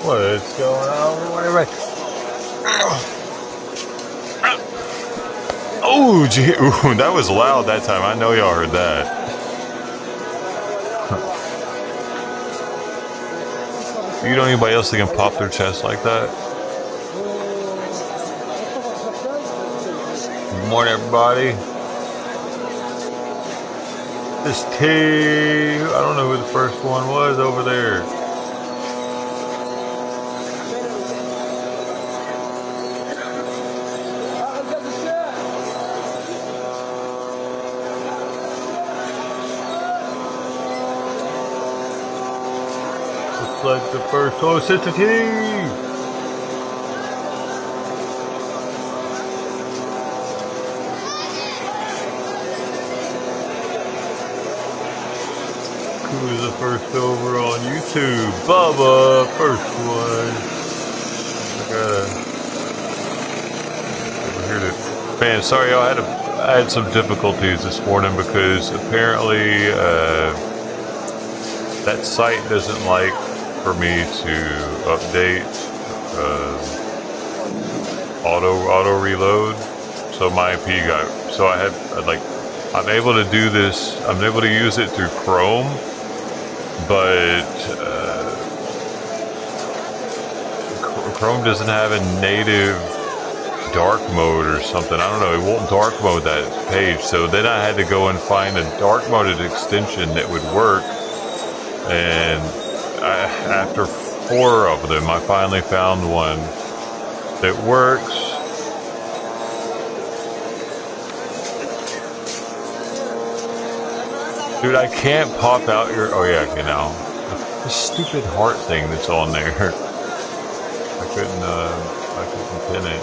What's going on? Whatever. Oh, gee, ooh, that was loud that time. I know y'all heard that. You know anybody else that can pop their chest like that? Good morning, everybody. This T, I don't know who the first one was over there. Looks like the first, oh, it's a T. Who's the first over on YouTube? Bubba, first one. I gotta over here to. Man, sorry, y'all. I had some difficulties this morning because apparently that site doesn't like for me to update auto reload. So my IP got. So I had like. I'm able to do this. I'm able to use it through Chrome. But Chrome doesn't have a native dark mode or something. I don't know. It won't dark mode that page. So then I had to go and find a dark moded extension that would work. And after 4 of them, I finally found one that works. Dude, I can't pop out your. Oh yeah, I can now. The stupid heart thing that's on there. I couldn't pin it.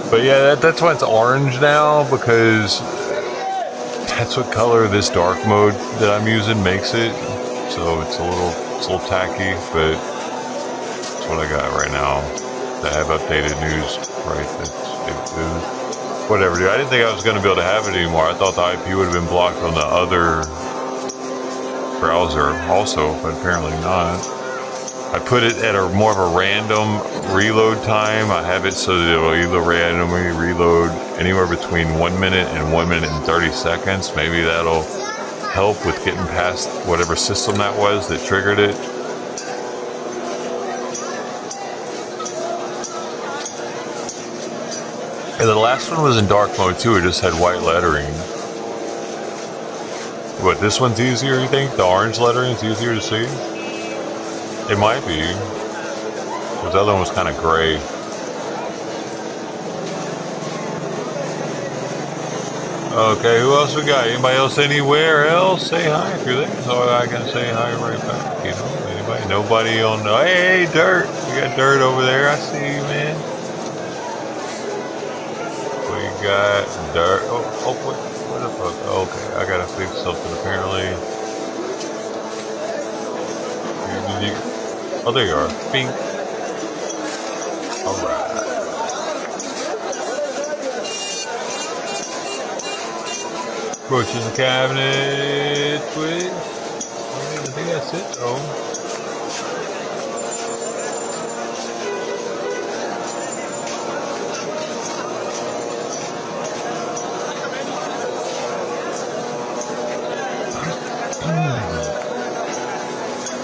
But yeah, that's why it's orange now, because that's what color this dark mode that I'm using makes it. So it's a little tacky, but that's what I got right now. I have updated news, right? Whatever, dude. I didn't think I was going to be able to have it anymore. I thought the IP would have been blocked on the other browser also, but apparently not. I put it at a more of a random reload time. I have it so that it will either randomly reload anywhere between 1 minute and 1 minute and 30 seconds. Maybe that'll help with getting past whatever system that was that triggered it. And the last one was in dark mode too, it just had white lettering. What, this one's easier, you think? The orange lettering is easier to see? It might be. Because the other one was kind of gray. Okay, who else we got? Anybody else anywhere else? Say hi if you're there. So I can say hi right back, you know? Nobody on the... Hey, Dirt! We got Dirt over there. I see you, man. We got Dirt. Oh, what the fuck? Okay, I gotta fix something apparently. Oh, there you are. Bing. Alright. Approaching the cabinet, please. I think that's it, though.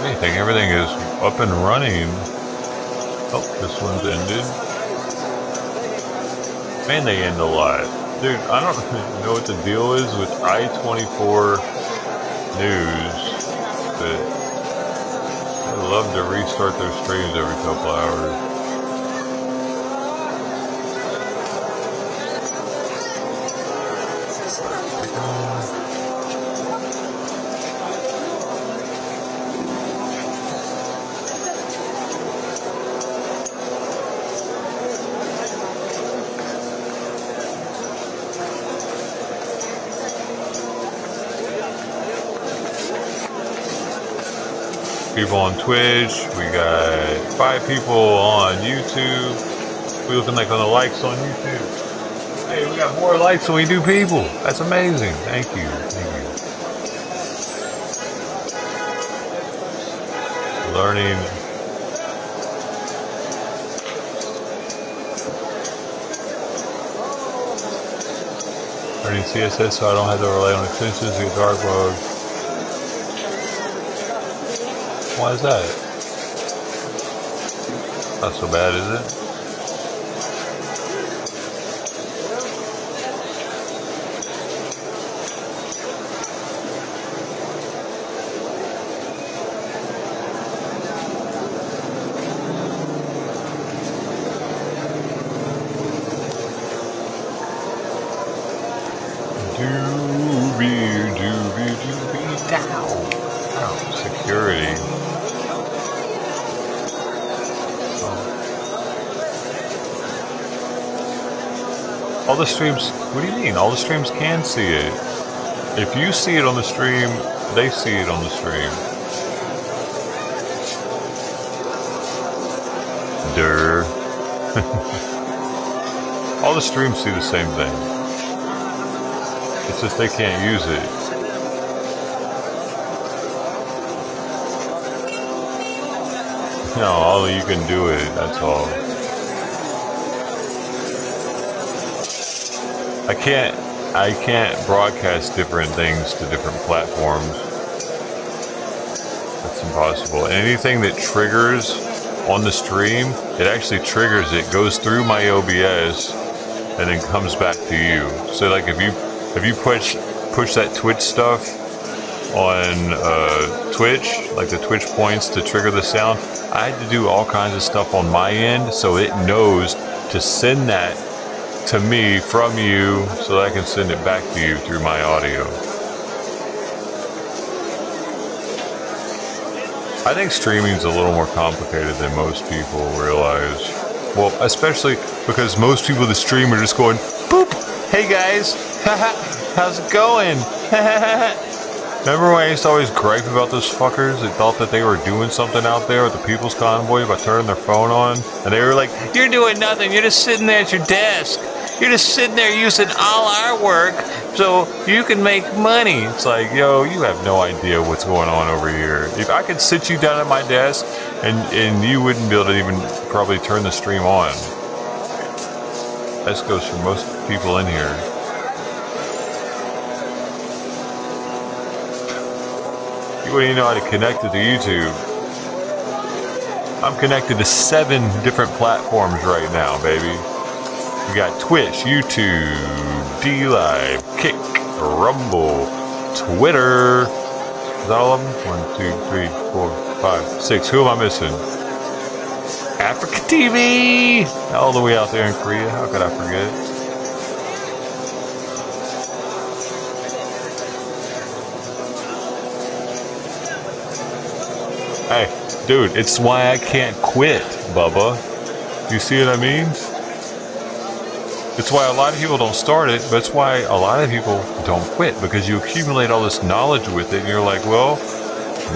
Anything, everything is up and running. Oh, this one's ended. Man, they end a lot. Dude, I don't know what the deal is with I-24 News, but they love to restart their streams every couple hours. People on Twitch, we got 5 people on YouTube. We looking like on the likes on YouTube. Hey, we got more likes than we do people. That's amazing. Thank you. Learning. Learning CSS so I don't have to rely on extensions to get dark mode. Why is that? Not so bad, is it? Doobie down. Oh, security. All the streams, what do you mean? All the streams can see it. If you see it on the stream, they see it on the stream. Durr. All the streams see the same thing. It's just they can't use it. No, only you can do it, that's all. I can't broadcast different things to different platforms. That's impossible. Anything that triggers on the stream, it actually triggers it, goes through my OBS, and then comes back to you. So like if you push that Twitch stuff on Twitch, like the Twitch points to trigger the sound, I had to do all kinds of stuff on my end so it knows to send that to me from you so that I can send it back to you through my audio. I think streaming's a little more complicated than most people realize. Well, especially because most people that stream are just going, boop, hey guys, how's it going? Remember when I used to always gripe about those fuckers that thought that they were doing something out there with the People's Convoy by turning their phone on? And they were like, you're doing nothing, you're just sitting there at your desk. You're just sitting there using all our work so you can make money. It's like, yo, you have no idea what's going on over here. If I could sit you down at my desk and you wouldn't be able to even probably turn the stream on. That goes for most people in here. You wouldn't even know how to connect it to YouTube. I'm connected to 7 different platforms right now, baby. We got Twitch, YouTube, D-Live, Kick, Rumble, Twitter. Is that all of them? 1, 2, 3, 4, 5, 6. Who am I missing? Africa TV! All the way out there in Korea. How could I forget? Hey, Dude, it's why I can't quit, Bubba. You see what I mean? It's why a lot of people don't start it, but it's why a lot of people don't quit, because you accumulate all this knowledge with it, and you're like, well,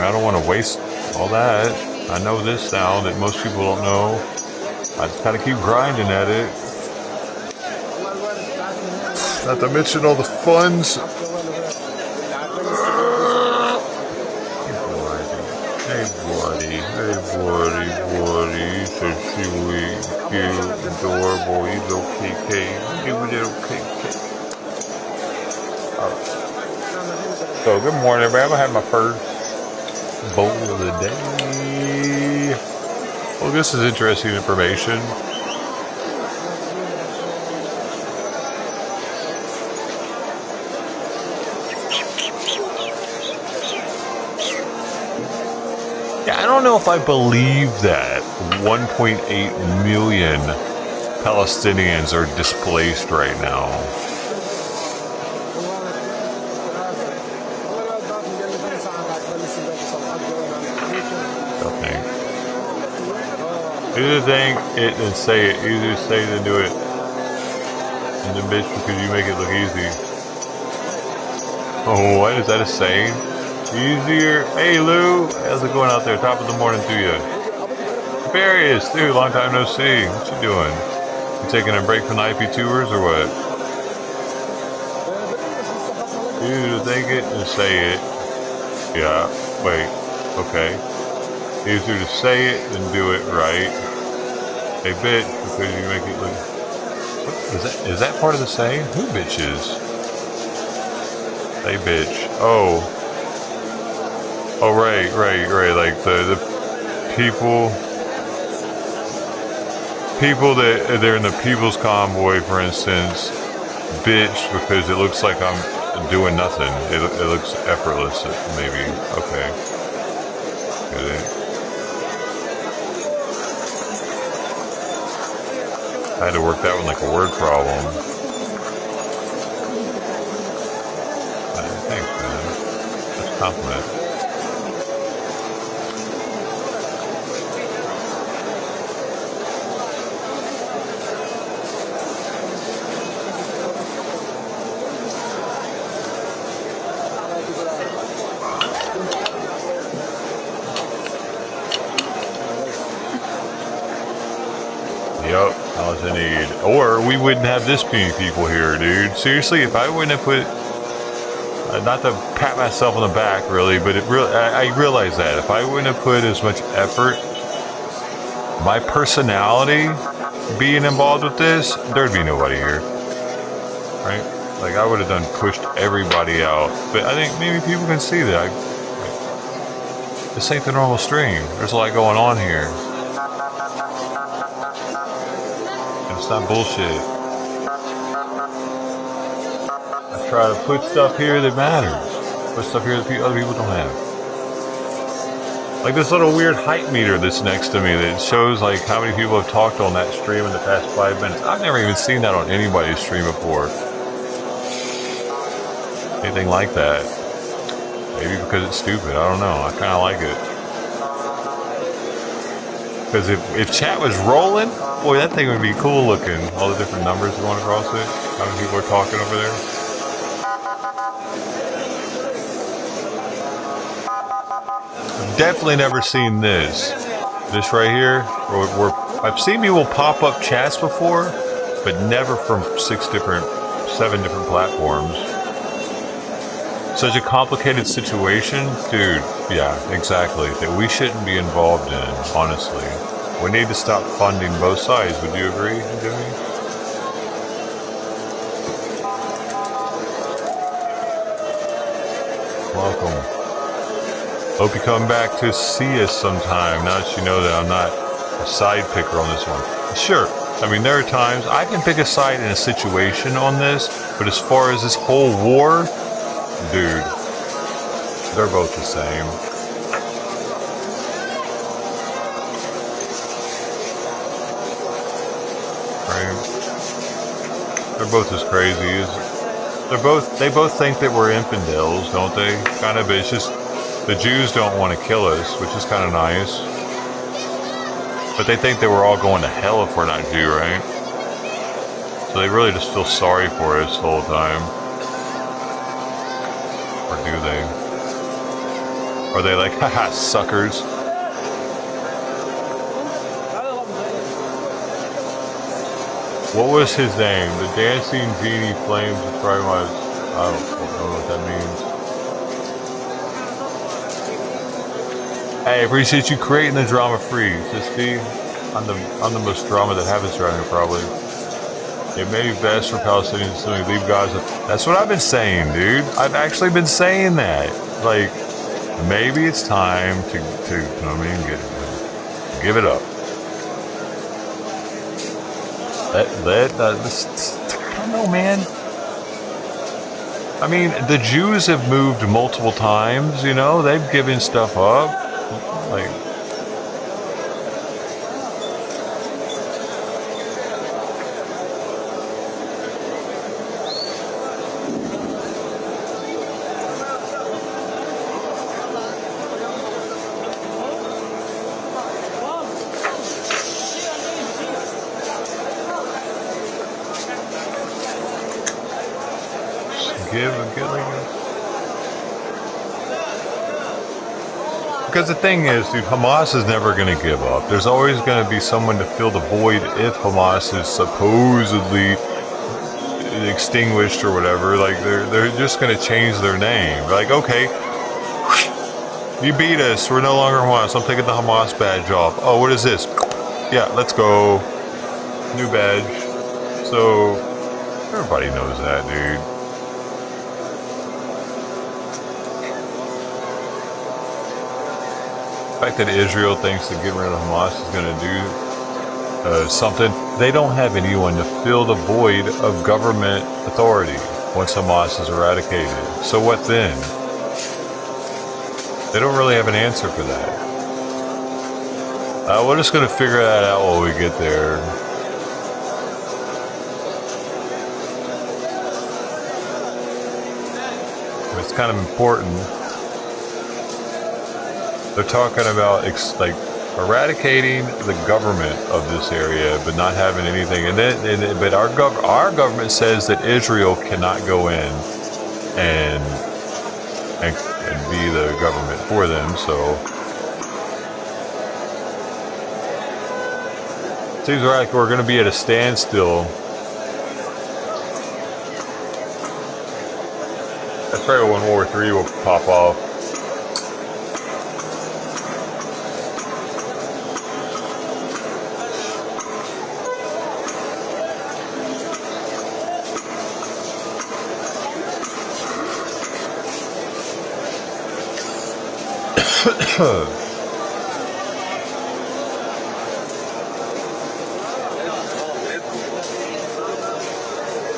I don't want to waste all that. I know this now that most people don't know. I just gotta keep grinding at it. Not to mention all the funds. Hey buddy, he's so sweet, cute, adorable, he's okay, he's a little okay. So good morning, everybody. I had my first bowl of the day. Well, this is interesting information. I don't know if I believe that 1.8 million Palestinians are displaced right now. Either think it and say it. Either say it and do it. And then bitch, because you make it look easy. Oh, what is that a saying? Easier. Hey Lou, how's it going out there? Top of the morning to you. Various, dude, long time no see. What you doing? You taking a break from the IP tours or what? Either think it and say it. Yeah, wait, okay. Easier to say it than do it right. Hey bitch, because you make it look... Is that part of the saying? Who bitches? Hey bitch. Oh. Oh, right. Like the people that they're in the People's Convoy, for instance, bitch, because it looks like I'm doing nothing. It looks effortless, maybe. Okay. Get it. I had to work that one like a word problem. Thanks, man. That's a compliment. Yup, I was in need. Or we wouldn't have this many people here, dude. Seriously, if I wouldn't have put... not to pat myself on the back, really, but I realize that. If I wouldn't have put as much effort, my personality being involved with this, there'd be nobody here. Right? Like, I would have pushed everybody out. But I think maybe people can see that. This ain't the normal stream. There's a lot going on here. It's not bullshit. I try to put stuff here that matters. Put stuff here that other people don't have. Like this little weird height meter that's next to me that shows like how many people have talked on that stream in the past 5 minutes. I've never even seen that on anybody's stream before. Anything like that. Maybe because it's stupid. I don't know. I kind of like it. Because if chat was rolling, boy, that thing would be cool looking. All the different numbers going across it. How many people are talking over there? I've definitely never seen this. This right here. Where I've seen people pop up chats before, but never from 7 different platforms. Such a complicated situation, dude. Yeah, exactly. That we shouldn't be involved in, honestly. We need to stop funding both sides. Would you agree, Jimmy? Welcome. Hope you come back to see us sometime. Now that you know that I'm not a side picker on this one. Sure. I mean, there are times I can pick a side in a situation on this, but as far as this whole war, dude, they're both the same. Right? They're both as crazy as... They both think that we're infidels, don't they? Kind of, but it's just... The Jews don't want to kill us, which is kind of nice. But they think that we're all going to hell if we're not Jew, right? So they really just feel sorry for us the whole time. Or do they? Are they like, haha, suckers? What was his name? The dancing genie flames is probably my... I don't know what that means. Hey, appreciate you creating the drama free, Sisti. I'm the most drama that happens around here, probably. It may be best for Palestinians to leave Gaza. That's what I've been saying, dude. I've actually been saying that. Like, maybe it's time to come in and get it. Give it up. I don't know, man. I mean, the Jews have moved multiple times, you know? They've given stuff up. Like... Because the thing is, dude, Hamas is never going to give up. There's always going to be someone to fill the void if Hamas is supposedly extinguished or whatever. Like, they're just going to change their name. Like, okay, you beat us. We're no longer Hamas. I'm taking the Hamas badge off. Oh, what is this? Yeah, let's go. New badge. So, everybody knows that, dude. The fact that Israel thinks that getting rid of Hamas is going to do something, they don't have anyone to fill the void of government authority once Hamas is eradicated. So what then? They don't really have an answer for that. We're just going to figure that out when we get there. It's kind of important. They're talking about like eradicating the government of this area, but not having anything. But our government says that Israel cannot go in and be the government for them. So seems like we're going to be at a standstill. That's probably when World War III will pop off.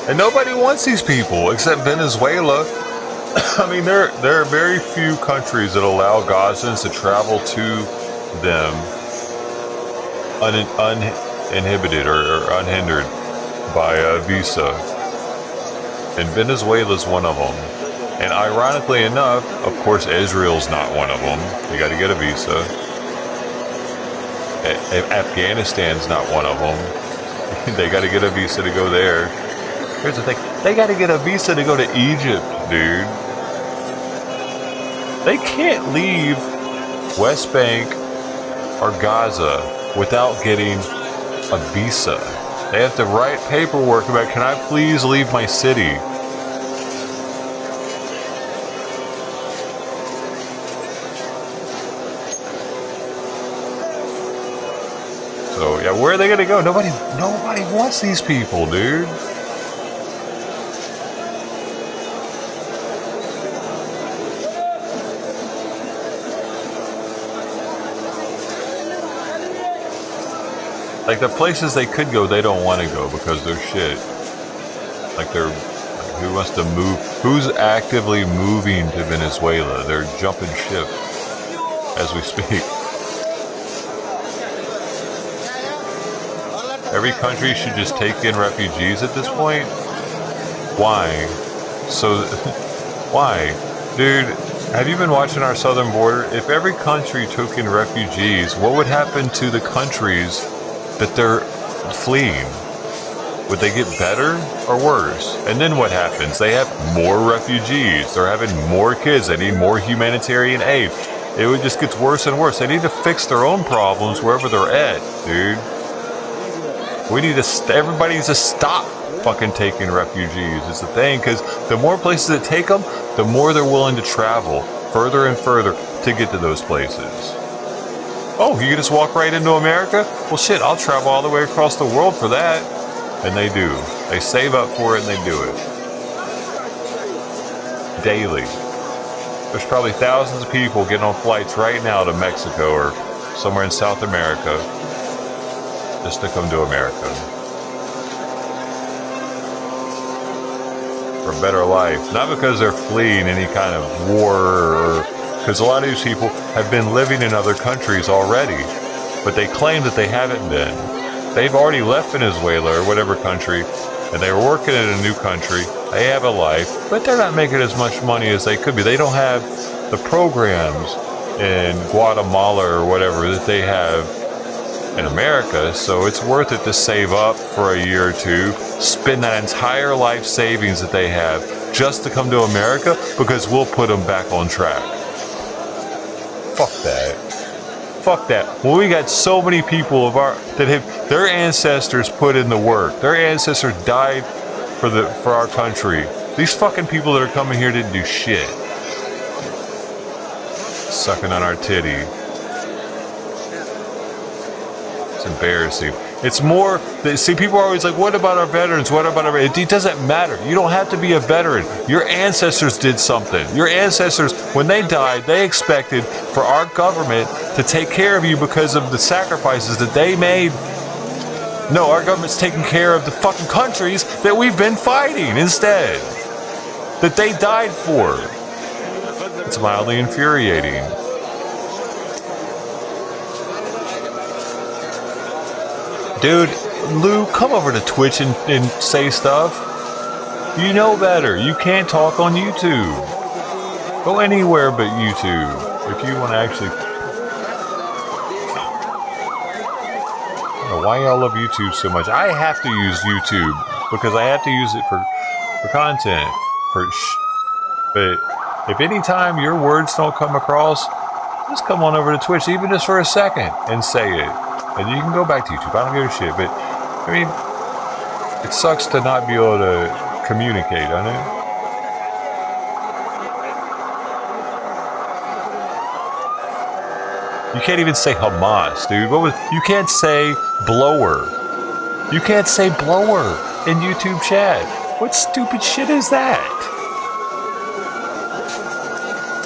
And nobody wants these people except Venezuela. I mean, there are very few countries that allow Gazans to travel to them uninhibited or unhindered by a visa. And Venezuela's one of them. And ironically enough, of course, Israel's not one of them. You got to get a visa. Afghanistan's not one of them. They got to get a visa to go there. Here's the thing. They got to get a visa to go to Egypt, dude. They can't leave West Bank or Gaza without getting a visa. They have to write paperwork about, can I please leave my city? So, yeah, where are they going to go? Nobody wants these people, dude. Like, the places they could go, they don't want to go because they're shit. Like, who wants to move? Who's actively moving to Venezuela? They're jumping ship as we speak. Every country should just take in refugees at this point? Why? So, why? Dude, Have you been watching our southern border? If every country took in refugees, what would happen to the countries that they're fleeing? Would they get better or worse? And then what happens? They have more refugees. They're having more kids. They need more humanitarian aid. It would just get worse and worse. They need to fix their own problems wherever they're at, dude. We need to, everybody needs to stop fucking taking refugees is the thing, because the more places that take them, the more they're willing to travel further and further to get to those places. Oh, you can just walk right into America? Well, shit, I'll travel all the way across the world for that. And they do. They save up for it and they do it. Daily. There's probably thousands of people getting on flights right now to Mexico or somewhere in South America just to come to America. For a better life. Not because they're fleeing any kind of war or... Because a lot of these people have been living in other countries already. But they claim that they haven't been. They've already left Venezuela or whatever country, and they were working in a new country. They have a life, but they're not making as much money as they could be. They don't have the programs in Guatemala or whatever that they have in America, so it's worth it to save up for a year or two, spend that entire life savings that they have just to come to America, because we'll put them back on track. Fuck that. Fuck that. When we got so many people of our that have their ancestors put in the work, their ancestors died for our country. These fucking people that are coming here didn't do shit. Sucking on our titty. It's embarrassing. It's more that, see, people are always like, what about our veterans? What about our... It doesn't matter. You don't have to be a veteran. Your ancestors did something. Your ancestors, when they died, they expected for our government to take care of you because of the sacrifices that they made. No, our government's taking care of the fucking countries that we've been fighting instead. That they died for. It's mildly infuriating. Dude, Lou, come over to Twitch and say stuff. You know better. You can't talk on YouTube. Go anywhere but YouTube if you want to actually... I don't know why y'all love YouTube so much. I have to use YouTube because I have to use it for content. But if any time your words don't come across, just come on over to Twitch, even just for a second, and say it. And you can go back to YouTube. I don't give a shit. But, I mean, it sucks to not be able to communicate, doesn't it? You can't even say Hamas, dude. You can't say blower. You can't say blower in YouTube chat. What stupid shit is that?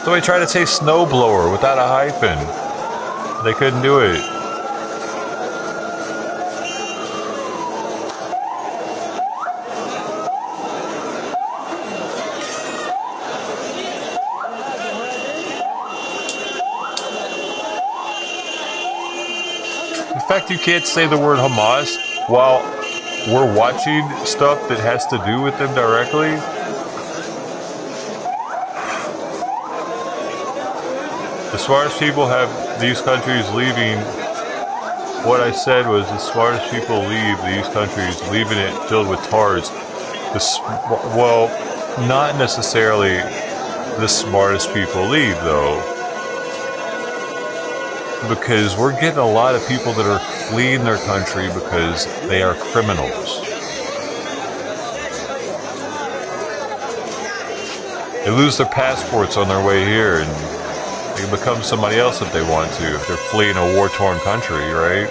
Somebody tried to say snowblower without a hyphen. They couldn't do it. The fact you can't say the word Hamas while we're watching stuff that has to do with them directly. As far as people have these countries leaving, what I said was as far as people leave these countries, leaving it filled with tards. Well, not necessarily the smartest people leave though. Because we're getting a lot of people that are fleeing their country because they are criminals. They lose their passports on their way here and they can become somebody else if they want to, if they're fleeing a war-torn country, right?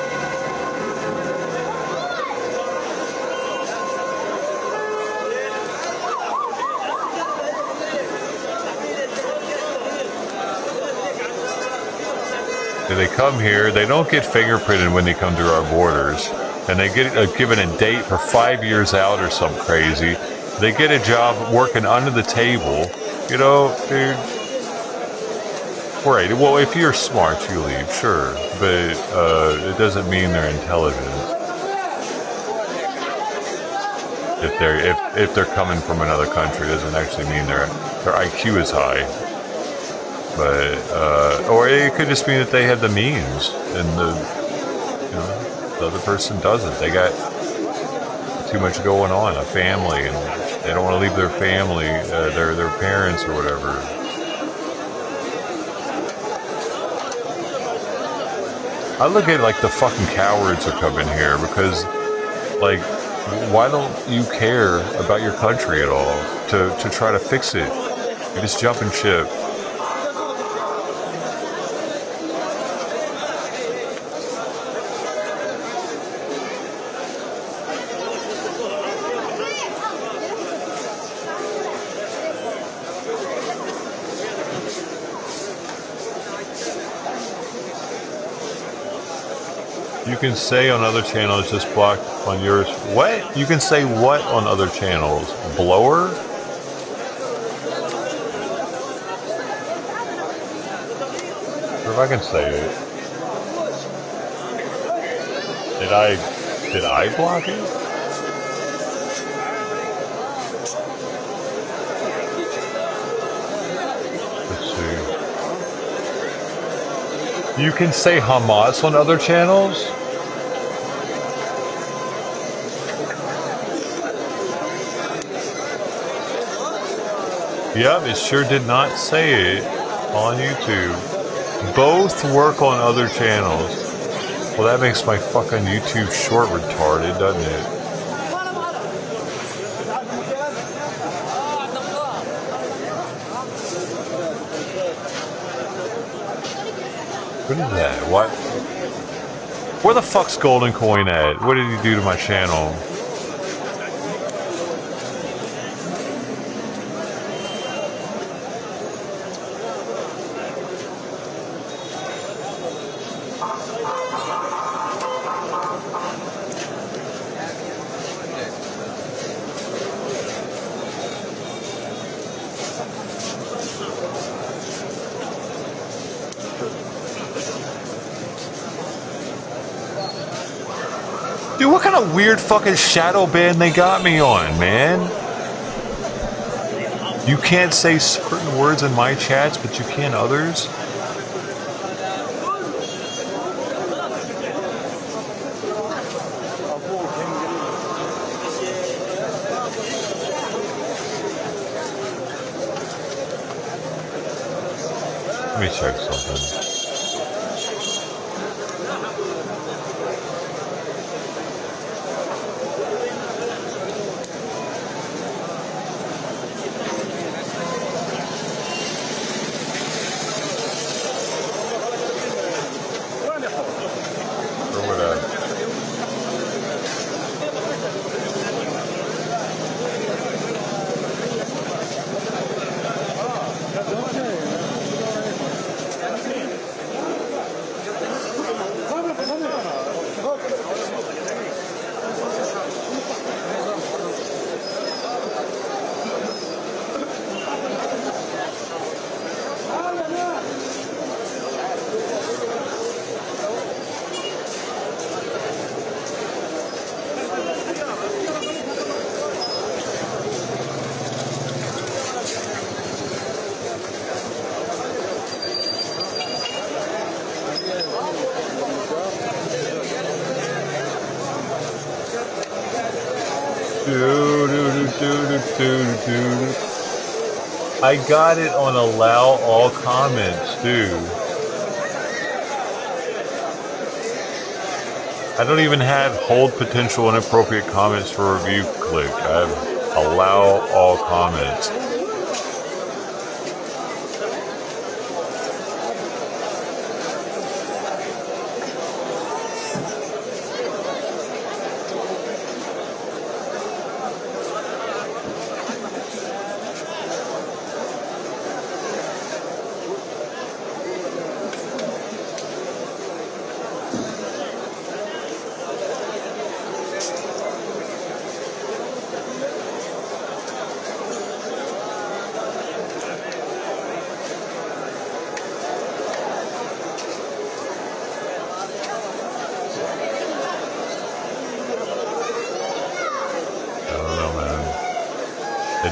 They come here, they don't get fingerprinted when they come through our borders, and they get given a date for 5 years out or something crazy. They get a job working under the table, you know, dude. Right, well, if you're smart, you leave, sure, but it doesn't mean they're intelligent. If they're coming from another country, it doesn't actually mean their IQ is high. But or it could just mean that they have the means and the other person doesn't. They got too much going on, a family, and they don't want to leave their family, their parents or whatever. I look at like the fucking cowards that come in here because, like, why don't you care about your country at all to try to fix it? You just jumping ship. You can say on other channels, just blocked on yours. What? You can say what on other channels? Blower? Or if I can say it. Did I block it? Let's see. You can say Hamas on other channels? Yep, it sure did not say it on YouTube. Both work on other channels. Well, that makes my fucking YouTube short retarded, doesn't it? What is that? What? Where the fuck's Golden Coin at? What did he do to my channel? Dude, what kind of weird fucking shadow band they got me on, man? You can't say certain words in my chats, but you can others? Let me check something. I got it on allow all comments, too. I don't even have hold potential inappropriate comments for review clicked. I have allow all comments.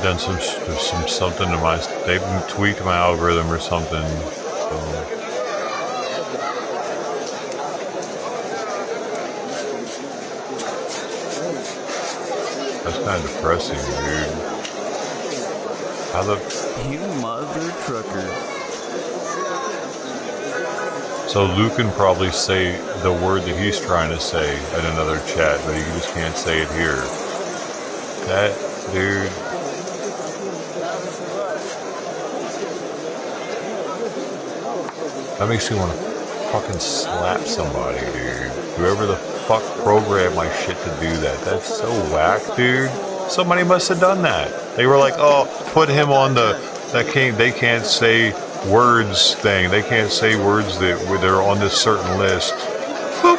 They've done some something to my. They've tweaked my algorithm or something. So. That's kind of depressing, dude. How the... You mother trucker. So Luke can probably say the word that he's trying to say in another chat, but he just can't say it here. That dude... That makes me want to fucking slap somebody, dude. Whoever the fuck programmed my shit to do that. That's so whack, dude. Somebody must have done that. They were like, oh, put him on the they can't say words thing. They can't say words that they're on this certain list. Boop.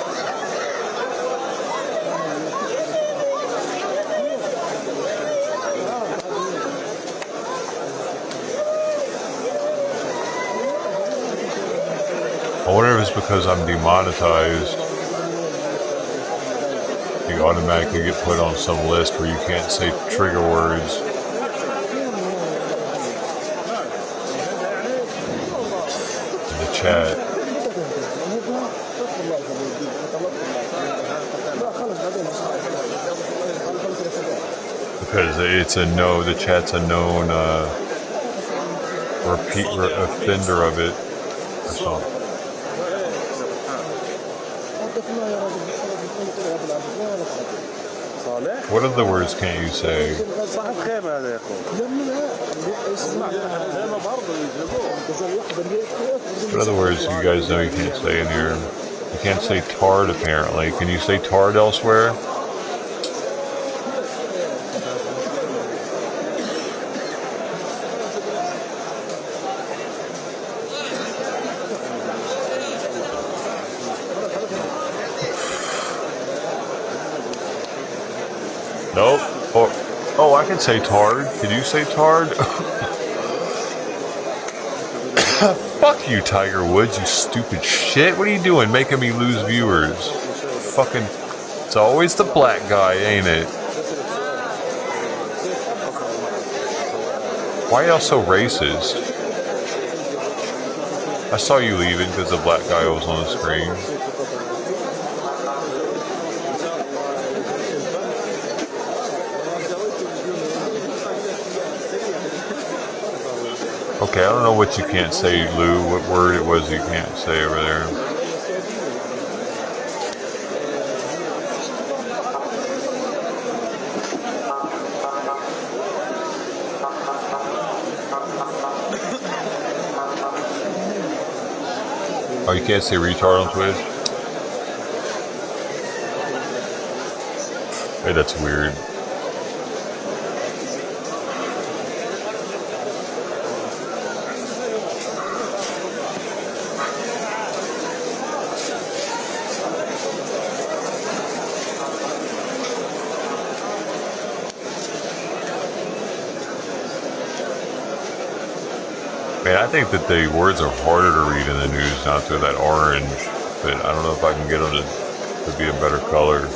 I wonder if it's because I'm demonetized. You automatically get put on some list where you can't say trigger words. In the chat. Because it's a no, the chat's a known repeat offender of it or something. What other words can't you say? What other words do you guys know you can't say in here? You can't say tard apparently. Can you say tard elsewhere? Nope. Oh, I can say tard. Can you say tard? Fuck you, Tiger Woods, you stupid shit. What are you doing making me lose viewers? Fucking... It's always the black guy, ain't it? Why are y'all so racist? I saw you leaving because the black guy was on the screen. Okay, I don't know what you can't say, Lou. What word it was you can't say over there. Oh, you can't say retard on Twitch? Hey, that's weird. Man, I think that the words are harder to read in the news now through that orange, but I don't know if I can get them to be a better color.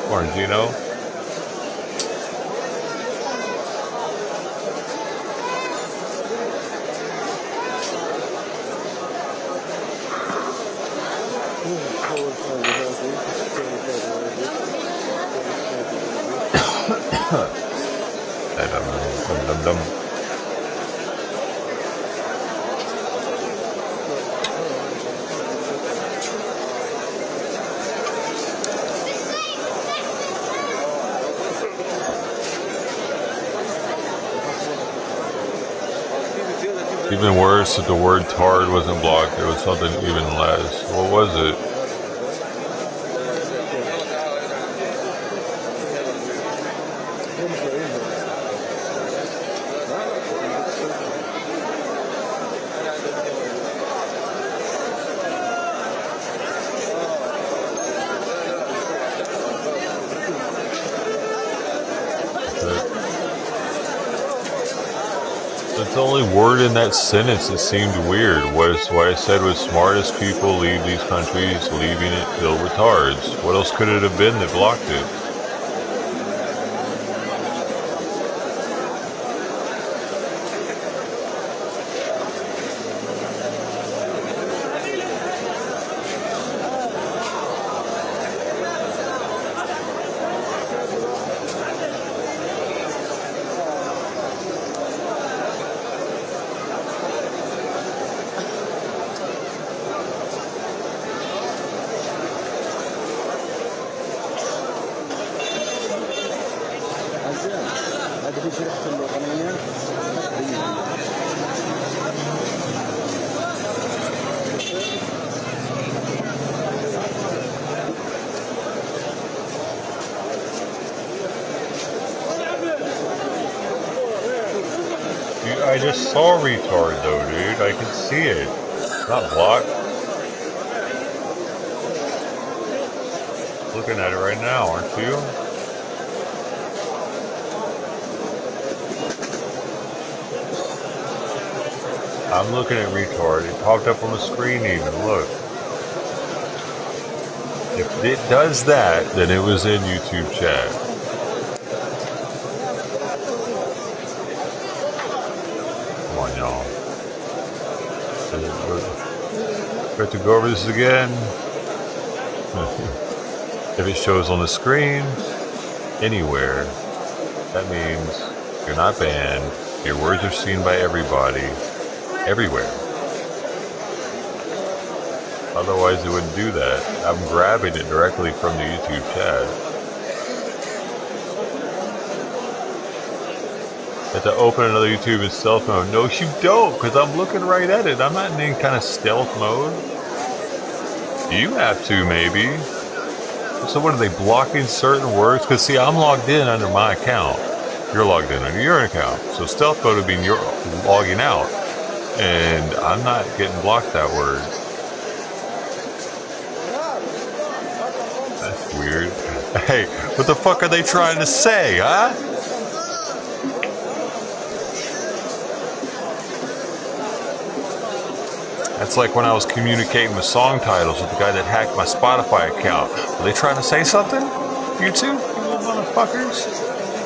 Orangino? Dum. Even worse, if the word tard wasn't blocked, it was something even less. What was it? The only word in that sentence that seemed weird was what I said was smartest people leave these countries, leaving it filled with retards. What else could it have been that blocked it? Dude, I just saw retard though, dude. I can see it. It's not blocked. Looking at it right now, aren't you? I'm looking at retard. It popped up on the screen even. Look. If it does that, then it was in YouTube chat. Come on, y'all. We have to go over this again. If it shows on the screen, anywhere, that means you're not banned. Your words are seen by everybody, everywhere. Otherwise, it wouldn't do that. I'm grabbing it directly from the YouTube chat. You have to open another YouTube in stealth mode. No, you don't, because I'm looking right at it. I'm not in any kind of stealth mode. You have to, maybe. So what, are they blocking certain words? Because see, I'm logged in under my account. You're logged in under your account. So stealth mode would mean you're logging out. And I'm not getting blocked that word. That's weird. Hey, what the fuck are they trying to say, huh? That's like when I was communicating with song titles with the guy that hacked my Spotify account. Are they trying to say something? YouTube? You little motherfuckers?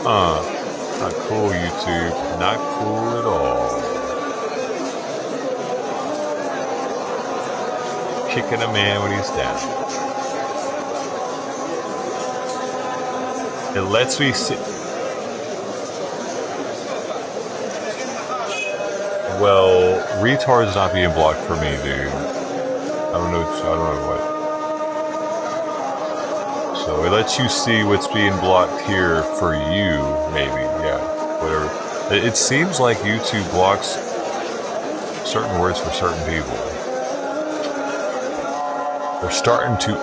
Not cool, YouTube. Not cool at all. Kicking a man when he's down. It lets me see. Well, retard's not being blocked for me, dude. I don't know what. So it lets you see what's being blocked here for you, maybe. Yeah, whatever. It seems like YouTube blocks certain words for certain people. They're starting to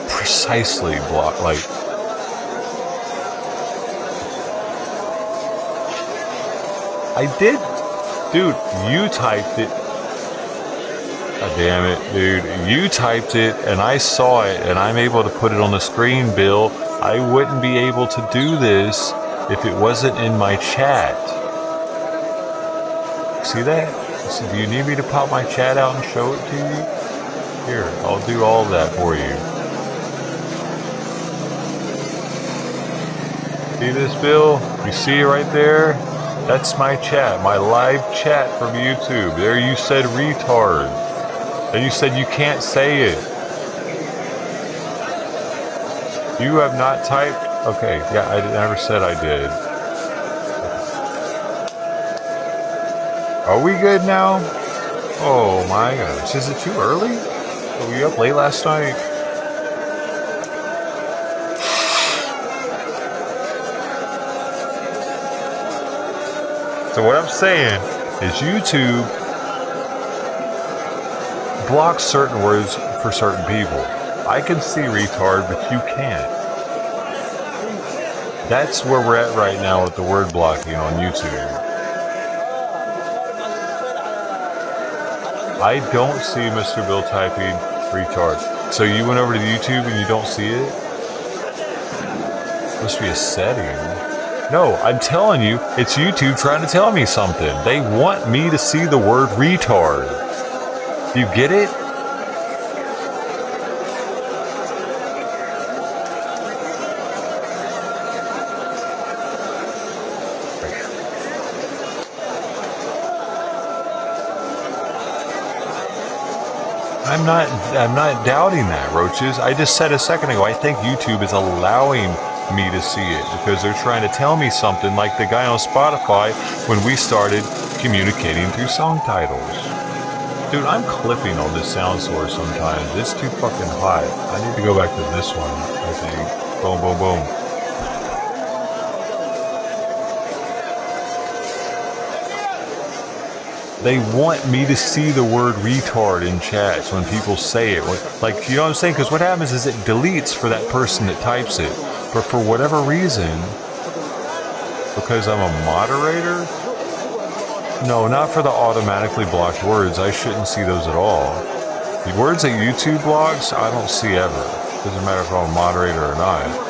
precisely block, like. I did, dude, you typed it. God damn it, dude. You typed it and I saw it and I'm able to put it on the screen, Bill. I wouldn't be able to do this if it wasn't in my chat. See that? So do you need me to pop my chat out and show it to you? Here, I'll do all that for you. See this, Bill? You see it right there? That's my chat, my live chat from YouTube. There you said retard. And you said you can't say it. You have not typed? Okay, yeah, I never said I did. Are we good now? Oh my gosh, is it too early? Were you up late last night? So what I'm saying is YouTube blocks certain words for certain people. I can see retard, but you can't. That's where we're at right now with the word blocking on YouTube. I don't see Mr. Bill typing retard. So you went over to YouTube and you don't see it? Must be a setting. No, I'm telling you, it's YouTube trying to tell me something. They want me to see the word retard. Do you get it? I'm not doubting that, Roaches. I just said a second ago, I think YouTube is allowing me to see it because they're trying to tell me something like the guy on Spotify when we started communicating through song titles. Dude, I'm clipping on this sound source sometimes. It's too fucking hot. I need to go back to this one, I think. Boom, boom, boom. They want me to see the word retard in chats when people say it. Like, you know what I'm saying? Because what happens is it deletes for that person that types it. But for whatever reason, because I'm a moderator, no, not for the automatically blocked words. I shouldn't see those at all. The words that YouTube blocks, I don't see ever. Doesn't matter if I'm a moderator or not.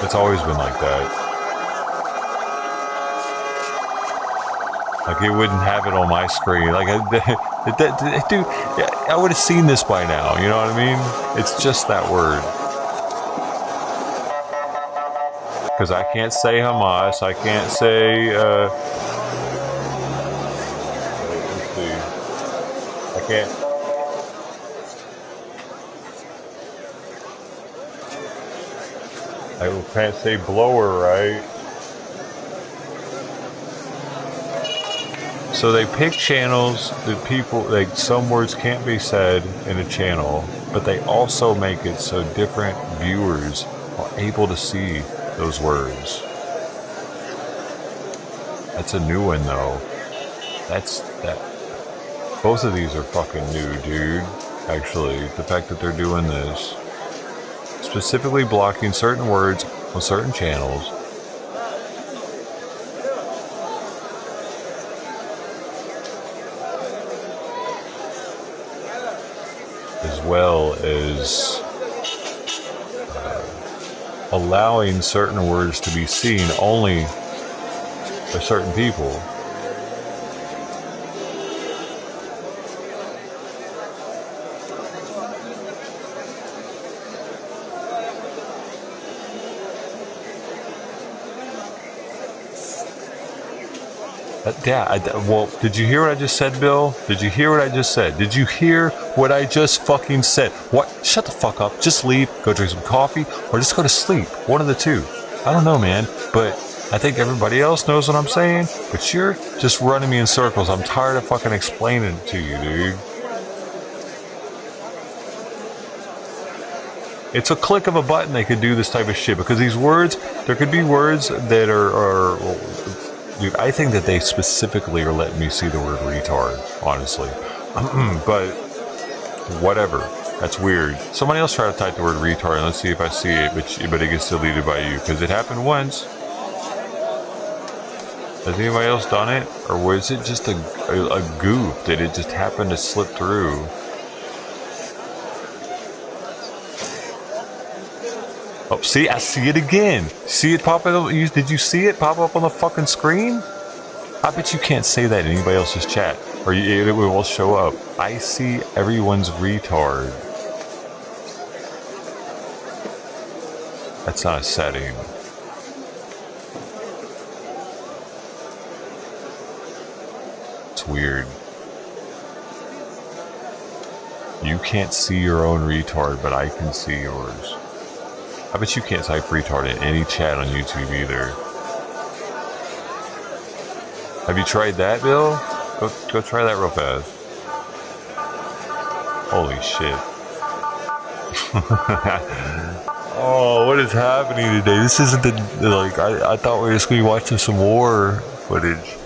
It's always been like that. Like, it wouldn't have it on my screen. Like, dude, I would have seen this by now. You know what I mean? It's just that word. Because I can't say Hamas. I can't say, let's see. I can't say blower, right? So they pick channels that people, like, some words can't be said in a channel, but they also make it so different viewers are able to see those words. That's a new one, though. Both of these are fucking new, dude. Actually, the fact that they're doing this, specifically blocking certain words on certain channels. As well as allowing certain words to be seen only by certain people. Well, did you hear what I just said, Bill? Did you hear what I just said? Did you hear what I just fucking said? What? Shut the fuck up. Just leave, go drink some coffee, or just go to sleep. One of the two. I don't know, man. But I think everybody else knows what I'm saying. But you're just running me in circles. I'm tired of fucking explaining it to you, dude. It's a click of a button they could do this type of shit. Because these words, there could be words that are dude, I think that they specifically are letting me see the word retard, honestly. But whatever. That's weird. Somebody else try to type the word retard and let's see if I see it, but it gets deleted by you. Because it happened once. Has anybody else done it? Or was it just a goof? Did it just happen to slip through? Oh, see, I see it again. See it pop up? Did you see it pop up on the fucking screen? I bet you can't say that in anybody else's chat, or it will show up. I see everyone's retard. That's not a setting. It's weird. You can't see your own retard, but I can see yours. I bet you can't type retard in any chat on YouTube either. Have you tried that, Bill? Go try that real fast. Holy shit. Oh, what is happening today? This isn't the, like, I thought we were just going to be watching some war footage.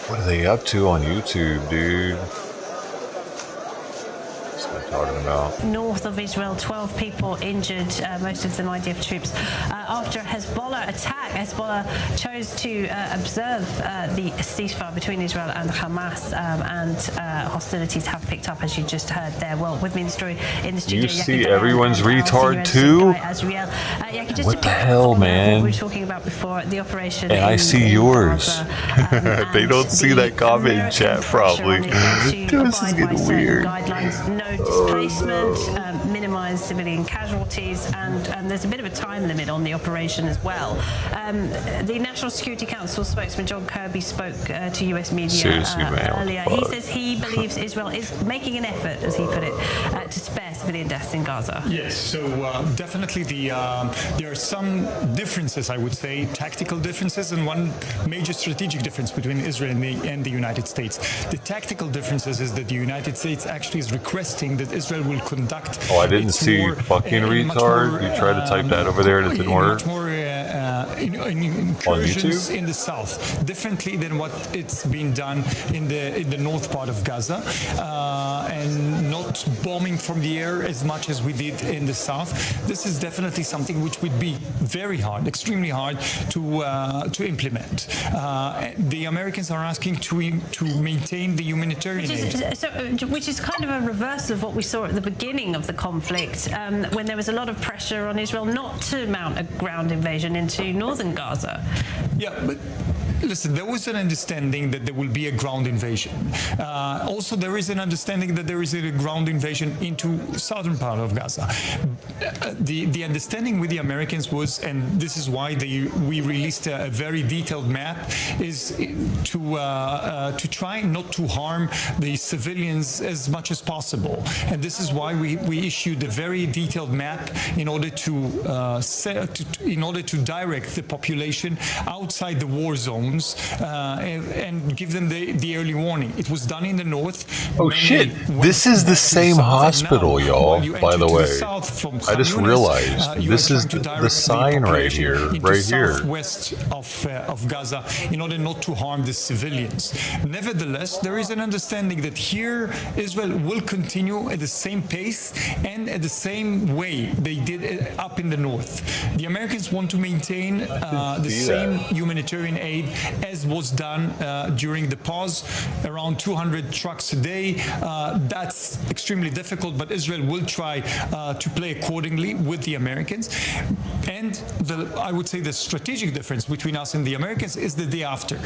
What are they up to on YouTube, dude? Talking about. North of Israel, 12 people injured, most of them IDF troops. After a Hezbollah attack, Hezbollah chose to observe the ceasefire between Israel and Hamas, and hostilities have picked up, as you just heard there. Well, with me in the story in the studio. You see everyone's retard too? What the hell, man? We were talking about before the operation. And I see yours. They don't see that comment in chat, probably. This is getting weird. Guidelines, no displacement, minimise civilian casualties, and there's a bit of a time limit on the operation as well. The National Security Council spokesman John Kirby spoke to US media earlier. He says he believes Israel is making an effort, as he put it, to spare civilian deaths in Gaza. Yes, so definitely there are some differences, I would say, tactical differences, and one major strategic difference between Israel and the United States. The tactical differences is that the United States actually is requesting that Israel will conduct a didn't see fucking retard. You tried to type that over there and it didn't work. Much more incursions YouTube? in the south, differently than what it's been done in the north part of Gaza, and not bombing from the air as much as we did in the south. This is definitely something which would be very hard, extremely hard to implement. The Americans are asking to maintain the humanitarian aid. Which is kind of a reverse of what we saw at the beginning of the conflict, when there was a lot of pressure on Israel not to mount a ground invasion into northern Gaza. Yeah, but listen, there was an understanding that there will be a ground invasion. Also, there is an understanding that there is a ground invasion into southern part of Gaza. The understanding with the Americans was, and this is why we released a very detailed map, is to try not to harm the civilians as much as possible. And this is why we issued a very detailed map in order to direct the population outside the war zones and give them the early warning. It was done in the north. Oh shit! This is the same hospital, y'all. By the way, I just realized this is the sign right here, southwest of Gaza, in order not to harm the civilians. Nevertheless, there is an understanding that here Israel will continue at the same pace and at the same way they did up in the north. The Americans want to maintain the same humanitarian aid as was done during the pause, around 200 trucks a day. That's extremely difficult, but Israel will try to play accordingly with the Americans. And I would say the strategic difference between us and the Americans is the day after.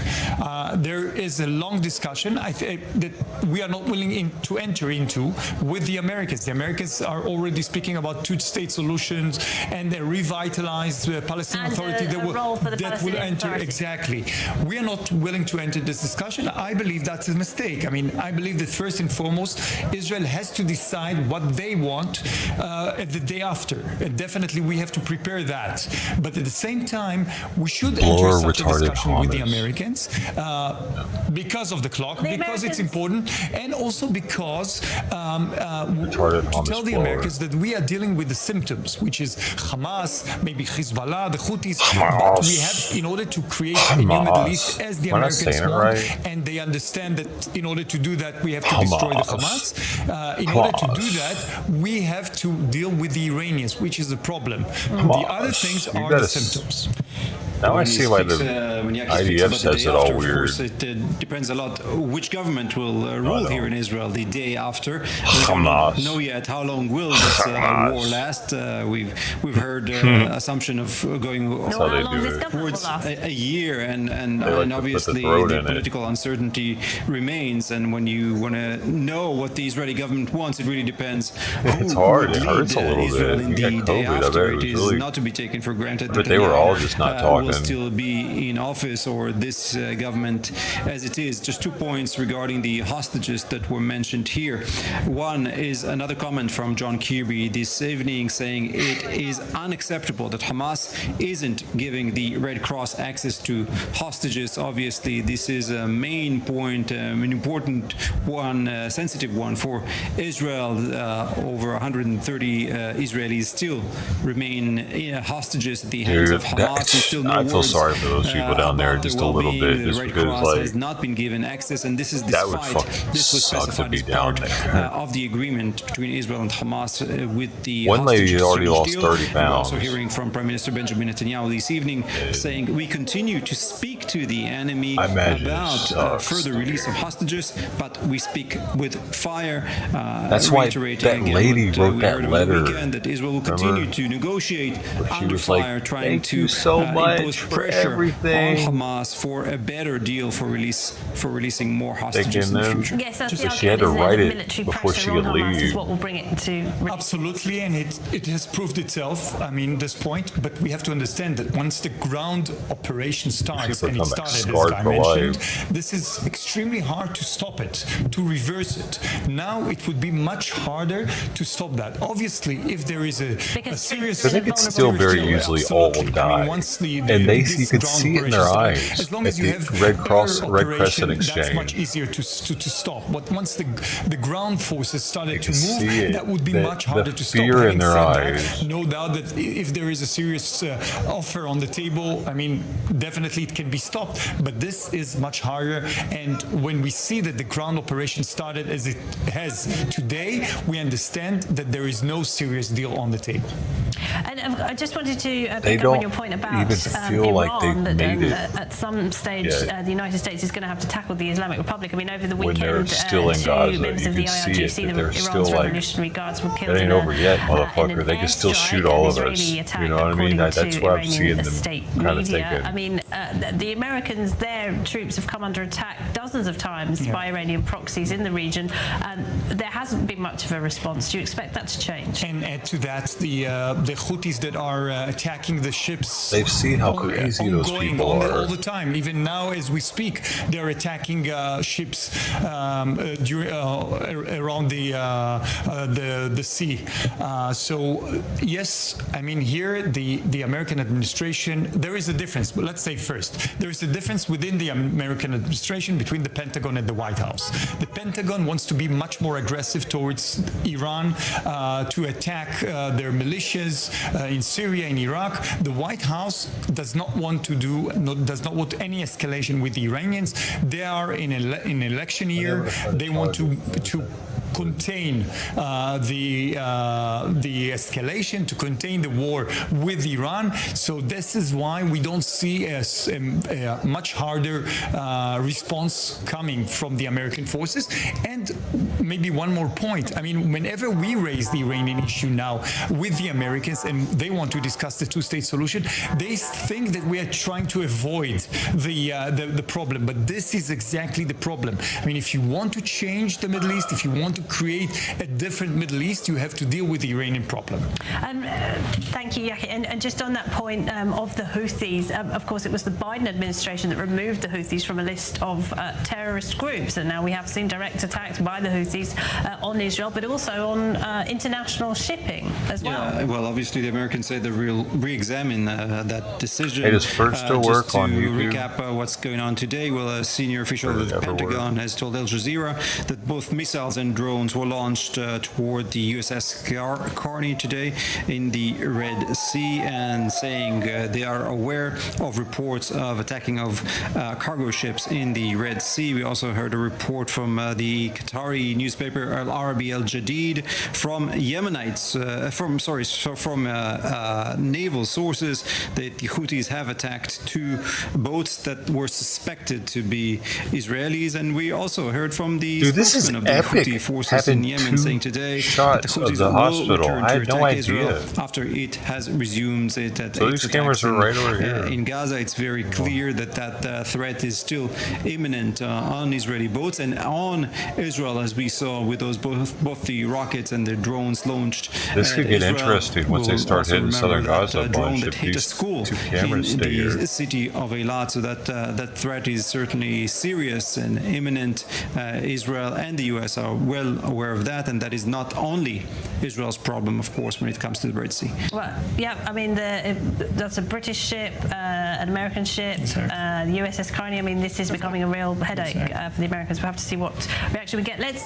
There is a long discussion that we are not willing to enter into with the Americans. The Americans are already speaking about two-state solutions and a revitalized Palestinian Authority that will enter. Exactly. We are not willing to enter this discussion. I believe that's a mistake. I mean, I believe that first and foremost, Israel has to decide what they want at the day after. And definitely we have to prepare that. But at the same time, we should enter such a discussion with the Americans because of the clock, because it's important, and also because to tell the Americans that we are dealing with the symptoms, which is Hamas, maybe Hezbollah, the Houthis, but we have, in order to create a new Middle East as the Americans want, and they understand that in order to do that, we have to destroy the Hamas. In order to do that, we have to deal with the Iranians, which is the problem. The other things are the symptoms. Now I see why the IDF says it all weird. Of course, it depends a lot which government will rule here in Israel the day after. We don't know yet how long will this war last. We've heard assumption of going towards a year, and obviously the political uncertainty remains. And when you want to know what the Israeli government wants, it really depends. It's hard. It hurts a little Israel bit. in the day after. It is not to be taken for granted. But they were all just not talking. Will still be in office, or this government as it is. Just 2 points regarding the hostages that were mentioned here. One is another comment from John Kirby this evening saying it is unacceptable that Hamas isn't giving the Red Cross access to hostages. Obviously, this is a main point, an important one, sensitive one for Israel. Over 130 Israelis still remain hostages at the hands of Hamas. Still I feel sorry for those people down there just a little bit, just because like has not been given access, and this is despite this was specified as part of the agreement between Israel and Hamas with the one lady had already lost 30 pounds. We're also hearing from Prime Minister Benjamin Netanyahu this evening saying we continue to speak to the enemy about further release of hostages, but we speak with fire. That's why that lady wrote that letter. That Israel will continue to negotiate under fire, trying to impose pressure on Hamas for a better deal for releasing more hostages in the future. Yes, that's the she had to write it military before she pressure could on Hamas leave. is what will bring it to. Absolutely, and it has proved itself. I mean, this point, but we have to understand that once the ground operation starts, and it started, as I mentioned, this is extremely hard to stop it, to reverse it. Now it would be much harder to stop that. Obviously, if there is a serious, I think it's still very easily all die. I mean, once the And they, this you could ground see it in their operation. eyes As long as at you the have Red Cross, air Red Crescent operation, that's much exchange. easier to stop. But once the ground forces started to can see move, it, that would be the- much harder the to stop. fear in Having their said eyes. that, no doubt that if there is a serious offer on the table, I mean, definitely it can be stopped. But this is much harder. And when we see that the ground operation started as it has today, we understand that there is no serious deal on the table. And I just wanted to They pick up on don't your point about even feel Iran, like they've that made it at some stage yet. The United States is going to have to tackle the Islamic Republic. I mean, over the When weekend, they're still in two Gaza, members you of the can see it, IRGC, that the they're Iran's still like, Revolutionary Guards, were killed it ain't in over yet, in motherfucker. an They can still airstrike, shoot an all of us. Israeli attack, You know what I mean? according That's to what I'm Iranian seeing them state kind of media. thinking. I mean, the Americans, their troops have come under attack dozens of times by Iranian proxies in the region. There hasn't been much of a response. Do you expect that to change? And add to that the Houthis that are attacking the ships. They've seen how crazy those ongoing, people are. all the time. Even now, as we speak, they're attacking ships around the sea. So yes, I mean here the American administration, there is a difference. But let's say first, there is a difference within the American administration between the Pentagon and the White House. The Pentagon wants to be much more aggressive towards Iran to attack their militias in Syria and Iraq. The White House does not want any escalation with the Iranians. They are in an election year. They want to contain the escalation, to contain the war with Iran. So this is why we don't see a much harder response coming from the American forces. And maybe one more point. I mean, whenever we raise the Iranian issue now with the Americans and they want to discuss the two-state solution, they think that we are trying to avoid the problem. But this is exactly the problem. I mean, if you want to change the Middle East, if you want to create a different Middle East, you have to deal with the Iranian problem. Thank you, Yaki. And just on that point of the Houthis, of course, it was the Biden administration that removed the Houthis from a list of terrorist groups. And now we have seen direct attacks by the Houthis on Israel, but also on international shipping as well. Yeah, well, obviously the Americans say they will re-examine that decision. Hey, does First still work just on to YouTube? recap what's going on today, well, a senior official Or of the ever Pentagon has told Al Jazeera that both missiles and drones were launched toward the USS Carney today in the Red Sea, and saying they are aware of reports of attacking of cargo ships in the Red Sea. We also heard a report from the Qatari newspaper Al Arabi Al Jadid from Yemenites, from naval sources that the Houthis have attacked two boats that were suspected to be Israelis, and we also heard from the spokesman of the Houthi forces in Yemen saying today that the Houthis will return to attack Israel after it has resumed its attacks in Gaza. It's very clear that threat is still imminent on Israeli boats and on Israel, as we saw with those both the rockets and the drones launched. This could get interesting once they start hitting southern Gaza a bunch. That hit a school in the city of Eilat, so that threat is certainly serious and imminent. Israel and the US are well aware of that, and that is not only Israel's problem, of course, when it comes to the Red Sea. Well, yeah, I mean, that's a British ship, an American ship, the USS Carney. I mean, this is becoming a real headache for the Americans. We'll have to see what reaction we get. Let's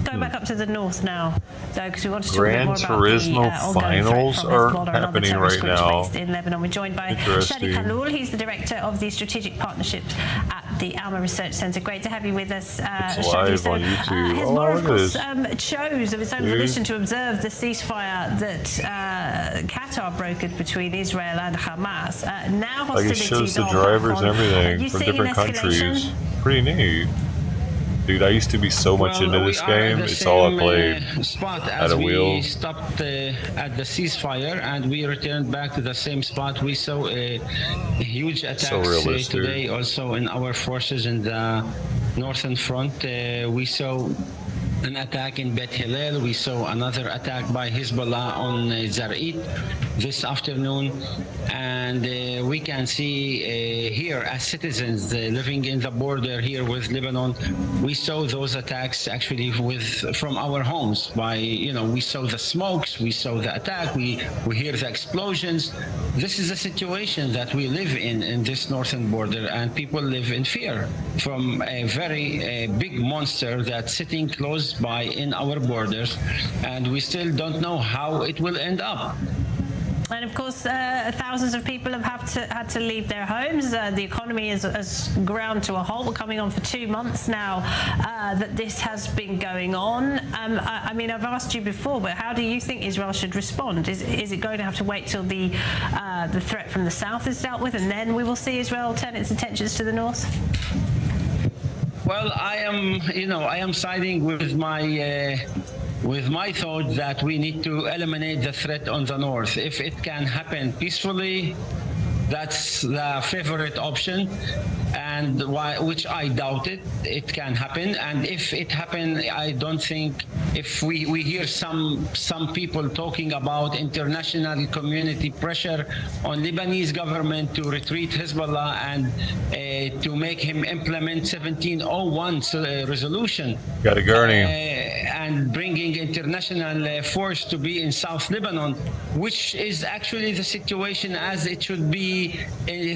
go back up to the north now, though, because we want to talk a bit more about Turismo finals are happening right now. Based in Lebanon. We're joined by Shadi Khalloul. He's the director of the strategic partnerships at the Alma Research Centre. Great to have you with us, Shadi. So, on YouTube. Hezbollah, of course, chose of its own volition to observe the ceasefire that Qatar brokered between Israel and Hamas. Now hostilities it shows the drivers and everything from different countries. Pretty neat. Dude, I used to be so much into this game. It's all I played. At a wheel. We stopped at the ceasefire and we returned back to the same spot. We saw a huge attacks today also in our forces in the northern front. We saw an attack in Bet Hillel. We saw another attack by Hezbollah on Zar'it. this afternoon, and we can see here as citizens living in the border here with Lebanon, we saw those attacks actually from our homes. We saw the smokes, we saw the attack, we hear the explosions. This is a situation that we live in this northern border, and people live in fear from a very big monster that's sitting close by in our borders, and we still don't know how it will end up. And of course, thousands of people have had to leave their homes. The economy has ground to a halt. We're coming on for 2 months now that this has been going on. I mean, I've asked you before, but how do you think Israel should respond? Is it going to have to wait till the threat from the south is dealt with, and then we will see Israel turn its attentions to the north? Well, I am siding with my thought that we need to eliminate the threat on the north. If it can happen peacefully, that's the favorite option, and which I doubt it can happen. And if it happen, I don't think, if we hear some people talking about international community pressure on Lebanese government to retreat Hezbollah and to make him implement 1701 resolution. Got a gurney. And bringing international force to be in South Lebanon, which is actually the situation as it should be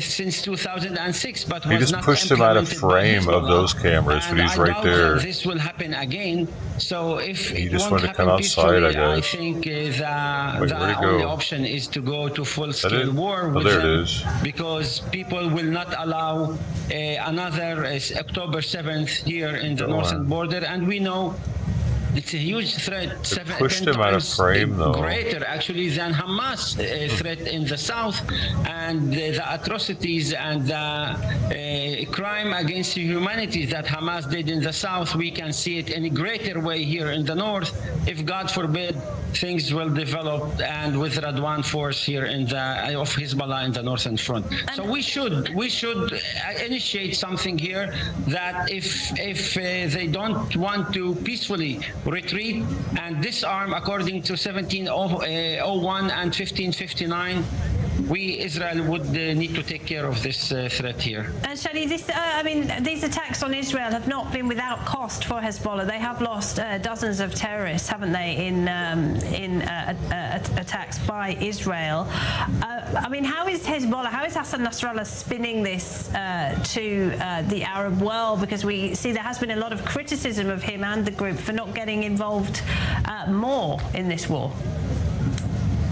since 2006, but he just pushed him out of frame of those cameras, but he's right there. This will happen again. So if he it just won't wanted to come happen outside, peacefully, I I guess. think the only option is to go to full-scale war with there them, it is. because people will not allow another October 7th here in the northern border, and we know it's a huge threat. Pushed him out of frame, though. Greater actually than Hamas threat in the south, and the atrocities and the crime against humanity that Hamas did in the south. We can see it in a greater way here in the north. If God forbid things will develop, and with Radwan force here in the of Hezbollah in the northern front. So we should initiate something here that if they don't want to peacefully retreat and disarm according to 1701 and 1559, we, Israel, would need to take care of this threat here. And Shani, these attacks on Israel have not been without cost for Hezbollah. They have lost dozens of terrorists, haven't they, in attacks by Israel. How is Hezbollah, how is Hassan Nasrallah spinning this to the Arab world? Because we see there has been a lot of criticism of him and the group for not getting involved more in this war.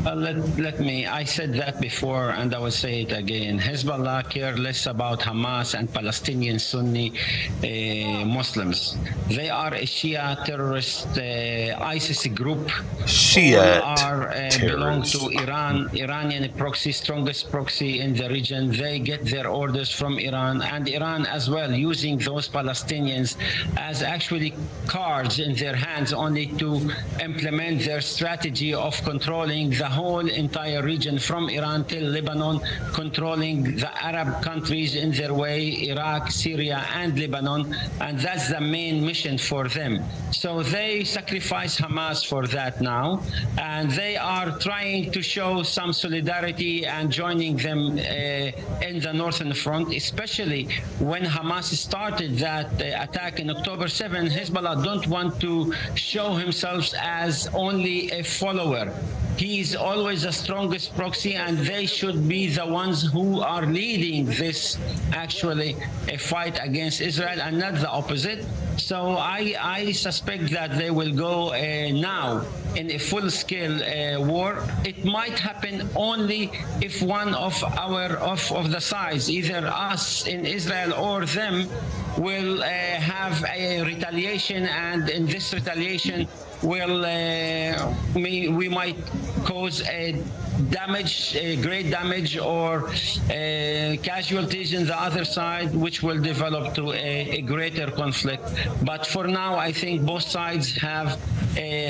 I said that before, and I will say it again. Hezbollah care less about Hamas and Palestinian Sunni Muslims. They are a Shia terrorist ISIS group. Shia belong to Iran, Iranian proxy, strongest proxy in the region. They get their orders from Iran, and Iran as well, using those Palestinians as actually cards in their hands only to implement their strategy of controlling the whole entire region from Iran till Lebanon, controlling the Arab countries in their way, Iraq, Syria, and Lebanon, and that's the main mission for them. So they sacrifice Hamas for that now, and they are trying to show some solidarity and joining them in the northern front, especially when Hamas started that attack in October 7. Hezbollah don't want to show himself as only a follower. He's always the strongest proxy, and they should be the ones who are leading this actually a fight against Israel and not the opposite. So I suspect that they will go now in a full-scale war. It might happen only if one of the sides, either us in Israel or them, will have a retaliation, and in this retaliation will we might cause a great damage or casualties in the other side, which will develop to a greater conflict. But for now, I think both sides have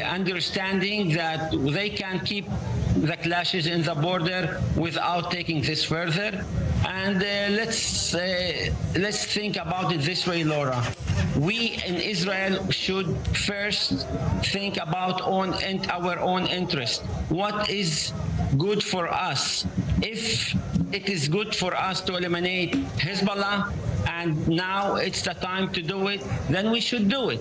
understanding that they can keep the clashes in the border without taking this further. And let's think about it this way, Laura. We in Israel should first think about our own interest. What is good for us. If it is good for us to eliminate Hezbollah, and now it's the time to do it, then we should do it.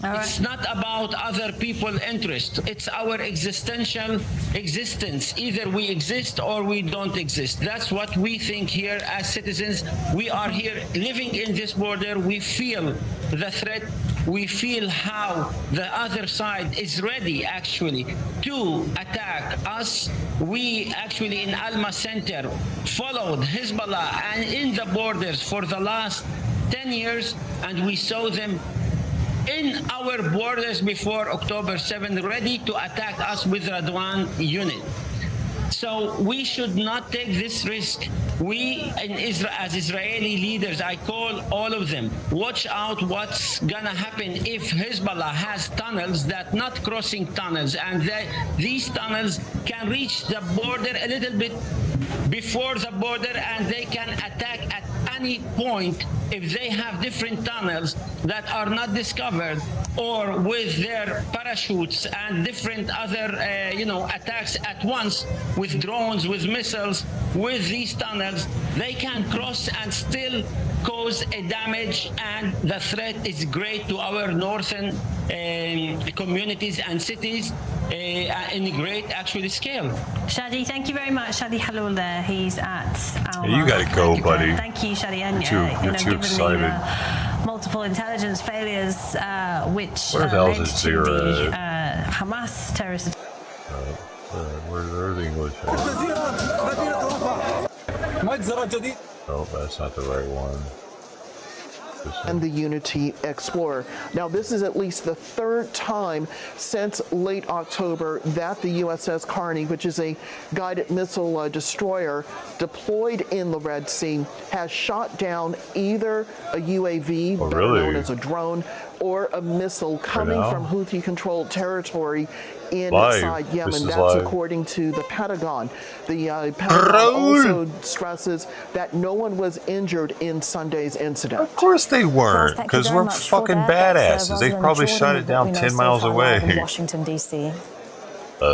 It's not about other people's interest. It's our existential existence. Either we exist or we don't exist. That's what we think here as citizens. We are here living in this border. We feel the threat. We feel how the other side is ready actually to attack us. We actually in Alma Center followed Hezbollah and in the borders for the last 10 years, and we saw them in our borders before October 7th, ready to attack us with Radwan unit. So we should not take this risk. We in Israel, as Israeli leaders, I call all of them, watch out what's gonna happen if Hezbollah has tunnels that not crossing tunnels, and these tunnels can reach the border a little bit before the border, and they can attack at any point if they have different tunnels that are not discovered, or with their parachutes and different other attacks at once with drones, with missiles, with these tunnels, they can cross and still cause a damage, and the threat is great to our northern communities and cities in a great actually scale. Shadi, thank you very much. Shadi Halul there, he's at Alma. You gotta go, buddy. Thank you, Shadi. And You're too excited. The multiple intelligence failures which Where the hell led is to Zira the Hamas terrorist attack. Where's the English at? Oh, that's not the right one. And the Unity Explorer. Now, this is at least the third time since late October that the USS Carney, which is a guided missile destroyer deployed in the Red Sea, has shot down either a UAV, better known as a drone, or a missile coming from Houthi-controlled territory inside Yemen. That's live. according to the Pentagon. The Pentagon also stresses that no one was injured in Sunday's incident. Of course they weren't, because we're fucking badasses. They probably shot it down 10 miles away. Washington, D.C.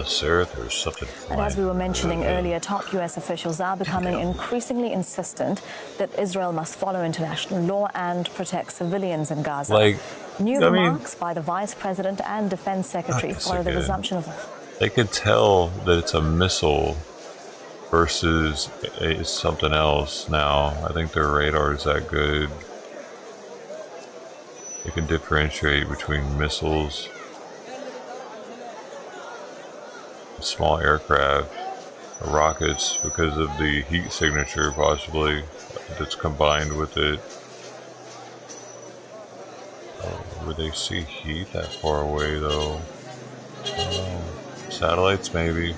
Sarah, there's something. And as we were mentioning earlier, top U.S. officials are becoming increasingly insistent that Israel must follow international law and protect civilians in Gaza. New remarks by the Vice President and Defense Secretary follow the resumption of... They could tell that it's a missile versus something else now. I think their radar is that good. They can differentiate between missiles, small aircraft, rockets, because of the heat signature possibly that's combined with it. Would they see heat that far away though? Satellites maybe.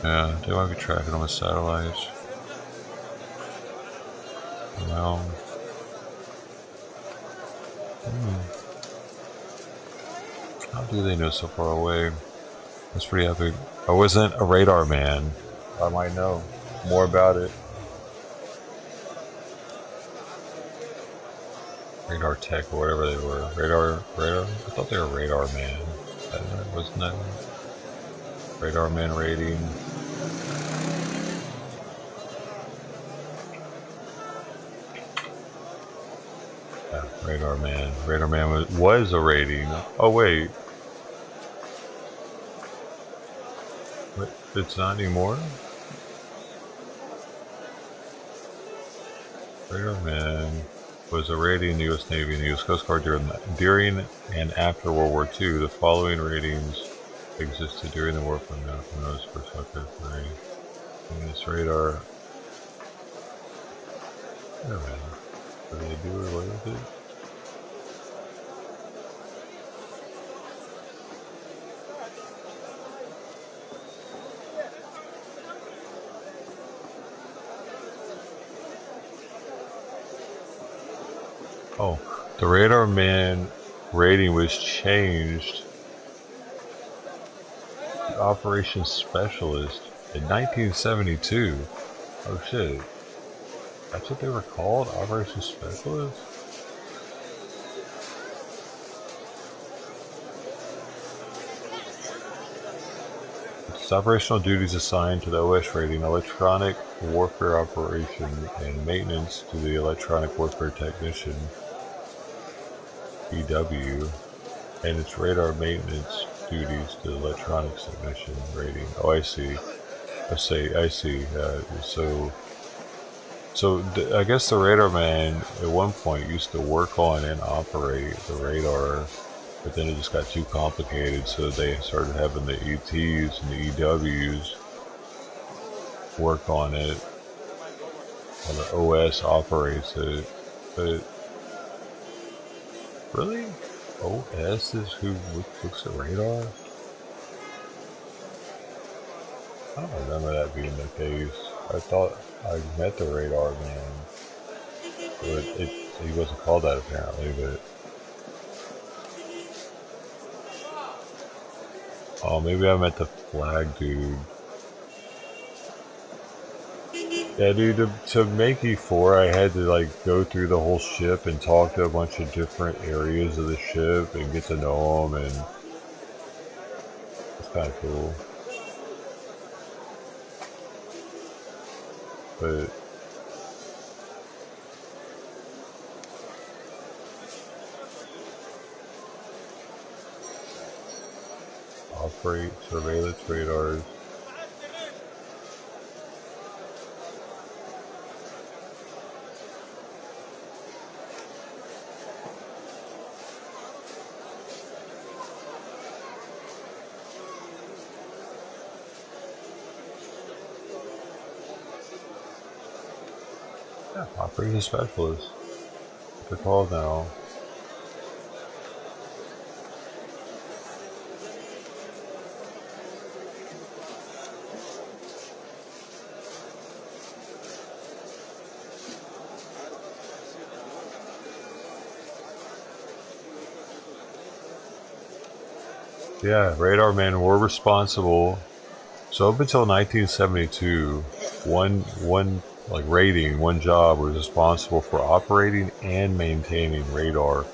Yeah, they might be tracking them with satellites. Well, how do they know so far away? That's pretty epic. I wasn't a radar man. I might know more about it. Radar tech or whatever they were. Radar? I thought they were radar man. Wasn't that radar man rating? Yeah, radar man. Radar man was a rating. Oh wait. It's not anymore? Radar man was a rating in the U.S. Navy and the U.S. Coast Guard during and after World War II. The following ratings existed during the war from now from those perspective. And this radar. What do they do away with it? Oh, the radar man rating was changed to Operations Specialist in 1972. Oh shit. That's what they were called? Operations Specialist? operational duties assigned to the OS rating, electronic warfare operation, and maintenance to the electronic warfare technician, EW, and its radar maintenance duties to the electronics technician rating. Oh, I see. I see. So I guess the radar man at one point used to work on and operate the radar, but then it just got too complicated, so they started having the ETs and the EWs work on it, and the OS operates it. But really? OS is who looks at radar? I don't remember that being the case. I thought I met the radar man. He wasn't called that apparently, but... Oh, maybe I met the flag dude. Yeah, dude, to make E4, I had to, like, go through the whole ship and talk to a bunch of different areas of the ship and get to know them, and... It's kind of cool. But... Operate surveillance radars. Yeah, operating specialist. What they're called now. Yeah, radar men were responsible. So up until 1972, one job was responsible for operating and maintaining radar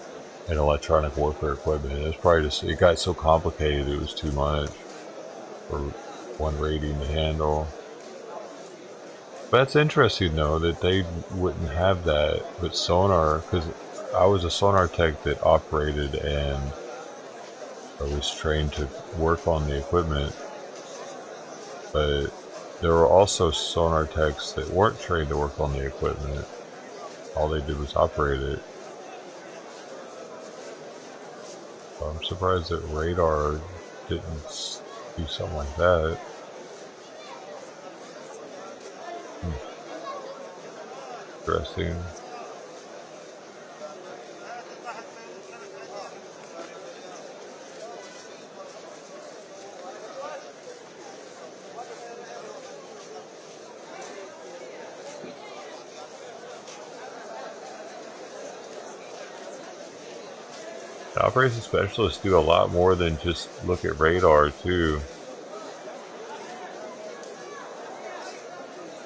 and electronic warfare equipment. It was probably just, it got so complicated it was too much for one rating to handle. But that's interesting though that they wouldn't have that, but sonar, because I was a sonar tech that operated and I was trained to work on the equipment, but there were also sonar techs that weren't trained to work on the equipment. All they did was operate it. So I'm surprised that radar didn't do something like that. Interesting. Operations specialists do a lot more than just look at radar too.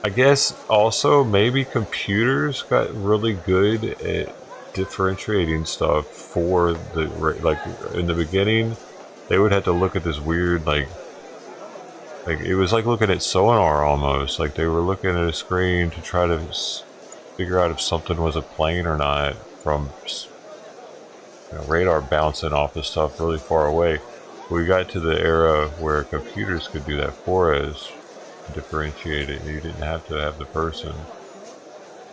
I guess also maybe computers got really good at differentiating stuff for the, like in the beginning they would have to look at this weird like it was like looking at sonar almost, like they were looking at a screen to try to figure out if something was a plane or not from radar bouncing off the stuff really far away. We got to the era where computers could do that for us, differentiate it. You didn't have to have the person.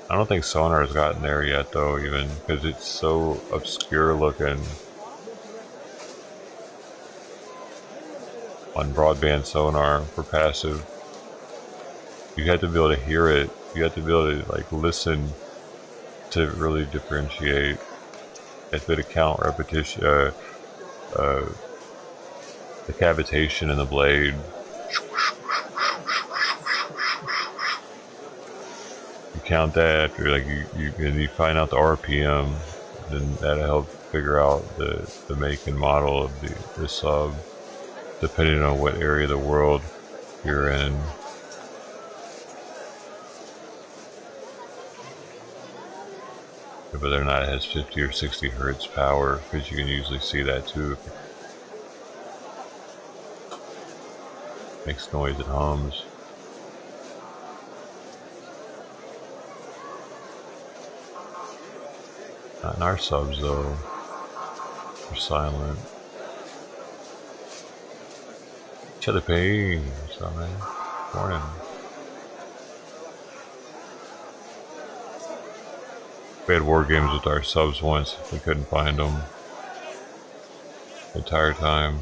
I don't think sonar has gotten there yet though, even because it's so obscure looking on broadband sonar for passive. You had to be able to hear it. You had to be able to like listen to really differentiate. If it account repetition, the cavitation in the blade. You count that, or like you find out the RPM, then that'll help figure out the make and model of the sub, depending on what area of the world you're in. Whether or not it has 50 or 60 hertz power, because you can usually see that too. Makes noise, it hums. Not in our subs though. They're silent. Chili what's up, man? Morning. We had war games with our subs once. We couldn't find them the entire time.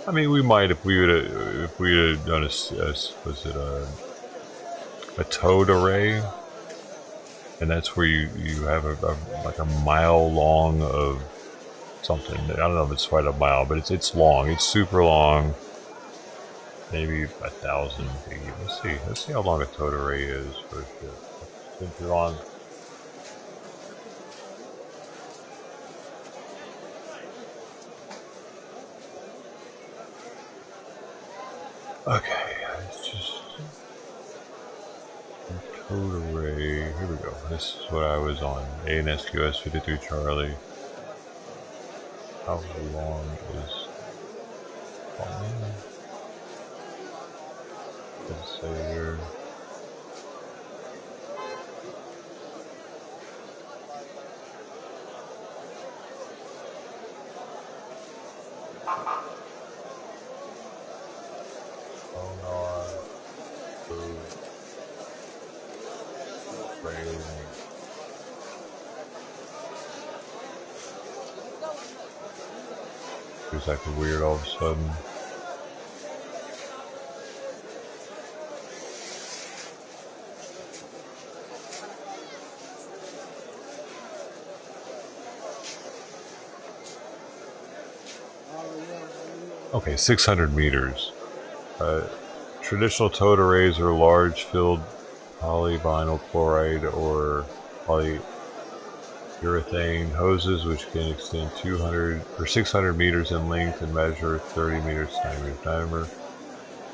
I mean, we might if we had done a towed array, and that's where you have like a mile long of something. I don't know if it's quite a mile, but it's long. It's super long. Maybe 1,000 feet. Let's see how long a towed array is for a ship. Since you're on. Okay, it's just a towed array. Here we go. This is what I was on. ANSQS 53 Charlie. How long is? Let's say here. It's acting weird all of a sudden. Okay, 600 meters. Traditional towed arrays are large filled polyvinyl chloride or polyurethane hoses which can extend 200 or 600 meters in length and measure 30 meters diameter.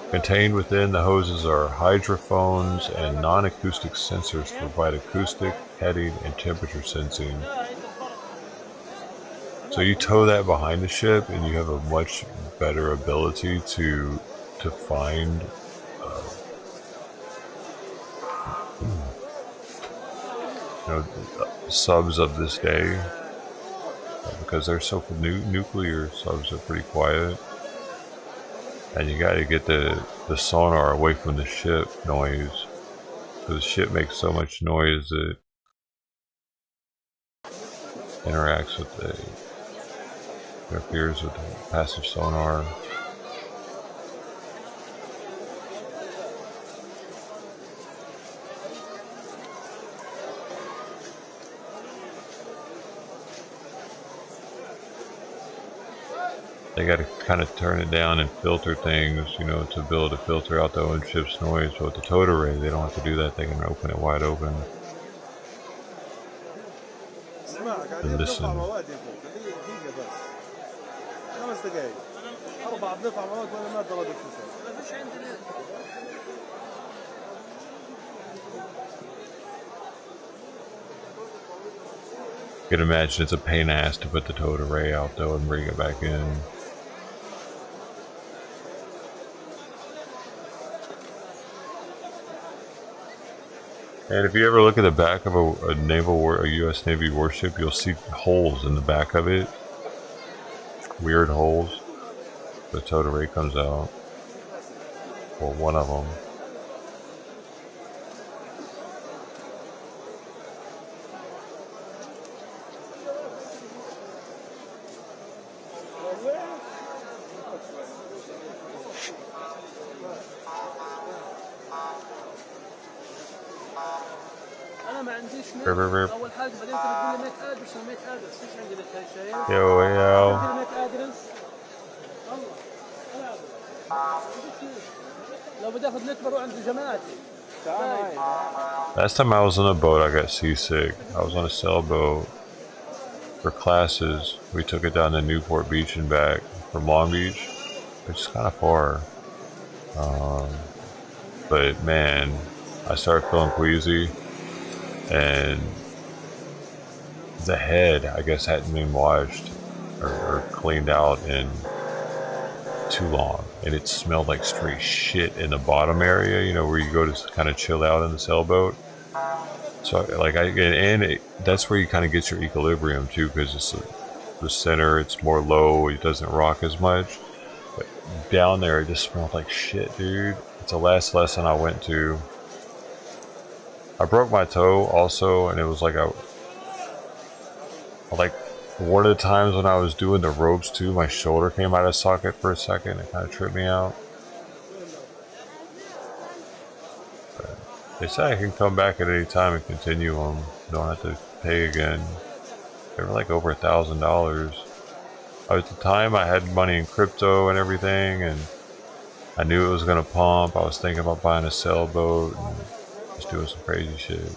Contained within the hoses are hydrophones and non-acoustic sensors to provide acoustic, heading, and temperature sensing. So you tow that behind the ship and you have a much better ability to find subs of this day, because they're so nuclear subs are pretty quiet, and you got to get the sonar away from the ship noise, because the ship makes so much noise that interacts with interferes with the passive sonar. They got to kind of turn it down and filter things, to be able to filter out the own ship's noise. So with the towed array, they don't have to do that. They can open it wide open and listen. You can imagine it's a pain in the ass to put the towed array out though and bring it back in. And if you ever look at the back of a U.S. Navy warship, you'll see holes in the back of it. Weird holes. The towed array comes out. Well, one of them. Yo. Last time I was on a boat, I got seasick. I was on a sailboat for classes. We took it down to Newport Beach and back from Long Beach, which is kind of far. But man, I started feeling queasy, and the head, I guess, hadn't been washed or cleaned out in too long, and it smelled like straight shit in the bottom area, you know, where you go to kind of chill out in the sailboat. So like that's where you kind of get your equilibrium too, because it's the center, it's more low, it doesn't rock as much. But down there it just smelled like shit, dude. It's the last lesson I went to. I broke my toe also, and it was like one of the times when I was doing the ropes too, my shoulder came out of socket for a second. It kind of tripped me out. But they say I can come back at any time and continue them. Don't have to pay again. They were like over $1,000. At the time, I had money in crypto and everything, and I knew it was gonna pump. I was thinking about buying a sailboat and just doing some crazy shit.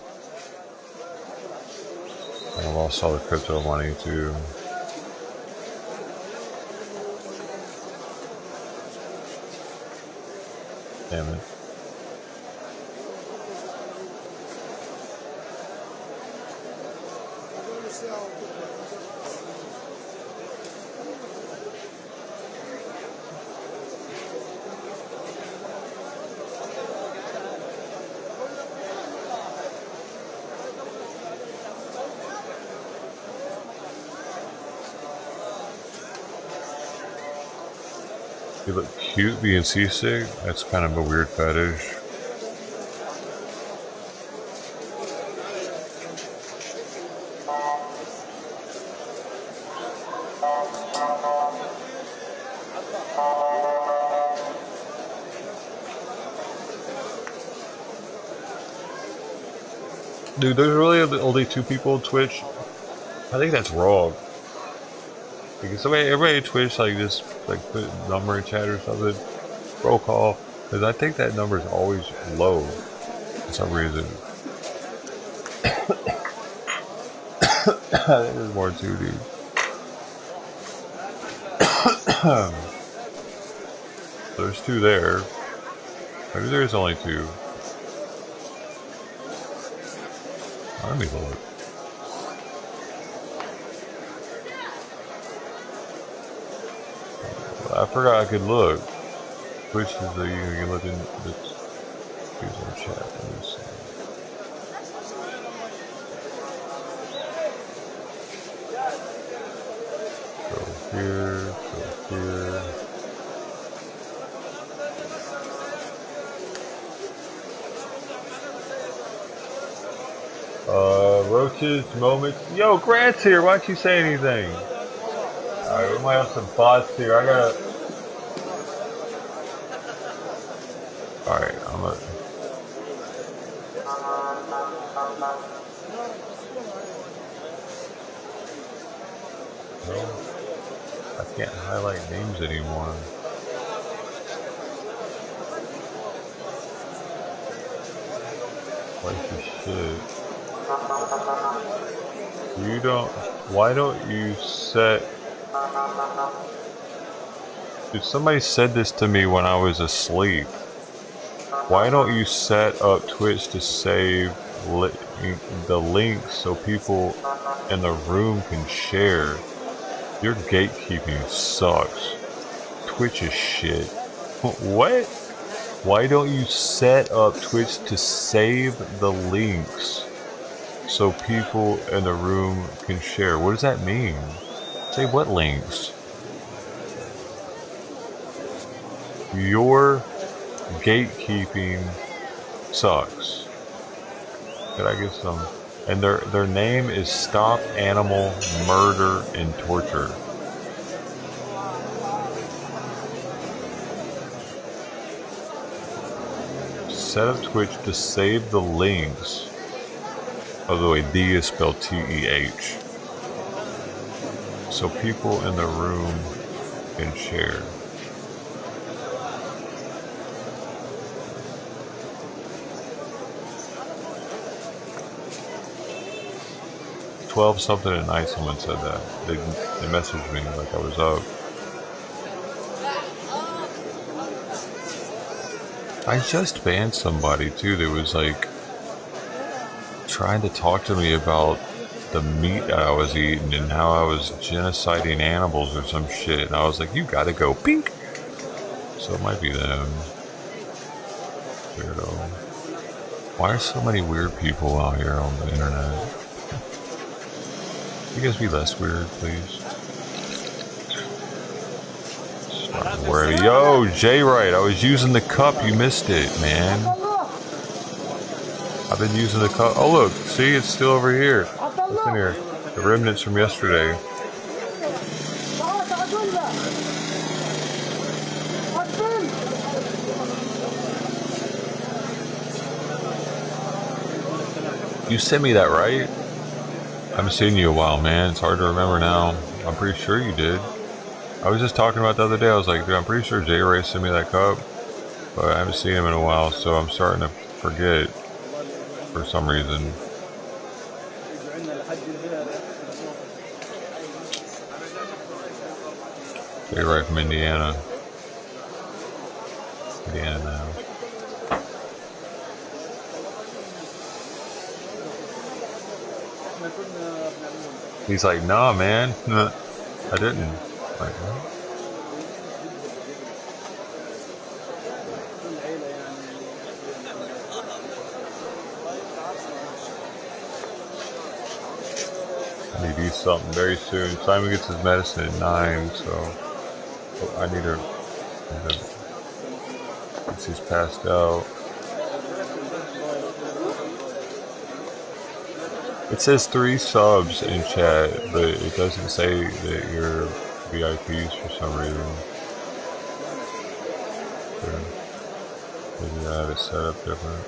And I lost all the crypto money too. Damn it. You look cute being seasick? That's kind of a weird fetish. Dude, there's really only 2 people on Twitch. I think that's wrong. Because everybody at Twitch like just like put number in chat or something. Roll call. Because I think that number is always low for some reason. I think there's more too, dude. There's 2 there. Maybe there's only 2. Let me look. I forgot I could look. Which is the you can look in the chat. Let me see. Go here, go here. Roaches, moments. Yo, Grant's here. Why don't you say anything? Alright, we might have some bots here. I gotta. Alright, I'm gonna. No, I can't highlight names anymore. Like the shit. You don't. Why don't you set? If somebody said this to me when I was asleep, why don't you set up Twitch to save the links so people in the room can share? Your gatekeeping sucks. Twitch is shit. What? Why don't you set up Twitch to save the links so people in the room can share? What does that mean? Say what links? Your gatekeeping sucks. Could I get some? And their name is Stop Animal Murder and Torture. Set up Twitch to save the links. By the way, D is spelled T-E-H. So people in the room can share. Something at night someone said that. They messaged me like I was up. I just banned somebody too that was like trying to talk to me about the meat I was eating and how I was genociding animals or some shit, and I was like, you gotta go pink. So it might be them. Weirdo. Why are so many weird people out here on the internet? You guys be less weird, please. Wherever. Yo, J-Right, I was using the cup, you missed it, man. I've been using the cup. Oh look, see, it's still over here. What's in here? The remnants from yesterday. You sent me that, right? I haven't seen you in a while, man. It's hard to remember now. I'm pretty sure you did. I was just talking about the other day. I was like, dude, I'm pretty sure J-Ray sent me that cup, but I haven't seen him in a while, so I'm starting to forget for some reason. J-Ray from Indiana. Indiana now. He's like, nah, man. I didn't. Like, what? I need to do something very soon. Simon gets his medicine at 9, so I need to. Since he's passed out. It says 3 subs in chat, but it doesn't say that you're VIPs for some reason. Maybe I have it set up different.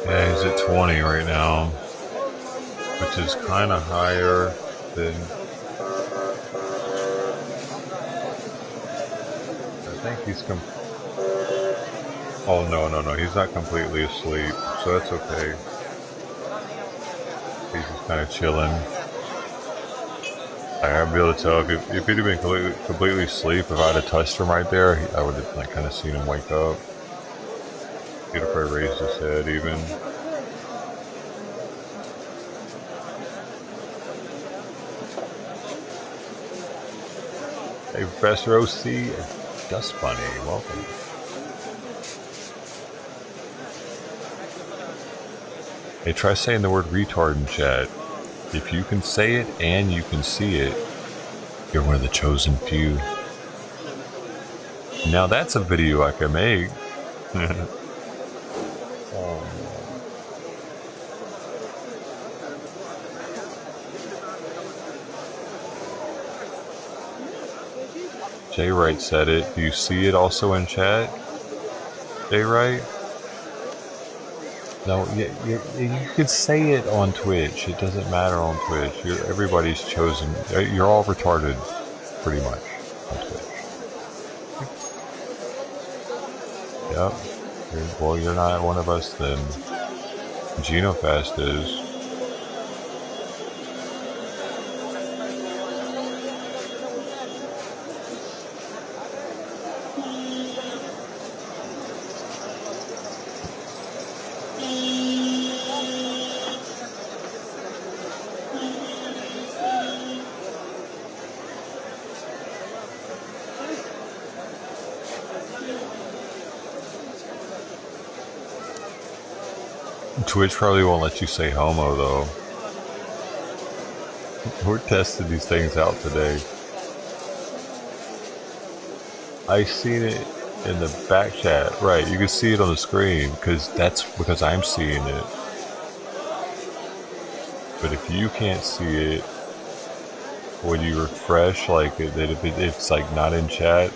Yeah, he's at 20 right now, which is kind of higher than. I think he's Oh no, he's not completely asleep, so that's okay. He's just kind of chilling. I'd be able to tell if he'd have been completely asleep, if I'd have touched him right there, I would have like kind of seen him wake up. He'd have probably raised his head even. Hey, Professor OC, Dust Bunny, welcome. Hey, try saying the word retard in chat. If you can say it and you can see it, you're one of the chosen few. Now that's a video I can make. Jay Wright said it. Do you see it also in chat? Jay Wright? No, you could say it on Twitch. It doesn't matter on Twitch. Everybody's chosen. You're all retarded, pretty much, on Twitch. Yep. Well, you're not one of us then. GenoFast is. Twitch probably won't let you say homo though. We're testing these things out today. I seen it in the back chat. Right, you can see it on the screen because I'm seeing it. But if you can't see it, when you refresh, like it's like not in chat,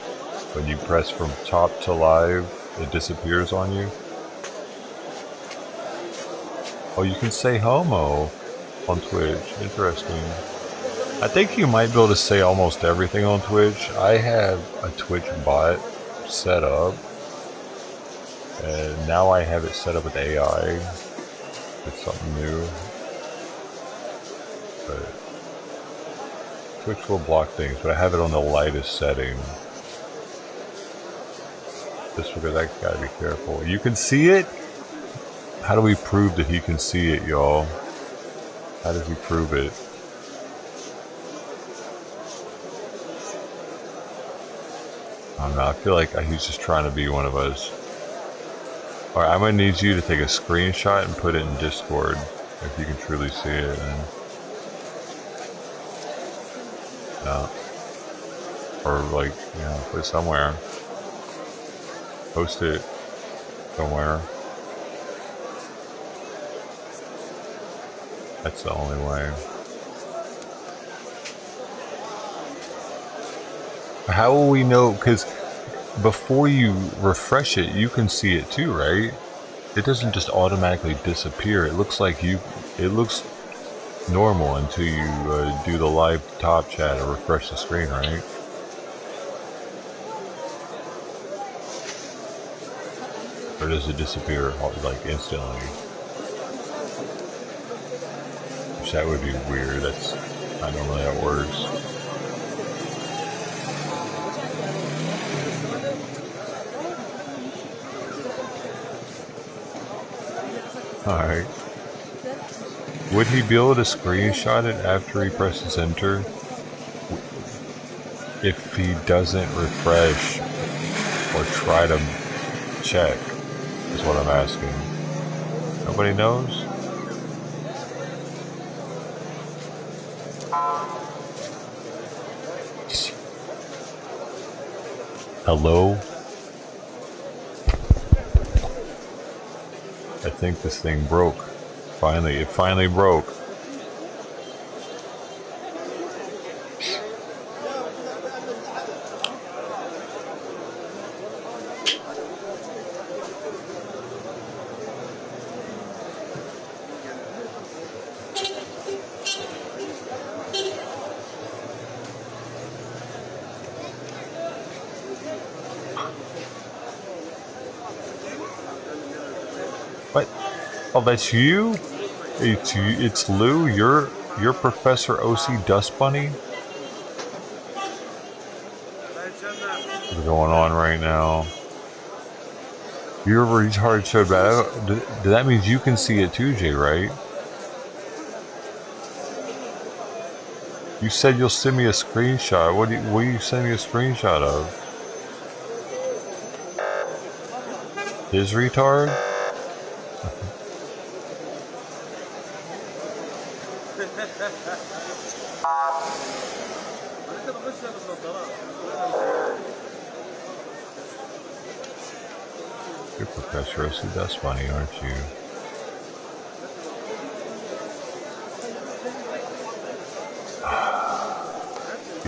when you press from top to live, it disappears on you. Oh, you can say homo on Twitch. Interesting. I think you might be able to say almost everything on Twitch. I have a Twitch bot set up, and now I have it set up with AI. It's something new. But Twitch will block things, but I have it on the lightest setting. Just because I gotta be careful. You can see it? How do we prove that he can see it, y'all? How does he prove it? I don't know, I feel like he's just trying to be one of us. Alright, I'm gonna need you to take a screenshot and put it in Discord, if you can truly see it. And... no. Or like, you know, put it somewhere. Post it somewhere. That's the only way. How will we know? Because before you refresh it, you can see it too, right? It doesn't just automatically disappear. It looks like it looks normal until you do the live top chat or refresh the screen, right? Or does it disappear like instantly? Which that would be weird. That's not normally how it works. Alright. Would he be able to screenshot it after he presses enter? If he doesn't refresh or try to check, is what I'm asking. Nobody knows? Hello? I think this thing broke. Finally, it finally broke. What? Oh, that's you? It's you. It's Lou. You're Professor OC Dust Bunny. What's going on right now? You're retarded so bad. That means you can see it too, Jay, right? You said you'll send me a screenshot. What are you sending me a screenshot of? His retard? You're Professor O.C. That's funny, aren't you?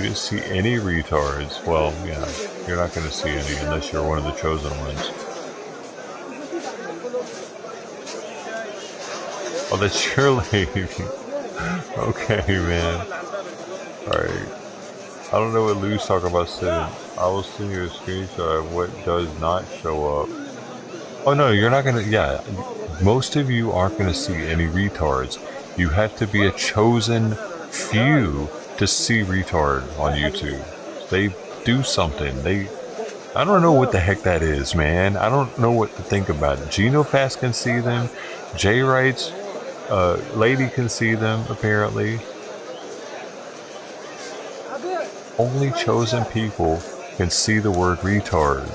You didn't see any retards. Well, yeah, you're not going to see any unless you're one of the chosen ones. Oh, that's your lady. Okay, man. Alright. I don't know what Lou's talking about sitting. I will send you a screenshot of what does not show up. Oh no, you're not gonna, yeah. Most of you aren't gonna see any retards. You have to be a chosen few to see retard on YouTube. They do something. I don't know what the heck that is, man. I don't know what to think about it. GenoFast can see them. J-Rights, Lady can see them, apparently. Only chosen people can see the word retard.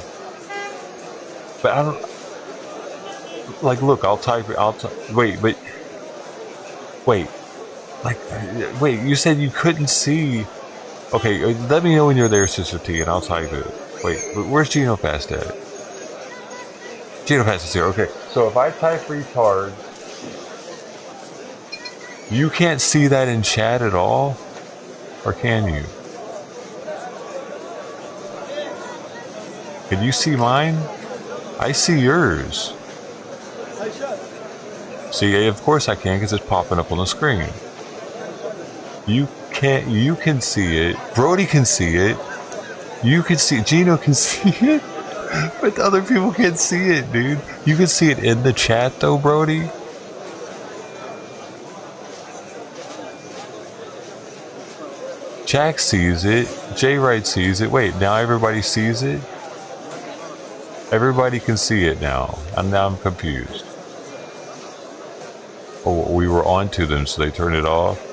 But I don't... Like, look, I'll type it. Wait, you said you couldn't see... Okay, let me know when you're there, Sister T, and I'll type it. Wait, where's GenoFast at? GenoFast is here, okay. So if I type retard, you can't see that in chat at all? Or can you? Can you see mine? I see yours. See, of course I can, because it's popping up on the screen. You can't, you can see it. Brody can see it. You can see it. Gino can see it. But other people can't see it, dude. You can see it in the chat, though, Brody. Jack sees it. J-Wright sees it. Wait, now everybody sees it? Everybody can see it now. And now I'm confused. Oh, we were on to them, so they turned it off.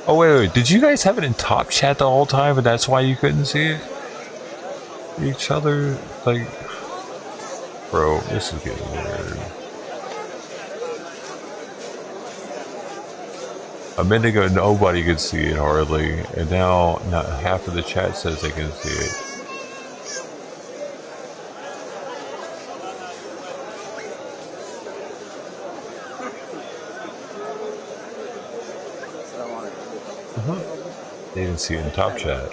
Oh, wait. Did you guys have it in top chat the whole time, and that's why you couldn't see it? Each other, like... Bro, this is getting weird. A minute ago, nobody could see it hardly, and now not half of the chat says they can see it. They didn't see it in top chat.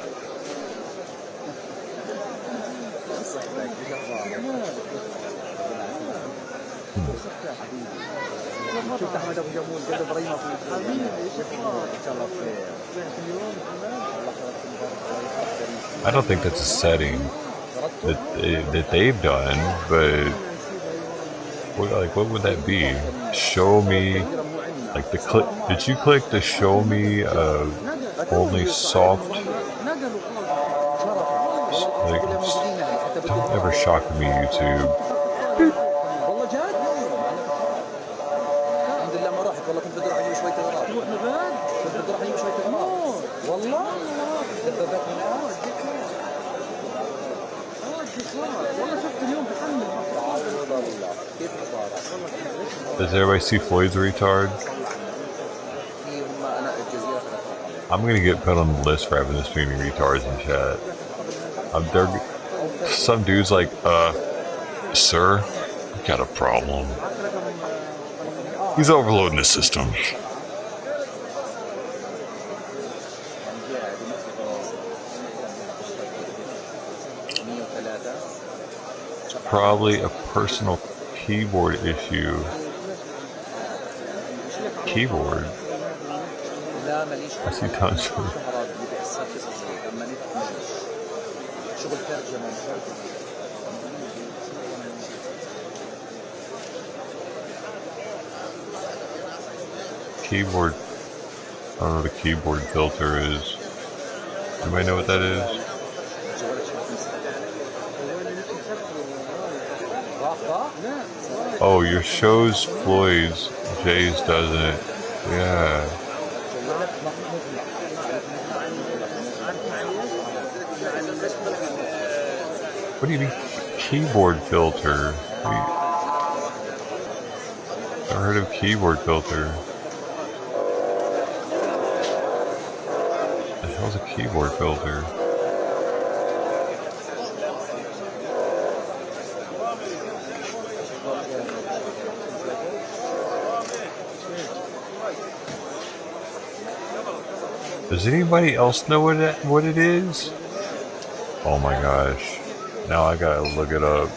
I don't think that's a setting that they've done, but what would that be? Show me, like the click. Did you click the show me only soft? Like, don't ever shock me, YouTube. Does everybody see Floyd's retard? I'm gonna get put on the list for having this many retards in chat. Some dude's like, sir, you got a problem. He's overloading the system. It's probably a personal keyboard issue. Keyboard? I see tons of keyboard. I don't know what a keyboard filter is. Anybody know what that is? Oh, your shows Floyd's, Jay's doesn't. Yeah. What do you mean, keyboard filter? Never heard of keyboard filter. What the hell's a keyboard filter? Does anybody else know what it is? Oh my gosh. Now I gotta look it up.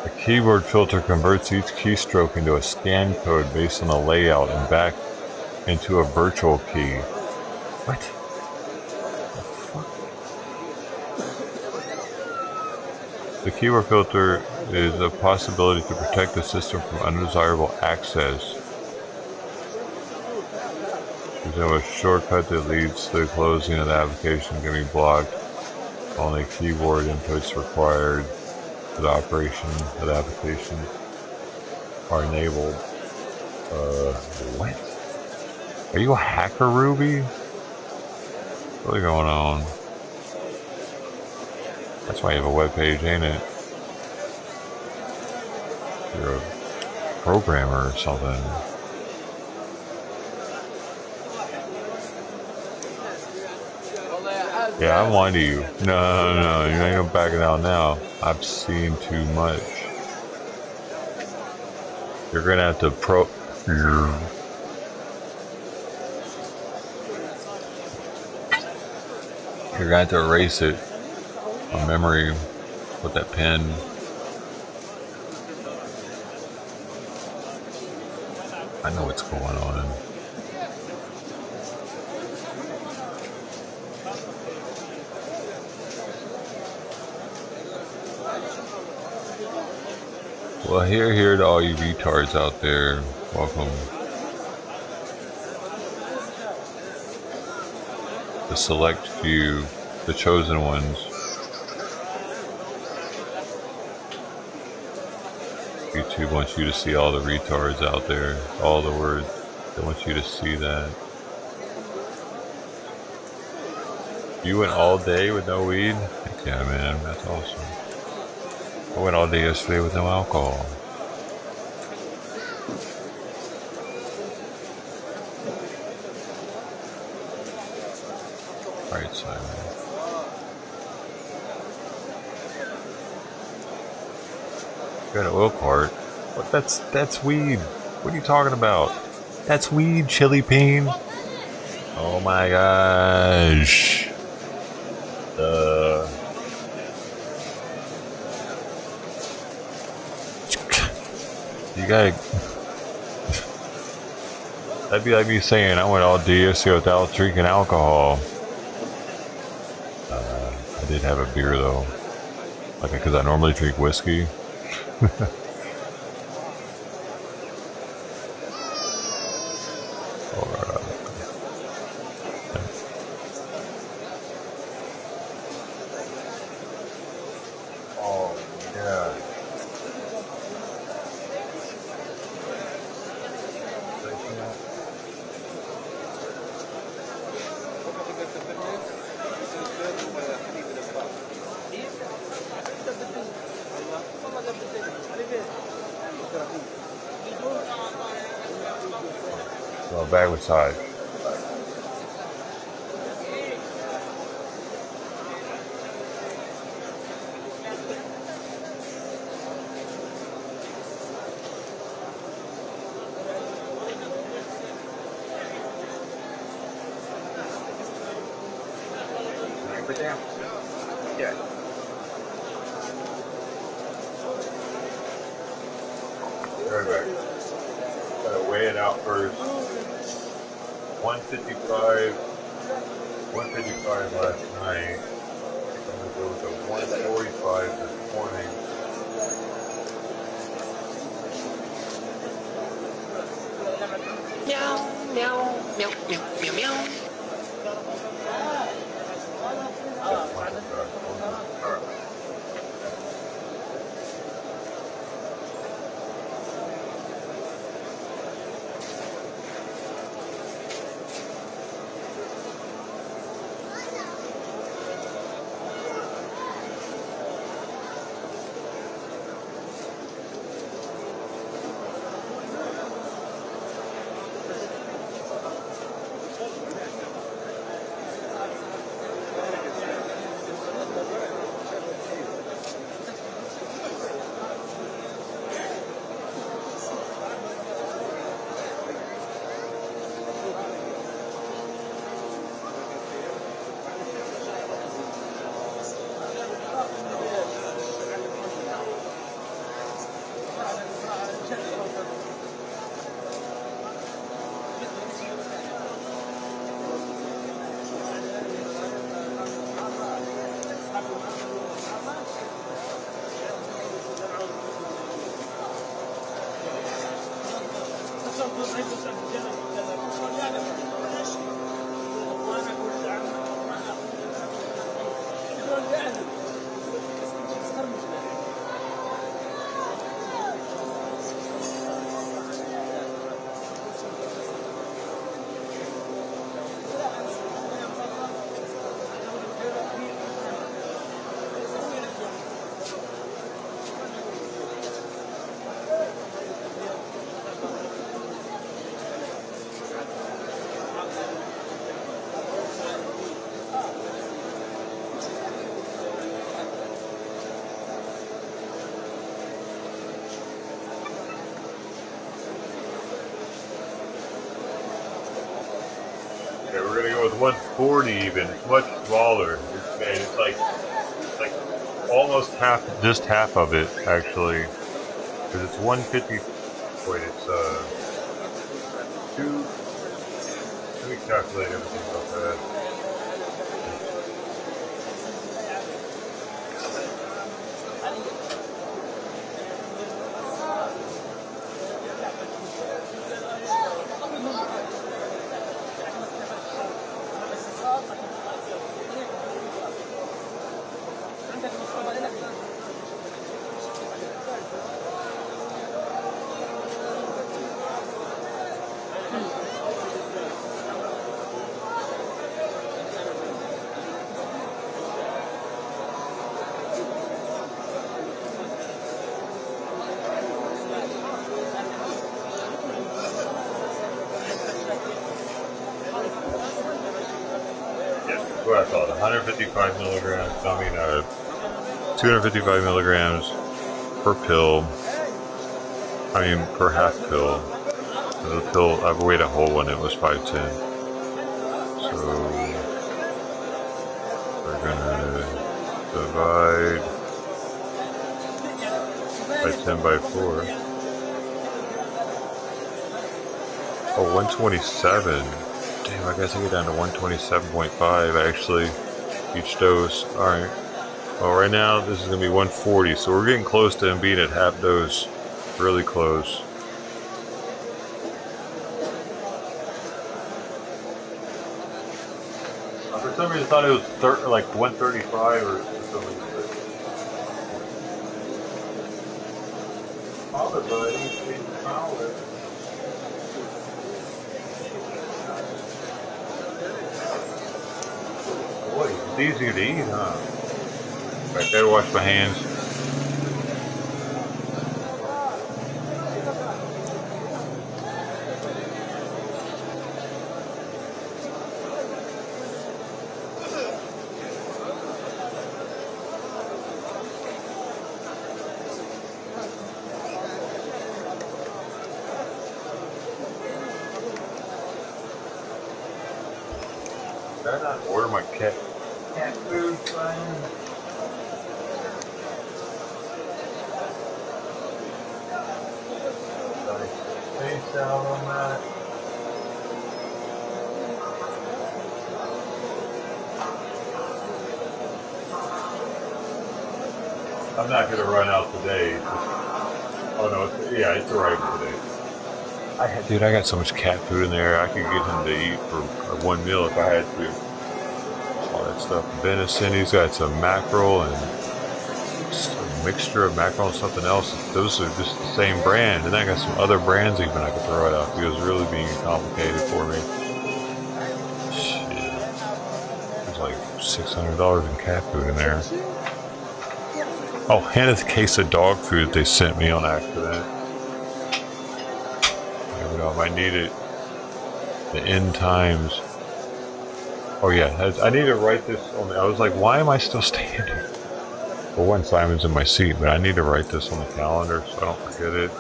A keyboard filter converts each keystroke into a scan code based on the layout and back into a virtual key. What? The keyboard filter is a possibility to protect the system from undesirable access. There's a shortcut that leads to the closing of the application can be blocked. Only keyboard inputs required for the operation of the application are enabled. What? Are you a hacker, Ruby? What's really going on? That's why you have a web page, ain't it? You're a programmer or something. Yeah, I'm lying to you. No, you ain't no backing out now. I've seen too much. You're gonna have to You're gonna have to erase it on memory with that pen. I know what's going on. Well, here to all you retards out there. Welcome. The select few, the chosen ones. YouTube wants you to see all the retards out there, all the words. They want you to see that. You went all day with no weed? Heck yeah, man, that's awesome. I went all day yesterday with no alcohol. Right side. Got an oil cart. What? That's weed. What are you talking about? That's weed, Chili Bean. Oh my gosh. You gotta. That'd be like me saying I went all day yesterday without drinking alcohol. I did have a beer though, like because I normally drink whiskey. Bag with side. Yeah. Right back. Gotta weigh it out first. 155 last night. I'm gonna go to 145 this morning. Meow, meow, meow, meow, meow, meow. Okay, we're gonna go with 140 even. It's much smaller. It's like almost half, just half of it actually. Because it's 150. Wait, it's two. Let me calculate everything real fast. What I call it, 155 milligrams, 255 milligrams per pill. Per half pill. The pill, I've weighed a whole one, it was 510. So, we're gonna divide by 10 by 4. Oh, 127. Damn, I guess I get down to 127.5 actually, each dose. Alright. Well, right now this is going to be 140, so we're getting close to him being at half dose. Really close. For some reason I thought it was like 135 or something. Father, buddy, power. Boy, it's easier to eat, huh? I gotta wash my hands. Did I not order my cat food? Face out on that. I'm not going to run out today. Oh no, it's arriving today. Dude, I got so much cat food in there. I could get him to eat for one meal if I had to. All that stuff. Venison, he's got some mackerel and a mixture of mackerel and something else. Those are just the same brand. And I got some other brands even I could throw it out. It was really being complicated for me. Shit. There's like $600 in cat food in there. Oh, and a case of dog food they sent me on accident. I might need it. The end times. Oh yeah, I need to write this on the, I was like, why am I still standing? Well, one, Simon's in my seat, but I need to write this on the calendar so I don't forget it.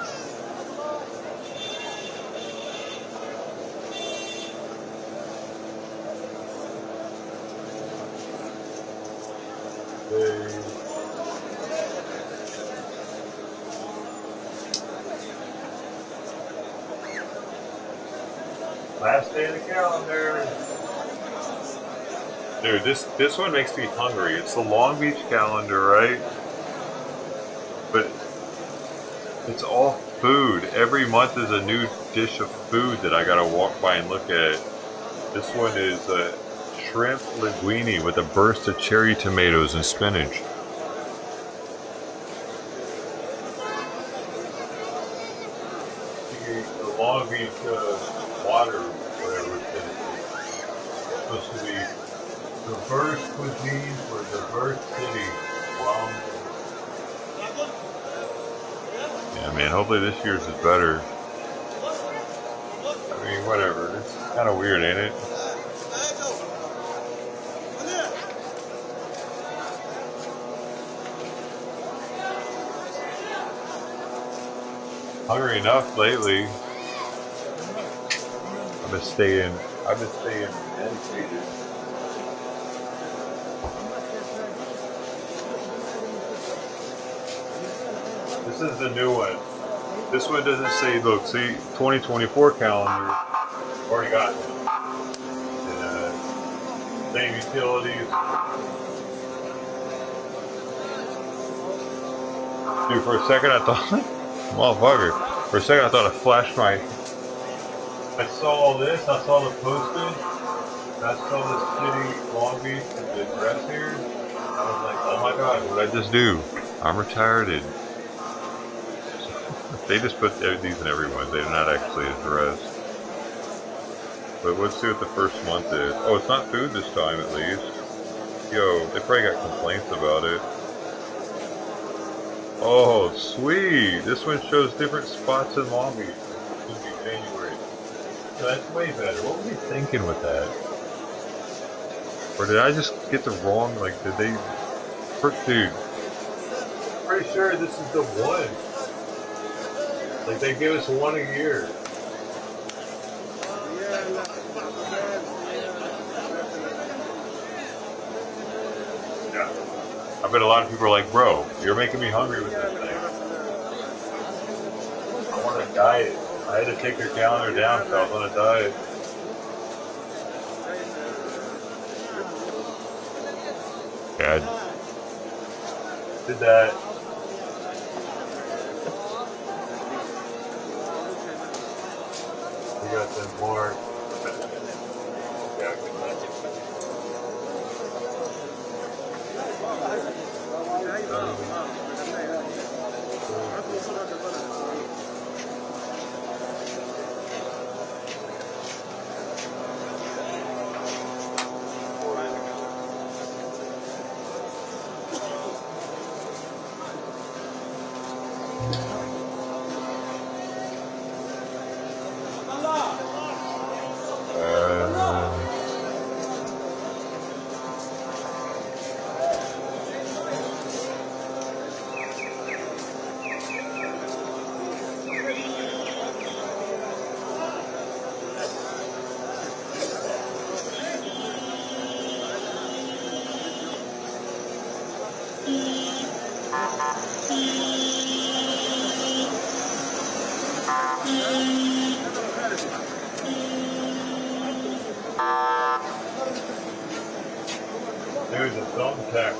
Last day of the calendar. Dude, this one makes me hungry. It's the Long Beach calendar, right? But it's all food. Every month is a new dish of food that I gotta walk by and look at. This one is shrimp linguine with a burst of cherry tomatoes and spinach. The Long Beach water, whatever it's supposed to be diverse cuisine for a diverse city. Wow. Yeah, man, hopefully this year's is better. I mean, whatever. It's kind of weird, ain't it? Hungry enough lately. I've been staying dedicated. This is the new one. This one doesn't say, look, see, 2024 calendar, already got it. And, same utilities. Dude, for a second I thought, motherfucker, for a second I thought I flashed my, I saw all this, I saw the postage, I saw the city, Long Beach, and the address here. I was like, oh my god, what did I just do? I'm retired. They just put these in everyone. They do not actually address. But let's see what the first month is. Oh, it's not food this time, at least. Yo, they probably got complaints about it. Oh, sweet! This one shows different spots in Long Beach. It's going to be January. So that's way better. What were they thinking with that? Or did I just get the wrong, like, did they... Dude. Pretty sure this is the one. Like, they give us one a year. Yeah. I bet a lot of people are like, bro, you're making me hungry with this thing. I want a diet. I had to take their calendar down because I was on a diet. Yeah, I did that. We got some more. There's a thumbtack.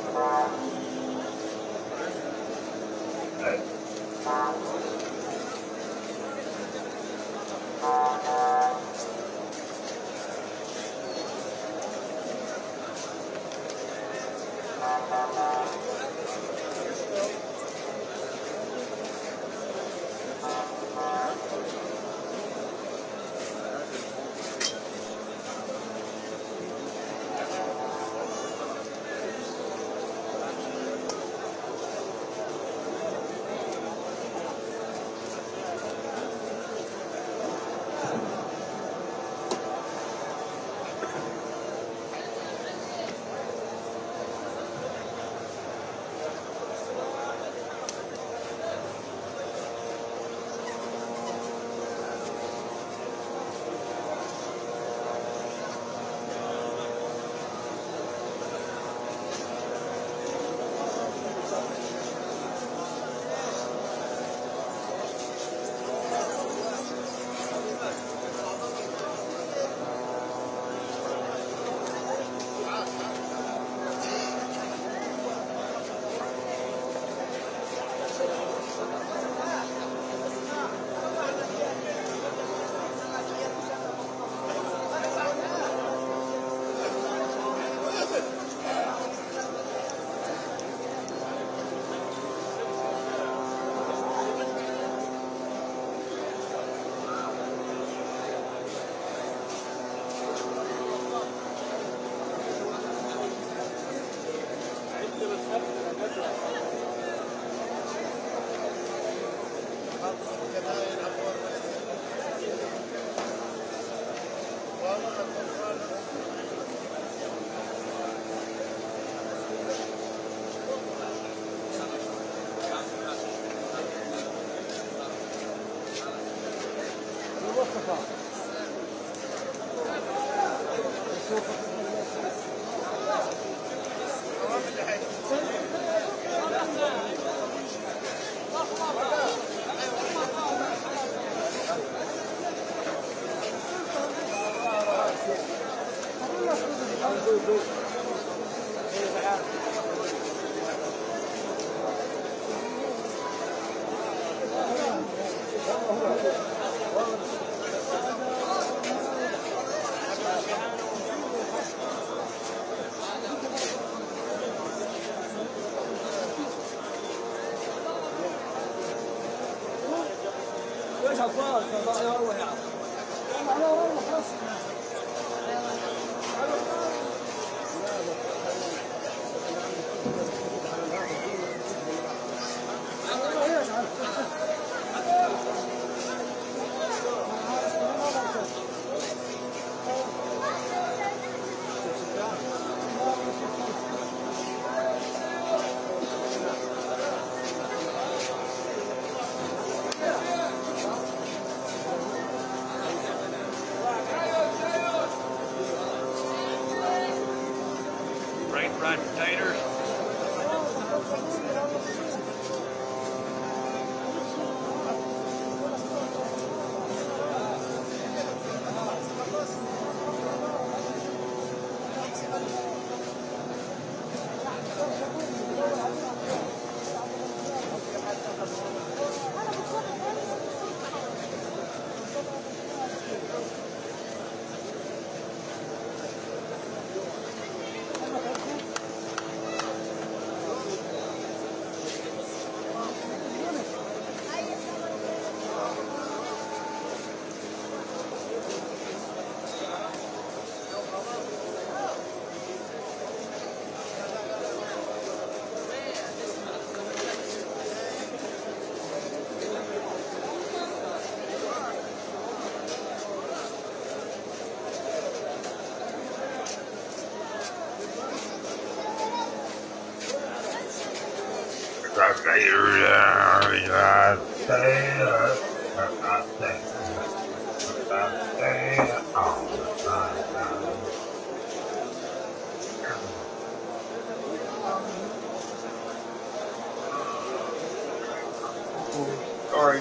Sorry.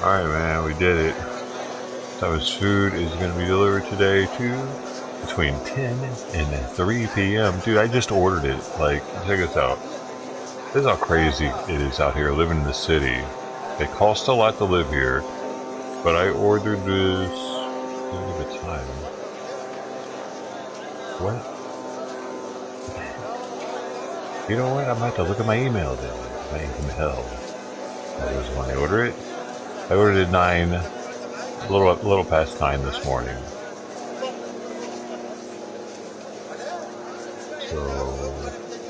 Alright, man, we did it. Thomas food is going to be delivered today too, between 10 and 3 p.m. Dude, I just ordered it. Like, check this out. This is how crazy it is out here living in the city. It costs a lot to live here, but I ordered this. Look at the time. What? You know what? I'm about to look at my email then. My hell. That was when I ordered it. I ordered it 9, a little past 9 this morning. So,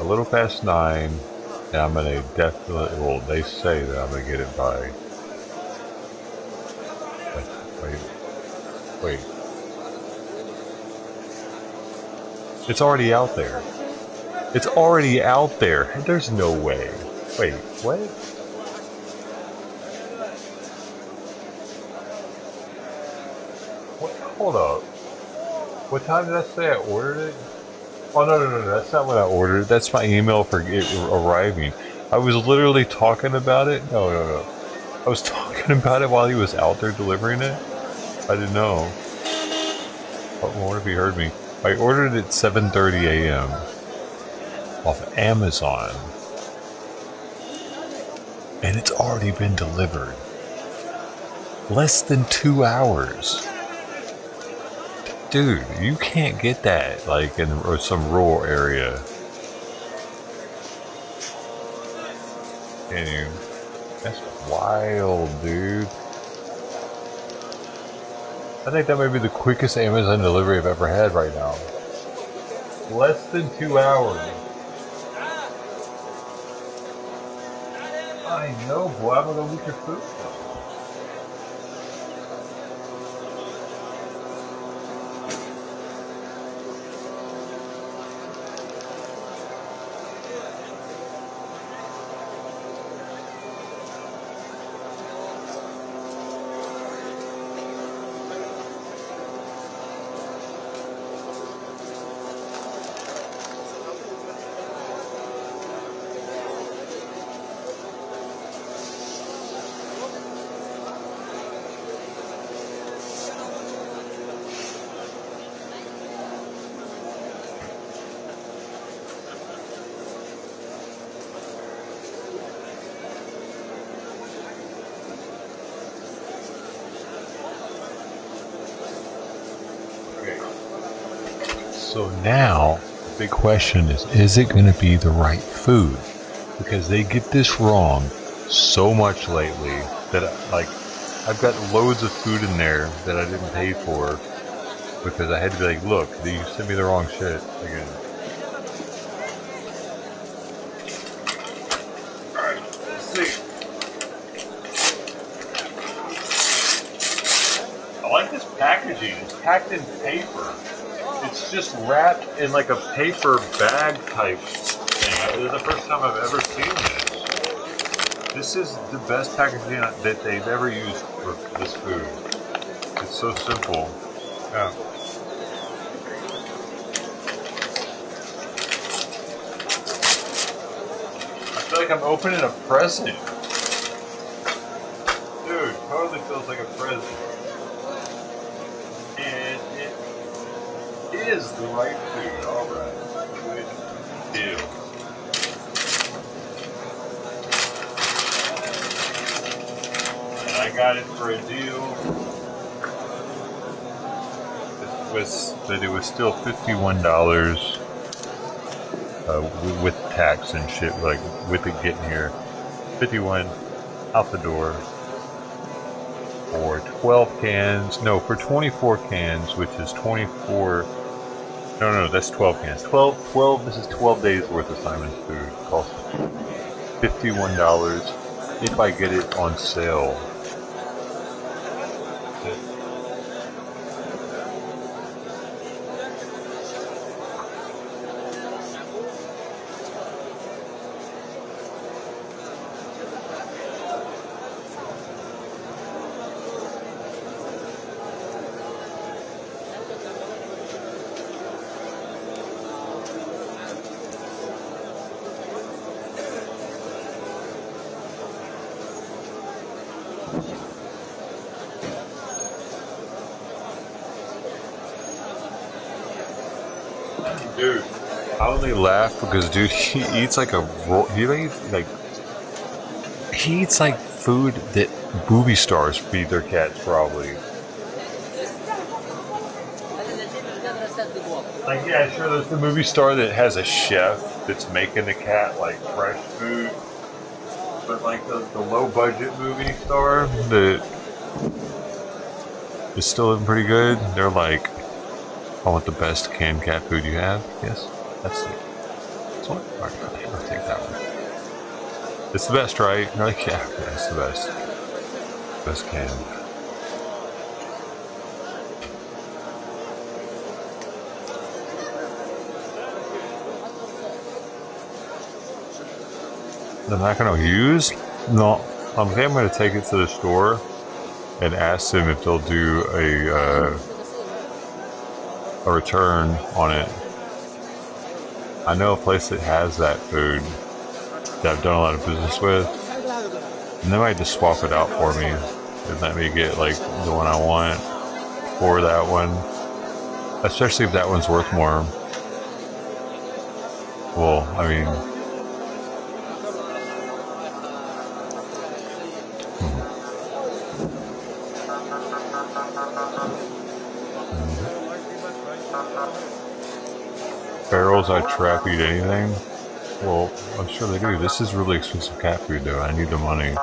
a little past 9, and I'm gonna definitely, well, they say that I'm gonna get it by, wait. It's already out there. It's already out there. There's no way. Wait, what? Hold up. What time did I say I ordered it? Oh, no. That's not when I ordered it. That's my email for it arriving. I was literally talking about it. No. I was talking about it while he was out there delivering it. I didn't know. I wonder if he heard me. I ordered it at 7:30 a.m. off Amazon. And it's already been delivered. Less than 2 hours. Dude, you can't get that, like, in some rural area. can you? That's wild, dude. I think that may be the quickest Amazon delivery I've ever had right now. Less than 2 hours. I know, boy. I'm gonna go get your food. So now, the big question is it going to be the right food? Because they get this wrong so much lately that, like, I've got loads of food in there that I didn't pay for because I had to be like, look, you sent me the wrong shit again. Alright, let's see. I like this packaging. It's packed in paper. It's just wrapped in like a paper bag type thing. This is the first time I've ever seen this. This is the best packaging that they've ever used for this food. It's so simple. Yeah. I feel like I'm opening a present. Dude, totally feels like a present. And it is the right food. Alright. Good deal. And I got it for a deal. It was still $51 with tax and shit, like with it getting here. 51 out the door for 12 cans. No, for 24 cans, which is 24. No, that's 12 cans. 12. This is 12 days worth of Simon's food. Costs $51 if I get it on sale. Dude, I only laugh because, dude, he eats like he eats like food that movie stars feed their cats, probably. Like, yeah, sure, there's the movie star that has a chef that's making the cat like fresh food, but like the low budget movie star that is still living pretty good, they're like, I want the best canned cat food you have. Yes, that's it. That's one. Alright, I'll take that one. It's the best, right? You're like, yeah, it's the best. Best canned. They're not going to use? No. I'm going to take it to the store and ask them if they'll do a return on it. I know a place that has that food that I've done a lot of business with, and they might just swap it out for me and let me get like the one I want for that one, especially if that one's worth more. Well, I mean, barrels I trap eat anything. Well, I'm sure they do. This is really expensive cat food, though. I need the money.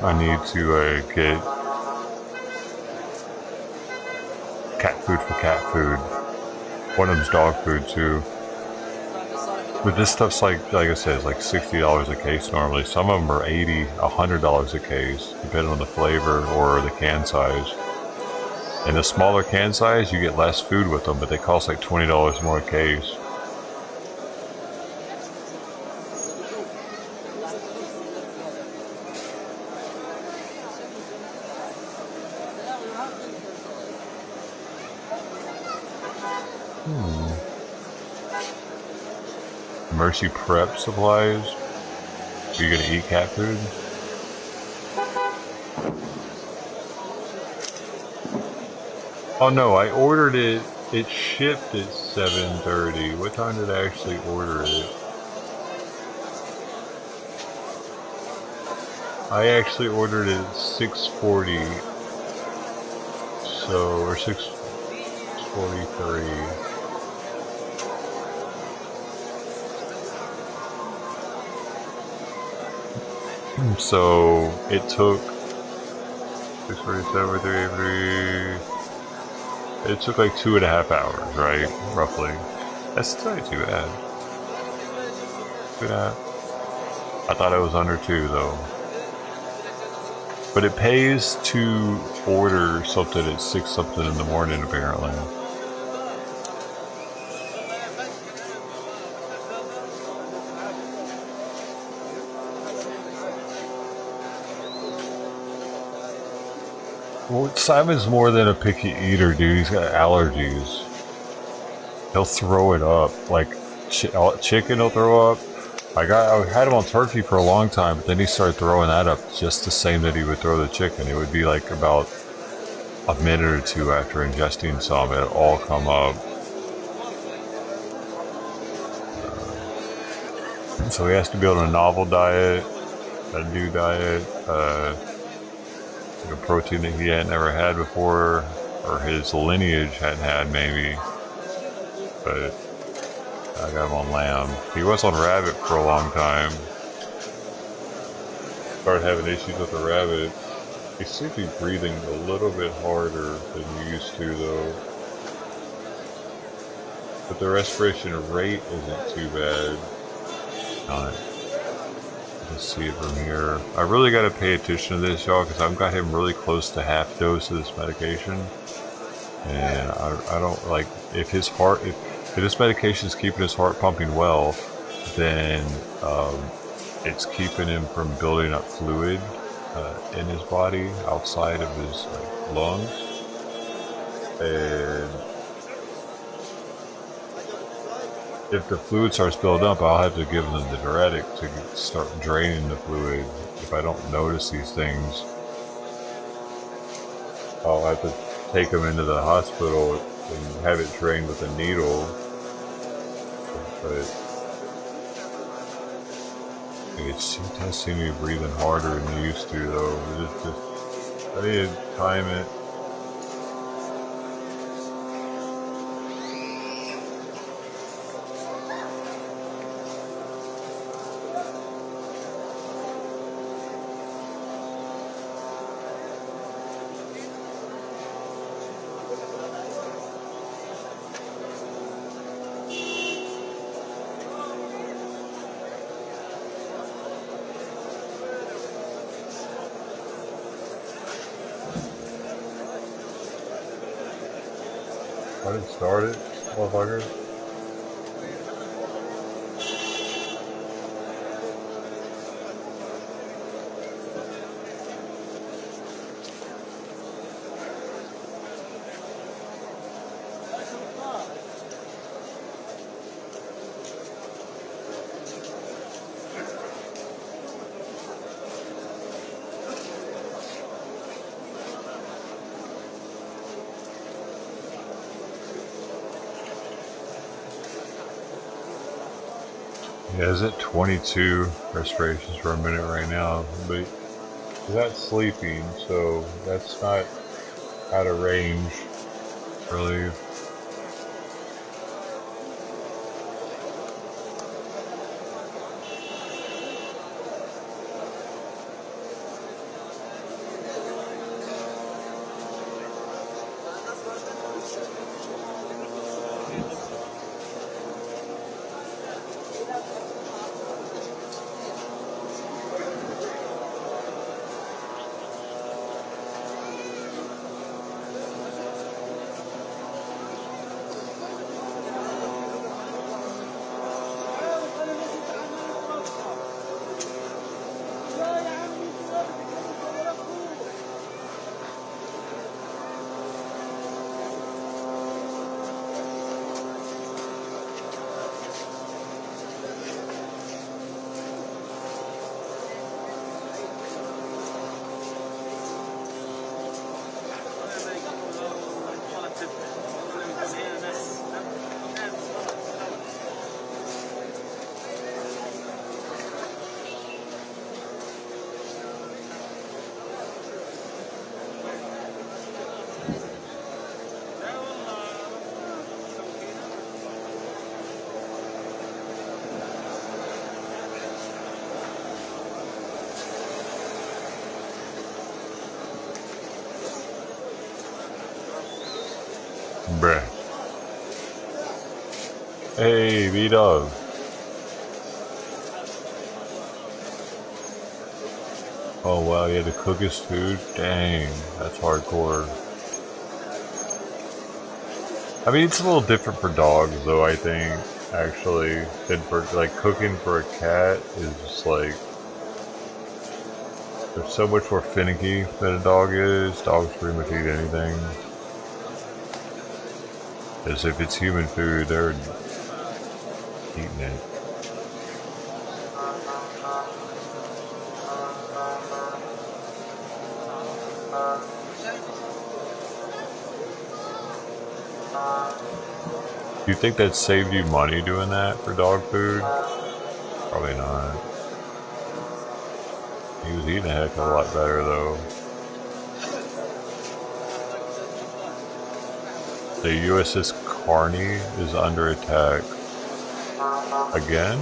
I need to get cat food for cat food. One of them's dog food, too. But this stuff's like I said, it's like $60 a case normally. Some of them are $80, $100 a case, depending on the flavor or the can size. And the smaller can size, you get less food with them, but they cost like $20 more a case. Mercy prep supplies. Are you gonna eat cat food? Oh no, I ordered it. It shipped at 7:30. What time did I actually order it? I actually ordered it at 6:40. So, or 6:43. So it took 6:47, 3. It took like 2.5 hours, right? Roughly. That's not too bad. 2.5. I thought it was under 2 though. But it pays to order something at 6 something in the morning apparently. Well, Simon's more than a picky eater, dude. He's got allergies. He'll throw it up. Like, chicken he'll throw up. I had him on turkey for a long time, but then he started throwing that up just the same that he would throw the chicken. It would be like about a minute or two after ingesting some, it'd all come up. So he has to be on a novel diet, a new diet, a protein that he had never had before, or his lineage hadn't had maybe, but I got him on lamb. He was on rabbit for a long time. Started having issues with the rabbit. He seems to be breathing a little bit harder than he used to though. But the respiration rate isn't too bad. Let's see it from here. I really got to pay attention to this, y'all, because I've got him really close to half dose of this medication, and I don't like if this medication is keeping his heart pumping well, then it's keeping him from building up fluid in his body outside of his lungs, and if the fluid starts building up, I'll have to give them the diuretic to start draining the fluid. If I don't notice these things, I'll have to take him into the hospital and have it drained with a needle. But he does seem to be breathing harder than he used to, though. I need to time it. I didn't start it, motherfucker. Yeah, is it 22 respirations per minute right now? But he's not sleeping, so that's not out of range, really. Hey, B-Dog. Oh wow, you had to cook his food? Dang, that's hardcore. I mean, it's a little different for dogs though, I think, actually, than for, like, cooking for a cat is just like, they're so much more finicky than a dog is. Dogs pretty much eat anything. As if it's human food, they're eating it. Do you think that saved you money doing that for dog food? Probably not. He was eating a heck of a lot better though. The USS Carney is under attack. Again?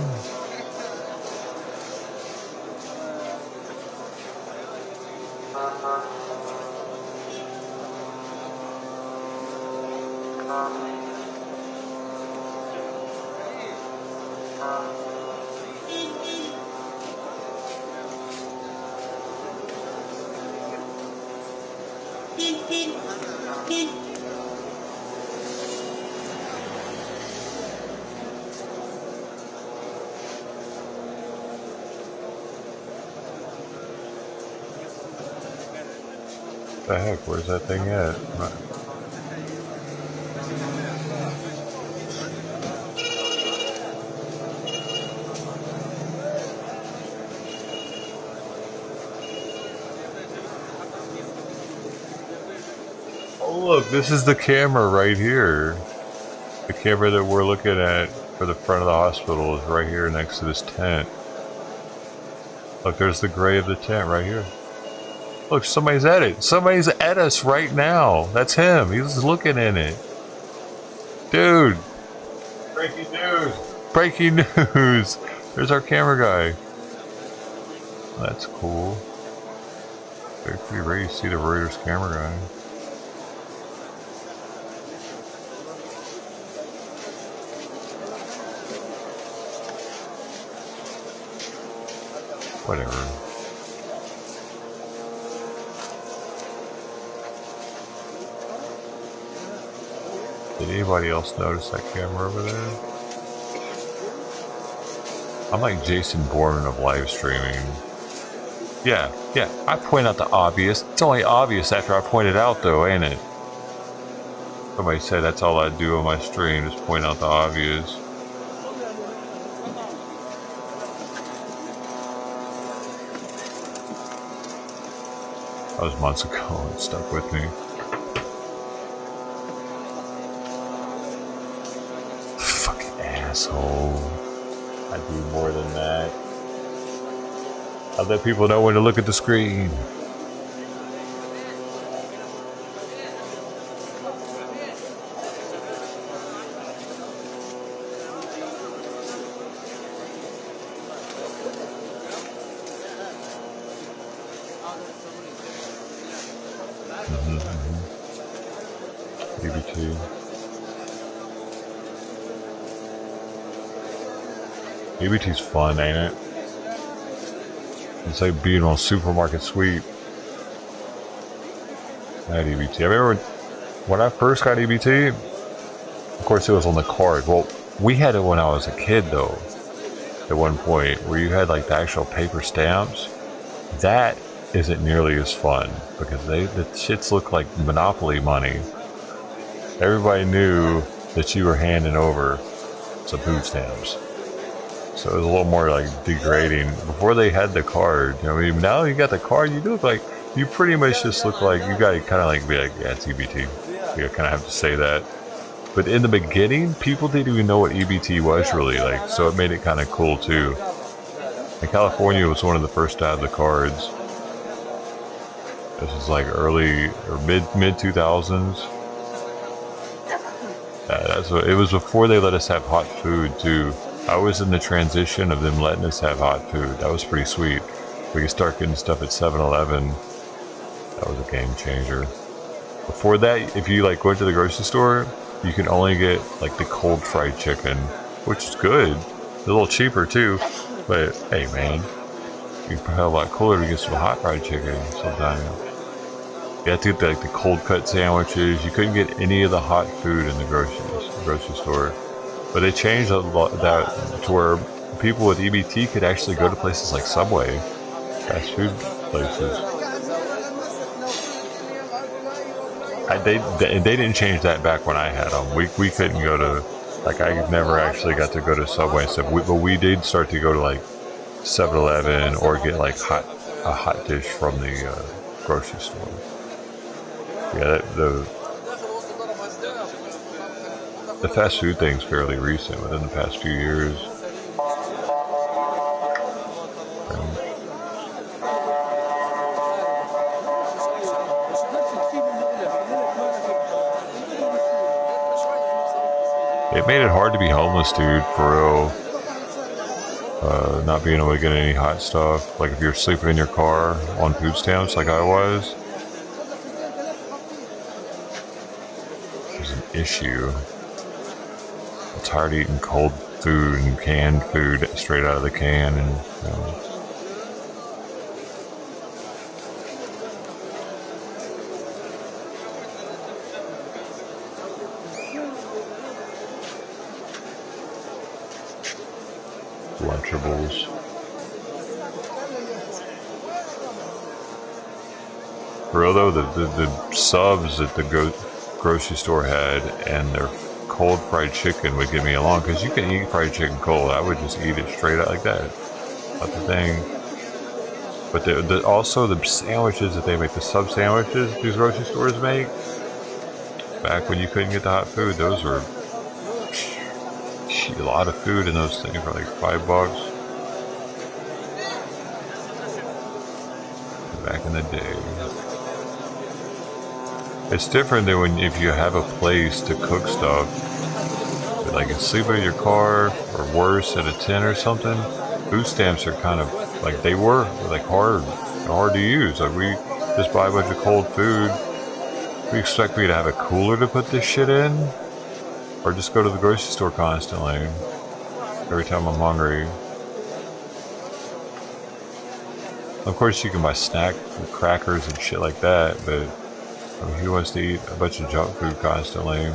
What the heck? Where's that thing at? Oh look, this is the camera right here. The camera that we're looking at for the front of the hospital is right here next to this tent. Look, there's the gray of the tent right here. Look, somebody's at it. Somebody's at us right now. That's him. He's looking in it. Dude. Breaking news. Breaking news. There's our camera guy. That's cool. They're pretty ready to see the Reuters camera guy. Whatever. Did anybody else notice that camera over there? I'm like Jason Bourne of live streaming. Yeah, I point out the obvious. It's only obvious after I point it out though, ain't it? Somebody said that's all I do on my stream, just point out the obvious. That was months ago, it stuck with me. Fucking asshole. I do more than that. I let people know when to look at the screen. EBT's fun, ain't it? It's like being on Supermarket Sweep. I had EBT. I remember when I first got EBT, of course it was on the card. Well, we had it when I was a kid though, at one point, where you had like the actual paper stamps. That isn't nearly as fun, because the shits look like Monopoly money. Everybody knew that you were handing over some food stamps. So it was a little more like degrading. Before they had the card, you know, I mean, now you got the card, you look like, you pretty much just look like, you gotta kind of like be like, yeah, it's EBT. You kind of have to say that. But in the beginning, people didn't even know what EBT was really like, so it made it kind of cool too. And California was one of the first to have the cards. This is like early or mid 2000s. That's what, it was before they let us have hot food too. I was in the transition of them letting us have hot food. That was pretty sweet. We could start getting stuff at 7-Eleven. That was a game changer. Before that, if you like went to the grocery store, you could only get like the cold fried chicken. which is good. A little cheaper too, but hey man, you can probably a lot cooler to get some hot fried chicken sometime. You had to get like the cold cut sandwiches. You couldn't get any of the hot food in the grocery store, but they changed that to where people with EBT could actually go to places like Subway, fast food places. They didn't change that back when I had them. We couldn't go to, like, I never actually got to go to Subway and stuff. But we did start to go to like 7-Eleven or get like a hot dish from the grocery store. Yeah, the fast food thing's fairly recent, within the past few years. It made it hard to be homeless, dude, for real. Not being able to get any hot stuff. Like if you're sleeping in your car on food stamps like I was. It was an issue. I'm tired of eating cold food and canned food straight out of the can, and you know. Lunchables. For real though, the subs that the grocery store had and their cold fried chicken would get me along, because you can eat fried chicken cold. I would just eat it straight out like that. That's the thing. But also the sandwiches that they make, the sub sandwiches these grocery stores make, back when you couldn't get the hot food, those were a lot of food in those things for like $5 back in the day. It's different than if you have a place to cook stuff, but like sleeping in your car or worse at a tent or something. Food stamps are kind of like they were like hard to use. Like we just buy a bunch of cold food. We expect me to have a cooler to put this shit in? Or just go to the grocery store constantly, every time I'm hungry. Of course you can buy snack crackers and shit like that, but I mean, who wants to eat a bunch of junk food constantly?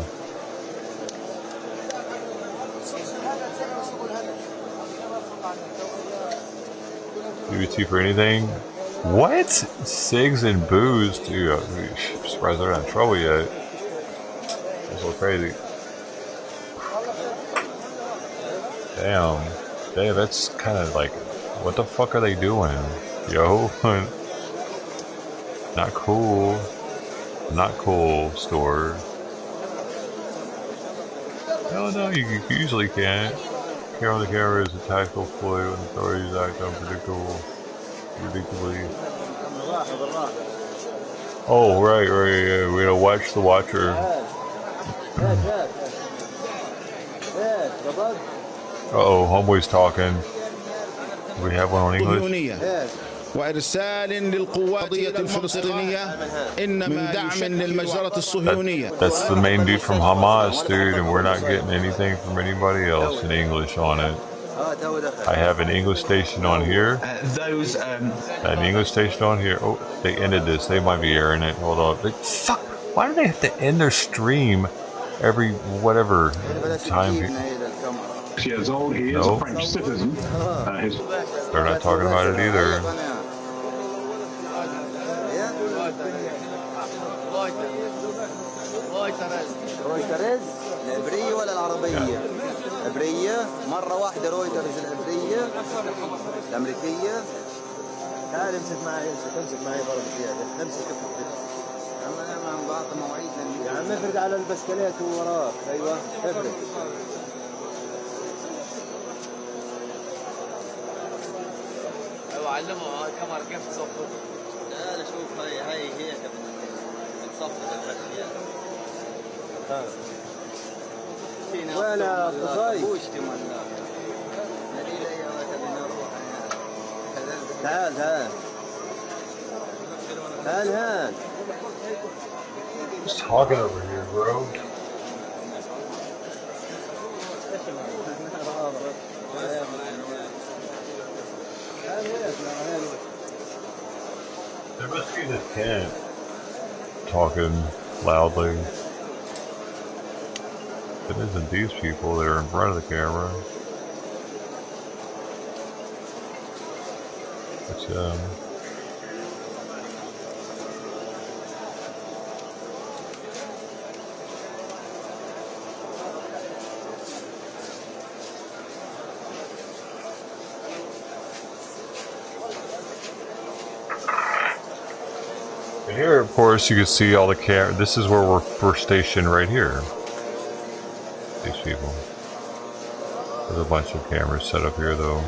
UBT for anything? What? Cigs and booze? Dude, I'm surprised they're not in trouble yet. That's so crazy. Damn, that's kind of like, what the fuck are they doing? Yo, not cool. Not cool, store. No, you usually can't. Here on the camera is a tactical flu and authorities act predictably. Oh, right, yeah, we gotta watch the watcher. Uh-oh, homeboy's talking. Do we have one on English? وإرسال للقوات الفلسطينية إن من دعم للمجزرة الصهيونية. That's the main dude from Hamas, dude, and we're not getting anything from anybody else in English on it. I have an English station on here. An English station on here. Oh, they ended this. They might be airing it. Hold on. Fuck! Why do they have to end their stream every whatever time? Years old. He is a French citizen. They're not talking about it either. رويترز العبرية ولا العربية؟ عبرية مرة واحدة رويترز العبرية الأمريكية. تعال امسك معي برضه زيادة. امسك أنا عم بعطي مواعيد يا عم افرد على البسكليت ووراك. أيوه افرد. علموا الكاميرا كيف تصفر. لا شوف هاي هيك بتصفر الاشياء. ولا قصاي تعال Who's talking over here, bro? There must be the tent talking loudly. It isn't these people that are in front of the camera. It's and here, of course, you can see all the this is where we're stationed right here. These people. There's a bunch of cameras set up here, though.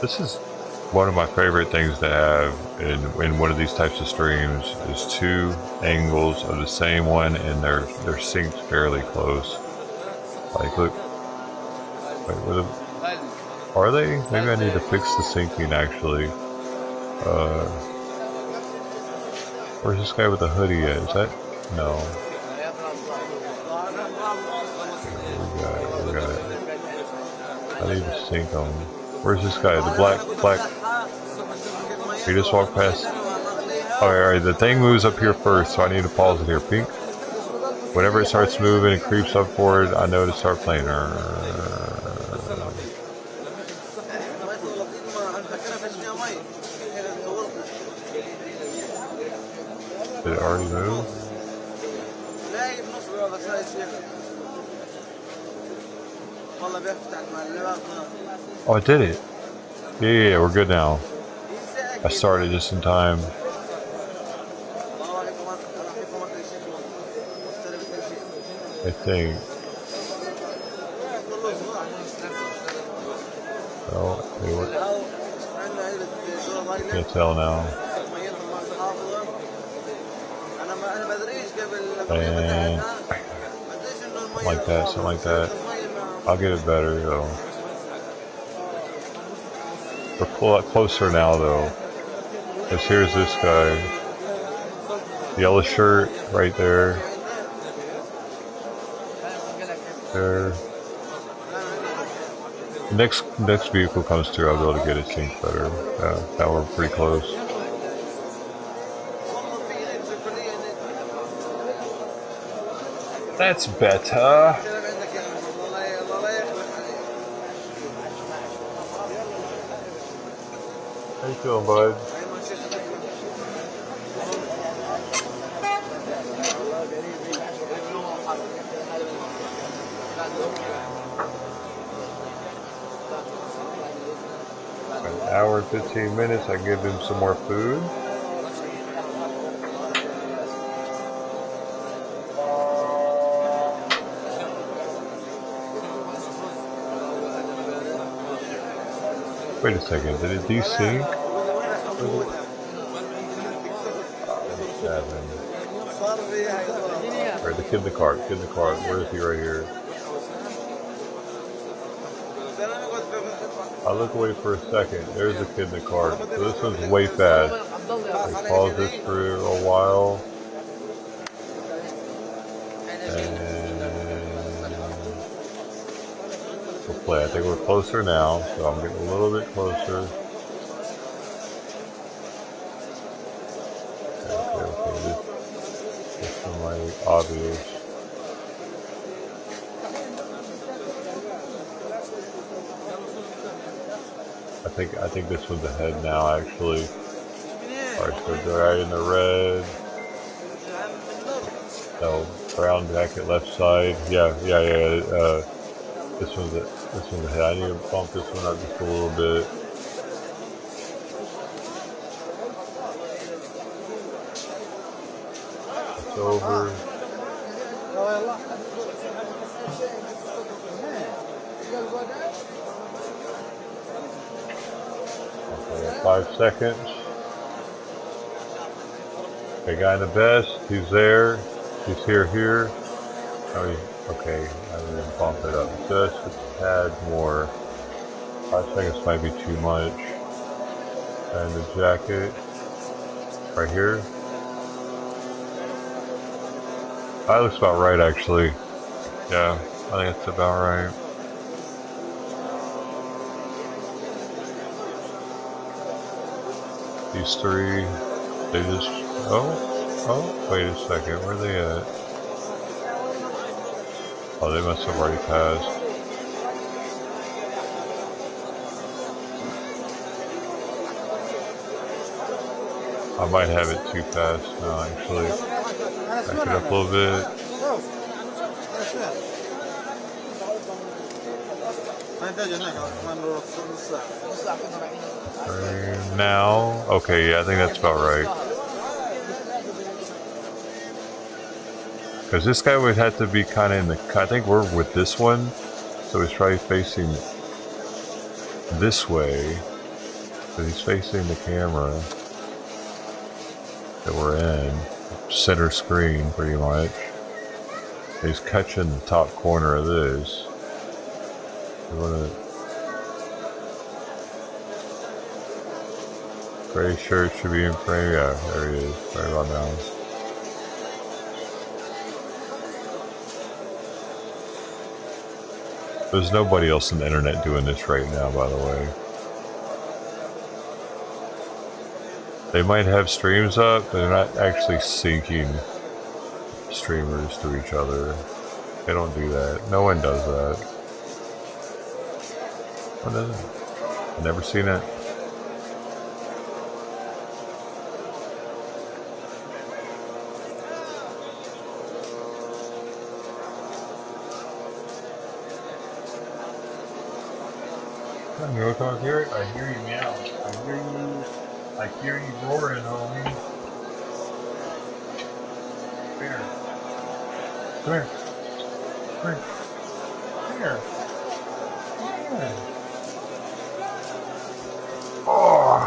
This is one of my favorite things to have in one of these types of streams is two angles of the same one, and they're synced fairly close. Like, look. Wait, are they? Maybe I need to fix the syncing, actually. Where's this guy with the hoodie at? Is that? No. Okay, we got it. I need to sync them. Where's this guy? The black. He just walked past. Alright, the thing moves up here first, so I need to pause it here. Pink. Whenever it starts moving and creeps up forward, I know to start playing. Did it already move? Oh, I did it. Yeah, we're good now. I started just in time. I think. Oh, can't tell now. And something like that. I'll get it better though. We're a lot closer now though. Because here's this guy. Yellow shirt right there. There. Next vehicle comes through, I'll be able to get it synced better. Now we're pretty close. That's better. How you feeling, bud? An hour and 15 minutes, I give him some more food. Wait a second, did it desync? Alright, the kid in the cart, where is he? Right here. I look away for a second, there's the kid in the cart. So this one's way fast. We pause this for a while. And we'll play. I think we're closer now, so I'm getting a little bit closer. Okay, this is like obvious. I think this one's ahead now, actually. Alright, so they're right in the red. No, brown jacket left side. Yeah. This one's ahead. I need to bump this one up just a little bit. It's over. Okay, 5 seconds. Okay, guy in the vest, he's there. He's here. Oh, okay, I'm going to bump it up just a tad more. 5 seconds might be too much. And the jacket, right here. That looks about right, actually. Yeah, I think that's about right. These three, they just, oh, wait a second, where are they at? Oh, they must have already passed. I might have it too fast now, actually. Back it up a little bit. Now, okay, yeah, I think that's about right. Because this guy would have to be kind of in the, I think we're with this one, so he's probably facing this way. So he's facing the camera that we're in, center screen pretty much. He's catching the top corner of this. Gray shirt should be in frame. Yeah, there he is, right about now. There's nobody else on the internet doing this right now, by the way. They might have streams up, but they're not actually syncing streamers to each other. They don't do that. No one does that. What is it? I've never seen it. You know what I hear? I hear you meow. I hear you roaring, homie. Come here. Come here. Come here. Come here. Come here. Oh!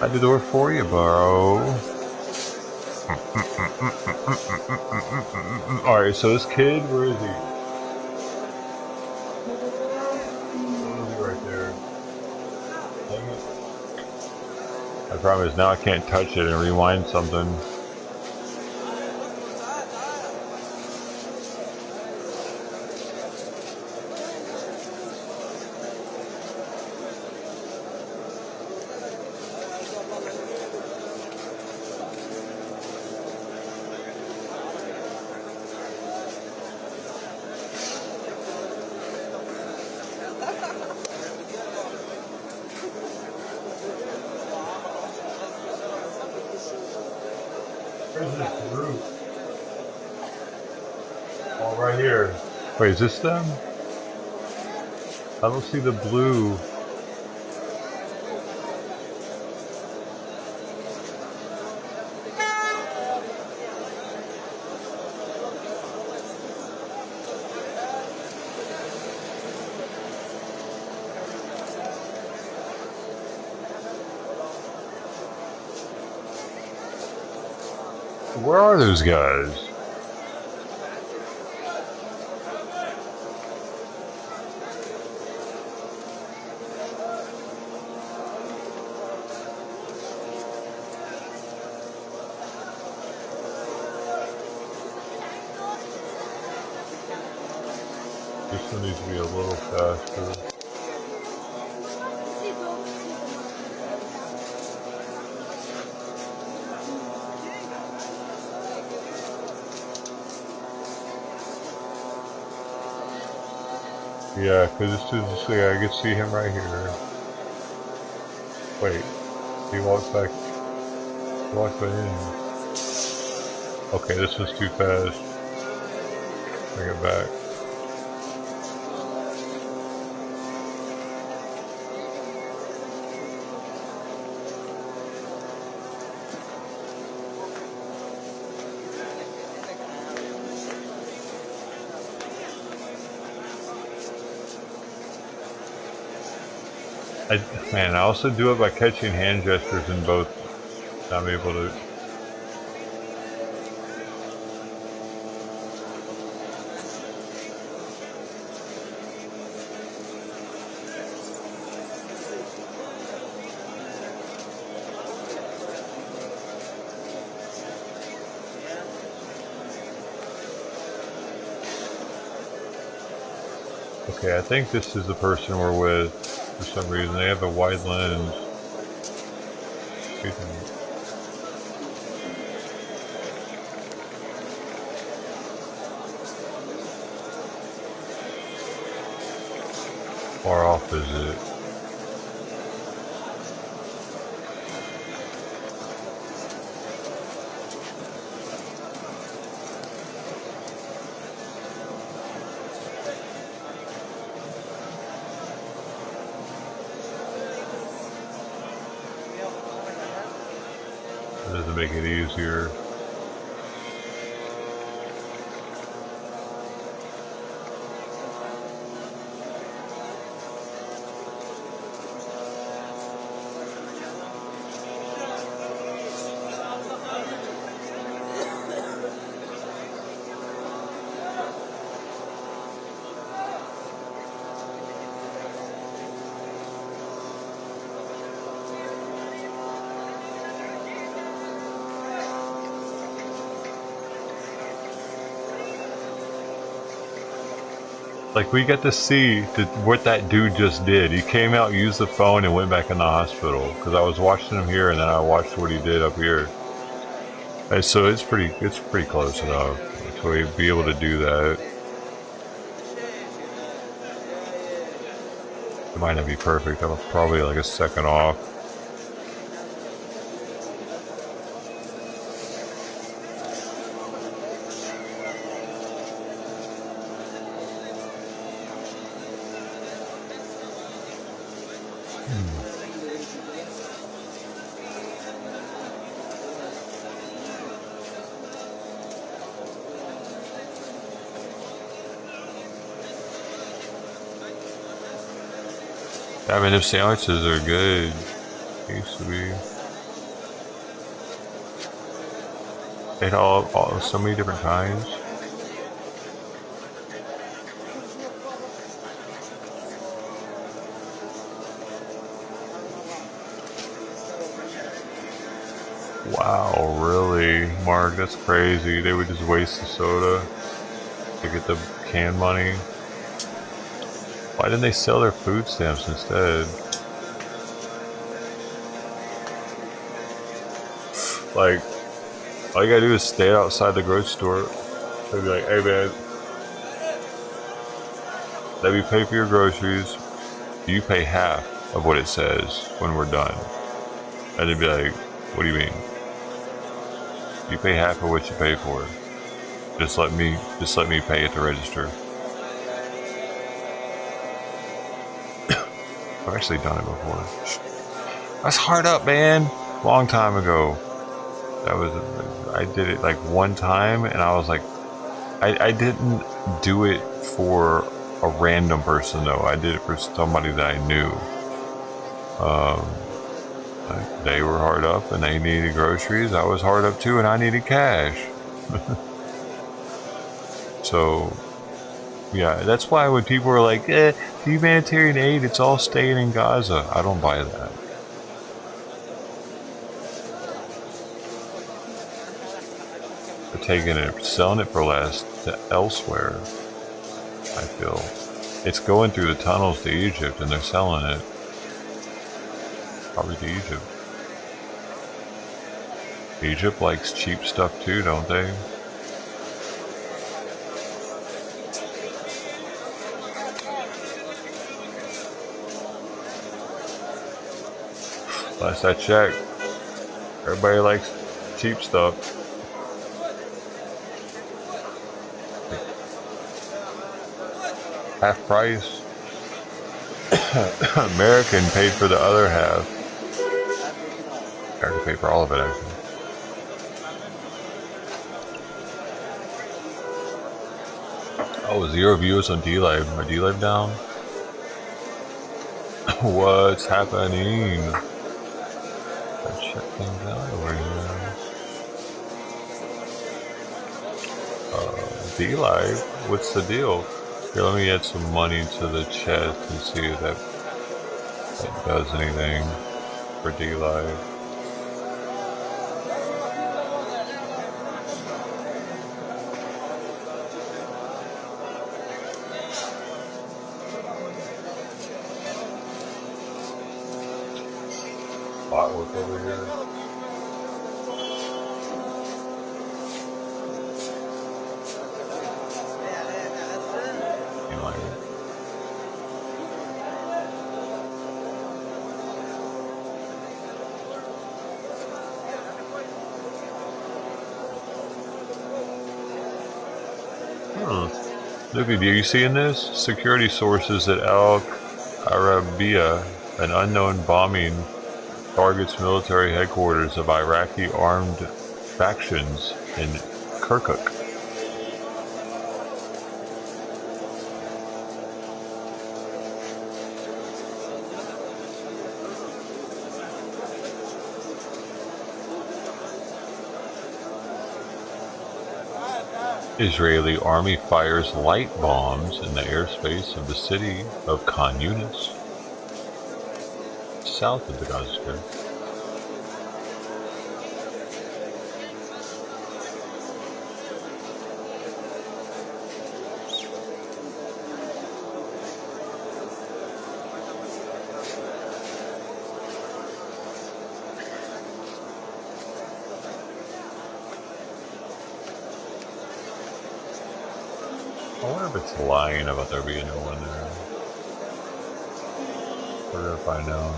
I did the work for you, bro. Alright, so this kid, where is he? The problem is now I can't touch it and rewind something. Wait, is this them? I don't see the blue. Where are those guys? This one needs to be a little faster. Yeah, because this is just, I can see him right here. Wait, he walks back. He walks back in. Okay, this was too fast. Bring it back. Man, I also do it by catching hand gestures in both. I'm able to. Okay, I think this is the person we're with. For some reason, they have a wide lens. Far off is it? It doesn't make it easier. Like, we get to see what that dude just did. He came out, used the phone, and went back in the hospital. Because I was watching him here, and then I watched what he did up here. And so it's pretty close enough. So we'd be able to do that. It might not be perfect. I'm probably like a second off. I mean, if sandwiches are good, they used to be. They had all so many different kinds. Wow, really, Mark? That's crazy. They would just waste the soda to get the can money. Why didn't they sell their food stamps instead? Like, all you gotta do is stay outside the grocery store. They'd be like, hey man, let me pay for your groceries. You pay half of what it says when we're done. And they'd be like, what do you mean? You pay half of what you pay for. Just let me pay at the register. I've actually done it before. That's hard up, man. Long time ago. I did it like one time, and I was like, I didn't do it for a random person though. I did it for somebody that I knew. They were hard up, and they needed groceries. I was hard up too, and I needed cash. So. Yeah, that's why when people are like, the humanitarian aid, it's all staying in Gaza. I don't buy that. They're taking it, selling it for less to elsewhere, I feel. It's going through the tunnels to Egypt, and they're selling it. Probably to Egypt. Egypt likes cheap stuff too, don't they? Last I checked, everybody likes cheap stuff. Half price. American paid for the other half. American paid for all of it, actually. Oh, 0 viewers on D-Live. My D-Live down? What's happening? Check things out over here. D-Live? What's the deal? Here, let me add some money to the chest and see if that does anything for D-Live. forth over here. Look at you. You seeing this? Security sources at Al Arabiya, an unknown bombing targets military headquarters of Iraqi armed factions in Kirkuk. Israeli army fires light bombs in the airspace of the city of Khan Yunis, south of the Gaza Strip. I wonder if it's lying about there being no one there. We're gonna find out.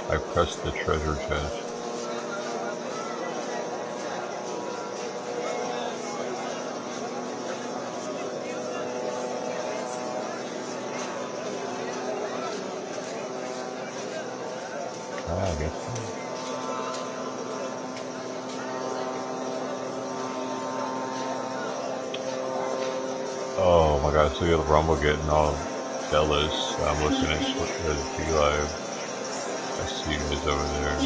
I pressed the treasure chest. Oh my god, so you got the Rumble getting all jealous. I'm looking at the T Live. I see you guys over there.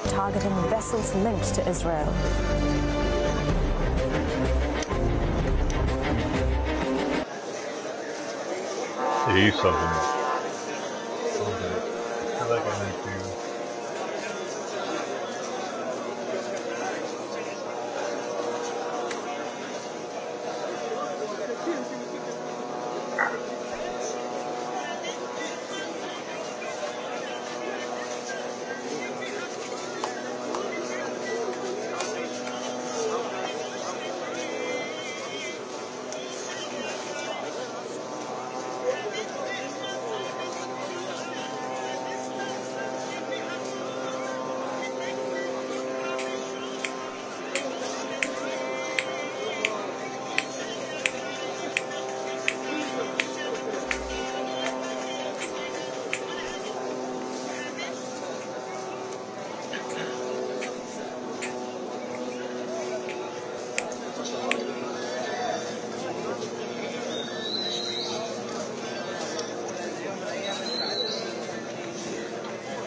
Targeting vessels linked to Israel. See something. I feel like I need to.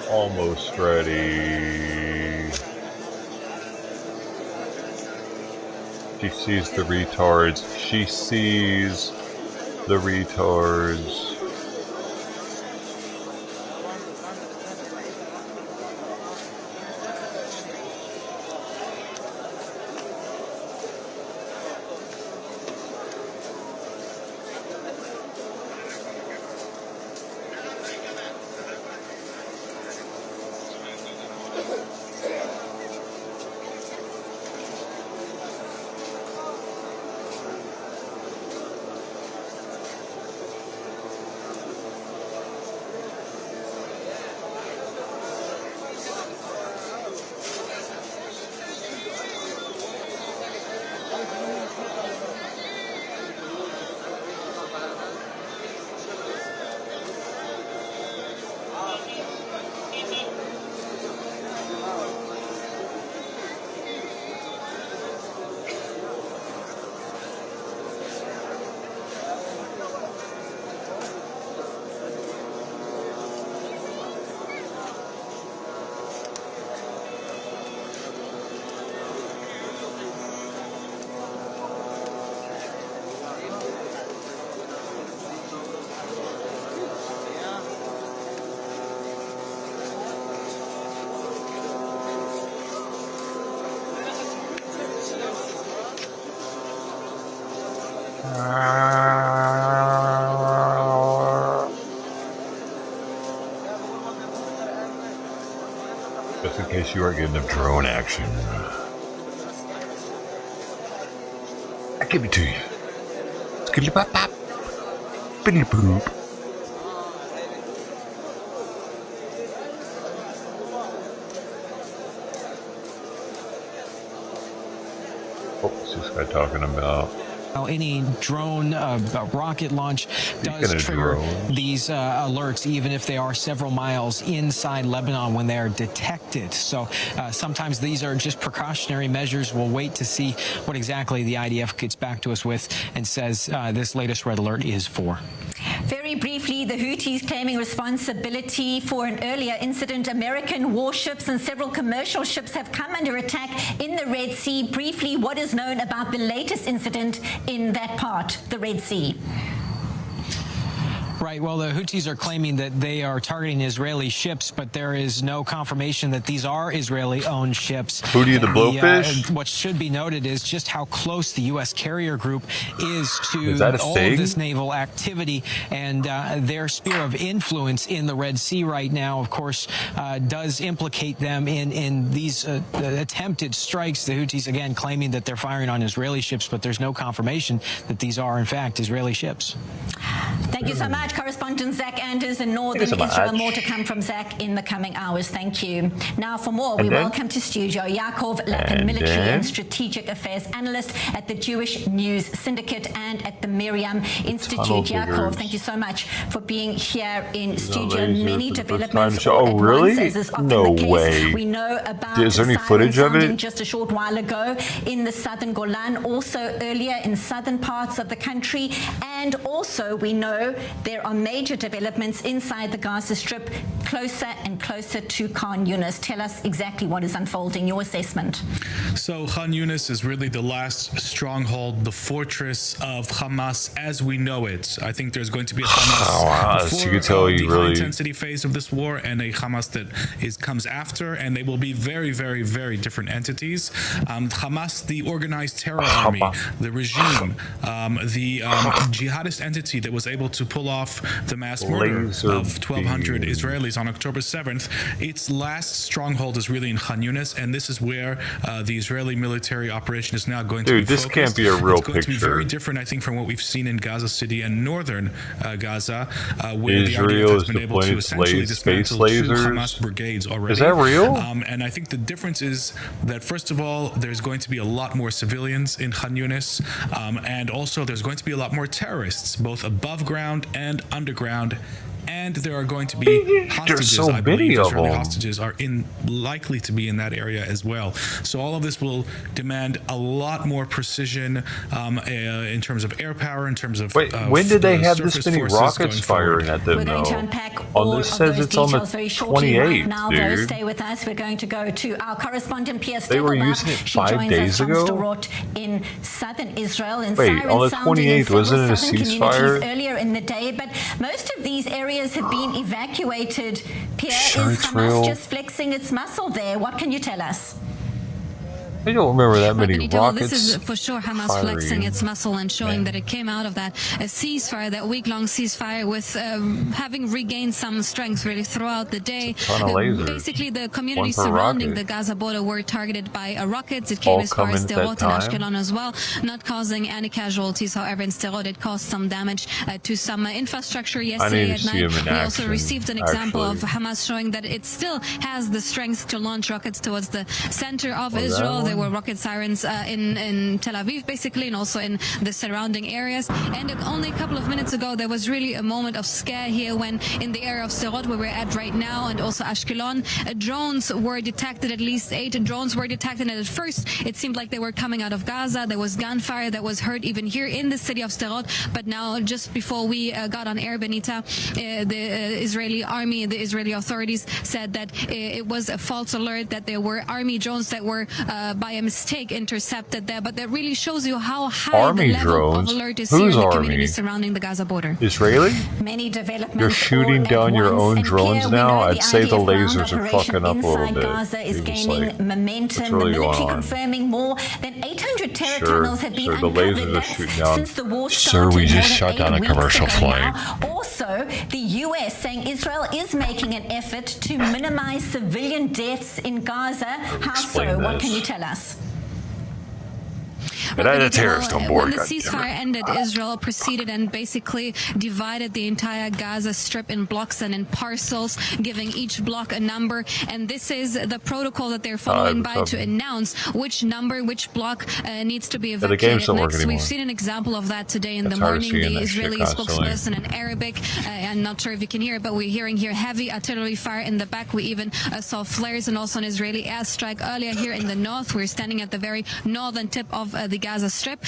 Almost ready. She sees the retards. She sees the retards. Just in case you are getting a drone action. I give it to you. Skitty pop pop. Biddly poop. What's this guy talking about? Any drone rocket launch does trigger these alerts, even if they are several miles inside Lebanon when they're detected. So sometimes these are just precautionary measures. We'll wait to see what exactly the IDF gets back to us with and says this latest red alert is for. Very briefly, the Houthis claiming responsibility for an earlier incident. American warships and several commercial ships have come under attack in the Red Sea. Briefly, what is known about the latest incident in that part, the Red Sea? Right. Well, the Houthis are claiming that they are targeting Israeli ships, but there is no confirmation that these are Israeli-owned ships. Houthi the blowfish? What should be noted is just how close the U.S. carrier group is to all of this naval activity, and their sphere of influence in the Red Sea right now, of course, does implicate them in these attempted strikes. The Houthis, again, claiming that they're firing on Israeli ships, but there's no confirmation that these are, in fact, Israeli ships. Thank you so much. Correspondent Zach Anders in northern Israel. More to come from Zach in the coming hours. Thank you. Now for more, we welcome to studio Yaakov Lapin, military and strategic affairs analyst at the Jewish News Syndicate and at the Miriam Institute. Yaakov, thank you so much for being here in studio. Many developments. Oh, really? No way. We know about is there any footage of it? Just a short while ago in the southern Golan, also earlier in southern parts of the country, and also we know there are major developments inside the Gaza Strip, closer and closer to Khan Yunis. Tell us exactly what is unfolding, your assessment. So Khan Yunis is really the last stronghold, the fortress of Hamas as we know it. I think there's going to be a Hamas before the high-intensity phase of this war and a Hamas that comes after, and they will be very, very, very different entities. Hamas, the organized terror army, the regime, the jihadist entity that was able to pull off the mass murder of 1,200 Israelis on October 7th, its last stronghold is really in Khan Yunis, and this is where the Israeli military operation is now going to be focused. This can't be a real picture. It's going to be very different, I think, from what we've seen in Gaza City and northern Gaza, where the IDF has been able to essentially dismantle 2 Hamas brigades already. Is that real? And I think the difference is that, first of all, there's going to be a lot more civilians in Khan Yunis, and also there's going to be a lot more terrorists, both above ground and underground. And there are going to be hostages. I believe Israeli hostages are likely to be in that area as well. So all of this will demand a lot more precision in terms of air power, in terms of when did they have this many rockets firing at them? We're going to unpack all of those details very shortly. Right now, though, stay with us. We're going to go to our correspondent Pierre Stegelbach. They were using it 5 days ago? Sderot in southern Israel. And wait, on the 28th, wasn't it a ceasefire? Earlier in the day, but most of these areas have been evacuated. Pierre, is Hamas real. just flexing its muscle there? What can you tell us? I don't remember that many rockets. This is for sure Hamas flexing its muscle and showing that it came out of that ceasefire, that week-long ceasefire, with having regained some strength really throughout the day. Basically, the communities surrounding the Gaza border were targeted by rockets. It came as far as Sderot and Ashkelon as well, not causing any casualties. However, in Sderot, it caused some damage to some infrastructure yesterday at night. We also received an example of Hamas showing that it still has the strength to launch rockets towards the center of Israel. There were rocket sirens in Tel Aviv, basically, and also in the surrounding areas. And only a couple of minutes ago, there was really a moment of scare here when in the area of Sderot, where we're at right now, and also Ashkelon, drones were detected. At least 8 drones were detected. And at first, it seemed like they were coming out of Gaza. There was gunfire that was heard even here in the city of Sderot. But now, just before we got on air, Benita, the Israeli army, the Israeli authorities said that it was a false alert, that there were army drones that were by a mistake intercepted there, but that really shows you how high Army the level drones? of alert is Whose here in the army? community surrounding the Gaza border. Israeli? Many developments. You're shooting down your own drones now? I'd say the lasers are fucking up a little bit. Gaza is gaining momentum. Really the military confirming more than 800 terror tunnels have been uncovered since the war started. Sir, we just shot down a commercial flight. Also, the US saying Israel is making an effort to minimize civilian deaths in Gaza. How so? What can you tell us? It had a terrorist on board. When the ceasefire ended, Israel proceeded and basically divided the entire Gaza Strip in blocks and in parcels, giving each block a number. And this is the protocol that they're following by to announce which number, which block needs to be evacuated next. We've seen an example of that today in the morning. The Israeli spokesperson in Arabic, I'm not sure if you can hear it, but we're hearing here heavy artillery fire in the back. We even saw flares and also an Israeli airstrike earlier here in the north. We're standing at the very northern tip of the Gaza Strip.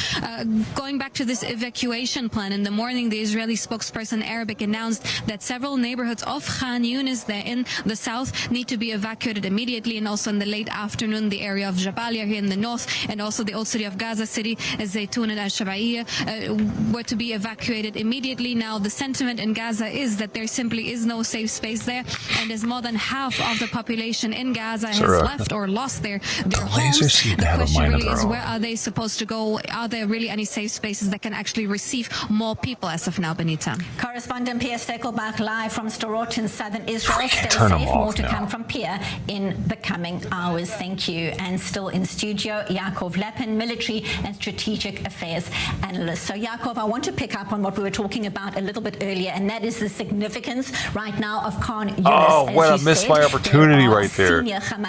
Going back to this evacuation plan, in the morning the Israeli spokesperson Arabic announced that several neighborhoods of Khan Yunis there in the south need to be evacuated immediately, and also in the late afternoon the area of Jabalia here in the north and also the old city of Gaza City, Zaytun and Al-Shabaiyah were to be evacuated immediately. Now the sentiment in Gaza is that there simply is no safe space there, and as more than half of the population in Gaza has left or lost their homes, the question really is, where are they supposed to go? Are there really any safe spaces that can actually receive more people as of now, Benita? Correspondent Pia Stekelbach live from Sderot in southern Israel. Stay safe. More to come from Pia in the coming hours. Thank you. And still in studio, Yaakov Lepin, military and strategic affairs analyst. So Yaakov, I want to pick up on what we were talking about a little bit earlier, and that is the significance right now of Khan Yunis. Oh, well, I missed my opportunity right there.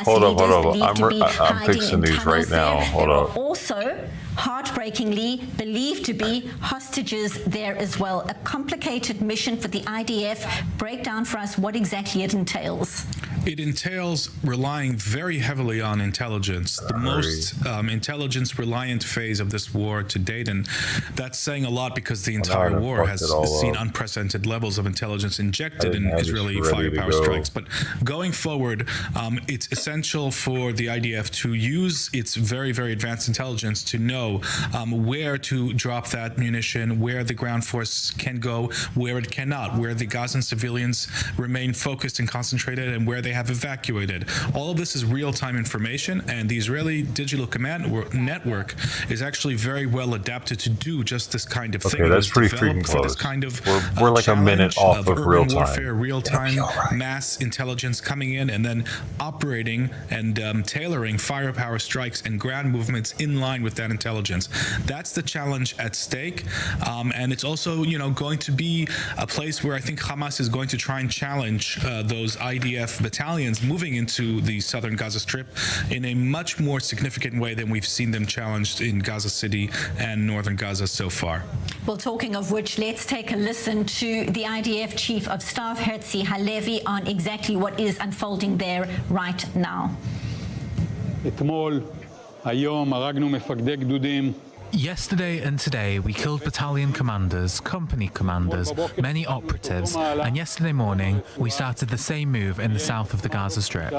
Hold up. I'm fixing these right now. Hold up. Also, heartbreakingly believed to be hostages there as well. A complicated mission for the IDF. Break down for us what exactly it entails. It entails relying very heavily on intelligence, the most intelligence-reliant phase of this war to date, and that's saying a lot because the entire war has seen unprecedented levels of intelligence injected in Israeli firepower strikes. But going forward, it's essential for the IDF to use its very, very advanced intelligence to know where to drop that munition, where the ground force can go, where it cannot, where the Gazan civilians remain focused and concentrated, and where they have evacuated. All of this is real-time information, and the Israeli digital command network is actually very well adapted to do just this kind of thing. Okay, that's pretty freaking close. Kind of, we're like a minute off of real-time. Warfare, real-time mass intelligence coming in and then operating and tailoring firepower strikes and ground movements in line with that intelligence. That's the challenge at stake, and it's also, going to be a place where I think Hamas is going to try and challenge those IDF battalions moving into the southern Gaza Strip in a much more significant way than we've seen them challenged in Gaza City and northern Gaza so far. Well, talking of which, let's take a listen to the IDF Chief of Staff, Herzi Halevi, on exactly what is unfolding there right now. Yesterday and today we killed battalion commanders, company commanders, many operatives, and yesterday morning we started the same move in the south of the Gaza Strip.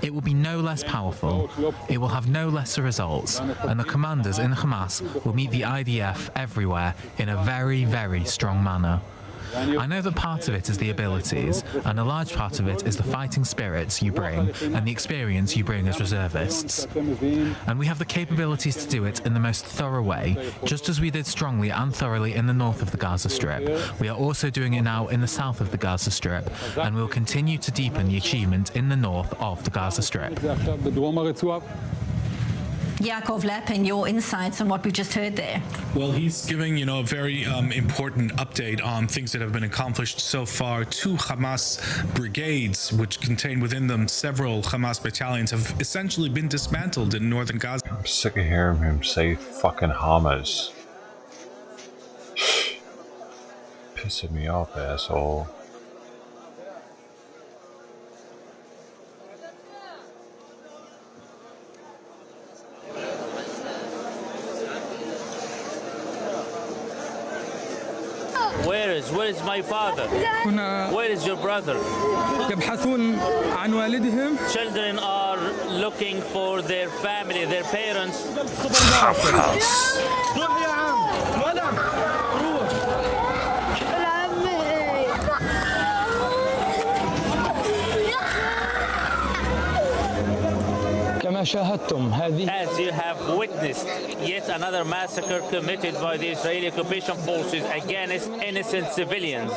It will be no less powerful, it will have no lesser results, and the commanders in Hamas will meet the IDF everywhere in a very, very strong manner. I know that part of it is the abilities, and a large part of it is the fighting spirits you bring and the experience you bring as reservists. And we have the capabilities to do it in the most thorough way, just as we did strongly and thoroughly in the north of the Gaza Strip. We are also doing it now in the south of the Gaza Strip, and we'll continue to deepen the achievement in the north of the Gaza Strip. Yaakov Lepin, your insights on what we just heard there. Well, he's giving, a very important update on things that have been accomplished so far. 2 Hamas brigades, which contain within them several Hamas battalions, have essentially been dismantled in northern Gaza. I'm sick of hearing him say fucking Hamas. Pissing me off, asshole. Where is my father? Where is your brother? يبحثون عن والدهم. Children are are looking for their family, their parents. As you have witnessed, yet another massacre committed by the Israeli occupation forces against innocent civilians.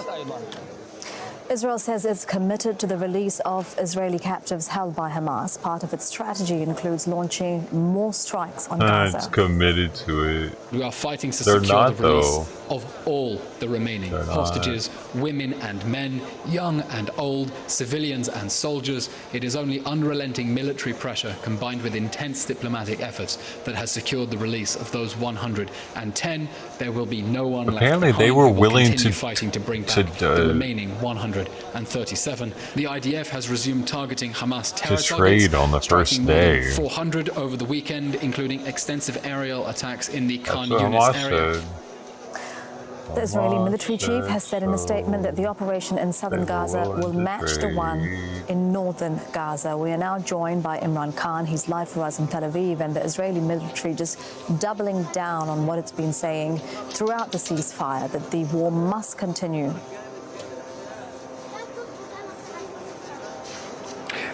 Israel says it's committed to the release of Israeli captives held by Hamas. Part of its strategy includes launching more strikes on Gaza. It's committed to it. We are fighting to secure the release of all the remaining hostages, women and men, young and old, civilians and soldiers. It is only unrelenting military pressure combined with intense diplomatic efforts that has secured the release of those 110. There will be no one left behind. They were willing to fighting to bring back the remaining 137. The IDF has resumed targeting Hamas terror trade on the first day. 400 over the weekend, including extensive aerial attacks in the Khan Yunis area. The Israeli military chief has said in a statement that the operation in southern Gaza will match the one in northern Gaza. We are now joined by Imran Khan. He's live for us in Tel Aviv, and the Israeli military just doubling down on what it's been saying throughout the ceasefire, that the war must continue.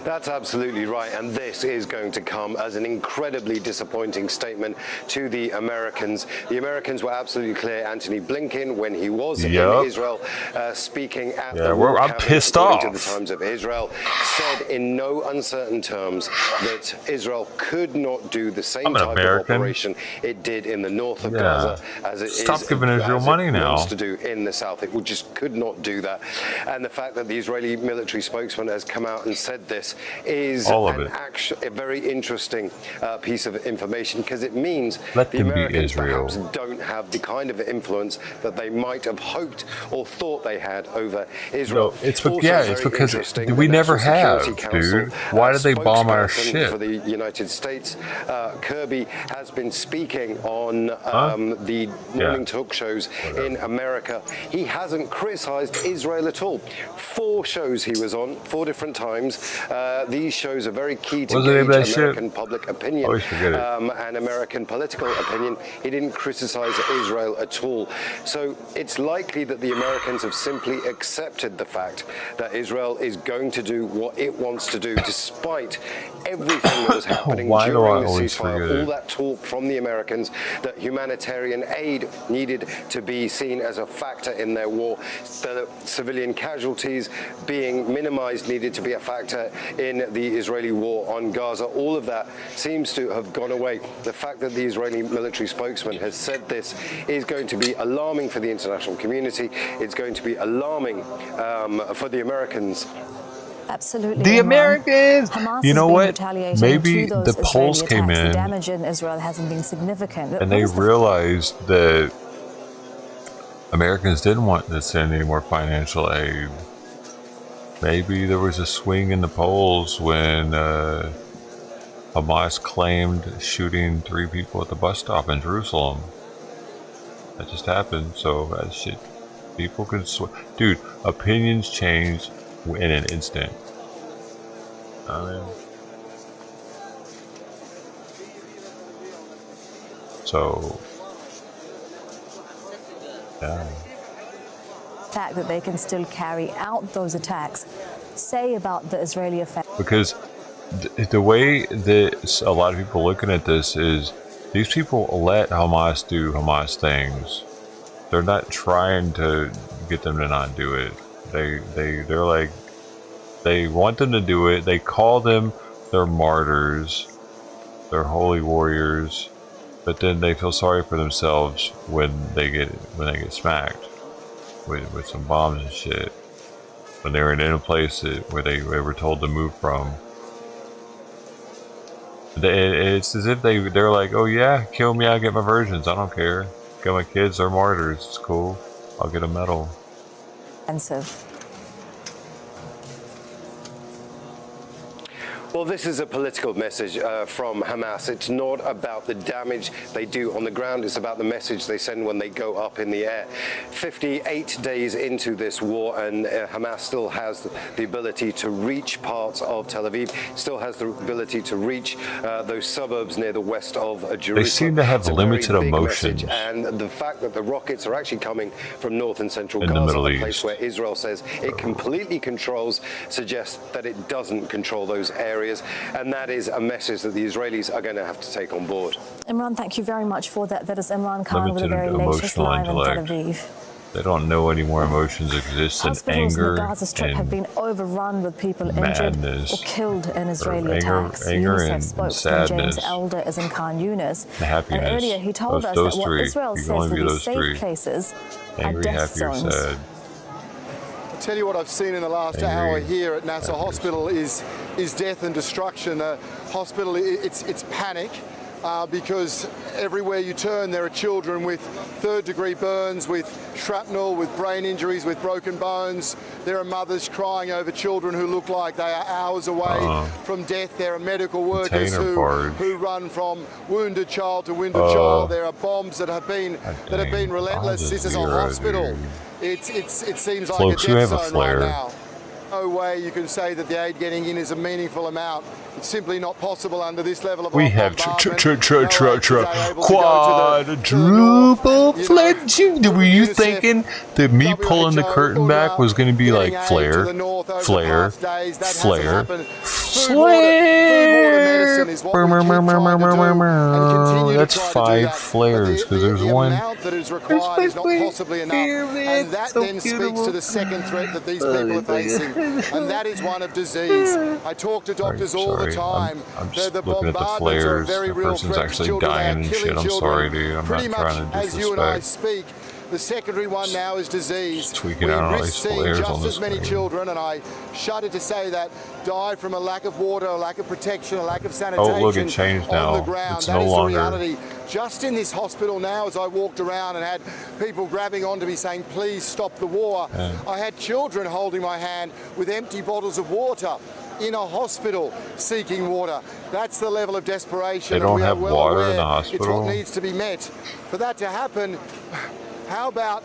That's absolutely right, and this is going to come as an incredibly disappointing statement to the Americans. The Americans were absolutely clear. Anthony Blinken, when he was in Israel, speaking at the War I'm pissed off. To the Times of Israel, said in no uncertain terms that Israel could not do the same type of operation it did in the north of Gaza as it giving Israel money now. Wants to do in the south. It just could not do that. And the fact that the Israeli military spokesman has come out and said this is a very interesting piece of information, because it means the Americans perhaps don't have the kind of influence that they might have hoped or thought they had over Israel. No, it's because we never have, dude. Why did they bomb our ship? For the United States, Kirby has been speaking on the morning talk shows in America. He hasn't criticized Israel at all. 4 shows he was on, 4 different times. These shows are very key to gauge American public opinion and American political opinion. He didn't criticize Israel at all. So it's likely that the Americans have simply accepted the fact that Israel is going to do what it wants to do, despite everything that was happening during the ceasefire. All that talk from the Americans that humanitarian aid needed to be seen as a factor in their war, the civilian casualties being minimized needed to be a factor in the Israeli war on Gaza. All of that seems to have gone away. The fact that the Israeli military spokesman has said this is going to be alarming for the international community. It's going to be alarming for the Americans. Absolutely. The Americans! Hamas you know what? Maybe the polls came in. The damage in Israel hasn't been significant. And they realized that Americans didn't want to send any more financial aid. Maybe there was a swing in the polls when Hamas claimed shooting 3 people at the bus stop in Jerusalem. That just happened, so that shit. People can dude, opinions change in an instant. So, yeah. Fact that they can still carry out those attacks say about the Israeli effect? Because the way that a lot of people looking at this is these people let Hamas do Hamas things. They're not trying to get them to not do it. They're like, they want them to do it. They call them their martyrs, their holy warriors, but then they feel sorry for themselves when they get smacked with some bombs and shit. When they were in a place where they were told to move from. It's as if they're like, oh yeah, kill me, I'll get my virgins, I don't care. Get my kids, they're martyrs, it's cool. I'll get a medal. Well, this is a political message from Hamas. It's not about the damage they do on the ground. It's about the message they send when they go up in the air. 58 days into this war, and Hamas still has the ability to reach parts of Tel Aviv, still has the ability to reach those suburbs near the west of Jerusalem. They seem to have limited emotions. And the fact that the rockets are actually coming from north and central Gaza, a place where Israel says it completely controls, suggests that it doesn't control those areas. And that is a message that the Israelis are going to have to take on board. Imran, thank you very much for that. That is Imran Khan with the very latest live in Tel Aviv. They don't know any more emotions exist than anger in the Gaza Strip have been overrun with people madness, injured or killed in Israeli attacks. UNICEF spokesman James Elder is in Khan Yunis. And earlier he told us that what Israel says will be safe places are death zones. I'll tell you what I've seen in the last hour here at Nasser Hospital is death and destruction. The hospital, it's panic because everywhere you turn there are children with third-degree burns, with shrapnel, with brain injuries, with broken bones. There are mothers crying over children who look like they are hours away from death. There are medical workers who run from wounded child to wounded child. There are bombs that have been relentless. This is a hospital. It seems like a death zone right now. No way you can say that the aid getting in is a meaningful amount. It's simply not possible under this level of we have quadruple fledged. Were you thinking that me pulling the curtain back was going to be like flare, flare, flare, flare? That's 5 flares because there's one. That is required is not possibly enough, and that then speaks to the second threat that these people are facing, and that is one of disease. I talk to doctors all the time. I'm just looking at the flares. The person's actually dying and shit. I'm sorry, dude. I'm not trying to as you and I speak. The secondary one now is disease. Tweaking out all these flares just on this as many children, and I shudder to say that, died from a lack of water, a lack of protection, a lack of sanitation. Oh, look, it changed now. On the ground. It's that no is longer. The reality. Just in this hospital now, as I walked around and had people grabbing onto me saying, please stop the war, I had children holding my hand with empty bottles of water in a hospital seeking water. That's the level of desperation. They don't have water in the hospital. It's what needs to be met. For that to happen, how about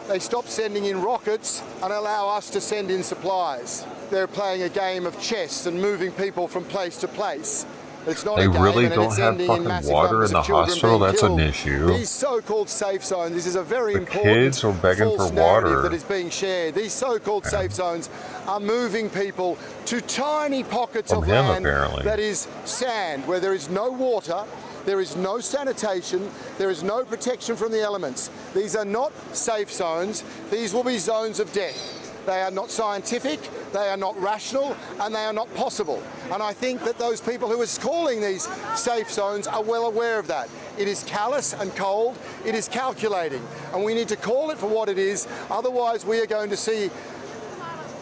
they stop sending in rockets and allow us to send in supplies? They're playing a game of chess and moving people from place to place. It's not they a game, really and don't have fucking water in the hospital. That's an issue. These so-called safe zones. This is a very important kids are begging for water that is being shared. These so-called safe zones are moving people to tiny pockets of land that is sand, where there is no water. There is no sanitation, there is no protection from the elements. These are not safe zones, these will be zones of death. They are not scientific, they are not rational, and they are not possible. And I think that those people who are calling these safe zones are well aware of that. It is callous and cold, it is calculating, and we need to call it for what it is, otherwise we are going to see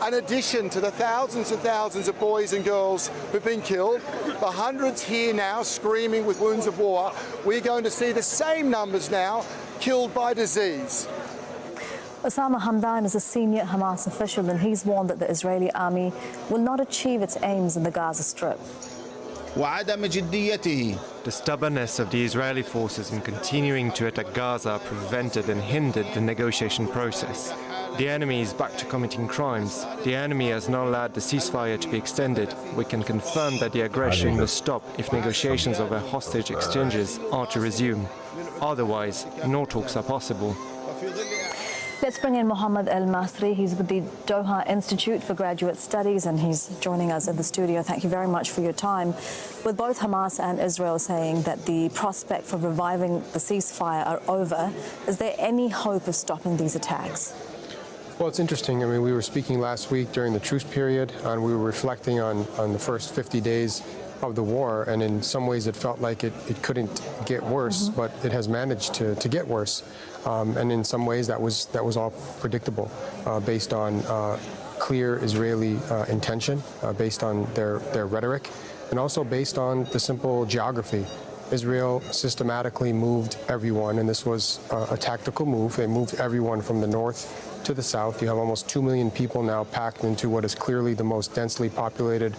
an addition to the thousands and thousands of boys and girls who've been killed, the hundreds here now screaming with wounds of war. We're going to see the same numbers now killed by disease. Osama Hamdan is a senior Hamas official, and he's warned that the Israeli army will not achieve its aims in the Gaza Strip. The stubbornness of the Israeli forces in continuing to attack Gaza prevented and hindered the negotiation process. The enemy is back to committing crimes. The enemy has not allowed the ceasefire to be extended. We can confirm that the aggression must stop if negotiations over hostage exchanges are to resume. Otherwise, no talks are possible. Let's bring in Mohammed El Masri. He's with the Doha Institute for Graduate Studies, and he's joining us in the studio. Thank you very much for your time. With both Hamas and Israel saying that the prospect for reviving the ceasefire are over, is there any hope of stopping these attacks? Well, it's interesting. I mean, we were speaking last week during the truce period, and we were reflecting on the first 50 days of the war, and in some ways it felt like it couldn't get worse, but it has managed to get worse. And in some ways that was all predictable, based on clear Israeli intention, based on their rhetoric, and also based on the simple geography Israel systematically moved everyone, and this was a tactical move. They moved everyone from the north to the south. You have almost 2 million people now packed into what is clearly the most densely populated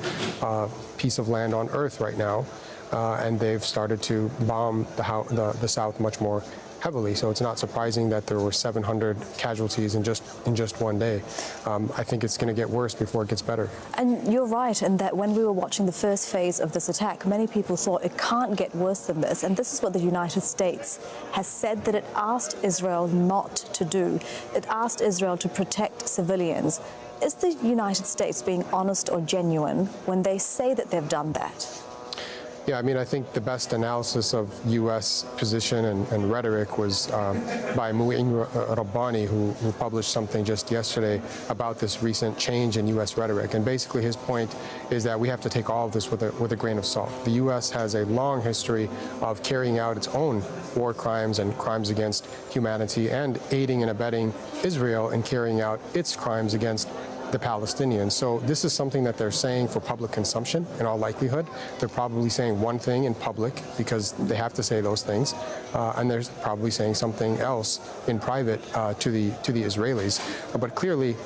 piece of land on earth right now, and they've started to bomb the south much more heavily. So it's not surprising that there were 700 casualties in just one day. I think it's going to get worse before it gets better. And you're right in that when we were watching the first phase of this attack, many people thought it can't get worse than this. And this is what the United States has said that it asked Israel not to do. It asked Israel to protect civilians. Is the United States being honest or genuine when they say that they've done that? Yeah, I mean, I think the best analysis of U.S. position and rhetoric was by Mu'in Rabbani, who published something just yesterday about this recent change in U.S. rhetoric. And basically his point is that we have to take all of this with a grain of salt. The U.S. has a long history of carrying out its own war crimes and crimes against humanity and aiding and abetting Israel in carrying out its crimes against the Palestinians. So this is something that they're saying for public consumption in all likelihood. They're probably saying one thing in public because they have to say those things, and they're probably saying something else in private to the Israelis. But clearly,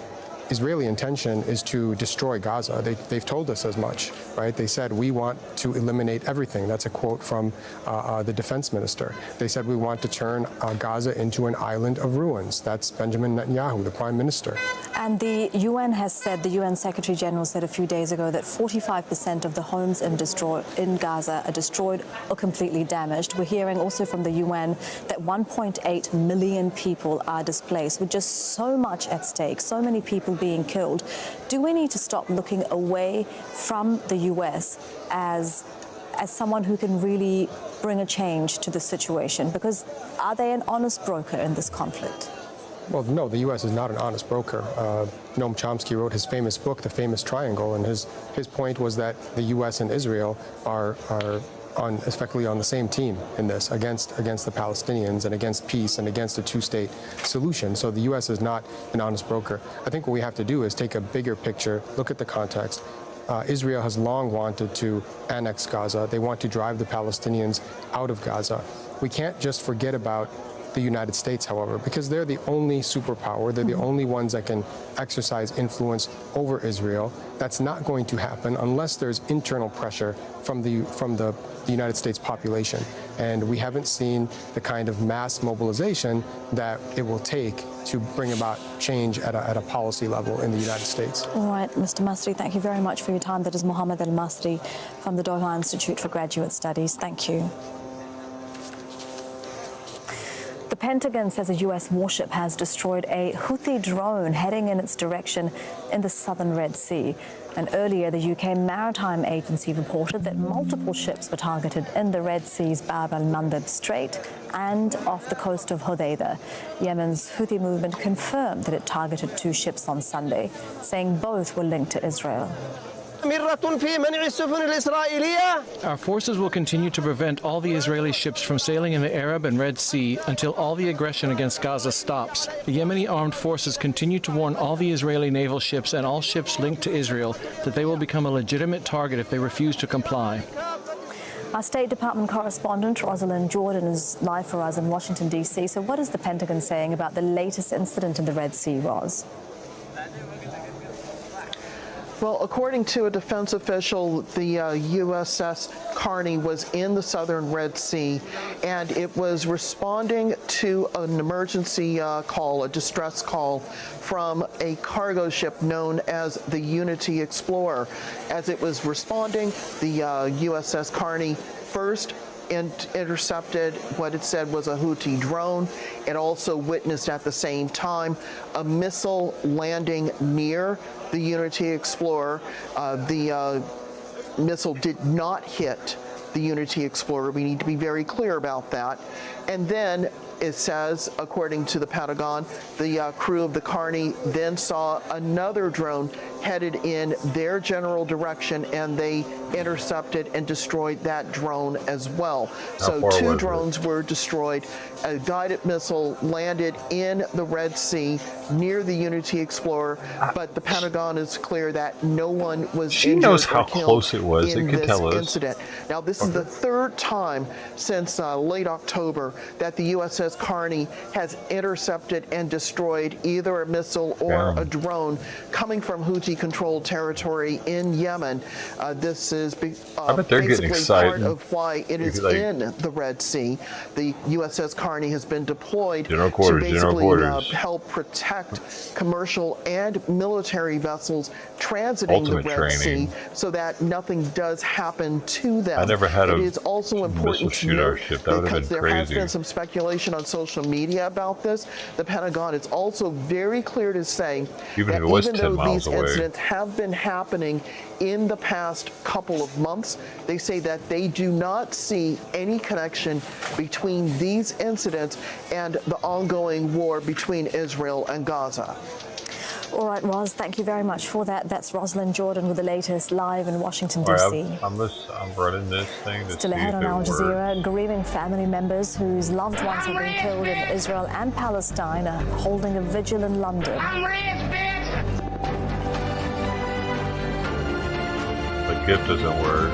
Israeli intention is to destroy Gaza. They've told us as much, right? They said, we want to eliminate everything. That's a quote from the defense minister. They said, we want to turn Gaza into an island of ruins. That's Benjamin Netanyahu, the prime minister. And the UN has said, the UN Secretary General said a few days ago that 45% of the homes in Gaza are destroyed or completely damaged. We're hearing also from the UN that 1.8 million people are displaced with just so much at stake, so many people being killed. Do we need to stop looking away from the US as someone who can really bring a change to the situation? Because are they an honest broker in this conflict? Well, no, the U.S. is not an honest broker. Noam Chomsky wrote his famous book, The Famous Triangle, and his point was that the U.S. and Israel are effectively on the same team in this, against the Palestinians and against peace and against a two-state solution. So the U.S. is not an honest broker. I think what we have to do is take a bigger picture, look at the context. Israel has long wanted to annex Gaza. They want to drive the Palestinians out of Gaza. We can't just forget about the United States, however, because they're the only superpower. They're the only ones that can exercise influence over Israel. That's not going to happen unless there's internal pressure from the United States population. And we haven't seen the kind of mass mobilization that it will take to bring about change at a policy level in the United States. All right, Mr. Masri, thank you very much for your time. That is Mohammed Al-Masri from the Doha Institute for Graduate Studies. Thank you. The Pentagon says a U.S. warship has destroyed a Houthi drone heading in its direction in the southern Red Sea. And earlier, the UK Maritime Agency reported that multiple ships were targeted in the Red Sea's Bab al-Mandab Strait and off the coast of Hodeidah. Yemen's Houthi movement confirmed that it targeted 2 ships on Sunday, saying both were linked to Israel. Our forces will continue to prevent all the Israeli ships from sailing in the Arab and Red Sea until all the aggression against Gaza stops. The Yemeni armed forces continue to warn all the Israeli naval ships and all ships linked to Israel that they will become a legitimate target if they refuse to comply. Our State Department correspondent, Rosalind Jordan, is live for us in Washington, D.C. So what is the Pentagon saying about the latest incident in the Red Sea, Ros? Well, according to a defense official, the USS Carney was in the southern Red Sea, and it was responding to an emergency call, a distress call from a cargo ship known as the Unity Explorer. As it was responding, the USS Carney first intercepted what it said was a Houthi drone. It also witnessed at the same time a missile landing near the Unity Explorer. The missile did not hit the Unity Explorer. We need to be very clear about that. And then It says, according to the Pentagon, the crew of the Carney then saw another drone headed in their general direction, and they intercepted and destroyed that drone as well. So 2 drones were destroyed. A guided missile landed in the Red Sea near the Unity Explorer, but the Pentagon is clear that no one was injured knows how or killed close it was. in It could this tell us. incident. Now, this is the 3rd time since late October that the USS Carney has intercepted and destroyed either a missile or a drone coming from Houthi-controlled territory in Yemen. This is basically part of why it is in the Red Sea. The USS Carney has been deployed to basically help protect commercial and military vessels transiting the Red Sea so that nothing does happen to them. I never had It is also important to note, because there has been some speculation on social media about this, the Pentagon is also very clear to say that even though these incidents have been happening in the past couple of months, they say that they do not see any connection between these incidents and the ongoing war between Israel and Gaza. All right, Roz, thank you very much for that. That's Rosalind Jordan with the latest live in Washington, D.C. I'm running this thing to Still ahead on Al Jazeera, grieving family members whose loved ones have been killed in Israel and Palestine are holding a vigil in London. The gift doesn't work.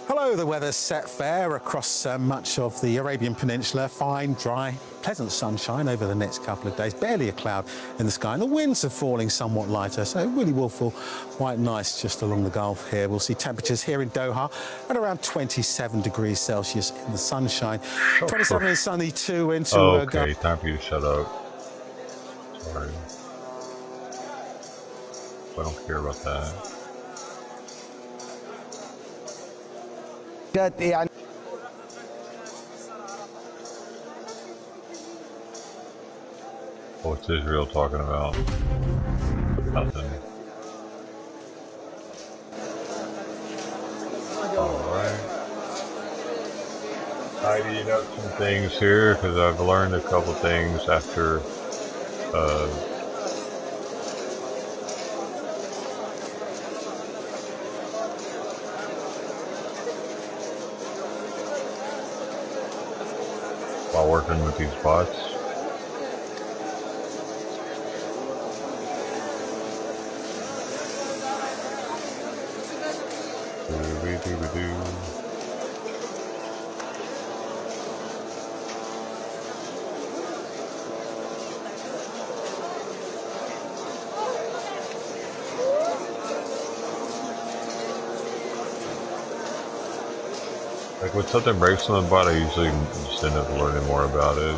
Hello, the weather's set fair across much of the Arabian Peninsula. Fine, dry, pleasant sunshine over the next couple of days. Barely a cloud in the sky, and the winds are falling somewhat lighter, so it really will feel quite nice just along the Gulf here. We'll see temperatures here in Doha at around 27 degrees Celsius in the sunshine. 27 and sunny too into... okay, time for you to shut up. Sorry. I don't care about that. What's Israel talking about? Nothing. Alright. Tidying up some things here because I've learned a couple things after while working with these bots. Like when something breaks on the bot, I usually just end up learning more about it.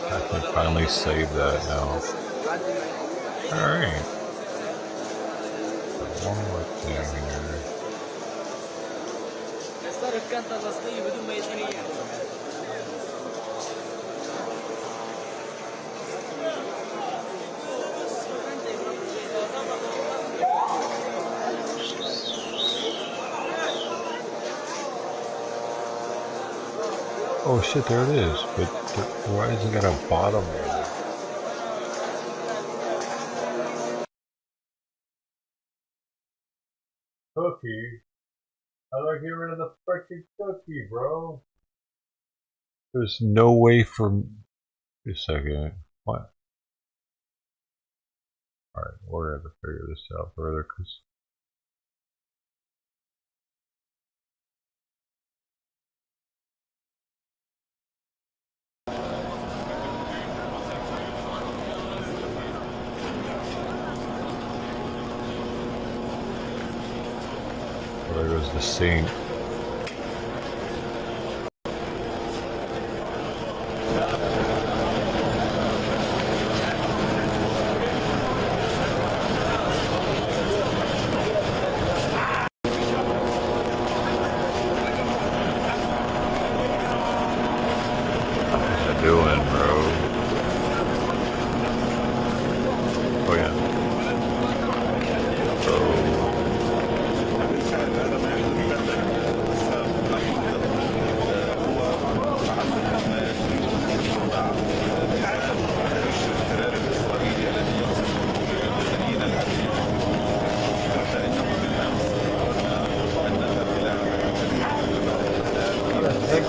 I can finally save that now. Alright. One more thing here. Oh shit, there it is. But why has it got a bottom? Cookie? How do I get rid of the freaking cookie, bro? There's no way for... Wait a second. What? Alright, we're gonna have to figure this out further, because... There goes the sink.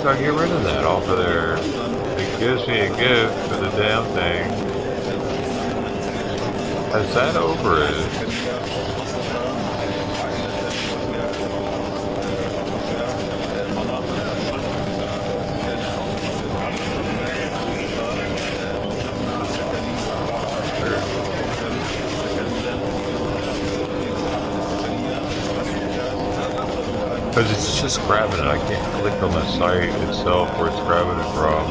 So I get rid of that off of there. It gives me a gift for the damn thing. Has that over it? Because it's just grabbing it. I can't click on the site itself where it's grabbing it from.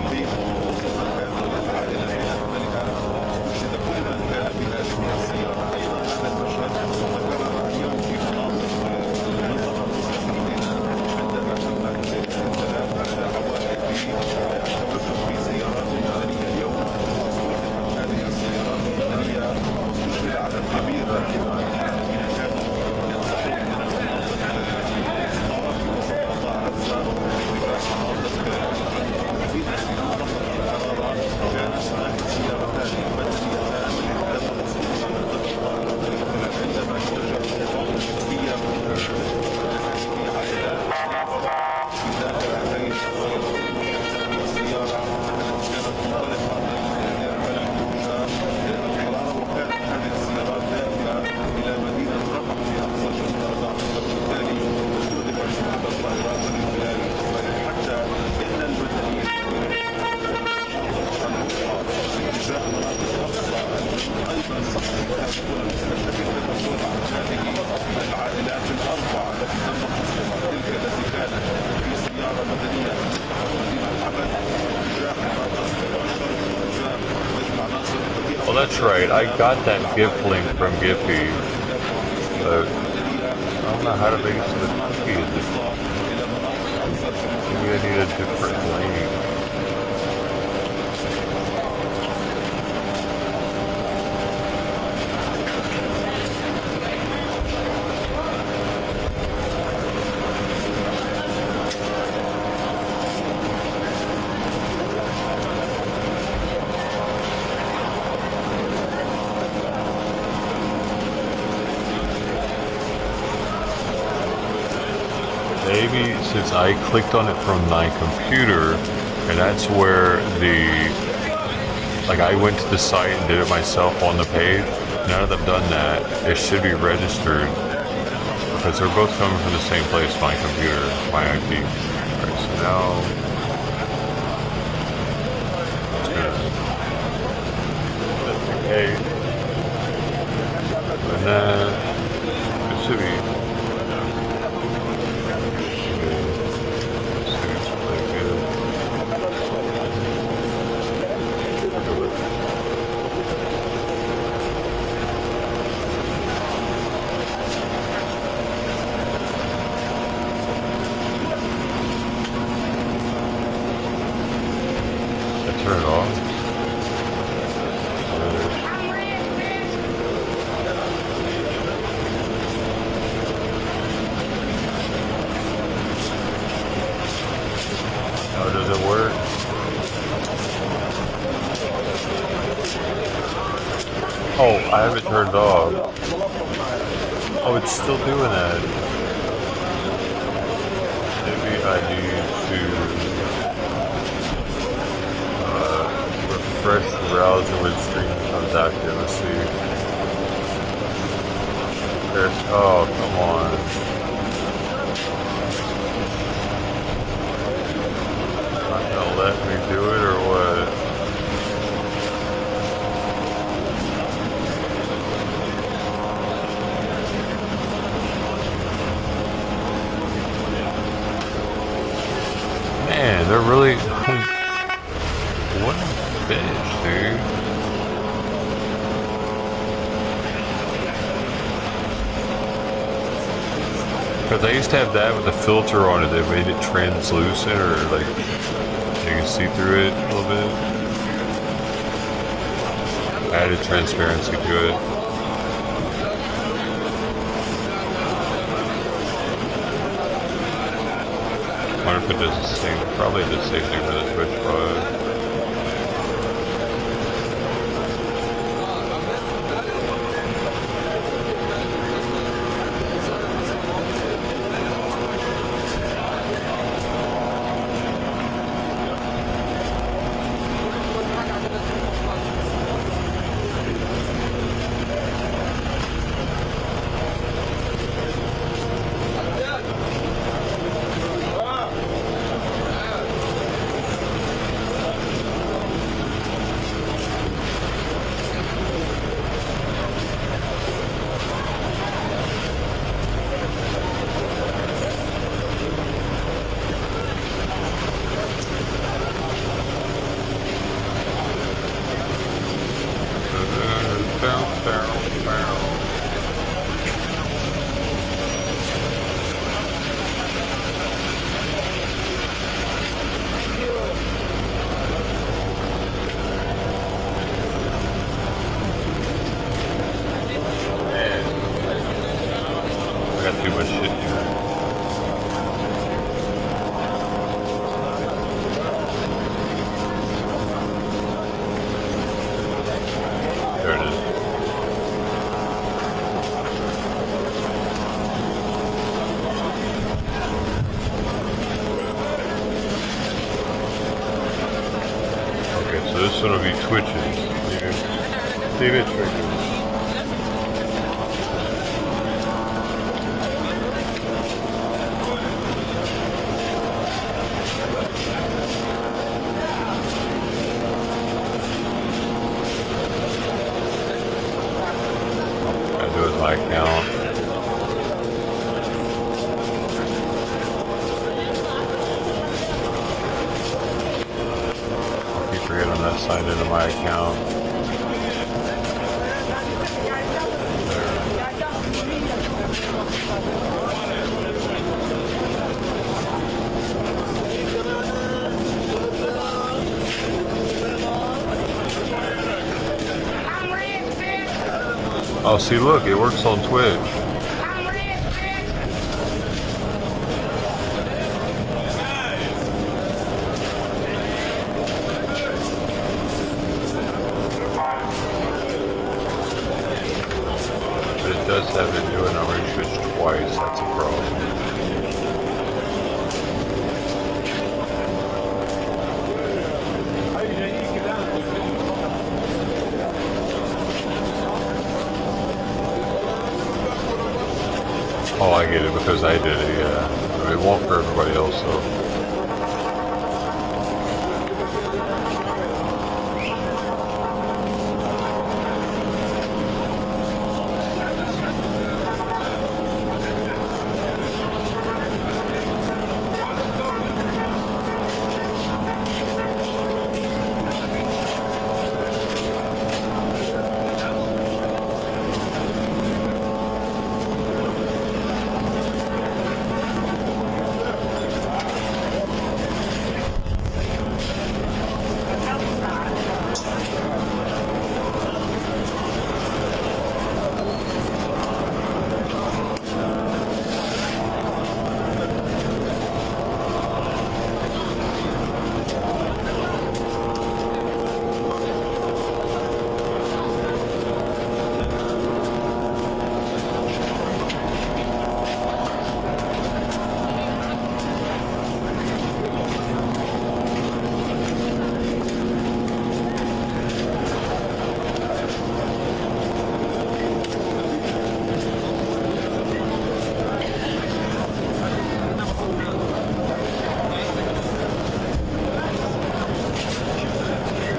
Well, that's right. I got that gift link from Giphy, but I don't know how to make it to the cookies. Maybe I need a different link. Maybe since I clicked on it from my computer, and that's where I went to the site and did it myself on the page. Now that I've done that, it should be registered because they're both coming from the same place, my computer, my IP. Alright, so now okay. And then it should be turn it off. How does it work? Oh, I have it turned off. Oh, it's still doing that. Maybe I need to refresh the browser when stream comes active. Let's see. Oh, come on. Not gonna let me do it or what? Man, they're really what a bitch, dude. Because I used to have that with a filter on it that made it translucent, or like you can see through it a little bit. Added transparency to it. I wonder if it does the same. Probably the same thing for the Twitch product. This one will be twitches. Leave it triggers. I do it with my account. I signed into my account. Oh, see, look, it works on Twitch. Does have it doing orange Twitch twice, that's a problem. Oh, I get it because I did it, yeah. I mean, it won't for everybody else though.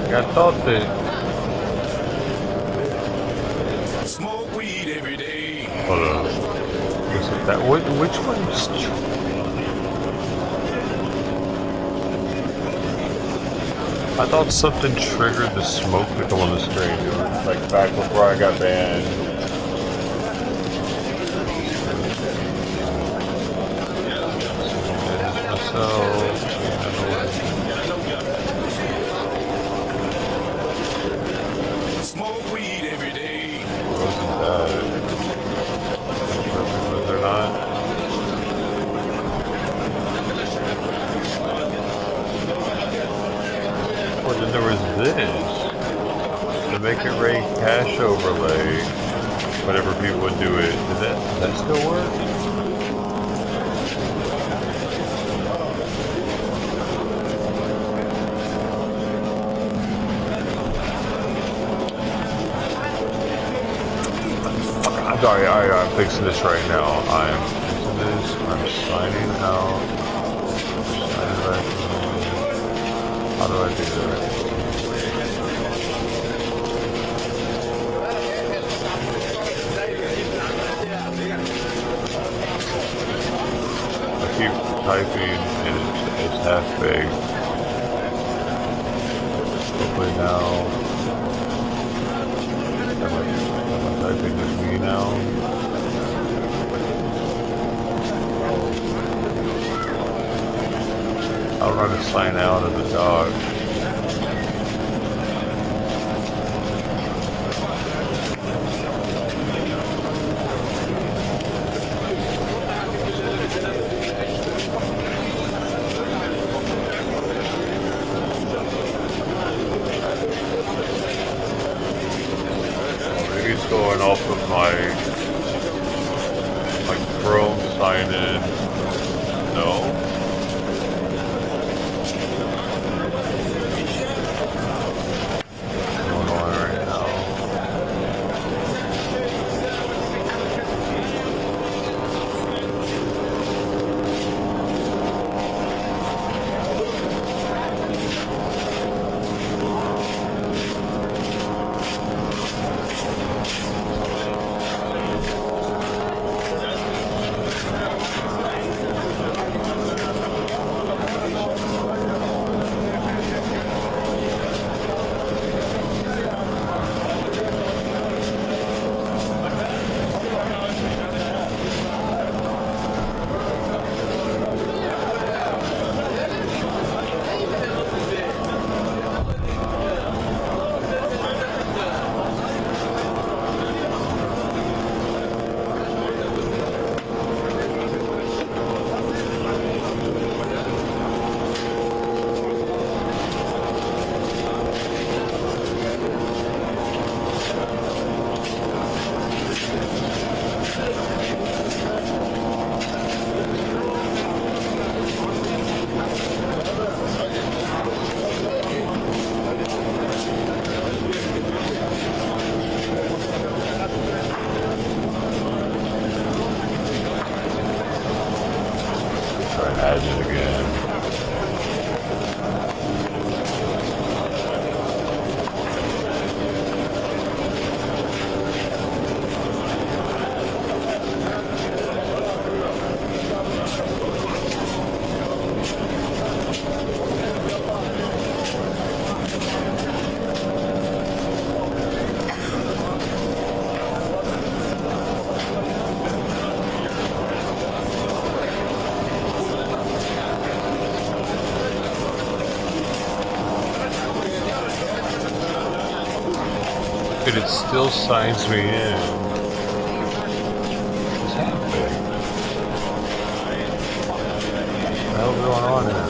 I thought that. Smoke weed every day. Hold on. Is it that? Which one's? I thought something triggered the smoke to come on the screen. It was like back before I got banned. Smoke weed every day. Wasn't that? Was there not? Well, then there was this. To make it rain cache overlay, whenever people would do it. Does that still work? I'm sorry, I'm fixing this right now. I'm fixing this. I'm signing out. Signing back in. How do I do that? I keep typing and it's half baked. Hopefully now. Am I typing with me now? I'll run a sign out of the dog. Going off of my Chrome sign in. No. What's going on right now? But it still signs me in. What's happening? What the hell's going on here?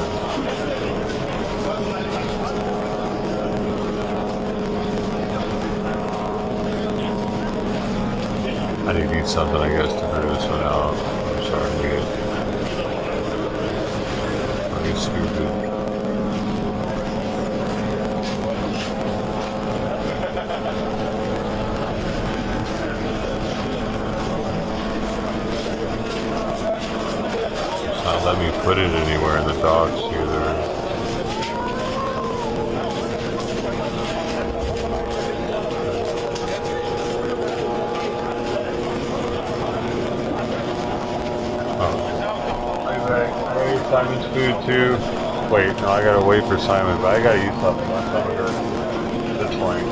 I need something, I guess, to figure this one out. I'm sorry, I get stupid. Not let me put it anywhere in the docs either. Simon's food too. Wait, no, I gotta wait for Simon, but I gotta eat something. My stomach hurts. That's fine.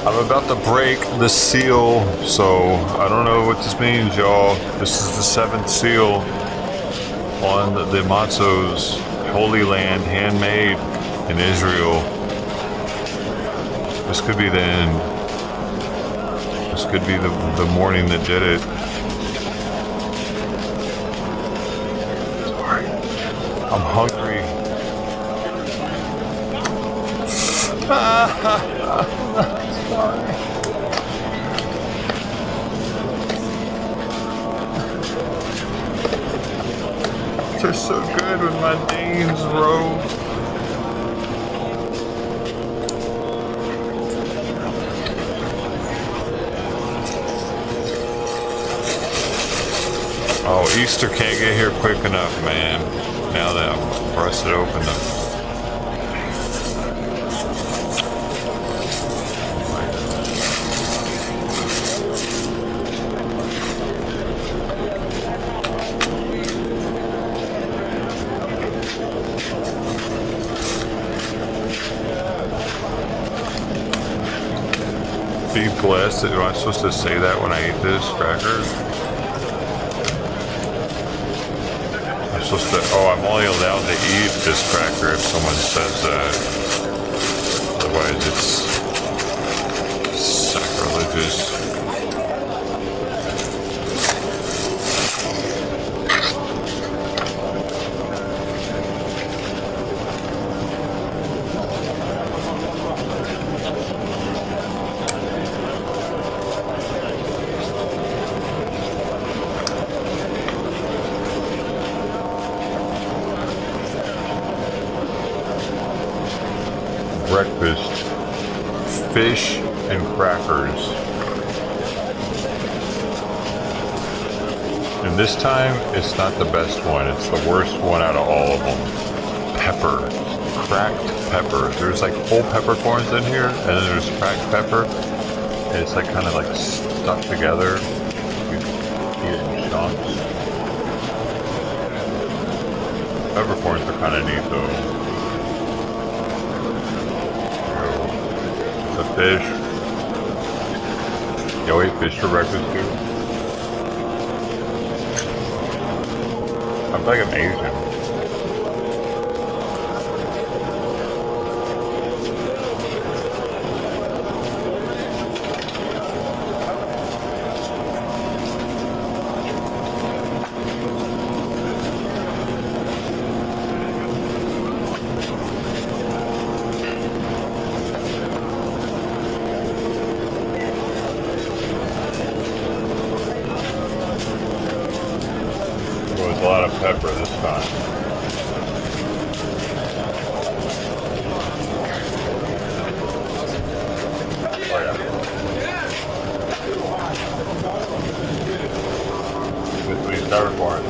I'm about to break the seal, so I don't know what this means, y'all. This is the 7th seal on the Matzos, Holy Land, handmade in Israel. This could be the end. This could be the morning that did it. Sorry. I'm hungry. Sorry. They're so good with my Danes robe. Oh, Easter can't get here quick enough, man. Now that I've busted open the be blessed. Am I supposed to say that when I eat this cracker? I'm supposed to, oh, I'm only allowed to eat this cracker if someone says that. Otherwise it's sacrilegious. Breakfast, fish and crackers. And this time, it's not the best one. It's the worst one out of all of them. Pepper, cracked pepper. There's like whole peppercorns in here, and then there's cracked pepper. And it's like kind of like stuck together. You eat it in chunks. Peppercorns are kind of neat though. It's a fish. Y'all eat fish for breakfast too? I feel like I'm Asian. Pepper this time. Oh yeah. With these styrofoam.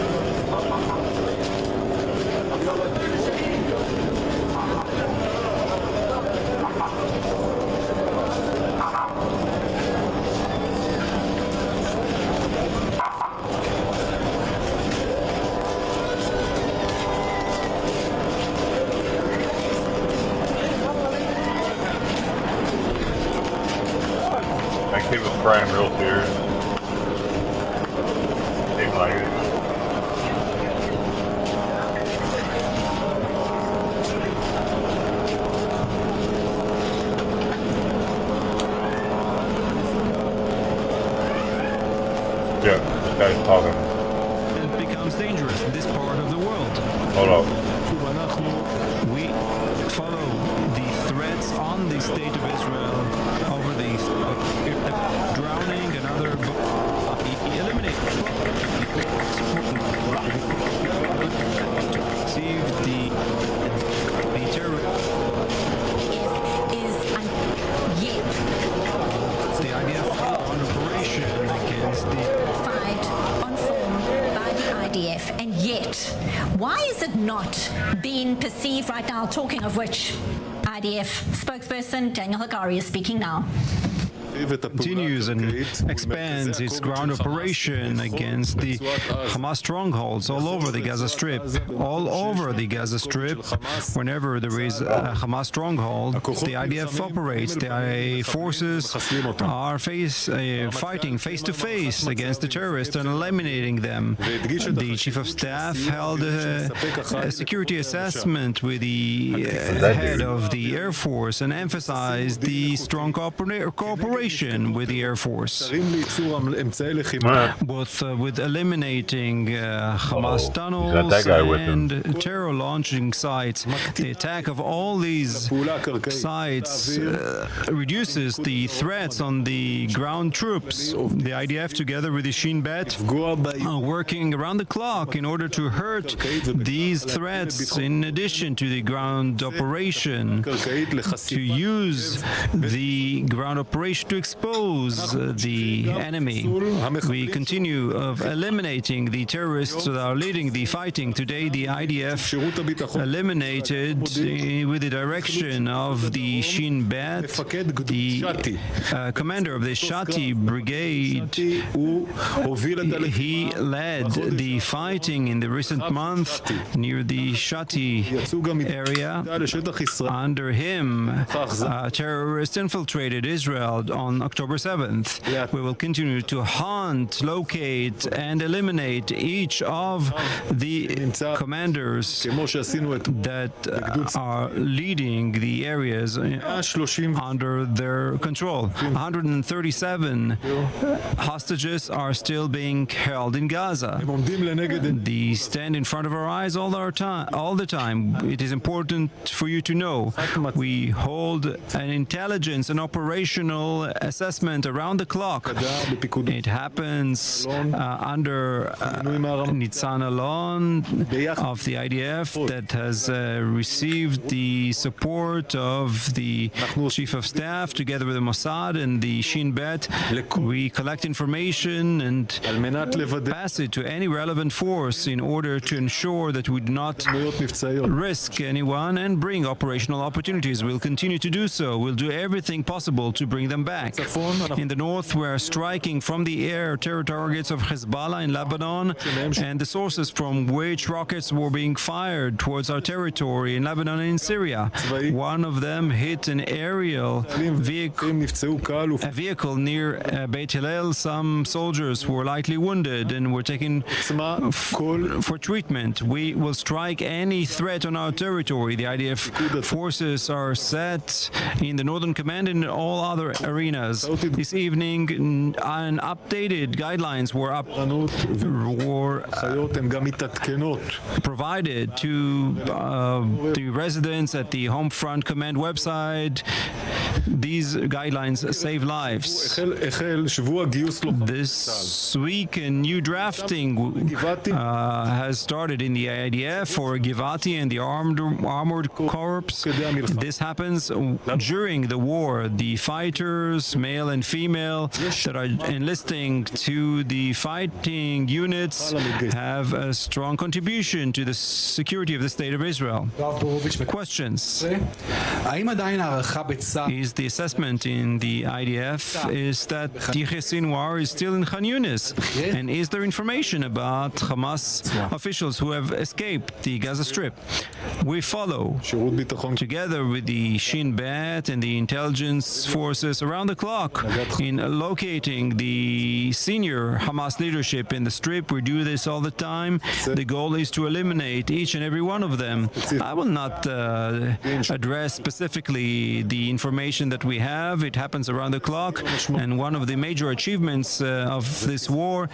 He was crying real tears. Seemed like it. Yeah, this guy's talking. It becomes dangerous in this part of the world. Hold up. We follow the threats on the state of Israel over the drowning and other eliminate receive the terror is yet the IDF on operation against the fight on form by the IDF, and yet why is it not being perceived right now? Talking of which, IDF spokesperson Daniel Hagari is speaking now. Continues and expands its ground operation against the Hamas strongholds all over the Gaza Strip. All over the Gaza Strip, whenever there is a Hamas stronghold, the IDF operates. The forces are fighting face-to-face against the terrorists and eliminating them. The Chief of Staff held a security assessment with the head of the Air Force and emphasized the strong cooperation with the Air Force, both with eliminating Hamas tunnels and terror launching sites. The attack of all these sites reduces the threats on the ground troops. The IDF, together with the Shin Bet, are working around the clock in order to hurt these threats, in addition to the ground operation, to use the ground operation to expose the enemy. We continue of eliminating the terrorists that are leading the fighting. Today, the IDF eliminated, with the direction of the Shin Bet, the commander of the Shati brigade. He led the fighting in the recent month near the Shati area. Under him, terrorists infiltrated Israel on October 7th. We will continue to hunt, locate, and eliminate each of the commanders that are leading the areas under their control. 137 hostages are still being held in Gaza. These stand in front of our eyes all the time. It is important for you to know we hold an intelligence and operational assessment around the clock. It happens under Nitzan Alon of the IDF that has received the support of the Chief of Staff together with the Mossad and the Shin Bet. We collect information and pass it to any relevant force in order to ensure that we do not risk anyone and bring operational opportunities. We'll continue to do so. We'll do everything possible to bring them back. attack. In the north, we're striking from the air terror targets of Hezbollah in Lebanon and the sources from which rockets were being fired towards our territory in Lebanon and in Syria. One of them hit an aerial vehicle near Beit Hillel. Some soldiers were lightly wounded and were taken for treatment. We will strike any threat on our territory. The IDF forces are set in the Northern Command and in all other arenas. This evening, an updated guidelines were provided to the residents at the Home Front Command website. These guidelines save lives. This week, a new drafting has started in the IDF for Givati and the Armored Corps. This happens during the war. The fighters, male and female, that are enlisting to the fighting units have a strong contribution to the security of the State of Israel. Questions? Is the assessment in the IDF is that Yahya Sinwar is still in Khan Yunis? And is there information about Hamas officials who have escaped the Gaza Strip? We follow, together with the Shin Bet and the intelligence forces around the clock, in locating the senior Hamas leadership in the Strip. We do this all the time. The goal is to eliminate each and every one of them. I will not address specifically the information that we have. It happens around the clock, and one of the major achievements of this war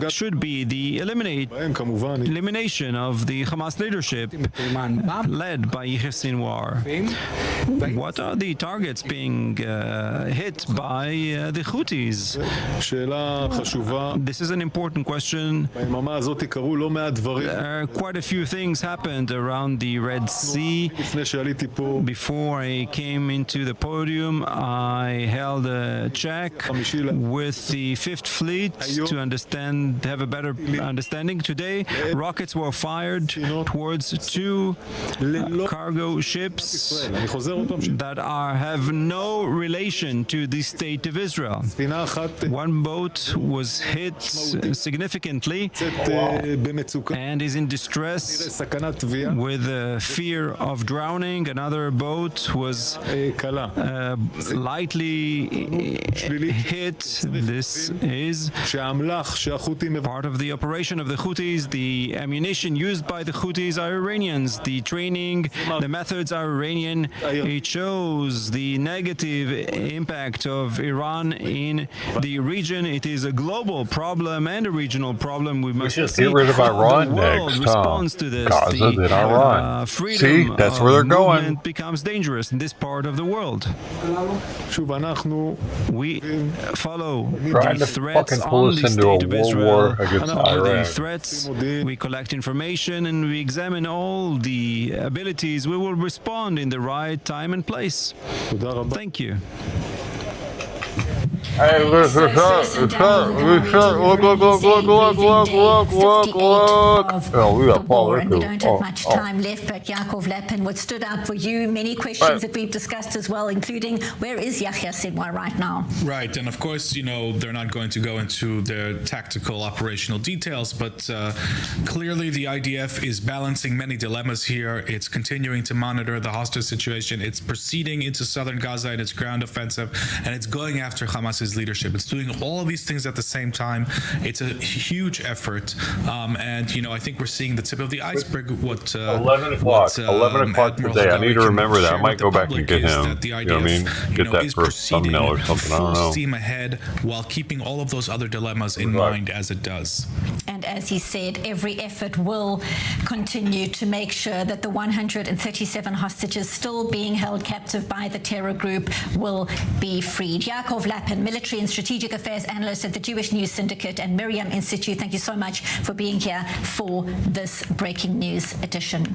should be the elimination of the Hamas leadership led by Yahya Sinwar. What are the targets being hit by the Houthis? This is an important question. Quite a few things happened around the Red Sea. Before I came into the podium, I held a check with the Fifth Fleet to have a better understanding. Today, rockets were fired towards two cargo ships that have no relation to the State of Israel. One boat was hit significantly and is in distress with fear of drowning. Another boat was lightly hit. This is part of the operation of the Houthis. The ammunition used by the Houthis are Iranians. The training, the methods are Iranian. It shows the negative impact of Iran in the region. It is a global problem and a regional problem. We must get rid of Iran next. Responds to this. Gaza, then Iran. See, that's where they're going. Becomes dangerous in this part of the world. We follow the threats on the State of Israel. The threats. We collect information and we examine all the abilities. We will respond in the right time and place. Thank you. Hey, look. Look. Oh, we got Paul. And we don't have much time left, but Yaakov Lepin, what stood out for you, many questions that we've discussed as well, including where is Yahya Sinwar right now? Right, and of course, they're not going to go into their tactical operational details, but clearly the IDF is balancing many dilemmas here. It's continuing to monitor the hostage situation. It's proceeding into southern Gaza in its ground offensive, and it's going after Hamas's leadership. It's doing all of these things at the same time. It's a huge effort, and I think we're seeing the tip of the iceberg. 11 o'clock today. I need to remember that. I might go back and get him. You know what I mean? Get that for a thumbnail or something. I don't know. Full steam ahead while keeping all of those other dilemmas in mind as it does. And as he said, every effort will continue to make sure that the 137 hostages still being held captive by the terror group will be freed. Yaakov Lepin, Military and Strategic Affairs Analyst at the Jewish News Syndicate and Miriam Institute, thank you so much for being here for this breaking news edition.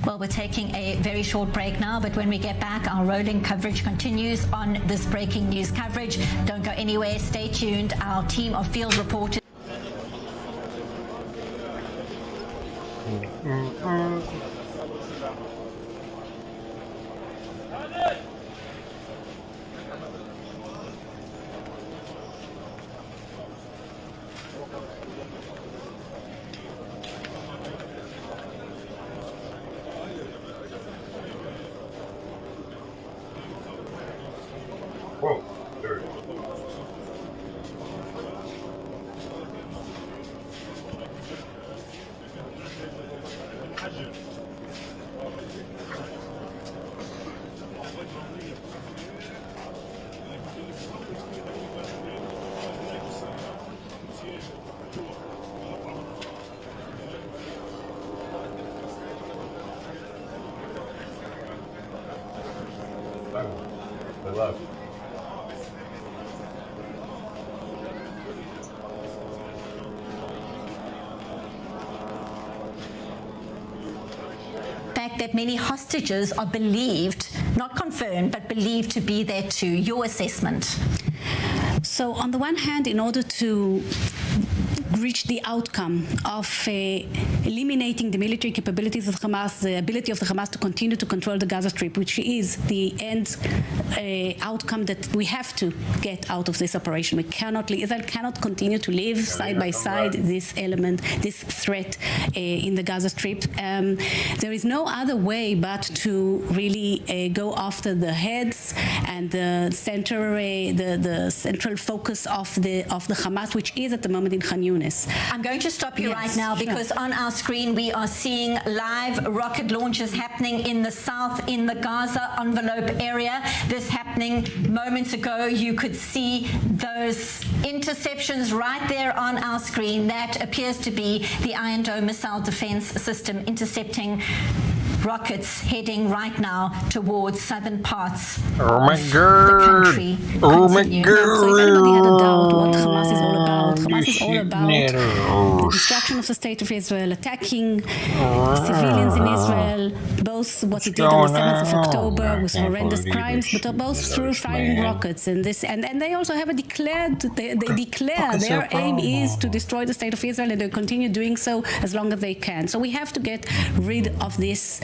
Well, we're taking a very short break now, but when we get back, our rolling coverage continues on this breaking news coverage. Don't go anywhere, stay tuned. Our team of field reporters Whoa, there. They left. Fact that many hostages are believed, not confirmed, but believed to be there too. Your assessment? So on the one hand, in order to reach the outcome of eliminating the military capabilities of Hamas, the ability of the Hamas to continue to control the Gaza Strip, which is the end outcome that we have to get out of this operation. Israel cannot continue to live side by side this element, this threat in the Gaza Strip. There is no other way but to really go after the heads and the central focus of the Hamas, which is at the moment in Khan Yunis. I'm going to stop you right now because on our screen we are seeing live rocket launches happening in the south, in the Gaza envelope area. This happening moments ago. You could see those interceptions right there on our screen. That appears to be the Iron Dome missile defense system intercepting rockets heading right now towards southern parts of the country. Oh my God. So if anybody had a doubt what Hamas is all about, Hamas is all about the destruction of the state of Israel, attacking civilians in Israel, both what it did on the 7th of October with horrendous crimes, but both through firing rockets. And they also have they declare their aim is to destroy the state of Israel, and they continue doing so as long as they can. So we have to get rid of this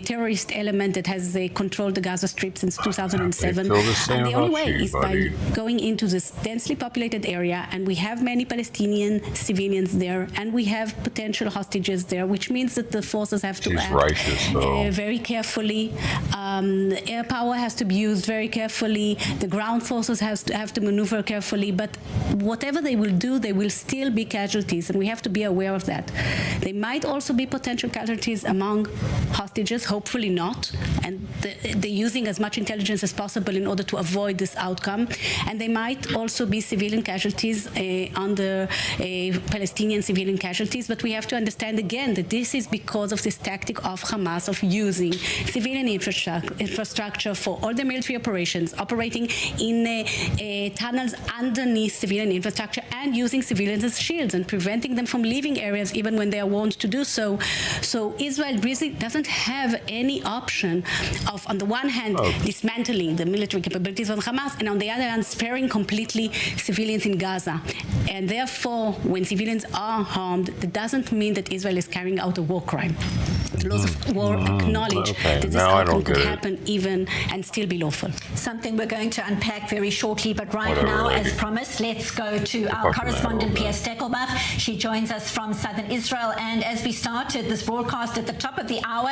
terrorist element that has controlled the Gaza Strip since 2007. And the only way is by going into this densely populated area, and we have many Palestinian civilians there, and we have potential hostages there, which means that the forces have to act very carefully. Air power has to be used very carefully. The ground forces have to maneuver carefully. But whatever they will do, they will still be casualties, and we have to be aware of that. There might also be potential casualties among hostages, hopefully not, and they're using as much intelligence as possible in order to avoid this outcome. And they might also be civilian casualties under Palestinian civilian casualties, but we have to understand again that this is because of this tactic of Hamas of using civilian infrastructure for all the military operations, operating in tunnels underneath civilian infrastructure, and using civilians as shields and preventing them from leaving areas even when they are warned to do so. So Israel really doesn't have any option of, on the one hand, dismantling the military capabilities of Hamas, and on the other hand, sparing completely civilians in Gaza. And therefore, when civilians are harmed, that doesn't mean that Israel is carrying out a war crime. The laws of war acknowledge that this outcome could happen even and still be lawful. Something we're going to unpack very shortly, but right now, as promised, let's go to our correspondent, Pia Steckelbach. She joins us from southern Israel, and as we started this broadcast at the top of the hour,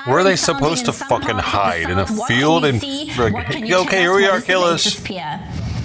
where are they supposed to fucking hide? In a field? Okay, here we are, kill us.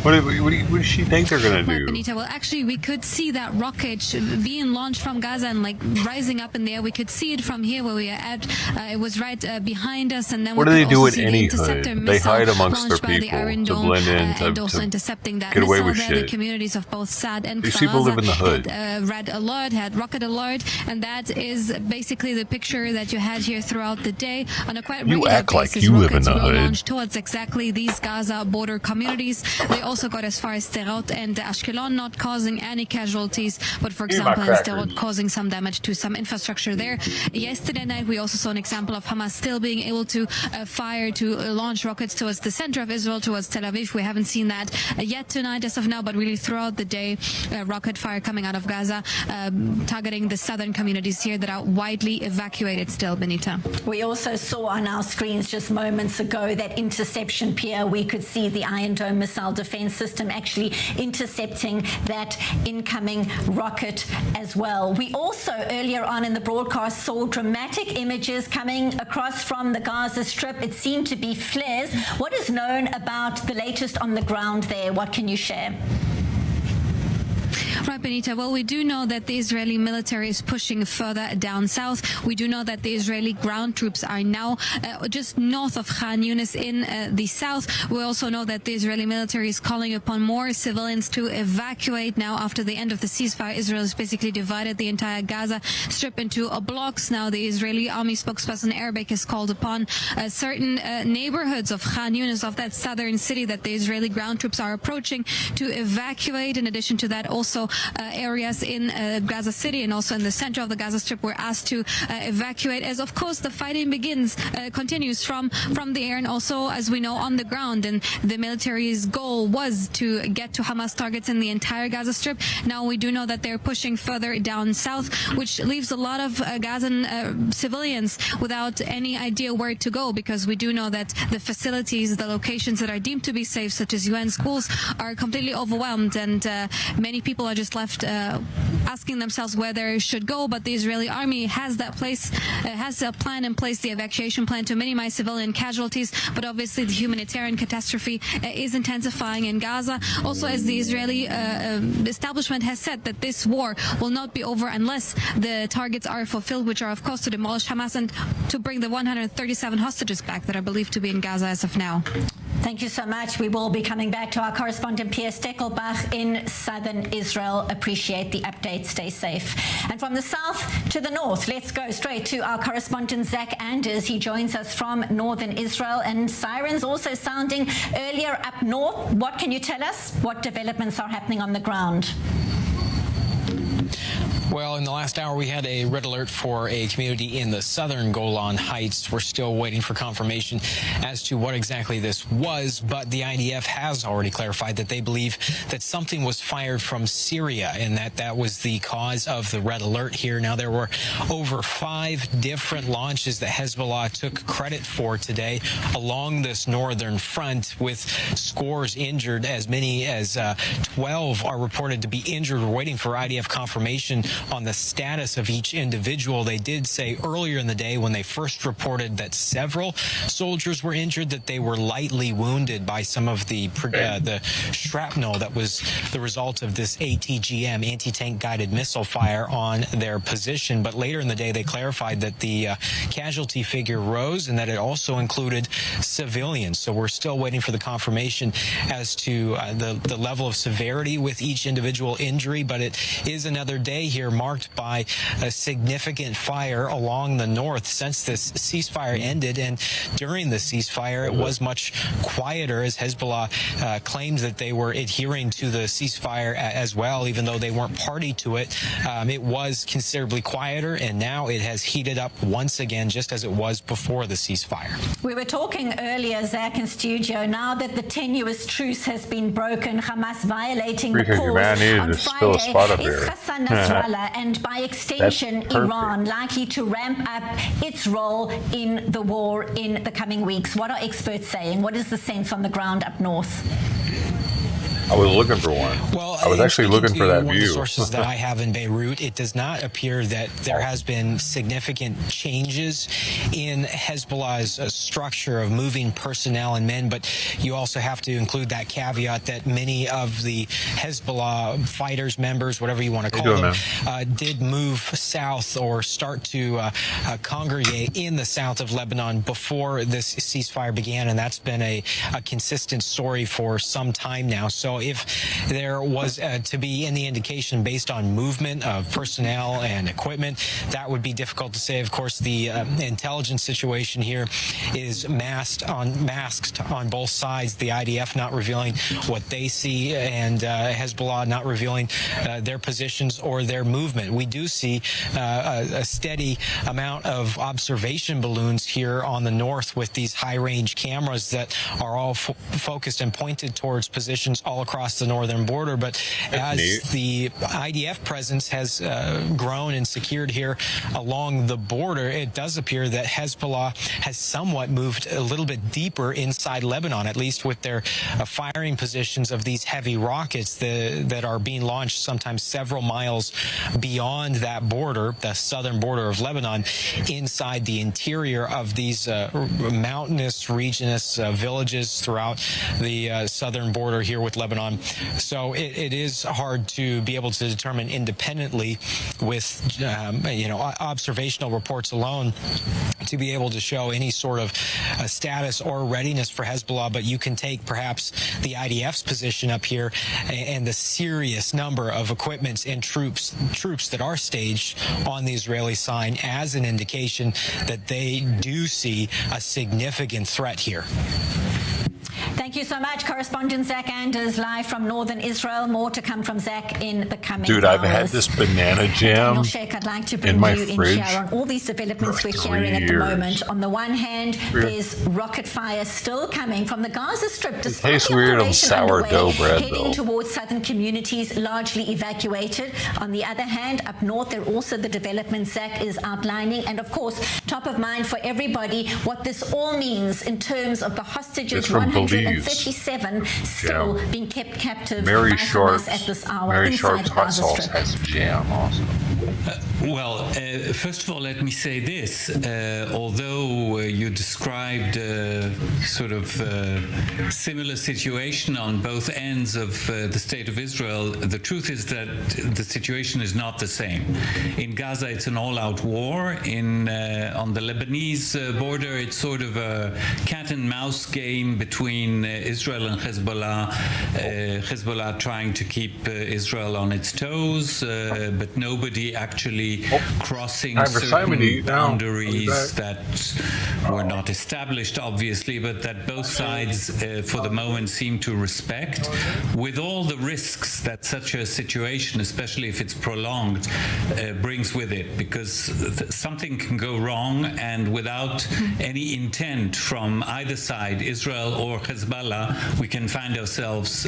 What does she think they're going to do? Benita, well, actually, we could see that rocket being launched from Gaza and like rising up in the air. We could see it from here where we are at. It was right behind us, and then what do they do at any hood? They hide amongst their people to blend in, and also intercepting that get away with missile. shit. The communities of both Sad and These people live in the hood. Had, red alert, had rocket alert, and that is basically the picture that you had here throughout the day on a quite regular basis. You act like you live in the hood. Launched towards exactly these Gaza border communities. They also got as far as Sderot and Ashkelon, not causing any casualties, but for example in Sderot causing some damage to some infrastructure there. Yesterday night we also saw an example of Hamas still being able to fire, to launch rockets towards the center of Israel, towards Tel Aviv. We haven't seen that yet tonight as of now, but really throughout the day, rocket fire coming out of Gaza, targeting the southern communities here that are widely evacuated still, Benita. We also saw on our screens just moments ago that interception, Pierre. We could see the Iron Dome missile defense defense system actually intercepting that incoming rocket as well. We also, earlier on in the broadcast, saw dramatic images coming across from the Gaza Strip. It seemed to be flares. What is known about the latest on the ground there? What can you share? Right, Benita. Well, we do know that the Israeli military is pushing further down south. We do know that the Israeli ground troops are now just north of Khan Yunis in the south. We also know that the Israeli military is calling upon more civilians to evacuate now after the end of the ceasefire. Israel has basically divided the entire Gaza Strip into blocks. Now, the Israeli army spokesperson Arabic has called upon certain neighborhoods of Khan Yunis, of that southern city that the Israeli ground troops are approaching, to evacuate. In addition to that, also areas in Gaza City and also in the center of the Gaza Strip were asked to evacuate, as of course the fighting continues from the air and also, as we know, on the ground. And the military's goal was to get to Hamas targets in the entire Gaza Strip. Now we do know that they're pushing further down south, which leaves a lot of Gazan civilians without any idea where to go, because we do know that the facilities, the locations that are deemed to be safe, such as UN schools, are completely overwhelmed, and many people are just left asking themselves where they should go. But the Israeli army has a plan in place, the evacuation plan, to minimize civilian casualties. But obviously the humanitarian catastrophe is intensifying in Gaza. Also, as the Israeli establishment has said, that this war will not be over unless the targets are fulfilled, which are of course to demolish Hamas and to bring the 137 hostages back that are believed to be in Gaza as of now. Thank you so much. We will be coming back to our correspondent Pierre Steckelbach in southern Israel. Appreciate the update. Stay safe. And from the south to the north, let's go straight to our correspondent Zach Anders. He joins us from northern Israel, and sirens also sounding earlier up north. What can you tell us? What developments are happening on the ground? Well, in the last hour, we had a red alert for a community in the southern Golan Heights. We're still waiting for confirmation as to what exactly this was, but the IDF has already clarified that they believe that something was fired from Syria and that was the cause of the red alert here. Now, there were over 5 different launches that Hezbollah took credit for today along this northern front, with scores injured. As many as 12 are reported to be injured. We're waiting for IDF confirmation on the status of each individual. They did say earlier in the day, when they first reported that several soldiers were injured, that they were lightly wounded by some of the shrapnel that was the result of this ATGM, anti-tank guided missile fire, on their position. But later in the day, they clarified that the casualty figure rose and that it also included civilians. So we're still waiting for the confirmation as to the level of severity with each individual injury. But it is another day here marked by a significant fire along the north since this ceasefire ended. And during the ceasefire, it was much quieter, as Hezbollah claims that they were adhering to the ceasefire as well, even though they weren't party to it. It was considerably quieter, and now it has heated up once again, just as it was before the ceasefire. We were talking earlier, Zach, in studio, now that the tenuous truce has been broken, Hamas violating the pause on Friday, is Hassan Nasrallah and by extension Iran likely to ramp up its role in the war in the coming weeks? What are experts saying? What is the sense on the ground up north? I was looking for one. Well, I was actually looking for that one view. Of the sources that I have in Beirut, it does not appear that there has been significant changes in Hezbollah's structure of moving personnel and men, but you also have to include that caveat that many of the Hezbollah fighters, members, whatever you want to call them, did move south or start to congregate in the south of Lebanon before this ceasefire began, and that's been a consistent story for some time now. So if there was to be any indication based on movement of personnel and equipment, that would be difficult to say. Of course, the intelligence situation here is masked on both sides. The IDF not revealing what they see, and Hezbollah not revealing their positions or their movement. We do see a steady amount of observation balloons here on the north with these high-range cameras that are all focused and pointed towards positions all across across the northern border. But as the IDF presence has grown and secured here along the border, it does appear that Hezbollah has somewhat moved a little bit deeper inside Lebanon, at least with their firing positions of these heavy rockets that are being launched sometimes several miles beyond that border, the southern border of Lebanon, inside the interior of these mountainous regionous villages throughout the southern border here with Lebanon. So it is hard to be able to determine independently with observational reports alone to be able to show any sort of status or readiness for Hezbollah. But you can take perhaps the IDF's position up here and the serious number of equipments and troops that are staged on the Israeli side as an indication that they do see a significant threat here. Thank you so much, correspondent Zach Anders, live from northern Israel. More to come from Zach in the coming hours. I've had this banana jam I'd like to bring you in here on all these developments we're hearing at the moment. On the one hand, there's rocket fire still coming from the Gaza Strip. It tastes weird on sourdough bread, heading towards southern communities largely evacuated. On the other hand, up north, there are also the developments Zach is outlining. And of course, top of mind for everybody, what this all means in terms of the hostages, 137 still being kept captive Mary by Sharp's, Hamas at this hour Mary inside Sharp's the hot Gaza sauce Strip. has jam also. First of all, let me say this. Although you described sort of similar situation on both ends of the state of Israel, the truth is that the situation is not the same. In Gaza, it's an all-out war. On the Lebanese border, it's sort of a cat and mouse game between Israel and Hezbollah. Hezbollah trying to keep Israel on its toes, but nobody actually crossing certain boundaries that were not established, obviously, but that both sides, for the moment, seem to respect, with all the risks that such a situation, especially if it's prolonged, brings with it, because something can go wrong, and without any intent from either side, Israel or Hezbollah, we can find ourselves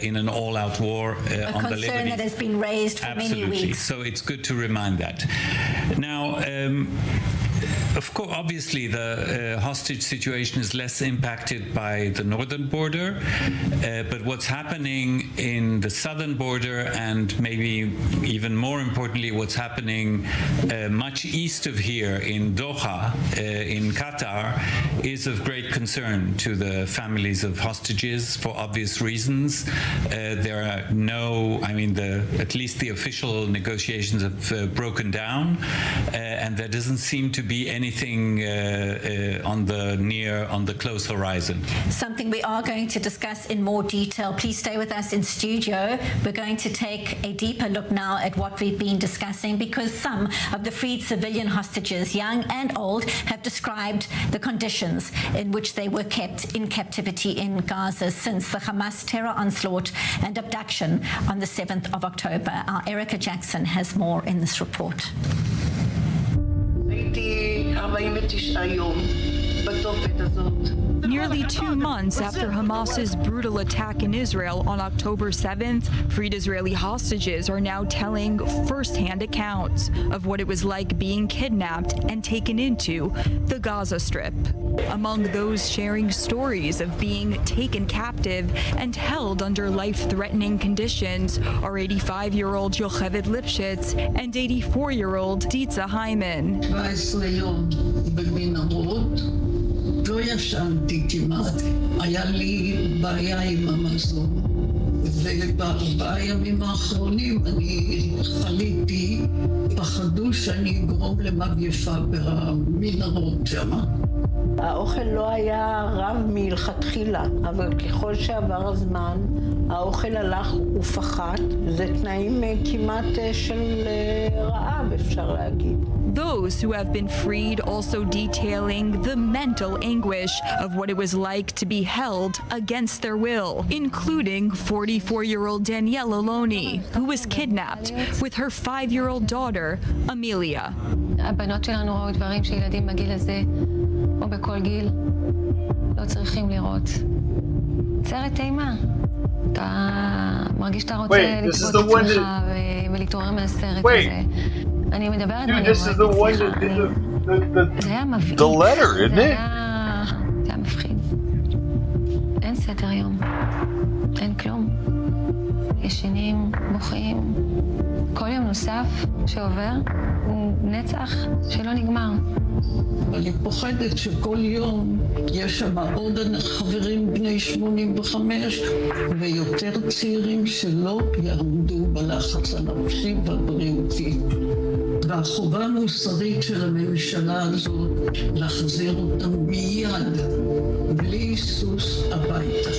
in an all-out war on the Lebanese. A concern that has been raised for many weeks. So it's good to remind that. Now, of course, obviously, the hostage situation is less impacted by the northern border, but what's happening in the southern border, and maybe even more importantly, what's happening much east of here in Doha, in Qatar, is of great concern to the families of hostages for obvious reasons. There are at least the official negotiations have broken down, and there doesn't seem to be anything on the close horizon. Something we are going to discuss in more detail. Please stay with us in studio. We're going to take a deeper look now at what we've been discussing, because some of the freed civilian hostages, young and old, have described the conditions in which they were kept in captivity in Gaza since the Hamas terror onslaught and abduction on the 7th of October. Our Erica Jackson has more in this report. Nearly 2 months after Hamas's brutal attack in Israel on October 7th, freed Israeli hostages are now telling first-hand accounts of what it was like being kidnapped and taken into the Gaza Strip. Among those sharing stories of being taken captive and held under life-threatening conditions are 85-year-old Yocheved Lipschitz and 84-year-old Ditza Hyman. לא ישנתי כמעט, היה לי בעיה עם המזון, ובארבעה ימים האחרונים אני חליתי, פחדו שאני אגרום למגפה במנהרות שמה. האוכל לא היה רב מלכתחילה, אבל ככל שעבר הזמן, האוכל הלך ופחת, זה תנאים כמעט של רעב, אפשר להגיד. Those who have been freed also detailing the mental anguish of what it was like to be held against their will, including 44-year-old Danielle Aloni, who was kidnapped with her 5-year-old daughter, Amelia. הבנות שלנו ראו דברים שילדים בגיל הזה, או בכל גיל, לא צריכים לראות. סרט אימה. אתה מרגיש שאתה רוצה Wait, this is לצפות the one עצמך that... ולהתעורר מהסרט Wait. הזה. אני מדברת Dude, ואני this is the one that did זה היה מבעית. the letter, isn't זה it? היה מפחיד. אין סדר יום. אין כלום. ישנים, בוכים. כל יום נוסף שעובר הוא נצח שלא נגמר. אני פוחדת שכל יום יש שם עוד חברים בני 85 ויותר צעירים שלא יעמדו בלחץ הנפשי והבריאותי. והחובה המוסרית של הממשלה הזאת להחזיר אותם מיד, בלי היסוס הביתה.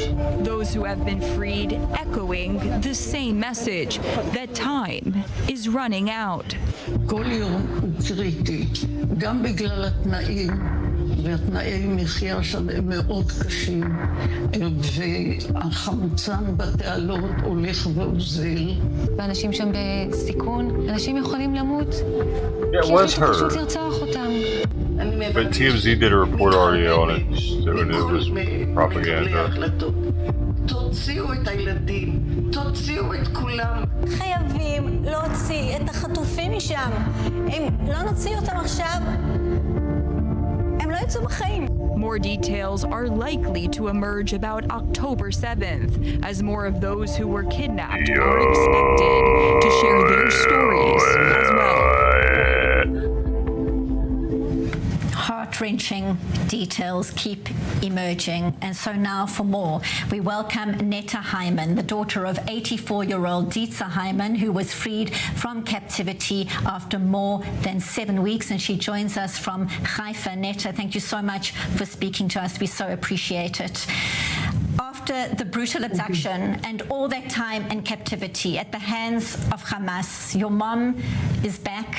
Those who have been freed echoing the same message that time is running out. כל יום הוא קריטי, גם בגלל התנאים, והתנאי מחיה שם הם מאוד קשים, והחמצן בתעלות הולך ואוזל. ואנשים שם בסיכון, אנשים יכולים למות. Yeah, it was her. פשוט לרצוח אותם. But TMZ did a report already on it, so it was propaganda. תוציאו את הילדים, תוציאו את כולם. חייבים להוציא את החטופים משם. אם לא נוציא אותם עכשיו, הם לא יצאו בחיים. More details are likely to emerge about October 7th as more of those who were kidnapped are expected to share their stories as well. Heart-wrenching details keep emerging, and so now for more, we welcome Netta Hyman, the daughter of 84-year-old Dietza Hyman, who was freed from captivity after more than 7 weeks, and she joins us from Haifa. Netta, thank you so much for speaking to us. We so appreciate it. After the brutal abduction and all that time in captivity at the hands of Hamas, your mom is back.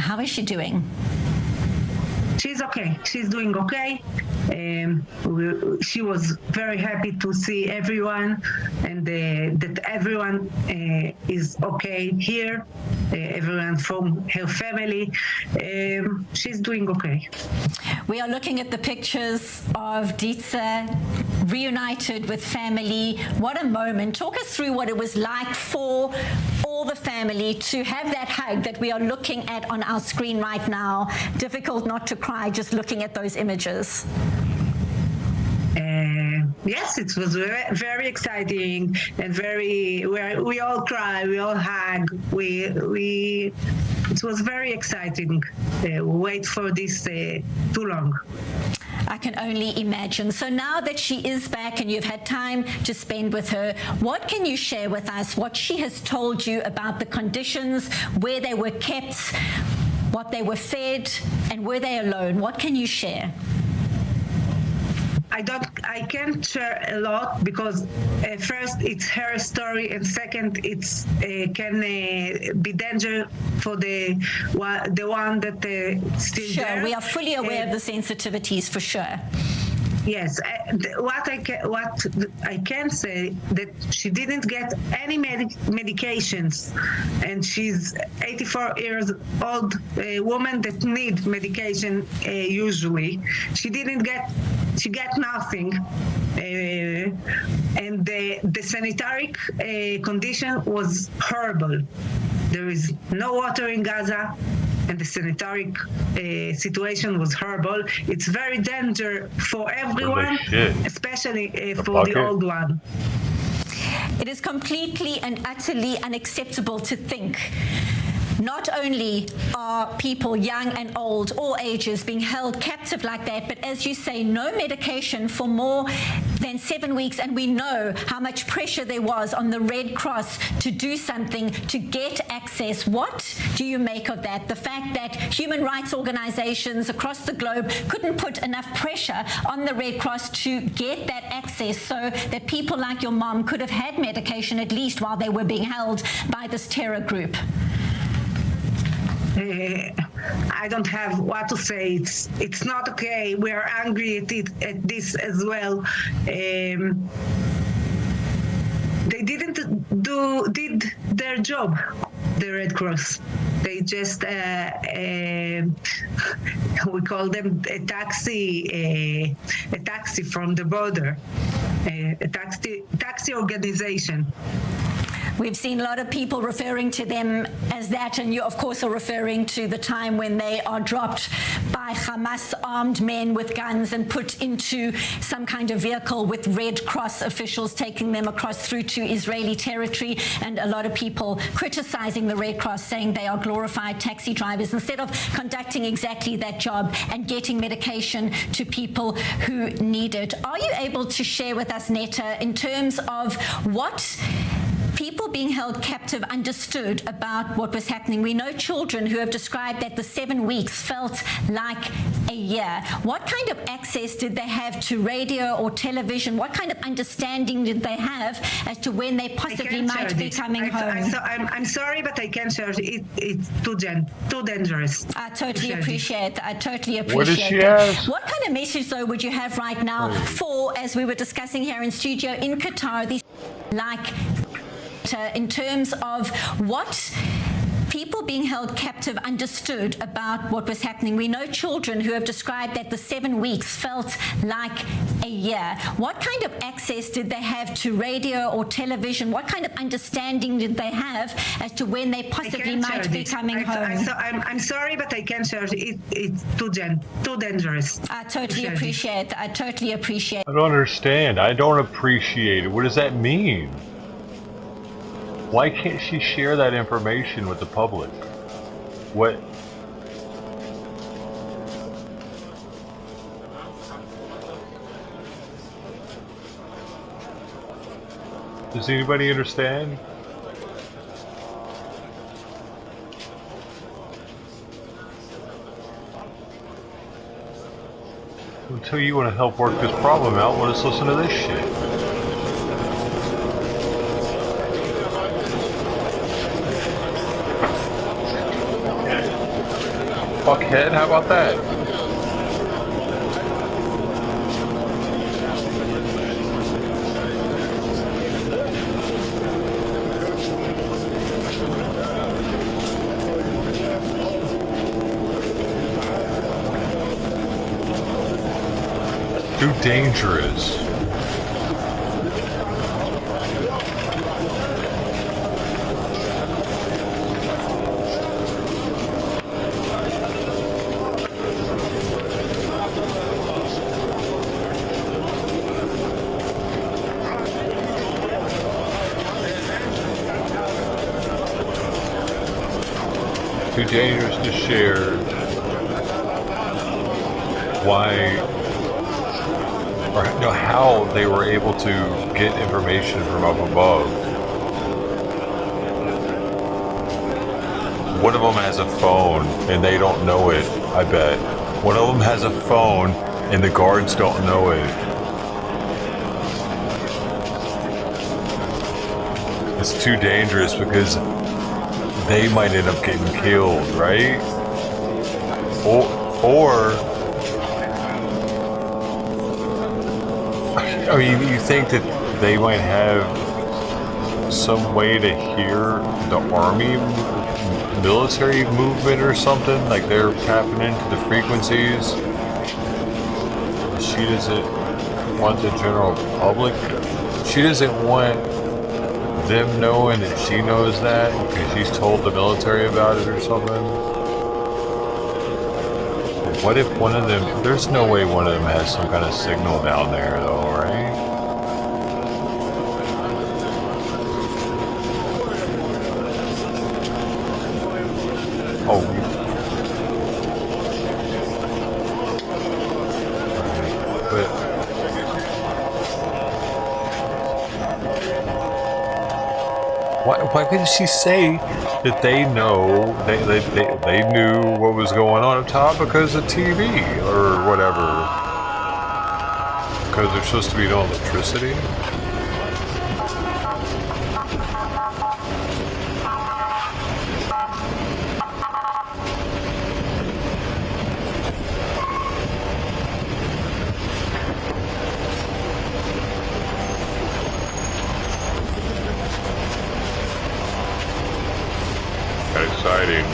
How is she doing? She's okay. She's doing okay. She was very happy to see everyone and that everyone is okay here. Everyone from her family. She's doing okay. We are looking at the pictures of Dietza reunited with family. What a moment. Talk us through what it was like for all the family to have that hug that we are looking at on our screen right now. Difficult not to cry just looking at those images. Yes, it was very, very exciting and we all cry, we all hug. It was very exciting. Wait for this too long. I can only imagine. So now that she is back and you've had time to spend with her, what can you share with us, what she has told you about the conditions, where they were kept, what they were fed, and were they alone? What can you share? I can't share a lot because first it's her story and second it's can be danger for the one that still sure, there. We are fully aware of the sensitivities for sure. Yes, what I can say that she didn't get any medications, and she's 84 years old woman that need medication usually. She got nothing, and the sanitary condition was horrible. There is no water in Gaza. And the sanitary situation was horrible. It's very dangerous for everyone, especially for the old one. It is completely and utterly unacceptable to think not only are people young and old, all ages, being held captive like that, but as you say, no medication for more than 7 weeks, and we know how much pressure there was on the Red Cross to do something to get access. What do you make of that? The fact that human rights organizations across the globe couldn't put enough pressure on the Red Cross to get that access so that people like your mom could have had medication at least while they were being held by this terror group. I don't have what to say. It's not okay. We are angry at this as well. They did their job, the Red Cross. They just we call them a taxi from the border. a taxi organization. We've seen a lot of people referring to them as that, and you, of course, are referring to the time when they are dropped by Hamas armed men with guns and put into some kind of vehicle with Red Cross officials taking them across through to Israeli territory, and a lot of people criticizing the Red Cross, saying they are glorified taxi drivers instead of conducting exactly that job and getting medication to people who need it. Are you able to share with us, Netta, in terms of what people being held captive understood about what was happening? We know children who have described that the 7 weeks felt like a year. What kind of access did they have to radio or television? What kind of understanding did they have as to when they possibly might be coming home? I'm sorry, but I can't share it. It's too dangerous. I totally appreciate that. I totally appreciate What did she that. ask? What kind of message, though, would you have right now for, as we were discussing here in studio in Qatar, these like in terms of what people being held captive understood about what was happening? We know children who have described that the 7 weeks felt like a year. What kind of access did they have to radio or television? What kind of understanding did they have as to when they possibly might be coming home? I'm sorry, but I can't share it. It's too dangerous. I totally appreciate that. I totally appreciate. I don't understand. I don't appreciate it. What does that mean? Why can't she share that information with the public? What? Does anybody understand? Until you want to help work this problem out, let us listen to this shit. Fuckhead, how about that? Too dangerous. Too dangerous to share. Why, or no, how they were able to get information from up above. One of them has a phone and they don't know it, I bet. One of them has a phone and the guards don't know it. It's too dangerous because they might end up getting killed, right? Or I mean, you think that they might have some way to hear the army military movement or something? Like they're tapping into the frequencies? She doesn't want the general public. She doesn't want them knowing that she knows that because she's told the military about it or something. What if one of them, there's no way one of them has some kind of signal down there though, right? Oh. But why couldn't she say that they know, they knew what was going on up top because of TV or whatever? Because there's supposed to be no electricity? Exciting.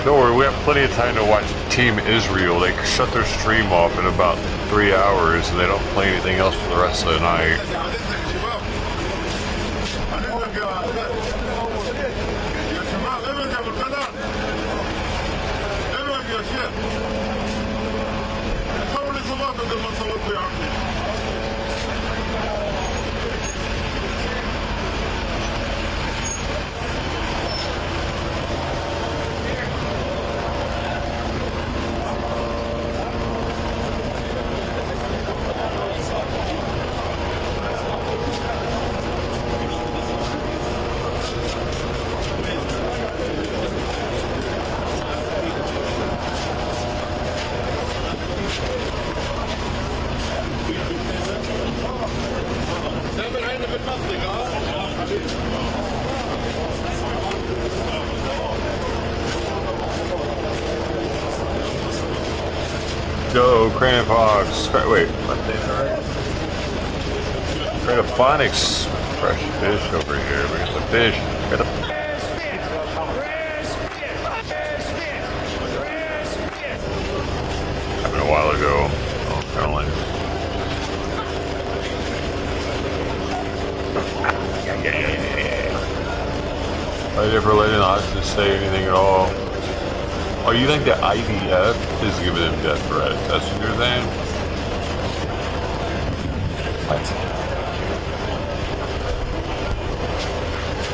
Don't worry, we have plenty of time to watch Team Israel. They shut their stream off in about 3 hours, and they don't play anything else for the rest of the night. Go, Cranfox. Wait, what they are? Cranophonics. Fresh fish over here. We got the fish. Happened a while ago. Oh, Caroline. I never let an hostage say anything at all. Oh, you think the IDF is giving them death threats? That's what you're saying?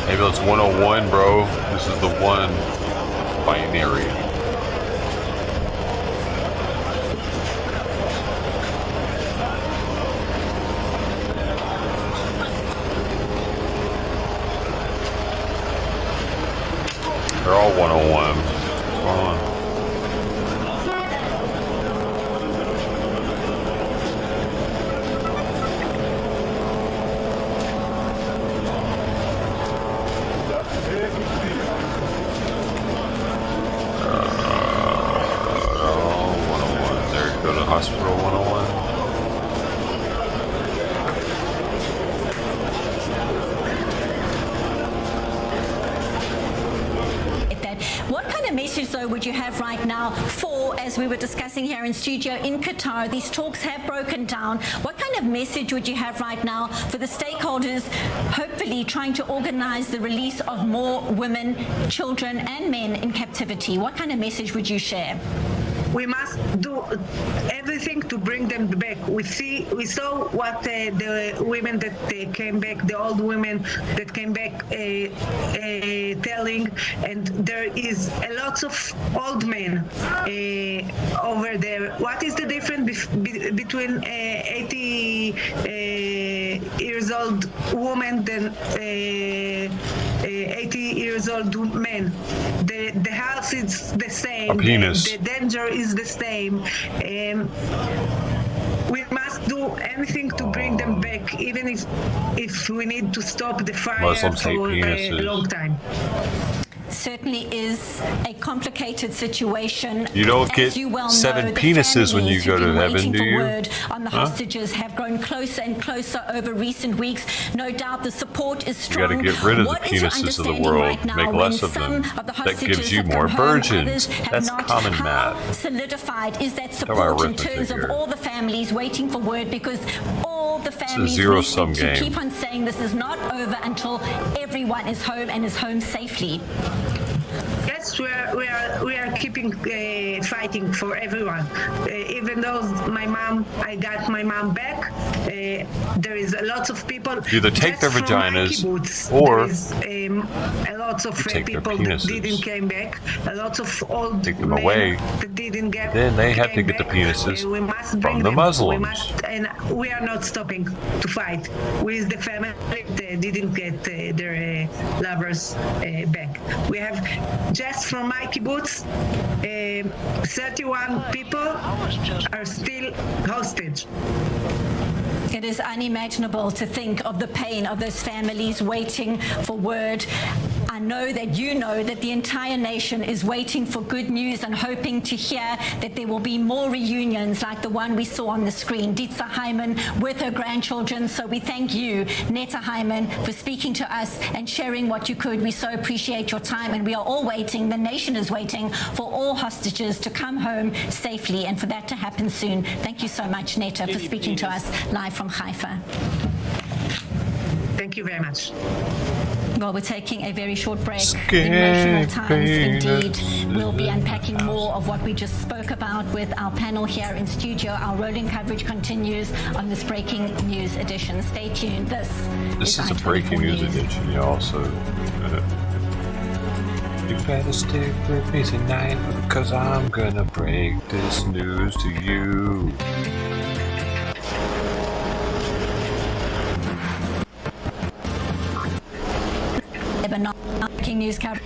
Maybe it's 101, bro. This is the one binary. They're all 101. What's going on? Hospital 101. What kind of message, though, would you have right now for, as we were discussing here in studio in Qatar, these talks have broken down. What kind of message would you have right now for the stakeholders, hopefully trying to organize the release of more women, children, and men in captivity? What kind of message would you share? We must do everything to bring them back. We saw what the women that came back, the old women that came back telling, and there is a lot of old men over there. What is the difference between 80 years old woman than 80 years old men? The health is the same. A penis. The danger is the same. We must do anything to bring them back, even if we need to stop the fire Muslims for hate penises. a long time. Certainly is a complicated situation. You don't get As you well 7 know, the penises when you families go to who've been heaven, waiting do for you? word on the hostages have grown closer and closer over recent weeks. No doubt the support is You strong. got to get rid of What the is your penises of the understanding world. right now Make when less of them. some of the That hostages gives you have more come home, virgins. others have That's not? common How math. solidified is that Talk about support in arithmetic terms of here. all the families waiting for word? Because all the families zero-sum we speak to game. keep on saying this is not over until everyone is home and is home safely. Yes, we are keeping fighting for everyone. Even though I got my mom back, there is a lot of people. You either take their just from my vaginas kibbutz, or there is a lot of take their people that penises. didn't came back. A lot of old Take them men away. that didn't get. Then they have to came get the back. penises We must from bring the them. Muslims. We must, and we are not stopping to fight with the family that didn't get their lovers back. We have just from my kibbutz, 31 people are still hostage. It is unimaginable to think of the pain of those families waiting for word. I know that you know that the entire nation is waiting for good news and hoping to hear that there will be more reunions like the one we saw on the screen. Ditsa Hyman with her grandchildren. So we thank you, Netta Hyman, for speaking to us and sharing what you could. We so appreciate your time, and we are all waiting. The nation is waiting for all hostages to come home safely and for that to happen soon. Thank you so much, Netta, for speaking to us live from Haifa. Thank you very much. Well, we're taking a very short break. Emotional times indeed. We'll be unpacking more of what we just spoke about with our panel here in studio. Our rolling coverage continues on this breaking news edition. Stay tuned. This is a breaking news edition, y'all, so you better stick with me tonight, because I'm gonna break this news to you. Breaking news coverage.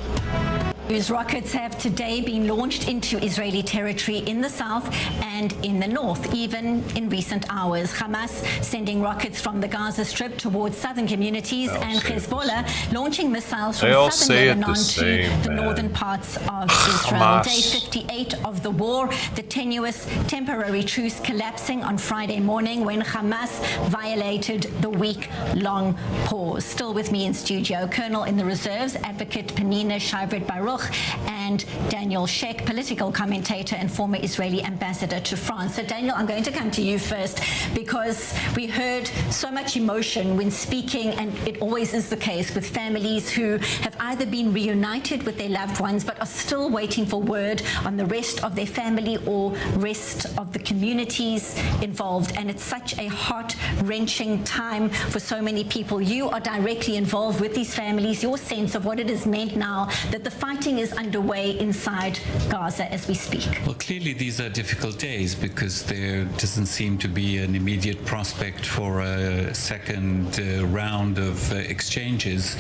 Rockets have today been launched into Israeli territory in the south and in the north, even in recent hours. Hamas sending rockets from the Gaza Strip towards southern communities, and Hezbollah launching missiles from southern Lebanon to the northern parts of Israel. Day 58 of the war, the tenuous temporary truce collapsing on Friday morning when Hamas violated the week-long pause. Still with me in studio, Colonel in the Reserves, Advocate Penina Shivrit Baruch, and Daniel Sheikh, political commentator and former Israeli ambassador to France. So Daniel, I'm going to come to you first, because we heard so much emotion when speaking, and it always is the case with families who have either been reunited with their loved ones but are still waiting for word on the rest of their family or rest of the communities involved. And it's such a heart-wrenching time for so many people. You are directly involved with these families. Your sense of what it has meant now that the fighting is underway inside Gaza as we speak. Well, clearly these are difficult days because there doesn't seem to be an immediate prospect for a second round of exchanges.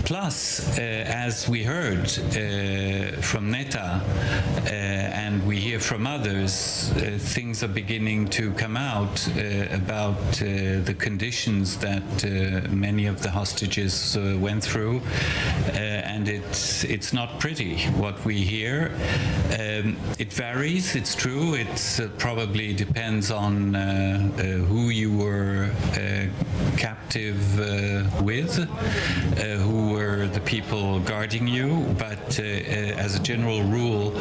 Plus, as we heard from Netta, and we hear from others, things are beginning to come out about the conditions that many of the hostages went through, and it's not pretty what we hear. It varies, it's true. It probably depends on who you were captive with, who were the people guarding you, but as a general rule,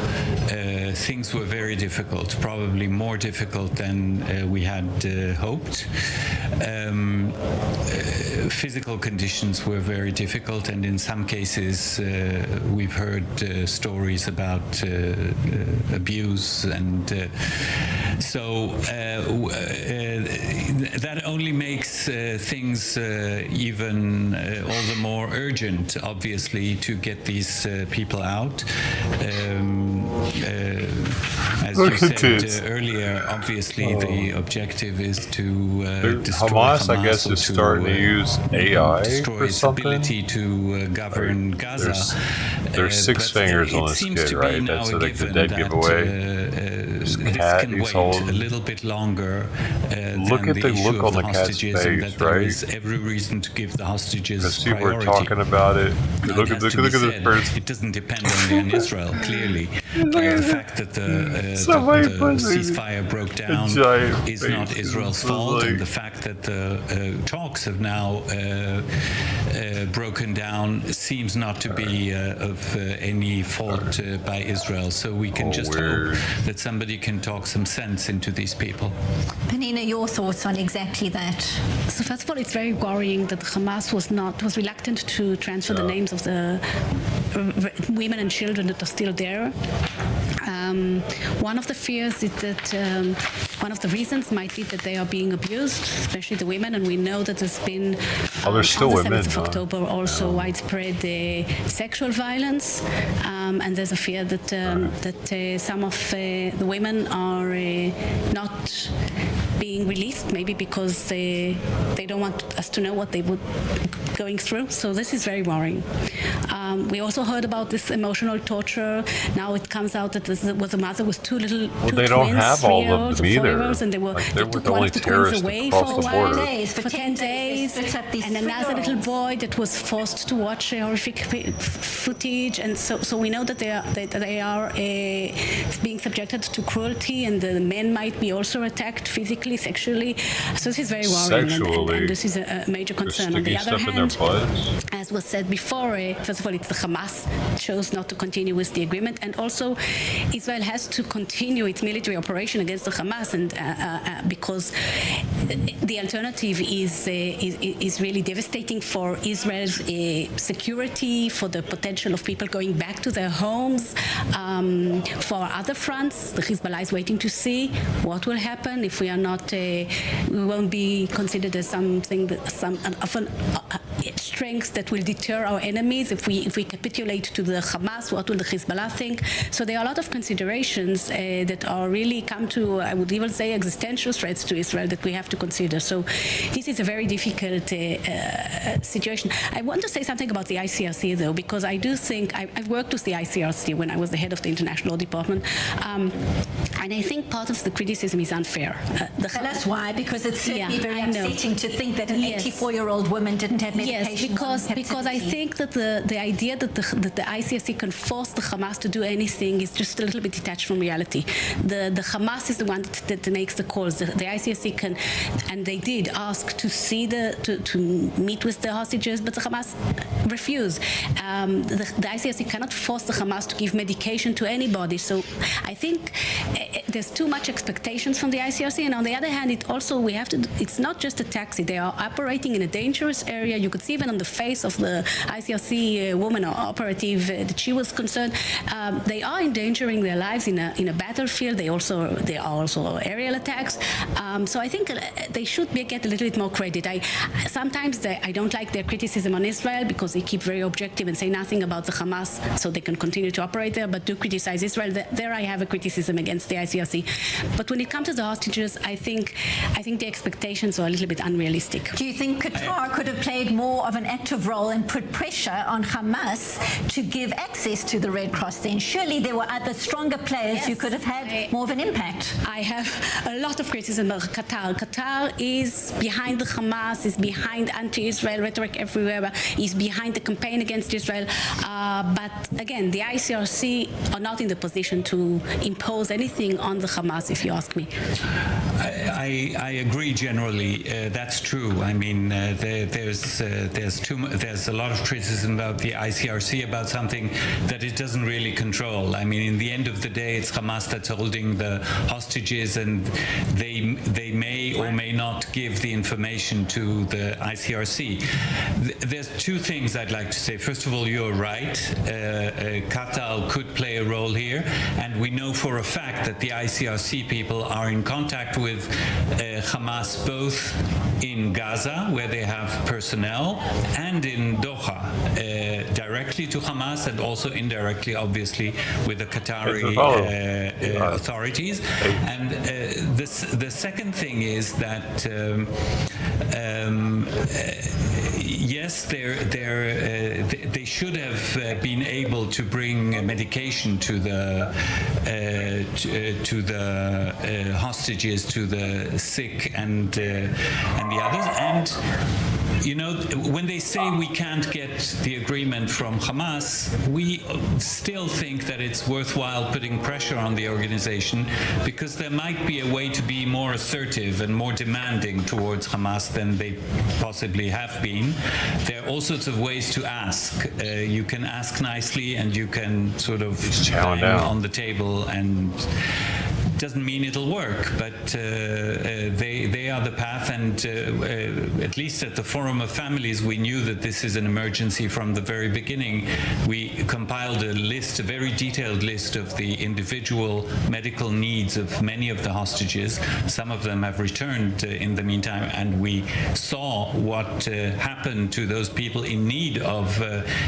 things were very difficult, probably more difficult than we had hoped. Physical conditions were very difficult, and in some cases we've heard stories about abuse, and so that only makes things even all the more urgent, obviously, to get these people out. As you said earlier, obviously the objective is to destroy Hamas, I guess, is starting to use AI destroy its ability to govern Gaza. There's six fingers on this kid, right? That's like the dead giveaway. This can wait a little bit longer look than at the issue look of on the the cat's hostages, and face, that there right? is every reason to give the hostages Because people priority. are talking about it. Now, Look it at has to be this said, person. it doesn't depend only on Israel, clearly. The fact that the ceasefire broke down is not Israel's fault, and the fact that the talks have now broken down seems not to be of any fault by Israel. So we can just hope that somebody can talk some sense into these people. Penina, your thoughts on exactly that? So first of all, it's very worrying that Hamas was reluctant to transfer the names of the women and children that are still there. One of the fears is that one of the reasons might be that they are being abused, especially the women, and we know that there's been there's still on the women 7th of October also widespread sexual violence, and there's a fear that some of the women are not being released, maybe because they don't want us to know what they were going through. So this is very worrying. We also heard about this emotional torture. Now it comes out that this was a mother with two they twins, don't have all of them either. 4-year-olds, and they were took the one only of the twins terrorists away across for a the while, border. for 10 days, and another little boy that was forced to watch horrific footage, and so we know that they are being subjected to cruelty, and the men might be also attacked physically, sexually. So this is very worrying, and this is a major concern. On the other hand, as was said before, first of all, it's the Hamas chose not to continue with the agreement, and also Israel has to continue its military operation against the Hamas, and because the alternative is really devastating for Israel's security, for the potential of people going back to their homes. For other fronts, the Hezbollah is waiting to see what will happen if we are not. We won't be considered as something that strengths that will deter our enemies. If we capitulate to the Hamas, what will the Hezbollah think? So there are a lot of considerations that are really come to, I would even say, existential threats to Israel that we have to consider. So this is a very difficult situation. I want to say something about the ICRC, though, because I do think I've worked with the ICRC when I was the head of the International Department, and I think part of the criticism is unfair. Tell us why, because it's certainly very upsetting to think that an 84-year-old woman didn't have medication. Yes, because I think that the idea that the ICRC can force the Hamas to do anything is just a little bit detached from reality. The Hamas is the one that makes the calls. The ICRC can, and they did ask to see to meet with the hostages, but the Hamas refused. The ICRC cannot force the Hamas to give medication to anybody. So I think there's too much expectations from the ICRC, and on the other hand, it's not just a taxi. They are operating in a dangerous area. You could see even on the face of the ICRC woman or operative that she was concerned. They are endangering their lives in a battlefield. There are also aerial attacks. So I think they should get a little bit more credit. Sometimes I don't like their criticism on Israel because they keep very objective and say nothing about the Hamas, so they can continue to operate there, but do criticize Israel. There I have a criticism against the ICRC. But when it comes to the hostages, I think the expectations are a little bit unrealistic. Do you think Qatar could have played more of an active role and put pressure on Hamas to give access to the Red Cross then? Surely there were other stronger players who could have had more of an impact. I have a lot of criticism of Qatar. Qatar is behind the Hamas, is behind anti-Israel rhetoric everywhere, is behind the campaign against Israel. But again, the ICRC are not in the position to impose anything on the Hamas, if you ask me. I agree generally. That's true. I mean, there's a lot of criticism about the ICRC about something that it doesn't really control. I mean, in the end of the day, it's Hamas that's holding the hostages, and they may or may not give the information to the ICRC. There's two things I'd like to say. First of all, you're right. Qatar could play a role here, and we know for a fact that the ICRC people are in contact with Hamas both in Gaza, where they have personnel, and in Doha, directly to Hamas and also indirectly, obviously, with the Qatari authorities. And the second thing is that yes, they should have been able to bring medication to the hostages, to the sick, and the others. And you know, when they say we can't get the agreement from Hamas, we still think that it's worthwhile putting pressure on the organization, because there might be a way to be more assertive and more demanding towards Hamas than they possibly have been. There are all sorts of ways to ask. You can ask nicely, and you can sort of bang on the table, and doesn't mean it'll work, but they are the path, and at least at the Forum of Families, we knew that this is an emergency from the very beginning. We compiled a list, a very detailed list of the individual medical needs of many of the hostages. Some of them have returned in the meantime, and we saw what happened to those people in need of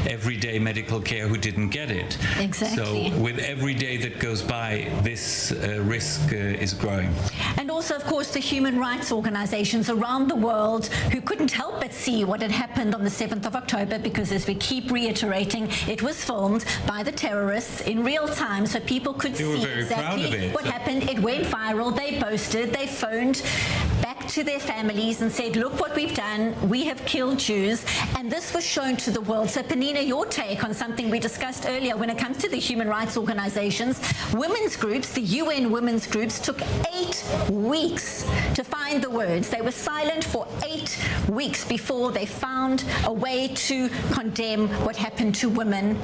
everyday medical care who didn't get it. Exactly. So with every day that goes by, this risk risk is growing. And also, of course, the human rights organizations around the world who couldn't help but see what had happened on the 7th of October, because as we keep reiterating, it was filmed by the terrorists in real time, so people could see exactly what happened. It went viral, they boasted, they phoned back to their families and said, look what we've done, we have killed Jews, and this was shown to the world. So Penina, your take on something we discussed earlier when it comes to the human rights organizations, women's groups, the UN women's groups took 8 weeks to find the words. They were silent for 8 weeks before they found a way to condemn what happened to women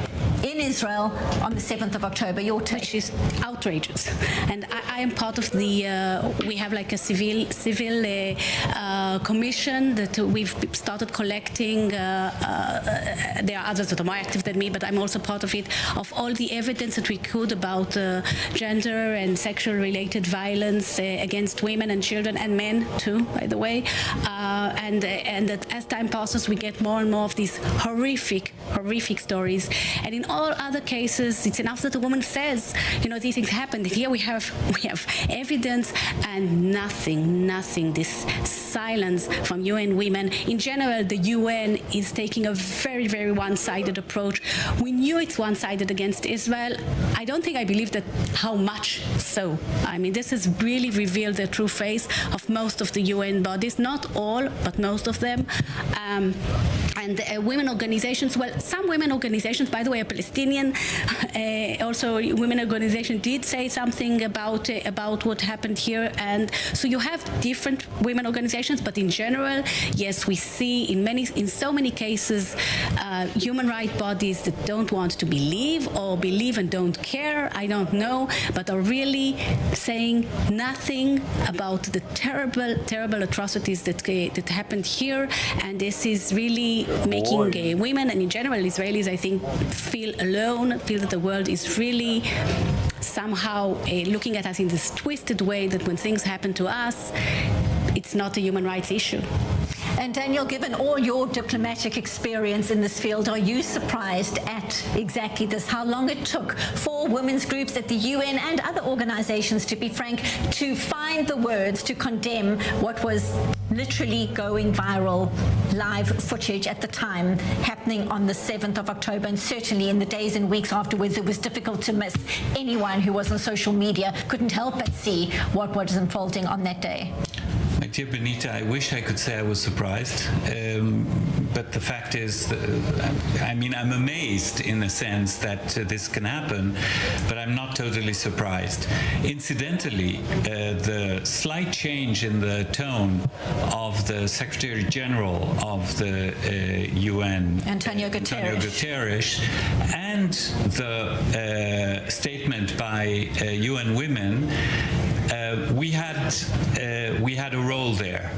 in Israel on the 7th of October. Your take? Which is outrageous. And I am part of the, we have like a civil commission that we've started collecting. There are others that are more active than me, but I'm also part of it, of all the evidence that we could about gender and sexual related violence against women and children and men too, by the way. And that as time passes, we get more and more of these horrific stories. And in all other cases, it's enough that a woman says, you know, these things happened. Here we have evidence and nothing. This silence from UN women. In general, the UN is taking a very, very one-sided approach. We knew it's one-sided against Israel. I don't think I believe that how much so. I mean, this has really revealed the true face of most of the UN bodies, not all, but most of them. And women organizations, well, some women organizations, by the way, a Palestinian, also women organization did say something about what happened here. And so you have different women organizations, but in general, yes, we see in so many cases human rights bodies that don't want to believe or believe and don't care, I don't know, but are really saying nothing about the terrible atrocities that happened here. And this is really making women and in general Israelis, I think, feel alone, feel that the world is really somehow looking at us in this twisted way, that when things happen to us, it's not a human rights issue. And Daniel, given all your diplomatic experience in this field, are you surprised at exactly this, how long it took for women's groups at the UN and other organizations, to be frank, to find the words to condemn what was literally going viral, live footage at the time, happening on the 7th of October, and certainly in the days and weeks afterwards, it was difficult to miss. Anyone who was on social media couldn't help but see what was unfolding on that day. My dear Benita, I wish I could say I was surprised, but the fact is, I mean, I'm amazed in the sense that this can happen, but I'm not totally surprised. Incidentally, the slight change in the tone of the Secretary General of the UN, Antonio Guterres, and the statement by UN Women, we had a role there.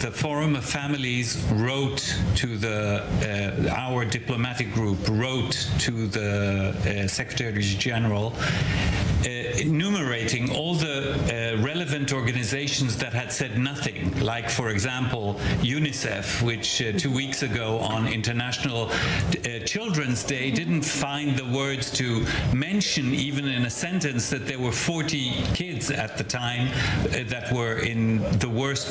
The Forum of Families wrote to our diplomatic group wrote to the Secretaries General, enumerating all the relevant organizations that had said nothing, like, for example, UNICEF, which 2 weeks ago on International Children's Day didn't find the words to mention, even in a sentence, that there were 40 kids at the time that were in the worst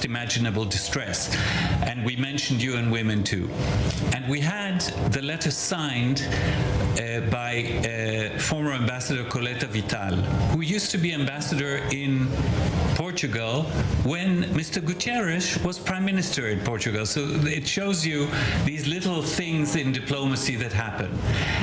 imaginable distress. And we mentioned UN Women too. And we had the letter signed by former Ambassador Coletta Vital, who used to be ambassador in Portugal when Mr. Guterres was Prime Minister in Portugal. So it shows you these little things in diplomacy that happen.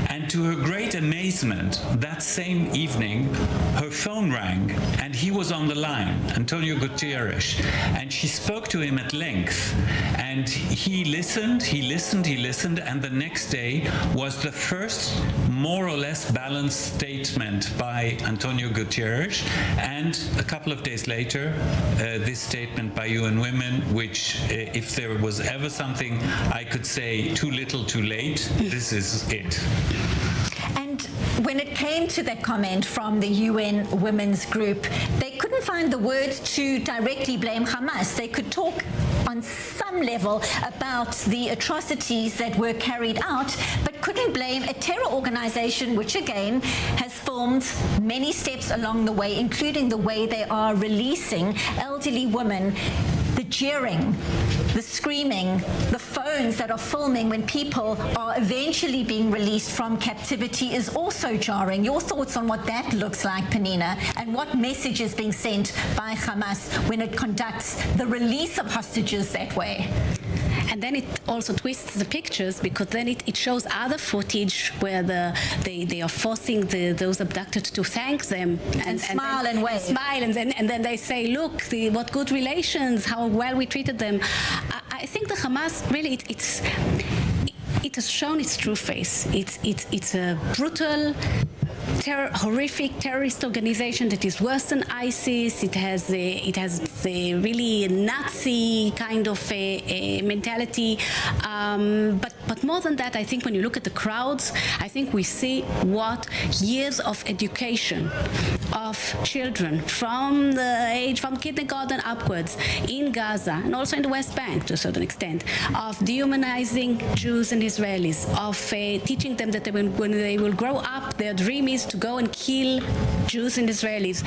And to her great amazement, that same evening, her phone rang and he was on the line, Antonio Guterres, and she spoke to him at length. And he listened, and the next day was the first more or less balanced statement by Antonio Guterres, and a couple of days later, this statement by UN Women, which, if there was ever something I could say too little too late, this is it. And when it came to that comment from the UN Women's Group, they couldn't find the words to directly blame Hamas. They could talk on some level about the atrocities that were carried out, but couldn't blame a terror organization, which again has filmed many steps along the way, including the way they are releasing elderly women, the jeering, the screaming, the phones that are filming when people are eventually being released from captivity is also jarring. Your thoughts on what that looks like, Penina, and what message is being sent by Hamas when it conducts the release of hostages that way? And then it also twists the pictures, because then it shows other footage where they are forcing those abducted to thank them and smile and wave. Smile, and then they say, look, what good relations, how well we treated them. I think the Hamas really it has shown its true face. It's a brutal, horrific terrorist organization that is worse than ISIS. It has a really Nazi kind of a mentality. But more than that, I think when you look at the crowds, I think we see what years of education of children from kindergarten upwards in Gaza and also in the West Bank to a certain extent, of dehumanizing Jews and Israelis, of teaching them that when they will grow up, their dream is to go and kill Jews and Israelis.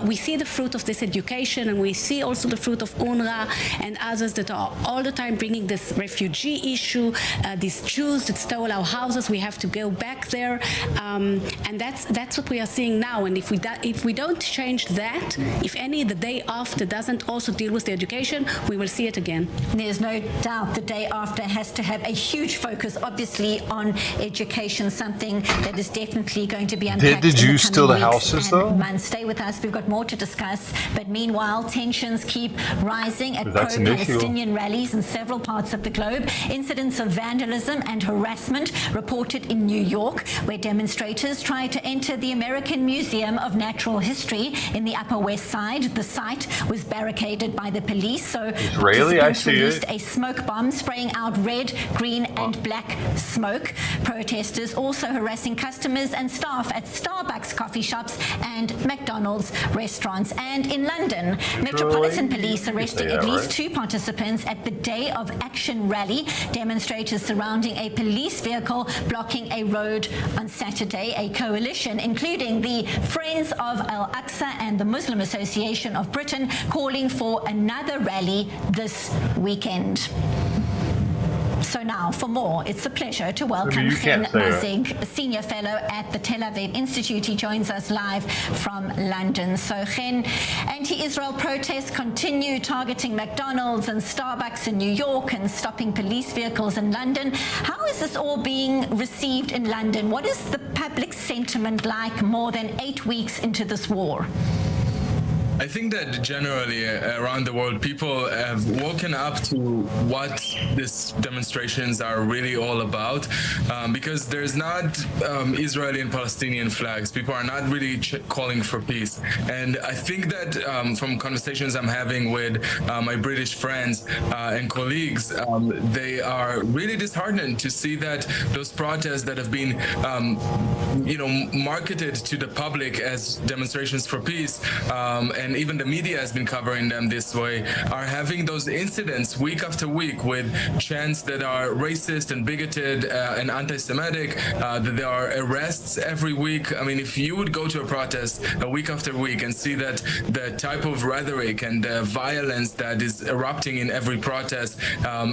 We see the fruit of this education, and we see also the fruit of UNRWA and others that are all the time bringing this refugee issue, these Jews that stole our houses, we have to go back there, and that's what we are seeing now. And if we don't change that, if any the day after doesn't also deal with the education, we will see it again. There's no doubt the day after has to have a huge focus, obviously, on education, something that is definitely going to be unpacked. Did you steal the houses, though? Man, stay with us. We've got more to discuss. But meanwhile, tensions keep rising at pro-Palestinian rallies in several parts of the globe. Incidents of vandalism and harassment reported in New York, where demonstrators tried to enter the American Museum of Natural History in the Upper West Side. The site was barricaded by the police, so participants released a smoke bomb, spraying out red, green, and black smoke. Protesters also harassing customers and staff at Starbucks coffee shops and McDonald's restaurants. And in London, Metropolitan Police arresting at least 2 participants at the Day of Action rally. Demonstrators surrounding a police vehicle blocking a road on Saturday. A coalition, including the Friends of Al-Aqsa and the Muslim Association of Britain, calling for another rally this weekend. So now, for more, it's a pleasure to welcome Chen Mazig, Senior Fellow at the Tel Aviv Institute. He joins us live from London. So Chen, anti-Israel protests continue, targeting McDonald's and Starbucks in New York and stopping police vehicles in London. How is this all being received in London? What is the public sentiment like more than 8 weeks into this war? I think that generally around the world, people have woken up to what these demonstrations are really all about, because there's not Israeli and Palestinian flags. People are not really calling for peace. And I think that from conversations I'm having with my British friends and colleagues, they are really disheartened to see that those protests that have been, marketed to the public as demonstrations for peace, and even the media has been covering them this way, are having those incidents week after week with chants that are racist and bigoted and anti-Semitic, that there are arrests every week. I mean, if you would go to a protest week after week and see that the type of rhetoric and violence that is erupting in every protest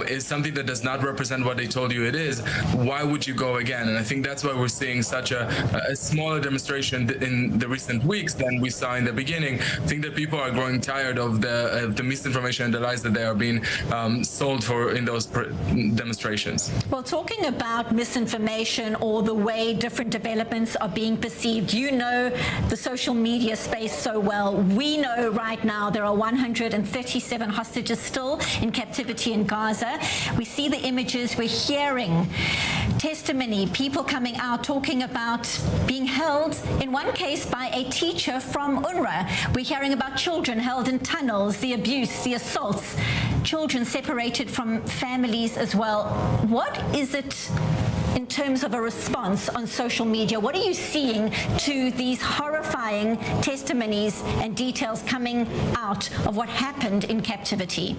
is something that does not represent what they told you it is, why would you go again? And I think that's why we're seeing such a smaller demonstration in the recent weeks than we saw in the beginning. I think that people are growing tired of the misinformation and the lies that they are being sold for in those demonstrations. Well, talking about misinformation or the way different developments are being perceived, you know the social media space so well. We know right now there are 137 hostages still in captivity in Gaza. We see the images, we're hearing testimony, people coming out talking about being held, in one case by a teacher from UNRWA. We're hearing about children held in tunnels, the abuse, the assaults, children separated from families as well. What is it in terms of a response on social media? What are you seeing to these horrifying testimonies and details coming out of what happened in captivity?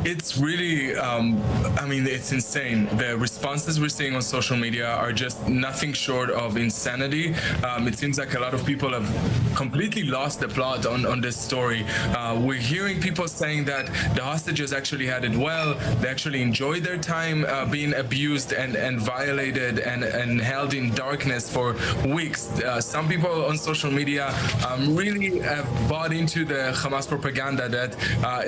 it's really, I mean, it's insane. The responses we're seeing on social media are just nothing short of insanity. It seems like a lot of people have completely lost the plot on this story. We're hearing people saying that the hostages actually had it well. They actually enjoyed their time being abused and violated and held in darkness for weeks. Some people on social media really have bought into the Hamas propaganda that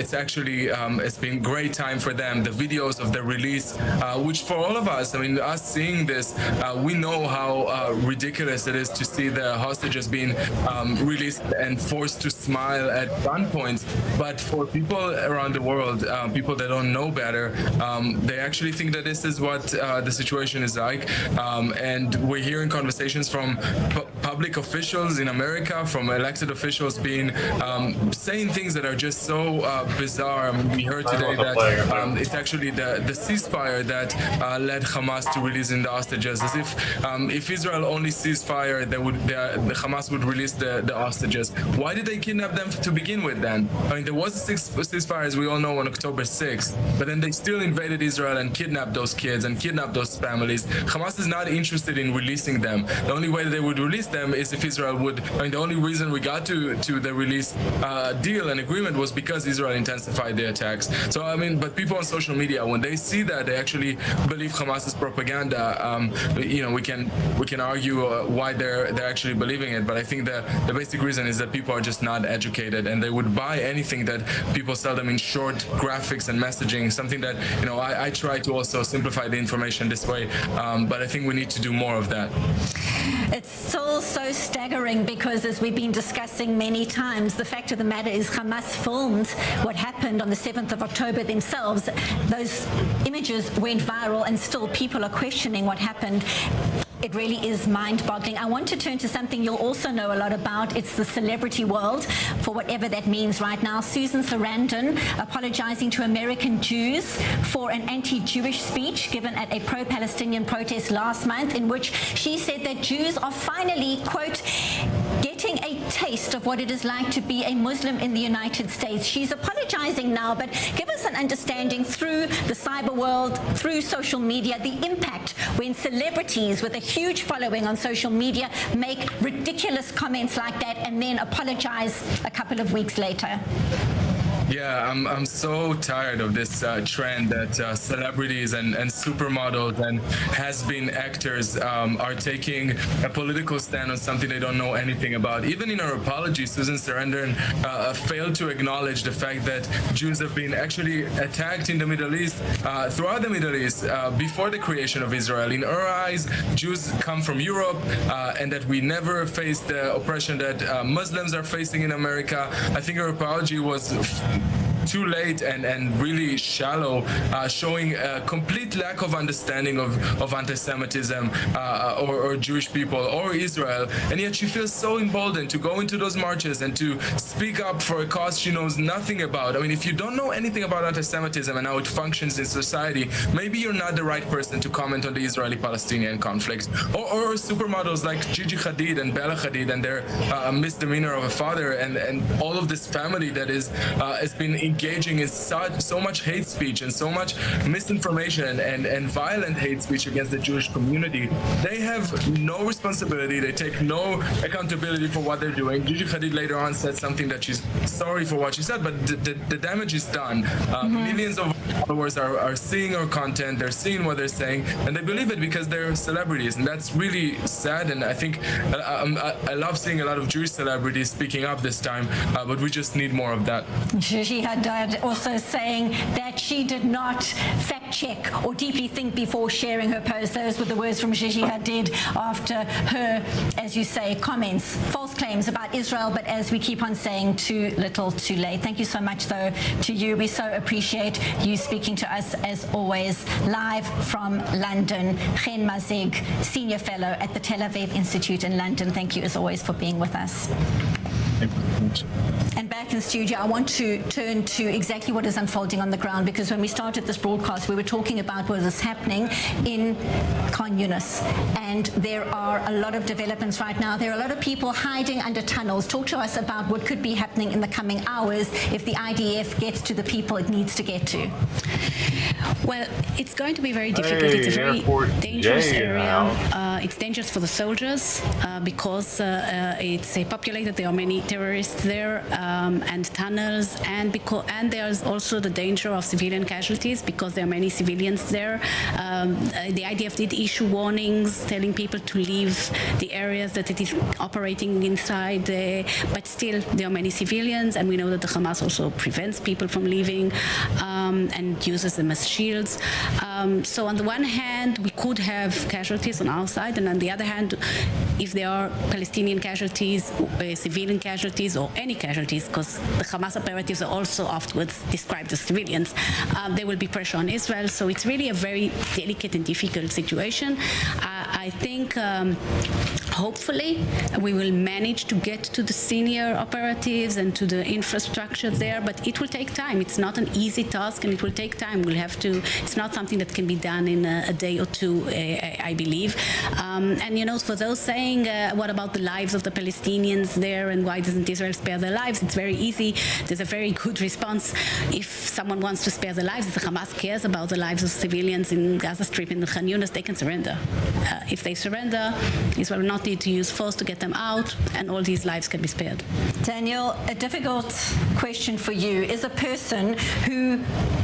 it's actually it's been great time for them. The videos of the release, which for all of us, I mean, us seeing this, we know how ridiculous it is to see the hostages being released and forced to smile at gunpoint. But for people around the world, people that don't know better, they actually think that this is what the situation is like. And we're hearing conversations from public officials in America, from elected officials being saying things that are just so bizarre. I mean, we heard today that it's actually the ceasefire that led Hamas to releasing the hostages, as if Israel only ceasefire, the Hamas would release the hostages. Why did they kidnap them to begin with then? I mean, there was a ceasefire, as we all know, on October 6th, but then they still invaded Israel and kidnapped those kids and kidnapped those families. Hamas is not interested in releasing them. The only way that they would release them is if Israel would, I mean, the only reason we got to the release deal and agreement was because Israel intensified the attacks. So, I mean, but people on social media, when they see that, they actually believe Hamas's propaganda. You know, we can argue why they're actually believing it, but I think the basic reason is that people are just not educated and they would buy anything that people sell them in short graphics and messaging, something that, you know, I try to also simplify the information this way, but I think we need to do more of that. It's still so staggering because, as we've been discussing many times, the fact of the matter is Hamas filmed what happened on the 7th of October themselves. Those images went viral and still people are questioning what happened. It really is mind-boggling. I want to turn to something you'll also know a lot about. It's the celebrity world, for whatever that means right now. Susan Sarandon apologizing to American Jews for an anti-Jewish speech given at a pro-Palestinian protest last month, in which she said that Jews are finally, quote, getting a taste of what it is like to be a Muslim in the United States. She's apologizing now, but give us an understanding through the cyber world, through social media, the impact when celebrities with a huge following on social media make ridiculous comments like that and then apologize a couple of weeks later. Yeah, I'm so tired of this trend that celebrities and supermodels and has-been actors are taking a political stand on something they don't know anything about. Even in her apology, Susan Sarandon failed to acknowledge the fact that Jews have been actually attacked in the Middle East, throughout the Middle East, before the creation of Israel. In her eyes, Jews come from Europe, and that we never faced the oppression that Muslims are facing in America. I think her apology was too late and really shallow, showing a complete lack of understanding of anti-Semitism or Jewish people or Israel, and yet she feels so emboldened to go into those marches and to speak up for a cause she knows nothing about. I mean, if you don't know anything about anti-Semitism and how it functions in society, maybe you're not the right person to comment on the Israeli-Palestinian conflict. Or supermodels like Gigi Hadid and Bella Hadid and their misdemeanor of a father and all of this family that has been engaging in so much hate speech and so much misinformation and violent hate speech against the Jewish community. They have no responsibility. They take no accountability for what they're doing. Gigi Hadid later on said something that she's sorry for what she said, but the damage is done. Millions of followers are seeing her content, they're seeing what they're saying, and they believe it because they're celebrities, and that's really sad. And I think I love seeing a lot of Jewish celebrities speaking up this time, but we just need more of that. Gigi Hadid also saying that she did not fact check or deeply think before sharing her post. Those were the words from Gigi Hadid after her, as you say, comments, false claims about Israel, but as we keep on saying, too little too late. Thank you so much, though, to you. We so appreciate you speaking to us, as always, live from London. Chen Mazig, Senior Fellow at the Tel Aviv Institute in London. Thank you, as always, for being with us. And back in studio, I want to turn to exactly what is unfolding on the ground, because when we started this broadcast, we were talking about what is happening in Khan Yunis, and there are a lot of developments right now. There are a lot of people hiding under tunnels. Talk to us about what could be happening in the coming hours if the IDF gets to the people it needs to get to. Well, it's going to be very difficult. It's a very dangerous area. It's dangerous for the soldiers because it's populated. There are many terrorists there and tunnels, and there's also the danger of civilian casualties because there are many civilians there. The IDF did issue warnings telling people to leave the areas that it is operating inside, but still there are many civilians, and we know that the Hamas also prevents people from leaving and uses them as shields. So on the one hand, we could have casualties on our side, and on the other hand, if there are Palestinian casualties, civilian casualties, or any casualties, because the Hamas operatives are also afterwards described as civilians, there will be pressure on Israel. So it's really a very delicate and difficult situation. I think hopefully we will manage to get to the senior operatives and to the infrastructure there, but it will take time. It's not an easy task, and it will take time. We'll have to, it's not something that can be done in a day or two, I believe. And you know, for those saying, what about the lives of the Palestinians there, and why doesn't Israel spare their lives? It's very easy. There's a very good response. If someone wants to spare their lives, if the Hamas cares about the lives of civilians in Gaza Strip, in Khan Yunis, they can surrender. If they surrender, Israel will not need to use force to get them out, and all these lives can be spared. Daniel, a difficult question for you. Is a person who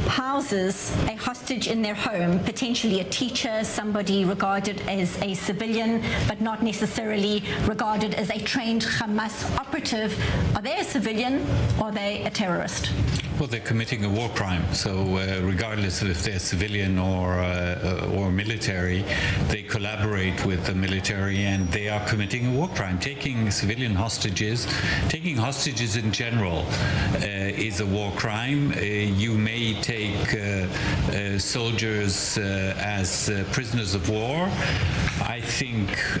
houses a hostage in their home, potentially a teacher, somebody regarded as a civilian, but not necessarily regarded as a trained Hamas operative, are they a civilian or are they a terrorist? Well, they're committing a war crime. So regardless of if they're civilian or military, they collaborate with the military, and they are committing a war crime. Taking civilian hostages, taking hostages in general is a war crime. You may take soldiers as prisoners of war.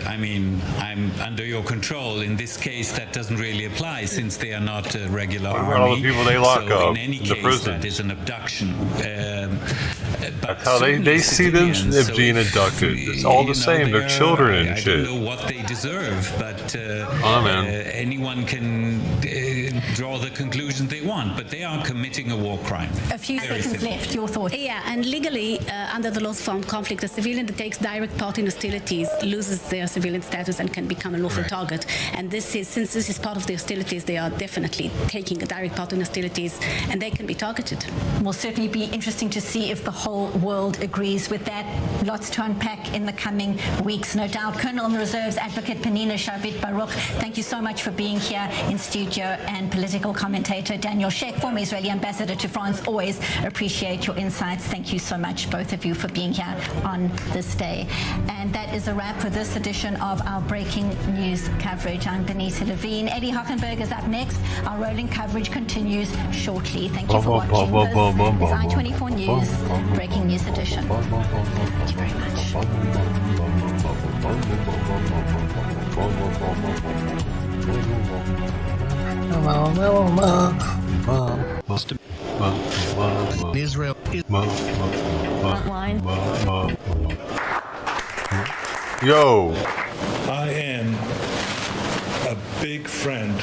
I mean, I'm under your control. In this case, that doesn't really apply since they are not a regular army. All the people they lock so up in any case, that is an abduction. That's how they see them as being abducted. It's all the same. They're children and shit. I don't know what they deserve, but anyone can draw the conclusions they want. But they are committing a war crime. A few seconds left. Your thoughts? Yeah, and legally, under the laws of armed conflict, a civilian that takes direct part in hostilities loses their civilian status and can become a lawful target. And this is, since this is part of the hostilities, they are definitely taking a direct part in hostilities, and they can be targeted. Will certainly be interesting to see if the whole world agrees with that. Lots to unpack in the coming weeks, no doubt. Colonel in the Reserves, Advocate Penina Shavit Baruch, thank you so much for being here in studio, and political commentator Daniel Sheck, former Israeli ambassador to France. Always appreciate your insights. Thank you so much, both of you, for being here on this day. And that is a wrap for this edition of our breaking news coverage. I'm Benita Levine. Eddie Hockenberg is up next. Our rolling coverage continues shortly. Thank you for watching. This is I-24 News Breaking News Edition. Thank you very much. Israel is Frontline. Yo! I am a big friend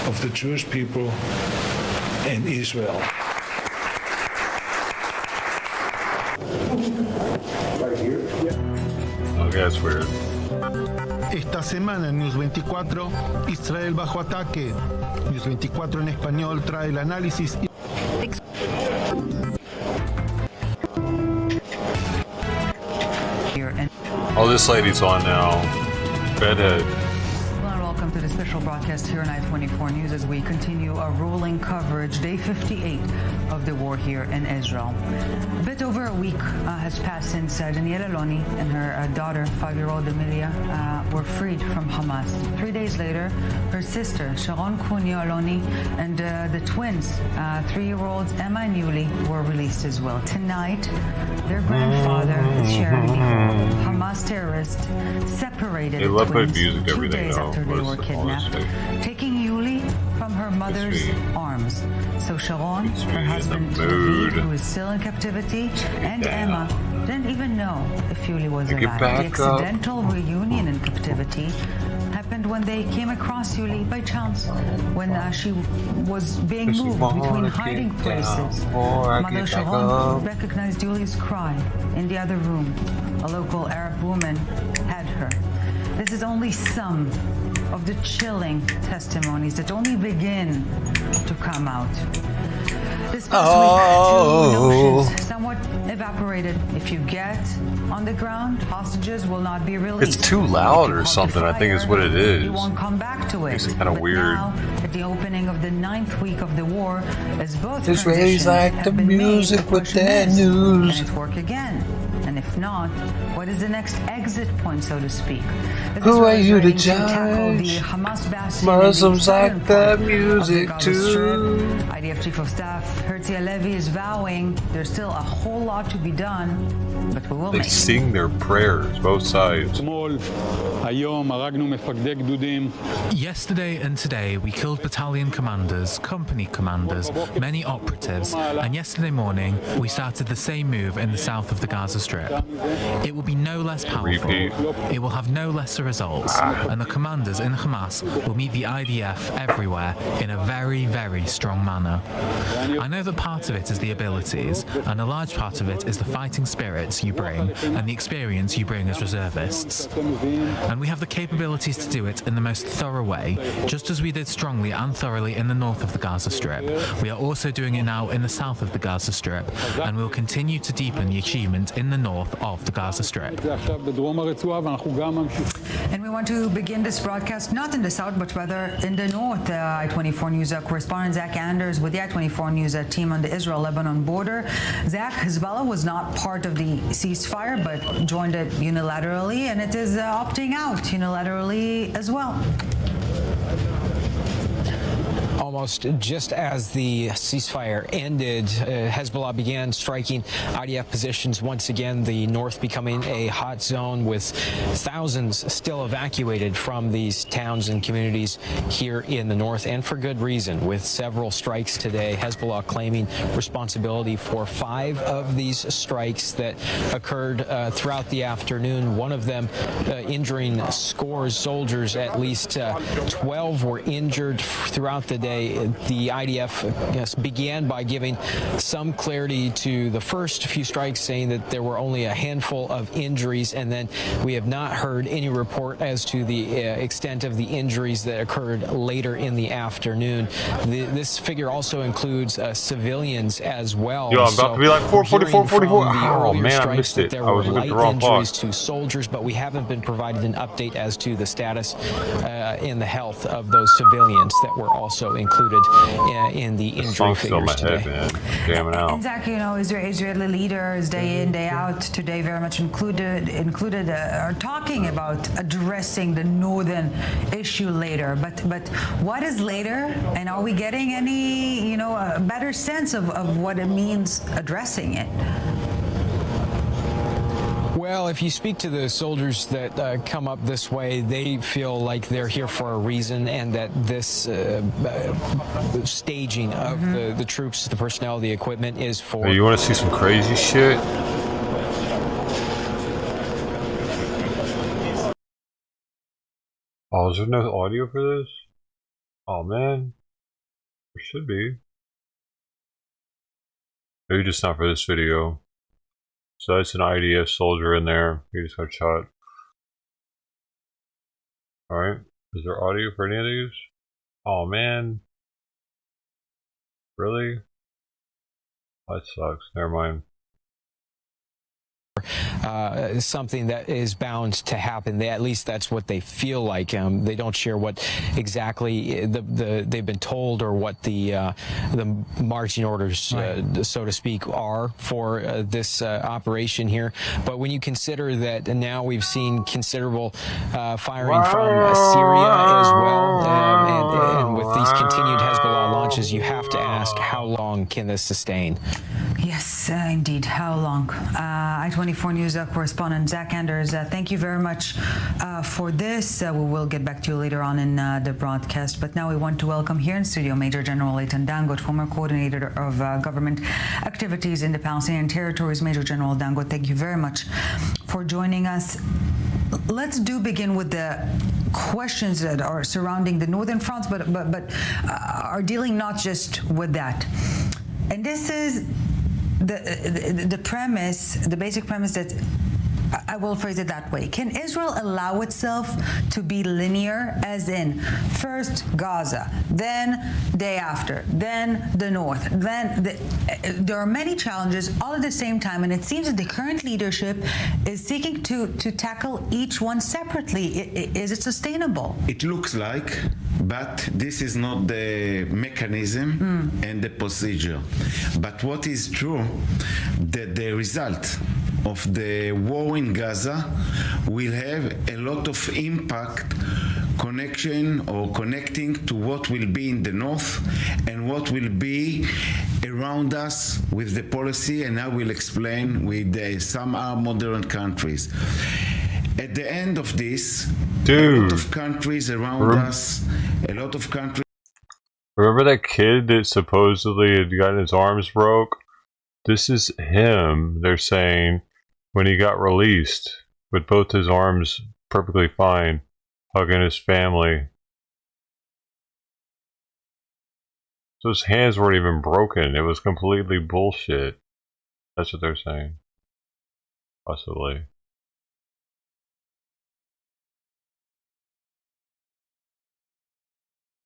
of the Jewish people in Israel. Okay, that's weird. Esta semana en News 24, Israel bajo ataque. News 24 en español trae el análisis. Oh, this lady's on now. Bedhead. Welcome to the special broadcast here on I-24 News as we continue our rolling coverage, day 58 of the war here in Israel. A bit over a week has passed since Daniela Aloni and her daughter, 5-year-old Emilia, were freed from Hamas. 3 days later, her sister, Sharon Cunio Aloni, and the twins, 3-year-olds Emma and Yuli, were released as well. Tonight, their grandfather is sharing the Hamas terrorists separated the twins 2 days after they were kidnapped, taking Yuli her mother's arms. So Sharon, her husband David, who is still in captivity, and Emma didn't even know if Yuli was alive. The accidental reunion in captivity happened when they came across Yuli by chance, when she was being moved between hiding places. Mother Sharon recognized Yuli's cry in the other room. A local Arab woman had her. This is only some of the chilling testimonies that only begin to come out. This past week, two notions somewhat evaporated. If you get on the ground, hostages will not be released. It's too loud or something, I think is what it is. You won't come back to it. It's kind of weird. Now, at the opening of the 9th week of the war, as both Israelis like the music with their news. Can it work again? And if not, what is the next exit point, so to speak? Who are you to judge? Muslims like the music too. IDF Chief of Staff Herzi Halevi is vowing there's still a whole lot to be done, but we will They make sing their prayers, both sides. Yesterday and today, we killed battalion commanders, company commanders, many operatives, and yesterday morning, we started the same move in the south of the Gaza Strip. It will be no less powerful, it will have no lesser results, and the commanders in Hamas will meet the IDF everywhere in a very, very strong manner. I know that part of it is the abilities, and a large part of it is the fighting spirits you bring, and the experience you bring as reservists. And we have the capabilities to do it in the most thorough way, just as we did strongly and thoroughly in the north of the Gaza Strip. We are also doing it now in the south of the Gaza Strip, and we'll continue to deepen the achievement in the north of the Gaza Strip. And we want to begin this broadcast not in the south, but rather in the north. I-24 News correspondent Zach Anders with the I-24 News team on the Israel-Lebanon border. Zach, Hezbollah was not part of the ceasefire, but joined it unilaterally, and it is opting out unilaterally as well. Almost just as the ceasefire ended, Hezbollah began striking IDF positions once again, the north becoming a hot zone with thousands still evacuated from these towns and communities here in the north, and for good reason, with several strikes today. Hezbollah claiming responsibility for 5 of these strikes that occurred throughout the afternoon, one of them injuring scores soldiers. At least 12 were injured throughout the day. The IDF began by giving some clarity to the first few strikes, saying that there were only a handful of injuries, and then we have not heard any report as to the extent of the injuries that occurred later in the afternoon. This figure also includes civilians as well. Yo, I'm about to be like 444, 44. Oh man, I missed it. There I was were looking at light the wrong injuries box. to soldiers, but we haven't been provided an update as to the status in the health of those civilians that were also included in the injury figures today. Jamming out. And Zach, you know, Israeli leaders day in, day out today very much included are talking about addressing the northern issue later. But what is later? And are we getting any, you know, a better sense of what it means addressing it? Well, if you speak to the soldiers that come up this way, they feel like they're here for a reason, and that this staging of the troops, the personnel, the equipment is for... Hey, you want to see some crazy shit? Oh, is there no audio for this? Oh man, there should be. Maybe just not for this video. So that's an IDF soldier in there. He just got shot. Alright. Is there audio for any of these? Oh man. Really? That sucks. Never mind. Something that is bound to happen. At least that's what they feel like. They don't share what exactly they've been told, or what the marching orders, so to speak, are for this operation here. But when you consider that now we've seen considerable firing from Syria as well, and with these continued Hezbollah launches which is you have to ask, how long can this sustain? Yes, indeed. How long? I-24 News correspondent Zach Anders, thank you very much for this. We will get back to you later on in the broadcast. But now we want to welcome here in studio Major General Eitan Dangot, former coordinator of government activities in the Palestinian territories. Major General Dangot, thank you very much for joining us. Let's begin with the questions that are surrounding the northern fronts, but are dealing not just with that. And this is the premise, the basic premise that I will phrase it that way. Can Israel allow itself to be linear, as in first Gaza, then day after, then the north, then there are many challenges all at the same time, and it seems that the current leadership is seeking to tackle each one separately. Is it sustainable? It looks like, but this is not the mechanism and the procedure. But what is true, that the result of the war in Gaza will have a lot of impact connecting to what will be in the north and what will be around us with the policy, and I will explain with some modern countries. At the end of this, a lot of countries around us, a lot of countries. Remember that kid that supposedly had gotten his arms broke? This is him, they're saying, when he got released with both his arms perfectly fine, hugging his family. So his hands weren't even broken. It was completely bullshit. That's what they're saying. Possibly.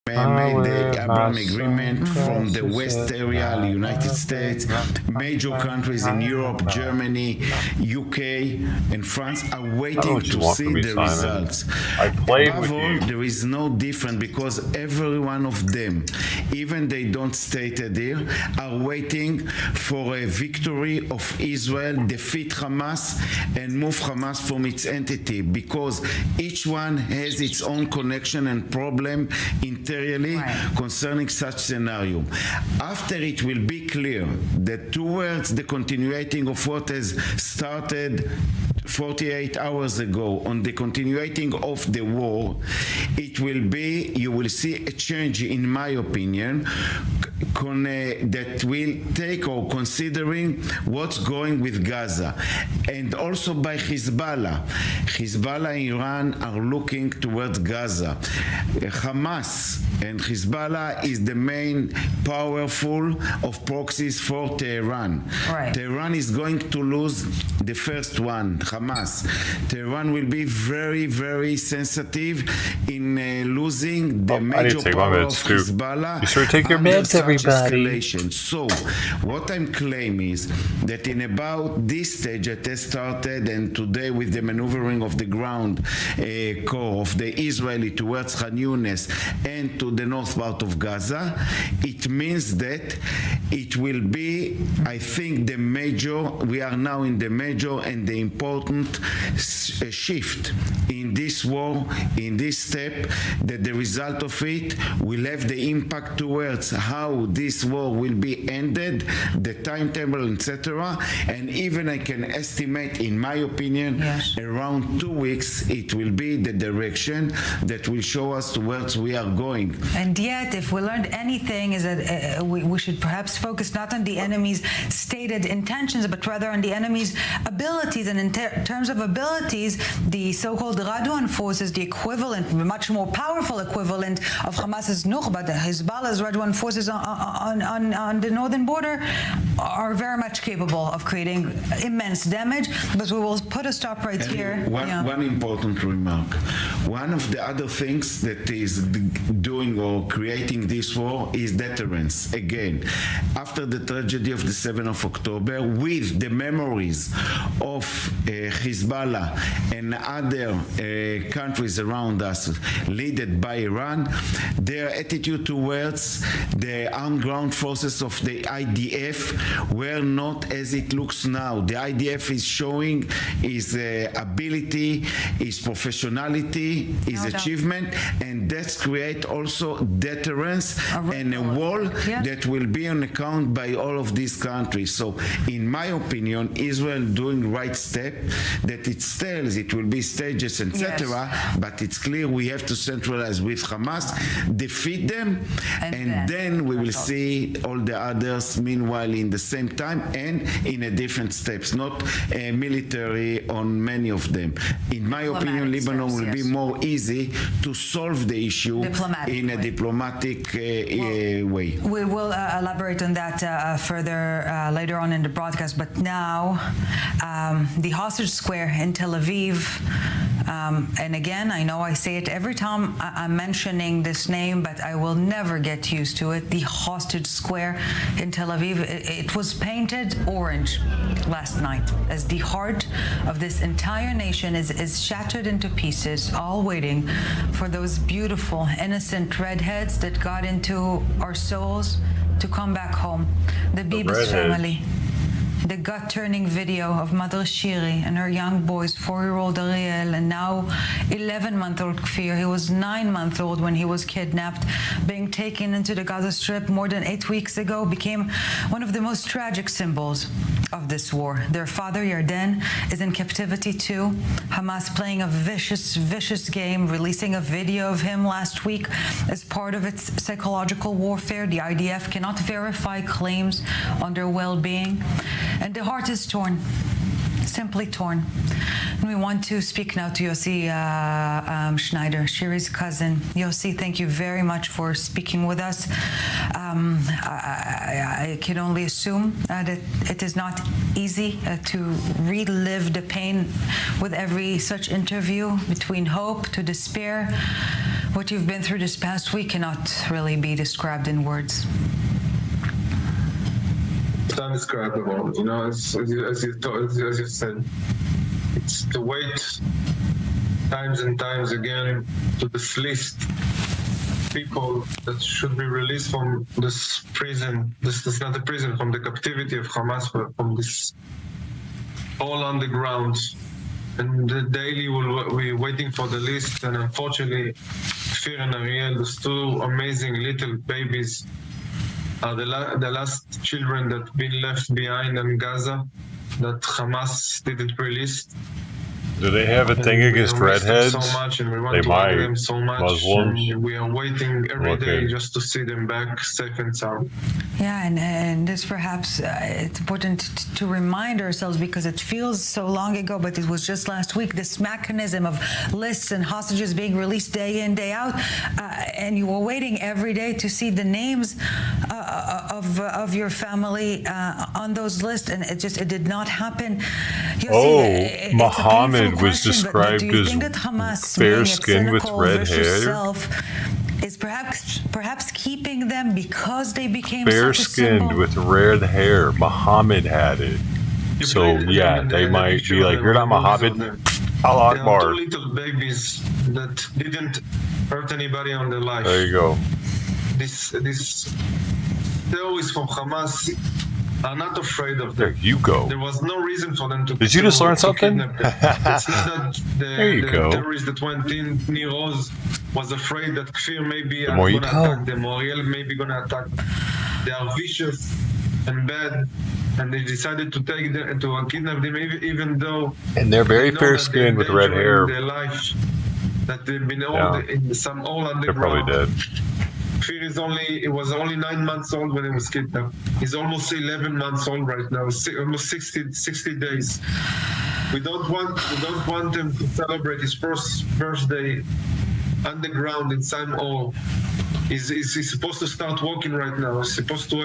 Made the Abraham Agreement from the West area, the United States, major countries in Europe, Germany, UK, and France are waiting to see the results. Above all, there is no difference because every one of them, even they don't state it here, are waiting for a victory of Israel, defeat Hamas, and move Hamas from its entity, because each one has its own connection and problem concerning such scenario. After it will be clear that towards the continuing of what has started 48 hours ago on the continuing of the war, it will be, you will see a change, in my opinion, that will take or considering what's going with Gaza, and also by Hezbollah. Hezbollah and Iran are looking towards Gaza. Hamas and Hezbollah is the main powerful of proxies for Tehran. Right. Tehran is going to lose the first one, Hamas. Tehran will be very, very sensitive in losing the major power of Hezbollah. You sure take your meds, everybody. Escalation. So, what I'm claiming is that in about this stage that has started, and today with the maneuvering of the ground core of the Israeli towards Khan Yunis and to the north part of Gaza, it means that it will be, I think, the major, we are now in the major and the important shift in this war, in this step, that the result of it will have the impact towards how this war will be ended, the timetable, etc. And even I can estimate, in my opinion, around 2 weeks, it will be the direction that will show us towards we are going. And yet, if we learned anything, is that we should perhaps focus not on the enemy's stated intentions, but rather on the enemy's abilities. And in terms of abilities, the so-called Radwan forces, the equivalent, much more powerful equivalent of Hamas's Nukhba, the Hezbollah's Radwan forces on the northern border, are very much capable of creating immense damage. But we will put a stop right here. One important remark. One of the other things that is doing or creating this war is deterrence. Again, after the tragedy of the 7th of October, with the memories of Hezbollah and other countries around us, led by Iran, their attitude towards the armed ground forces of the IDF were not as it looks now. The IDF is showing its ability, its professionality, victory, his achievement, and that's create also deterrence and a wall that will be on account by all of these countries. So in my opinion, Israel doing right step, that it tells it will be stages, etc. But it's clear we have to centralize with Hamas, defeat them, and then we will see all the others meanwhile in the same time and in a different steps, not military on many of them. In my opinion, Lebanon will be more easy to solve the issue in a diplomatic way. We will elaborate on that further later on in the broadcast, but now the hostage square in Tel Aviv, and again, I know I say it every time I'm mentioning this name, but I will never get used to it. The hostage square in Tel Aviv, it was painted orange last night as the heart of this entire nation is shattered into pieces, all waiting for those beautiful, innocent redheads that got into our souls to come back home. The Bibas family. The gut-turning video of Mother Shiri and her young boys, 4-year-old Ariel and now 11-month-old Kfir. He was 9-month-old when he was kidnapped, being taken into the Gaza Strip more than 8 weeks ago, became one of the most tragic symbols of this war. Their father, Yarden, is in captivity too. Hamas playing a vicious game, releasing a video of him last week as part of its psychological warfare. The IDF cannot verify claims on their well-being. And the heart is torn, simply torn. And we want to speak now to Yossi Schneider, Shiri's cousin. Yossi, thank you very much for speaking with us. I can only assume that it is not easy to relive the pain with every such interview, between hope to despair. What you've been through this past week cannot really be described in words. It's undescribable, you know, as you said. It's to wait times and times again to this list of people that should be released from this prison. This is not a prison, from the captivity of Hamas, but from this all underground. And daily we're waiting for the list, and unfortunately, Kfir and Ariel, those two amazing little babies, are the last children that been left behind in Gaza that Hamas didn't release. Do they have a thing against redheads? So much, and we want they to might. them so much. Muslims. And we are waiting every day just to see them back safe and sound. Yeah, and this perhaps it's important to remind ourselves, because it feels so long ago, but it was just last week, this mechanism of lists and hostages being released day in, day out, and you were waiting every day to see the names of your family on those lists, and it did not happen. Muhammad was described as fair-skinned with red hair. Is perhaps keeping them because they became fair-skinned with red hair. Muhammad had it. So yeah, they might be like, "You're not Muhammad." Allah Akbar. Two little babies that didn't hurt anybody on their life. There you go. This terrorists from Hamas are not afraid of them. There you go. There was no reason for them to. Did you just learn something? It's not that the go. terrorist that went in near Oz was afraid that Kfir maybe going to attack them, or Ariel maybe going to attack them. They are vicious and bad, and they decided to take them to kidnap them, even though. And they're very fair-skinned with red hair. Their life, that they've been all underground. They're probably dead. Kfir was only 9 months old when he was kidnapped. He's almost 11 months old right now, almost 60 days. We don't want him to celebrate his first birthday underground in Sam O. He's supposed to start walking right now. He's supposed to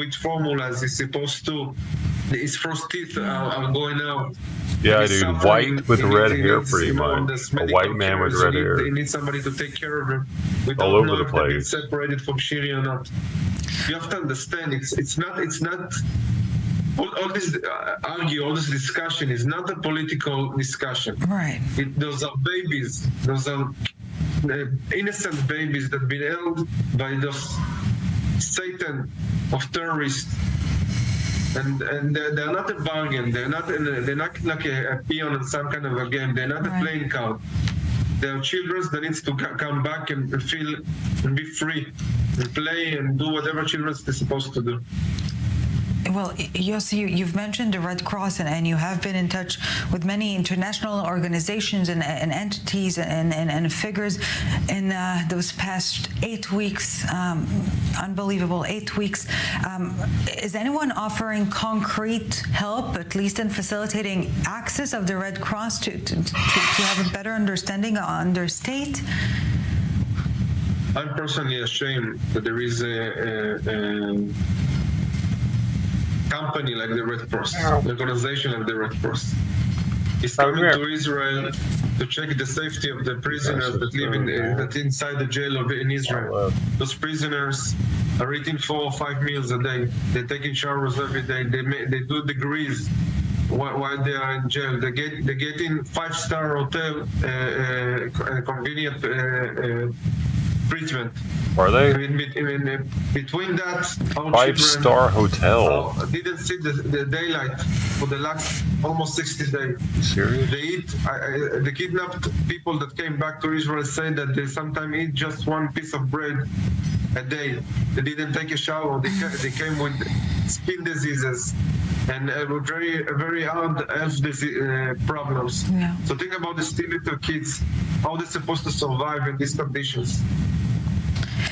eat formulas. He's supposed to. His first teeth are going out. Yeah, dude, white with red hair, pretty much. A white man with red hair. He needs somebody to take care of him. We all don't over know the if place. it's separated from Shiri or not. You have to understand, it's not. All this all this discussion is not a political discussion. Right. Those are babies. Those are innocent babies that have been held by those Satan of terrorists. And they're not a bargain. They're not like a peon in some kind of a game. They're not a playing card. their children that needs to come back and feel and be free and play and do whatever children are supposed to do. Well, Yossi, you've mentioned the Red Cross, and you have been in touch with many international organizations and entities and figures in those past 8 weeks. Unbelievable, 8 weeks. Is anyone offering concrete help, at least in facilitating access of the Red Cross to have a better understanding on their state? I'm personally ashamed that there is a company like the Red Cross, an organization like the Red Cross. It's coming to Israel to check the safety of the prisoners that live that inside the jail in Israel. Those prisoners are eating 4 or 5 meals a day. They're taking showers every day. They do degrees while they are in jail. They get in 5-star hotel, convenient treatment. Are they? Between that, 5-star hotel. Didn't see the daylight for the last almost 60 days. Serious? They eat. The kidnapped people that came back to Israel say that they sometimes eat just 1 piece of bread a day. They didn't take a shower. They came with skin diseases and very hard health problems. Yeah. So think about the still little kids, how they're supposed to survive in these conditions.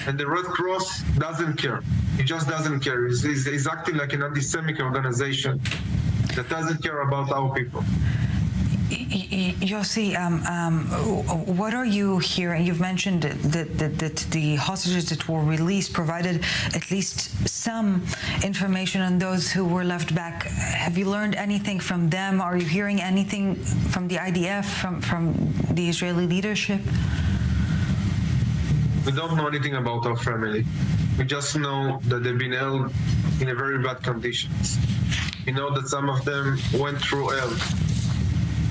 And the Red Cross doesn't care. He just doesn't care. He's acting like an anti-Semitic organization that doesn't care about our people. Yossi, what are you hearing? You've mentioned that the hostages that were released provided at least some information on those who were left back. Have you learned anything from them? Are you hearing anything from the IDF, from the Israeli leadership? We don't know anything about our family. We just know that they've been held in a very bad conditions. We know that some of them went through hell.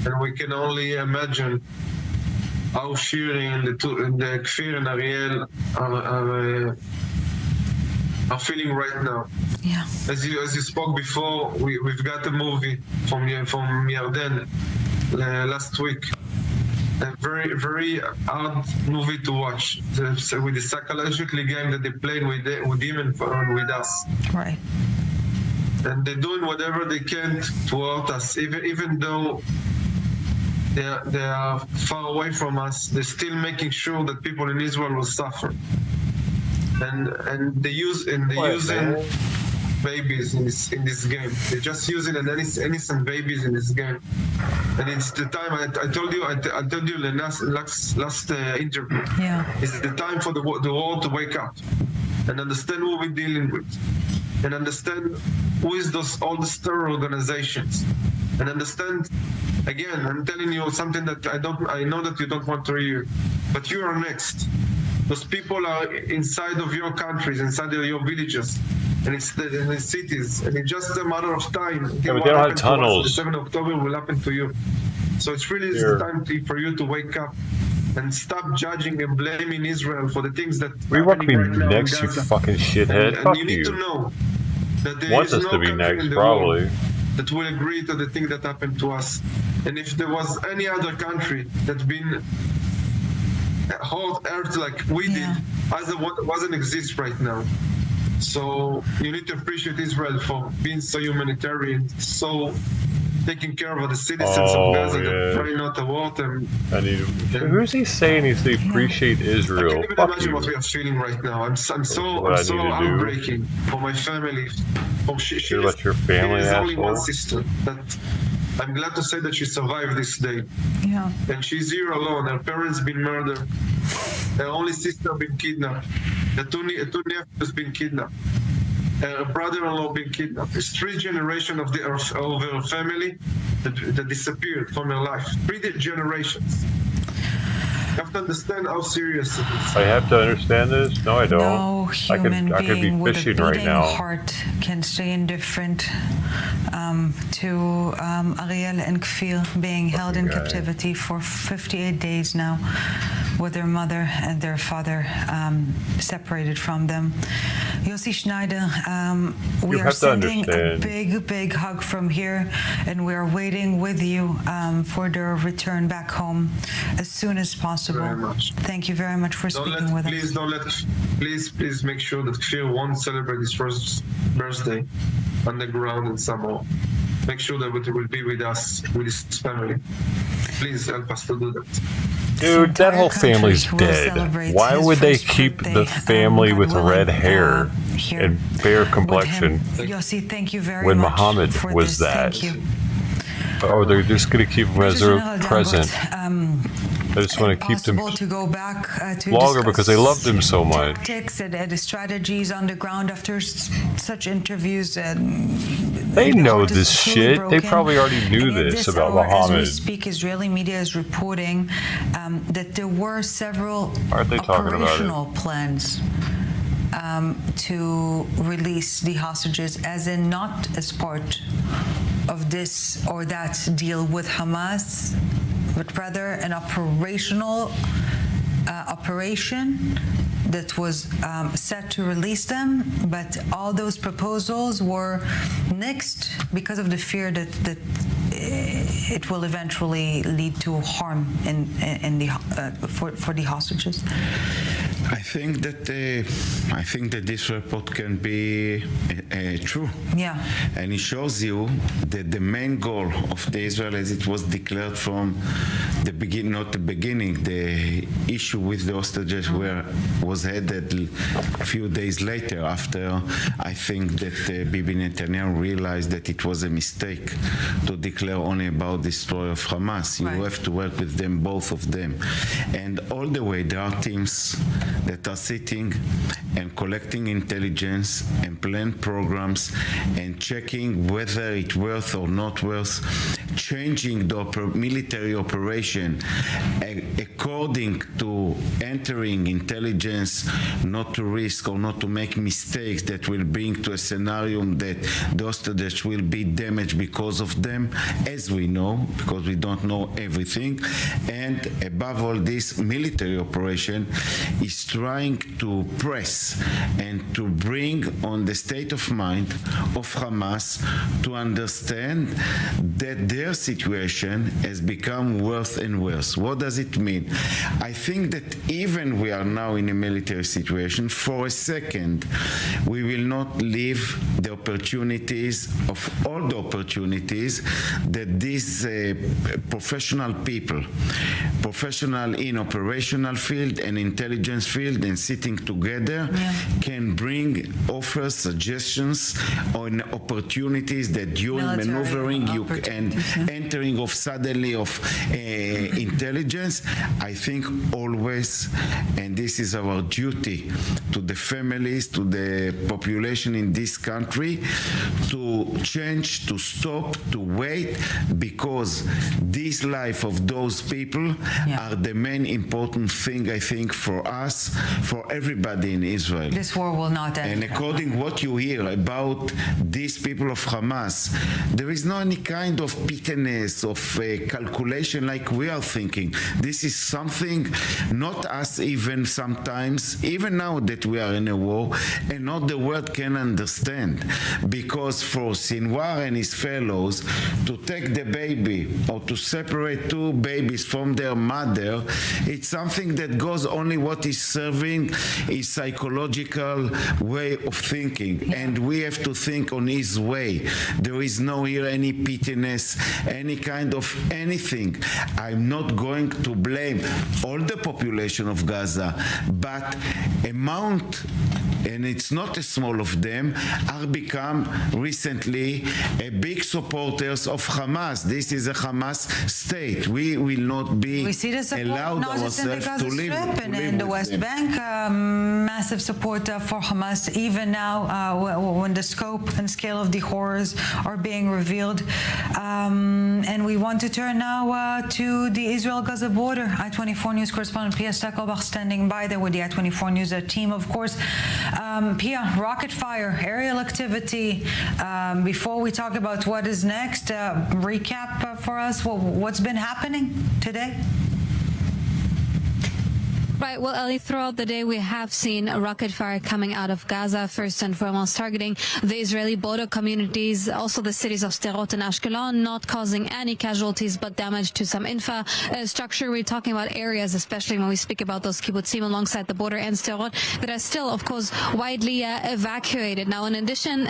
And we can only imagine how Shiri and the Kfir and Ariel are feeling right now. Yeah. As you spoke before, we've got a movie from Yarden last week. A very hard movie to watch. With the psychological game that they played with him and with us. Right. And they're doing whatever they can to hurt us, even though they are far away from us. They're still making sure that people in Israel will suffer. And they using babies in this game. They're just using innocent babies in this game. And it's the time I told you in the last interview. Yeah. It's the time for the world to wake up and understand what we're dealing with, and understand who is all these terror organizations, and understand. Again, I'm telling you something that I know that you don't want to hear, but you are next. Those people are inside of your countries, inside of your villages, and in the cities, and it's just a matter of time. Yeah, but they don't have tunnels. The 7th of October will happen to you. So it's really the time for you to wake up and stop judging and blaming Israel for the things that we want to be right now next, in you Gaza. fucking shithead. And Fuck you need to know that there Want is us no to be country next, in the probably. world that will agree to the thing that happened to us. And if there was any other country that's been hurt like we did, Gaza wasn't exist right now. So you need to appreciate Israel for being so humanitarian, so taking care of the citizens of Gaza that try not to hurt them. Who's he saying he's to appreciate Israel? I can't even Fuck imagine you. what we are feeling right now. I'm so what I need to do. heartbreaking for my family. She Let your family, is only one asshole. sister that I'm glad to say that she survived this day. Yeah. And she's here alone. Her parents been murdered. Her only sister been kidnapped. The two nephews been kidnapped. Her brother-in-law been kidnapped. It's 3 generations of her family that disappeared from her life. 3 generations. You have to understand how serious it is. I have to understand this? No, I don't. No human I could be being with a fishing beating right now. heart can stay indifferent to Ariel and Kfir being held in captivity for 58 days now, with their mother and their father separated from them. Yossi Schneider, we are sending a big hug from here, and we are waiting with you for their return back home as soon as possible. Very much. Thank you very much for speaking with us. Please make sure that Kfir won't celebrate his first birthday on the ground in Samoa. Make sure that he will be with us, with his family. Please help us to do that. Dude, that whole family's dead. Why would they keep the family with red hair and fair complexion Yossi, thank you very when much Muhammad for was this. that? Thank you. Or they're just going to keep them as their present. I just want to keep them to go back to longer because they loved him so much. Tactics and the strategies on the ground after such interviews. They know this shit. They probably already knew this about Muhammad. As we speak, Israeli media is reporting that there were several operational plans to release the hostages, as in not as part of this or that deal with Hamas, but rather an operational operation that was set to release them, but all those proposals were nixed because of the fear that it will eventually lead to harm for the hostages. I think that this report can be true. Yeah. And it shows you that the main goal of the Israel, as it was declared from the beginning, not the beginning, the issue with the hostages was headed a few days later, after I think that Bibi Netanyahu realized that it was a mistake to declare only about the story of Hamas. You have to work with them, both of them. And all the way there are teams that are sitting and collecting intelligence and plan programs and checking whether it's worth or not worth changing the military operation according to entering intelligence, not to risk or not to make mistakes that will bring to a scenario that the hostages will be damaged because of them, as we know, because we don't know everything. And above all, this military operation is trying to press and to bring on the state of mind of Hamas to understand that their situation has become worse and worse. What does it mean? I think that even we are now in a military situation, for a second, we will not leave the opportunities of all the opportunities that these professional people, professional in operational field and intelligence field and sitting together can bring offers, suggestions on opportunities that during maneuvering and entering of suddenly of intelligence, I think always, and this is our duty to the families, to the population in this country, to change, to stop, to wait, because this life of those people are the main important thing, I think, for us, for everybody in Israel. This war will not end. And according what you hear about these people of Hamas, there is no any kind of bitterness, of calculation like we are thinking. This is something not us even sometimes, even now that we are in a war, and not the world can understand. Because for Sinwar and his fellows to take the baby or to separate two babies from their mother, it's something that goes only what is serving his psychological way of thinking. And we have to think on his way. There is no here any pettiness, any kind of anything. I'm not going to blame all the population of Gaza, but amount, and it's not a small of them, are become recently a big supporters of Hamas. This is a Hamas state. We will not be allowed ourselves to live and in the West Bank. Massive support for Hamas, even now when the scope and scale of the horrors are being revealed. And we want to turn now to the Israel-Gaza border. I-24 News correspondent Pia Steckelbach standing by there with the I-24 News team, of course. Pia, rocket fire, aerial activity. Before we talk about what is next, recap for us what's been happening today. Right. Well, Ellie, throughout the day, we have seen rocket fire coming out of Gaza, first and foremost targeting the Israeli border communities, also the cities of Sderot and Ashkelon, not causing any casualties but damage to some infrastructure. We're talking about areas, especially when we speak about those kibbutzim alongside the border and Sderot, that are still, of course, widely evacuated. Now, in addition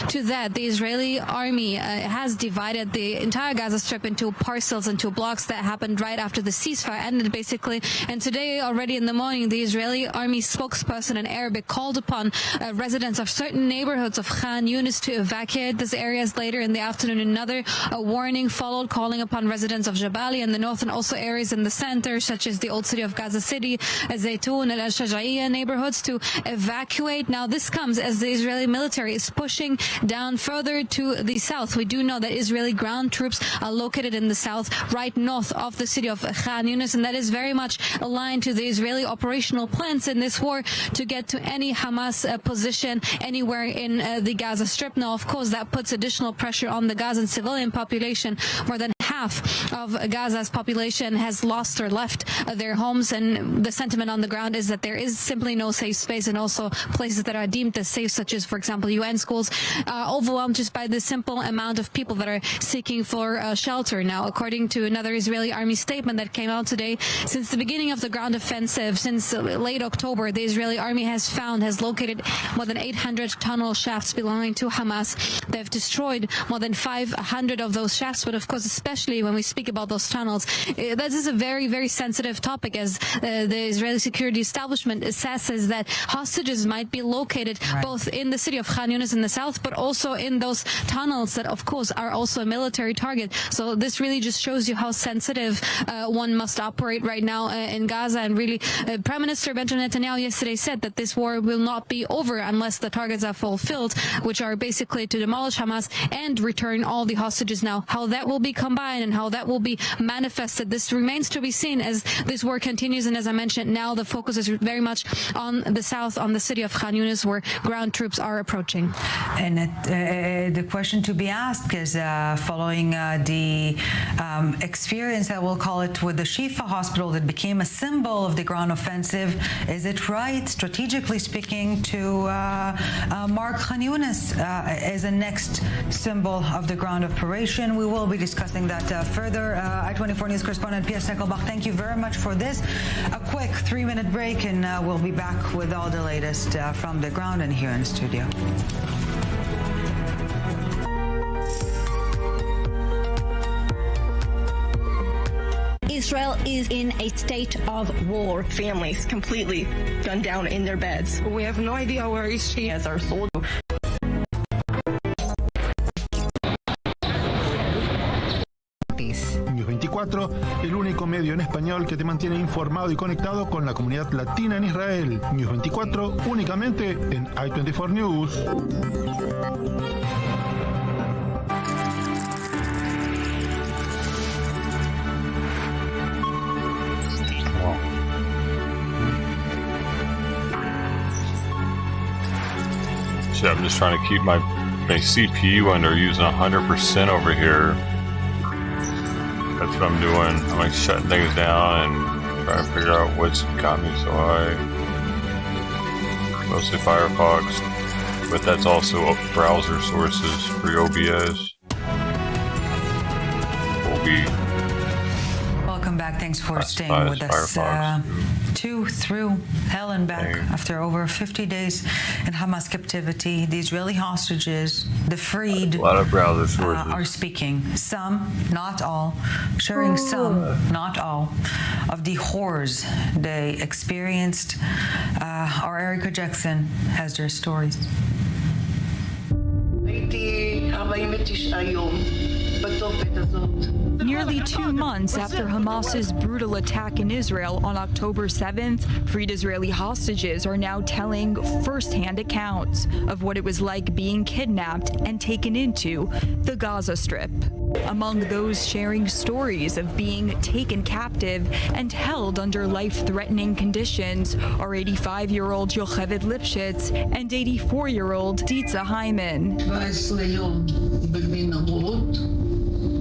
to that, the Israeli army has divided the entire Gaza Strip into parcels, into blocks. That happened right after the ceasefire ended, basically. And today, already in the morning, the Israeli army spokesperson in Arabic called upon residents of certain neighborhoods of Khan Yunis to evacuate these areas. Later in the afternoon, another warning followed, calling upon residents of Jabali in the north and also areas in the center, such as the old city of Gaza City, Zaytun and Al-Shajaiya neighborhoods, to evacuate. Now, this comes as the Israeli military is pushing down further to the south. We do know that Israeli ground troops are located in the south, right north of the city of Khan Yunis, and that is very much aligned to the Israeli operational plans in this war to get to any Hamas position anywhere in the Gaza Strip. Now, of course, that puts additional pressure on the Gazan civilian population. More than half of Gaza's population has lost or left their homes, and the sentiment on the ground is that there is simply no safe space, and also places that are deemed as safe, such as, for example, UN schools, are overwhelmed just by the simple amount of people that are seeking for shelter. Now, according to another Israeli army statement that came out today, since the beginning of the ground offensive, since late October, the Israeli army has located more than 800 tunnel shafts belonging to Hamas. They've destroyed more than 500 of those shafts, but of course, especially when we speak about those tunnels, this is a very, very sensitive topic, as the Israeli security establishment assesses that hostages might be located both in the city of Khan Yunis in the south, but also in those tunnels that, of course, are also a military target. So this really just shows you how sensitive one must operate right now in Gaza. And really, Prime Minister Benjamin Netanyahu yesterday said that this war will not be over unless the targets are fulfilled, which are basically to demolish Hamas and return all the hostages. Now, how that will be combined and how that will be manifested, this remains to be seen as this war continues. And as I mentioned, now the focus is very much on the south, on the city of Khan Yunis, where ground troops are approaching. And the question to be asked is, following the experience, I will call it, with the Shifa hospital that became a symbol of the ground offensive, is it right, strategically speaking, to mark Khan Yunis as a next symbol of the ground operation? We will be discussing that further. I-24 News correspondent Pia Steckelbach, thank you very much for this. A quick 3-minute break, and we'll be back with all the latest from the ground and here in the studio. Israel is in a state of war. Families completely gunned down in their beds. We have no idea where is she as our soldier. News 24, el único medio en español que te mantiene informado y conectado con la comunidad latina en Israel. News 24, únicamente en I-24 News. Shit, I'm just trying to keep my CPU under using 100% over here. That's what I'm doing. I'm like shutting things down and trying to figure out what's got me so high. Mostly Firefox, but that's also browser sources for OBS. Welcome back. Thanks for staying with us. Through hell and back after over 50 days in Hamas captivity. The Israeli hostages, the freed, a lot of browser sources are speaking. Some, not all, sharing some, not all, of the horrors they experienced. Our Erica Jackson has their stories. Nearly 2 months after Hamas's brutal attack in Israel on October 7th, freed Israeli hostages are now telling first-hand accounts of what it was like being kidnapped and taken into the Gaza Strip. Among those sharing stories of being taken captive and held under life-threatening conditions are 85-year-old Yocheved Lipschitz and 84-year-old Ditza Hyman.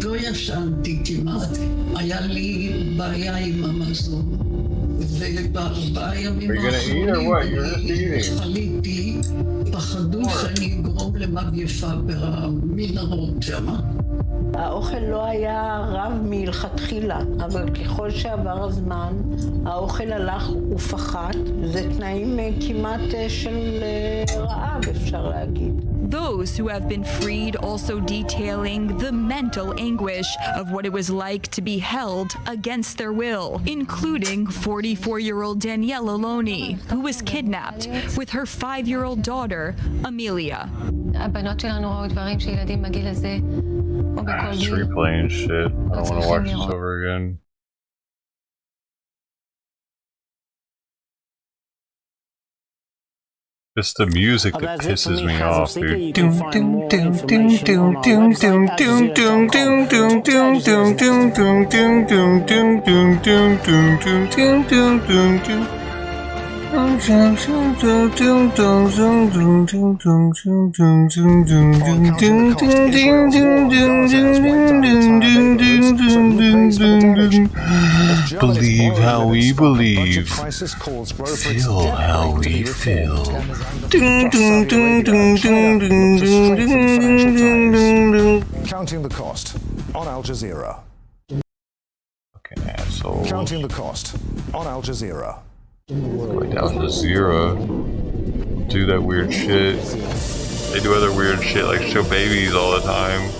לא ישנתי כמעט, היה לי בעיה עם המזון. ובארבעה ימים eat or what? You're just eating. חליתי, פחדו שאני אגרום למגפה במנהרות שמה. האוכל לא היה רב מלכתחילה, אבל ככל שעבר הזמן, האוכל הלך ופחת. זה תנאים כמעט של רעב, אפשר להגיד. Those who have been freed also detailing the mental anguish of what it was like to be held against their will, including 44-year-old Danielle Aloni, who was kidnapped with her 5-year-old daughter, Amelia. הבנות שלנו ראו דברים שילדים בגיל הזה או בכל It's גיל. replaying shit. I don't want to watch this over again. It's the music that pisses me off, dude. Believe how we believe. Feel how we feel. Counting the cost on Al Jazeera. Fucking asshole. Counting the cost on Al Jazeera. Like Al Jazeera do that weird shit. They do other weird shit like show babies all the time.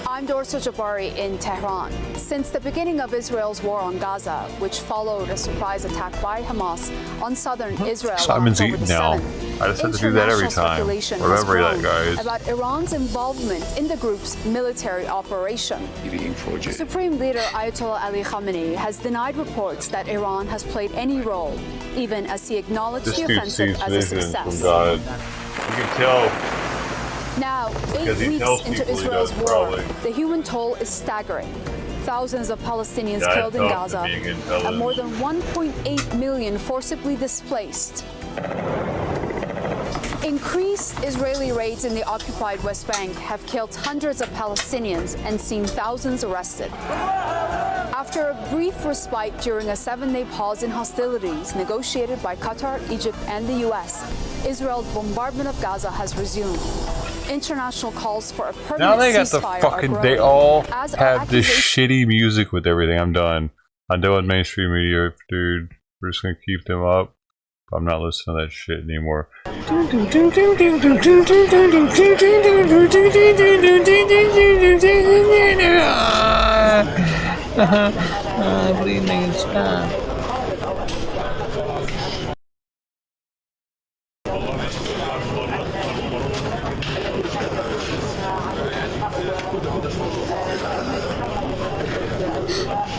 I'm Dorsa Jabari in Tehran. Since the beginning of Israel's war on Gaza, which followed a surprise attack by Hamas on southern Israel Simon's on eating October now. 7th, I just have to do that every international time. speculation has Remember that, grown guys. about Iran's involvement in the group's military operation. Supreme Leader Ayatollah Ali Khamenei has denied reports that Iran has played any role, even as he acknowledged This the dude offensive sees as a vision success. from God. You can tell. Now, 8 Because he weeks tells into people he Israel's does, war, probably. the human toll is staggering. Thousands of Palestinians Yeah, I killed in felt Gaza, the being and intelligent. more than 1.8 million forcibly displaced. Increased Israeli raids in the occupied West Bank have killed hundreds of Palestinians and seen thousands arrested. After a brief respite during a 7-day pause in hostilities negotiated by Qatar, Egypt, and the U.S., Israel's bombardment of Gaza has resumed. International calls for a permanent Now they got the ceasefire fucking. are They growing, all as are have this accusations shitty music with everything. I'm done. I'm done with mainstream media, dude. We're just gonna keep them up. I'm not listening to that shit anymore.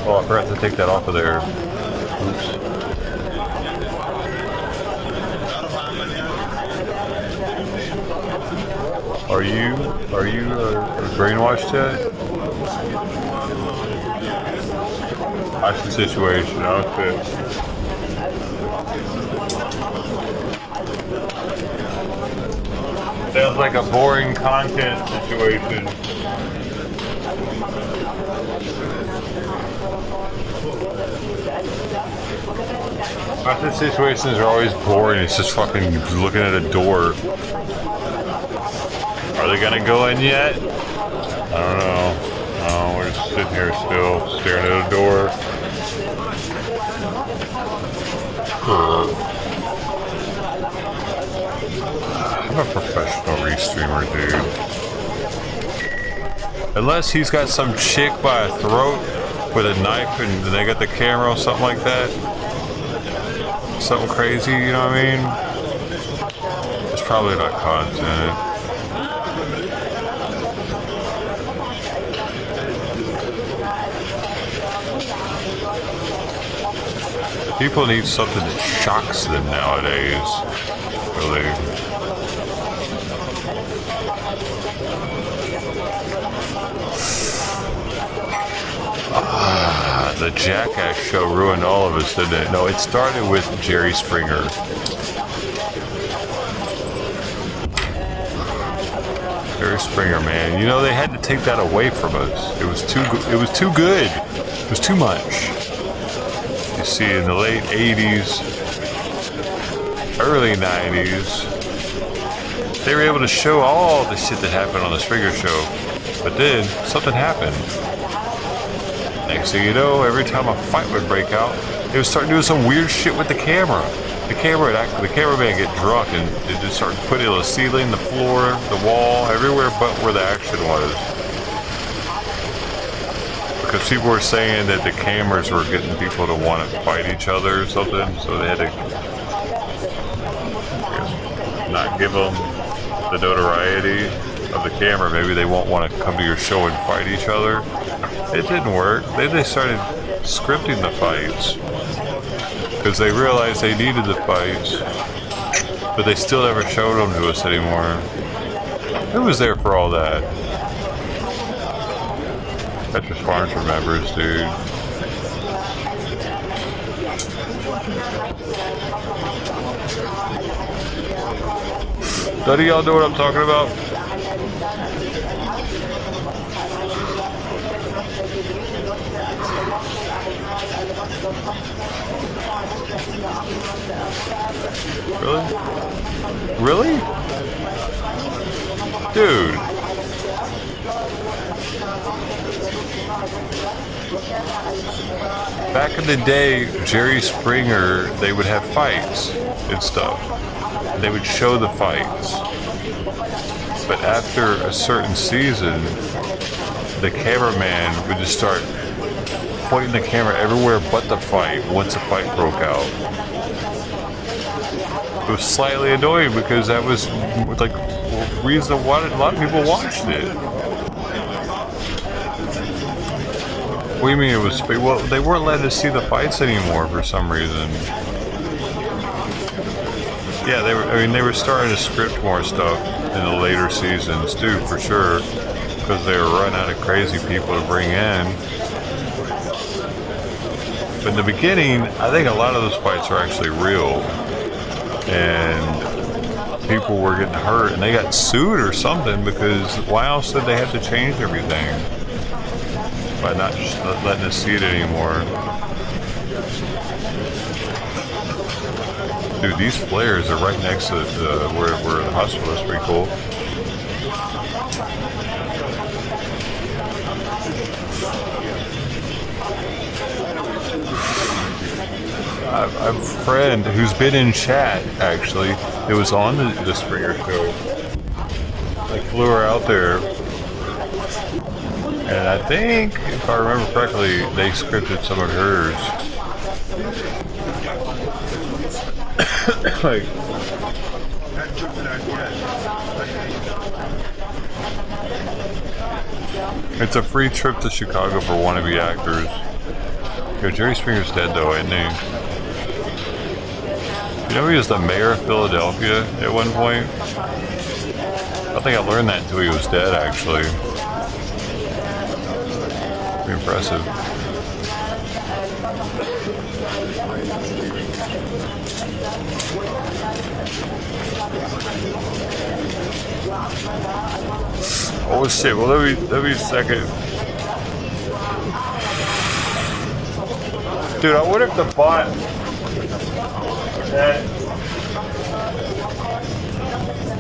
Oh, I forgot to take that off of there. Oops. Are you brainwashed yet? Watch the situation. Okay. Sounds like a boring content situation. Content situations are always boring. It's just fucking looking at a door. Are they gonna go in yet? I don't know. No, we're just sitting here still, staring at a door. I'm a professional restreamer, dude. Unless he's got some chick by a throat with a knife and they got the camera or something like that. Something crazy, you know what I mean? It's probably not content. People need something that shocks them nowadays. Really. The Jackass show ruined all of us, didn't it? No, it started with Jerry Springer. Jerry Springer, man. You know, they had to take that away from us. It was too good. It was too much. You see, in the late 80s, early 90s, they were able to show all the shit that happened on the Springer Show. But then, something happened. Next thing you know, every time a fight would break out, they would start doing some weird shit with the camera. The cameraman get drunk and it just started putting the ceiling, the floor, the wall, everywhere but where the action was. Because people were saying that the cameras were getting people to want to fight each other or something, so they had to, I guess, not give them the notoriety of the camera. Maybe they won't want to come to your show and fight each other. It didn't work. Then they started scripting the fights because they realized they needed the fights, but they still never showed them to us anymore. Who was there for all that? Petrus Farms remembers, dude. None of y'all know what I'm talking about? Really? Really? Dude. Back in the day, Jerry Springer, they would have fights and stuff. They would show the fights. But after a certain season, the cameraman would just start pointing the camera everywhere but the fight once the fight broke out. It was slightly annoying because that was like the reason why a lot of people watched it. What do you mean it was? Well, they weren't letting us see the fights anymore for some reason. Yeah, they were. I mean, they were starting to script more stuff in the later seasons too, for sure, because they were running out of crazy people to bring in. But in the beginning, I think a lot of those fights are actually real, and people were getting hurt, and they got sued or something because WoW said they had to change everything by not letting us see it anymore. Dude, these flares are right next to where the hospital is. Pretty cool. I have a friend who's been in chat, actually. It was on the Springer Show. I flew her out there. And I think, if I remember correctly, they scripted some of hers. Like, it's a free trip to Chicago for wannabe actors. Yo, Jerry Springer's dead though, isn't he? You know he was the mayor of Philadelphia at one point? I think I learned that until he was dead, actually. Pretty impressive. Oh shit, well let me a second. Dude, I wonder if the bot that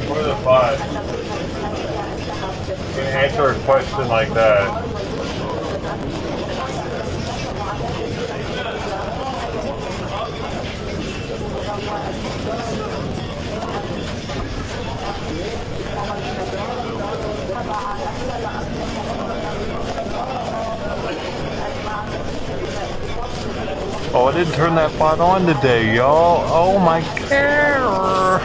or the bot can answer a question like that. Oh, I didn't turn that bot on today, y'all. Oh my god.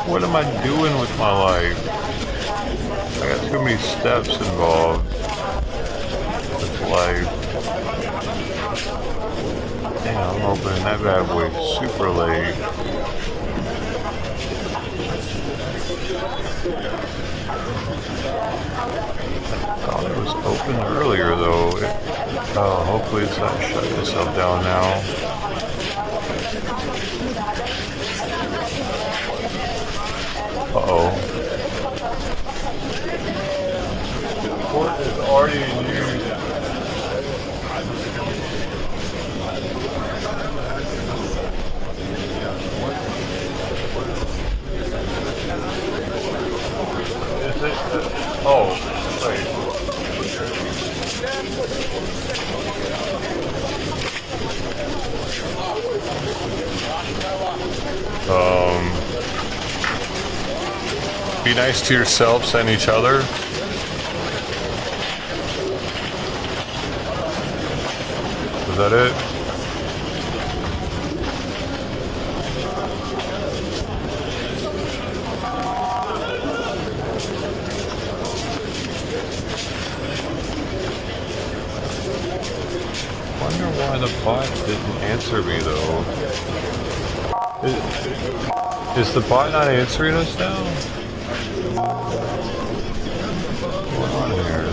What am I doing with my life? I got too many steps involved with life. Damn, I'm opening that bad boy super late. I thought it was open earlier though. Oh, hopefully it's not shutting itself down now. Uh-oh. The port is already in use. Oh, wait. Be nice to yourselves and each other. Is that it? Wonder why the bot didn't answer me though. Is the bot not answering us now? What's going on here?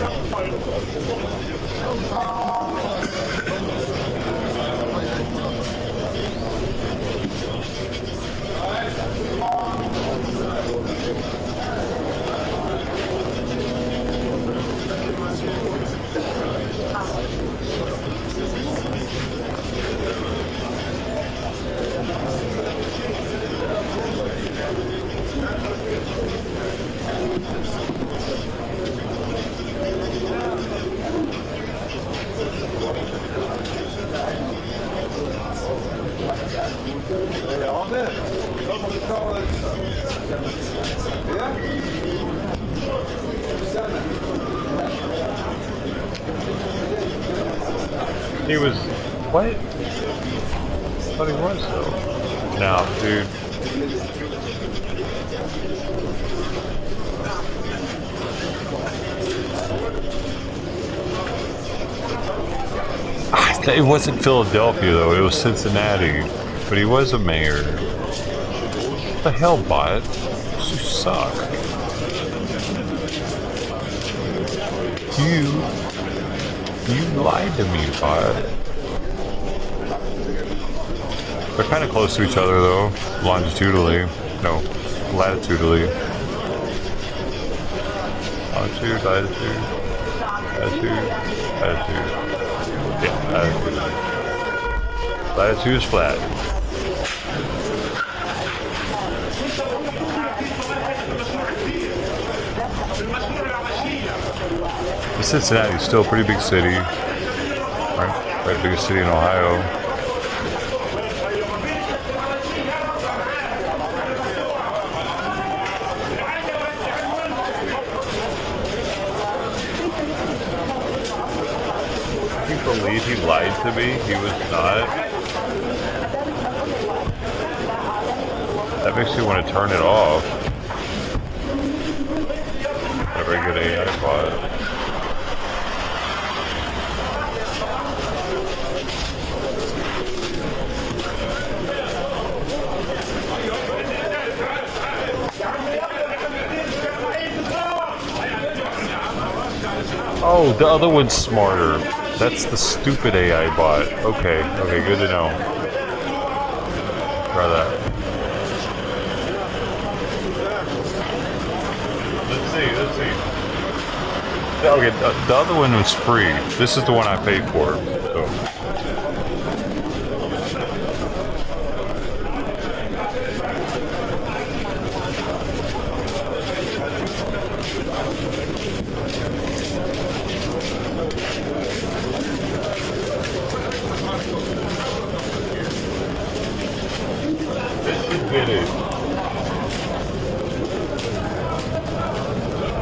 He was, what? I thought he was though. No, dude. It wasn't Philadelphia though, it was Cincinnati. But he was a mayor. What the hell, bot? You suck. You lied to me, bot. They're kind of close to each other though, longitudinally. No, latitudinally. Longitude, latitude, latitude, latitude. Yeah, latitude. Latitude is flat. Cincinnati is still a pretty big city. Right, biggest city in Ohio. Can you believe he lied to me? He was not. That makes me want to turn it off. Not a very good AI bot. Oh, the other one's smarter. That's the stupid AI bot. Okay, good to know. Try that. Let's see. Okay, the other one was free. This is the one I paid for. So.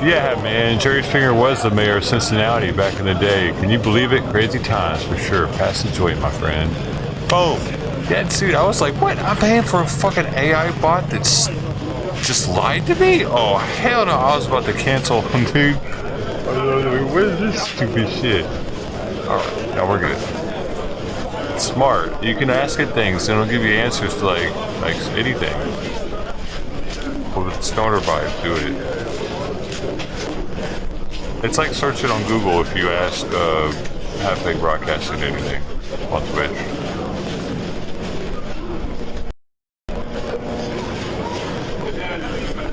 Yeah, man, Jerry Springer was the mayor of Cincinnati back in the day. Can you believe it? Crazy times for sure. Pass the joint, my friend. Boom. Yeah, dude, I was like, what? I'm paying for a fucking AI bot that's just lied to me? Oh, hell no. I was about to cancel him, dude. What is this stupid shit? Alright, now we're good. It's smart. You can ask it things and it'll give you answers to like anything. With the stoner vibe, do it. It's like searching on Google if you ask have they broadcasted anything on Twitch.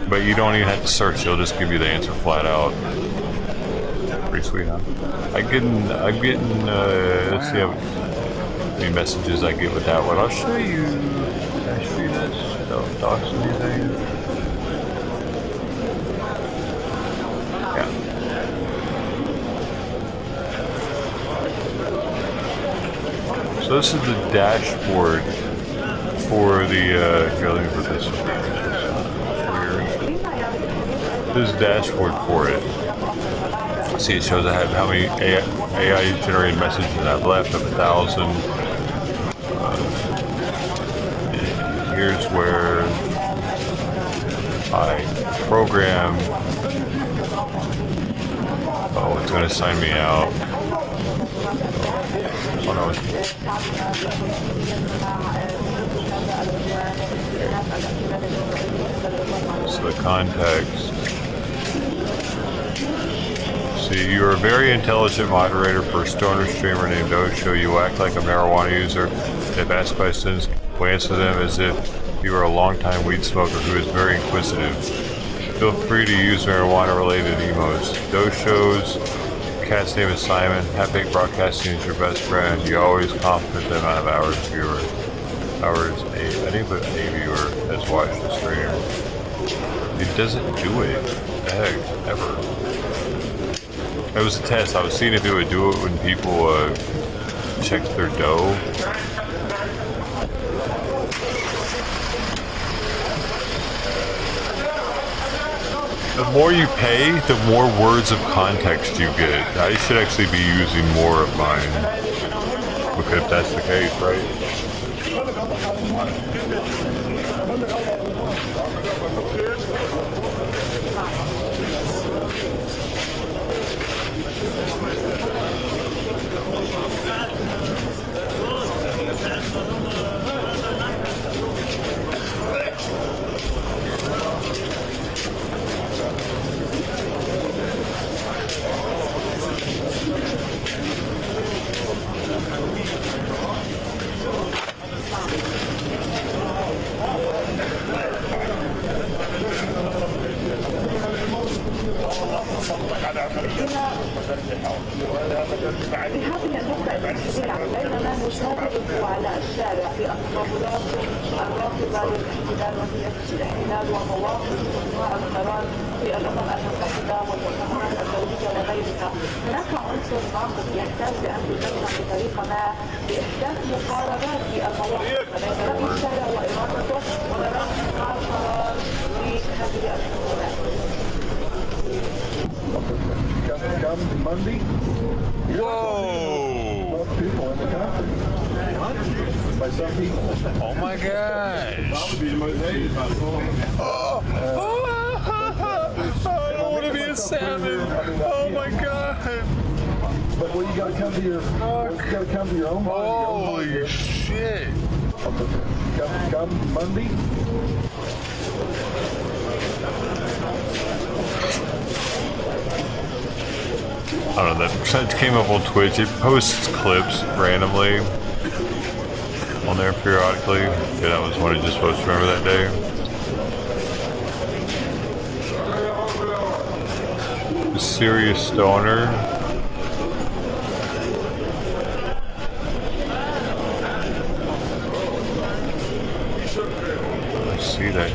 But you don't even have to search, it'll just give you the answer flat out. Pretty sweet, huh? I'm getting let's see how many messages I get with that one. I'll show you. Can I show you this? Don't dox anything. Yeah. So this is the dashboard for the, here, let me put this weird. This is the dashboard for it. See, it shows I have how many AI generated messages I've left, of 1,000. Here's where I program. Oh, it's going to sign me out. Oh no. So the context. See, you're a very intelligent moderator for a stoner streamer named Osho. You act like a marijuana user. If asked questions, we answer them as if you are a long-time weed smoker who is very inquisitive. Feel free to use marijuana-related emotes. Dosho's cat's name is Simon. Half-baked broadcasting is your best friend. You always compliment the amount of hours I think but a viewer has watched the stream. It doesn't do it. The heck, ever. It was a test. I was seeing if it would do it when people checked their dough. The more you pay, the more words of context you get. I should actually be using more of mine. Because if that's the case, right? Monday. Whoa! People in the country. By some people. Oh my gosh! Probably the most hated by some. I don't want to be a salmon. Oh my god! But well, you gotta come to your. You gotta come to your own body. Holy shit! Come Monday. I don't know, that came up on Twitch. It posts clips randomly on there periodically. Yeah, that was one I just supposed to remember that day. The serious stoner. I see that.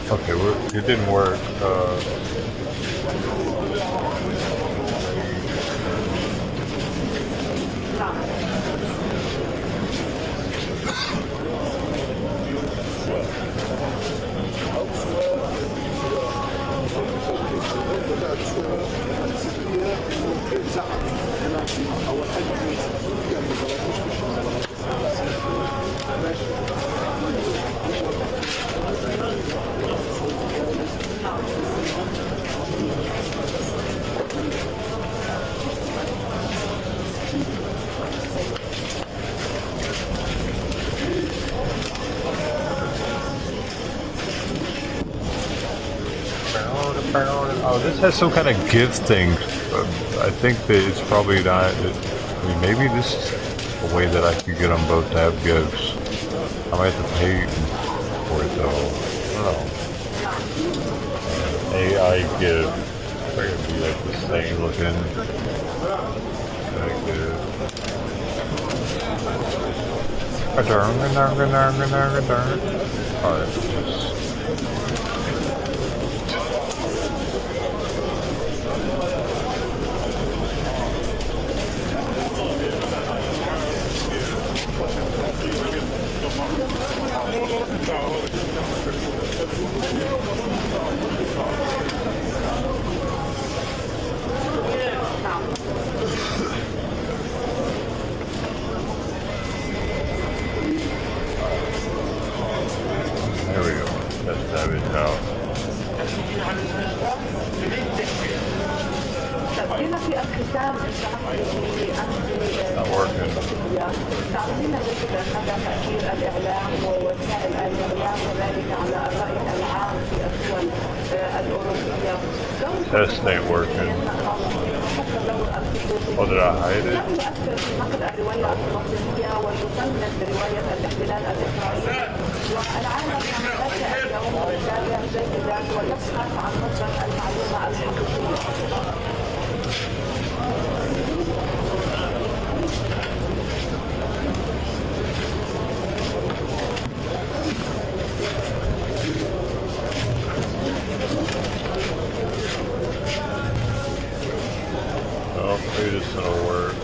Okay, it didn't work. Oh, this has some kind of gift thing. I think that it's probably not. I mean, maybe this is a way that I could get them both to have gifts. I might have to pay for it though. I don't know. AI gift. It's going to be like this thing looking. Negative. Alright, there we go. That's damage out. Not working. Test ain't working. Oh, did I hide it? Oh, maybe this will work.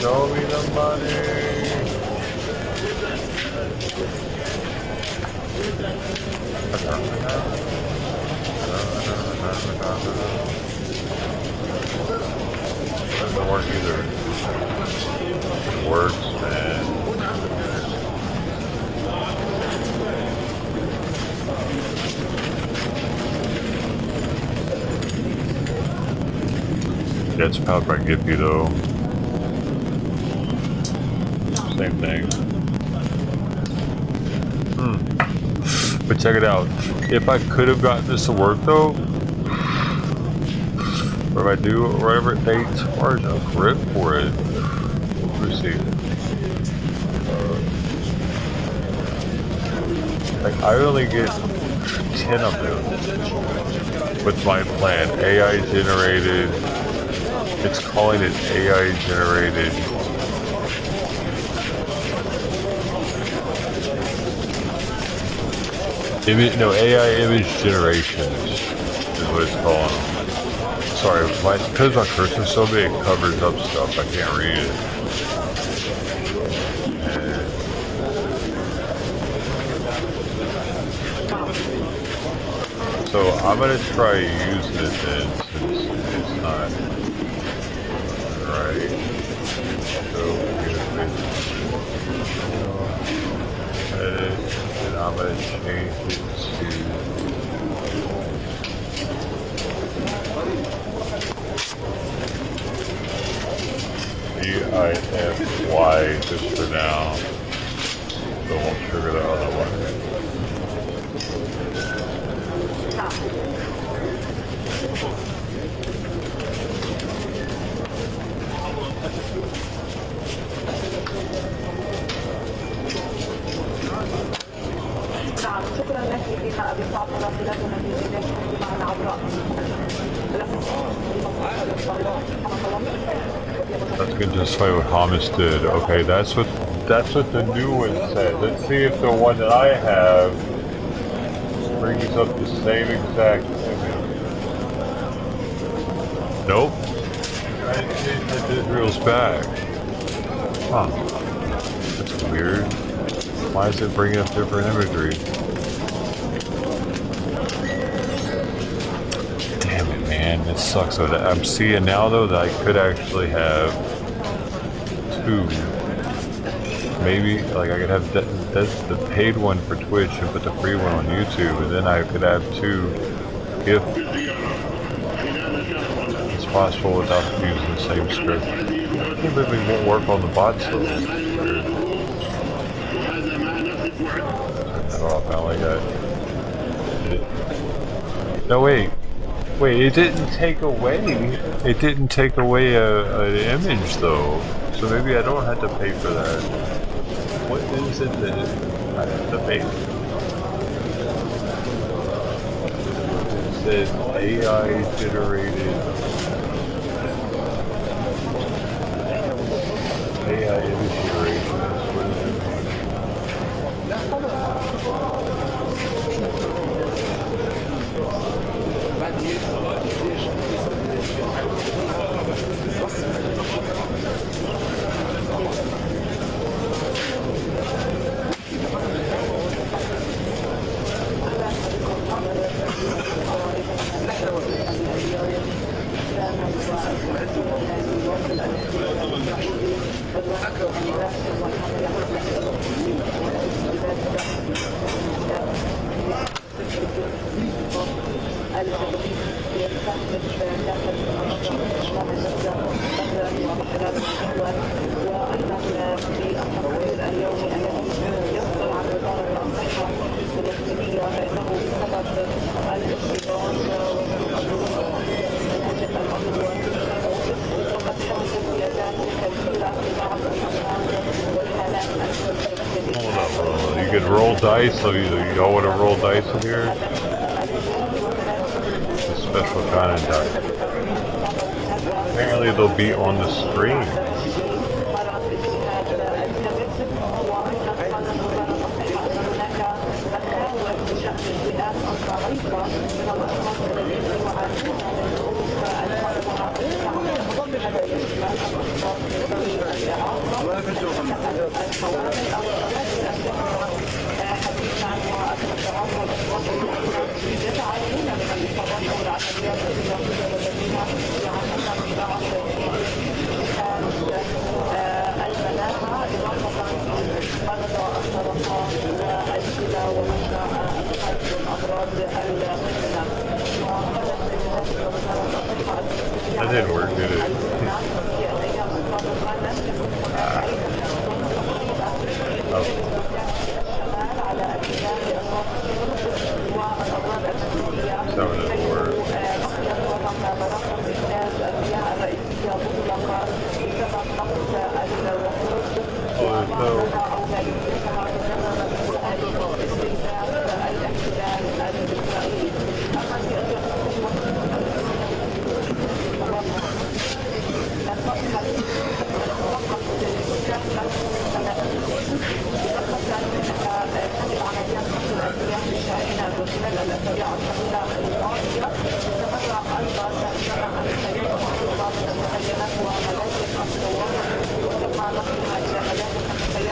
Show me the money. Doesn't work either. It works, man. Yeah, it's powered by Giphy though. Same thing. But check it out. If I could have gotten this to work though, or if I do, or whatever it takes, or a grip for it. Let's see. Like I only get 10 of them. What's my plan? AI generated. It's calling it AI generated. AI image generations is what it's calling. Sorry, because my cursor's so big, it covers up stuff. I can't read it. So I'm gonna try using it then, since it's not right. So edit, and I'm gonna change it to DIFY just for now. So we'll trigger the other one. That's good, just like what Hamas did. Okay, that's what the new one said. Let's see if the one that I have brings up the same exact image. Nope. It's Israel's back. Huh. That's weird. Why is it bringing up different imagery? Damn it, man. It sucks. So I'm seeing now, though, that I could actually have two. Maybe, like, I could have that's the paid one for Twitch and put the free one on YouTube, and then I could have two if it's possible without using the same script. I can't believe it won't work on the bots, though. Oh, I finally got it. No, wait, it didn't take away. It didn't take away an image though, so maybe I don't have to pay for that. What is it that I have to pay for? said AI generated AI image generation. You could roll dice, so y'all want to roll dice in here? It's a special kind of dice. Apparently they'll be on the screen. That didn't work, did it? That one doesn't work.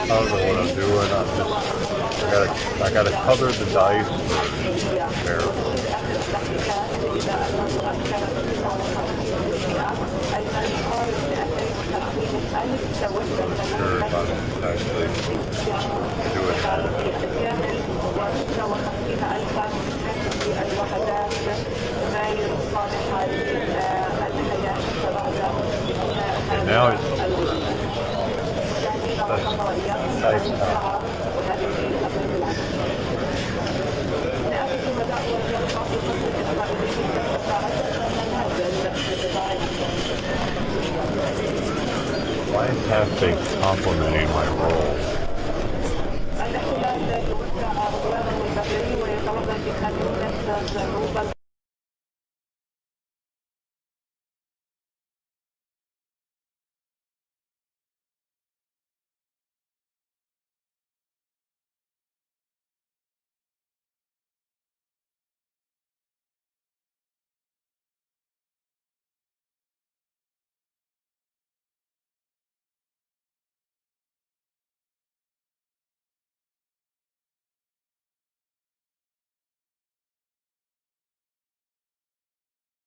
I don't know what I'm doing. I gotta cover the dice for terrible. Sure, if I'm actually doing and now it's dice time. Why is half-baked complimenting my role?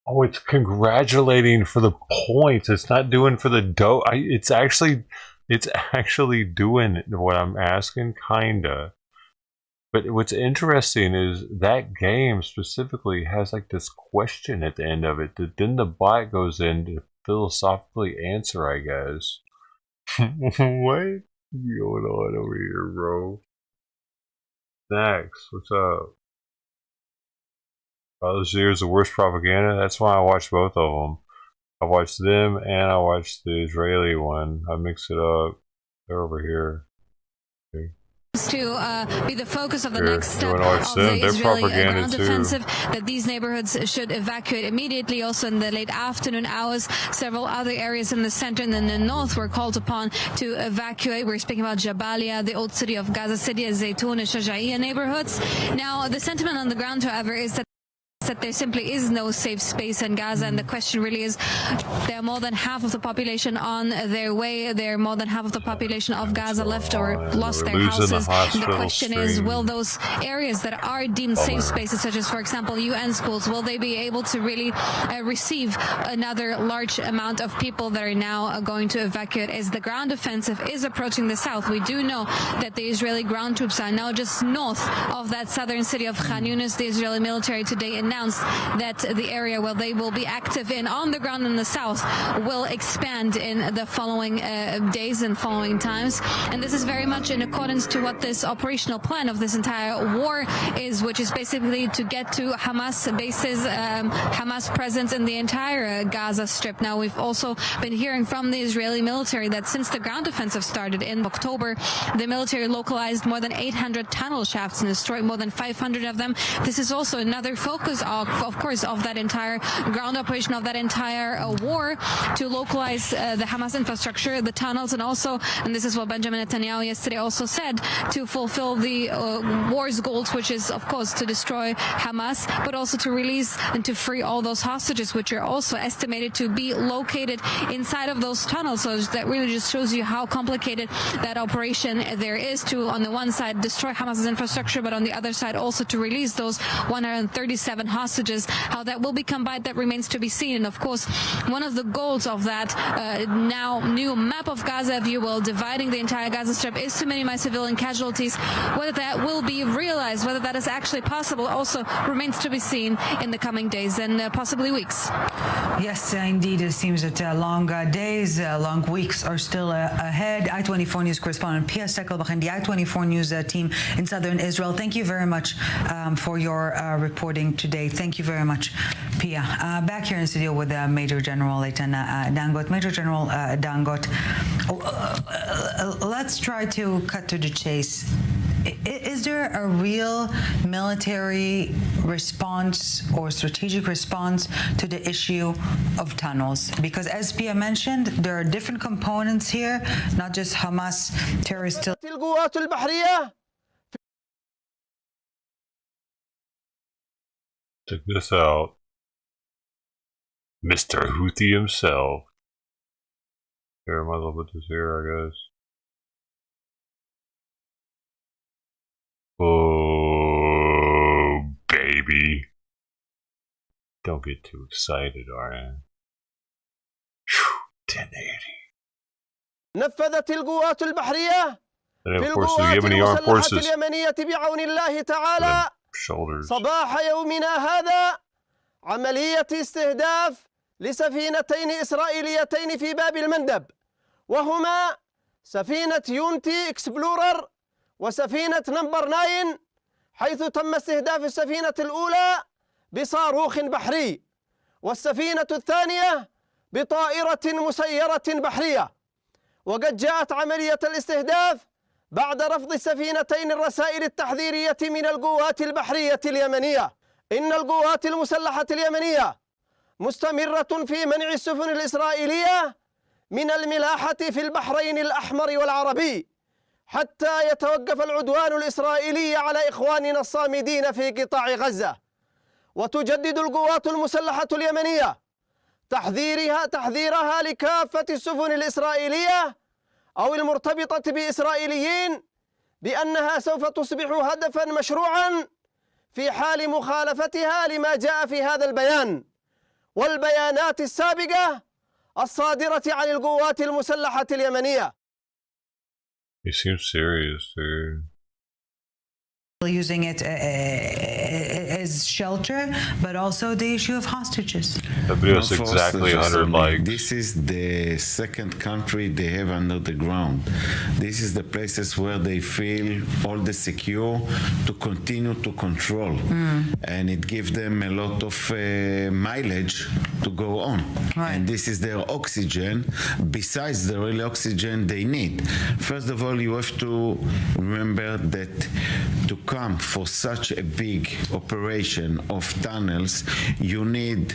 Oh, it's congratulating for the points. It's not doing for the dough. It's actually doing what I'm asking, kinda. But what's interesting is that game specifically has like this question at the end of it that then the bot goes in to philosophically answer, I guess. What's going on over here, bro? Snacks, what's up? This year's the worst propaganda. That's why I watched both of them. I watched them and I watched the Israeli one. I mixed it up. They're over here. Okay. to be the focus of the next step of the the Israeli ground offensive, that these neighborhoods should evacuate immediately. Also in the late afternoon hours, several other areas in the center and in the north were called upon to evacuate. We're speaking about Jabalia, the old city of Gaza City, Zaytun and Shajaiya neighborhoods. Now, the sentiment on the ground, however, is that there simply is no safe space in Gaza, and the question really is, there are more than half of the population on their way. There are more than half of the population of Gaza left or lost their houses. And the question is, will those areas that are deemed safe spaces, such as, for example, UN schools, will they be able to really receive another large amount of people that are now going to evacuate as the ground offensive is approaching the south? We do know that the Israeli ground troops are now just north of that southern city of Khan Yunis. The Israeli military today announced that the area where they will be active in on the ground in the south will expand in the following days and following times. And this is very much in accordance to what this operational plan of this entire war is, which is basically to get to Hamas bases, Hamas presence in the entire Gaza Strip. Now, we've also been hearing from the Israeli military that since the ground offensive started in October, the military localized more than 800 tunnel shafts and destroyed more than 500 of them. This is also another focus of course, of that entire ground operation, of that entire war, to localize the Hamas infrastructure, the tunnels, and also, and this is what Benjamin Netanyahu yesterday also said, to fulfill the war's goals, which is, of course, to destroy Hamas, but also to release and to free all those hostages, which are also estimated to be located inside of those tunnels. So that really just shows you how complicated that operation there is, to, on the one side, destroy Hamas's infrastructure, but on the other side, also to release those 137 hostages. How that will be combined, that remains to be seen. And of course, one of the goals of that now new map of Gaza, if you will, dividing the entire Gaza Strip, is to minimize civilian casualties. Whether that will be realized, whether that is actually possible, also remains to be seen in the coming days and possibly weeks. Yes, indeed. It seems that long days, long weeks are still ahead. I-24 News correspondent Pia Stekelbach and the I-24 News team in southern Israel, thank you very much for your reporting today. Thank you very much, Pia. Back here in studio with Major General Eitan Dangot. Major General Dangot, let's try to cut to the chase. Is there a real military response or strategic response to the issue of tunnels? Because as Pia mentioned, there are different components here, not just Hamas terrorists. Check this out. Mr. Houthi himself. Here, I might as well put this here, I guess. Oh, baby. Don't get too excited, alright? 1080. نفذت القوات البحرية في القوات المسلحة اليمنية بعون الله تعالى صباح يومنا هذا عملية استهداف لسفينتين إسرائيليتين في باب المندب، وهما سفينة يونتي إكسبلورر وسفينة نمبر 9، حيث تم استهداف السفينة الأولى بصاروخ بحري والسفينة الثانية بطائرة مسيرة بحرية. وقد جاءت عملية الاستهداف بعد رفض السفينتين الرسائل التحذيرية من القوات البحرية اليمنية. إن القوات المسلحة اليمنية مستمرة في منع السفن الإسرائيلية من الملاحة في البحرين الأحمر والعربي حتى يتوقف العدوان الإسرائيلي على إخواننا الصامدين في قطاع غزة. وتجدد القوات المسلحة اليمنية تحذيرها لكافة السفن الإسرائيلية أو المرتبطة بإسرائيليين بأنها سوف تصبح هدفا مشروعا في حال مخالفتها لما جاء في هذا البيان والبيانات السابقة الصادرة عن القوات المسلحة اليمنية. He seems serious, dude. Using it as shelter, but also the issue of hostages. The video is exactly 100 likes. This is the second country they have under the ground. This is the places where they feel all the secure to continue to control. And it gives them a lot of mileage to go on. And this is their oxygen, besides the real oxygen they need. First of all, you have to remember that to come for such a big operation of tunnels, you need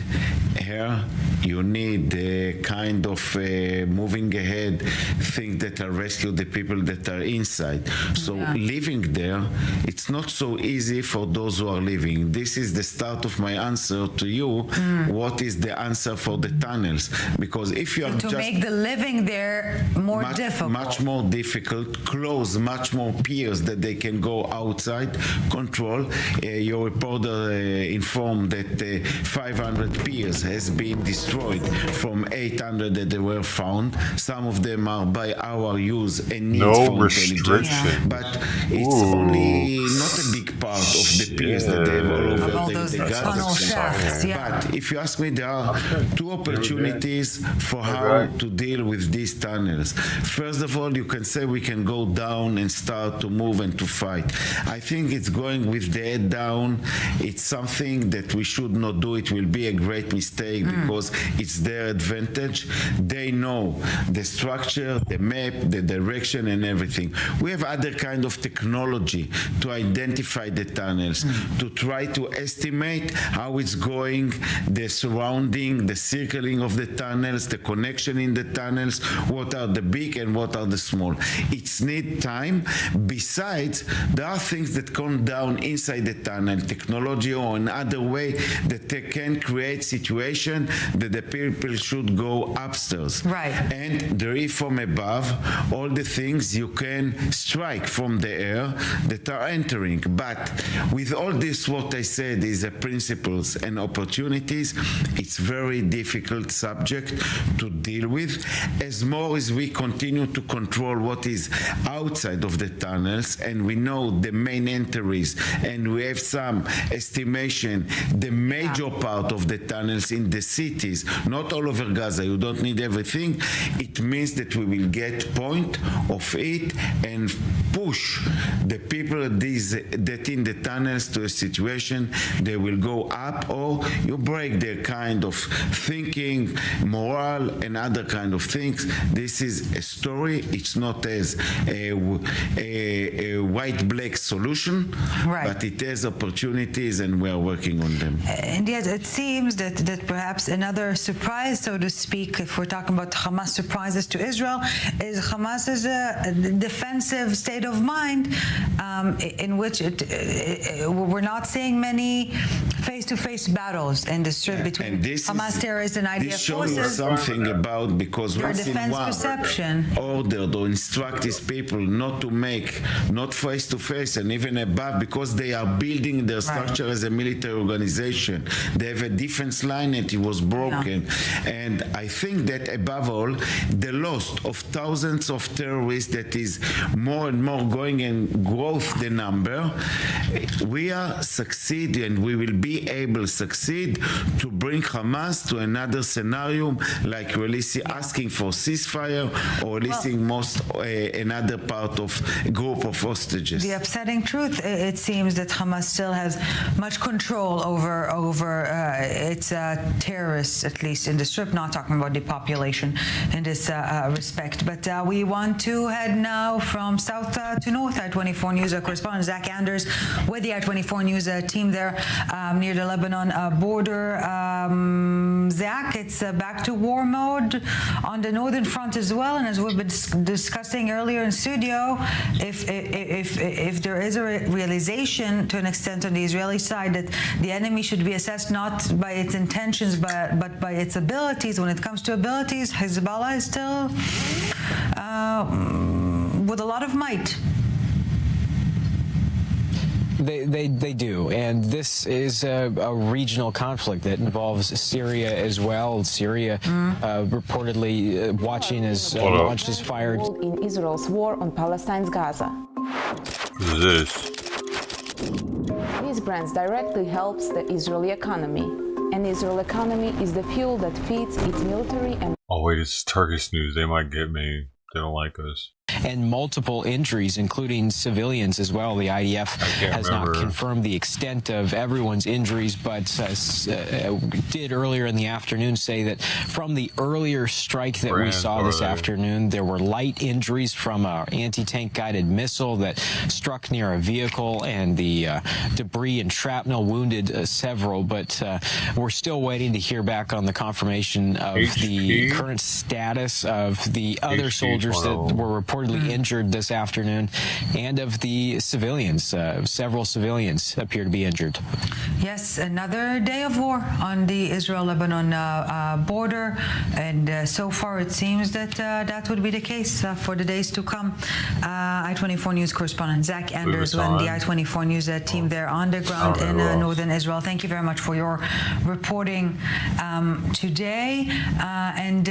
air, you need a kind of moving ahead things that will rescue the people that are inside. So living there, it's not so easy for those who are living. This is the start of my answer to you. What is the answer for the tunnels? Because if you are to make the living there more difficult, much more difficult, close much more piers that they can go outside, control. Your reporter informed that 500 piers has been destroyed from 800 that they were found. Some of them are by our use and needs for intelligence, but it's only not a big part of the piers that they have all over the Gaza. But if you ask me, there are two opportunities for how to deal with these tunnels. First of all, you can say we can go down and start to move and to fight. I think it's going with the head down. It's something that we should not do. It will be a great mistake because it's their advantage. They know the structure, the map, the direction and everything. We have other kind of technology to identify the tunnels, to try to estimate how it's going, the surrounding, the circling of the tunnels, the connection in the tunnels, what are the big and what are the small. It's need time. Besides, there are things that come down inside the tunnel, technology or another way that they can create situation that the people should go upstairs. Right. And there is from above all the things you can strike from the air that are entering. But with all this, what I said is principles and opportunities, it's very difficult subject to deal with. As more as we continue to control what is outside of the tunnels, and we know the main entries, and we have some estimation, the major part of the tunnels in the cities, not all over Gaza, you don't need everything, it means that we will get point of it and push the people that in the tunnels to a situation they will go up, or you break their kind of thinking, morale and other kind of things. This is a story. It's not as a white-black solution, but it has opportunities and we are working on them. And yet it seems that perhaps another surprise, so to speak, if we're talking about Hamas surprises to Israel, is Hamas's defensive state of mind, in which we're not seeing many face-to-face battles in the strip between Hamas terrorists and IDF this forces. This shows something about, because once in one ordered or instruct these people not to make, not face-to-face and even above, because they are building their structure as a military organization. They have a defense line and it was broken. And I think that above all, the loss of thousands of terrorists that is more and more going and growth the number, we are succeed and we will be able to succeed to bring Hamas to another scenario, like releasing, asking for ceasefire or releasing another part of group of hostages. The upsetting truth, it seems that Hamas still has much control over its terrorists, at least in the strip, not talking about depopulation in this respect. But we want to head now from south to north. I-24 News correspondent Zach Anders with the I-24 News team there near the Lebanon border. Zach, it's back to war mode on the northern front as well, and as we've been discussing earlier in studio, if there is a realization to an extent on the Israeli side that the enemy should be assessed not by its intentions but by its abilities, when it comes to abilities, Hezbollah is still with a lot of might. They do, and this is a regional conflict that involves Syria as well. Syria reportedly watching as launches fired in Israel's war on Palestine's Gaza. What is this? These brands directly helps the Israeli economy, and the Israeli economy is the fuel that feeds its military and... Oh wait, it's Turkish news. They might get me. They don't like us. and multiple injuries, including civilians as well. The IDF has not confirmed the extent of everyone's injuries, but did earlier in the afternoon say that from the earlier strike that we saw this afternoon, there were light injuries from an anti-tank guided missile that struck near a vehicle, and the debris and shrapnel wounded several, but we're still waiting to hear back on the confirmation of the current status of the other soldiers that were reportedly injured this afternoon, and of the civilians. Several civilians appear to be injured. Yes, another day of war on the Israel-Lebanon border, and so far it seems that that would be the case for the days to come. I-24 News correspondent Zach Anders and the I-24 News team there on the ground in northern Israel. Thank you very much for your reporting today. And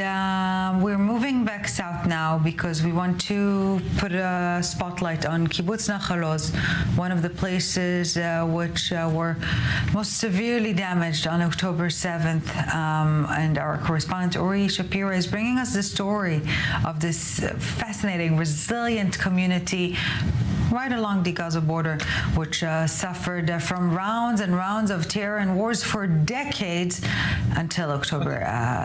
we're moving back south now because we want to put a spotlight on Kibbutz Nachal Oz, one of the places which were most severely damaged on October 7th. And our correspondent Uri Shapira is bringing us the story of this fascinating, resilient community right along the Gaza border, which suffered from rounds and rounds of terror and wars for decades until October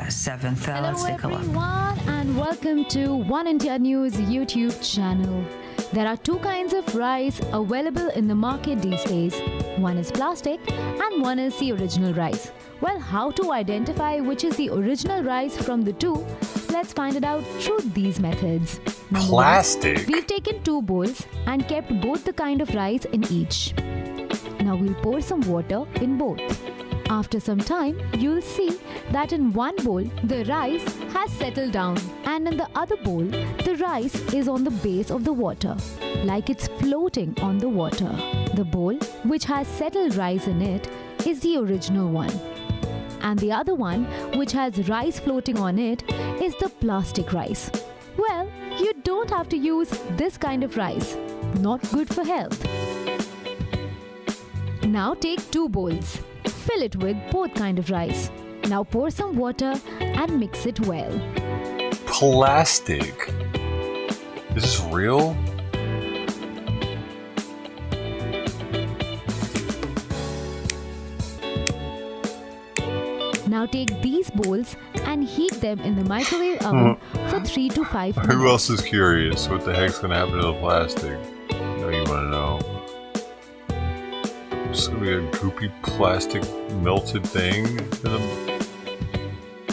7th. Let's take a look. Hello everyone, and welcome to One India News YouTube channel. There are two kinds of rice available in the market these days. One is plastic and one is the original rice. Well, how to identify which is the original rice from the two? Let's find it out through these methods. Number Plastic? one, we've taken 2 bowls and kept both the kind of rice in each. Now we'll pour some water in both. After some time, you'll see that in one bowl, the rice has settled down, and in the other bowl, the rice is on the base of the water, like it's floating on the water. The bowl, which has settled rice in it, is the original one. And the other one, which has rice floating on it, is the plastic rice. Well, you don't have to use this kind of rice. Not good for health. Now take 2 bowls. Fill it with both kind of rice. Now pour some water and mix it well. Plastic? Is this real? Now take these bowls and heat them in the microwave oven for 3 to 5 minutes. Who else is curious? What the heck's gonna happen to the plastic? You know you wanna know. It's gonna be a goopy plastic melted thing.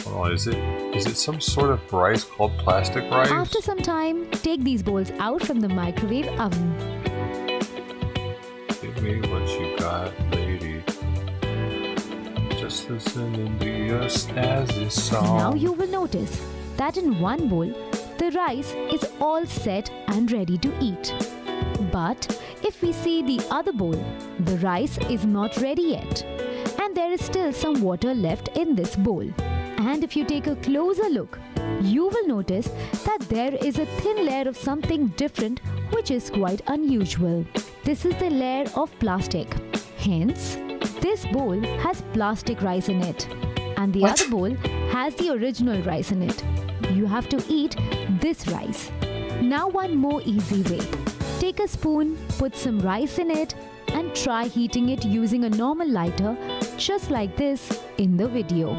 Hold on, is it some sort of rice called plastic rice? After some time, take these bowls out from the microwave oven. Give me what you got, lady. Just listen to us as this song. Now you will notice that in one bowl, the rice is all set and ready to eat. But if we see the other bowl, the rice is not ready yet, and there is still some water left in this bowl. And if you take a closer look, you will notice that there is a thin layer of something different, which is quite unusual. This is the layer of plastic. Hence, this bowl has plastic rice in it, and the other bowl has the original rice in it. You have to eat this rice. Now one more easy way. Take a spoon, put some rice in it, and try heating it using a normal lighter, just like this in the video.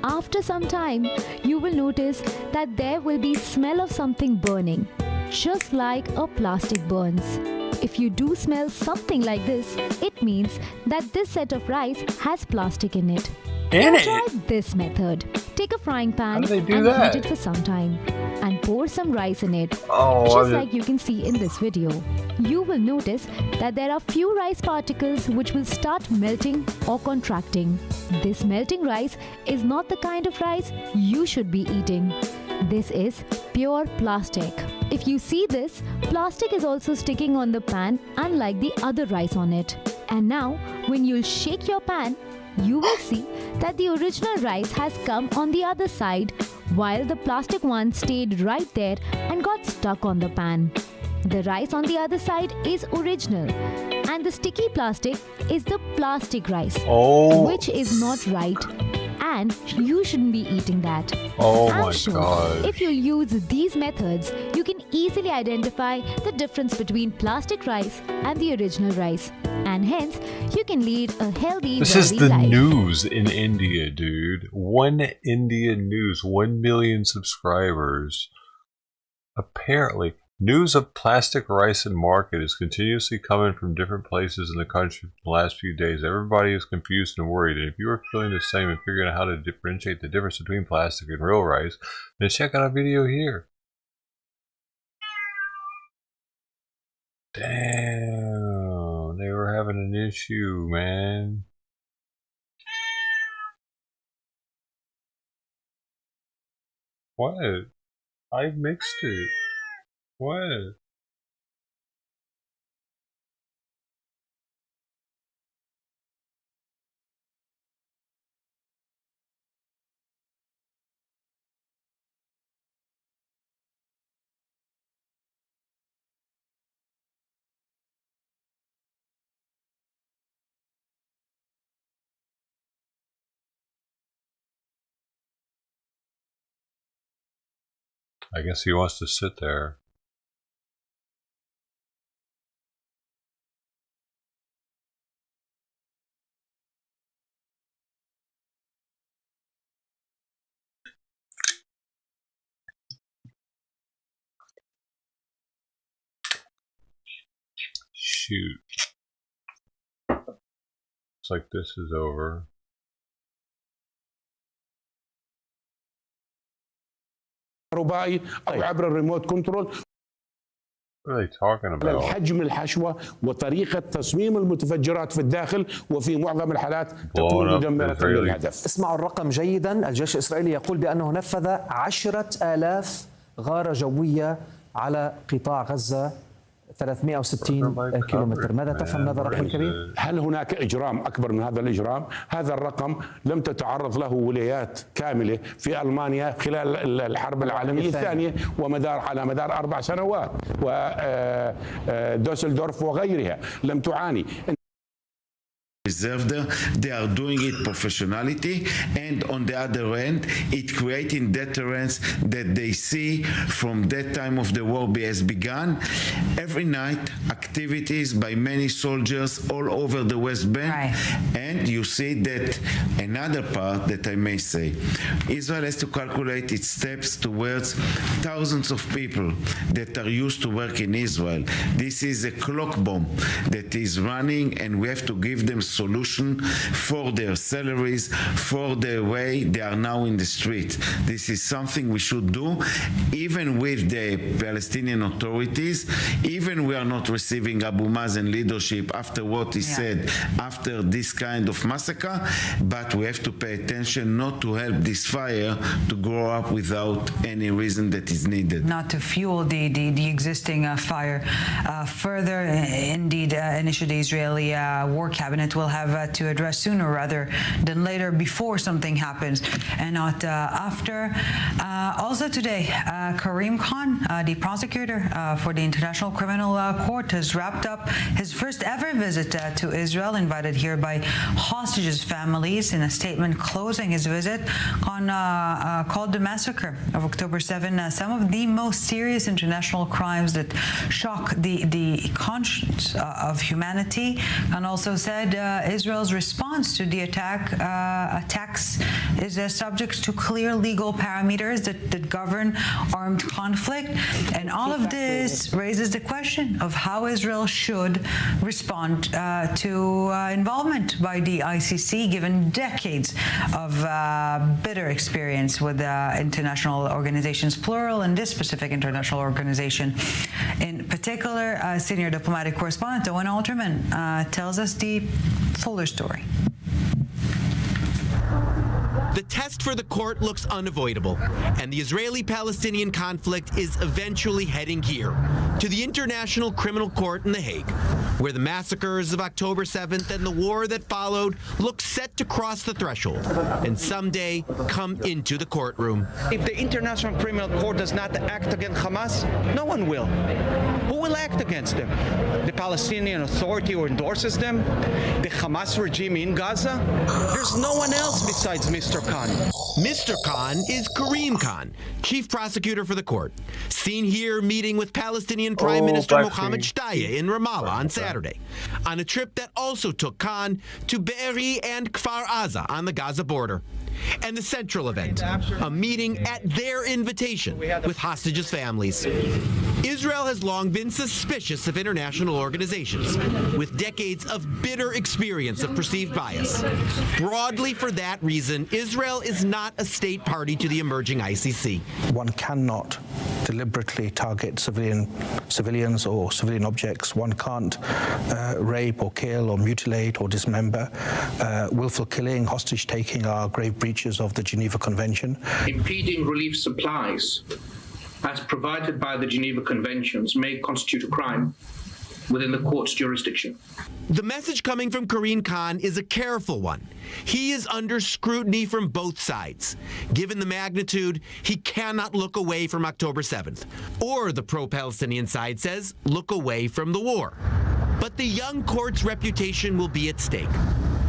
After some time, you will notice that there will be smell of something burning, just like a plastic burns. If you do smell something like this, it means that this set of rice has plastic in it. Try this method. Take a frying pan and heat it for some time, and pour some rice in it, just like you can see in this video. You will notice that there are few rice particles which will start melting or contracting. This melting rice is not the kind of rice you should be eating. This is pure plastic. If you see this, plastic is also sticking on the pan unlike the other rice on it. And now, when you'll shake your pan, you will see that the original rice has come on the other side, while the plastic one stayed right there and got stuck on the pan. The rice on the other side is original, and the sticky plastic is the plastic rice, which is not right, and you shouldn't be eating that. Oh I'm my sure God. if you use these methods, you can easily identify the difference between plastic rice and the original rice, and hence you can lead a healthy, This is the life. news in India, dude. One India News, 1 million subscribers. Apparently, news of plastic rice in market is continuously coming from different places in the country for the last few days. Everybody is confused and worried, and if you are feeling the same and figuring out how to differentiate the difference between plastic and real rice, then check out our video here. Damn, they were having an issue, man. What? I mixed it. What? I guess he wants to sit there. Shoot. Looks like this is over. رباعي أو عبر الريموت كنترول. What are they talking about? حجم الحشوة وطريقة تصميم المتفجرات في الداخل وفي معظم الحالات تكون مدمرة للهدف. اسمعوا الرقم جيدا، الجيش الإسرائيلي يقول بأنه نفذ 10,000 غارة جوية على قطاع غزة 360 كيلومتر. ماذا تفهم هذا الرقم الكبير؟ هل هناك إجرام أكبر من هذا الإجرام؟ هذا الرقم لم تتعرض له ولايات كاملة في ألمانيا خلال الحرب العالمية الثانية على مدار 4 سنوات، ودوسلدورف وغيرها لم تعاني. Reserve there, they are doing it professionality, and on the other end, it creating deterrence that they see from that time of the war has begun. Every night, activities by many soldiers all over the West Bank, and you see that another part that I may say, Israel has to calculate its steps towards thousands of people that are used to work in Israel. This is a clock bomb that is running, and we have to give them solution for their salaries, for their way they are now in the street. This is something we should do, even with the Palestinian authorities, even we are not receiving Abu Mazen leadership after what he said after this kind of massacre, but we have to pay attention not to help this fire to grow up without any reason that is needed. Not to fuel the existing fire further. Indeed, initially the Israeli war cabinet will have to address sooner rather than later, before something happens and not after. Also today, Karim Khan, the prosecutor for the International Criminal Court, has wrapped up his first ever visit to Israel, invited here by hostages' families. In a statement closing his visit, Khan called the massacre of October 7 some of the most serious international crimes that shock the conscience of humanity, and also said Israel's response to the attacks is subject to clear legal parameters that govern armed conflict. And all of this raises the question of how Israel should respond to involvement by the ICC, given decades of bitter experience with international organizations, plural, and this specific international organization. In particular, senior diplomatic correspondent Owen Alterman tells us the fuller story. The test for the court looks unavoidable, and the Israeli-Palestinian conflict is eventually heading here, to the International Criminal Court in The Hague, where the massacres of October 7th and the war that followed look set to cross the threshold and someday come into the courtroom. If the International Criminal Court does not act against Hamas, no one will. Who will act against against them. The Palestinian Authority who endorses them, the Hamas regime in Gaza. There's no one else besides Mr. Khan. Mr. Khan is Karim Khan, chief prosecutor for the court, seen here meeting with Palestinian Prime Minister Mohammed Shtayyeh in Ramallah on Saturday, on a trip that also took Khan to Be'eri and Kfar Aza on the Gaza border. And the central event, a meeting at their invitation with hostages' families. Israel has long been suspicious of international organizations, with decades of bitter experience of perceived bias. Broadly for that reason, Israel is not a state party to the emerging ICC. One cannot deliberately target civilians or civilian objects. One can't rape or kill or mutilate or dismember. Willful killing, hostage taking are grave breaches of the Geneva Convention. Impeding relief supplies, as provided by the Geneva Conventions, may constitute a crime within the court's jurisdiction. The message coming from Karim Khan is a careful one. He is under scrutiny from both sides. Given the magnitude, he cannot look away from October 7th. Or, the pro-Palestinian side says, look away from the war. But the young court's reputation will be at stake.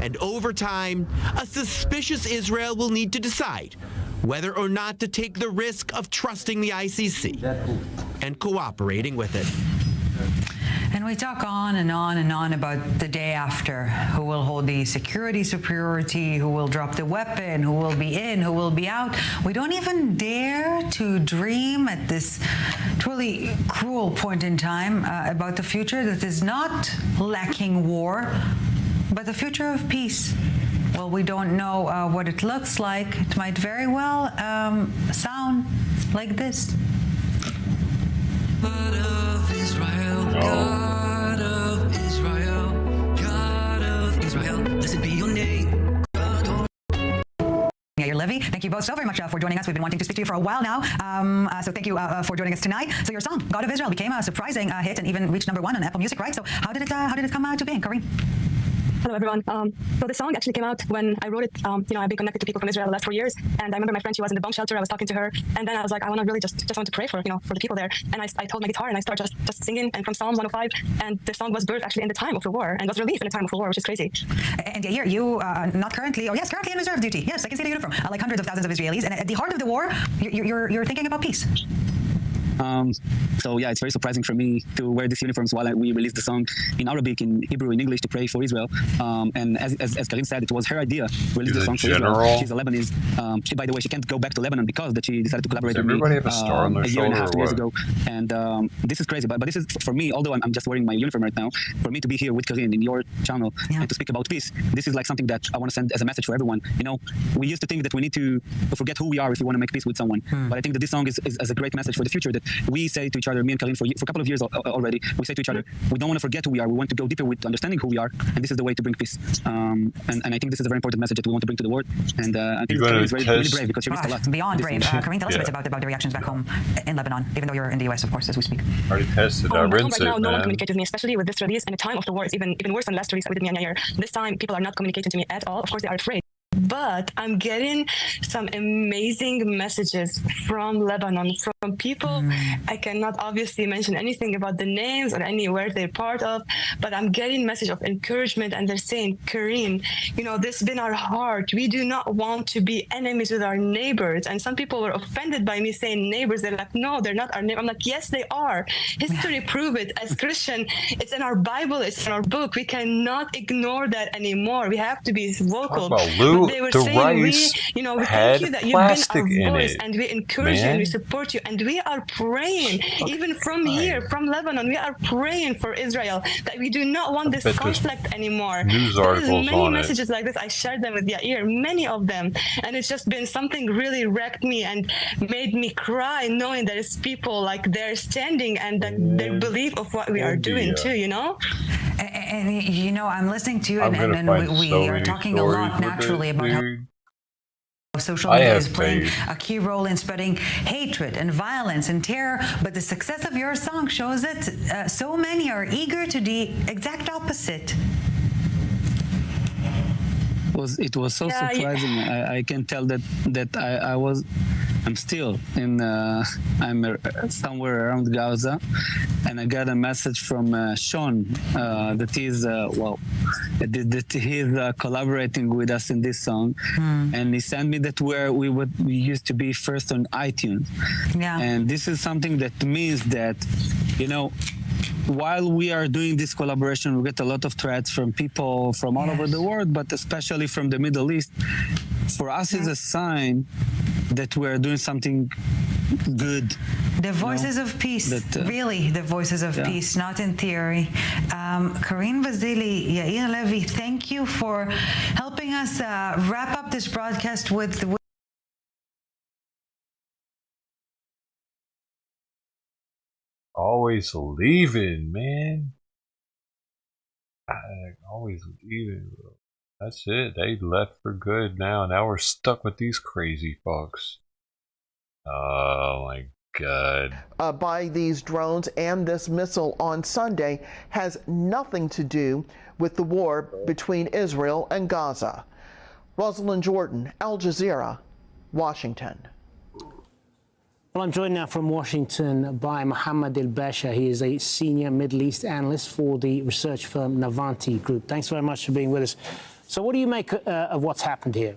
And over time, a suspicious Israel will need to decide whether or not to take the risk of trusting the ICC and cooperating with it. And we talk on and on and on about the day after, who will hold the security superiority, who will drop the weapon, who will be in, who will be out. We don't even dare to dream at this truly cruel point in time about the future that is not lacking war, but the future of peace. Well, we don't know what it looks like. It might very well sound like this. God of Israel, God of Israel, God of Israel, blessed be your name. Yair Levy, thank you both so very much for joining us. We've been wanting to speak to you for a while now, so thank you for joining us tonight. So your song, God of Israel, became a surprising hit and even reached #1 on Apple Music, right? So how did it come to being, Karim? Hello, everyone. So the song actually came out when I wrote it. I've been connected to people from Israel the last 4 years, and I remember my friend, she was in the bomb shelter. I was talking to her, and then I was like, I want to really just want to pray for the people there. And I told my guitar, and I started just singing, and from Psalms 105, and the song was birthed actually in the time of the war, and was released in the time of the war, which is crazy. And Yair, you not currently, or yes, currently in reserve duty. Yes, I can see the uniform. Like hundreds of thousands of Israelis, and at the heart of the war, you're thinking about peace. So yeah, it's very surprising for me to wear these uniforms while we released the song in Arabic, in Hebrew, in English to pray for Israel. And as Karim said, it was her idea to release the song for Israel. She's a Lebanese. She, by the way, she can't go back to Lebanon because that she decided to collaborate with me a year and a half, 2 years ago. And this is crazy, but this is for me. Although I'm just wearing my uniform right now, for me to be here with Karim in your channel and to speak about peace, this is like something that I want to send as a message for everyone. We used to think that we need to forget who we are if we want to make peace with someone. But I think that this song is a great message for the future, that we say to each other, me and Karim, for a couple of years already, we say to each other, we don't want to forget who we are. We want to go deeper with understanding who we are, and this is the way to bring peace. And I think this is a very important message that we want to bring to the world. And I think Karim is really brave because she risked a lot. Beyond brave. Karim, tell us a bit about the reactions back home in Lebanon, even though you're in the US, of course, as we speak. Already tested. I rinsed right now, it, no one communicated with me, especially with this release. In the time of the war, it's even worse than last release with me and Yair. This time, people are not communicating to me at all. Of course, they are afraid. But I'm getting some amazing messages from Lebanon, from people. I cannot obviously mention anything about the names or anywhere they're part of, but I'm getting message of encouragement, and they're saying, Karim, this has been our heart. We do not want to be enemies with our neighbors. And some people were offended by me saying neighbors. They're like, no, they're not our neighbors. I'm like, yes, they are. History prove it. As Christian, it's in our Bible, it's in our book. We cannot ignore that anymore. We have to be vocal. They were saying, we thank you that you've been our voice, and we encourage you and we support you, and we are praying, even from here, from Lebanon, we are praying for Israel, that we do not want this conflict anymore. News There's articles many on messages like this. I shared them with Yair, many of them, and it's just been something really wrecked me and made me cry, knowing there is people like they're standing and that their belief of what we are doing too, And I'm listening to you, and we are talking a lot naturally about how social media is playing a key role in spreading hatred and violence and terror, but the success of your song shows that so many are eager to the exact opposite. It was so surprising. I can tell that I'm still in I'm somewhere around Gaza, and I got a message from Sean that he's collaborating with us in this song, and he sent me that we used to be first on iTunes. Yeah. And this is something that means that, you know, while we are doing this collaboration, we get a lot of threats from people from all over the world, but especially from the Middle East. For us, is a sign that we're doing something good. The voices of peace, really the voices of peace, not in theory. Karine Vasili, Yair Levy, thank you for helping us wrap up this broadcast with Always leaving, man. Always leaving, bro. That's it. They left for good now. Now we're stuck with these crazy fucks. Oh my God. By these drones and this missile on Sunday has nothing to do with the war between Israel and Gaza. Rosalind Jordan, Al Jazeera, Washington. Well, I'm joined now from Washington by Mohammed El-Basha. He is a senior Middle East analyst for the research firm Navanti Group. Thanks very much for being with us. So what do you make of what's happened here?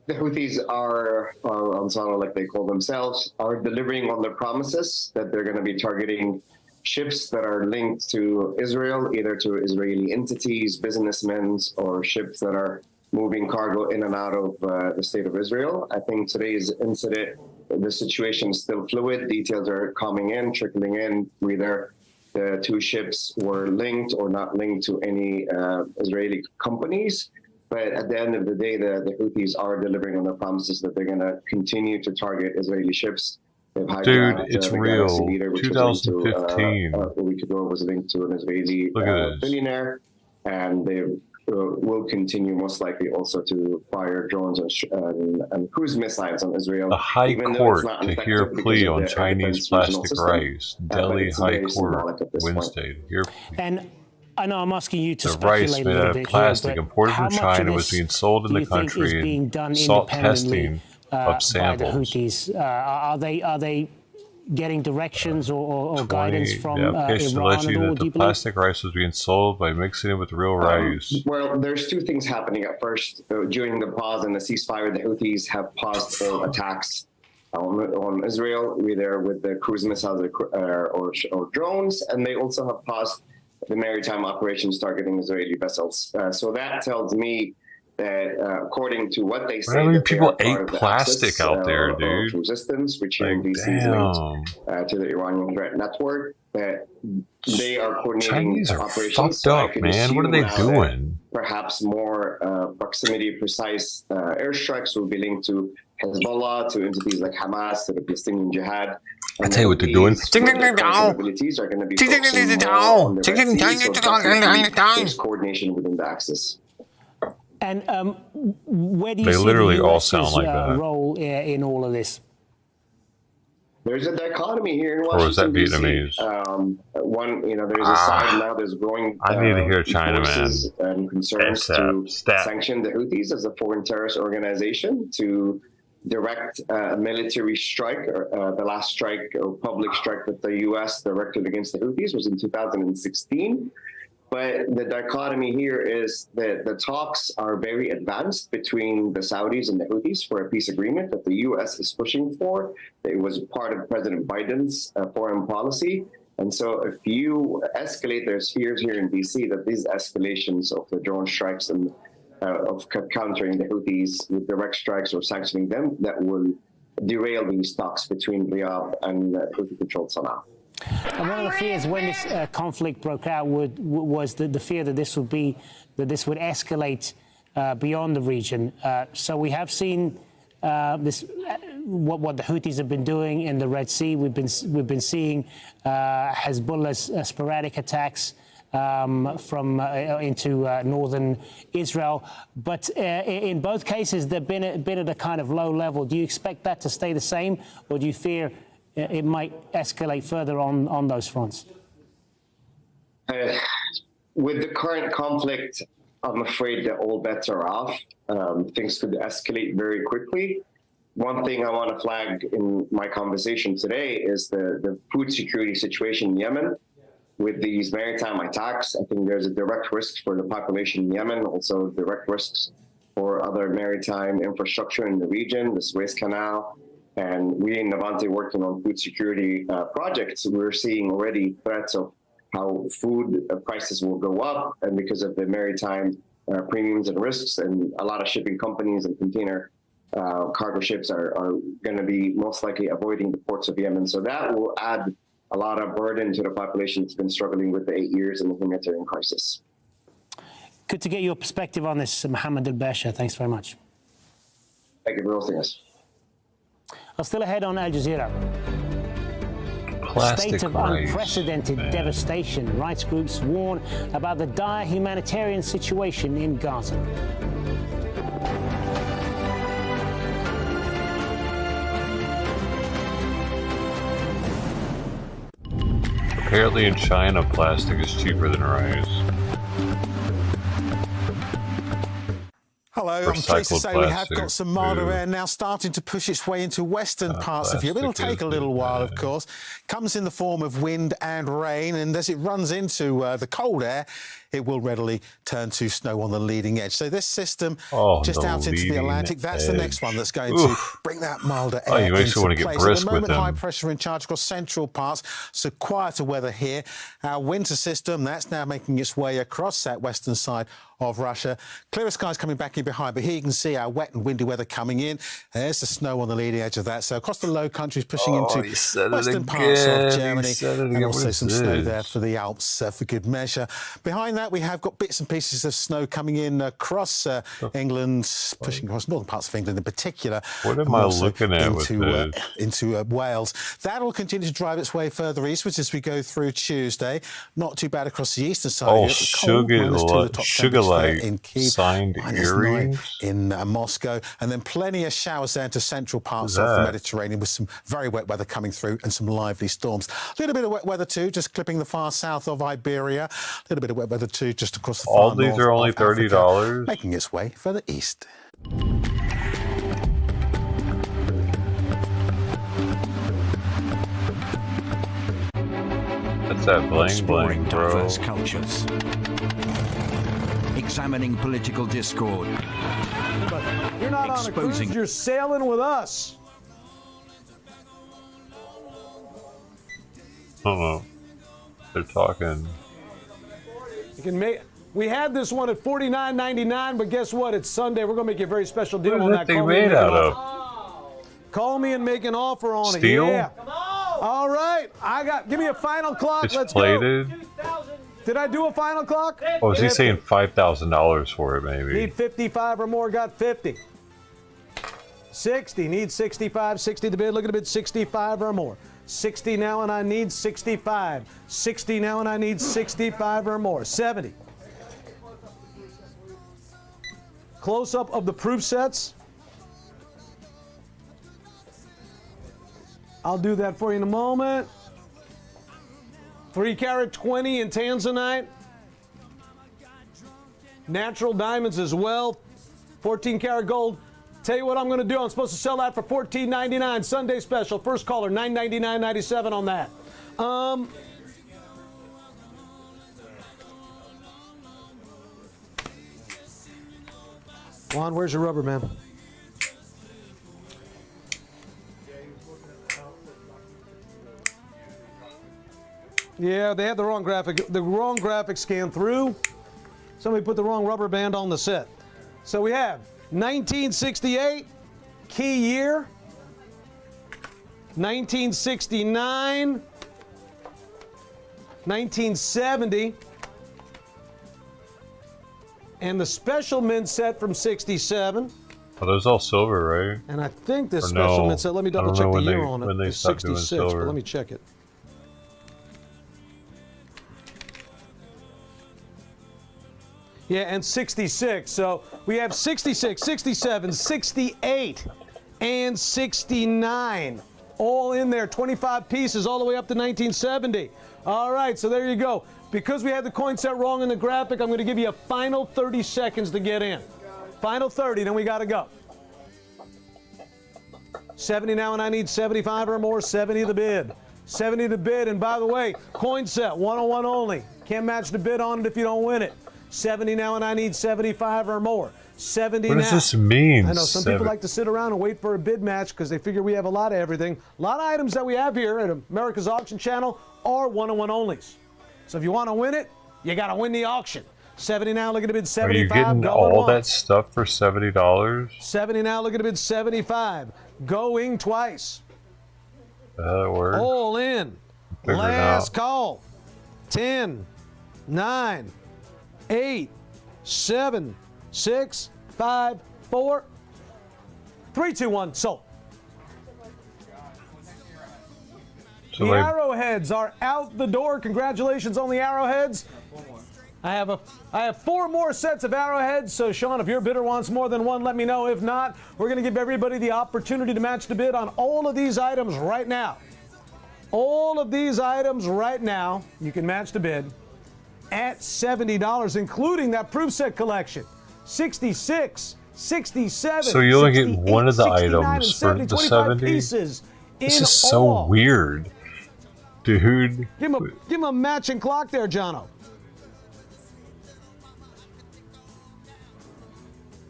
The Houthis are Ansar, like they call themselves, are delivering on their promises that they're going to be targeting ships that are linked to Israel, either to Israeli entities, businessmen, or ships that are moving cargo in and out of the state of Israel. I think today's incident, the situation is still fluid. Details are coming in, trickling in, whether the two ships were linked or not linked to any Israeli companies. But at the end of the day, the Houthis are delivering on their promises that they're going to continue to target Israeli ships. Dude, it's real. 2015. A week ago was linked to an Israeli billionaire, and they will continue most likely also to fire drones and cruise missiles on Israel. The High Court to hear a plea on Chinese plastic rice. Delhi High Court, Wednesday. And I know I'm asking you to the rice speculate made a little out of bit plastic here, imported from China was being sold in the country and sought testing of samples. By the Houthis. Are they getting directions or guidance from Iran at all? That the plastic rice was being sold by mixing it with real rice. Well, there's two things happening at first. During the pause and the ceasefire, the Houthis have paused all attacks on Israel, either with the cruise missiles or drones, and they also have paused the maritime operations targeting Israeli vessels. So that tells me that according to what they say, people ate plastic out there, dude. Resistance, which here in DC is linked to the Iranian threat network, that they are coordinating Chinese are operations. fucked up, man. What are they doing? Perhaps more proximity precise airstrikes will be linked to Hezbollah, to entities like Hamas, to the Palestinian Jihad. I tell you what they're doing. Capabilities are going to be focusing more on the Red Sea, there's coordination within the axis. And where do you they see literally the all US's sound like that. role in all of this? There's a dichotomy here in Or was that Washington, Vietnamese? One, there's a side now. There's growing. I need to hear forces Chinaman. and concerns to sanction the Houthis as a foreign terrorist organization, to direct a military strike. The last strike or public strike that the U.S. directed against the Houthis was in 2016. But the dichotomy here is that the talks are very advanced between the Saudis and the Houthis for a peace agreement that the U.S. is pushing for. It was part of President Biden's foreign policy. And so if you escalate, there's fears here in D.C. that these escalations of the drone strikes and of countering the Houthis with direct strikes or sanctioning them, that will derail these talks between Riyadh and Houthi-controlled Sana'a. And one of the fears when this conflict broke out was the fear that this would escalate beyond the region. So we have seen what the Houthis have been doing in the Red Sea. We've been seeing Hezbollah's sporadic attacks into northern Israel. But in both cases, they've been at a kind of low level. Do you expect that to stay the same, or do you fear it might escalate further on those fronts? With the current conflict, I'm afraid that all bets are off. Things could escalate very quickly. One thing I want to flag in my conversation today is the food security situation in Yemen. With these maritime attacks, I think there's a direct risk for the population in Yemen, also direct risks for other maritime infrastructure in the region, the Suez Canal. And we in Navanti working on food security projects, we're seeing already threats of how food prices will go up, and because of the maritime premiums and risks, and a lot of shipping companies and container cargo ships are going to be most likely avoiding the ports of Yemen. So that will add a lot of burden to the population that's been struggling with the 8 years in the humanitarian crisis. Good to get your perspective on this, Mohammed Al-Basha. Thanks very much. Thank you for hosting us. Still ahead on Al Jazeera. Plastic State of rice, unprecedented devastation. Rights groups warn about the dire humanitarian situation in Gaza. Apparently in China, plastic is cheaper than rice. Hello, I'm pleased to say we have got some milder air now starting to push its way into western parts of Europe. It'll take a little while, of course. Comes in the form of wind and rain, and as it runs into the cold air, it will readily turn to snow on the leading edge. So this system just out into the Atlantic, that's the next one that's going to bring that milder air you actually want to get brisk At the moment, with them. high pressure in charge across central parts, so quieter weather here. Our winter system, that's now making its way across that western side of Russia. Clearer skies coming back in behind, but here you can see our wet and windy weather coming in. There's the snow on the leading edge of that. So across the Low Countries, pushing into western parts of Germany, and also some snow there for the Alps for good measure. Behind that, we have got bits and pieces of snow coming in across England, pushing across northern parts of England in particular. What am I looking at into Wales. That'll continue to drive its way further eastwards as we go through Tuesday. Not too bad across the eastern side of Europe. Sugar-like in Kyiv, signed earrings in Moscow, and then plenty of showers there into central parts of the Mediterranean with some very wet weather coming through and some lively storms. A little bit of wet weather too, just clipping the far south of Iberia. A little bit of wet weather too, just across the far All these north are only of $30, Africa, making its way further east. That's that bling bling, bro. Diverse cultures. Examining political discord. But you're not on a cruise, you're sailing with us. They're talking. You can make. We had this one at $49.99, but guess what? It's Sunday. We're going to make you a very special deal on that. What is that thing made out of? Call me and make an offer on Steel? it. Yeah. All right. Give me a final clock. It's Let's plated. go. Did I do a final clock? Oh, is he saying $5,000 for it, maybe? Need 55 or more, got 50. 60, need 65, 60 to bid, look at the bid, 65 or more. 60 now and I need 65. 60 now and I need 65 or more. 70. Close-up of the proof sets. I'll do that for you in a moment. 3-carat 20 in tanzanite. Natural diamonds as well. 14-karat gold. Tell you what I'm going to do. I'm supposed to sell that for $14.99. Sunday special. First caller, $999.97 on that. Juan, where's your rubber, man? Yeah, they had the wrong graphic. The wrong graphic scanned through. Somebody put the wrong rubber band on the set. So we have 1968, key year. 1969. 1970. And the special mint set from 67. Oh, those all silver, right? And I think this special mint set, let me double check the year on it. When they It's stopped doing 66, but silver. let me check it. Yeah, and 66. So we have 66, 67, 68, and 69. all in there, 25 pieces all the way up to 1970. All right, so there you go. Because we had the coin set wrong in the graphic, I'm going to give you a final 30 seconds to get in. Final 30, then we got to go. 70 now, and I need 75 or more. 70 the bid. 70 the bid, and by the way, coin set, 101 only. Can't match the bid on it if you don't win it. 70 now, and I need 75 or more. 70 now. What does this mean? I know some people like to sit around and wait for a bid match because they figure we have a lot of everything. A lot of items that we have here at America's Auction Channel are 101 onlys. So if you want to win it, you got to win the auction. 70 now, look at the bid 75. Are you getting all that stuff for $70? 70 now, look at the bid 75. Going twice. That works. All in. Last call. 10, 9, 8, 7, 6, 5, 4, 3, 2, 1. Sold. The arrowheads are out the door. Congratulations on the arrowheads. I have 4 more sets of arrowheads, so Sean, if your bidder wants more than one, let me know. If not, we're going to give everybody the opportunity to match the bid on all of these items right now. All of these items right now, you can match the bid at $70, including that proof set collection. 66, 67, so you only get one of the items for the 70? Pieces this is so weird. Dude. Give him a matching clock there, Jono.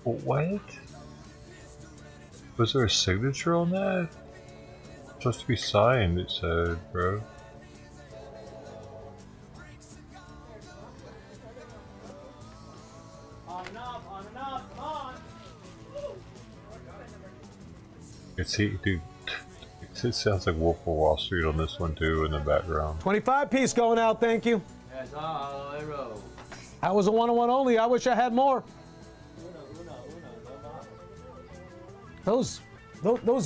What? Was there a signature on that? Supposed to be signed, it said, bro. Dude, it sounds like Wolf of Wall Street on this one too in the background. 25 piece going out, thank you. I was a 101 only. I wish I had more. Those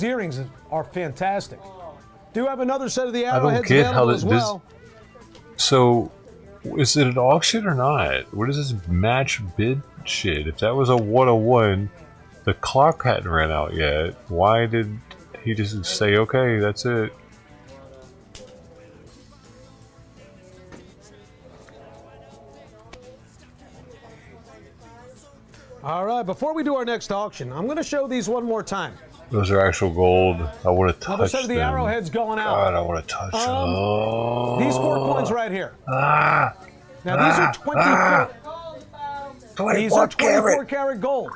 earrings are fantastic. Do have another set of the arrowheads available as well. So, is it an auction or not? What is this match bid shit? If that was a 101, the clock hadn't ran out yet. Why did he just say, okay, that's it? All right, before we do our next auction, I'm going to show these one more time. Those are actual gold. I want to touch Another set of the them. arrowheads going out. God, I want to touch them. These 4 coins right here. Now these are 24. These are 24 karat gold.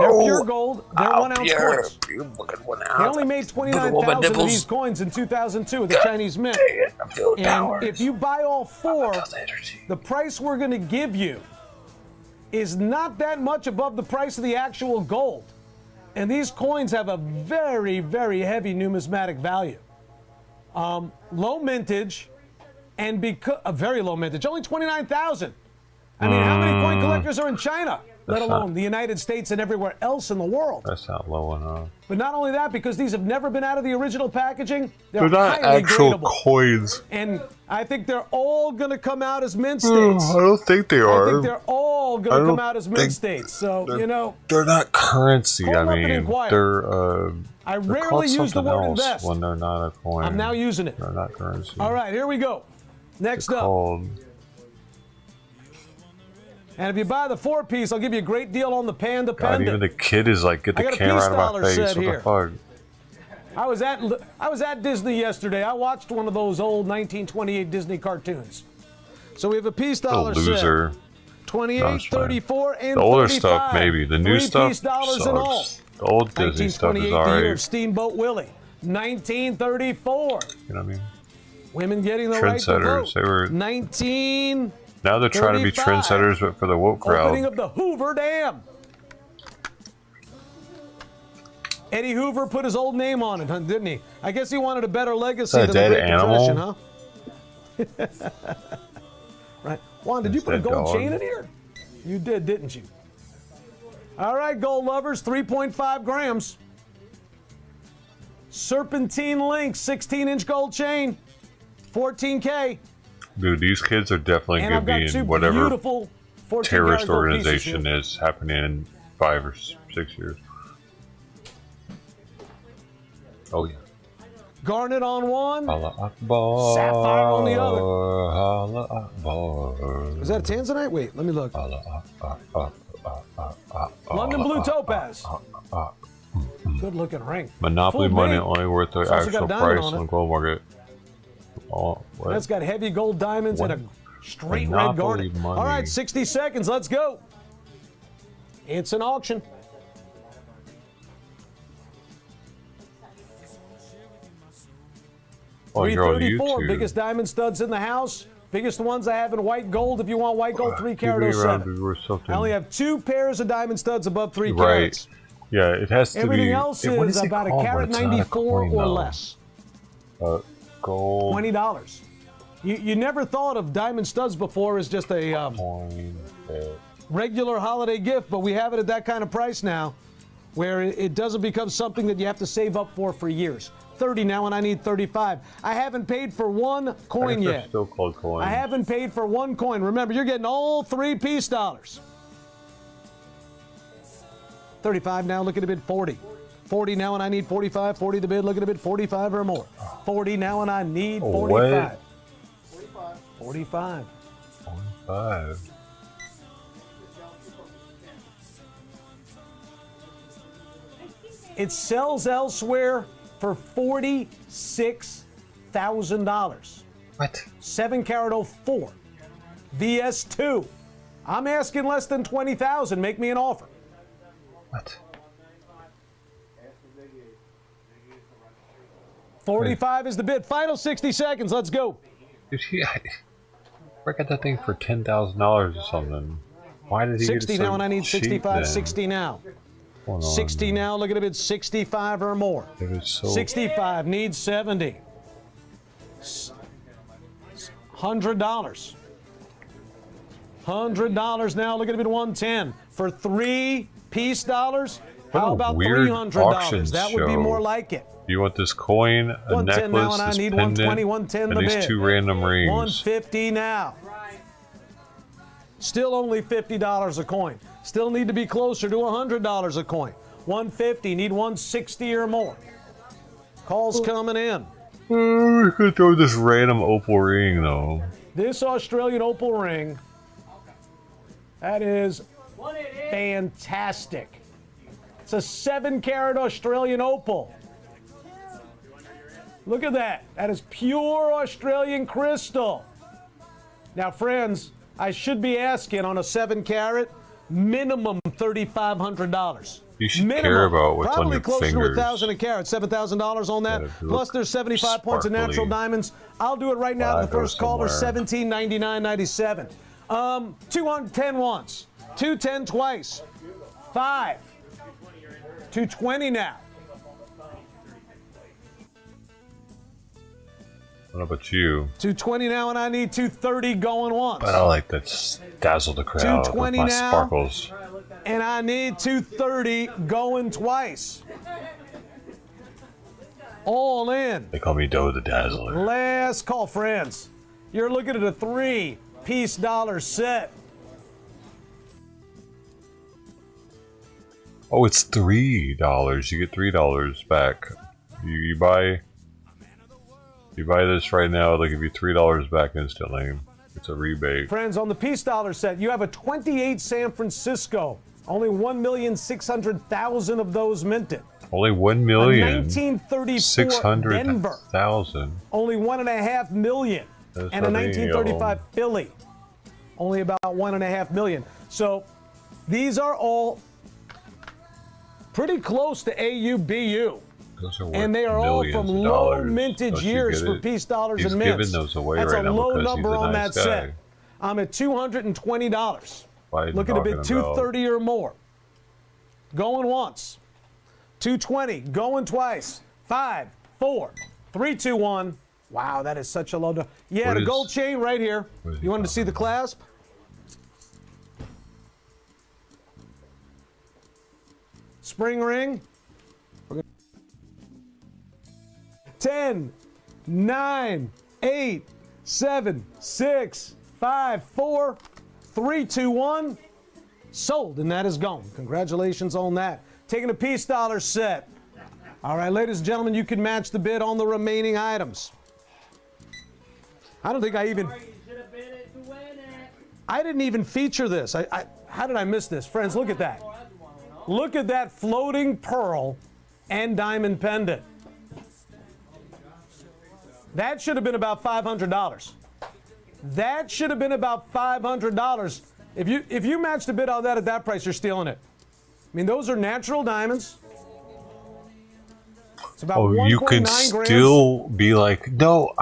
They're pure gold. They're 1 ounce coins. They only made 29,000 of these coins in 2002 at the Chinese Mint. And if you buy all 4, the price we're going to give you is not that much above the price of the actual gold. And these coins have a very, very heavy numismatic value. Low mintage, and very low mintage, only 29,000. I mean, how many coin collectors are in China, let alone the United States and everywhere else in the world? That's not low enough. But not only that, because these have never been out of the original packaging, they're not actual coins. And I think they're all going to come out as mint states. I don't think they are. I think they're all going to come out as mint states. So, you know. They're not currency. I mean, they're I rarely use the word invest when they're not a coin. I'm now using it. They're not currency. All right, here we go. Next up. And if you buy the 4-piece, I'll give you a great deal on the Panda pendant. God, even the kid is like, get the camera out of my face. What the fuck? I was at Disney yesterday. I watched one of those old 1928 Disney cartoons. So we have a peace dollar loser. set. 28, 34, and the older 35. stuff, maybe. The new stuff $3 in all. The old Disney stuff is 1928, alright. the year of Steamboat Willie. 1934. You know what I mean? Women getting the right to vote. They were 19. Now they're trying to be trendsetters, but for the woke crowd. Opening of the Hoover Dam. Eddie Hoover put his old name on it, didn't he? I guess he wanted a better legacy than the Great Depression, huh? Right. Juan, did you put a gold chain in here? You did, didn't you? All right, gold lovers, 3.5 grams. Serpentine Link, 16-inch gold chain, 14K. Dude, these kids are definitely going to be in whatever terrorist organization is happening in 5 or 6 years. Oh, yeah. Garnet on one. Allah Akbar. Sapphire on the other. Allah Akbar. Is that a Tanzanite? Wait, let me look. Allah Akbar. London Blue Topaz. Good looking ring. Monopoly Fooled money me. only worth the It's also actual got a diamond price on on it. the gold market. Oh, what? That's got heavy gold diamonds and a straight red Monopoly garnet. money. All right, 60 seconds. Let's go. It's an auction. Oh, you're on 334, YouTube. biggest diamond studs in the house. Biggest ones I have in white gold. If you want white gold, 3 Give me carat around 07. or something. I only have 2 pairs of diamond studs above 3 Right. carats. Yeah, it has to Everything be. else what is it about a called when carat it's not a 94 coin, or though? less. Gold. $20. You never thought of diamond studs before as just a regular holiday gift, but we have it at that kind of price now, where it doesn't become something that you have to save up for years. 30 now, and I need 35. I haven't paid for one coin They're yet. still called coins. I haven't paid for one coin. Remember, you're getting all 3 piece dollars. 35 now, look at a bid, 40. 40 now, and I need 45. 40 the bid, look at a bid, 45 or more. 40 now, and I need 45. 45. 45. It sells elsewhere for $46,000. What? 7 carat 04. VS2. I'm asking less than 20,000. Make me an offer. What? 45 is the bid. Final 60 seconds. Let's go. Dude, I got that thing for $10,000 or something. Why did he 60 get it so now, and I need cheap 65. then? 60 now. Hold on. 60 now. Look at a bid. 65 or more. It was so 65 needs 70. $100. $100 now. Look at a bid. 110 for 3 piece dollars. What How a about weird auction $300? That would be show. more like it. You want this coin, a 110 now, necklace, and I this need pendant, 120, 110 and the these bid. 2 random rings. 150 now. Still only $50 a coin. Still need to be closer to $100 a coin. 150, need 160 or more. Calls coming in. We could throw this random opal ring though. This Australian opal ring, that is fantastic. It's a 7 carat Australian opal. Look at that. That is pure Australian crystal. Now, friends, I should be asking on a 7 carat, minimum $3,500. You should minimum. care about what's Probably on your closer fingers. to 1,000 a carat, $7,000 on that. Yeah, Plus, there's 75 points of natural sparkly. diamonds. I'll do it right now. Well, The first caller, somewhere. $17.99.97. 210 once, 210 twice, 5, 220 now. What about you? 220 now, and I need 230 going once. But I like that dazzle the crowd with 220 my now. sparkles. And I need 230 going twice. All in. They call me Doe the Dazzler. Last call, friends. You're looking at a 3 piece dollar set. Oh, it's $3. You get $3 back. You buy this right now, they'll give you $3 back instantly. It's a rebate. Friends, on the piece dollar set, you have a 28 San Francisco. Only 1,600,000 of those minted. Only A 1934 Denver. 1,600,000. Only 1.5 million. That's And a not any of 1935 them. Philly. Only about 1.5 million. So these are all pretty close to AUBU. Those are worth And they are all millions from of low dollars. mintage Don't you years get for it? piece dollars He's and mints. giving those away That's right a now low because number he's a on nice that guy. set. I'm at $220. Why are you Look at a bid, talking about? 230 or more. Going once. 220. Going twice. 5, 4, 3, 2, 1. Wow, that is such a low number. Yeah, What the is- gold chain right here. what is he You wanted to see the clasp? Spring ring. 10, 9, 8, 7, 6, 5, 4, 3, 2, 1. Sold, and that is gone. Congratulations on that. Taking a piece dollar set. All right, ladies and gentlemen, you can match the bid on the remaining items. I don't think I didn't even feature this. How did I miss this? Friends, look at that. Look at that floating pearl and diamond pendant. That should have been about $500. That should have been about $500. If you match the bid on that at that price, you're stealing it. I mean, those are natural diamonds. It's about you can still be like, no,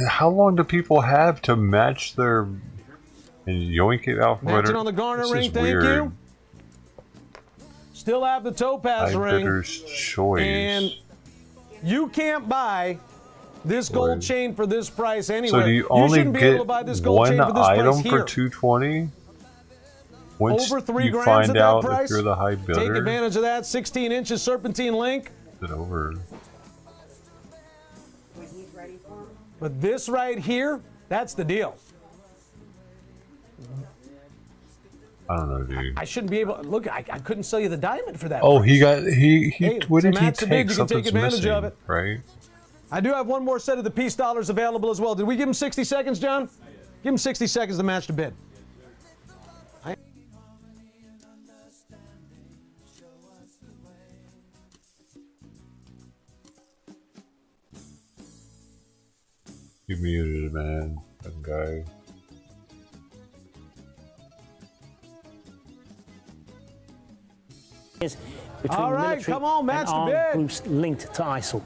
how long do people have to match their and yoink it out? Matching on the garnet ring, thank you. Still have the topaz ring. Choice. And you can't buy this gold chain for this price anyway. So do you only shouldn't be able to buy this gold chain for this price item here. for $220? Once over 3 you grams find at that out price, if you're the high bidder, take advantage of that 16 inches serpentine link. Is it over? But this right here, that's the deal. I don't know, dude. I shouldn't be able. Look, I couldn't sell you the diamond for that. Oh, price. he. What did he match the bid, take? you can take Something's advantage missing, of it. right? I do have one more set of the peace dollars available as well. Did we give him 60 seconds, John? Give him 60 seconds to match the bid. You muted, man. That guy. Between all right, military come on, match and armed the bid. groups linked to ISIL.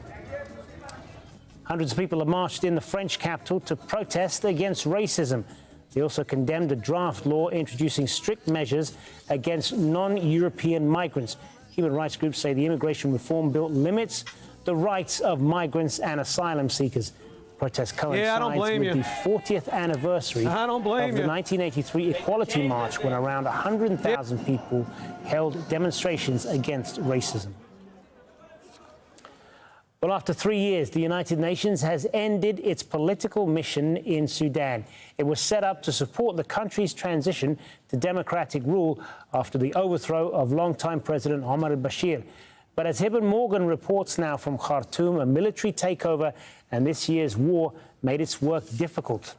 Hundreds of people have marched in the French capital to protest against racism. They also condemned a draft law introducing strict measures against non-European migrants. Human rights groups say the immigration reform bill limits the rights of migrants and asylum seekers. Protest coincides with the 40th anniversary of the 1983 Equality March, when around 100,000 people held demonstrations against racism. Well, after 3 years, the United Nations has ended its political mission in Sudan. It was set up to support the country's transition to democratic rule after the overthrow of longtime President Omar al-Bashir. But as Hibben Morgan reports now from Khartoum, a military takeover and this year's war made its work difficult.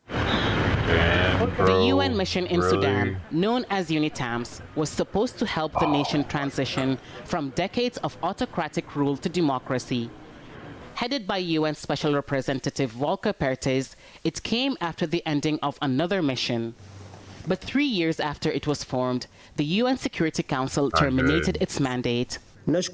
The UN mission in Sudan, known as UNITAMS, was supposed to help the nation transition from decades of autocratic rule to democracy. Headed by UN Special Representative Volker Perthes, it came after the ending of another mission. But 3 years after it was formed, the UN Security Council terminated its mandate. We thank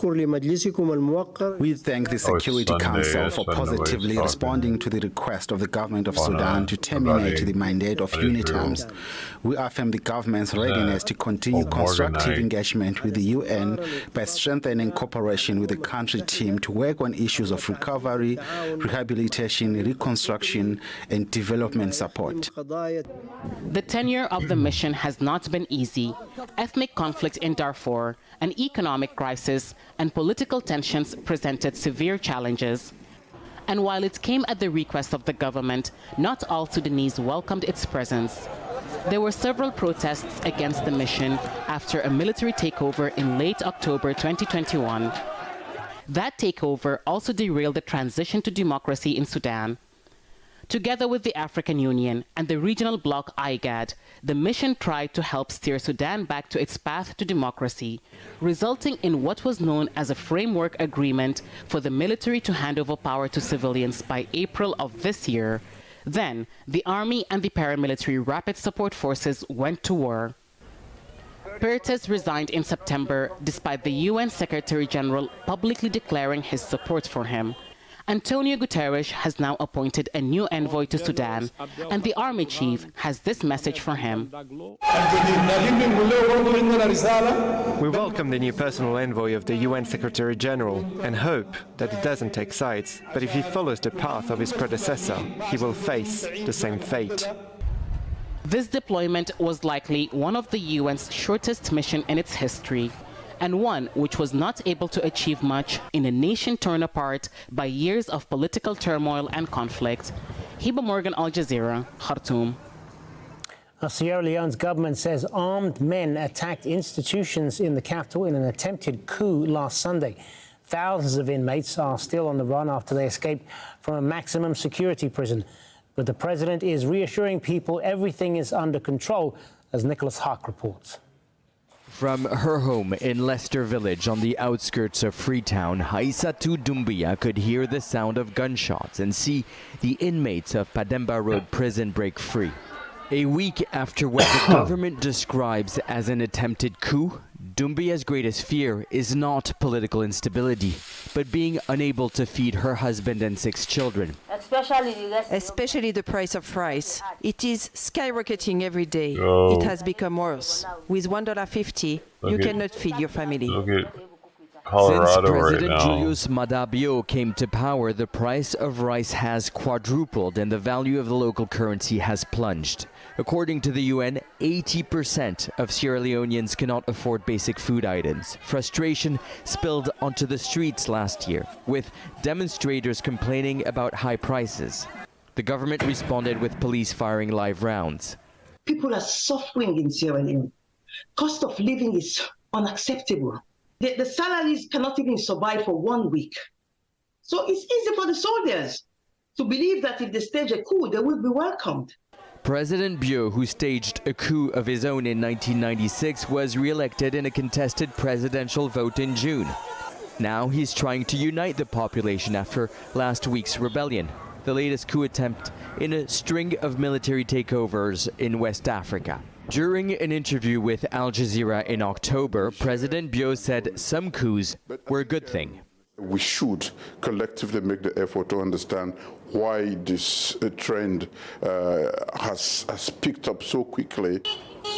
the Security Council for positively responding to the request of the government of Sudan to terminate the mandate of UNITAMS. We affirm the government's readiness to continue constructive engagement with the UN by strengthening cooperation with the country team to work on issues of recovery, rehabilitation, reconstruction, and development support. The tenure of the mission has not been easy. Ethnic conflict in Darfur, an economic crisis, and political tensions presented severe challenges. And while it came at the request of the government, not all Sudanese welcomed its presence. There were several protests against the mission after a military takeover in late October 2021. That takeover also derailed the transition to democracy in Sudan. Together with the African Union and the regional bloc IGAD, the mission tried to help steer Sudan back to its path to democracy, resulting in what was known as a framework agreement for the military to hand over power to civilians by April of this year. Then, the army and the paramilitary rapid support forces went to war. Perthes resigned in September despite the UN Secretary General publicly declaring his support for him. Antonio Guterres has now appointed a new envoy to Sudan, and the army chief has this message for him. We welcome the new personal envoy of the UN Secretary General and hope that he doesn't take sides, but if he follows the path of his predecessor, he will face the same fate. This deployment was likely one of the UN's shortest mission in its history, and one which was not able to achieve much in a nation torn apart by years of political turmoil and conflict. Hibben Morgan, Al Jazeera, Khartoum. Sierra Leone's government says armed men attacked institutions in the capital in an attempted coup last Sunday. Thousands of inmates are still on the run after they escaped from a maximum security prison. But the president is reassuring people everything is under control, as Nicholas Hawk reports. From her home in Leicester Village on the outskirts of Freetown, Aissatou Doumbia could hear the sound of gunshots and see the inmates of Pademba Road prison break free. A week after what the government describes as an attempted coup, Doumbia's greatest fear is not political instability, but being unable to feed her husband and 6 children. Especially the price of rice. It is skyrocketing every day. It has become worse. With $1.50, you cannot feed your family. Colorado Since President right now. Julius Maada Bio came to power, the price of rice has quadrupled and the value of the local currency has plunged. According to the UN, 80% of Sierra Leoneans cannot afford basic food items. Frustration spilled onto the streets last year, with demonstrators complaining about high prices. The government responded with police firing live rounds. People are suffering in Sierra Leone. Cost of living is unacceptable. The salaries cannot even survive for 1 week. So it's easy for the soldiers to believe that if they stage a coup, they will be welcomed. President Bio, who staged a coup of his own in 1996, was re-elected in a contested presidential vote in June. Now he's trying to unite the population after last week's rebellion, the latest coup attempt in a string of military takeovers in West Africa. During an interview with Al Jazeera in October, President Bio said some coups were a good thing. We should collectively make the effort to understand why this trend has picked up so quickly.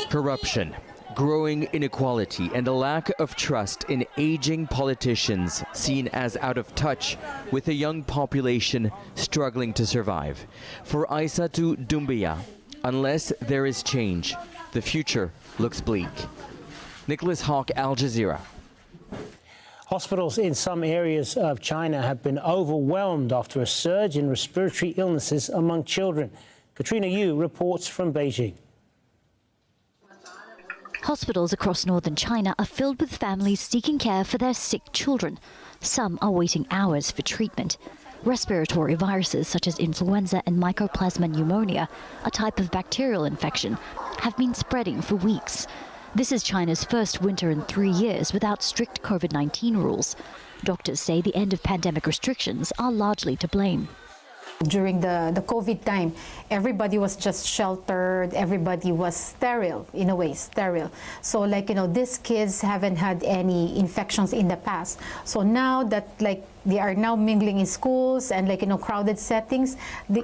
Corruption, growing inequality, and a lack of trust in aging politicians seen as out of touch with a young population struggling to survive. For Aissatou Doumbia, unless there is change, the future looks bleak. Nicholas Hawk, Al Jazeera. Hospitals in some areas of China have been overwhelmed after a surge in respiratory illnesses among children. Katrina Yu reports from Beijing. Hospitals across northern China are filled with families seeking care for their sick children. Some are waiting hours for treatment. Respiratory viruses such as influenza and mycoplasma pneumonia, a type of bacterial infection, have been spreading for weeks. This is China's first winter in 3 years without strict COVID-19 rules. Doctors say the end of pandemic restrictions are largely to blame. During the COVID time, everybody was just sheltered, everybody was sterile, in a way, sterile. So these kids haven't had any infections in the past. So now that they are now mingling in schools and crowded settings,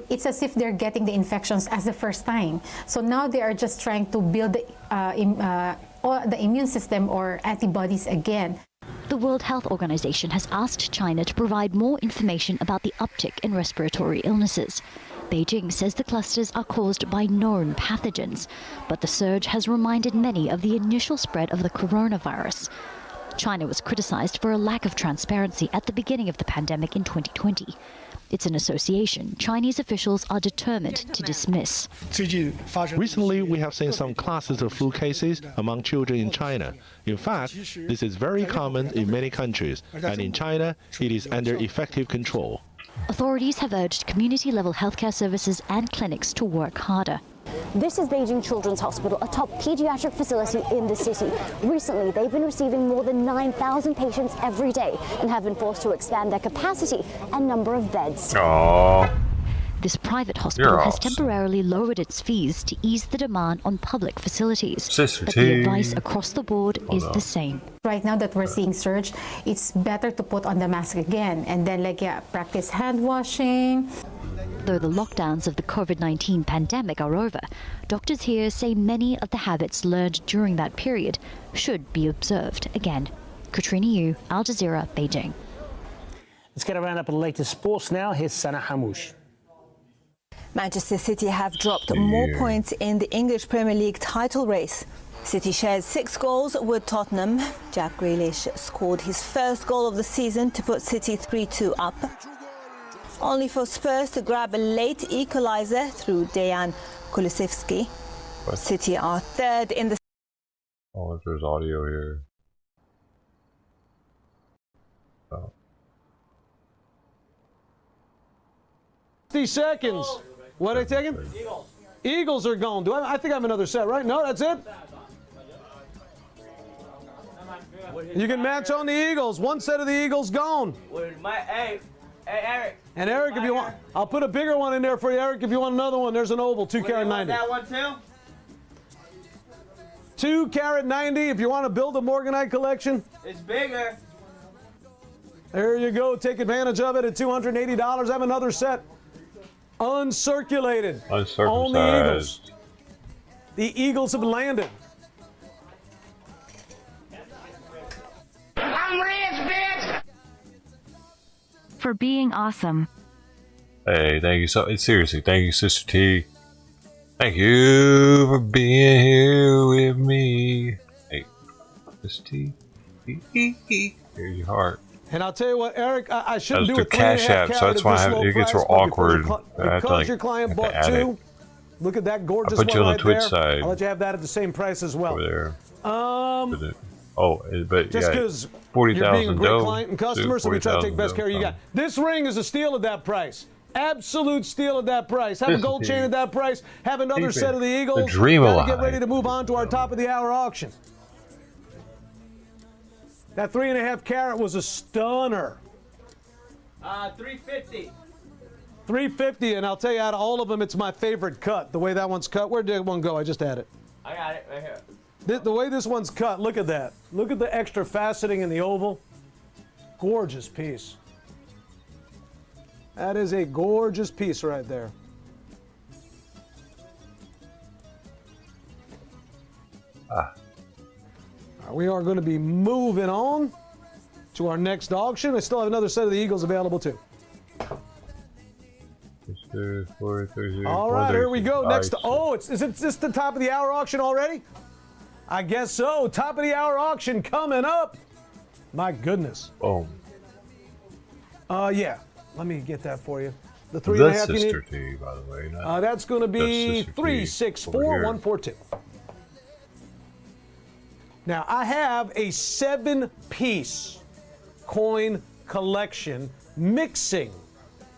it's as if they're getting the infections as the first time. So now they are just trying to build the immune system or antibodies again. The World Health Organization has asked China to provide more information about the uptick in respiratory illnesses. Beijing says the clusters are caused by known pathogens, but the surge has reminded many of the initial spread of the coronavirus. China was criticized for a lack of transparency at the beginning of the pandemic in 2020. It's an association Chinese officials are determined to dismiss. Recently, we have seen some clusters of flu cases among children in China. In fact, this is very common in many countries, and in China, it is under effective control. Authorities have urged community-level healthcare services and clinics to work harder. This is Beijing Children's Hospital, a top pediatric facility in the city. Recently, they've been receiving more than 9,000 patients every day and have been forced to expand their capacity and number of beds. Aww. This private hospital has temporarily lowered its fees to ease the demand on public facilities. But the advice across the board is the same. Right now that we're seeing surge, it's better to put on the mask again and then practice hand washing. Though the lockdowns of the COVID-19 pandemic are over, doctors here say many of the habits learned during that period should be observed again. Katrina Yu, Al Jazeera, Beijing. Let's get a roundup of the latest sports now. Here's Sana Hamouche. Manchester City have dropped more points in the English Premier League title race. City shares 6 goals with Tottenham. Jack Grealish scored his first goal of the season to put City 3-2 up, only for Spurs to grab a late equaliser through Dejan Kulusevski. City are third in the. Oh, if there's audio here. Oh. 60 seconds. What are they taking? Eagles are gone. I think I have another set, right? No, that's it? You can match on the Eagles. One set of the Eagles gone. Hey, Eric. And Eric, if you want, I'll put a bigger one in there for you, Eric, if you want another one. There's an oval, 2 carat 90. That one too? 2 carat 90 if you want to build a Morganite collection. It's bigger. There you go. Take advantage of it at $280. I have another set. Uncirculated. On the Eagles. The Eagles have landed. I'm rich, bitch! For being awesome. Hey, thank you so seriously, thank you, Sister T. Thank you for being here with me. Hey, Sister T. Here's your heart. And I'll tell you what, Eric, I shouldn't do a Cash App, so that's why it gets real awkward. Because your client bought 2, look at that gorgeous I'll put you one on the right Twitch there. side. I'll let you have that at the same price as well. Over there. But just yeah, because 40,000 you're being a great dough, client and customer, so we try to take best care of you got. This ring is a steal at that price. Absolute steal at that price. Have a gold chain at that price. Have another set of the Eagles. The dream Gotta alive. get ready to move on to our top of the hour auction. That 3.5 carat was a stunner. 350. 350, and I'll tell you, out of all of them, it's my favorite cut. The way that one's cut. Where did one go? I just had it. I got it right here. The way this one's cut, look at that. Look at the extra faceting in the oval. Gorgeous piece. That is a gorgeous piece right there. We are going to be moving on to our next auction. I still have another set of the Eagles available too. All right, here we go. Next, is it just the top of the hour auction already? I guess so. Top of the hour auction coming up. My goodness. Oh. Yeah. Let me get that for you. The 3.5 you need. Sister T, by the way. That's going to be 364142. Now I have a 7-piece coin collection mixing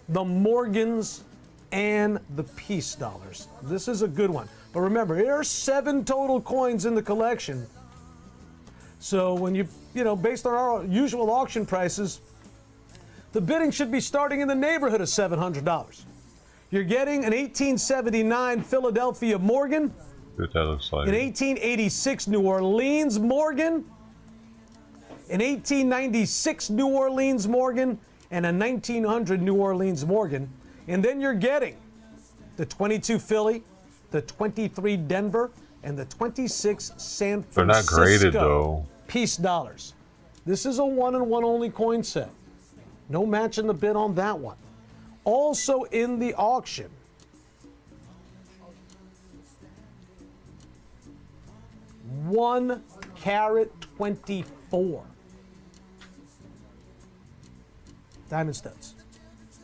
the Morgans and the peace dollars. This is a good one. But remember, there are 7 total coins in the collection. So when you based on our usual auction prices, the bidding should be starting in the neighborhood of $700. You're getting an 1879 Philadelphia Morgan, What that looks like. an 1886 New Orleans Morgan, an 1896 New Orleans Morgan, and a 1900 New Orleans Morgan. And then you're getting the 22 Philly, the 23 Denver, and the 26 San Francisco. They're not graded though. Peace dollars. This is a 1 and 1 only coin set. No match in the bid on that one. Also in the auction, $1 carat 24 diamond studs.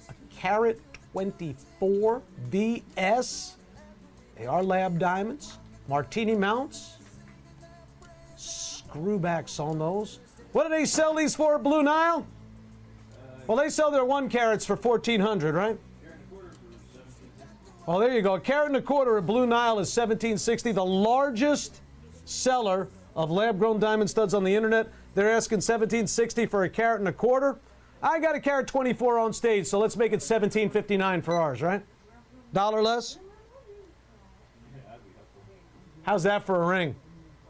A carat 24 VS. They are lab diamonds. Martini mounts. Screwbacks on those. What do they sell these for at Blue Nile? Well, they sell their 1 carats for $1,400, right? Well, there you go. A carat and a quarter at Blue Nile is $1,760. The largest seller of lab-grown diamond studs on the internet. They're asking $1,760 for a carat and a quarter. I got a carat 24 on stage, so let's make it $1,759 for ours, right? $1 less? How's that for a ring?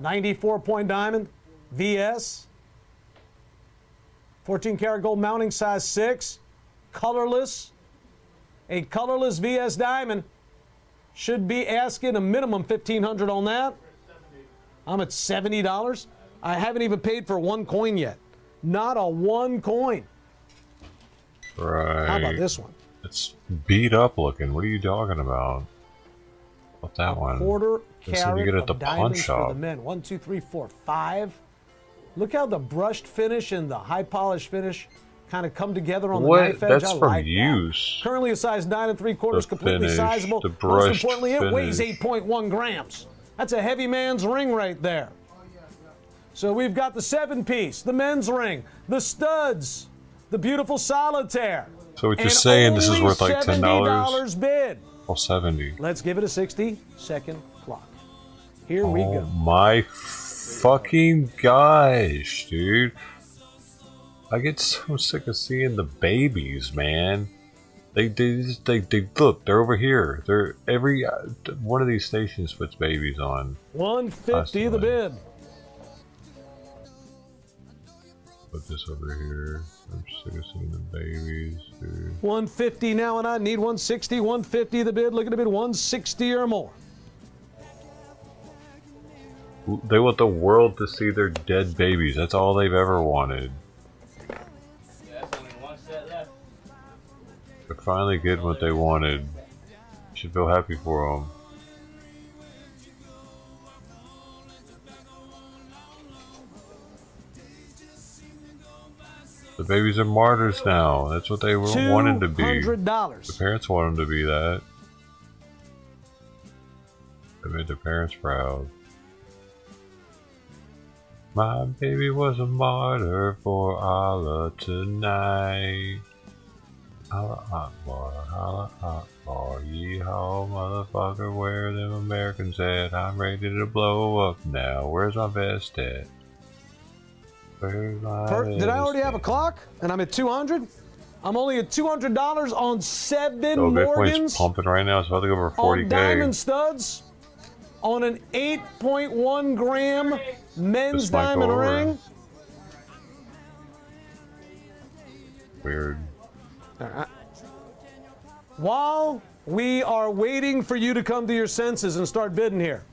94-point diamond, VS, 14 karat gold mounting, size 6, colorless. A colorless VS diamond should be asking a minimum $1,500 on that. I'm at $70. I haven't even paid for 1 coin yet. Not a 1 coin. Right. How about this one? It's beat up looking. What are you talking about? What that one? Quarter This one you carat get at the of pawn diamonds shop. for the men. 1, 2, 3, 4, 5. Look how the brushed finish and the high polish finish kind of come together on the knife edge. That's I from like use. that. Currently a size 9 3/4, The completely finish, sizable. the Most brushed importantly, it weighs finish. 8.1 grams. That's a heavy man's ring right there. So we've got the 7-piece, the men's ring, the studs, the beautiful solitaire. So what you're saying, this is worth like $10? $70 bid. Or 70. Let's give it a 60-second clock. Here we go. My fucking gosh, dude. I get so sick of seeing the babies, man. They look, they're over here. They're every one of these stations puts babies on. 150 the bid. Put this over here. I'm sick of seeing the babies, dude. 150 now, and I need 160, 150 the bid. Look at the bid, 160 or more. They want the world to see their dead babies. That's all they've ever wanted. They're finally getting what they wanted. You should feel happy for them. The babies are martyrs now. That's what they were wanting to be. $200. The parents want them to be that. They made their parents proud. My baby was a martyr for Allah tonight. Allah Akbar, Allah Akbar, yeehaw, motherfucker, where them Americans at? I'm ready to blow up now. Where's my vest at? Where's my vest Did I already have a clock? And I'm at 200? I'm only at $200 on 7 Bitcoin's Morgans. pumping right now. It's about to go over 40K. On diamond studs. On an 8.1 gram men's diamond ring. Weird. While we are waiting for you to come to your senses and start bidding here.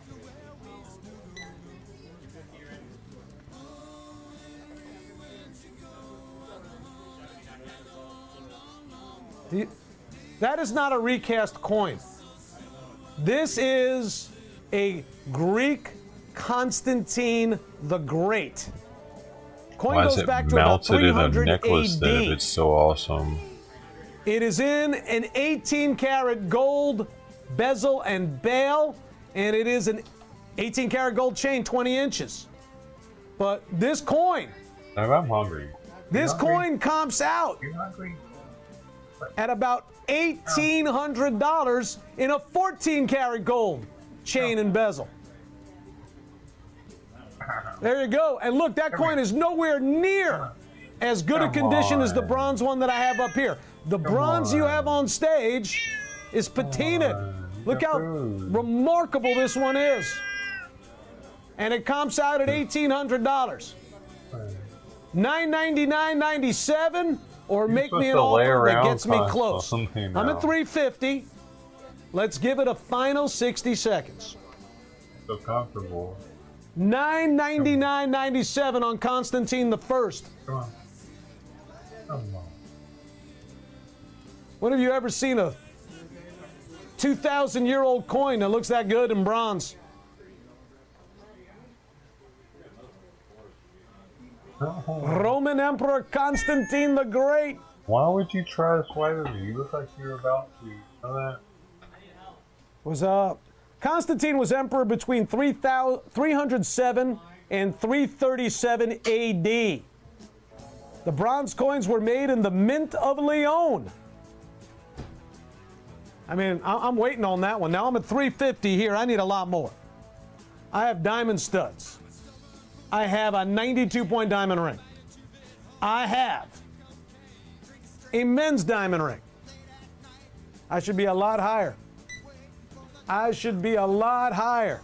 That is not a recast coin. This is a Greek Constantine the Great. Coin Why goes is it back to about mounted in a 300 necklace AD. then if it's so awesome? It is in an 18 karat gold bezel and bail, and it is an 18 karat gold chain, 20 inches. But this coin, I'm hungry. this coin comps out at about $1,800 in a 14 karat gold chain and bezel. There you go. And look, that coin is nowhere near as good a condition as the bronze one that I have up here. The bronze you have on stage is patinaed. Look how remarkable this one is. And it comps out at $1,800. $999.97, or make me an offer that gets me close. I'm at $350. Let's give it a final 60 seconds. So comfortable. $999.97 on Constantine the First. Come on. Come on. When have you ever seen a 2,000-year-old coin that looks that good in bronze? Roman Emperor Constantine the Great. Why would you try to swipe at me? You look like you're about to. You know that? What's up? Constantine was emperor between 307 and 337 AD. The bronze coins were made in the Mint of Lyon. I mean, I'm waiting on that one. Now I'm at 350 here. I need a lot more. I have diamond studs. I have a 92-point diamond ring. I have a men's diamond ring. I should be a lot higher. I should be a lot higher.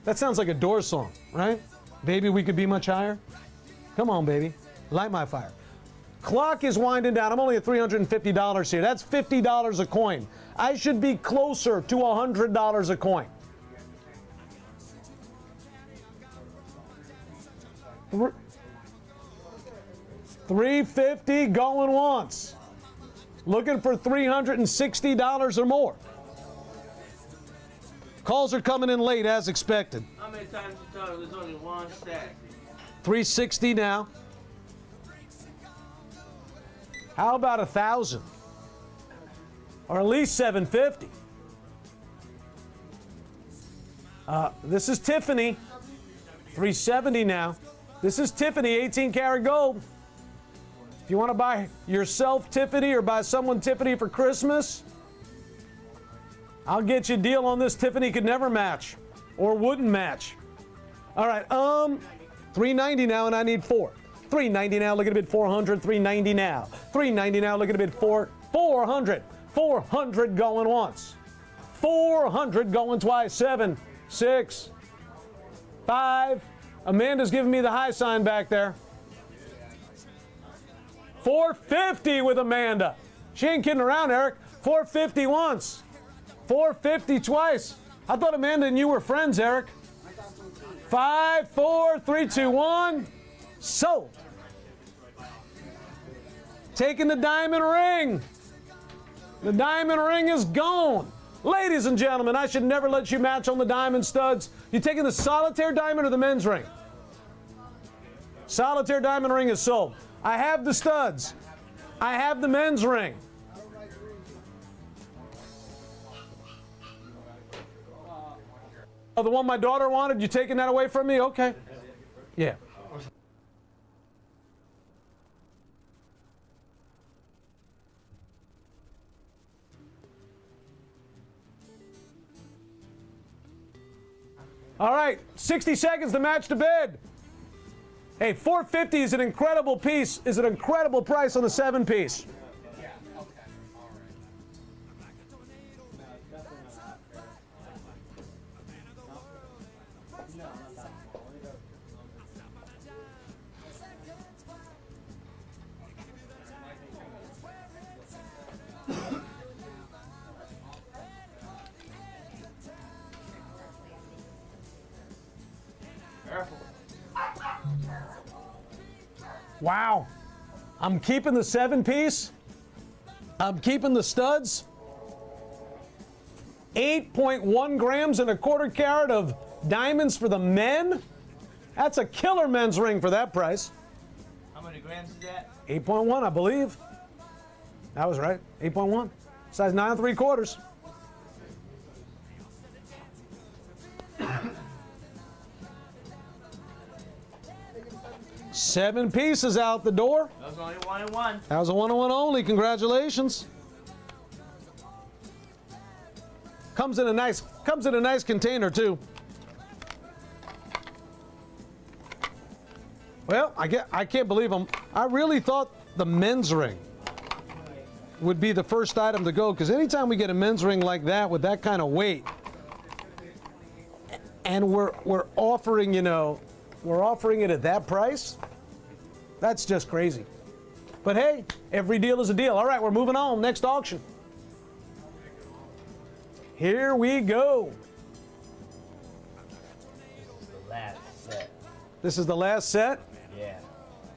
That sounds like a Doors song, right? Baby, we could be much higher. Come on, baby. Light my fire. Clock is winding down. I'm only at $350 here. That's $50 a coin. I should be closer to $100 a coin. $350 going once. Looking for $360 or more. Calls are coming in late as expected. How many times you thought it was only one stack? $360 now. How about 1,000? Or at least $750? This is Tiffany, $370 now. This is Tiffany, 18 karat gold. If you want to buy yourself Tiffany or buy someone Tiffany for Christmas, I'll get you a deal on this. Tiffany could never match or wouldn't match. All right, $390 now, and I need 4. $390 now, look at a bid, 400. $390 now. $390 now, look at a bid, 400. 400 going once. 400 going twice. 7, 6, 5. Amanda's giving me the high sign back there. 450 with Amanda. She ain't kidding around, Eric. 450 once. 450 twice. I thought Amanda and you were friends, Eric. 5, 4, 3, 2, 1. Sold. Taking the diamond ring. The diamond ring is gone. Ladies and gentlemen, I should never let you match on the diamond studs. You taking the solitaire diamond or the men's ring? Solitaire diamond ring is sold. I have the studs. I have the men's ring. Oh, the one my daughter wanted, you taking that away from me? Okay. Yeah. All right, 60 seconds to match the bid. Hey, 450 is an incredible piece, is an incredible price on the 7-piece. Wow. I'm keeping the 7-piece. I'm keeping the studs. 8.1 grams and a quarter carat of diamonds for the men. That's a killer men's ring for that price. How many grams is that? 8.1, I believe. That was right. 8.1. Size 9 3/4. Seven pieces out the door. That was only 1 and 1. That was a 1-on-1 only. Congratulations. Comes in a nice container too. Well, I can't believe them. I really thought the men's ring would be the first item to go, because anytime we get a men's ring like that with that kind of weight, and we're offering, we're offering it at that price, that's just crazy. But hey, every deal is a deal. All right, we're moving on. Next auction. Here we go. This is the last set. Yeah.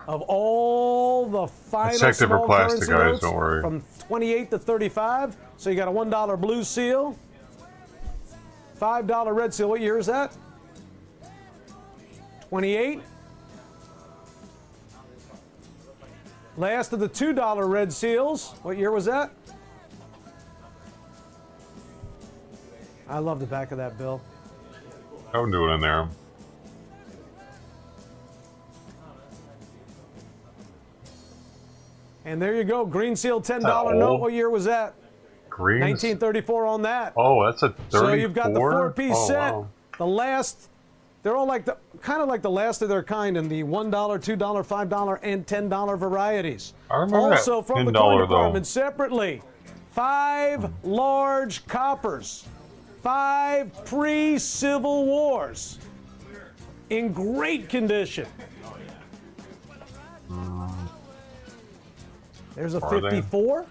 Of all the final checked it for small plastic, currency guys, notes don't worry. from 28 to 35. So you got a $1 blue seal, $5 red seal. What year is that? 28. Last of the $2 red seals. What year was that? I love the back of that bill. I wouldn't do it in there. And there you go, green seal $10 old? note. What year was that? Green. 1934 on that. Oh, that's a 34? So you've got the 4-piece set. Wow. The last, they're all like kind of like the last of their kind in the $1, $2, $5, and $10 varieties. I remember Also that from the $10 coin though. department separately, 5 large coppers, 5 pre-Civil Wars, in great condition. There's a 54.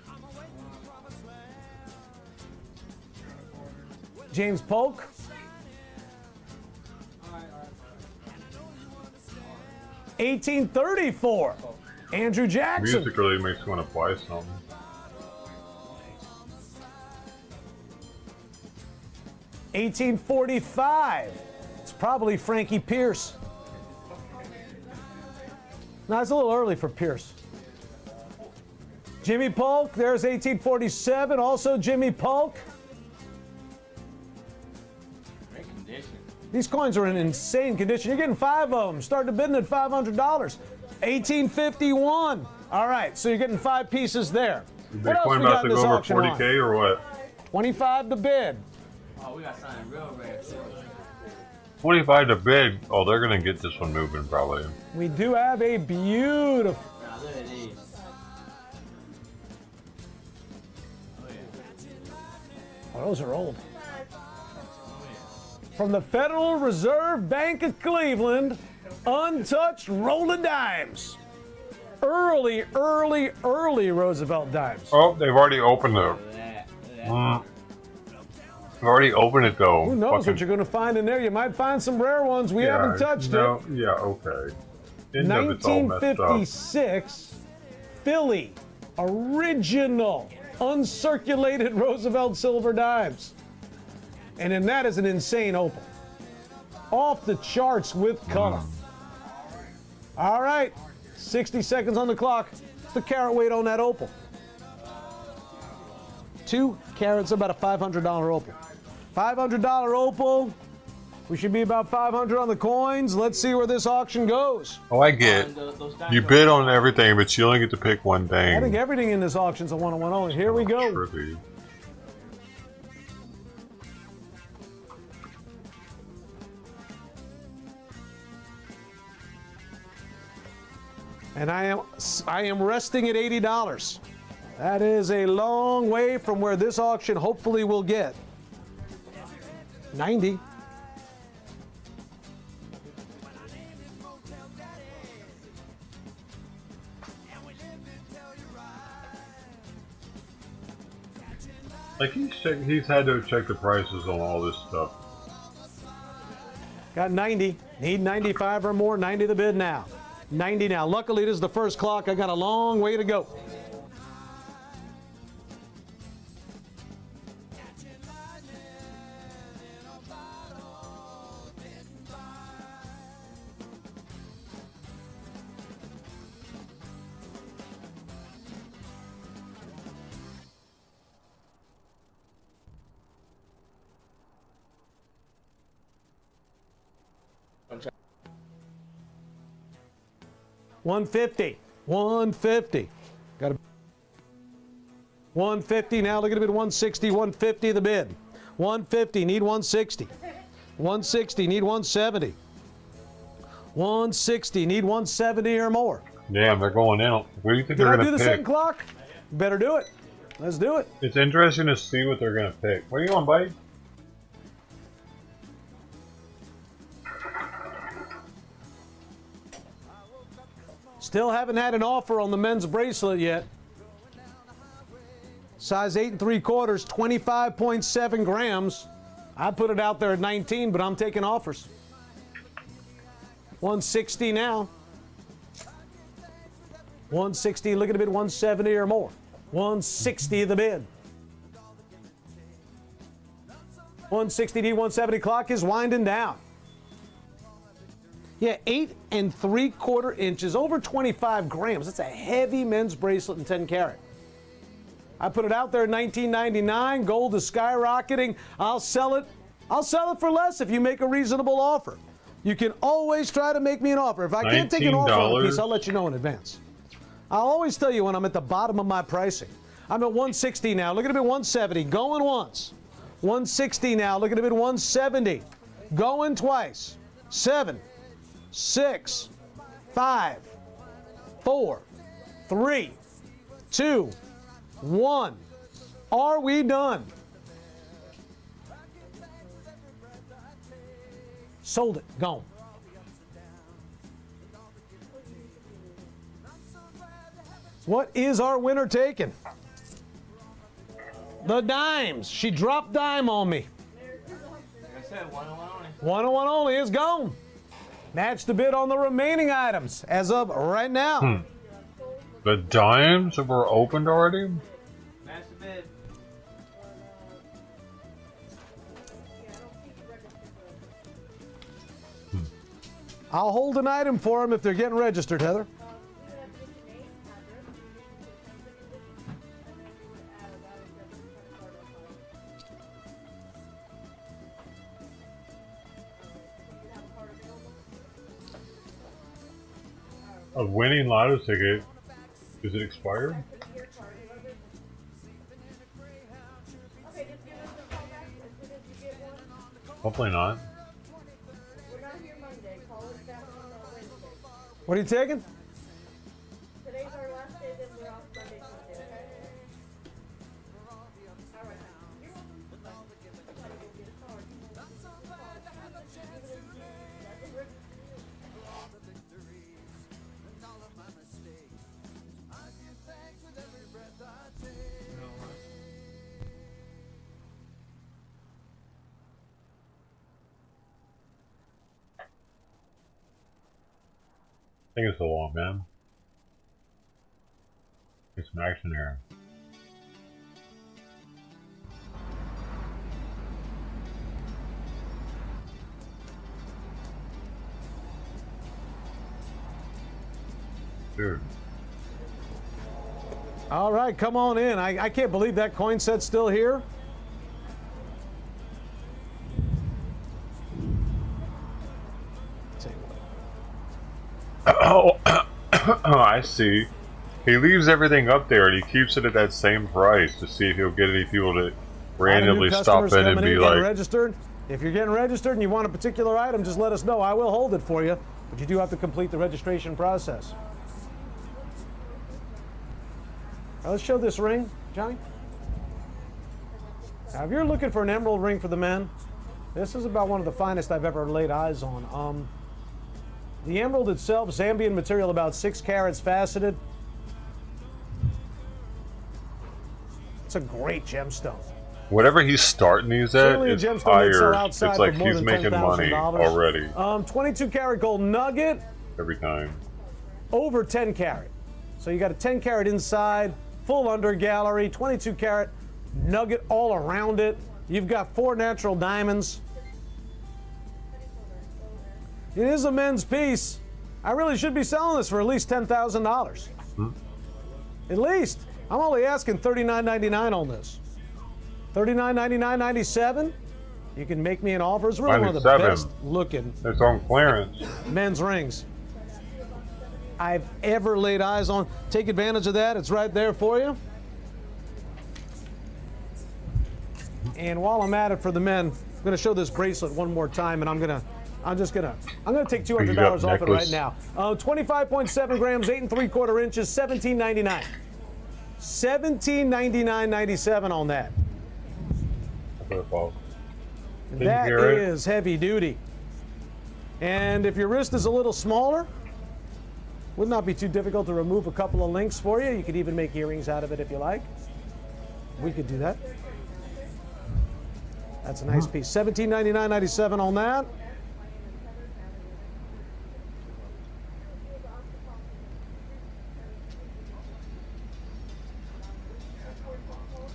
James Polk. $1834. Andrew Jackson. Music really makes me want to buy something. $1845. It's probably Frankie Pierce. No, it's a little early for Pierce. Jimmy Polk, there's 1847, also Jimmy Polk. Great condition. These coins are in insane condition. You're getting 5 of them. Starting to bidding at $500. 1851. All right, so you're getting 5 pieces there. Bitcoin about to go over 40K or what? 25 to bid. Oh, we got something real rare too. 25 to bid. Oh, they're gonna get this one moving probably. We do have a beautiful. Now look at these. Oh, those are old. From the Federal Reserve Bank of Cleveland, untouched roll of dimes. Early Roosevelt dimes. Oh, they've already opened it. They've already opened it though. Who knows what you're going to find in there? You might find some rare ones. We haven't touched it. Yeah, okay. End of it's all messed up. 1956 Philly original uncirculated Roosevelt silver dimes. And then that is an insane opal. Off the charts with color. All right, 60 seconds on the clock. What's the carat weight on that opal? 2 carats, about a $500 opal. $500 opal. We should be about 500 on the coins. Let's see where this auction goes. Oh, I get. You bid on everything, but you only get to pick one thing. I think everything in this auction's a one-on-one only. Here we go. Trippy. And I am resting at $80. That is a long way from where this auction hopefully will get. 90. Like he's had to check the prices on all this stuff. Got 90. Need 95 or more. 90 the bid now. 90 now. Luckily, this is the first clock. I got a long way to go. $150. $150. Got a 150 now. Look at the bid. 160. 150 the bid. 150. Need 160. 160. Need 170. 160. Need 170 or more. Damn, they're going in. What do you think Did they're I going do to the pick? second clock? Better do it. Let's do it. It's interesting to see what they're going to pick. Where are you going, buddy? Still haven't had an offer on the men's bracelet yet. Size 8 3/4, 25.7 grams. I put it out there at 19, but I'm taking offers. 160 now. 160, look at the bid, 170 or more. 160 the bid. 160 D 170 clock is winding down. Yeah, 8 3/4 inches, over 25 grams. That's a heavy men's bracelet in 10 karat. I put it out there at $19.99. Gold is skyrocketing. I'll sell it. I'll sell it for less if you make a reasonable offer. You can always try to make me an offer. If I can't take an offer on a piece, I'll let you know in advance. I'll always tell you when I'm at the bottom of my pricing. I'm at 160 now. Look at the bid, 170. Going once. 160 now. Look at the bid, 170. Going twice. 7, 6, 5, 4, 3, 2, 1. Are we done? Sold it. Gone. What is our winner taking? The dimes. She dropped dime on me. Like I said, 101 only. 101 only is gone. Match the bid on the remaining items as of right now. The dimes were opened already? Match the bid. I'll hold an item for them if they're getting registered, Heather. A winning lotto ticket. Is it expired? Hopefully not. What are you taking? Today's our last day, then we're off Monday, okay? I think it's so long, man. Get some action here. Dude. All right, come on in. I can't believe that coin set's still here. Oh, I see. He leaves everything up there and he keeps it at that same price to see if he'll get any people to randomly stop in and be like, registered. If you're getting registered and you want a particular item, just let us know. I will hold it for you, but you do have to complete the registration process. Now let's show this ring, Johnny. Now, if you're looking for an emerald ring for the men, this is about one of the finest I've ever laid eyes on. The emerald itself, Zambian material, about 6 carats faceted. It's a great gemstone. whatever he's starting these at is higher. It's like he's making money already. 22 karat gold nugget. Every time. Over 10 karat. So you got a 10 karat inside, full under gallery, 22 karat nugget all around it. You've got 4 natural diamonds. It is a men's piece. I really should be selling this for at least $10,000. At least. I'm only asking $39.99 on this. $39.99.97. You can make me an offer. It's really one of the best looking. It's on clearance. Men's rings I've ever laid eyes on. Take advantage of that. It's right there for you. And while I'm at it for the men, I'm going to show this bracelet one more time, and I'm going to take $200 off it right now. 25.7 grams, 8 3/4 inches, $17.99. $17.99.97 on that. That is heavy duty. And if your wrist is a little smaller, would not be too difficult to remove a couple of links for you. You could even make earrings out of it if you like. We could do that. That's a nice piece. $17.99.97 on that.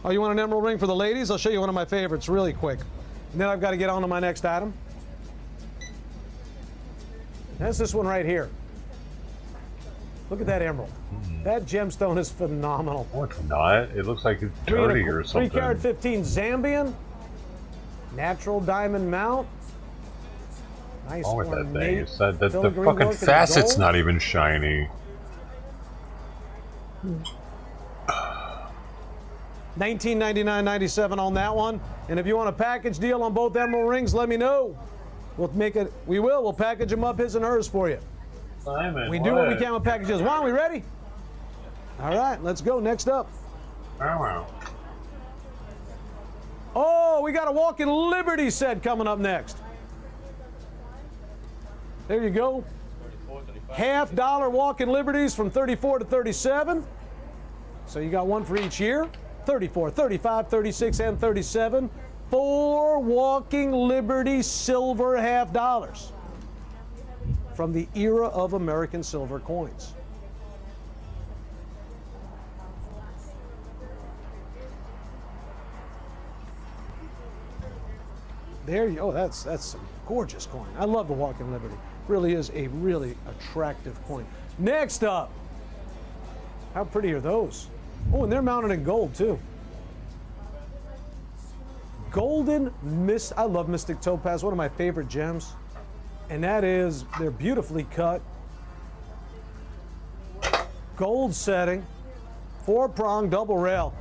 Oh, you want an emerald ring for the ladies? I'll show you one of my favorites really quick. And then I've got to get on to my next item. That's this one right here. Look at that emerald. That gemstone is phenomenal. Oh, it's not. It looks like it's dirty or something. 3 karat 15 Zambian. Natural diamond mount. Nice wrong with that thing? ornate It's that the filigree fucking work in facet's gold. not even shiny. $19.99.97 on that one. And if you want a package deal on both emerald rings, let me know. We'll make it. We will. We'll package them up, his and hers, for you. Simon, we do what we can with packages. Juan, we ready? All right, let's go. Next up. Wow. Oh, we got a Walking Liberty set coming up next. There you go. $50 Walking Liberties from 34 to 37. So you got one for each year. 34, 35, 36, and 37. 4 Walking Liberty silver $50 from the era of American silver coins. There you go. Oh, that's some gorgeous coin. I love the Walking Liberty. Really is a really attractive coin. Next up, how pretty are those? Oh, and they're mounted in gold too. Golden Mist. I love Mystic Topaz, one of my favorite gems. And that is, they're beautifully cut. gold setting, 4-prong double rail.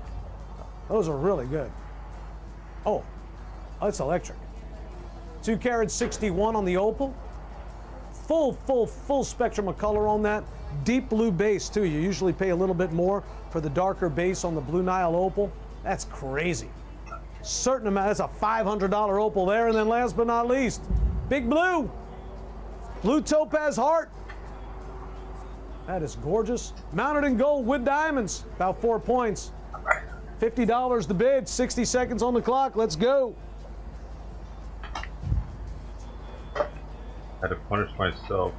Those are really good. Oh, that's electric. 2 carat 61 on the opal. Full spectrum of color on that. Deep blue base too. You usually pay a little bit more for the darker base on the Blue Nile opal. That's crazy. Certain amount, that's a $500 opal there. And then last but not least, big blue. Blue topaz heart. That is gorgeous. Mounted in gold with diamonds, about 4 points. $50 the bid, 60 seconds on the clock. Let's go. I had to punish myself.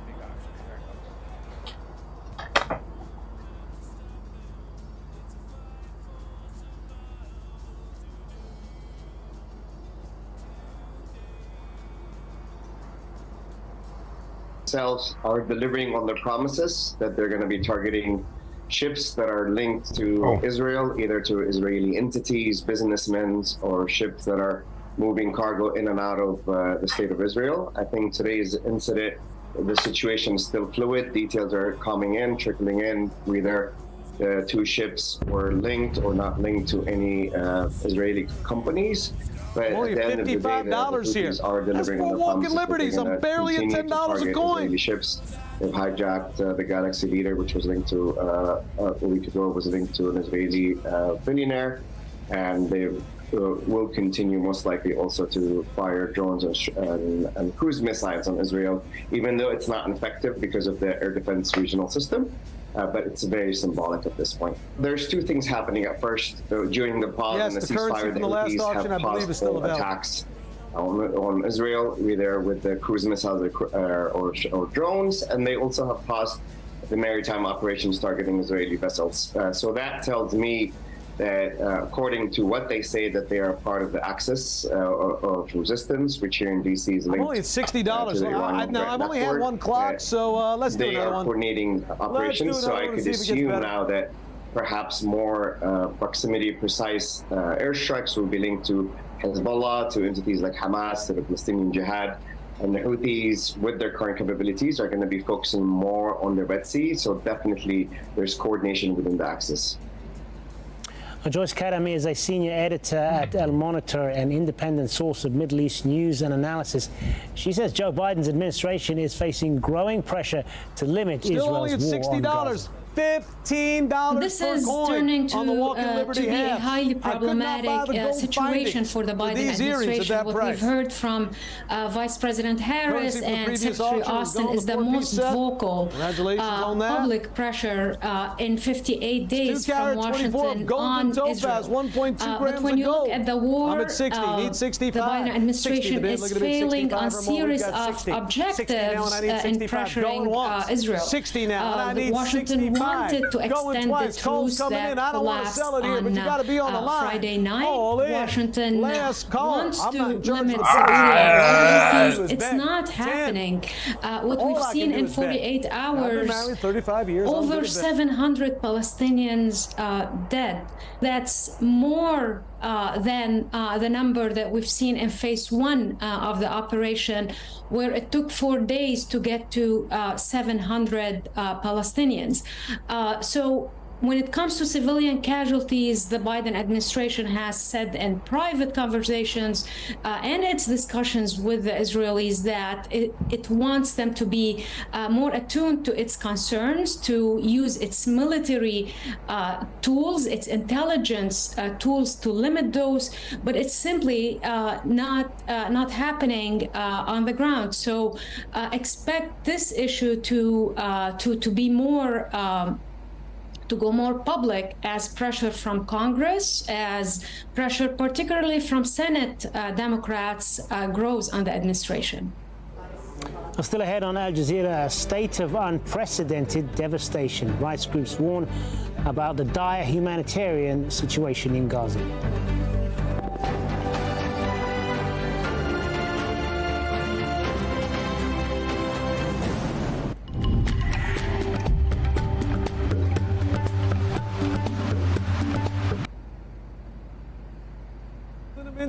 Are delivering on their promises that they're going to be targeting ships that are linked to Israel, either to Israeli entities, businessmen, or ships that are moving cargo in and out of the state of Israel. I think today's incident, the situation is still fluid. Details are coming in, trickling in, whether the 2 ships were linked or not linked to any Israeli companies. But only at the end of the day, the $55 here. Houthis are delivering on That's 4 the walking promises liberties. that I'm they're barely at gonna continue to $10 a target coin. Israeli ships. They've hijacked the Galaxy Leader, which was linked to a week ago, was linked to an Israeli billionaire, and they will continue most likely also to fire drones and cruise missiles on Israel, even though it's not effective because of the air defense regional system. But it's very symbolic at this point. There's 2 things happening at first. During the pause and the ceasefire, the Houthis have paused all attacks on Israel, either with the cruise missiles or drones, and they also have paused the maritime operations targeting Israeli vessels. So that tells me that according to what they say, that they are part of the axis of resistance, which here in DC is linked. I'm only at $60. Now I've only had 1 clock, so let's do another one. They are coordinating operations, so I could assume now that perhaps more proximity precise airstrikes will be linked to Hezbollah, to entities like Hamas, to the Palestinian Jihad. And the Houthis, with their current capabilities, are going to be focusing more on the Red Sea. So definitely there's coordination within the axis. Joyce Karami is a senior editor at El Monitor, an independent source of Middle East news and analysis. She says Joe Biden's administration is facing growing pressure to limit Still Israel's only at war on $60. Gaza. $15 This per is coin turning to, on the Walking to Liberty be a half. highly problematic situation for the Biden administration. What we've heard from Vice President Harris and Secretary Austin is the most vocal public pressure in 58 days from Washington on Israel. But when you look at the war, the Biden administration is failing on a series of objectives in pressuring Israel. Washington wanted to extend the truce that collapsed on Friday night. Washington wants to limit civilian. It's not happening. What we've seen in 48 hours, over 700 Palestinians dead. That's more than the number that we've seen in phase 1 of the operation, where it took 4 days to get to 700 Palestinians. So when it comes to civilian casualties, the Biden administration has said in private conversations and its discussions with the Israelis that it wants them to be more attuned to its concerns, to use its military tools, its intelligence tools to limit those, but it's simply not happening on the ground. So expect this issue to be more to go more public as pressure from Congress, as pressure particularly from Senate Democrats grows on the administration. Still ahead on Al Jazeera, a state of unprecedented devastation. Rights groups warn about the dire humanitarian situation in Gaza.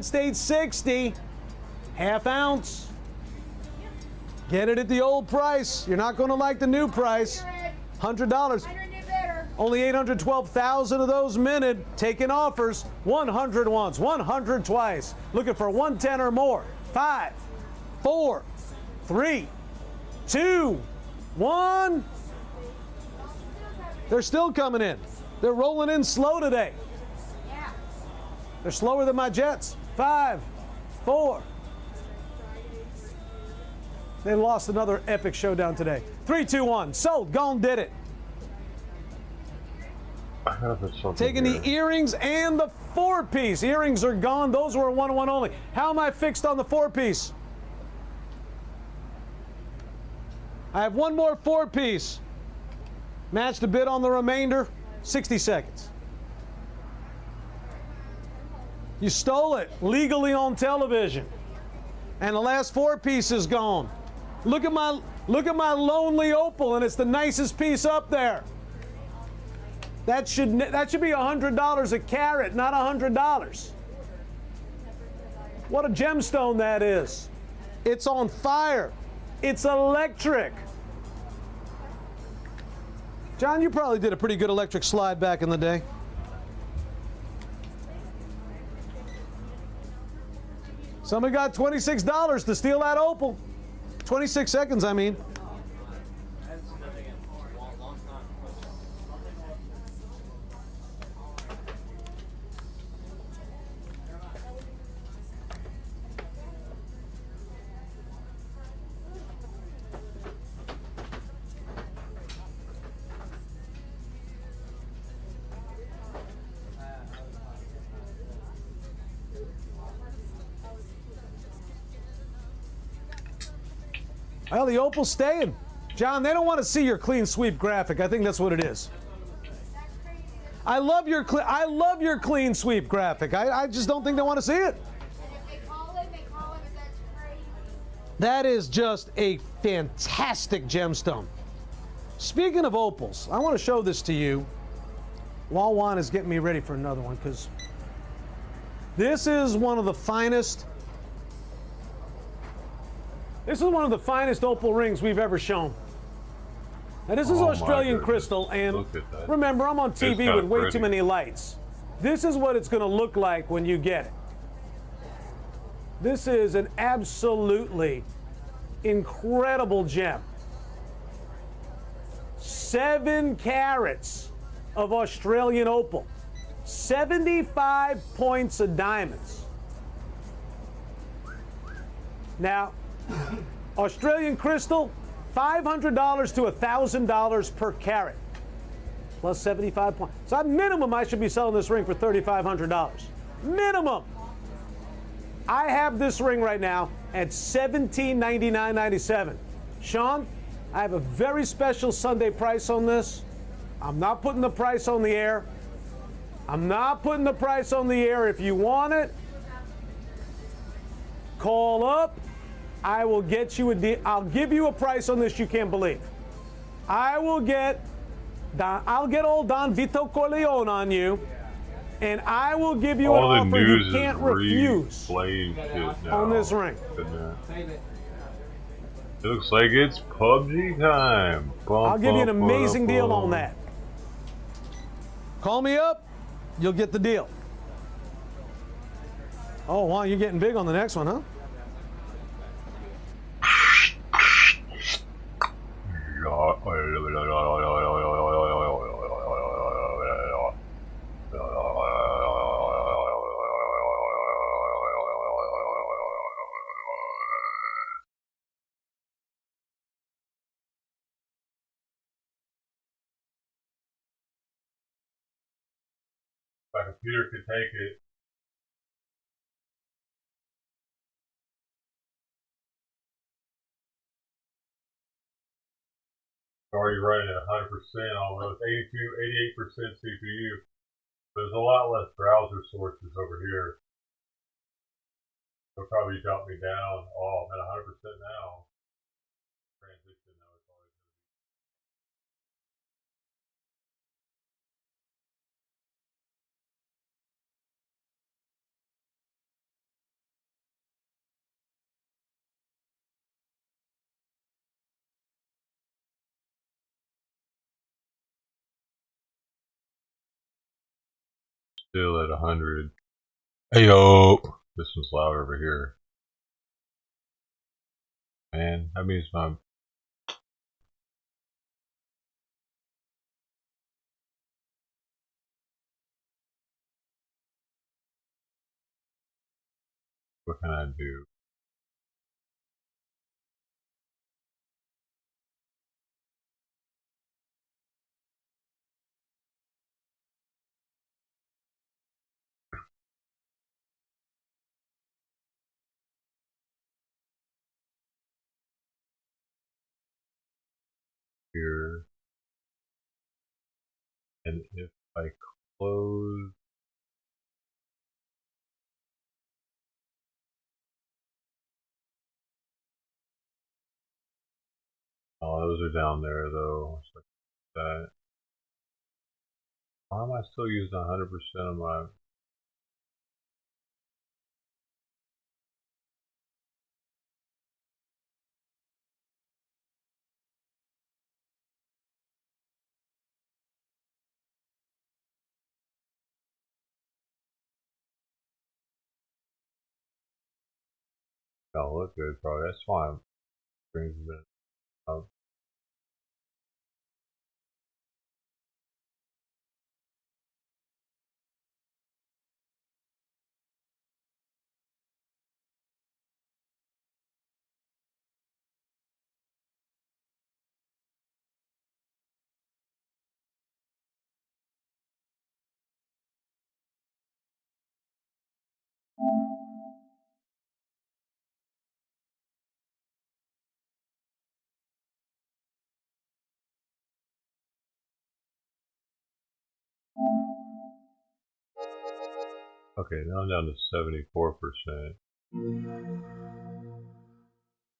State 60, half ounce. Get it at the old price. You're not going to like the new price. $100. Only 812,000 of those minted, taking offers. 100 once, 100 twice. Looking for 110 or more. 5, 4, 3, 2, 1. They're still coming in. They're rolling in slow today. They're slower than my jets. 5, 4. They lost another epic showdown today. 3, 2, 1. Sold. Gone. Did it. Taking the earrings and the 4-piece. Earrings are gone. Those were 1-1 only. How am I fixed on the 4-piece? I have one more 4-piece. Match the bid on the remainder. 60 seconds. You stole it legally on television. And the last 4-piece is gone. Look at my lonely opal, and it's the nicest piece up there. That should be $100 a carat, not $100. What a gemstone that is. It's on fire. It's electric. John, you probably did a pretty good electric slide back in the day. Somebody got $26 to steal that opal. 26 seconds, I mean. Well, the opal's staying. John, they don't want to see your clean sweep graphic. I think that's what it is. I love your clean sweep graphic. I just don't think they want to see it. That is just a fantastic gemstone. Speaking of opals, I want to show this to you while Juan is getting me ready for another one, because this is one of the finest. This is one of the finest opal rings we've ever shown. Now, this is Australian crystal, and remember, I'm on TV with way too many lights. This is what it's going to look like when you get it. This is an absolutely incredible gem. 7 carats of Australian opal. 75 points of diamonds. Now, Australian crystal, $500 to $1,000 per carat, plus 75 points. So at minimum, I should be selling this ring for $3,500. Minimum. I have this ring right now at $1799.97. Sean, I have a very special Sunday price on this. I'm not putting the price on the air. I'm not putting the price on the air. If you want it, call up. I will get you a deal. I'll give you a price on this you can't believe. I'll get old Don Vito Corleone on you, and I will give you an offer you can't refuse on this ring. It looks like it's PUBG time. I'll give you an amazing deal on that. Call me up, you'll get the deal. Oh, wow, you're getting big on the next one, huh? My computer could take it. It's already running at 100%, almost 88% CPU. There's a lot less browser sources over here. They'll probably dump me down. Oh, I'm at 100% now. Transition now. Still at 100. Hey yo! This one's loud over here. Man, that means my... What can I do? Here. And if I close... Oh, those are down there though. It's like that. Why am I still using 100% of my... Don't look good, probably. That's why I'm bringing it up. Okay, now I'm down to 74%.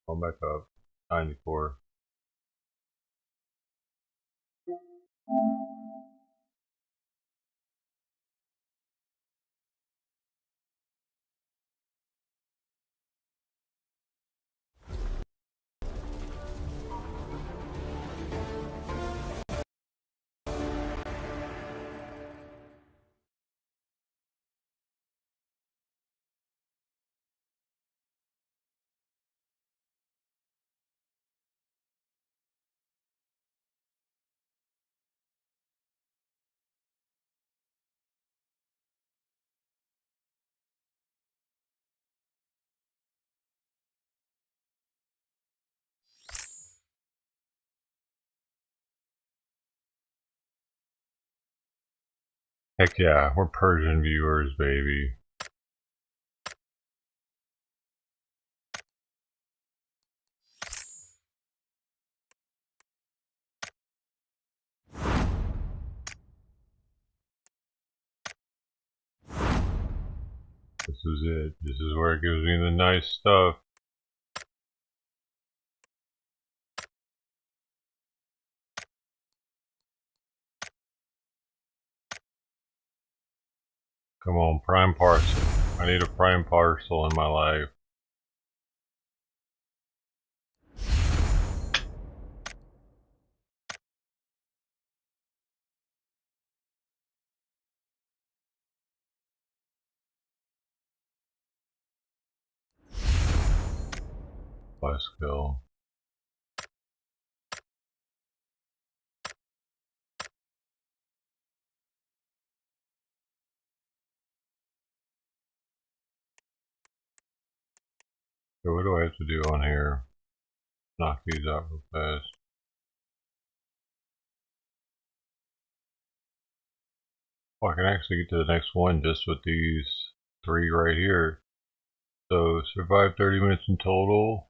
Going back up. 94. Heck yeah, we're Persian viewers, baby. This is it. This is where it gives me the nice stuff. Come on, prime parcel. I need a prime parcel in my life. Let's go. So what do I have to do on here? Knock these out real fast. Oh, I can actually get to the next one just with these 3 right here. So survive 30 minutes in total.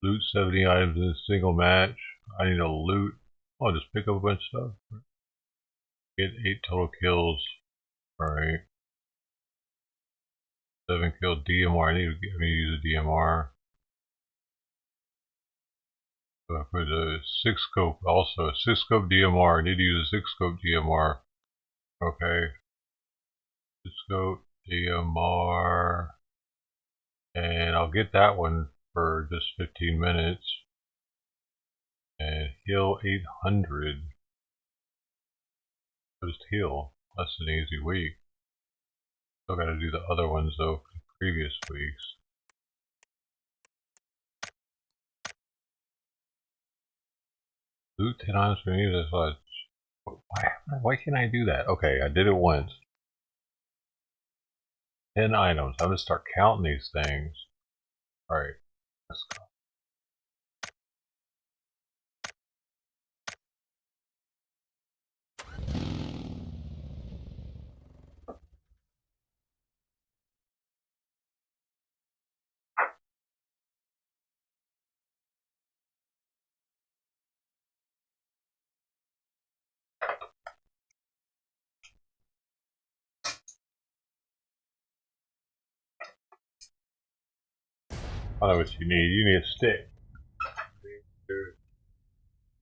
Loot 70 items in a single match. I need to loot. I'll just pick up a bunch of stuff. Get 8 total kills. Alright. 7 kill DMR. I need to use a DMR. So I put a 6 scope also. 6 scope DMR. I need to use a 6 scope DMR. Okay. 6 scope DMR. And I'll get that one for just 15 minutes. And heal 800. Just heal. That's an easy week. Still got to do the other ones though for the previous weeks. Loot 10 items for me. That's like, why can't I do that? Okay, I did it once. 10 items. I'm gonna start counting these things. All right, let's go. I know what you need. You need a stick.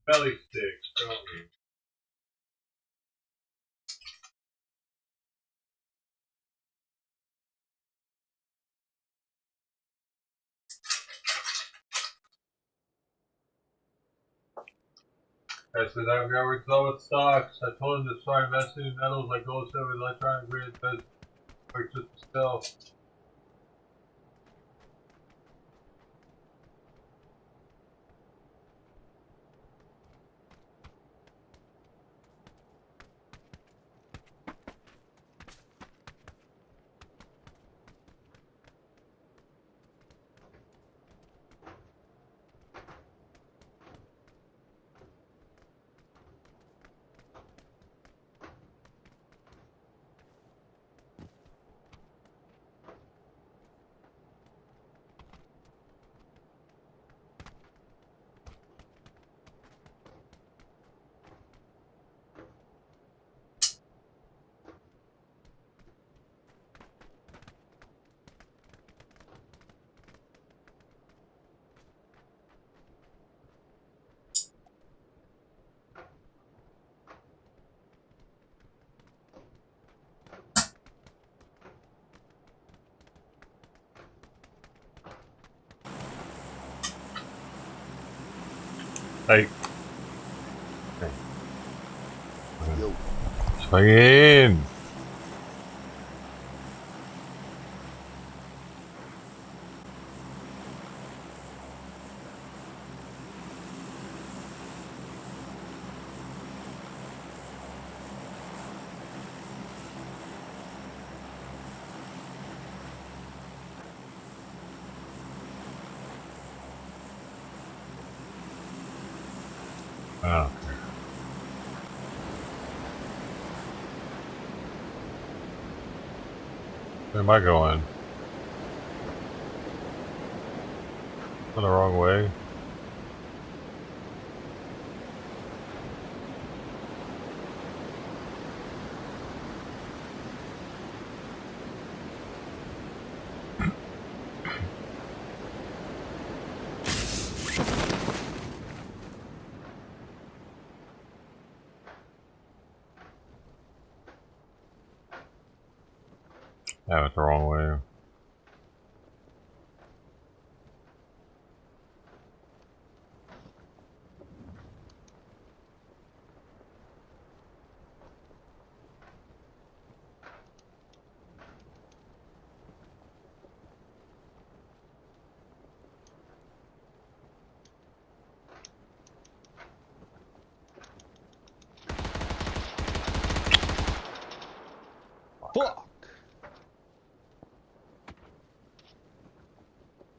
Belly sticks, don't you? I said I've got recovered stocks. I told him to start investing in metals like gold, silver, electronic grid, but purchase stuff. Hey. Yo. Swing in. Oh. Where am I going? The wrong way. I went the wrong way. Fuck!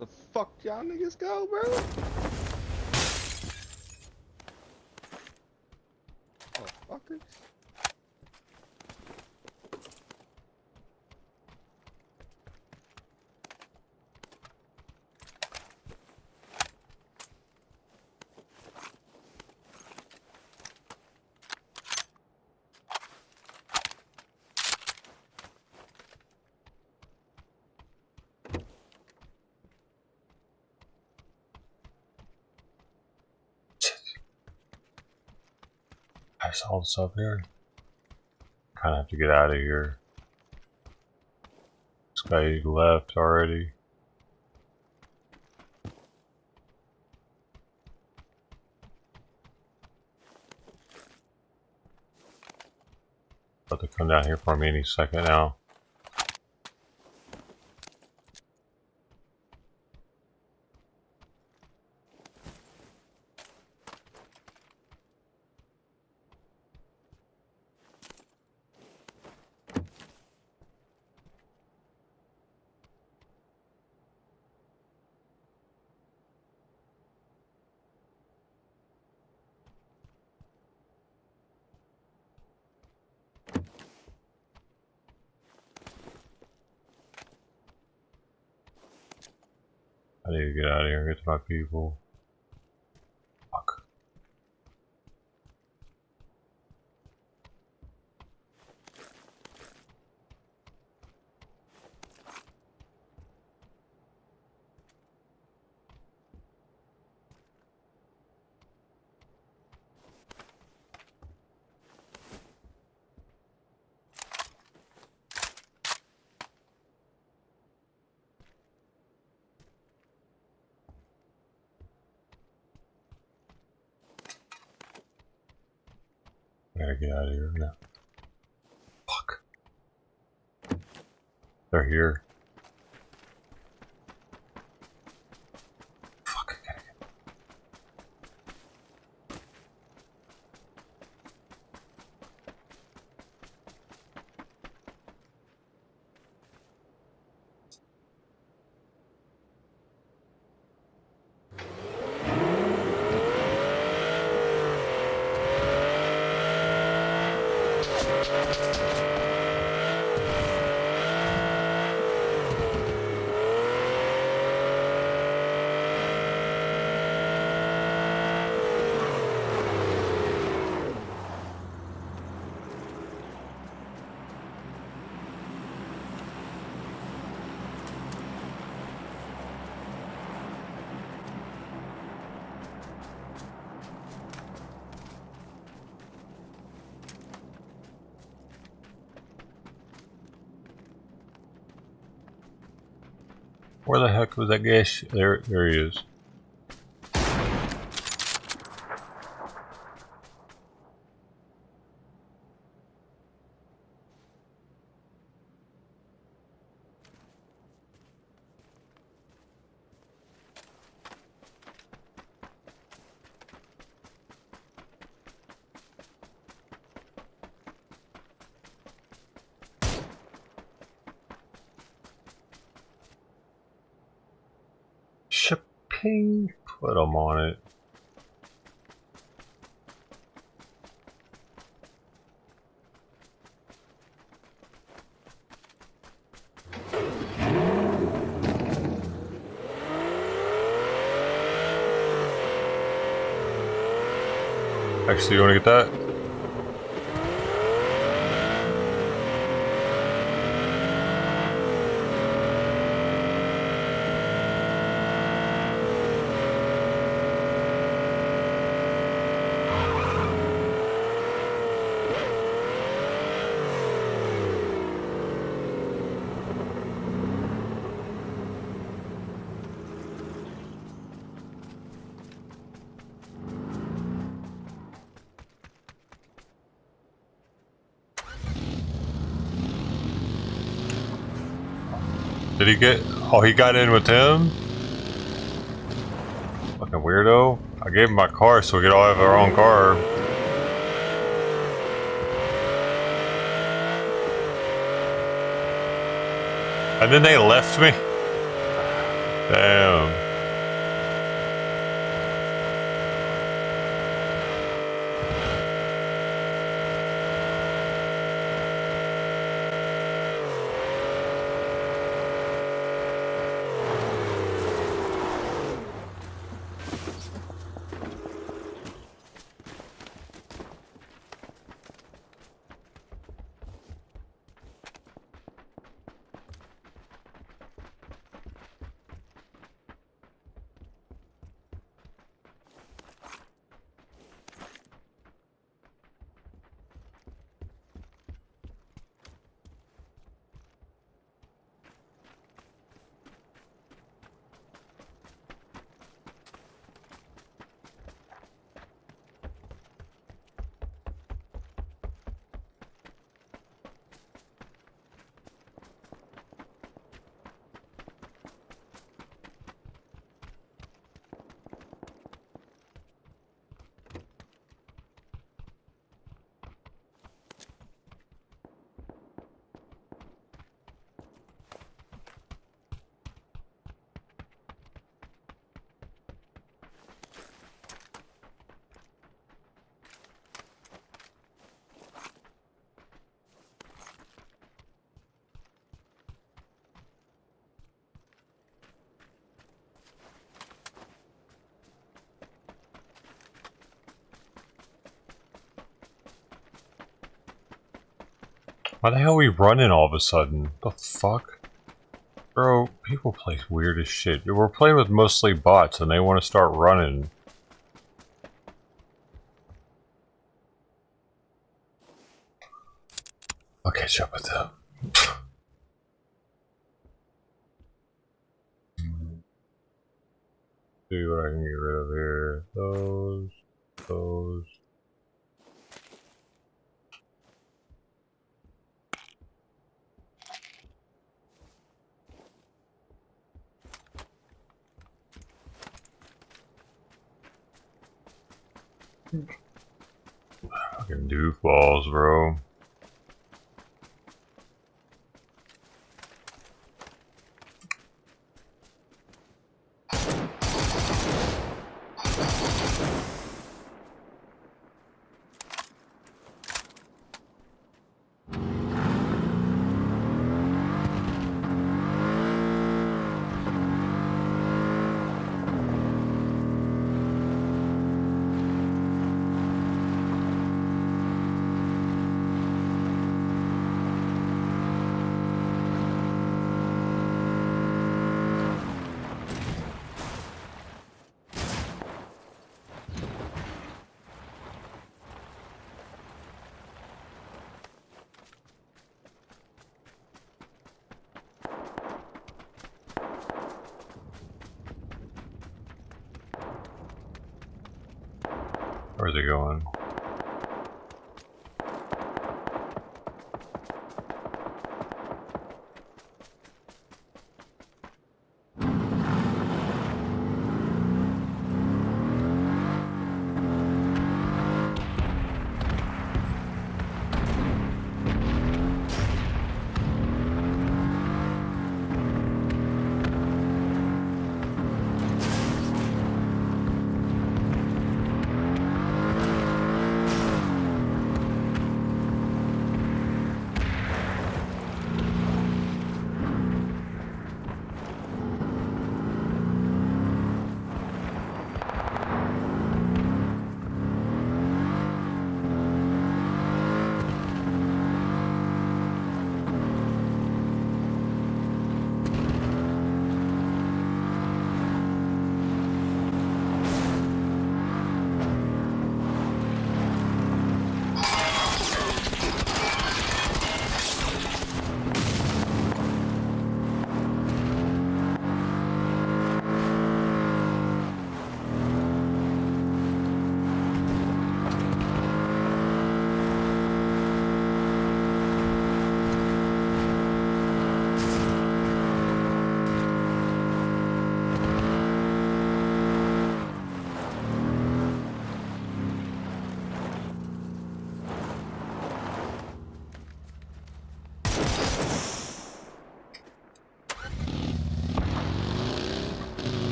The fuck y'all niggas go, bro? Motherfuckers. I saw this up here. Kind of have to get out of here. This guy left already. About to come down here for me any second now. I need to get out of here and get to my people. Fuck. Gotta get out of here now. Fuck. They're here. Fuck, I gotta get. Where the heck was that gas? There he is. Shipping. Put them on it. Actually, you want to get that? Did he get... Oh, he got in with him? Fucking weirdo. I gave him my car so we could all have our own car. And then they left me? Damn. Why the hell are we running all of a sudden? The fuck? Bro, people play weird as shit. We're playing with mostly bots and they want to start running. I'll catch up with them. See what I can get rid of here. Those. Fucking doofballs, bro. Where's it going?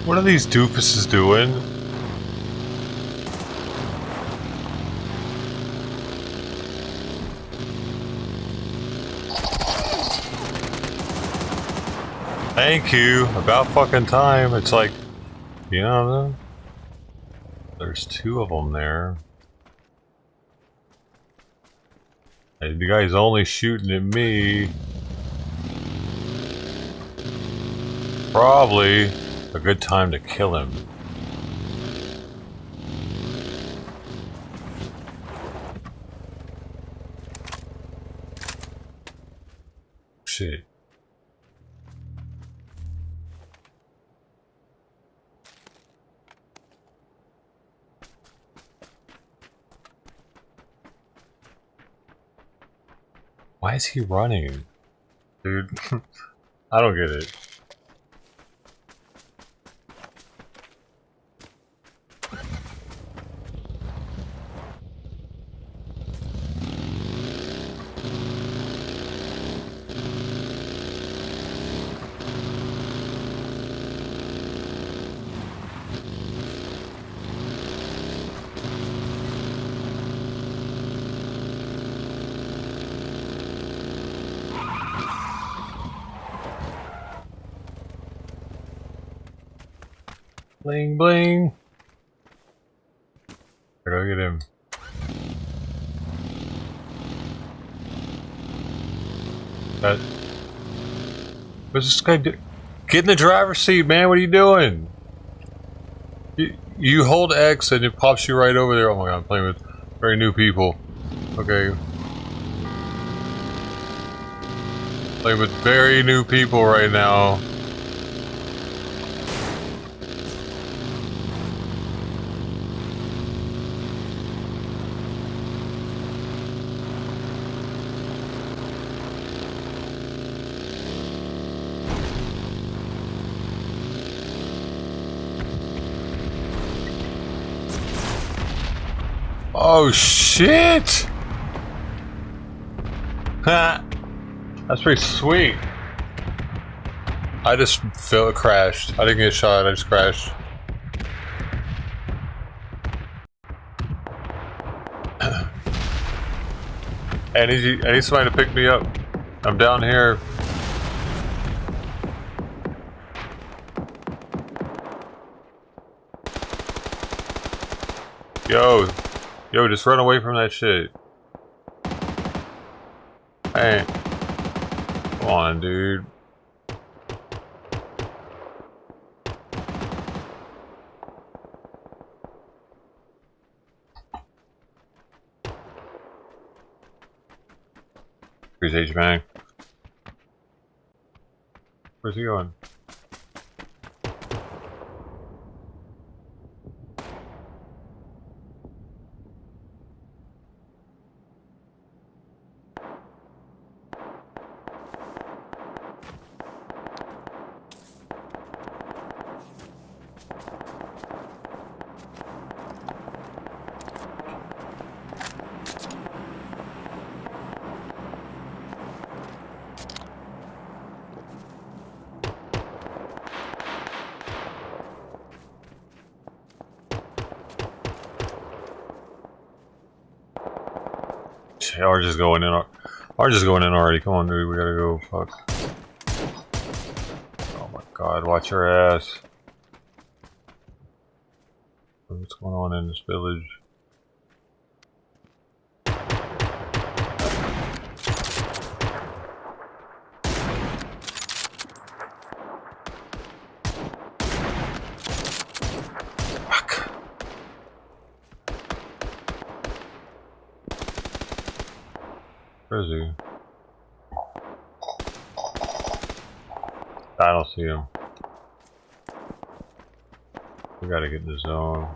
What are these doofuses doing? Thank you. About fucking time. It's like, you know, there's two of them there. Hey, the guy's only shooting at me. Probably a good time to kill him. Shit. Why is he running? Dude, I don't get it. Bling bling. Go get him. What's this guy do? Get in the driver's seat, man. What are you doing? You hold X and it pops you right over there. Oh my god, I'm playing with very new people. Okay. Playing with very new people right now. Oh shit! Ha! That's pretty sweet. I just crashed. I didn't get shot, I just crashed. I need somebody to pick me up. I'm down here. Yo, just run away from that shit. Hey. Come on, dude. Appreciate you, man. Where's he going? Ours is going in. Ours is going in already. Come on, dude. We gotta go. Fuck. Oh my god. Watch your ass. What's going on in this village? Where is he? I don't see him. We gotta get in the zone.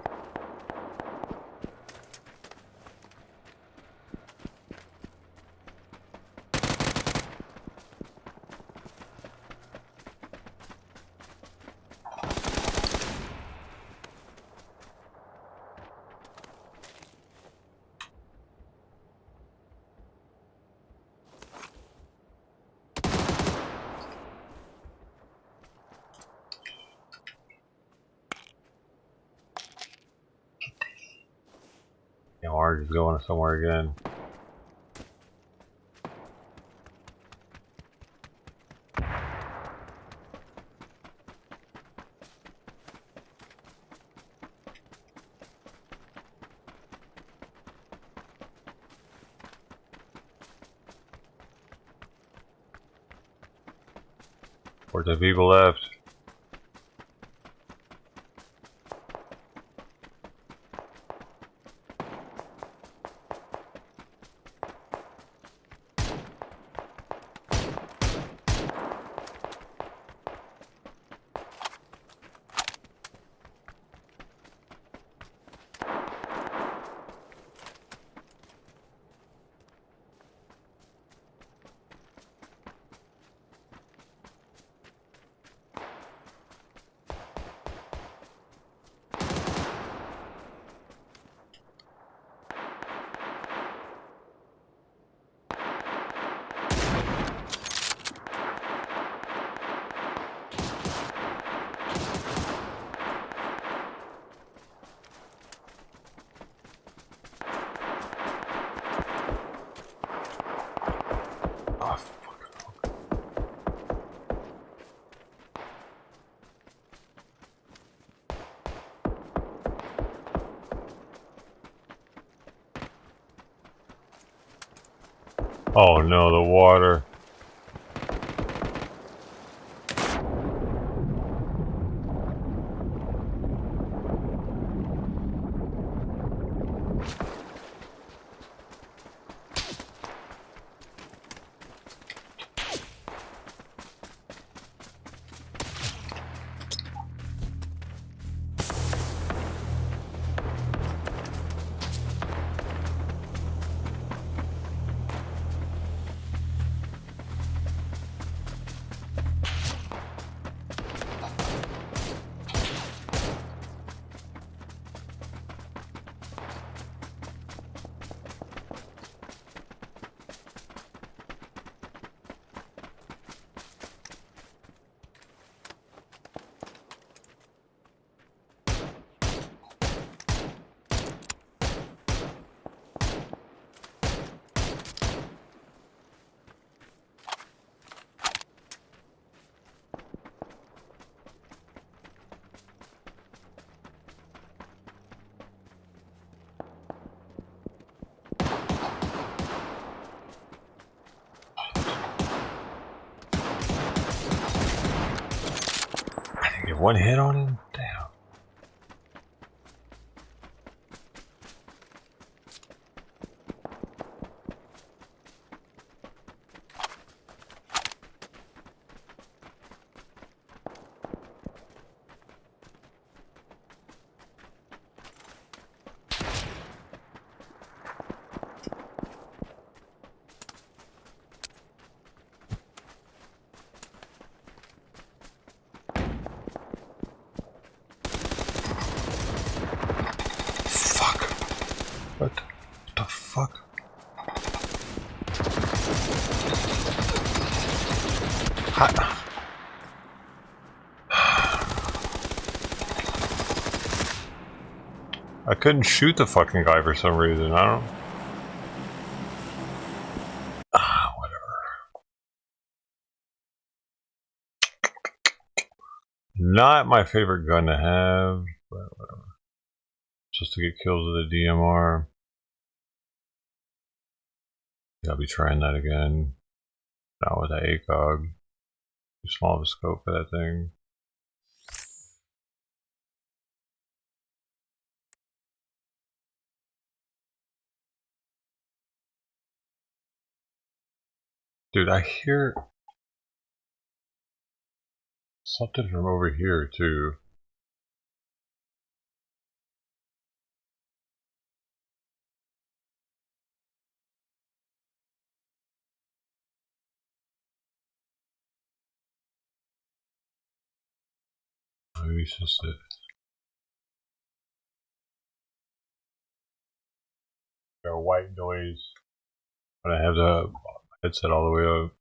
Yeah, ours is going somewhere again. Where's the people left? Oh no, the water. Get one hit on him? Damn. What the fuck? I couldn't shoot the fucking guy for some reason. I don't. Whatever. Not my favorite gun to have, but whatever. Just to get kills with a DMR. I'll be trying that again. Not with an ACOG. Too small of a scope for that thing. Dude, I hear something from over here too. Maybe it's just it. Got a white noise when I have the headset all the way up.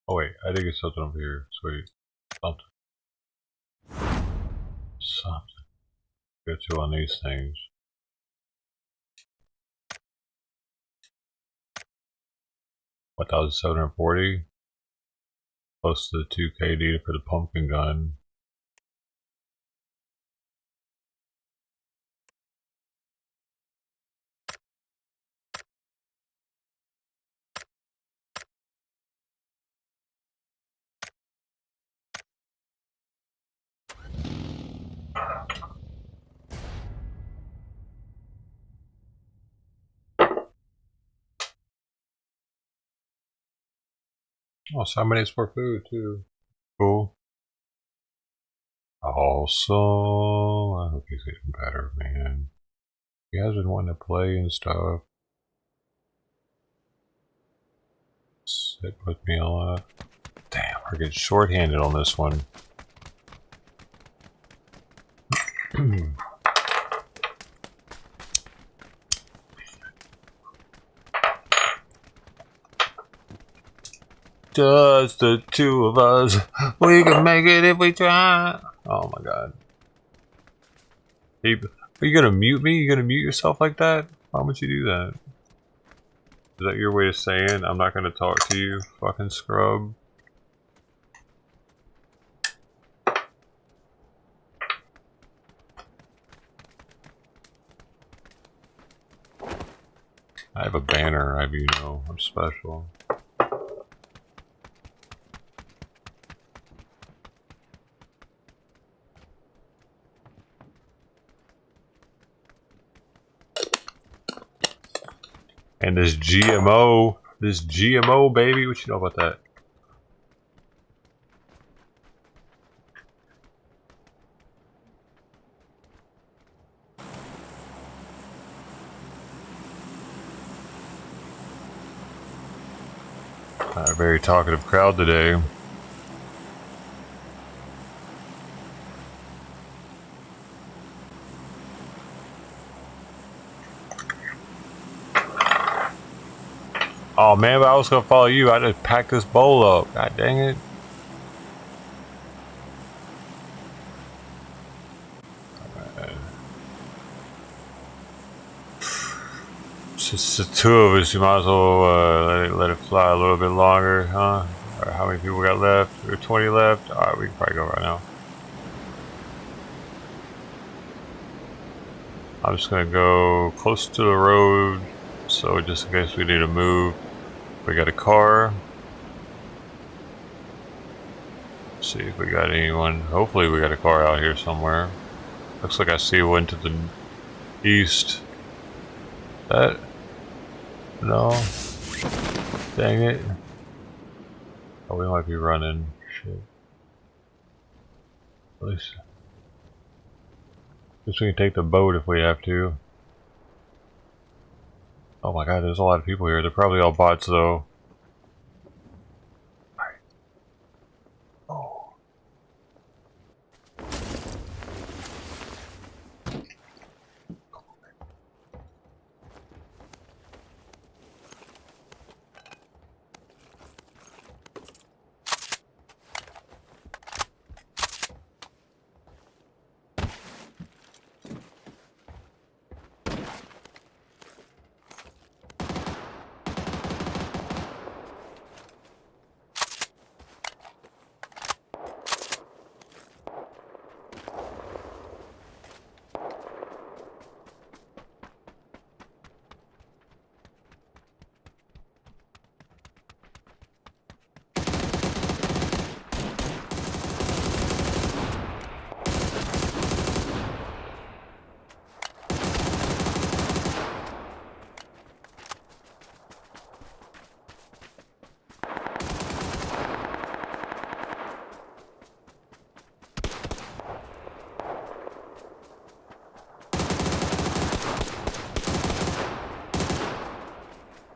Oh wait, I did get something over here. Sweet. Something. Get you on these things. $1,740. Close to the 2KD for the pumpkin gun. Oh, 7 minutes for food too. Cool. Awesome. I hope he's getting better, man. He has been wanting to play and stuff. Sit with me a lot. Damn, we're getting short-handed on this one. Just the two of us. We can make it if we try. Oh my god. Hey, are you gonna mute me? You gonna mute yourself like that? Why would you do that? Is that your way of saying I'm not gonna talk to you, fucking scrub? I have a banner, I have you know, I'm special. And this GMO baby, what you know about that? A very talkative crowd today. Oh man, but I was gonna follow you. I just packed this bowl up. God dang it. It's the two of us. You might as well let it fly a little bit longer, huh? Alright, how many people got left? There are 20 left. Alright, we can probably go right now. I'm just gonna go close to the road, so just in case we need to move. We got a car. Let's see if we got anyone. Hopefully we got a car out here somewhere. Looks like I see one to the east. That? No. Dang it. Oh, we might be running. Shit. At least we can take the boat if we have to. Oh my god, there's a lot of people here. They're probably all bots though. Oh.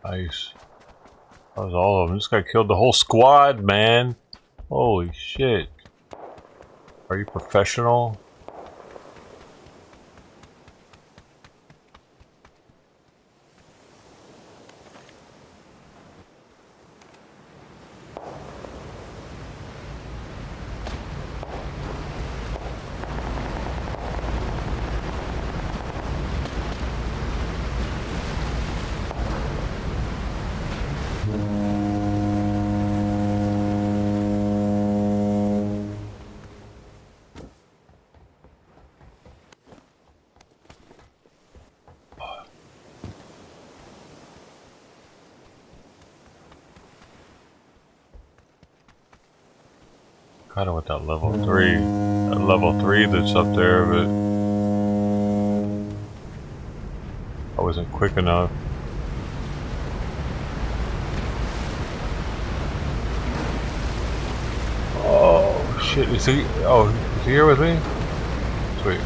Nice. That was all of them. This guy killed the whole squad, man. Holy shit. Are you professional? Kind of with that level 3. That level 3 that's up there, but I wasn't quick enough. Oh shit, is he? Oh, is he here with me? Sweet.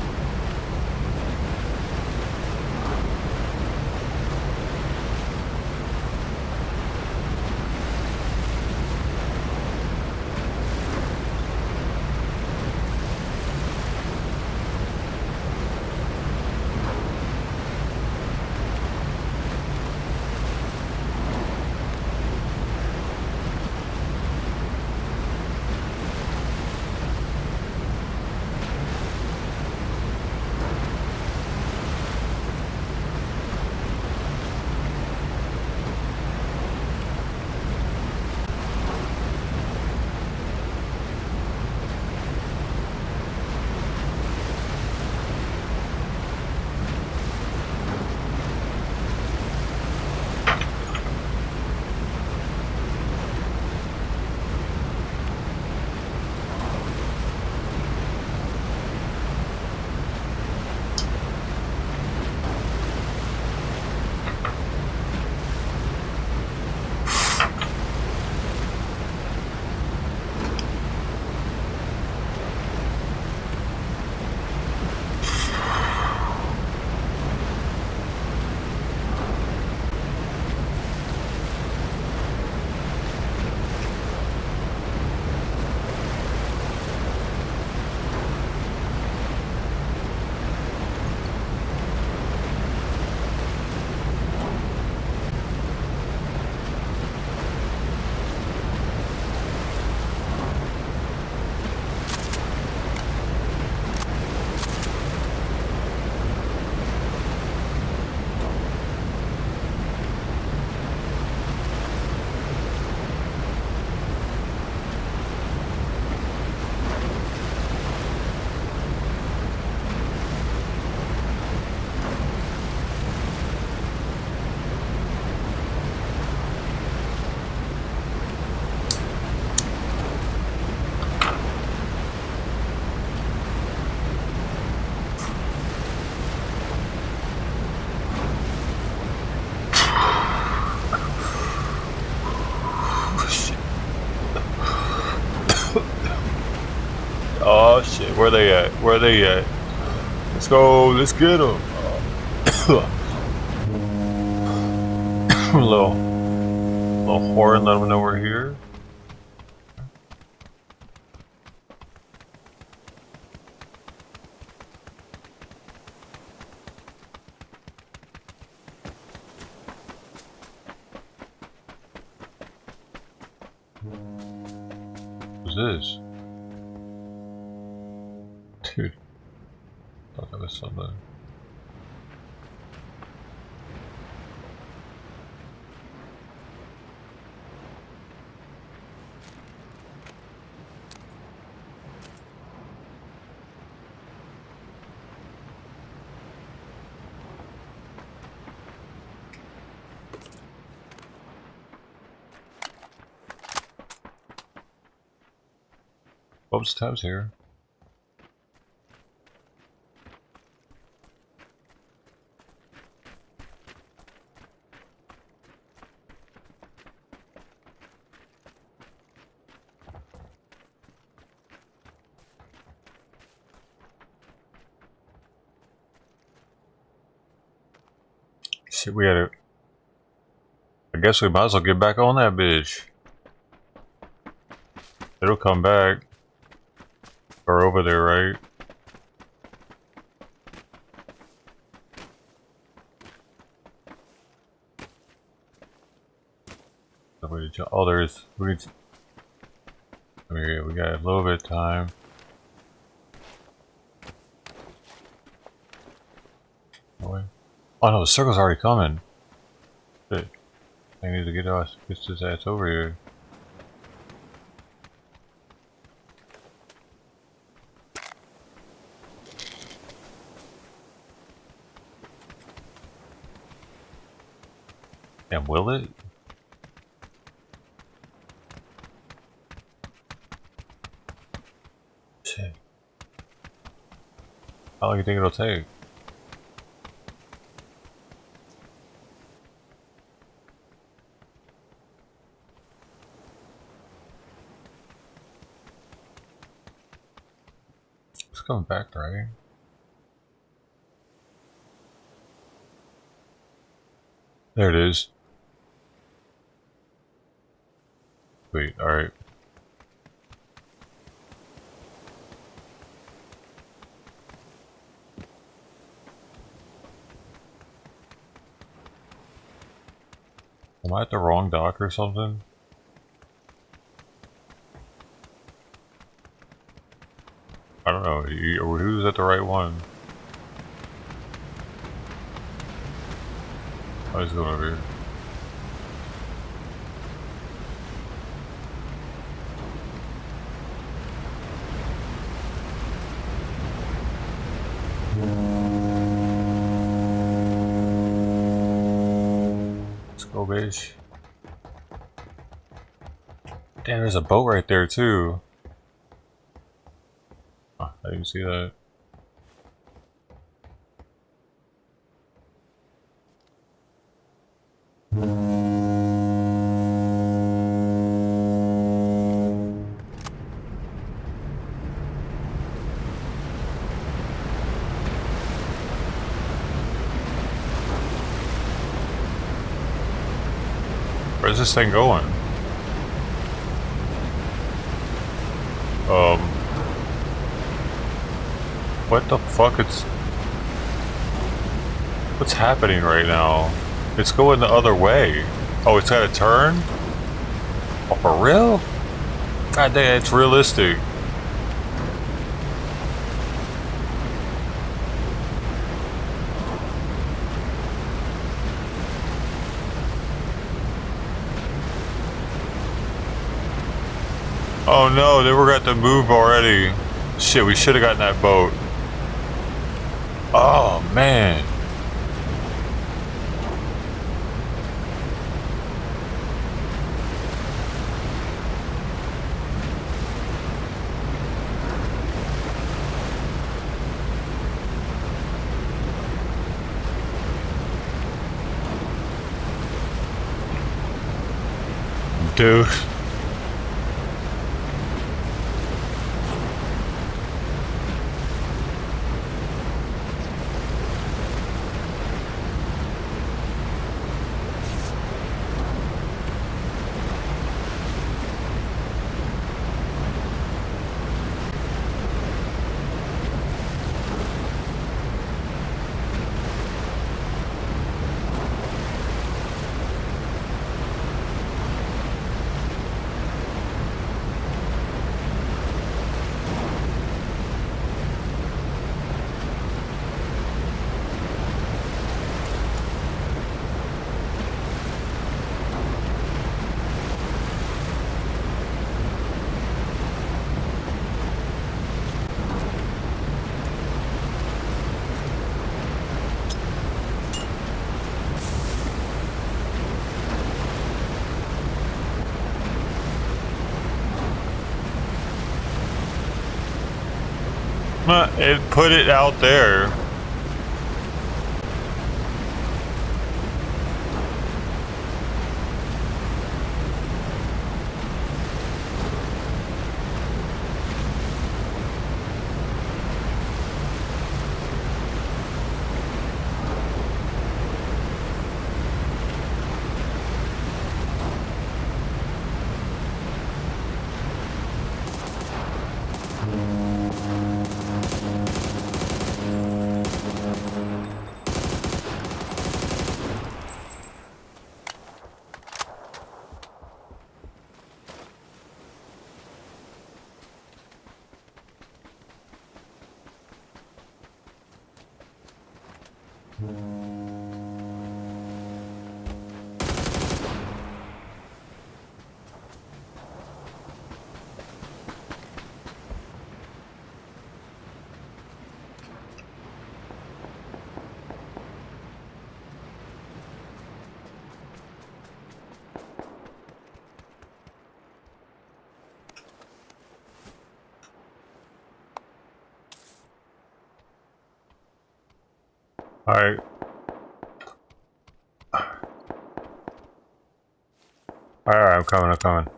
Oh shit, where they at? Where they at? Let's go, let's get them. little horn, let them know we're here. What's this? Dude, thought that was something. Bob's tabs here. Shit, we gotta. I guess we might as well get back on that bitch. It'll come back. Or over there, right? Oh, there's. We got a little bit of time. Oh no, the circle's already coming. Shit. I need to get his ass over here. And will it? Shit. How long do you think it'll take? It's coming back, right? There it is. Wait, alright. Am I at the wrong dock or something? I don't know. Who's at the right one? Oh, he's going over here. Let's go, bitch. Damn, there's a boat right there, too. Oh, I didn't see that. Where's this thing going? What the fuck? What's happening right now? It's going the other way. Oh, it's got to turn? Oh, for real? God damn, it's realistic. Oh no, they were got to move already. Shit, we should have gotten that boat. Oh man. Dude. It put it out there. Alright. Alright, I'm coming.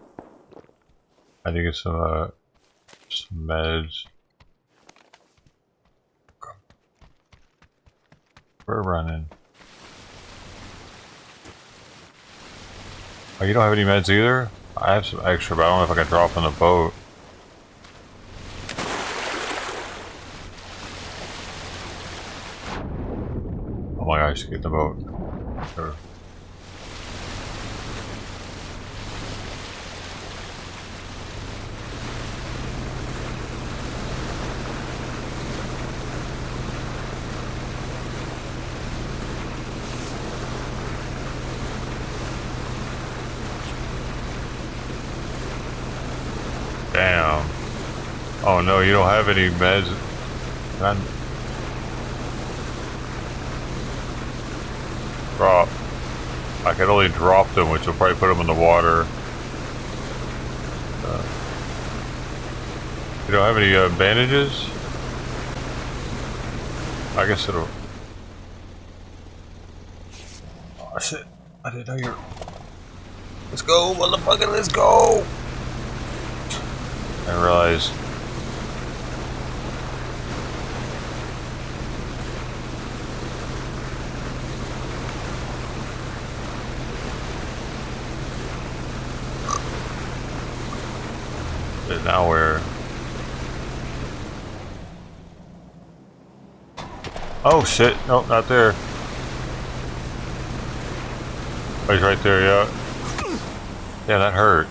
I need to get some meds. We're running. Oh, you don't have any meds either? I have some extra, but I don't know if I can drop on the boat. Oh my gosh, get the boat. Sure. Damn. Oh no, you don't have any meds. Drop. I could only drop them, which will probably put them in the water. You don't have any bandages? I guess it'll... Oh shit, I didn't know you're... Let's go, motherfucker, let's go! I realized... Now where? Oh shit, nope, not there. Oh, he's right there, yeah. Yeah, that hurt.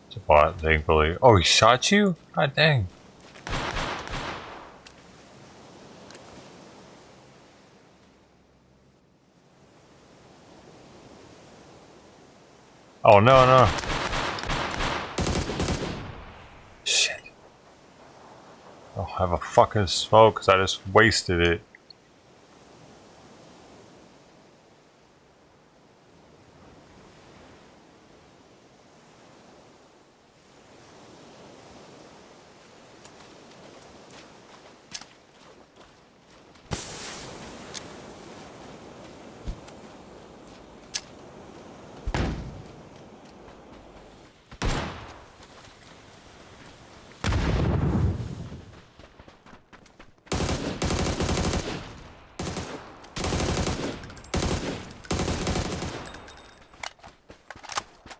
It's a bot, thankfully. Oh, he shot you? God dang. Oh no, no. Shit. I don't have a fucking smoke because I just wasted it.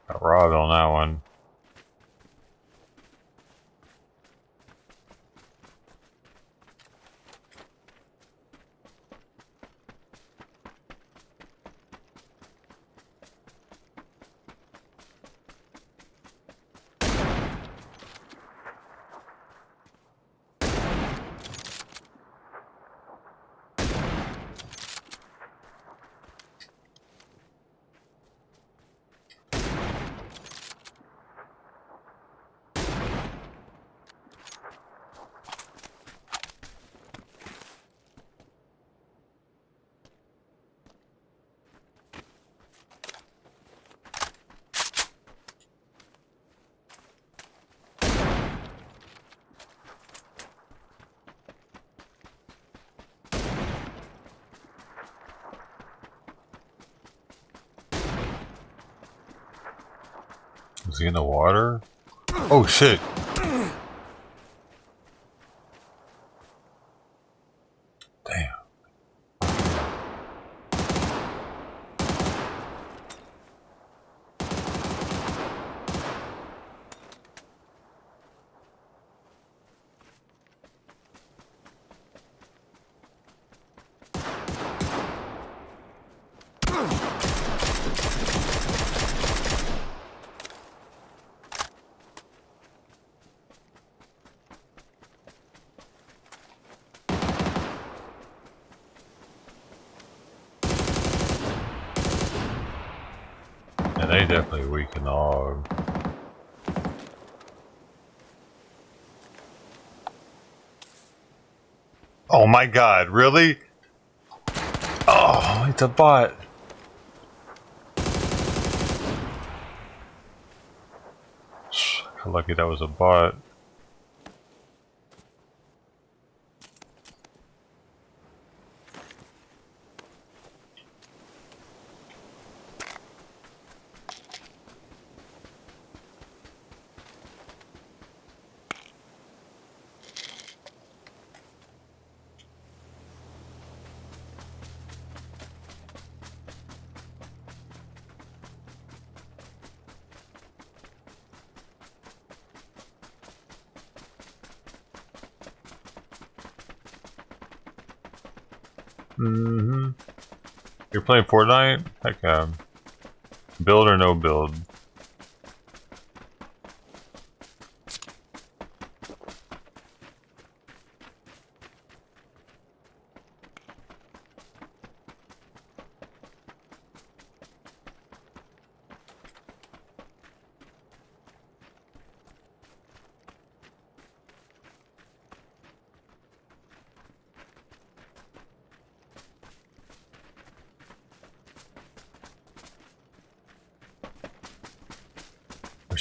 Got robbed on that one. Was he in the water? Oh shit! Damn. And they definitely weaken the hog. Oh my god, really? Oh, it's a bot. How lucky that was a bot. Mm-hmm. You're playing Fortnite? Heck yeah. Build or no build?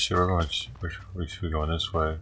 We're going. We should be going this way.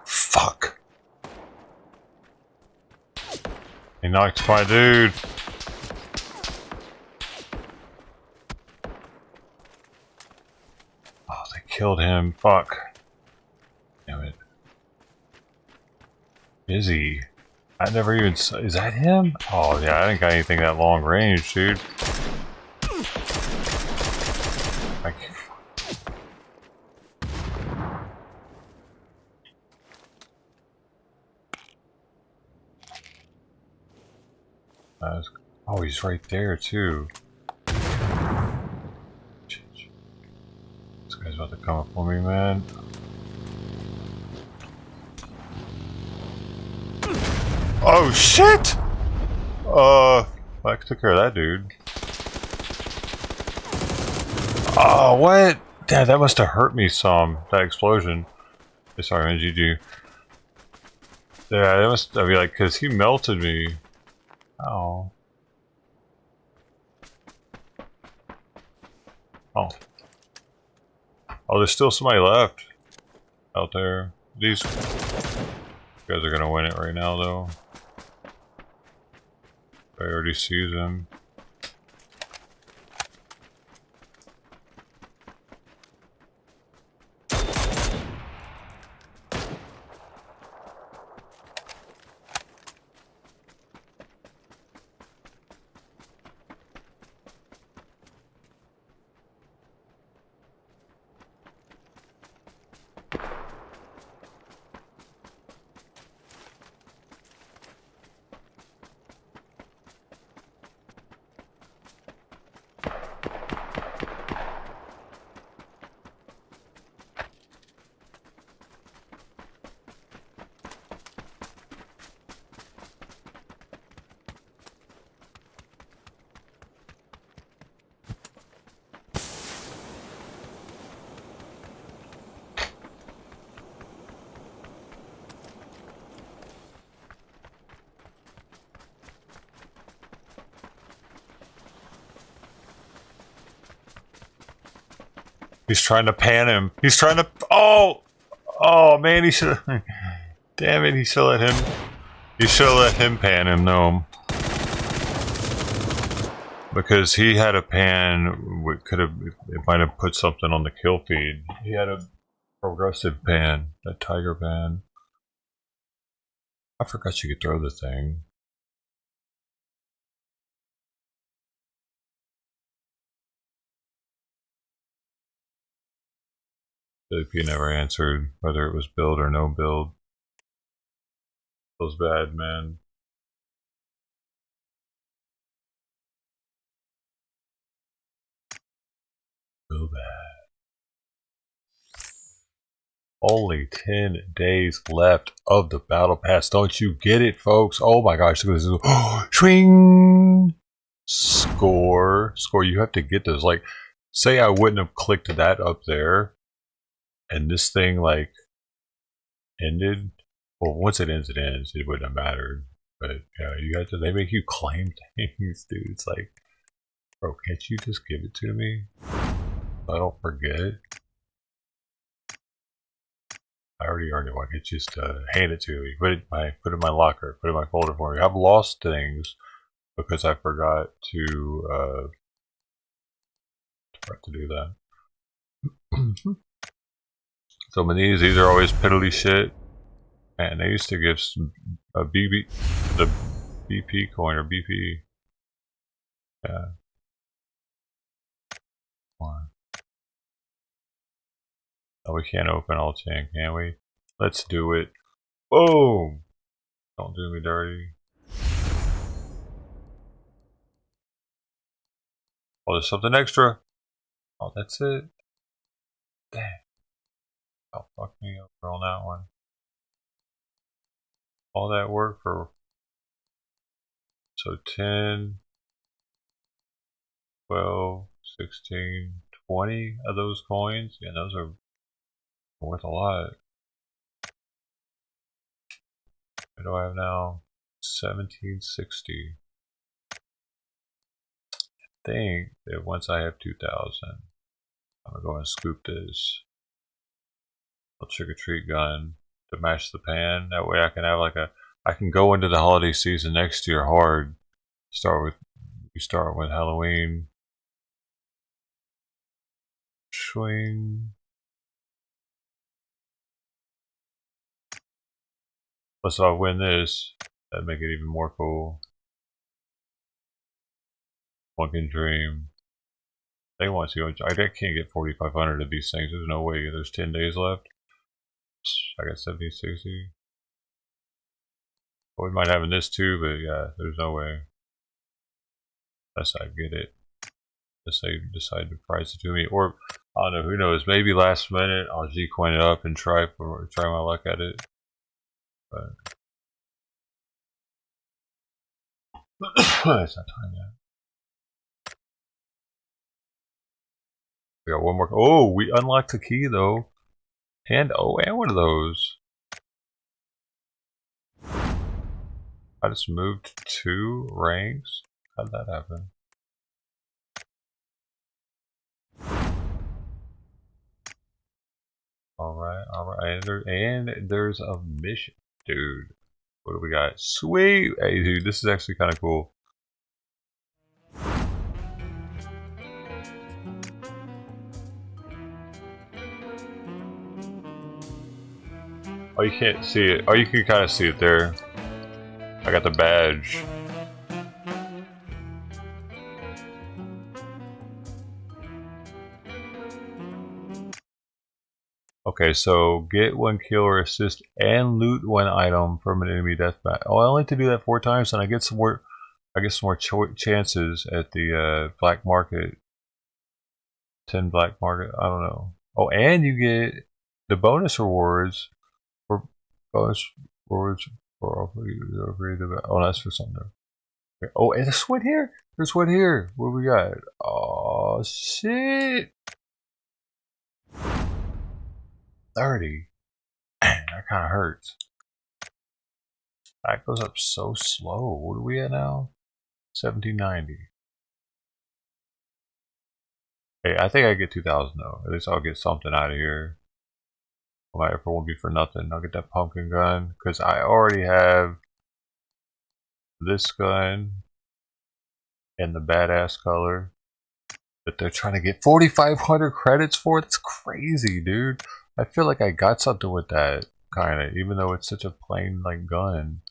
Fuck. He knocked my dude. Oh, they killed him. Fuck. Damn it. Is he? I never even saw. Is that him? Oh, yeah, I didn't got anything that long range, dude. I can't. Oh, he's right there, too. This guy's about to come up for me, man. Oh, shit! I took care of that dude. Oh, what? Damn, that must have hurt me some, that explosion. Sorry, man, GG. Yeah, that must, I mean, like, because he melted me. Oh. Oh. Oh, there's still somebody left out there. These guys are gonna win it right now, though. I already sees him. He's trying to pan him. He's trying to. Oh! Oh man, he should. Damn it! He should let him. He should have let him pan him. No. Because he had a pan. Could have. It might have put something on the kill feed. He had a progressive pan. A tiger pan. I forgot you could throw the thing. JP never answered whether it was build or no build. Feels bad, man. Feel bad. Only 10 days left of the battle pass. Don't you get it, folks? Oh my gosh, look at this. Oh, swing! Score. Score. You have to get those. Like, say I wouldn't have clicked that up there. And this thing like ended. Well, once it ends, it ends. It wouldn't have mattered. But yeah, you have to. They make you claim things, dude. It's like, bro, can't you just give it to me? I don't forget. I already earned it. Why can't you just hand it to me? Put it in my locker. Put it in my folder for me. I've lost things because I forgot to do that. So these are always piddly shit. And they used to give the BP coin or BP. Yeah. Oh, we can't open all 10, can we? Let's do it. Boom! Don't do me dirty. Oh, there's something extra. Oh, that's it. Dang. Oh, fuck me over on that one. All that work for. So 10, 12, 16, 20 of those coins. Yeah, those are worth a lot. What do I have now? 1760. I think that once I have 2000, I'm gonna go and scoop this little trick-or-treat gun to match the pan. That way I can have like I can go into the holiday season next year hard. We start with Halloween. Swing. Plus, if I win this, that'd make it even more cool. One can dream. They want to. I can't get 4,500 of these things. There's no way. There's 10 days left. I got 1760. Well, we might have in this too, but yeah, there's no way. Unless I get it. Unless they decide to price it to me, or I don't know. Who knows? Maybe last minute I'll G-coin it up and try my luck at it. But it's not time yet. We got one more. Oh, we unlocked the key though, and one of those. I just moved 2 ranks. How'd that happen? Alright, and there's a mission. Dude, what do we got? Sweet! Hey dude, this is actually kind of cool. Oh, you can't see it. Oh, you can kind of see it there. I got the badge. Okay, so get 1 kill or assist and loot 1 item from an enemy deathmatch. Oh, I only have to do that 4 times, and I get some more. I get some more chances at the black market. 10 black market. I don't know. Oh, and you get the bonus rewards for oh, that's for something. Okay. Oh, and there's one here. There's one here. What we got? Oh shit! 30. That kind of hurts. That goes up so slow. What are we at now? 1790. Hey, I think I get 2,000 though. At least I'll get something out of here. My effort won't be for nothing. I'll get that pumpkin gun because I already have this gun in the badass color that they're trying to get 4,500 credits for. That's crazy, dude. I feel like I got something with that, kind of, even though it's such a plain like gun.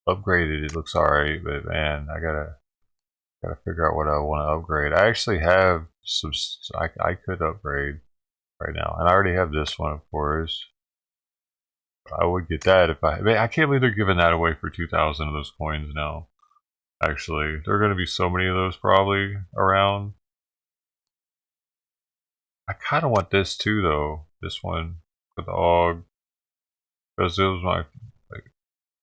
Upgraded, it looks alright, but man, I gotta figure out what I want to upgrade. I actually have some. I could upgrade right now, and I already have this one, of course. I would get that if I. Man, I can't believe they're giving that away for 2,000 of those coins now. Actually, there are going to be so many of those probably around. I kind of want this too, though. This one with the AUG, because it was my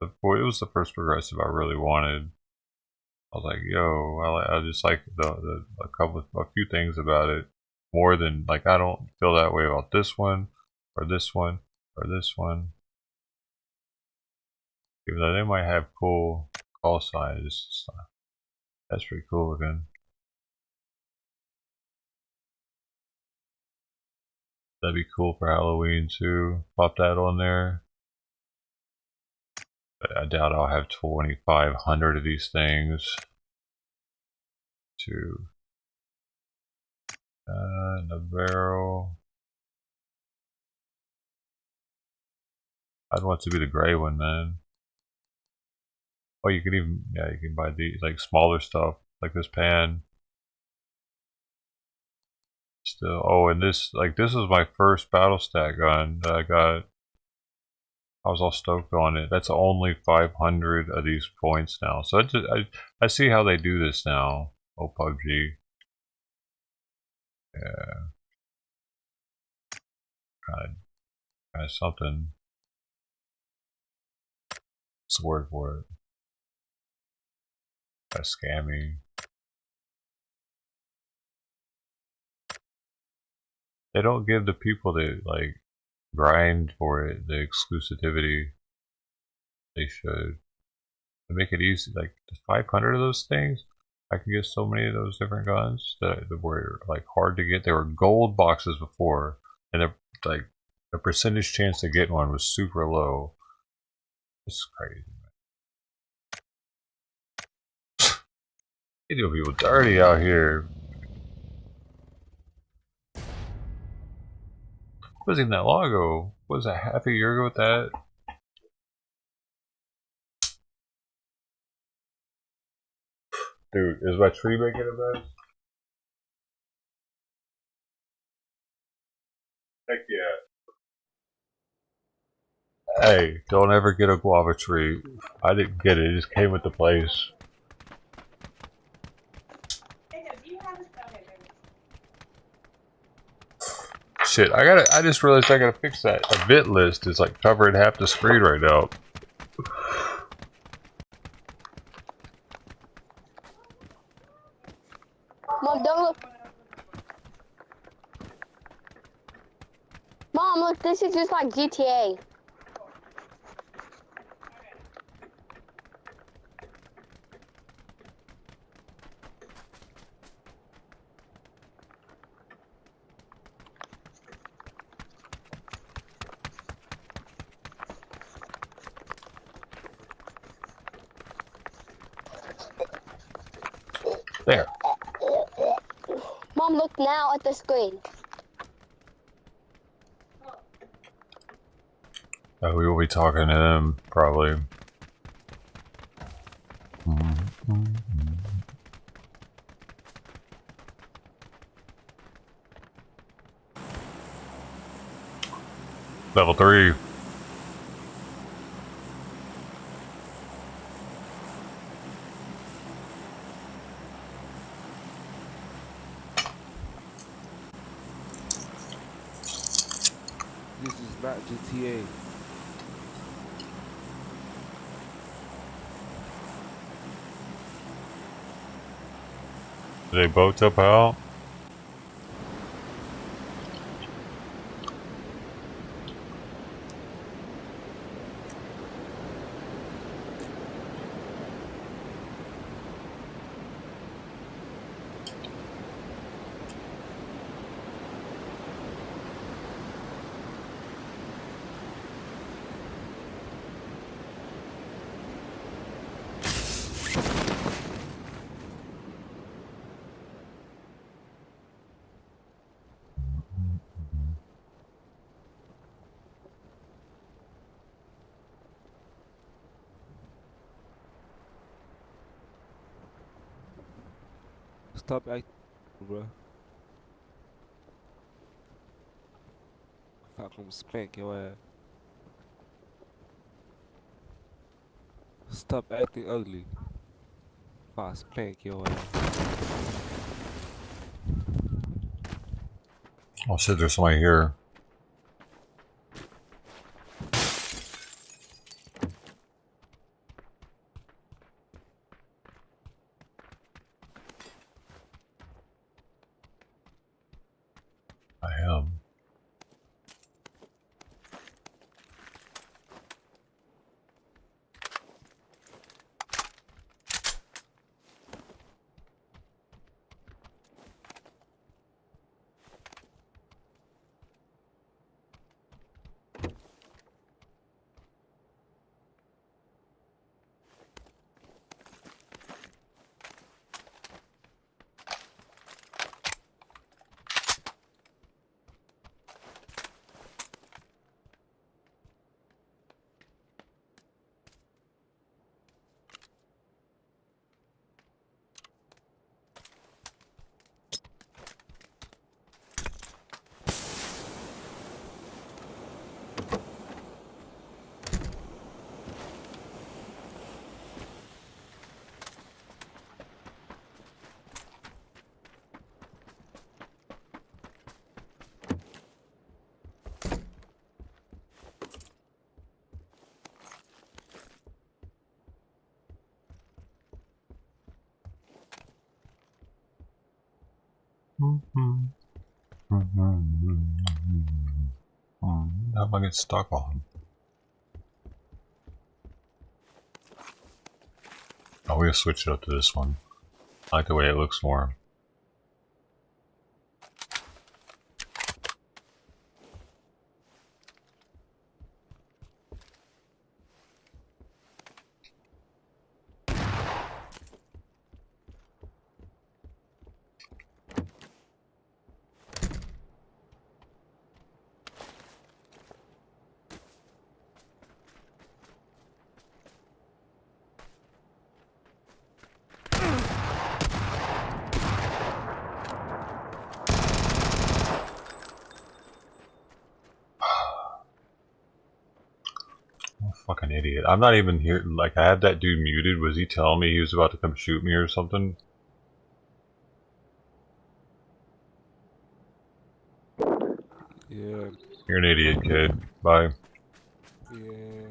it was the first progressive I really wanted. I was like, yo, I just like a few things about it more than like I don't feel that way about this one or this one or this one. Even though they might have cool call signs, that's pretty cool looking. That'd be cool for Halloween too. Pop that on there. But I doubt I'll have 2,500 of these things. Naval. I'd want to be the gray one, man. Oh, you can even, yeah, you can buy these like smaller stuff like this pan. Still, oh, and this, like, this is my first battle stat gun that I got. I was all stoked on it. That's only 500 of these points now. So I see how they do this now. Oh, PUBG. Yeah. Kind of something. What's the word for it? Kind of scammy. They don't give the people that like grind for it the exclusivity they should. To make it easy, like 500 of those things, I can get so many of those different guns that were like hard to get. They were gold boxes before, and they're like the percentage chance to get one was super low. It's crazy, man. You do people dirty out here. It wasn't even that long ago. What was that, half a year ago with that? Dude, is my tree making a mess? Heck yeah. Hey, don't ever get a guava tree. I didn't get it, it just came with the place. Shit, I just realized I gotta fix that. Event list is like covering half the screen right now. Mom, don't look. Mom, look, this is just like GTA. There. Mom, look now at the screen. We will be talking to them, probably. Level 3. This is not GTA. Did they both up out? Stop acting, bro. If I come spank your ass. Stop acting ugly. If I spank your ass. Oh shit, there's somebody here. I am. How am I get stuck on? Oh, we'll switch it up to this one. I like the way it looks more. Fucking idiot. I'm not even here. Like, I had that dude muted. Was he telling me he was about to come shoot me or something? Yeah. You're an idiot, kid. Bye. Yeah.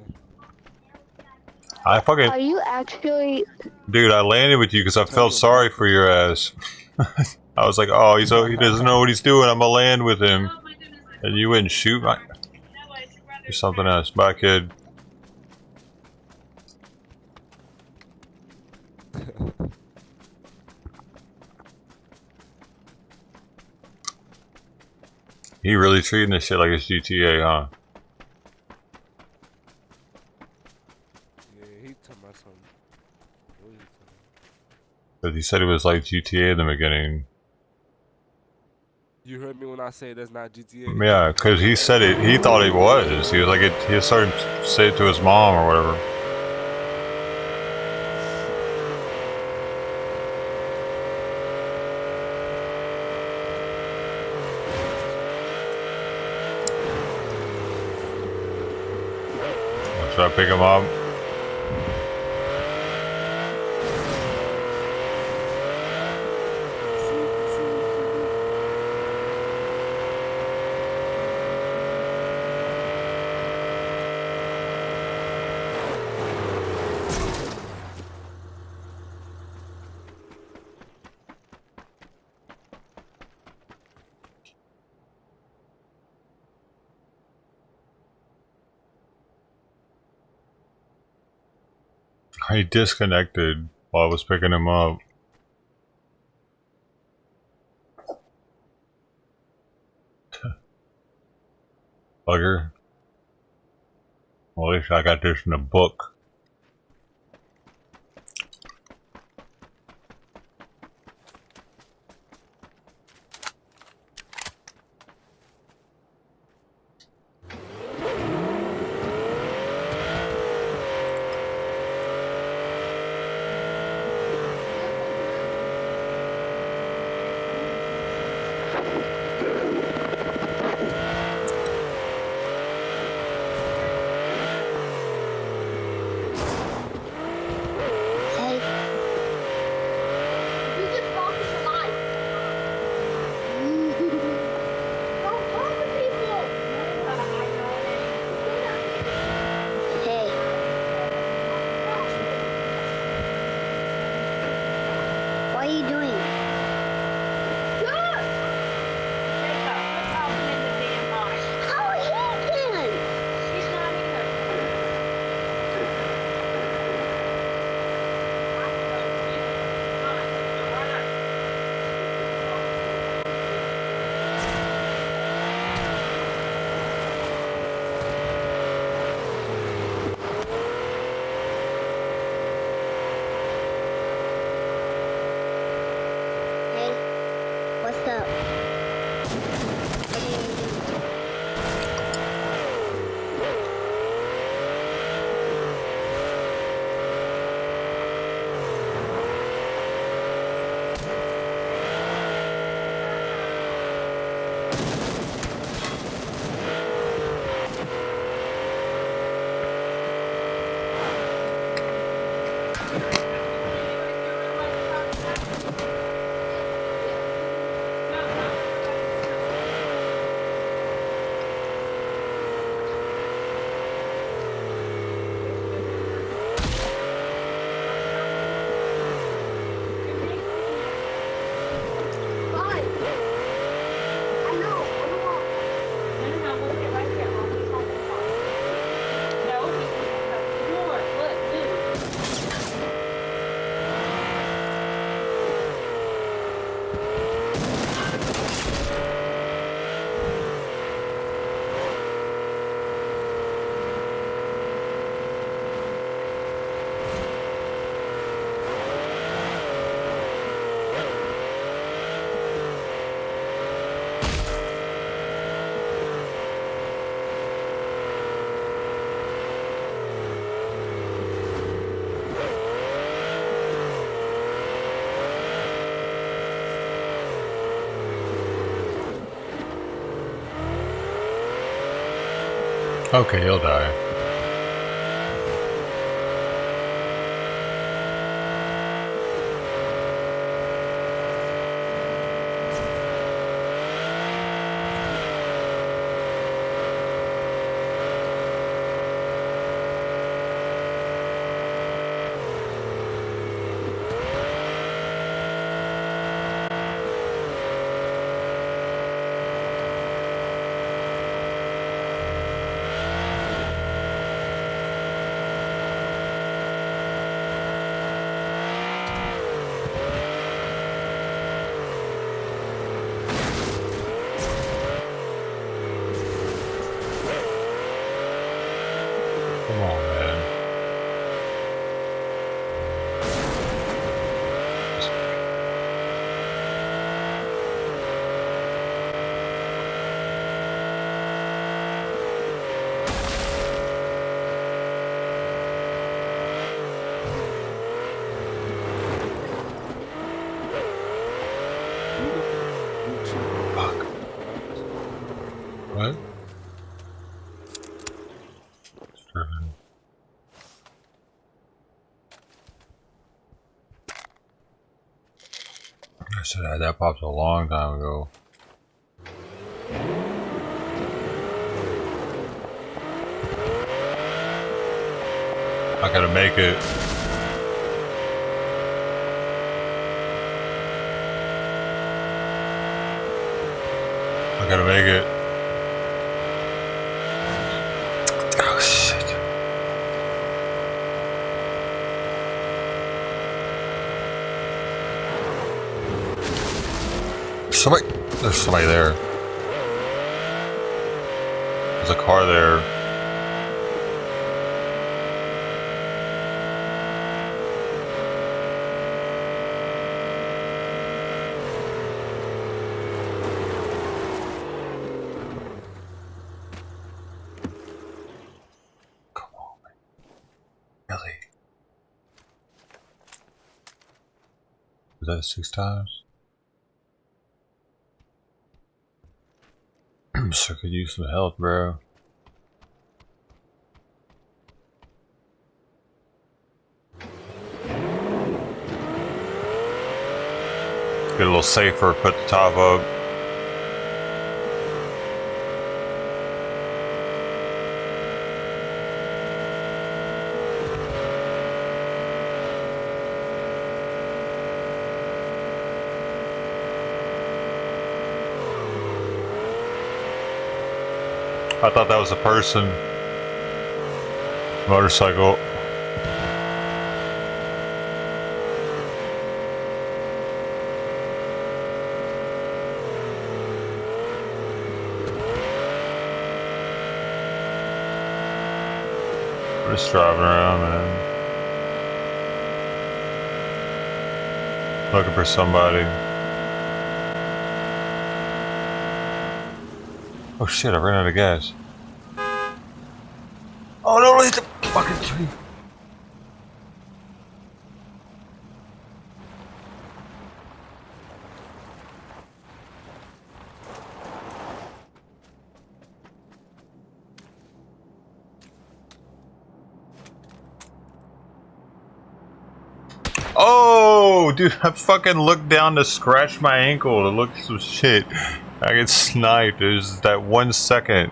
I fucking... Are you actually... Dude, I landed with you because I felt sorry for your ass. I was like, oh, he doesn't know what he's doing. I'm gonna land with him. And you wouldn't shoot my... Do something else. Bye, kid. He really treating this shit like it's GTA, huh? Yeah, he talking about something. What is he talking But he said it was like GTA in the beginning. You heard me when I say that's not GTA. Yeah, because he said it. He thought it was. He was like, he started to say it to his mom or whatever. Should I pick him up? He disconnected while I was picking him up. Bugger. Well, at least I got this in a book. Okay, he'll die. I should have had that popped a long time ago. I gotta make it. I gotta make it. Oh shit. There's somebody there. There's a car there. Come on, really? Was that 6 times? So I could use some help, bro. Get a little safer, put the top up. I thought that was a person. Motorcycle. We're just driving around, man. Looking for somebody. Oh shit, I ran out of gas. Oh no, hit the fucking tree. Oh, dude, I fucking looked down to scratch my ankle to look at some shit. I get sniped. There's that 1 second.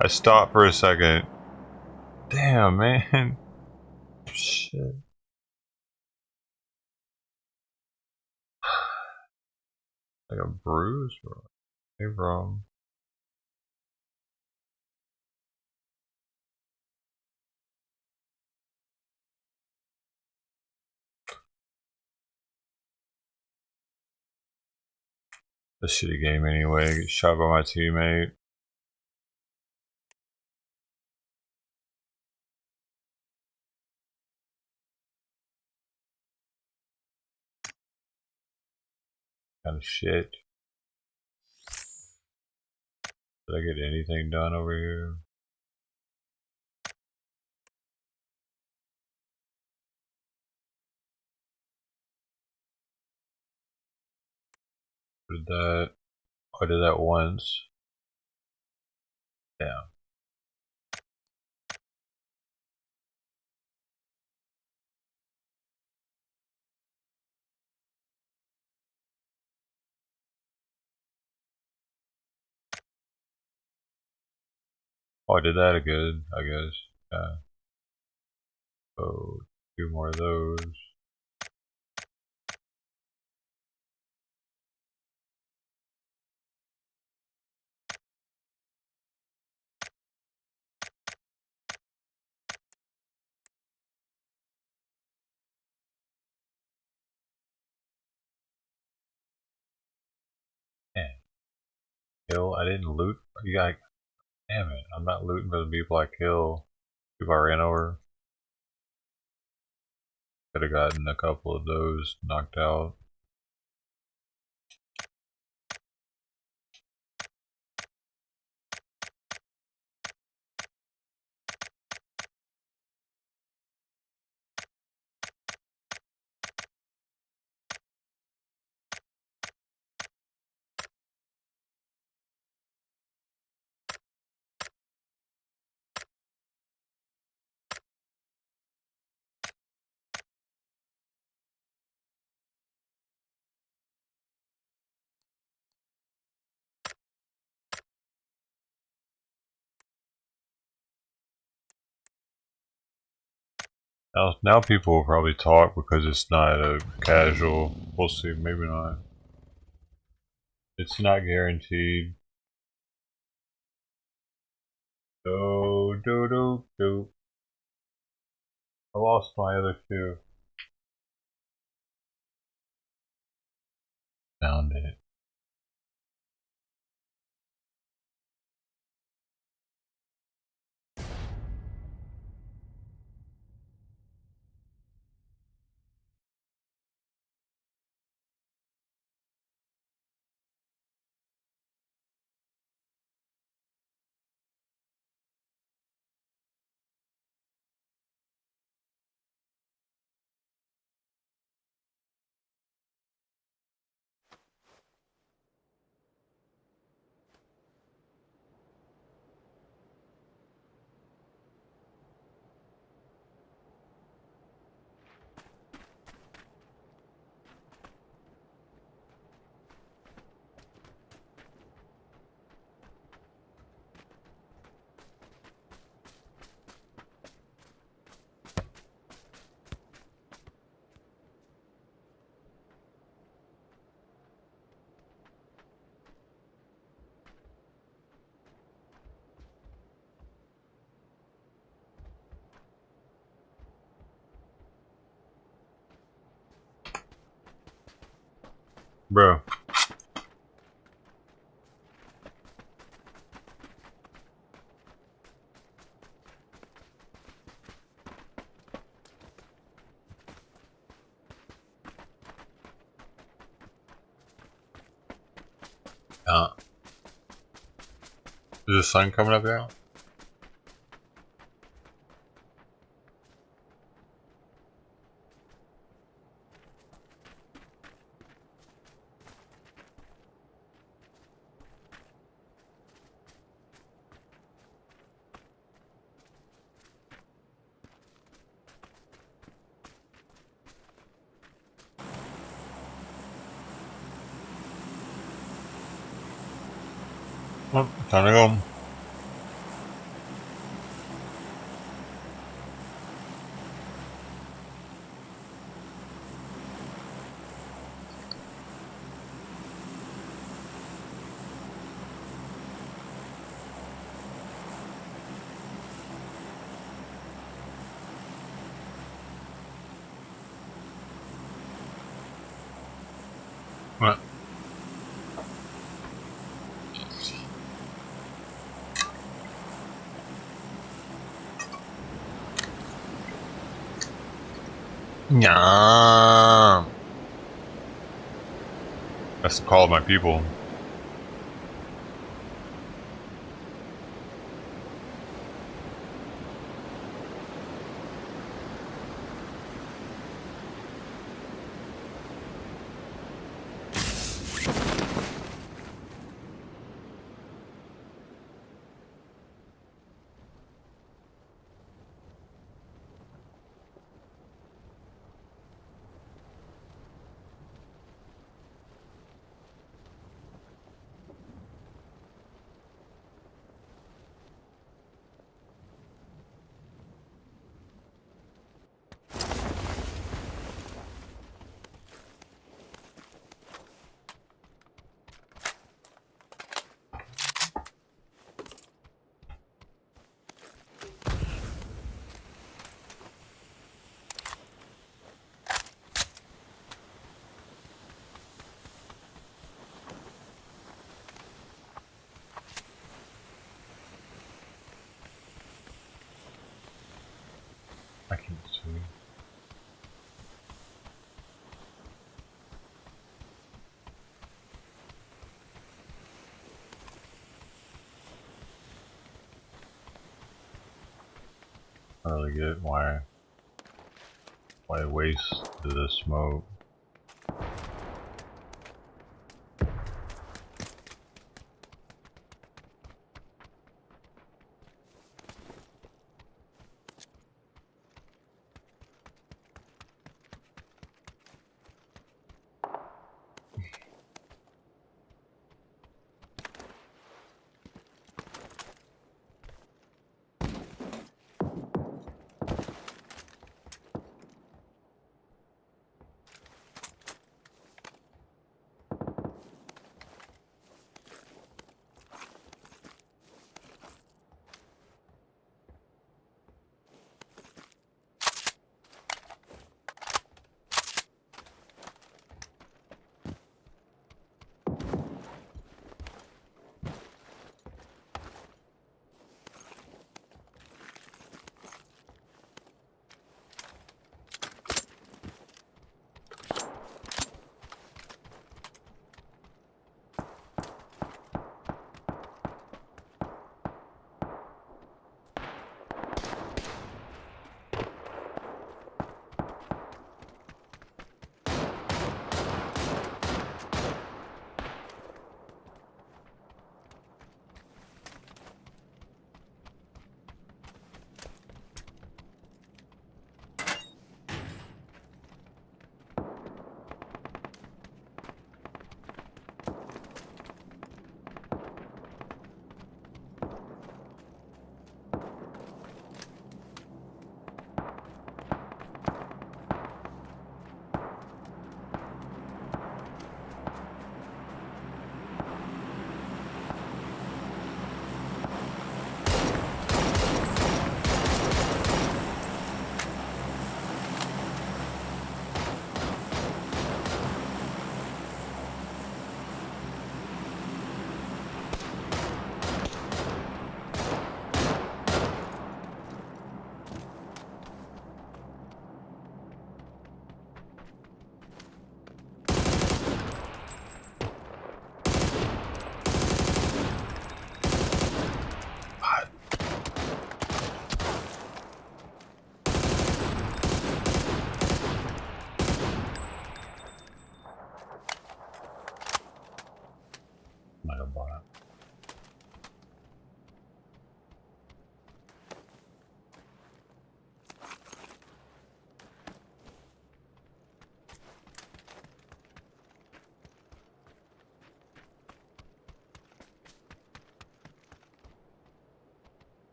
I stopped for a second. Damn, man. Shit. Like a bruise, bro. Hey, bro. A shitty game anyway. Get shot by my teammate. Kind of shit. Did I get anything done over here? Did that? I did that once. Yeah. Oh, I did that again, I guess. Yeah. Oh, 2 more of those. Man. Kill? I didn't loot? You got. Damn it. I'm not looting for the people I kill. People I ran over. Could have gotten a couple of those knocked out. Now people will probably talk because it's not a casual. We'll see, maybe not. It's not guaranteed. Do. I lost my other two. Found it. Bro. Is the sun coming up now? Oh, time to go. What? Yeah. That's the call of my people. I can't see. I don't really get why waste the smoke.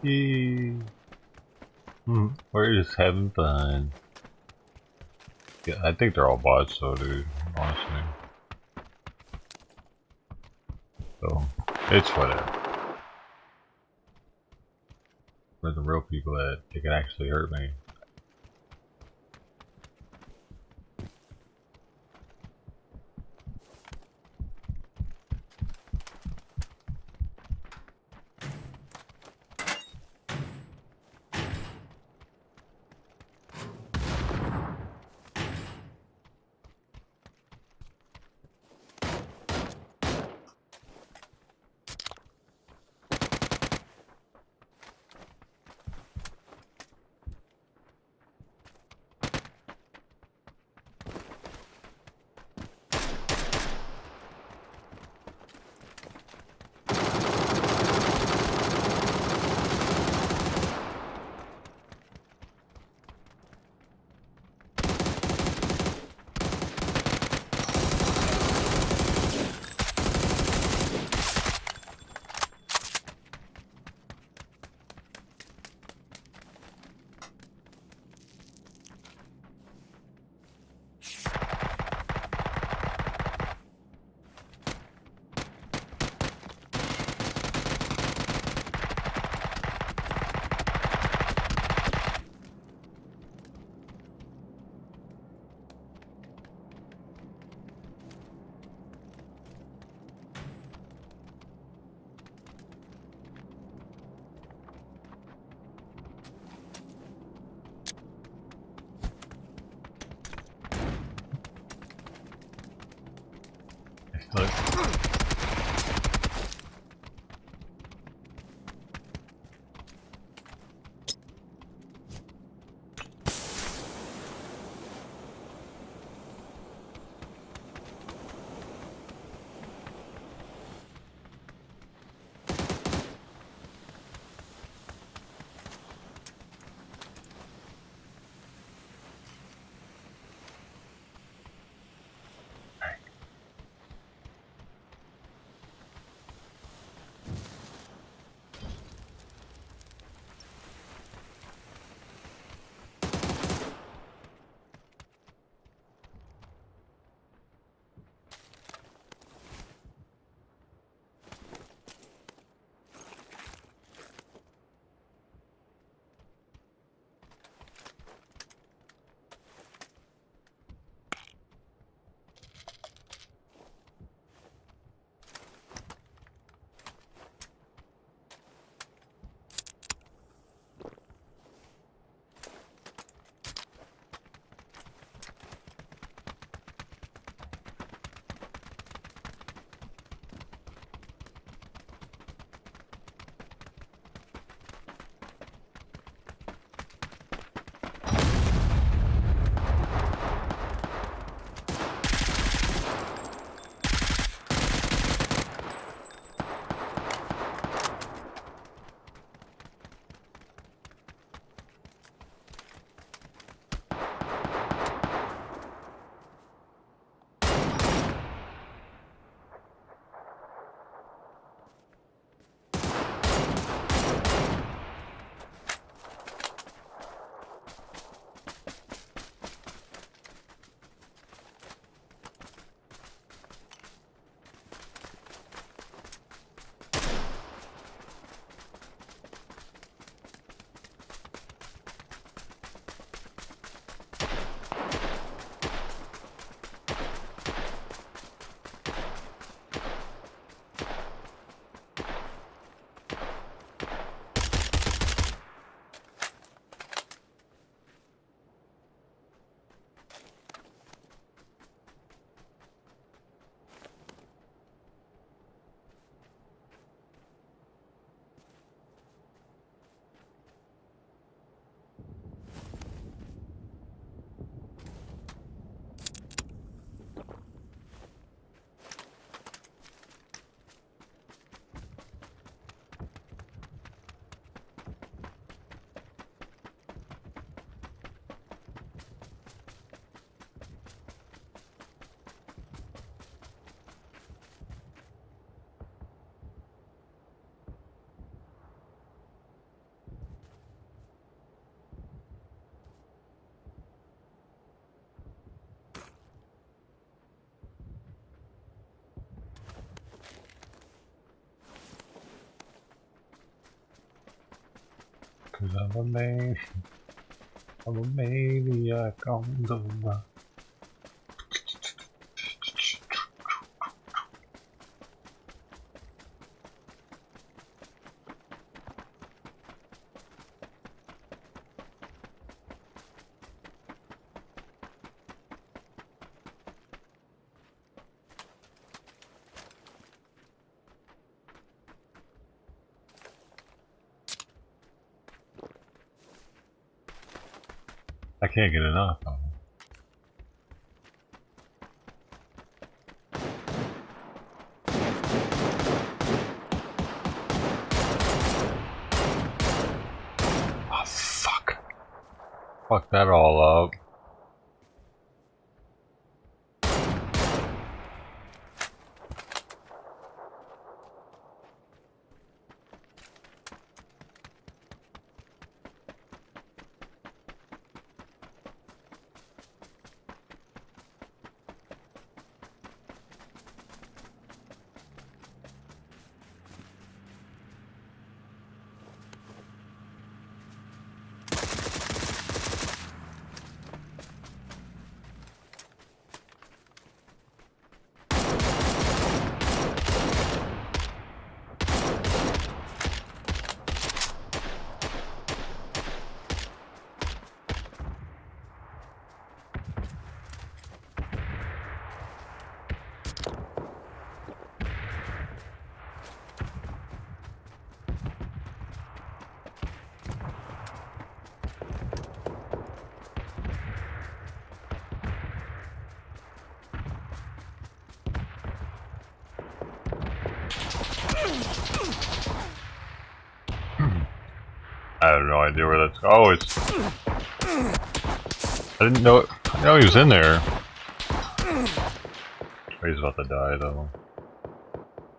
We're just having fun. Yeah, I think they're all bots though, dude, honestly. So, it's whatever. Where the real people at, they can actually hurt me. Look. 'Cause I'm a maniac on the run. I can't get enough of them. Oh, fuck. Fuck that all up. I have no idea where that's. Oh, it's. I didn't know. I know he was in there. Oh, he's about to die though.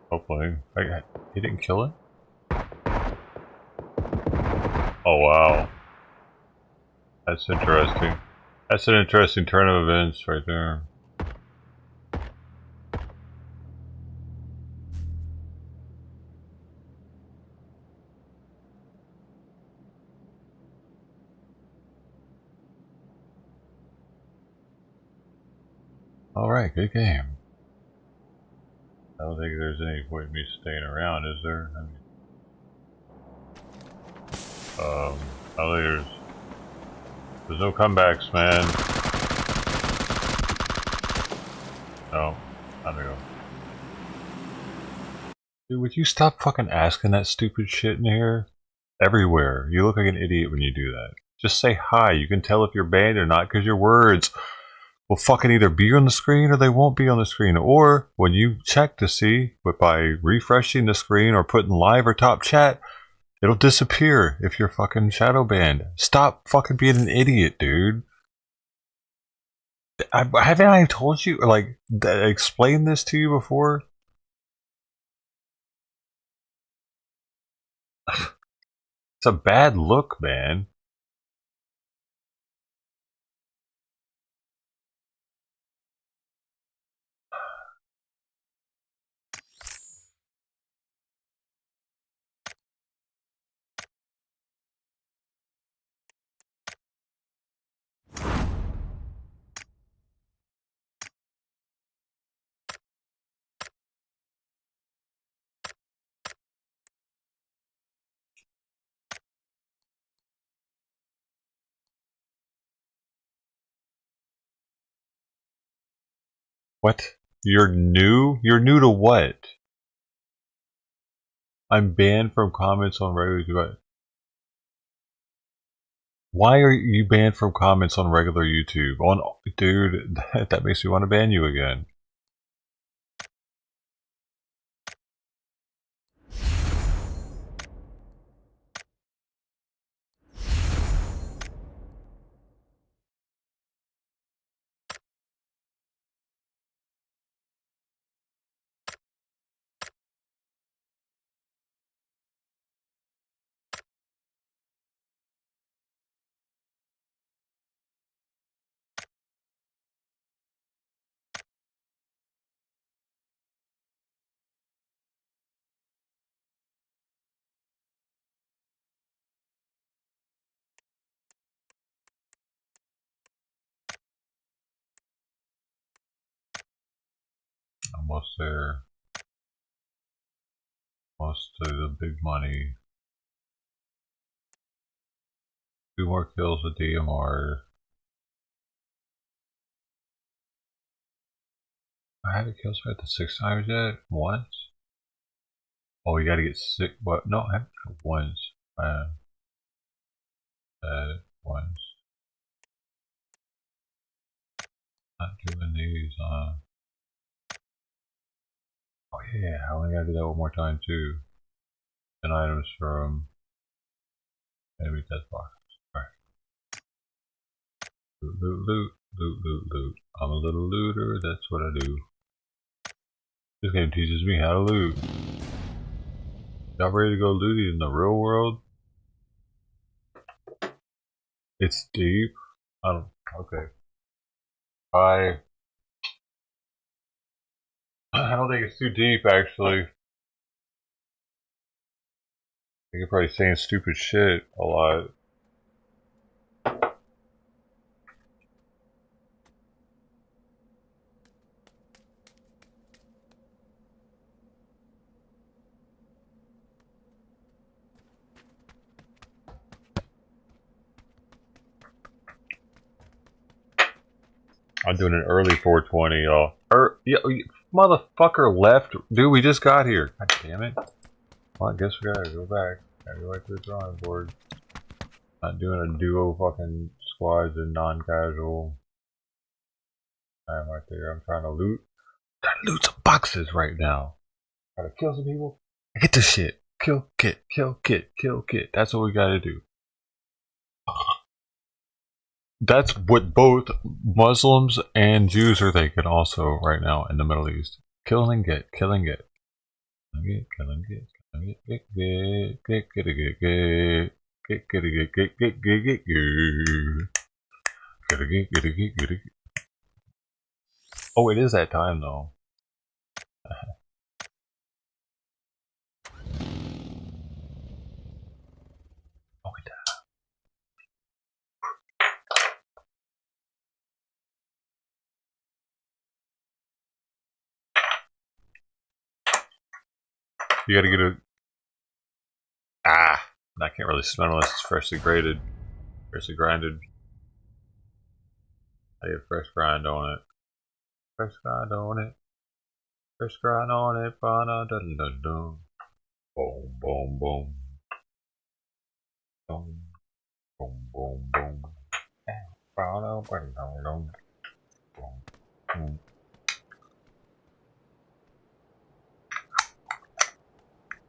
Hopefully, he didn't kill it. Oh wow, that's interesting. That's an interesting turn of events right there. Alright, good game. I don't think there's any point in me staying around, is there? I mean, I don't think there's no comebacks, man. No, time to go. Dude, would you stop fucking asking that stupid shit in here? Everywhere. You look like an idiot when you do that. Just say hi. You can tell if you're banned or not because your words will fucking either be on the screen or they won't be on the screen. Or when you check to see, but by refreshing the screen or putting live or top chat, it'll disappear if you're fucking shadow banned. Stop fucking being an idiot, dude. Haven't I told you, like, explained this to you before? It's a bad look, man. What? You're new? You're new to what? I'm banned from comments on regular. Why are you banned from comments on regular YouTube? Dude, that makes me want to ban you again. Almost there. Almost to the big money. 2 more kills with DMR. I haven't killed somebody at the 6 times yet? Once? Oh, you gotta get 6. What? No, I haven't killed once. Once. Not doing these, Oh yeah, I only gotta do that one more time too. 10 items from enemy death box. Alright. Loot, loot, loot, loot, loot, loot. I'm a little looter, that's what I do. This game teaches me how to loot. Y'all ready to go looting in the real world? It's deep. Okay. I don't think it's too deep, actually. I think you're probably saying stupid shit a lot. I'm doing an early 420, y'all. Yeah, motherfucker left. Dude, we just got here. God damn it. Well, I guess we gotta go back. Gotta go back to the drawing board. Not doing a duo fucking squads and non-casual. I'm right there. I'm trying to loot. I'm trying to loot some boxes right now. Gotta kill some people. I get this shit. Kill kit, kill kit, kill kit. That's what we gotta do. That's what both Muslims and Jews are thinking also right now in the Middle East. Kill and get, kill and get. Kill and get, kill and get. Oh, it is that time though. You gotta get a... I can't really smell unless it's freshly grated. Freshly grinded. I get fresh grind on it. Fresh grind on it. Fresh grind on it. Boom, boom, boom. Boom, boom, boom, boom. Boom.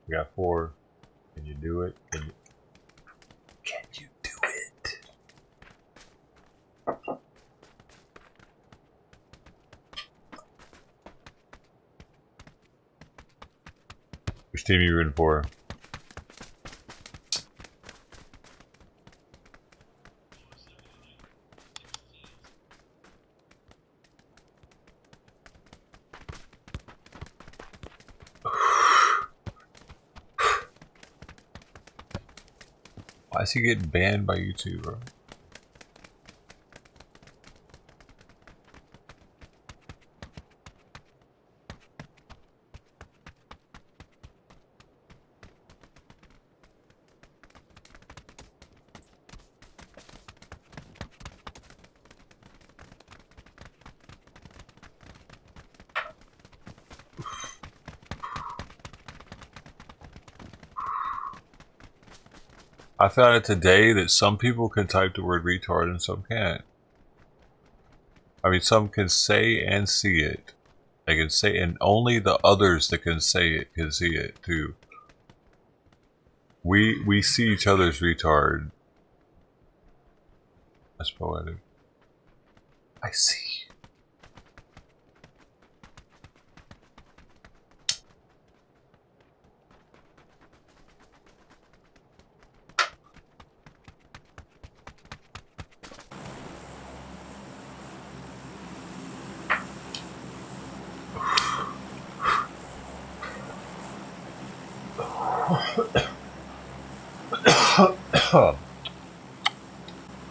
We got 4. Can you do it? Can you do it? Which team are you rooting for? Why is he getting banned by YouTube, bro? I found out today that some people can type the word retard and some can't. I mean, some can say and see it. They can say, and only the others that can say it can see it too. We see each other's retard. That's poetic. I see.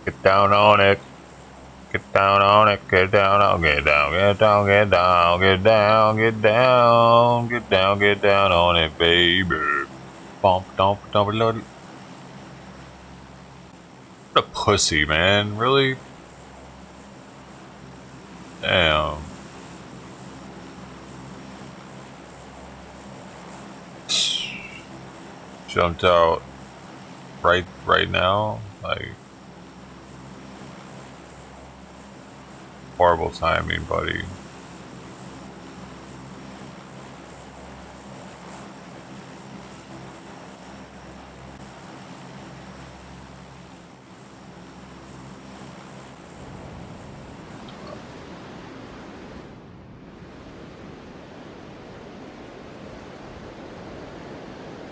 Get down on it. Get down on it, get down on, get down, get down, get down, get down, get down, get down, get down on it, baby. Bump, dump, dump, load. What a pussy, man. Really? Damn. Jumped out right now, like horrible timing, buddy.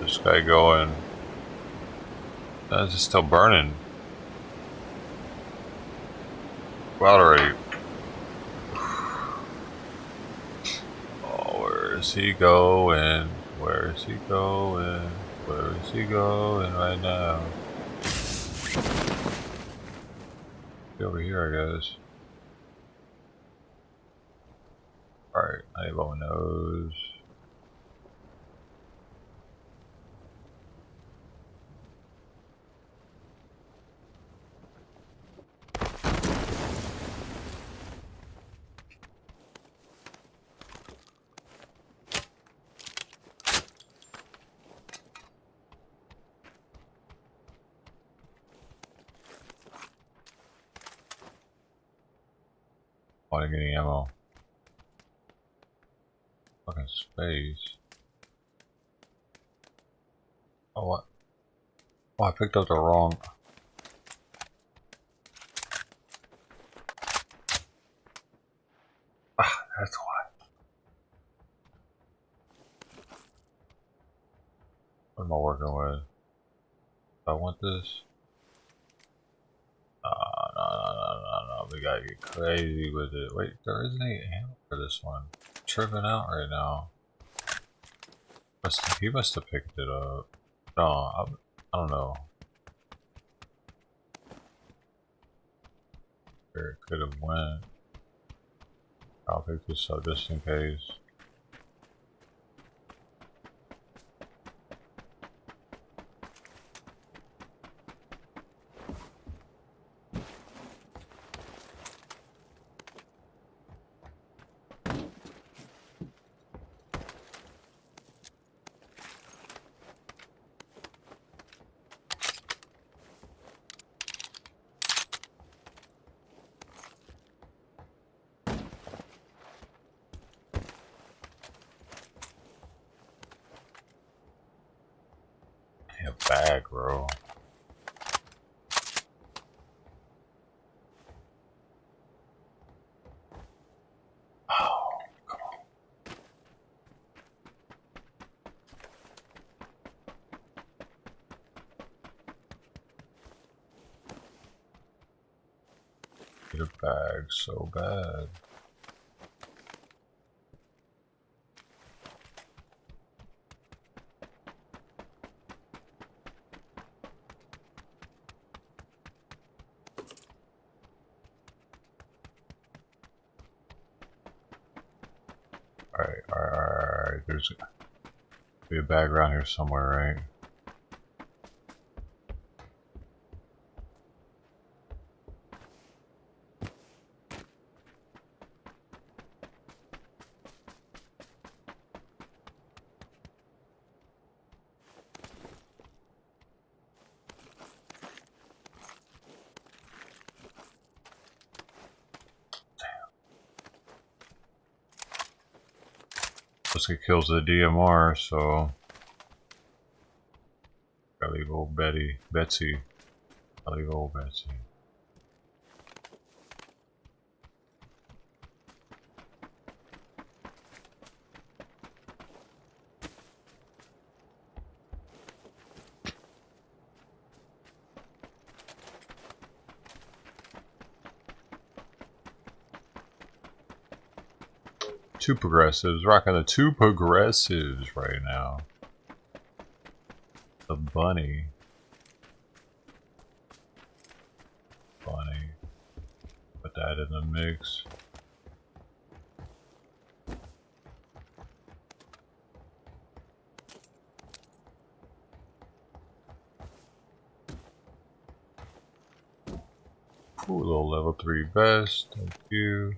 This guy going. It's still burning. Well, already. Oh, where is he going? Where is he going? Where is he going right now? Be over here, I guess. Alright, Naval knows. I didn't get any ammo. Fucking space. Oh, what? Oh, I picked up the wrong. Ah, that's why. What am I working with? I want this. No. We gotta get crazy with it. Wait, there isn't any ammo for this one. I'm tripping out right now. He must have picked it up. No, I don't know. Where it could have went. I'll pick this up just in case. Bag, bro. Oh, come on. Get a bag so bad. Alright. There's be a bag around here somewhere, right? It kills the DMR, so gotta leave old Betsy. I'll leave old Betsy. Two progressives, rocking the two progressives right now. The bunny. Put that in the mix. Ooh, little level 3 vest, thank you.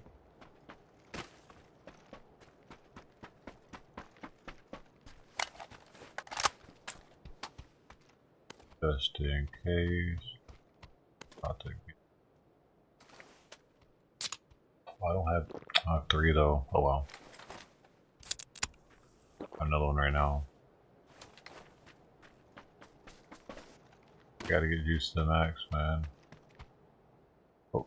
Just in case. I'll take it. Oh, I have 3 though. Oh well. Another one right now. Gotta get used to the max, man. Oh.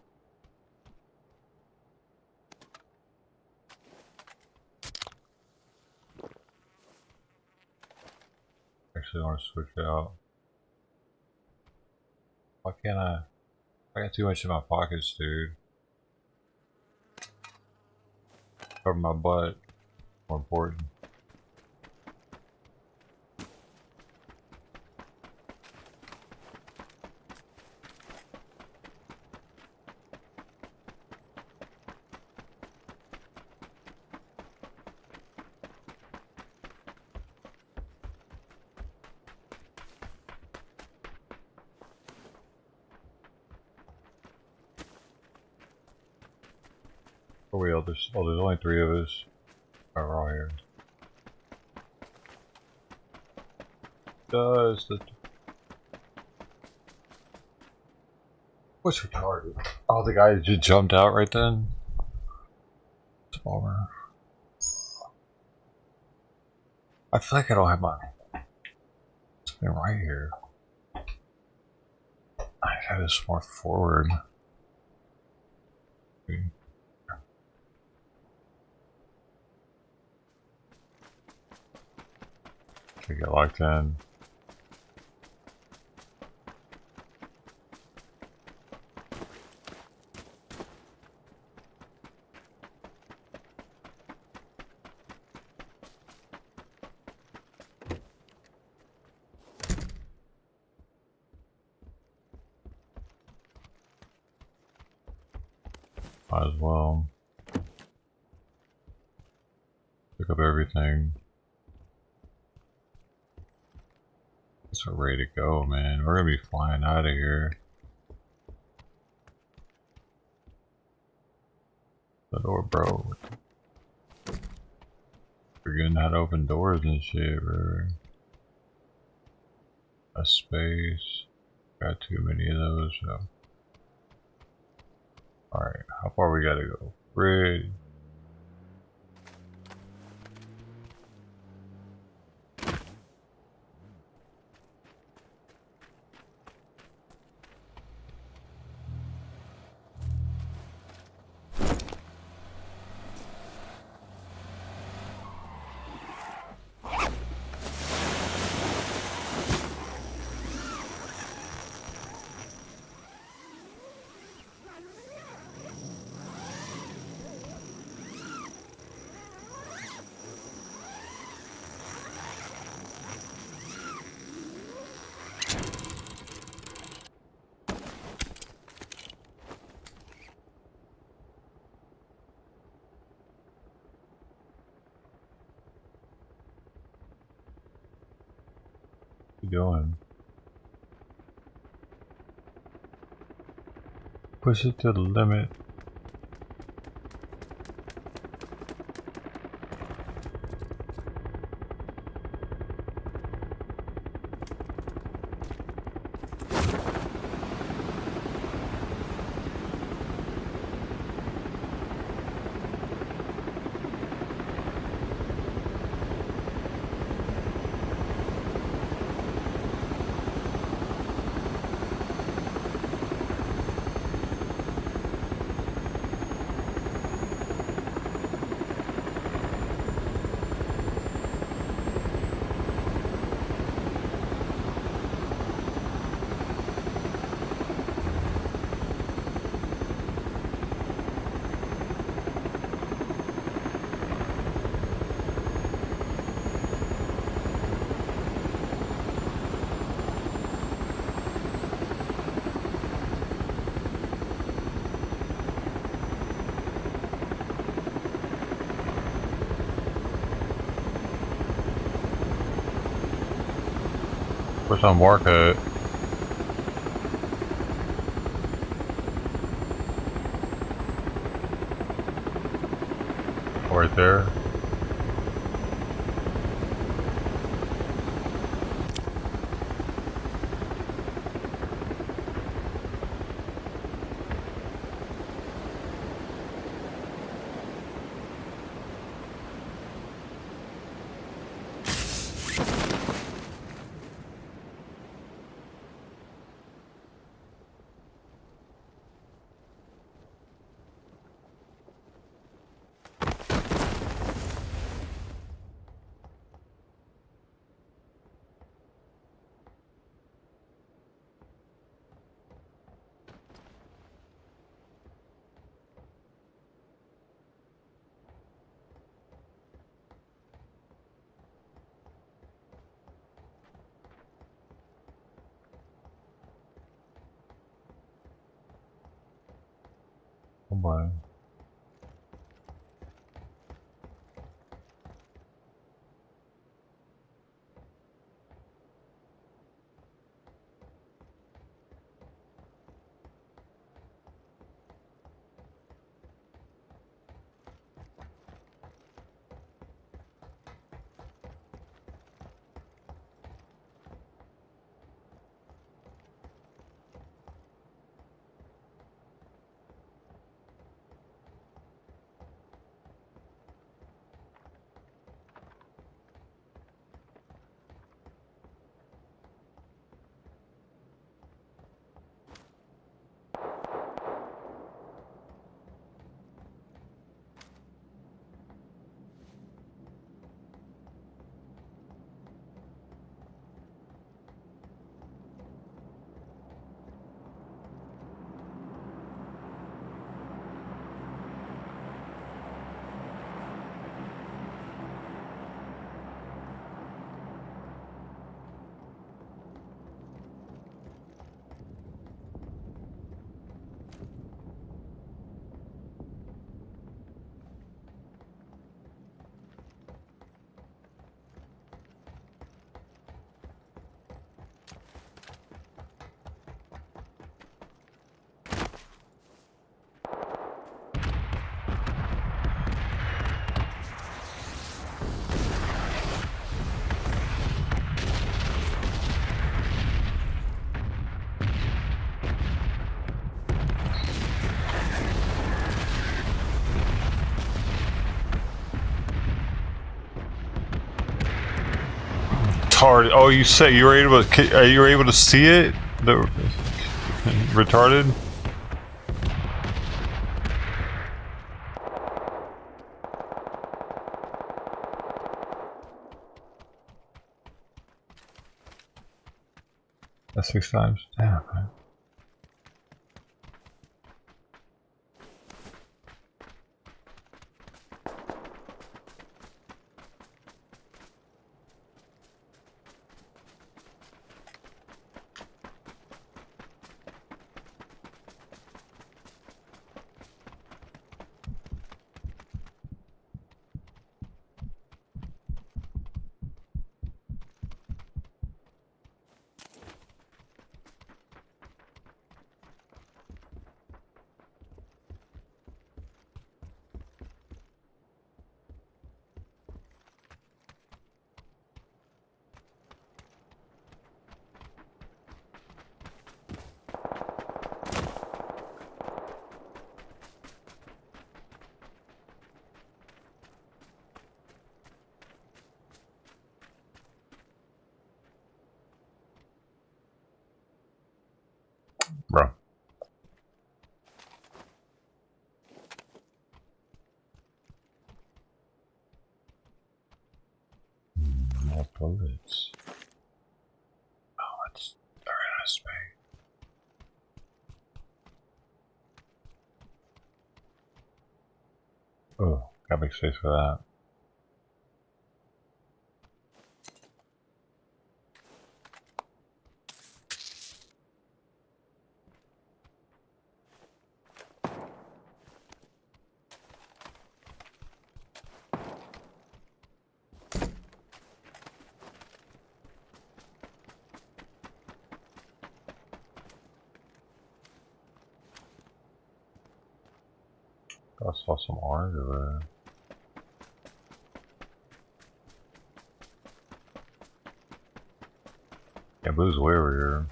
Actually, I want to switch it out. Why can't I got too much in my pockets, dude. Cover my butt. More important. Oh wait, there's only 3 of us. Oh, we're all here. Does the what's retarded? Oh, the guy just jumped out right then. It's a bummer. I feel like I don't have my something right here. I got this more forward. I get locked in. Might as well pick up everything. We're ready to go, man. We're gonna be flying out of here. The door, bro. Forgetting how to open doors and shit, bro. A space. Got too many of those, so. Alright, how far we gotta go? Ready. Going. Push it to the limit. Where's my mark at? Right there. Come on. Retarded. Oh, you say you were able to? Are you able to see it? The retarded. That's 6 times. Damn, man. Bro. More bullets. Oh, it's very nice, man. Oh, got big space for that. I saw some orange over there. Yeah, blue's way over here.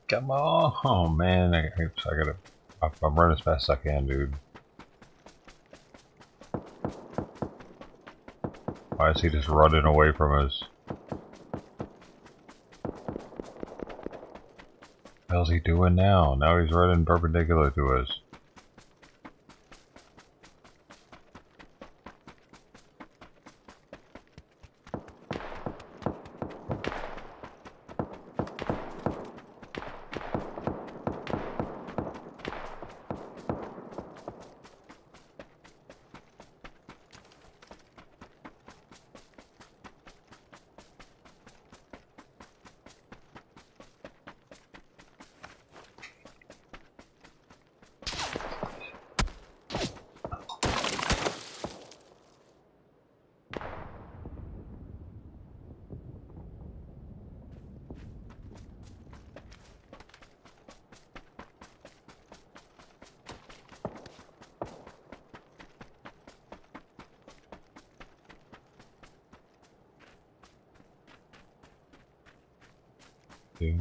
Come on, oh man! I gotta. I'm running as fast as I can, dude. Why is he just running away from us? What the hell's he doing now? Now he's running perpendicular to us. Dude.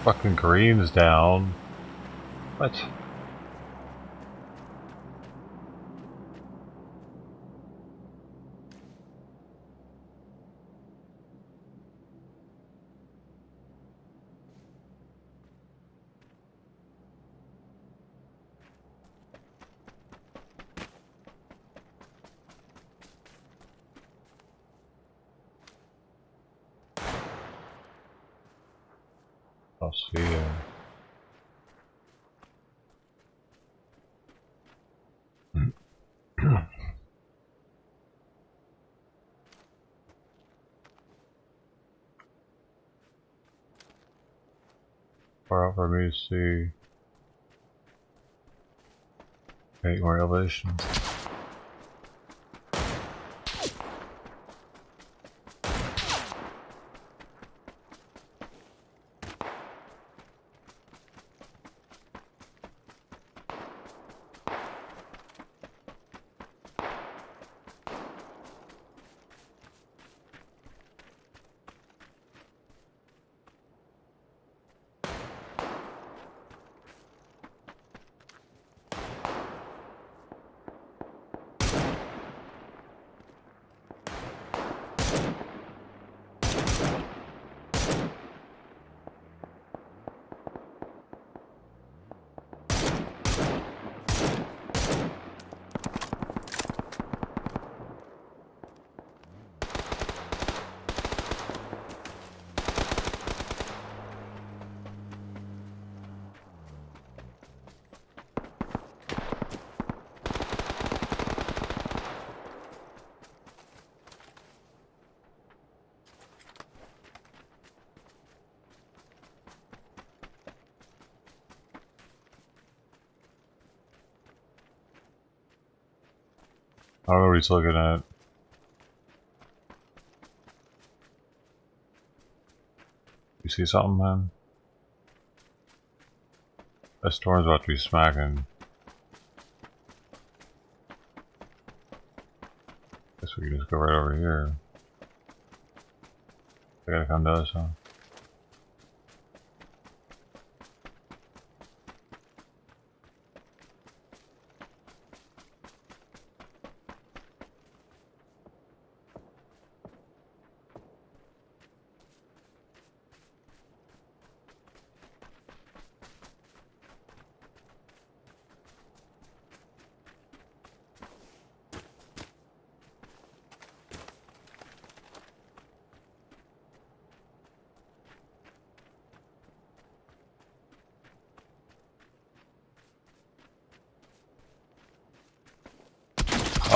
Fucking green's down. What? I'll see you. Far out for me to see. Make more elevation. I don't know what he's looking at. You see something, man? That storm's about to be smacking. Guess we can just go right over here. They gotta come to us, huh?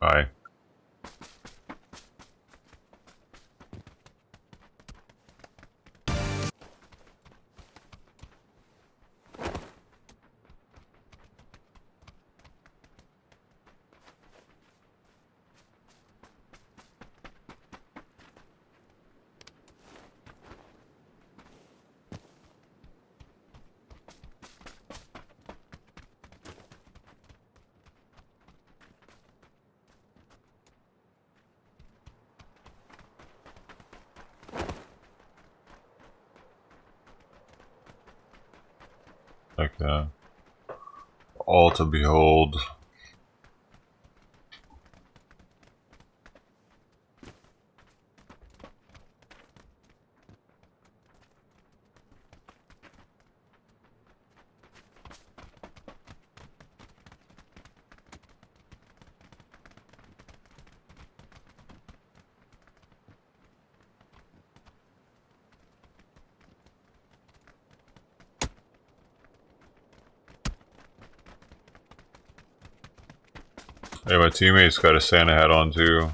Bye. Like all to behold. Hey, my teammate's got a Santa hat on too.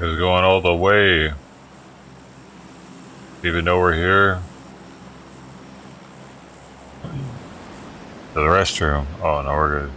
It's going all the way. Even though we're here. To the restroom. Oh no, we're good.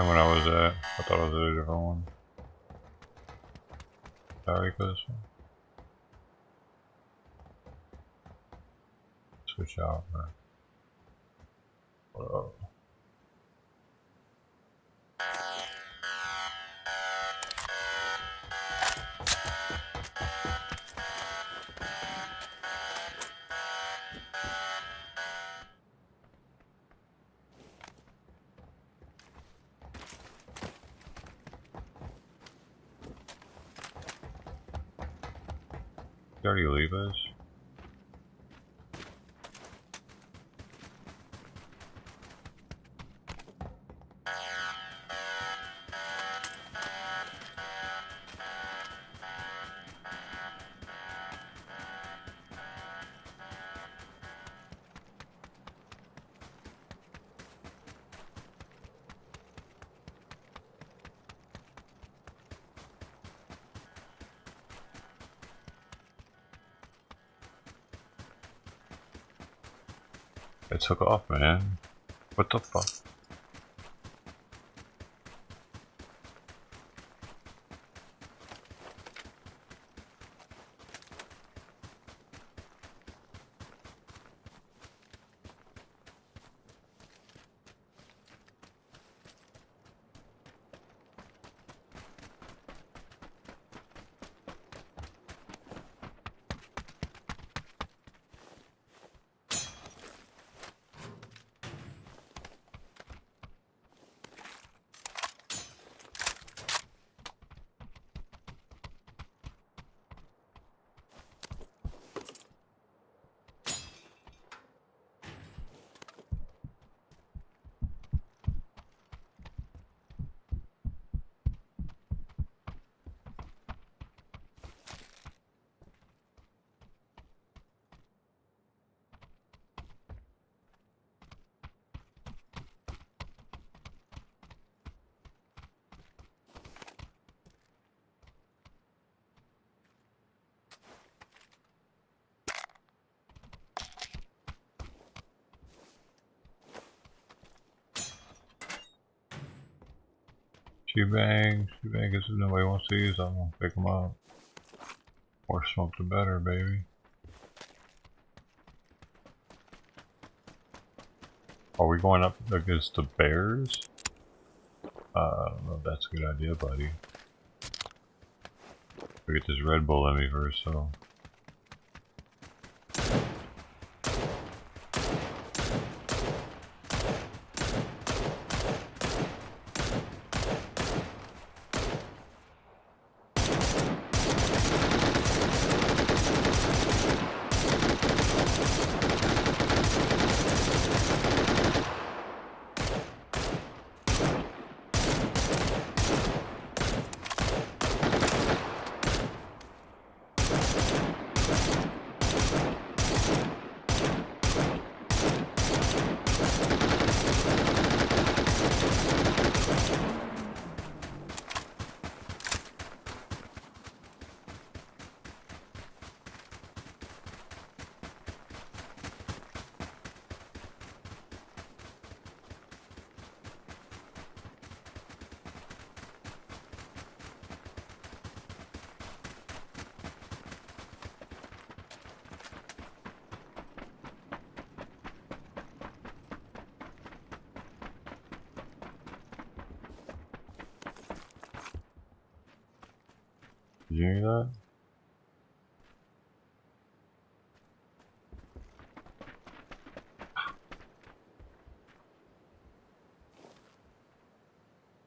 Same one I was at. I thought it was a different one. Sorry for this one. Switch out. Whoa. Did you already leave us? It took off, man. What the fuck? Shoebang, guess if nobody wants to use, I'm gonna pick them up. More smoke the better, baby. Are we going up against the bears? I don't know if that's a good idea, buddy. We get this Red Bull in me first, so. Did you hear that?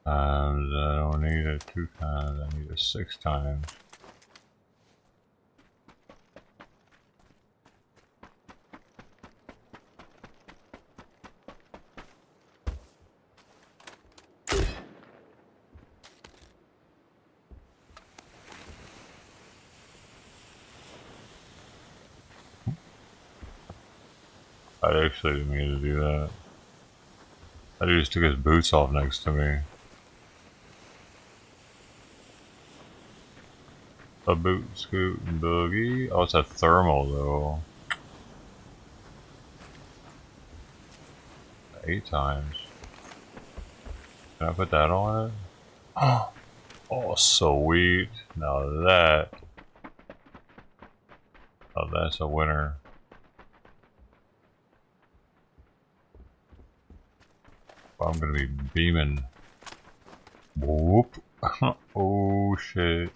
I don't need it 2 times, I need it 6 times. I actually didn't mean to do that. I just took his boots off next to me. A boot, scoot, and boogie. Oh, it's a thermal though. 8 times. Can I put that on it? Oh, sweet. Now that. Oh, that's a winner. I'm gonna be beaming. Whoop. Oh shit.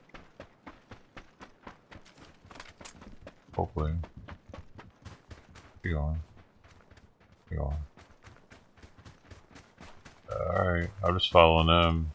Hopefully. Keep going. Keep going. Alright, I'm just following them.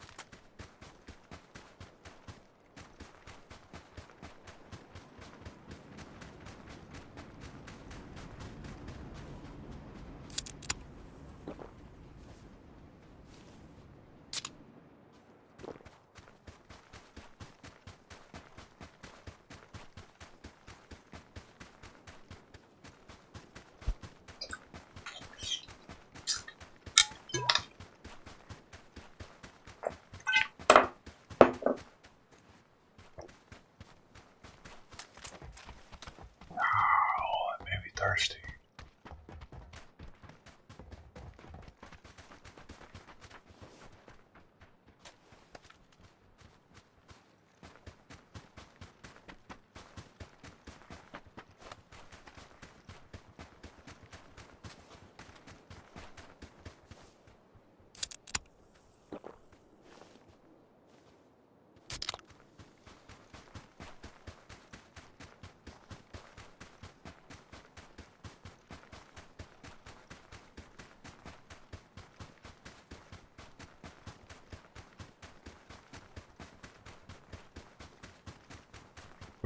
Thirsty.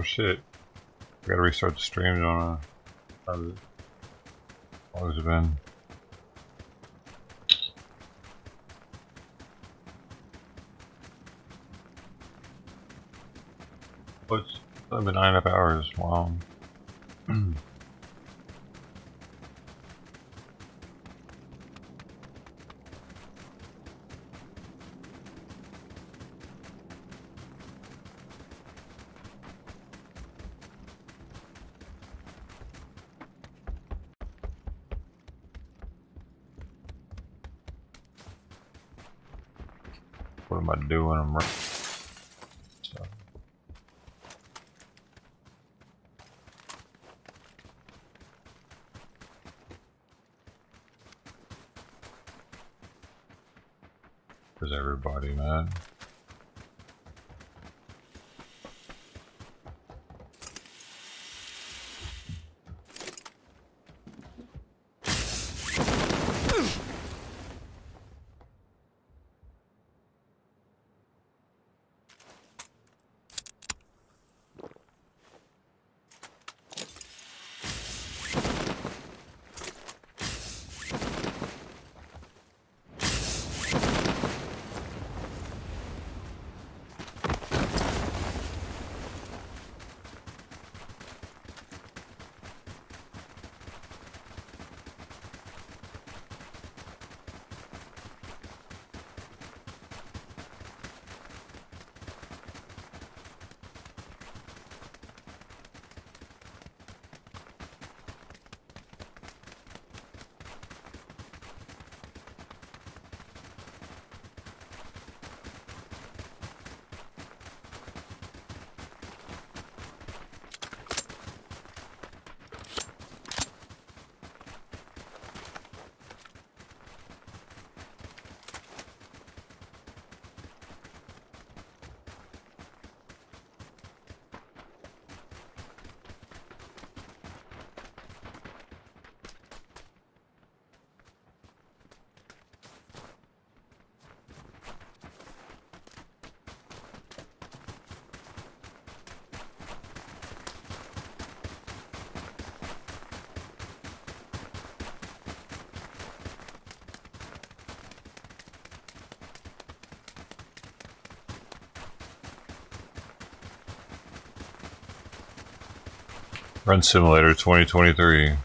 Oh shit. I gotta restart the stream, don't I? How long has it been? Oh, it's been 9.5 hours. Wow. What am I doing? I'm right. So. Where's everybody, man? Run Simulator 2023.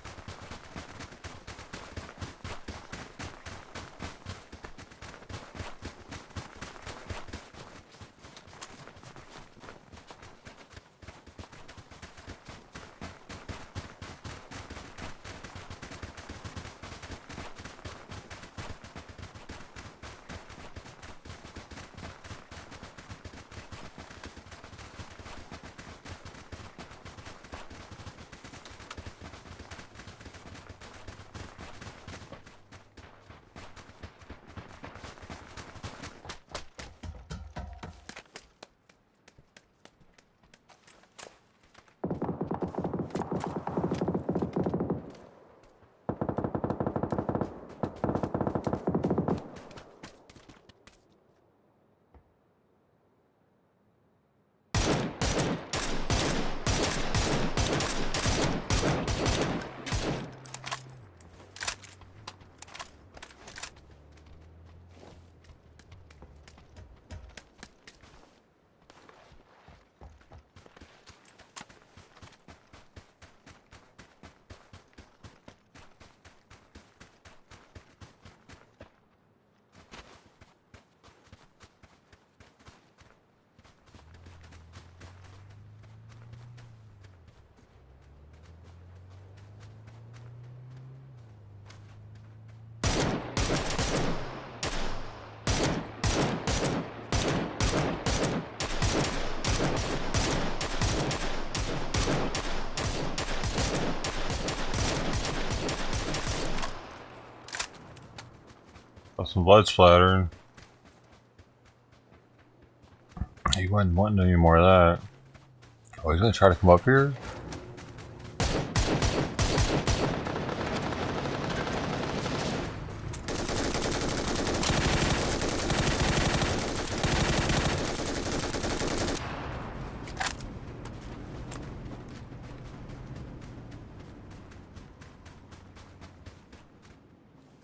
some blood splattering. He wasn't wanting any more of that. Oh, he's gonna try to come up here?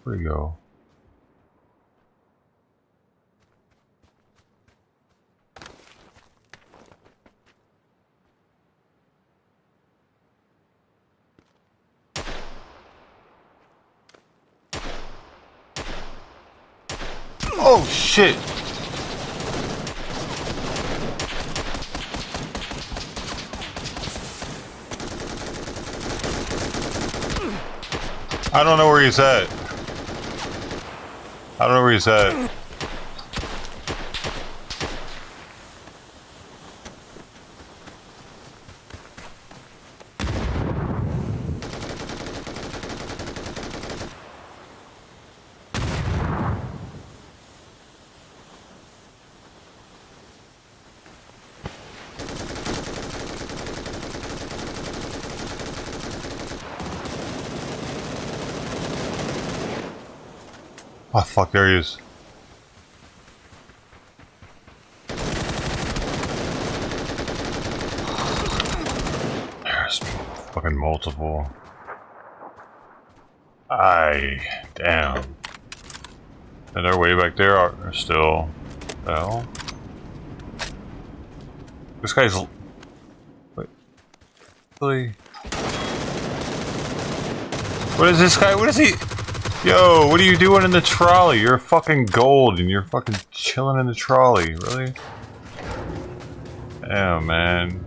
Where'd he go? Oh shit! I don't know where he's at. I don't know where he's at. Oh fuck, there he is. There's fucking multiple. Damn. And they're way back there are still. The hell? This guy's. Wait. Really? What is this guy? What is he? Yo, what are you doing in the trolley? You're fucking gold and you're fucking chilling in the trolley. Really? Damn, man.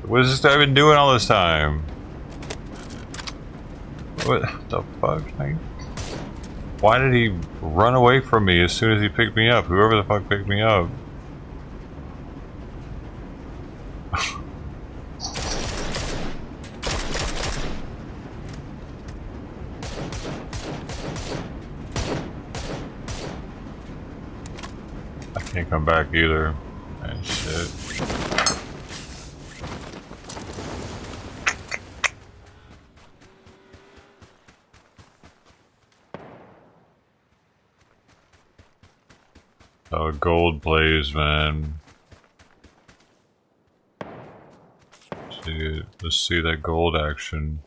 What has this guy been doing all this time? What the fuck, man? Why did he run away from me as soon as he picked me up? Whoever the fuck picked me up. I can't come back either. Man, shit. Oh, gold plays, man. Let's see that gold action.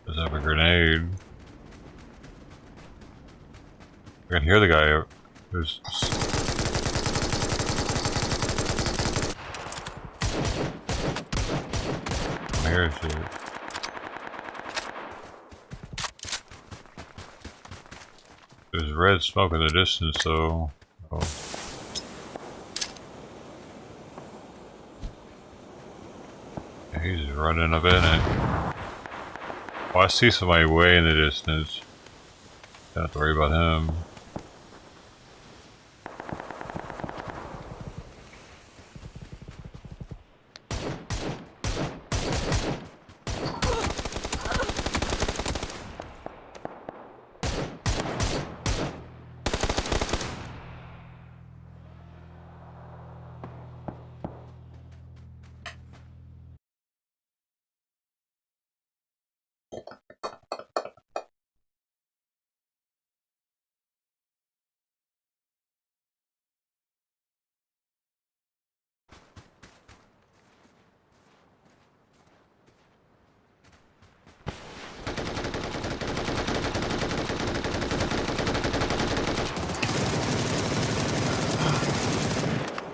Does have a grenade? I can hear the guy. There's. I hear shit. There's red smoke in the distance, so. Oh. Yeah, he's running up in it. Oh, I see somebody way in the distance. Don't have to worry about him.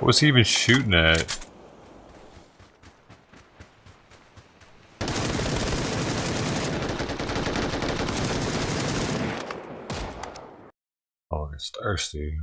What was he even shooting at? Oh, he's thirsty.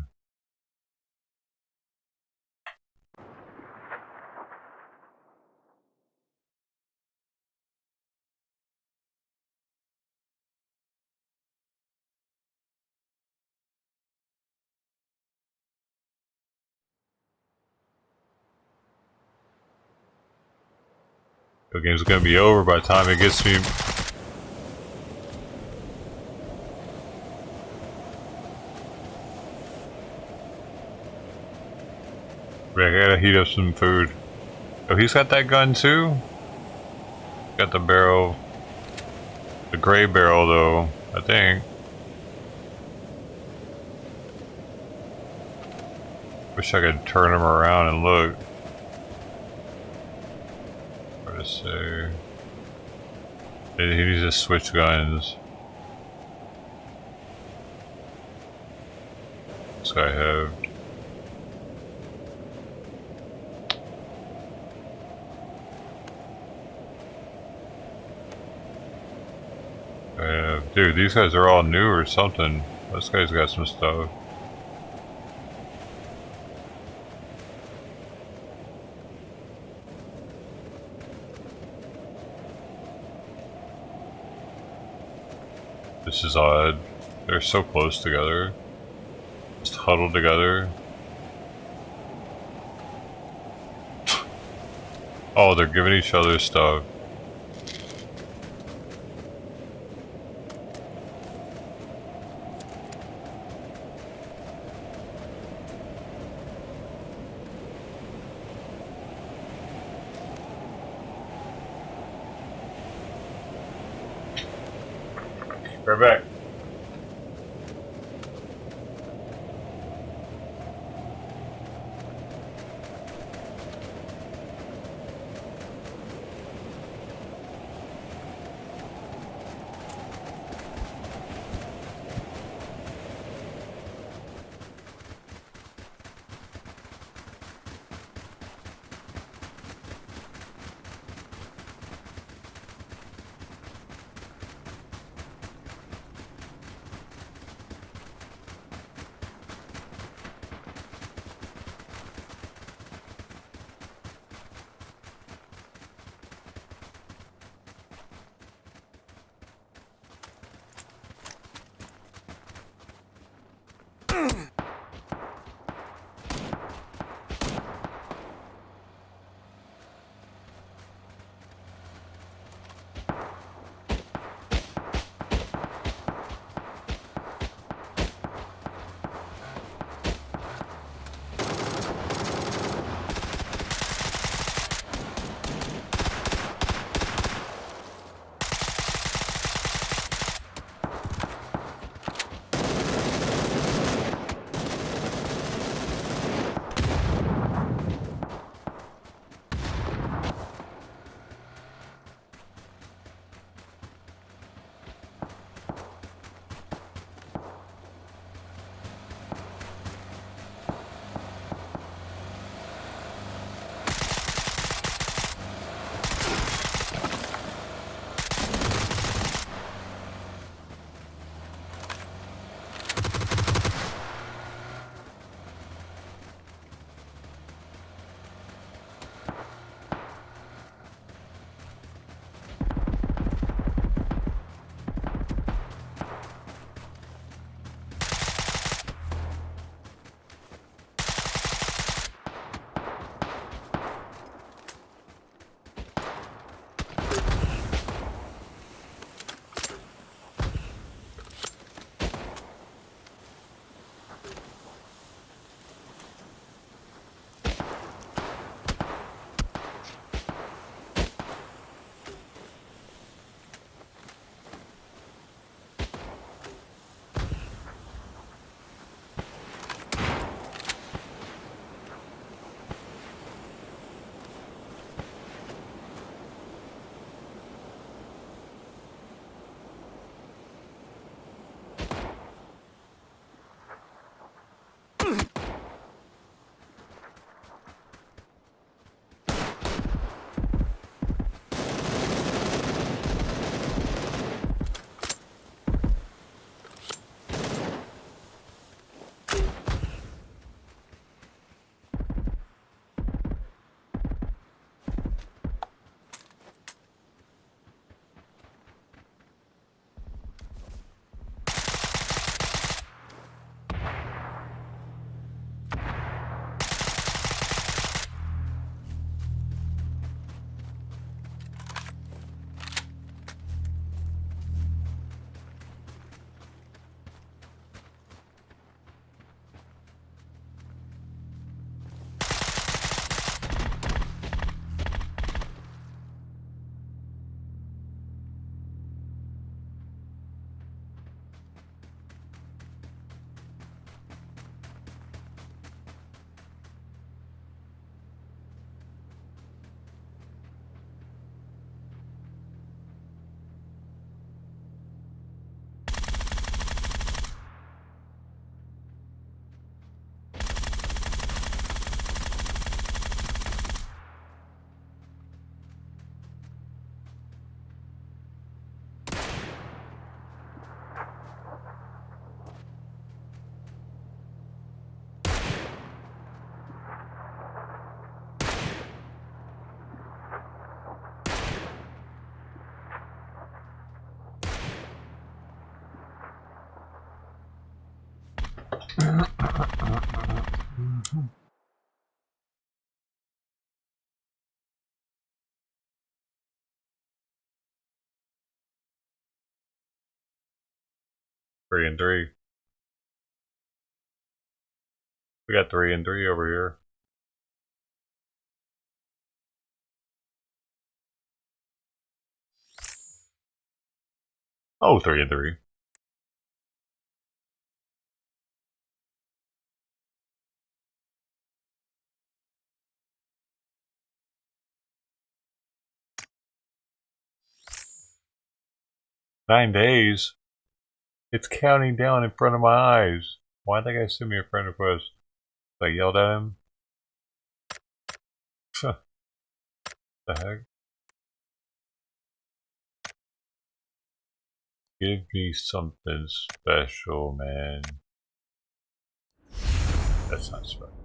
The game's gonna be over by the time it gets me. I gotta heat up some food. Oh, he's got that gun too? Got the barrel. The gray barrel though, I think. Wish I could turn him around and look. What to say? He needs to switch guns. This guy have. Dude, these guys are all new or something. This guy's got some stuff. This is odd. They're so close together. Just huddled together. Oh, they're giving each other stuff. Right back. 3 and 3. We got 3 and 3 over here. Oh, 3 and 3. "9 days? It's counting down in front of my eyes. Why'd that guy send me a friend request?" I yelled at him. The heck? Give me something special, man. That's not special.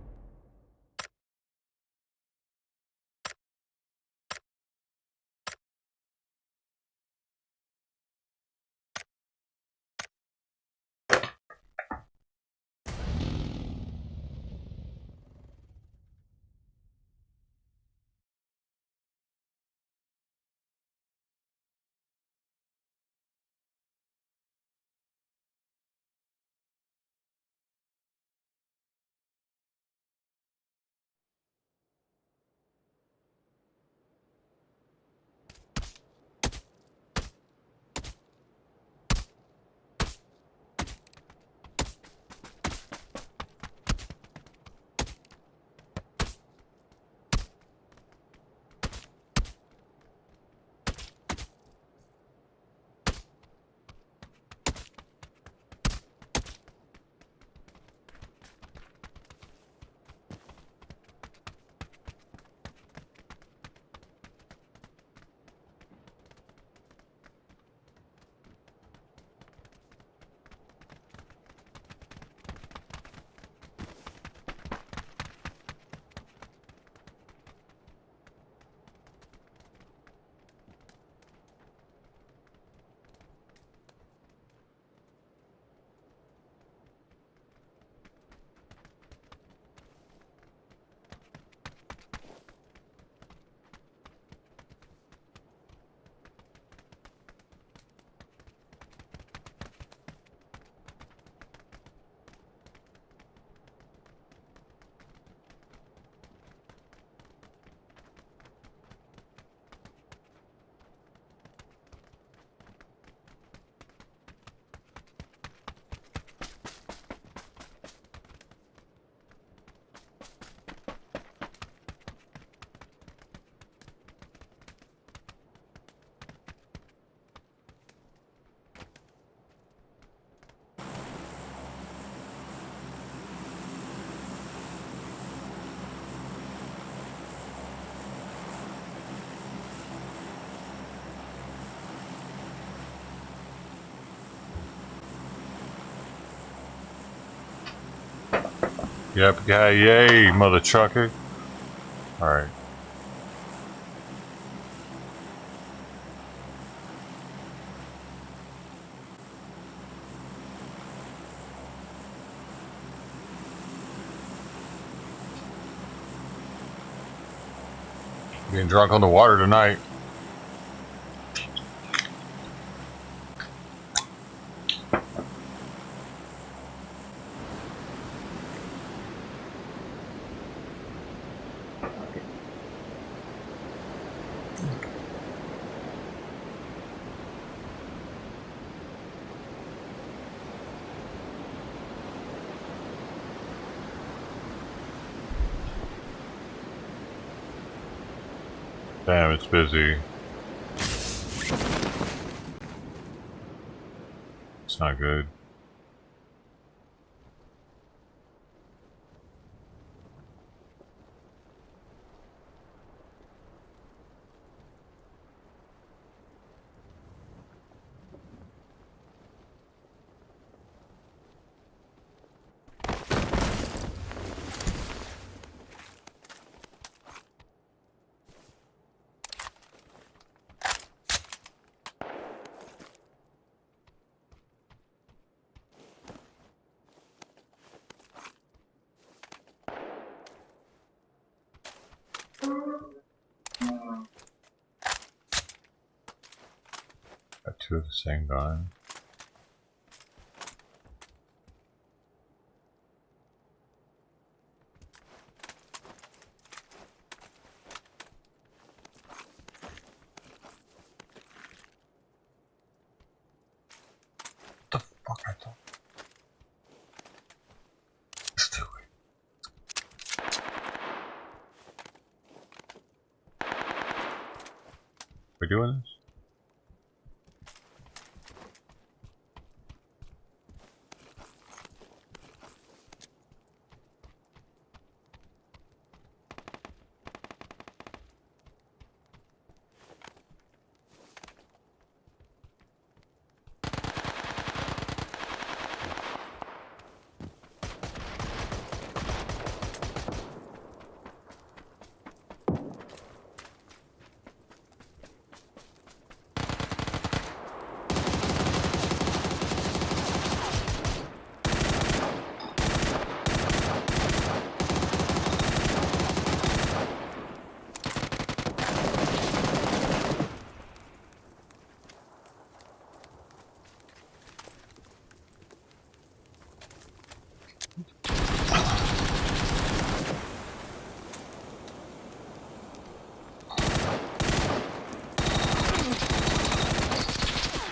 Yep, yeah, yay, mother trucker. Alright. Being drunk on the water tonight. Damn, it's busy. It's not good. two of the same guy. What the fuck I thought? Let's do it. We doing this?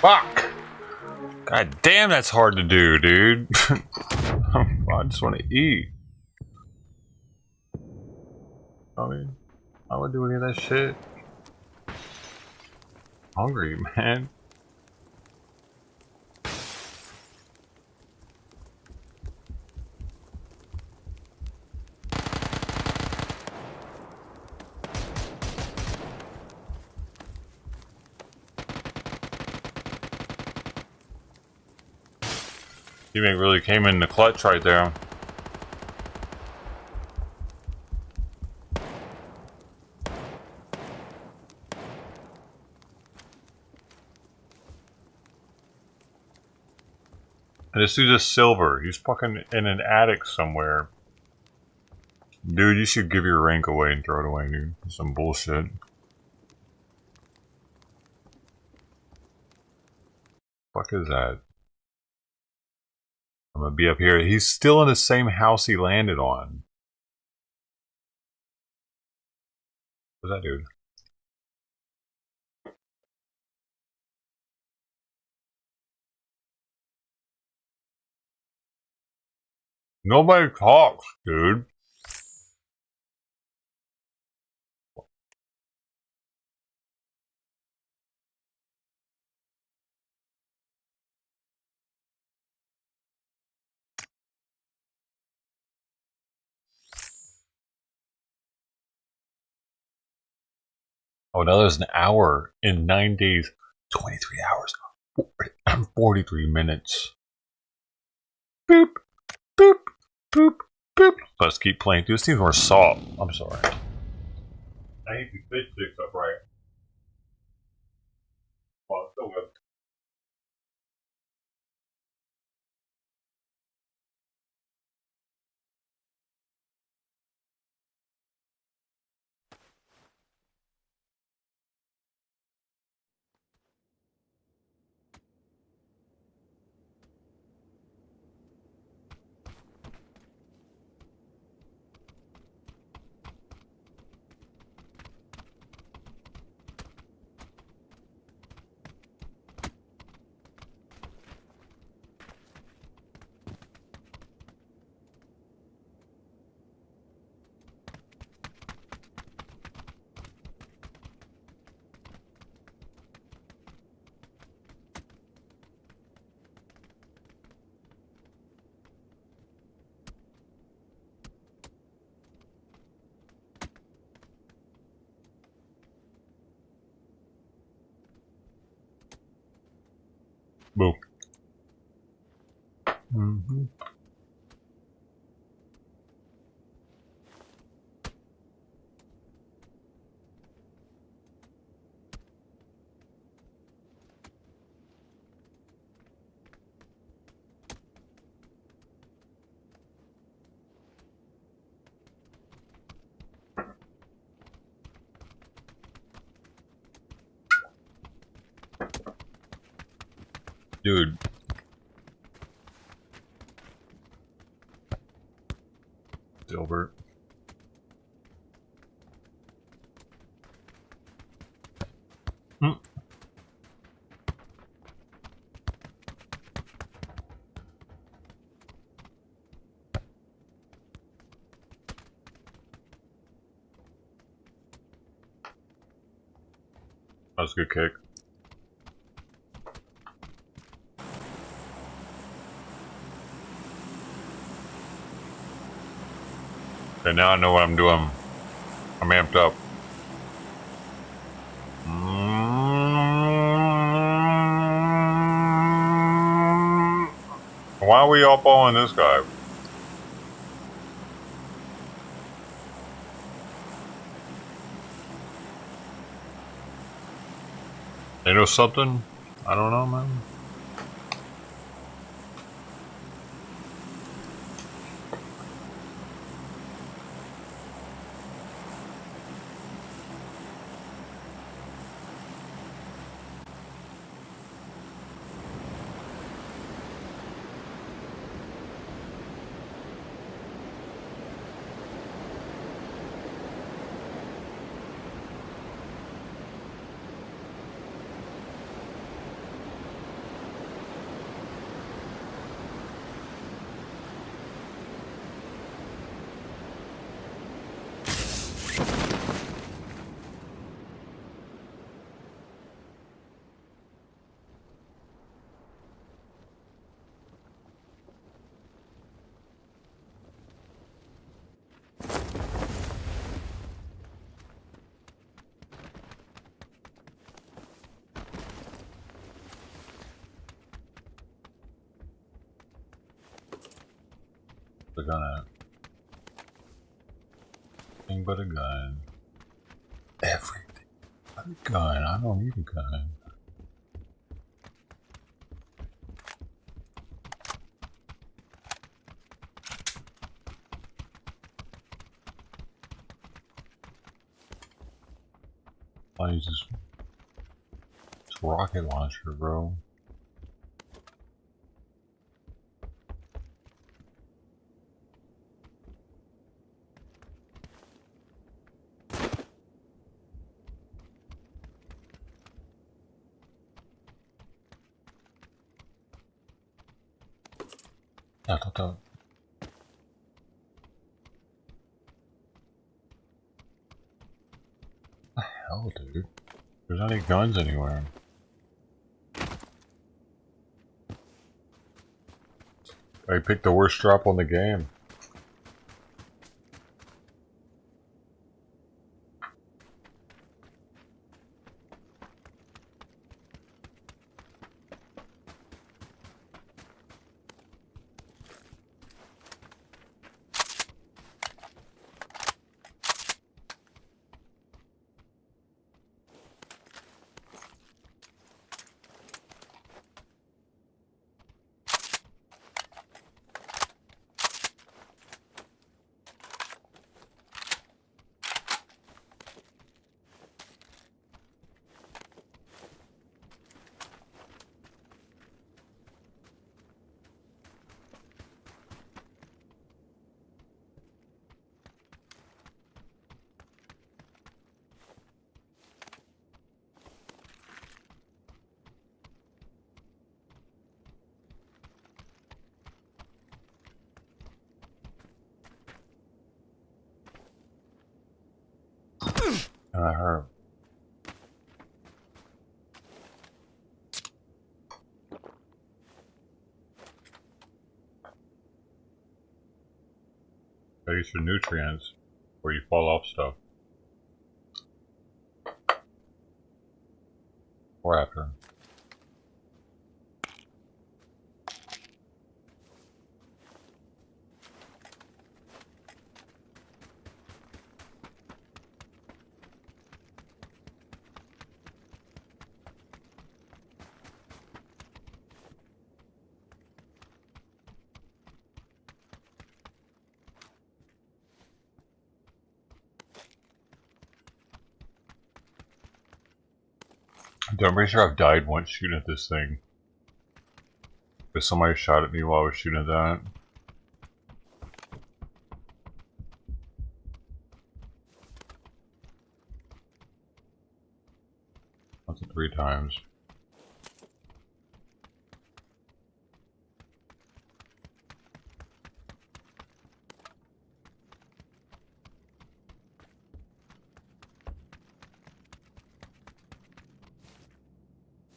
Fuck! God damn, that's hard to do, dude. I just want to eat. I mean, I would do any of that shit. Hungry, man. Teammate really came in the clutch right there. And this dude's just silver. He's fucking in an attic somewhere. Dude, you should give your rank away and throw it away, dude. Some bullshit. Fuck is that? I'm gonna be up here. He's still in the same house he landed on. What's that dude? Nobody talks, dude. Oh, now there's an hour in 9 days. 23 hours. 43 minutes. Boop, boop, boop, boop. Let's keep playing. Dude, this needs more salt. I'm sorry. I need to fish sticks upright. Well, it's still good. Boop. Mm-hmm. Dude. Silver. That was a good kick. Okay, now I know what I'm doing. I'm amped up. Why are we all following this guy? You know something? I don't know, man. The gun at? Anything but a gun. Everything but a gun. I don't need a gun. I use this rocket launcher, bro. I thought that. What the hell, dude? There's not any guns anywhere. I picked the worst drop on the game. And I heard. I use for nutrients where you fall off stuff. Or after. I'm pretty sure I've died once shooting at this thing. If somebody shot at me while I was shooting at that. That's 3 times.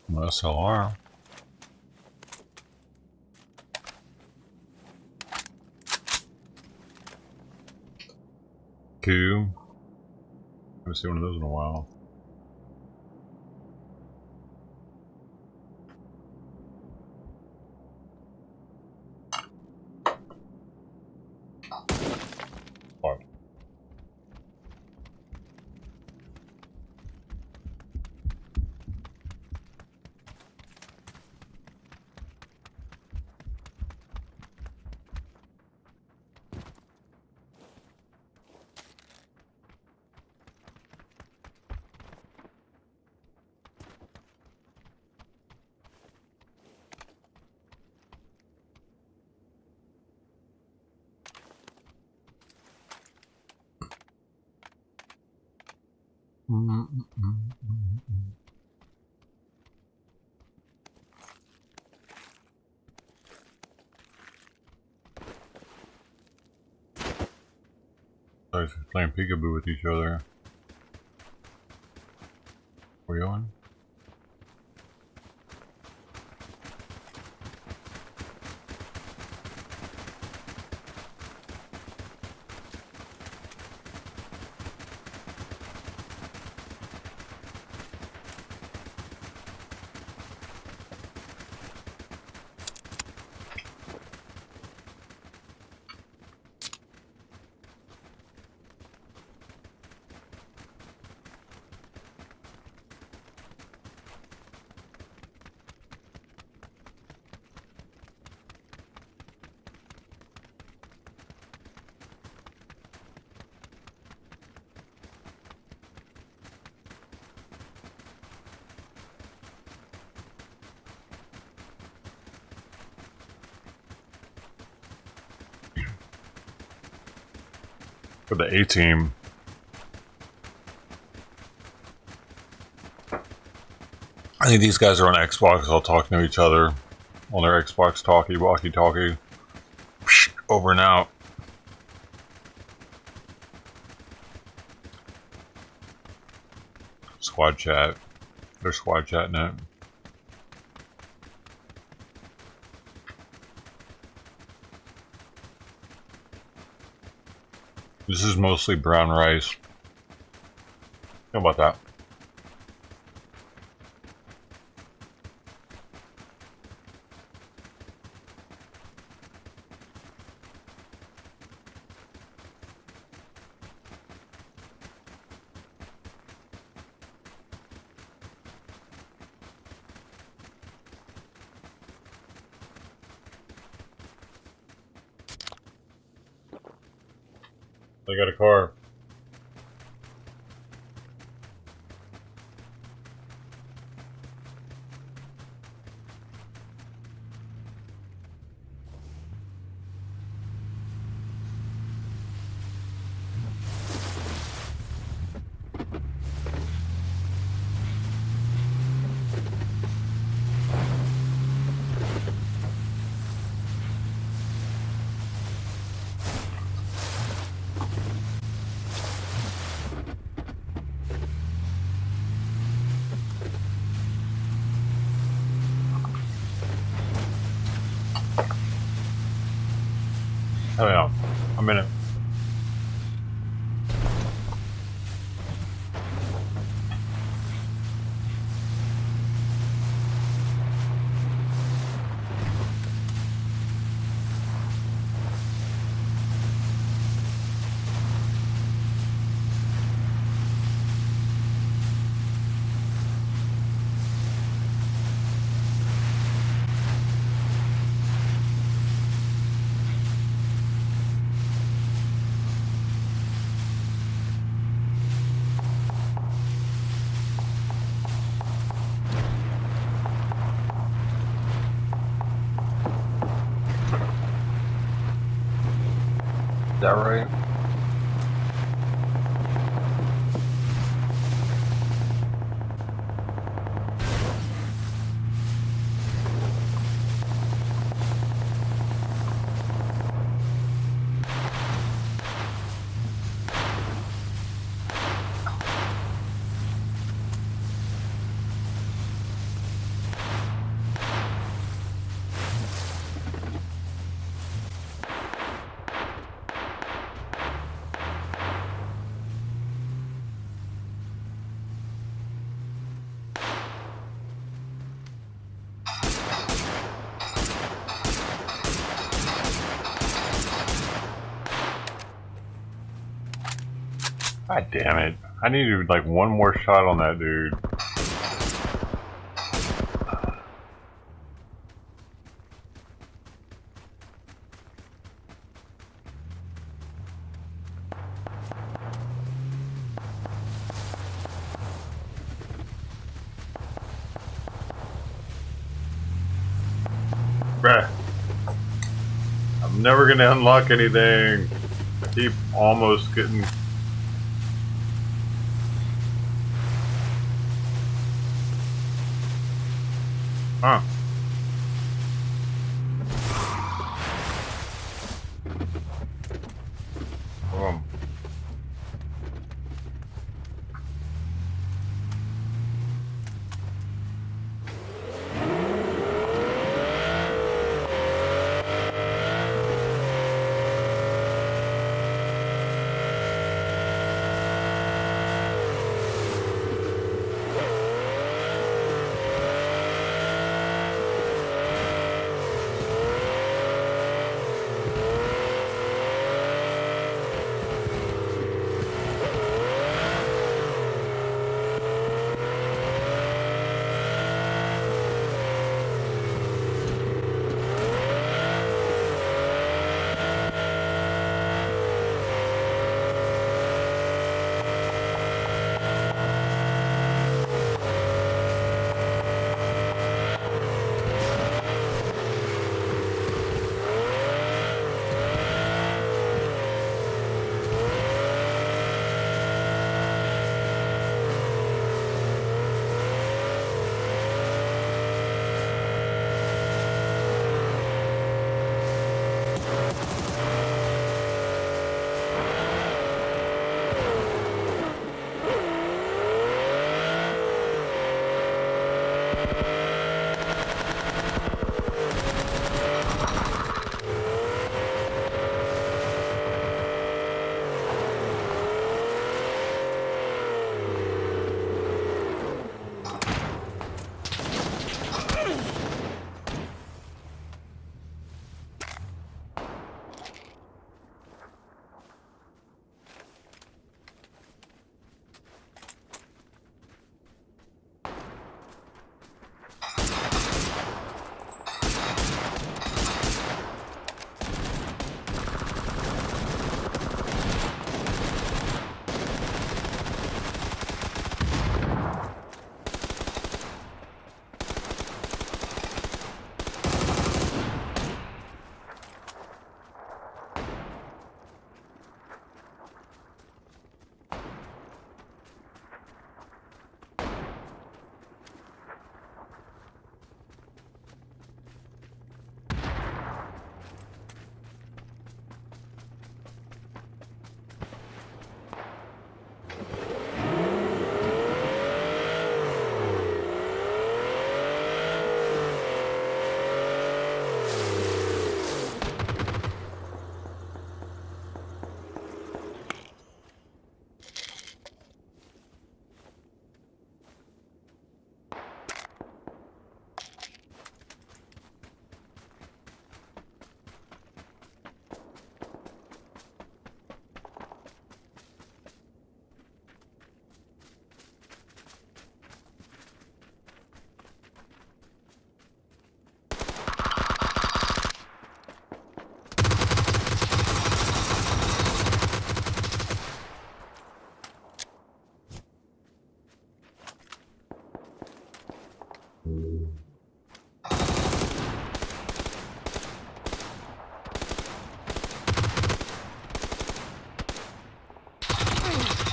SLR. Q. Haven't seen one of those in a while. Fuck. Guys are playing peekaboo with each other. Where you going? For the A-team. I think these guys are on Xbox, all talking to each other on their Xbox walkie-talkie. Over and out. Squad chat. They're squad chatting it. This is mostly brown rice. How about that? They got a car. Oh yeah, I'm in it. that right? God damn it. I needed like one more shot on that dude. Bruh. I'm never gonna unlock anything. I keep almost getting... Huh.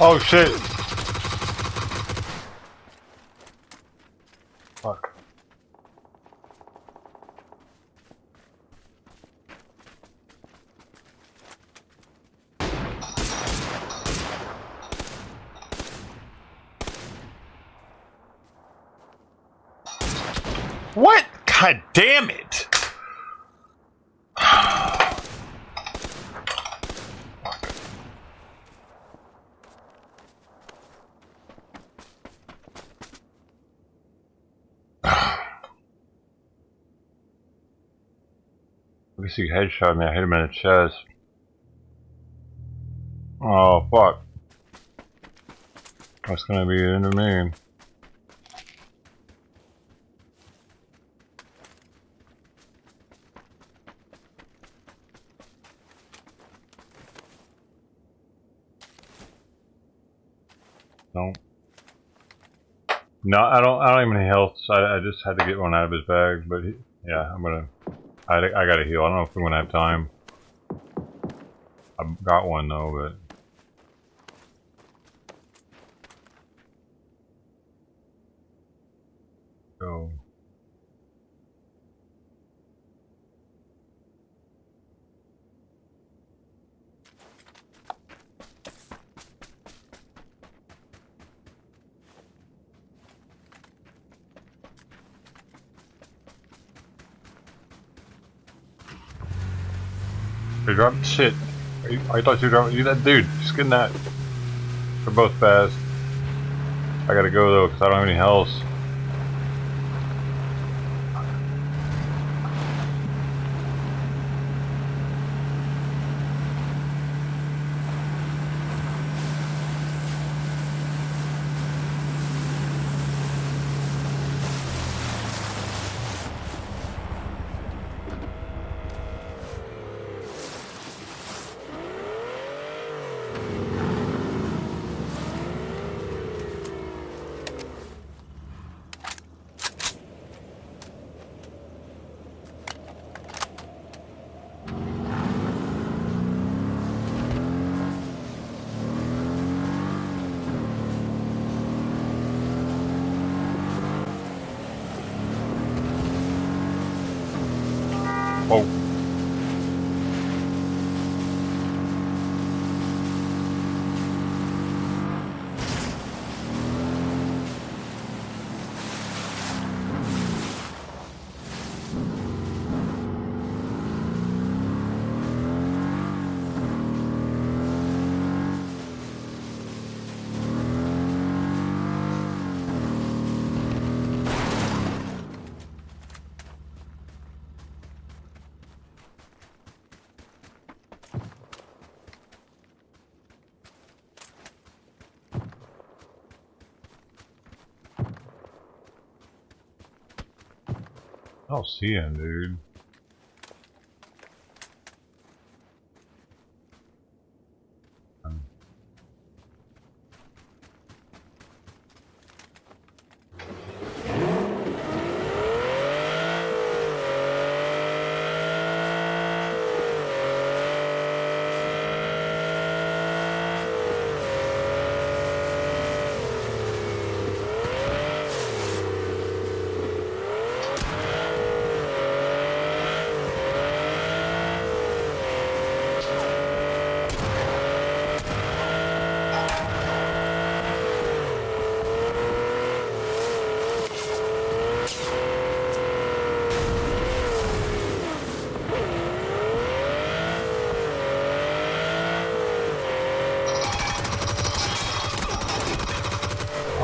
Oh shit! Fuck. What? God damn it! At least he headshot me. I hit him in the chest. Oh fuck! That's gonna be the end of me. No. No, I don't even have health. So I just had to get one out of his bag. But he, yeah, I gotta heal. I don't know if we're gonna have time. I've got one though, but. So. They dropped shit. I thought you dropped that dude. Just getting that. They're both fast. I gotta go though because I don't have any health. Oh. I don't see him, dude.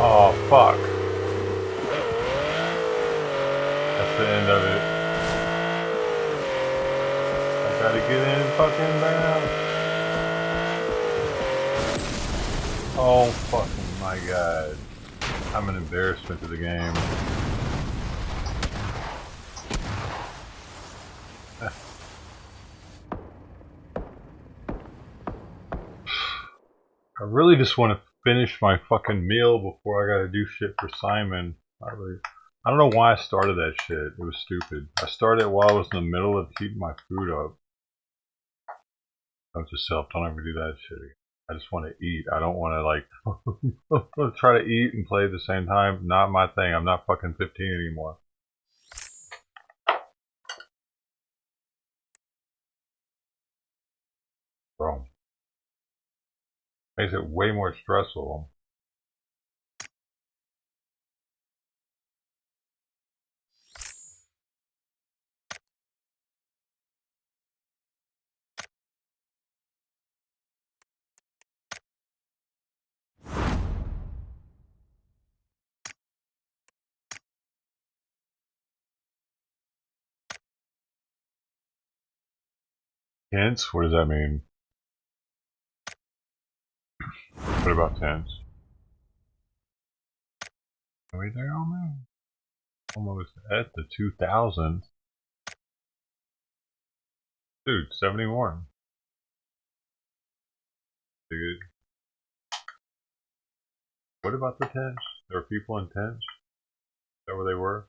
Oh, fuck. That's the end of it. I gotta get in fucking down. Oh, fucking my god. I'm an embarrassment to the game. I really just want to finish my fucking meal before I gotta do shit for Simon. I don't know why I started that shit. It was stupid. I started while I was in the middle of heating my food up. Note to self, don't ever do that shit again. I just want to eat. I don't want to like try to eat and play at the same time. Not my thing. I'm not fucking 15 anymore. Bro. Makes it way more stressful. Tense? What does that mean? What about tense? Are we there almost? Almost at the 2000. Dude, 71. Dude. What about the tents? There were people in tents? Is that where they were?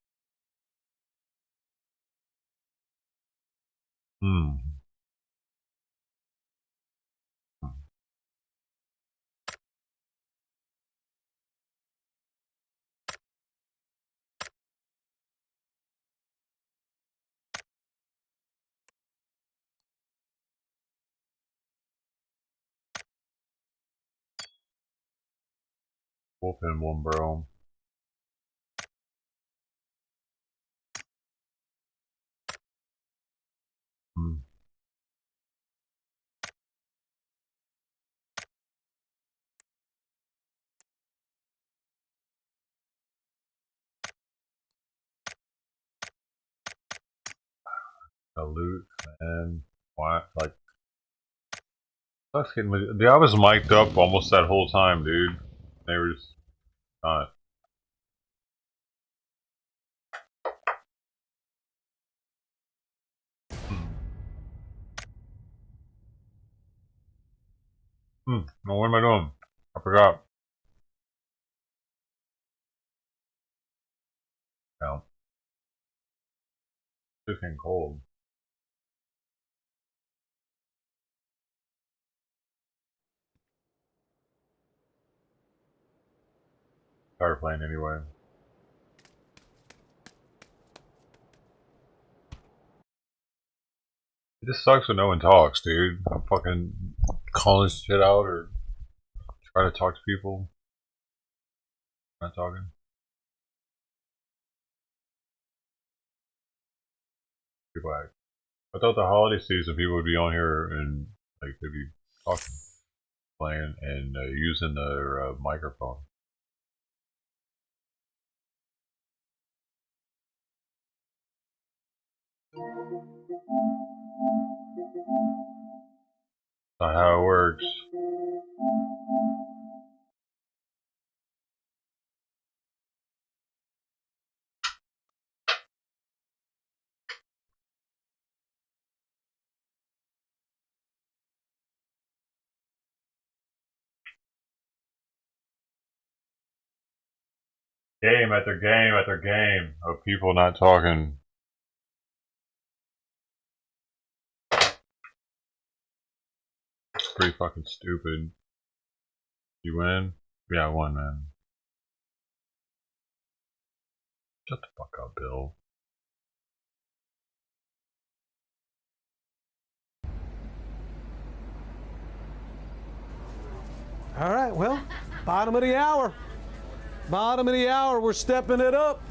Wolf in one, bro. The loot, man. Why? Like, sucks getting. Dude, I was mic'd up almost that whole time, dude. They were just not. Well, what am I doing? I forgot. No. It's getting cold. Tired playing anyway. It just sucks when no one talks, dude. I'm fucking calling shit out or try to talk to people. Not talking. People act. I thought the holiday season people would be on here and like they'd be talking, playing, and using their microphone. Not how it works. Game after game after game of people not talking. It's pretty fucking stupid. You win? Yeah, I won, man. Shut the fuck up, Bill. All right, well, bottom of the hour. Bottom of the hour, we're stepping it up.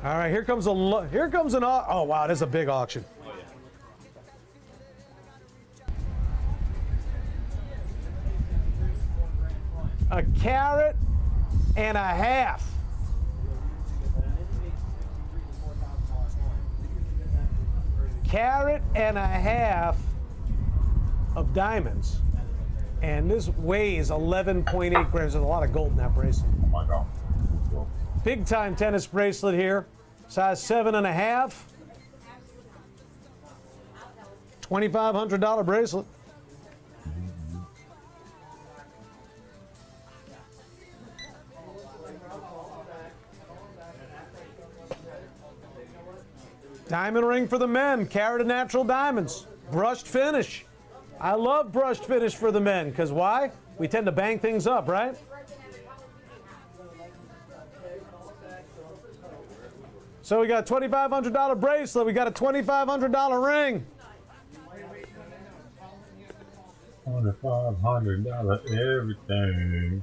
All right, here comes an oh wow, this is a big auction. A carat and a half. Carat and a half of diamonds. And this weighs 11.8 grams. There's a lot of gold in that bracelet. Oh my God. Big time tennis bracelet here. Size 7.5. $2,500 bracelet. Diamond ring for the men, carat of natural diamonds, brushed finish. I love brushed finish for the men, because why? We tend to bang things up, right? So we got a $2,500 bracelet, we got a $2,500 ring. $2,500 everything.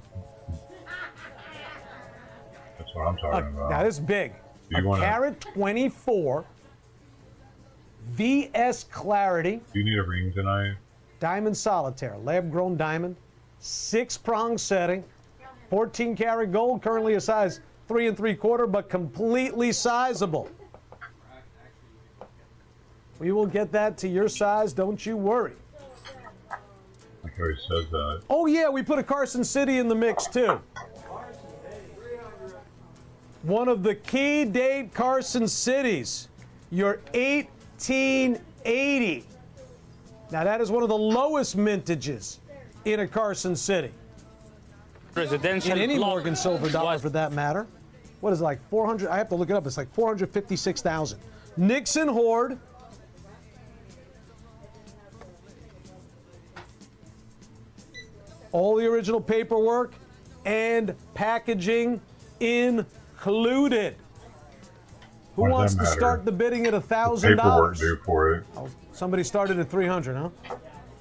That's what I'm talking about. Now this is big. Carat 24, VS clarity. Do you need a ring tonight? Diamond solitaire, lab-grown diamond, 6-prong setting, 14 karat gold, currently a size 3 3/4, but completely sizable. We will get that to your size, don't you worry. Like how he says that. Oh yeah, we put a Carson City in the mix too. One of the key date Carson Cities, your 1880. Now that is one of the lowest mintages in a Carson City. Presidential in any Morgan silver dollar for that matter. What is it, like 400? I have to look it up. It's like 456,000. Nixon Hoard. All the original paperwork and packaging included. Who wants to start the bidding at $1,000? Paperwork due for it. Oh, somebody started at 300, huh?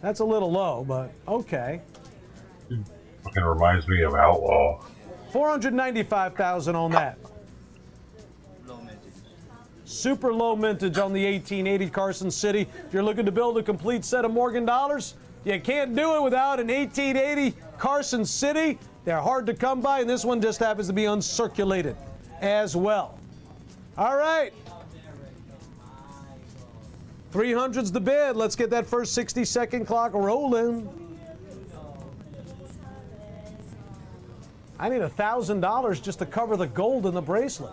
That's a little low, but okay. Fucking reminds me of Outlaw. 495,000 on that. Super low mintage on the 1880 Carson City. If you're looking to build a complete set of Morgan dollars, you can't do it without an 1880 Carson City. They're hard to come by, and this one just happens to be uncirculated as well. All right. 300's the bid. Let's get that first 60-second clock rolling. I need $1,000 just to cover the gold in the bracelet.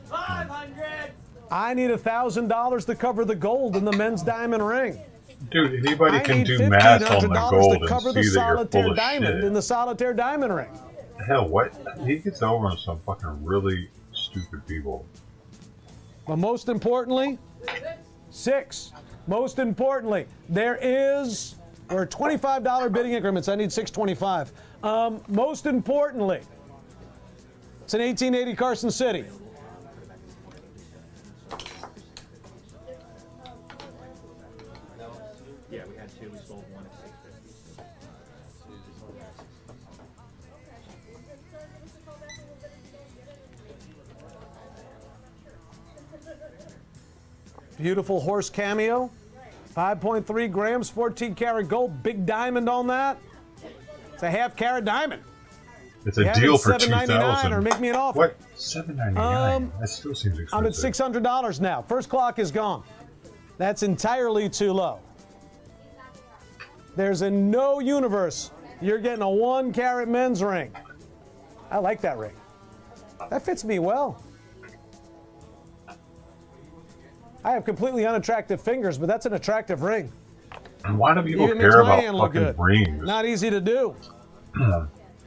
500. I need $1,000 to cover the gold in the men's diamond ring. Dude, anybody can do math on the gold to cover and the see that you're full solitaire of diamond shit. in the solitaire diamond ring. Hell, what? He gets over on some fucking really stupid people. But most importantly, 6. Most importantly, we're $25 bidding increments. I need $625. Most importantly, it's an 1880 Carson City. Yeah, we had 2. We sold 1 at $650. Beautiful horse cameo. 5.3 grams, 14 karat gold, big diamond on that. It's a half carat diamond. It's a deal for $7.99 or make me an offer. What? $7.99? That still seems expensive. I'm at $600 now. First clock is gone. That's entirely too low. There's in no universe you're getting a 1 carat men's ring. I like that ring. That fits me well. I have completely unattractive fingers, but that's an attractive ring. And why do people Even makes care my about hand look fucking good. rings? Not easy to do.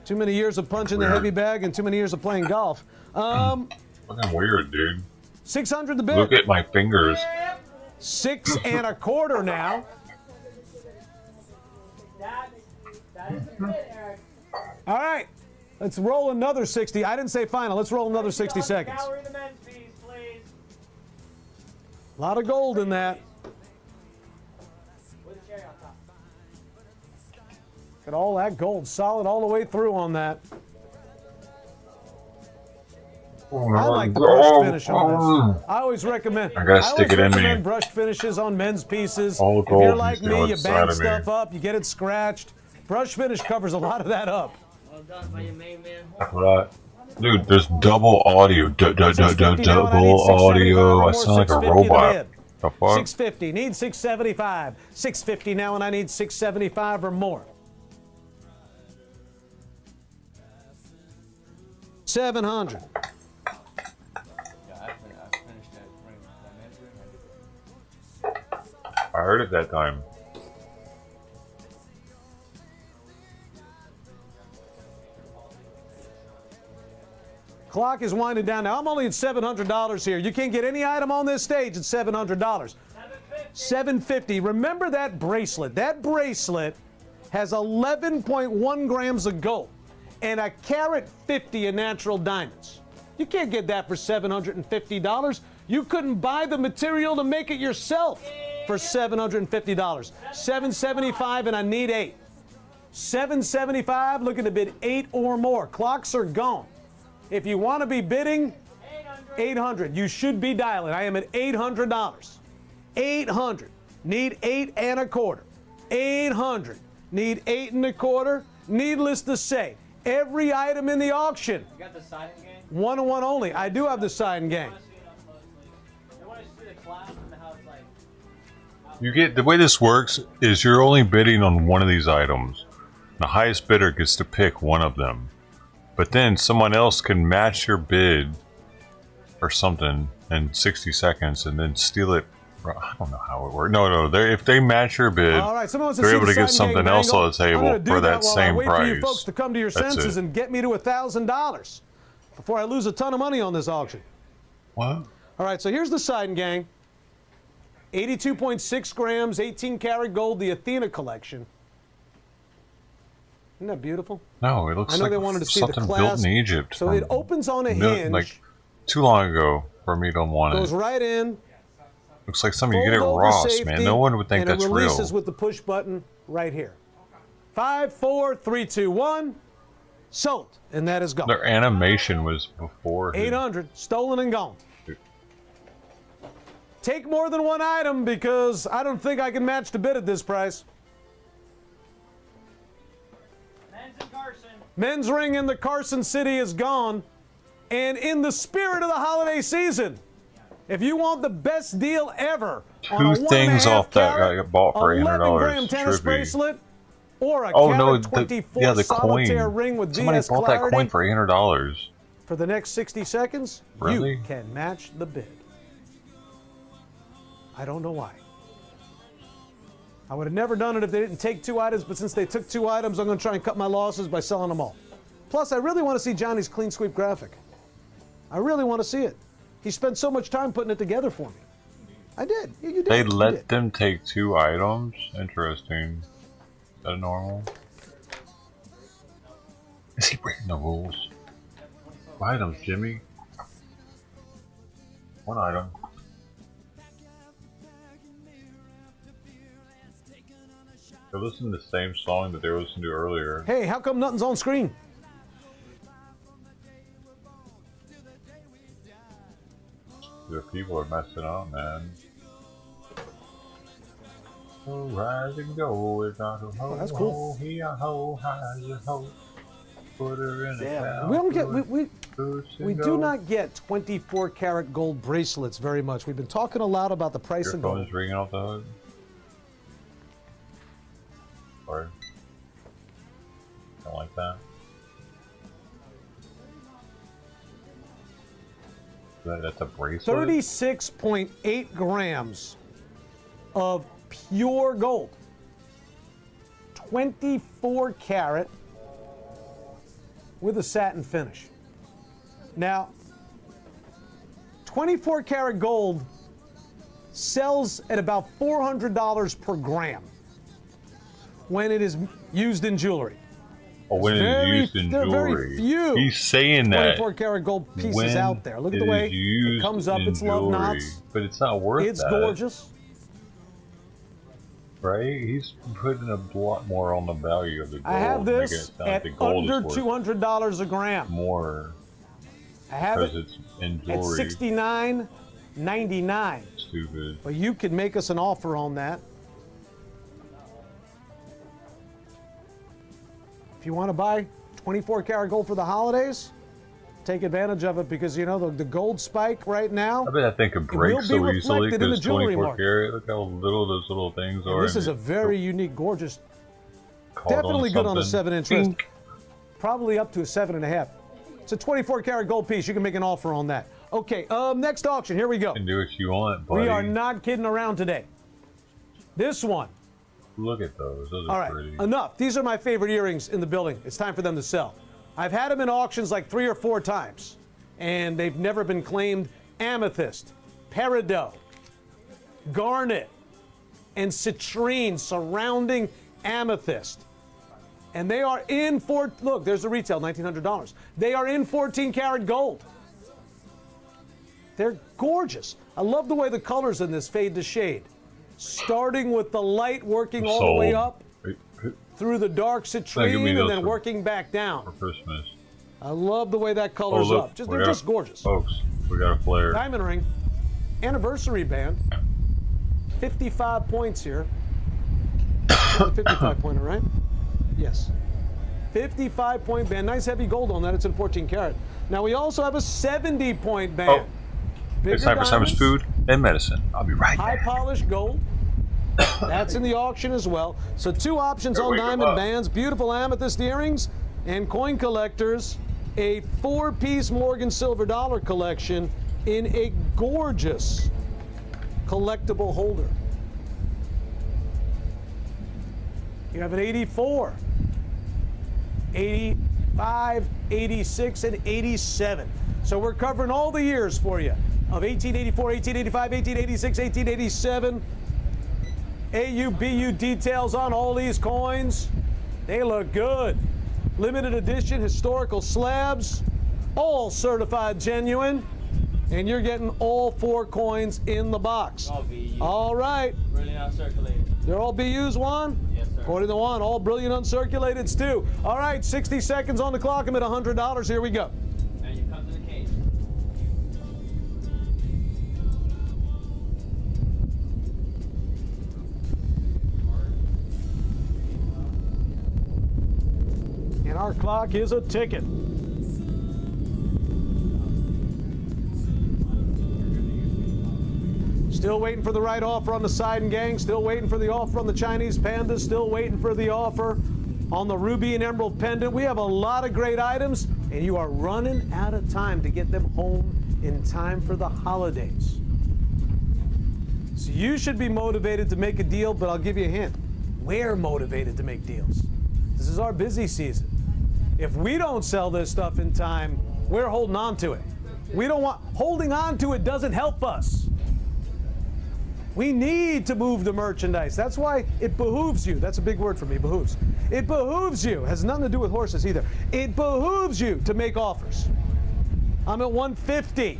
Too many years of punching the heavy bag and too many years of playing golf. Fucking weird, dude. 600 the bid. Look at my fingers. 6 1/4 now. All right, let's roll another 60. I didn't say final. Let's roll another 60 seconds. A lot of gold in that. Look at all that gold, solid all the way through on that. I like the brush finish on this. I always recommend. I gotta stick it in me. Brush finishes on men's pieces. All the If gold you're like is still me, you inside bang of me. stuff up, you get it scratched. Brush finish covers a lot of that up. Well done by your main man. That's what I... Dude, there's double audio. Double audio. I sound like a robot. The fuck? 650. Need 675. 650 now, and I need 675 or more. 700. I heard it that time. Clock is winding down now. I'm only at $700 here. You can't get any item on this stage at $700. $750. Remember that bracelet. That bracelet has 11.1 grams of gold and a carat 50 of natural diamonds. You can't get that for $750. You couldn't buy the material to make it yourself for $750. $775, and I need 8. $775, looking to bid 8 or more. Clocks are gone. If you want to be bidding, 800. You should be dialing. I am at $800. 800. Need 8 and a quarter. 800. Need 8 and a quarter. Needless to say, every item in the auction. You got the siding gang? 1 and 1 only. I do have the siding gang. You get the way this works is you're only bidding on one of these items. The highest bidder gets to pick one of them. But then someone else can match your bid or something in 60 seconds and then steal it. I don't know how it works. No. If they match your bid, All right, someone wants to they're see able the to get siding gang something else angle. on the I'm table gonna do for that while I same wait price. for you folks to come to your That's senses it. and get me to $1,000 before I lose a ton of money on this auction. What? All right, so here's the siding gang. 82.6 grams, 18 karat gold, the Athena collection. Isn't that beautiful? No, it looks I know like they wanted to see the something clasp. built in Egypt. So it opens on a hinge, Like too long ago for me to want goes it. right in. Looks like something you get at fold over Ross, safety, man. No one would think and that's it real. releases with the push button right here. 5, 4, 3, 2, 1. Sold, and that is gone. Their animation was before. 800, stolen and gone. Take more than one item because I don't think I can match the bid at this price. Men's ring in the Carson City is gone. And in the spirit of the holiday season, if you want the best deal ever on a 2 things off that I got bought for 11-gram $800. tennis Trippy. bracelet or a Oh no, carat 24 the solitaire coin. ring with Somebody VS bought that clarity. coin for $800. For the next 60 seconds, Really? you can match the bid. I don't know why. I would have never done it if they didn't take 2 items, but since they took 2 items, I'm going to try and cut my losses by selling them all. Plus, I really want to see Johnny's clean sweep graphic. I really want to see it. He spent so much time putting it together for me. I did. You did. They You let did. them take 2 items? Interesting. Is that normal? Is he breaking the rules? 2 items, Jimmy. 1 item. They're listening to the same song that they were listening to earlier. Hey, how come nothing's on screen? Their people are messing up, man. Oh, rise and go, it's not a ho, that's cool. ho, he a ho, hi a ho. Put her in a Yeah, we don't get we do go. not get 24 karat gold bracelets very much. We've been talking a lot about the price Your of phone gold. is ringing off the hood. Sorry. Don't like that. That's a bracelet. 36.8 grams of pure gold. 24 karat with a satin finish. Now, 24 karat gold sells at about $400 per gram when it is used in jewelry. Oh, when it is used in there are very jewelry. few He's saying that 24 karat gold pieces when out there. Look at it the way is used it comes up. in It's love jewelry, knots. but it's not worth It's that. gorgeous. Right? He's putting a lot more on the value of the gold. I have making this it sound at like the gold under is worth $200 a gram. more I have because it it's in at jewelry. $69.99. Stupid. But you can make us an offer on that. If you want to buy 24 karat gold for the holidays, take advantage of it because, you know, the gold spike right now. I bet that thing could break will be so easily reflected in the because jewelry 24 market. karat. Look how little those little things And are. this and is a it very unique, gorgeous, caught on definitely good on a something. 7-inch wrist. Probably up to a 7.5. It's a 24 karat gold piece. You can make an offer on that. Okay, next auction. Here we go. You can do what you want, buddy. We are not kidding around today. This one. Look at those. Those are All right, pretty. enough. These are my favorite earrings in the building. It's time for them to sell. I've had them in auctions like 3 or 4 times. and they've never been claimed amethyst, peridot, garnet, and citrine surrounding amethyst. And they are in look, there's the retail, $1,900. They are in 14 karat gold. They're gorgeous. I love the way the colors in this fade to shade. Starting with the light, working all the way up through the dark citrine, and then working back down. For Christmas. I love the way that colors up. They're just gorgeous. Folks, we got a flare. Diamond ring, anniversary band, 55 points here. 55 pointer, right? Yes. 55-point band. Nice heavy gold on that. It's in 14 karat. Now we also have a 70-point band. Oh. It's time for Simon's food and medicine. I'll be right back. High polished gold. That's in the auction as well. So 2 options on diamond bands, beautiful amethyst earrings, and coin collectors, a 4-piece Morgan silver dollar collection in a gorgeous collectible holder. You have an 84, 85, 86, and 87. So we're covering all the years for you of 1884, 1885, 1886, 1887. AUBU details on all these coins. They look good. Limited edition historical slabs, all certified genuine. And you're getting all 4 coins in the box. All BUs. All right. Brilliant uncirculated. They're all BUs, Juan? Yes, sir. According to Juan, all brilliant uncirculateds, too. All right, 60 seconds on the clock. I'm at $100. Here we go. And you come to the case. And our clock is a ticket. Still waiting for the right offer on the Sidon Gang. Still waiting for the offer on the Chinese Panda. Still waiting for the offer on the Ruby and Emerald Pendant. We have a lot of great items, and you are running out of time to get them home in time for the holidays. So you should be motivated to make a deal, but I'll give you a hint. We're motivated to make deals. This is our busy season. If we don't sell this stuff in time, we're holding on to it. We don't want, holding on to it doesn't help us. We need to move the merchandise. That's why it behooves you. That's a big word for me, behooves. It behooves you. Has nothing to do with horses either. It behooves you to make offers. I'm at 150,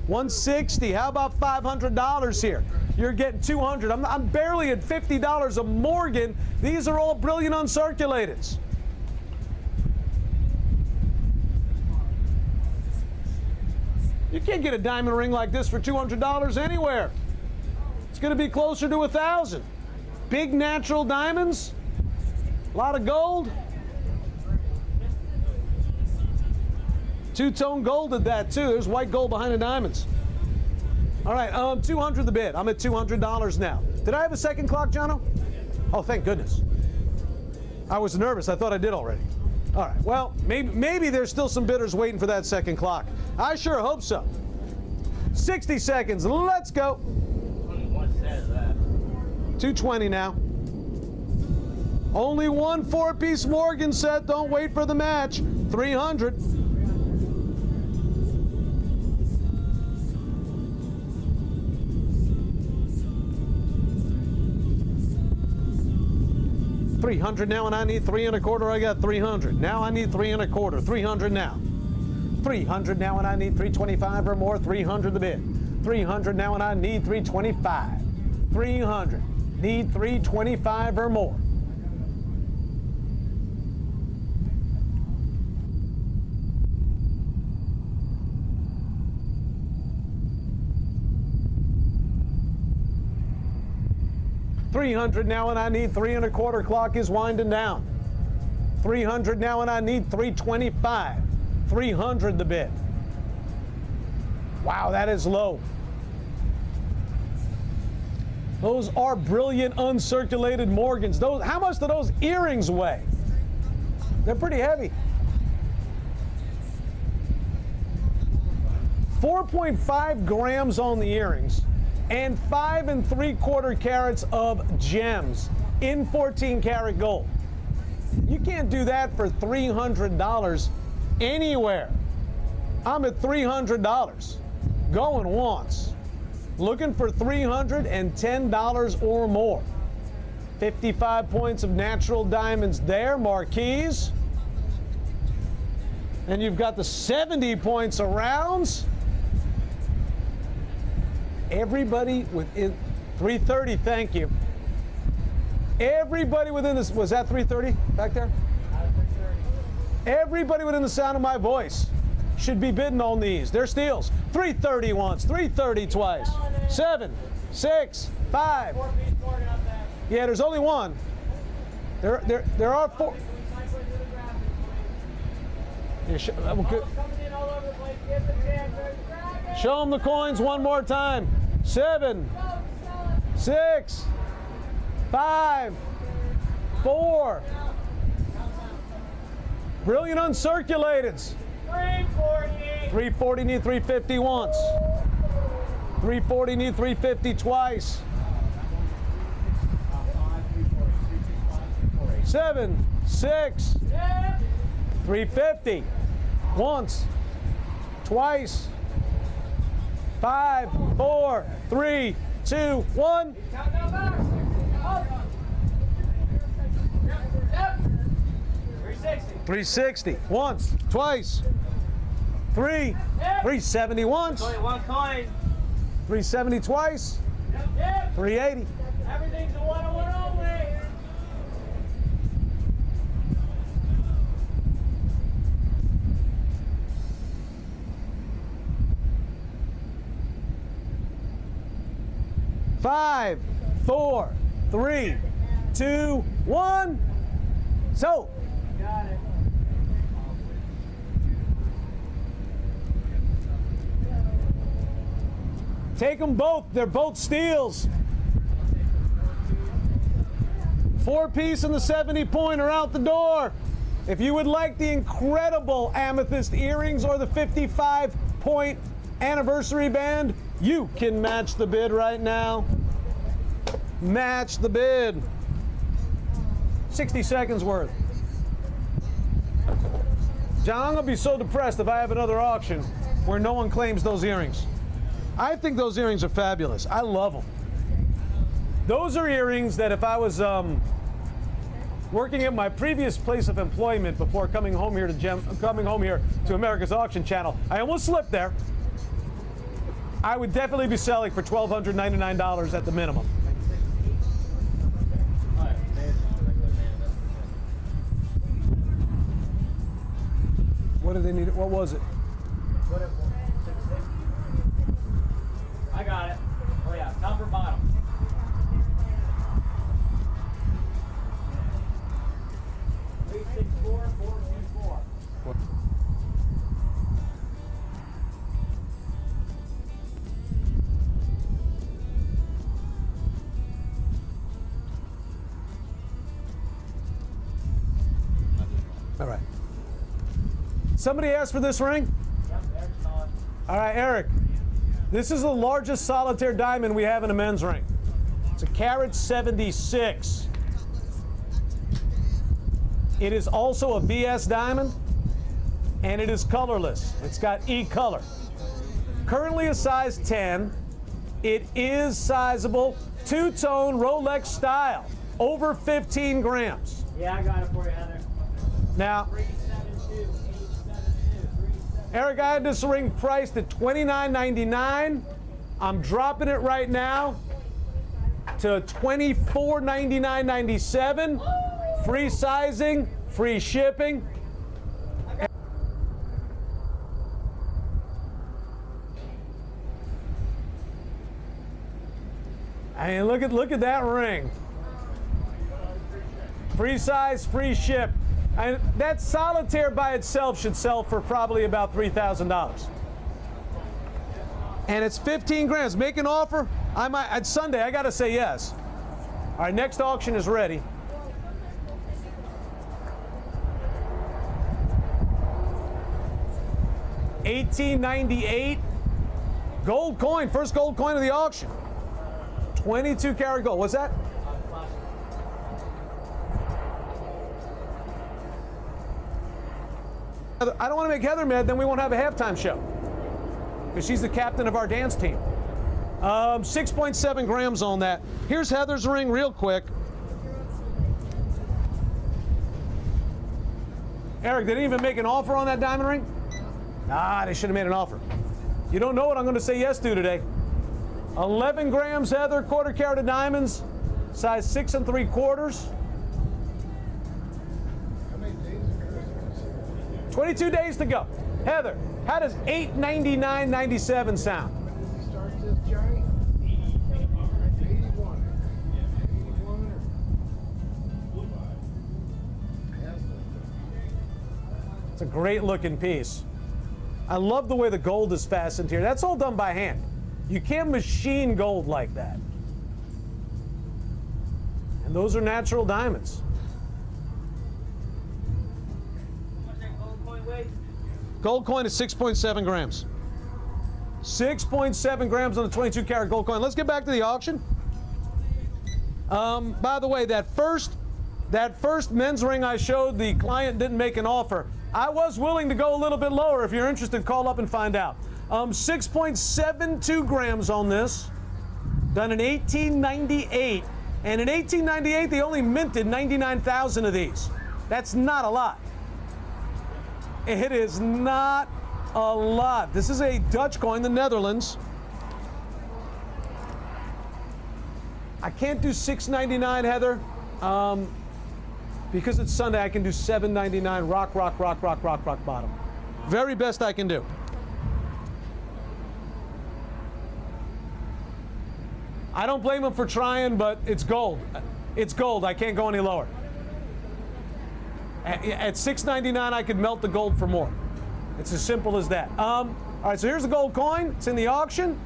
160. How about $500 here? You're getting 200. I'm barely at $50 a Morgan. These are all brilliant uncirculateds. You can't get a diamond ring like this for $200 anywhere. It's going to be closer to 1,000. Big natural diamonds, a lot of gold. Two-tone gold at that too. There's white gold behind the diamonds. All right, 200 the bid. I'm at $200 now. Did I have a second clock, Jono? Oh, thank goodness. I was nervous. I thought I did already. All right, well, maybe there's still some bidders waiting for that second clock. I sure hope so. 60 seconds, let's go. 220 now. Only one 4-piece Morgan set, don't wait for the match. 300. $300 now, and I need 3 1/4. I got 300. Now I need 3 1/4. 300 now. 300 now, and I need 325 or more. 300 the bid. 300 now, and I need 325. 300. Need 325 or more. $300 now, and I need 3 1/4. Clock is winding down. 300 now, and I need 325. 300 the bid. Wow, that is low. Those are brilliant uncirculated Morgans. How much do those earrings weigh? They're pretty heavy. 4.5 grams on the earrings and 5 3/4 carats of gems in 14 karat gold. You can't do that for $300 anywhere. I'm at $300. Going once. Looking for $310 or more. 55 points of natural diamonds there, marquise. And you've got the 70 points of rounds. Everybody within 330, thank you. Everybody within this, was that 330 back there? Everybody within the sound of my voice should be bidding on these. They're steals. 330 once, 330 twice. 7, 6, 5. Yeah, there's only one. There are 4. Yeah, show them the coins one more time. 7, 6, 5, 4. Brilliant uncirculateds. 340 need 350 once. 340 need 350 twice. 7, 6, 350 once, twice. 5, 4, 3, 2, 1. 360 once, twice. 3, 370 once. 370 twice. 380. Everything's a 101 only. Five, 4, 3, 2, 1. So. Got it. Take them both. They're both steals. 4-piece and the 70-point are out the door. If you would like the incredible amethyst earrings or the 55-point anniversary band, you can match the bid right now. Match the bid. 60 seconds worth. John, I'm going to be so depressed if I have another auction where no one claims those earrings. I think those earrings are fabulous. I love them. Those are earrings that if I was working at my previous place of employment before coming home here to America's Auction Channel, I almost slipped there. I would definitely be selling for $1,299 at the minimum. What did they need? What was it? I got it. Oh yeah, top or bottom? All right. Somebody asked for this ring? Yep, Eric's on. All right, Eric. This is the largest solitaire diamond we have in a men's ring. It's a carat 76. It is also a VS diamond, and it is colorless. It's got E color. Currently a size 10. It is sizable, two-tone Rolex style, over 15 grams. Yeah, I got it for you, Heather. Now, Eric, I had this ring priced at $29.99. I'm dropping it right now to $24.99.97. Free sizing, free shipping. And look at that ring. Free size, free ship. And that solitaire by itself should sell for probably about $3,000. And it's 15 grams. Make an offer. It's Sunday. I got to say yes. All right, next auction is ready. $18.98. Gold coin. First gold coin of the auction. 22 karat gold. What's that? I don't want to make Heather mad, then we won't have a halftime show. Because she's the captain of our dance team. 6.7 grams on that. Here's Heather's ring real quick. Eric, they didn't even make an offer on that diamond ring? Ah, they should have made an offer. You don't know what I'm going to say yes to today. 11 grams, Heather, quarter carat of diamonds, size 6 3/4. 22 days to go. Heather, how does 899.97 sound? It's a great looking piece. I love the way the gold is fastened here. That's all done by hand. You can't machine gold like that. And those are natural diamonds. Gold coin is 6.7 grams. 6.7 grams on a 22 karat gold coin. Let's get back to the auction. By the way, that first men's ring I showed, the client didn't make an offer. I was willing to go a little bit lower. If you're interested, call up and find out. 6.72 grams on this, done in 1898. And in 1898, they only minted 99,000 of these. That's not a lot. It is not a lot. This is a Dutch coin, the Netherlands. I can't do $6.99, Heather. Because it's Sunday, I can do $7.99. Rock bottom. Very best I can do. I don't blame him for trying, but it's gold. It's gold. I can't go any lower. At $6.99, I could melt the gold for more. It's as simple as that. All right, so here's the gold coin. It's in the auction.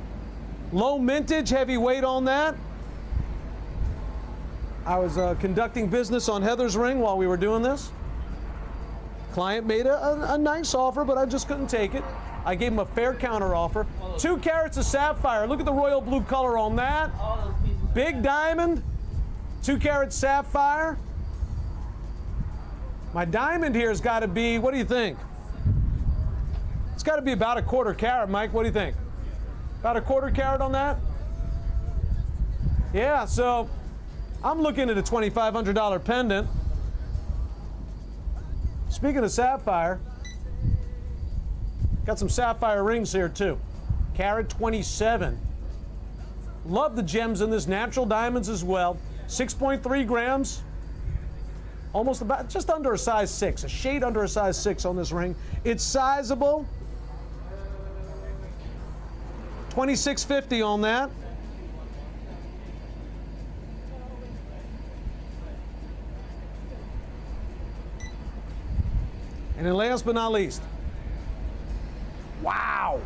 Low mintage, heavy weight on that. I was conducting business on Heather's ring while we were doing this. Client made a nice offer, but I just couldn't take it. I gave him a fair counter offer. 2 carats of sapphire. Look at the royal blue color on that. Big diamond. 2 carat sapphire. My diamond here has got to be, what do you think? It's got to be about a quarter carat, Mike. What do you think? About a quarter carat on that? Yeah, so I'm looking at a $2,500 pendant. Speaking of sapphire, got some sapphire rings here too. Carat 27. Love the gems in this, natural diamonds as well. 6.3 grams. Almost about, just under a size 6, a shade under a size 6 on this ring. It's sizable. $2,650 on that. And then last but not least, wow,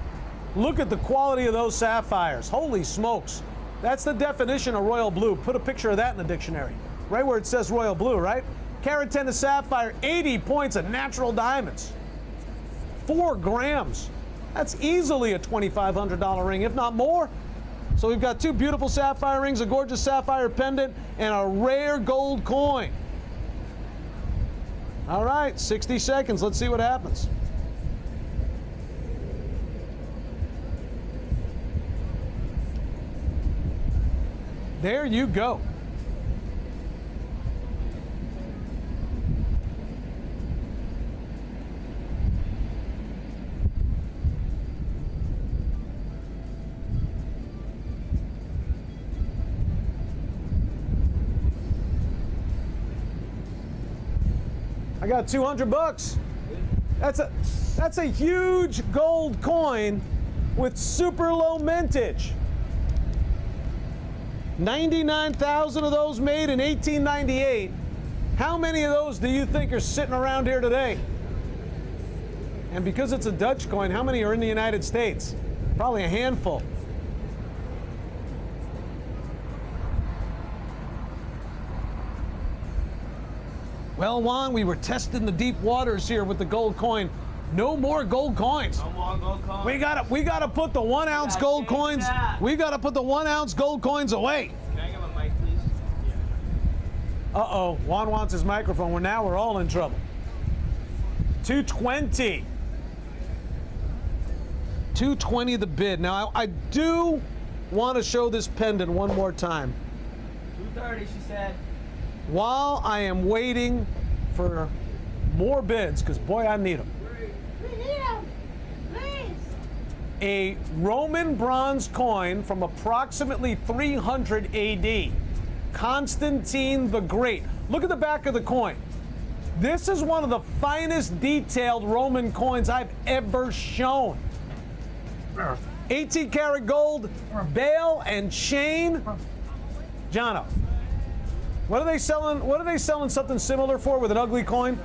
look at the quality of those sapphires. Holy smokes. That's the definition of royal blue. Put a picture of that in the dictionary. Right where it says royal blue, right? Carat 10 of sapphire, 80 points of natural diamonds. 4 grams. That's easily a $2,500 ring, if not more. So we've got 2 beautiful sapphire rings, a gorgeous sapphire pendant, and a rare gold coin. All right, 60 seconds. Let's see what happens. There you go. I got 200 bucks. That's a huge gold coin with super low mintage. 99,000 of those made in 1898. How many of those do you think are sitting around here today? And because it's a Dutch coin, how many are in the United States? Probably a handful. Well, Juan, we were testing the deep waters here with the gold coin. No more gold coins. No more gold coins. We gotta put the 1 ounce gold coins. We gotta put the 1 ounce gold coins away. Can I get my mic, please? Yeah. Uh-oh, Juan wants his microphone. Now we're all in trouble. 220. 220 the bid. Now, I do want to show this pendant one more time. 230, she said. While I am waiting for more bids, because boy, I need them. We need them. Please. A Roman bronze coin from approximately 300 AD. Constantine the Great. Look at the back of the coin. This is one of the finest detailed Roman coins I've ever shown. 18 karat gold, bale and chain. Jono, what are they selling? What are they selling something similar for with an ugly coin?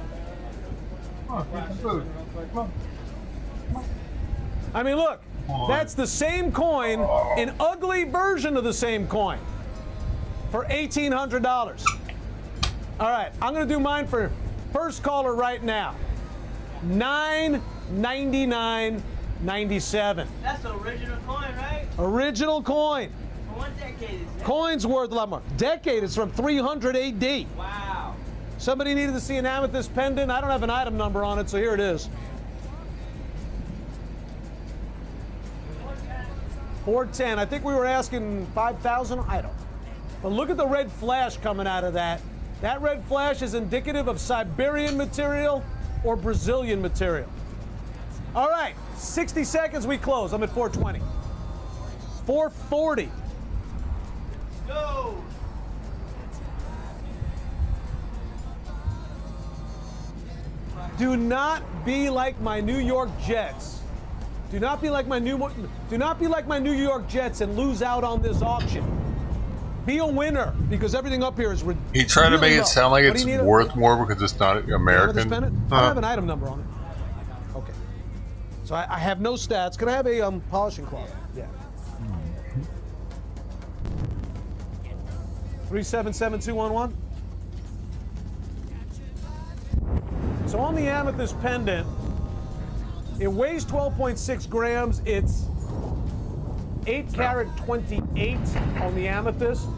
I mean, look, that's the same coin, an ugly version of the same coin for $1,800. All right, I'm going to do mine for first caller right now. $999.97. That's the original coin, right? Original coin. For what decade is that? Coin's worth a lot more. Decade is from 300 AD. Wow. Somebody needed to see an amethyst pendant. I don't have an item number on it, so here it is. 410. I think we were asking 5,000. I don't. But look at the red flash coming out of that. That red flash is indicative of Siberian material or Brazilian material. All right, 60 seconds, we close. I'm at 420. 440. Go. Do not be like my New York Jets. Do not be like my New York Jets and lose out on this auction. Be a winner, because everything up here is ridiculous. He tried to make it sound like it's worth more because it's not American. I don't have an item number on it. Okay. So I have no stats. Can I have a polishing cloth? Yeah. 377211. So on the amethyst pendant, it weighs 12.6 grams. It's 8 karat 28 on the amethyst.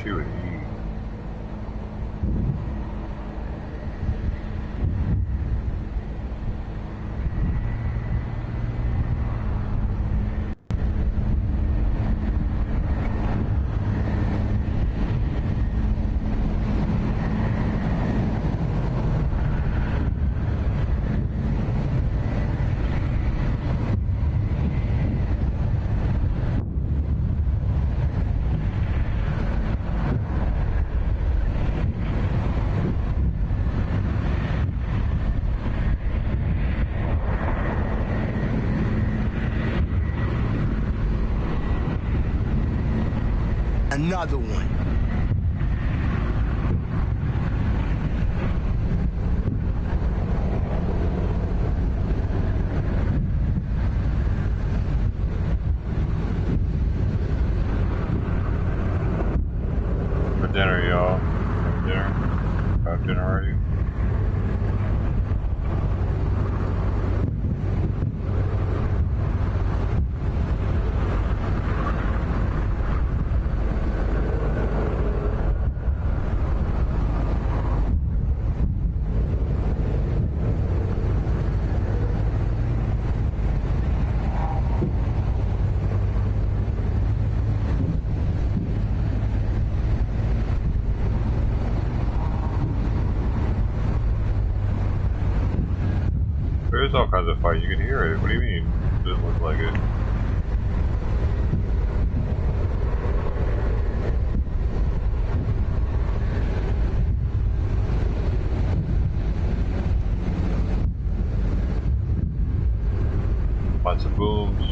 she would eat. Another one. For dinner, y'all. Dinner? Have dinner already? There's all kinds of fight. You can hear it. What do you mean? It doesn't look like it. Lots of booms.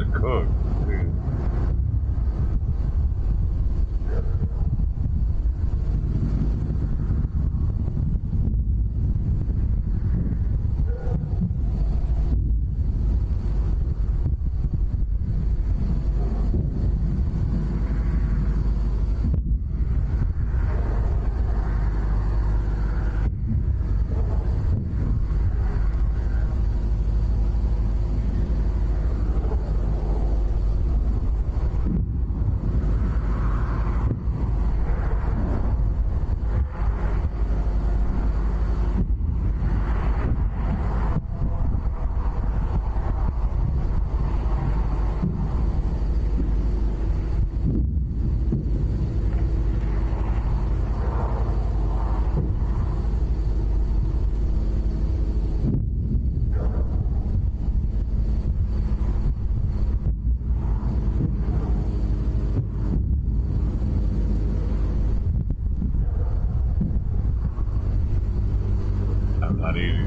a cook, dude. I'm not eating.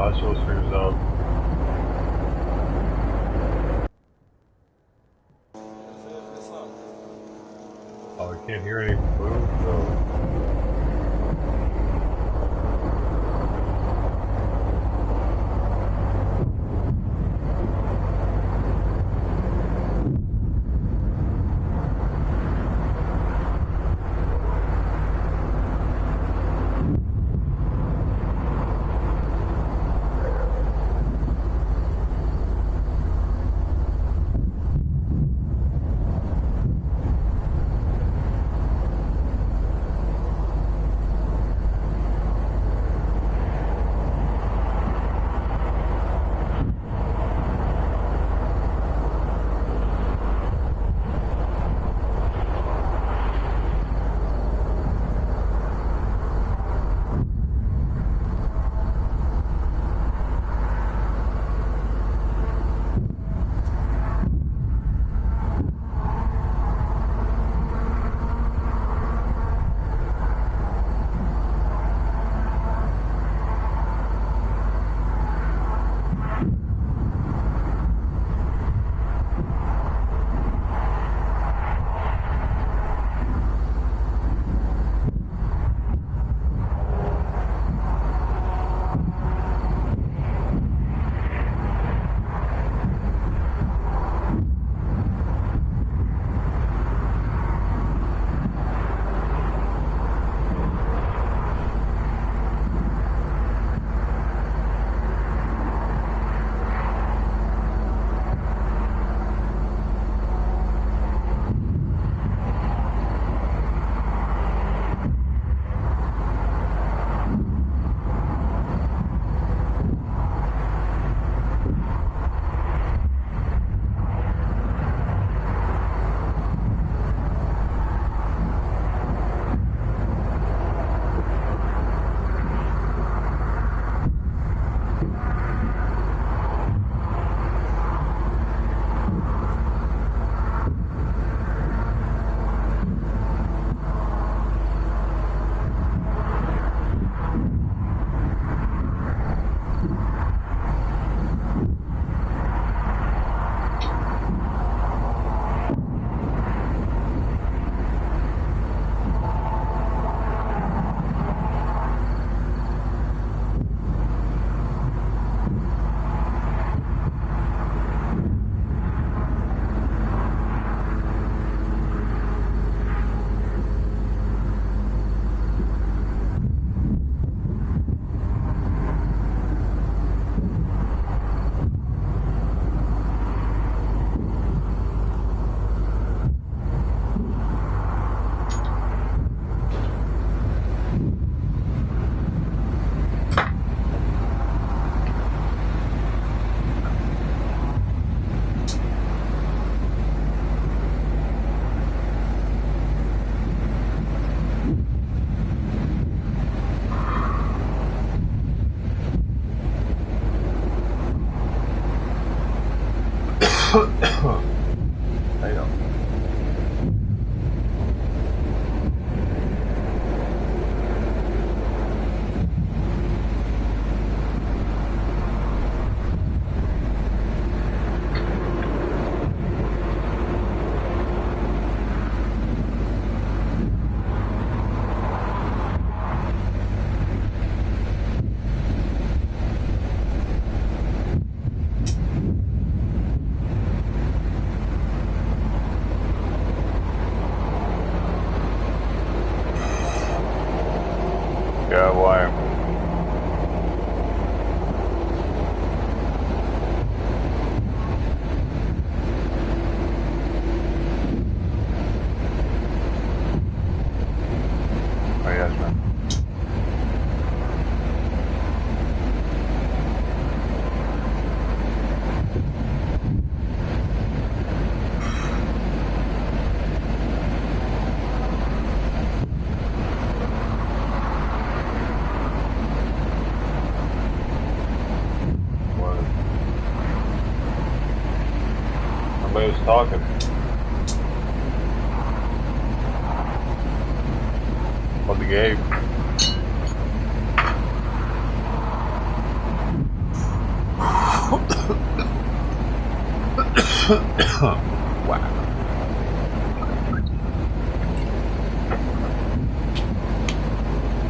hospital streams up. Oh, I can't hear any move, so. Yeah, why? Oh, yes, man. Somebody was talking. About the game. Wow.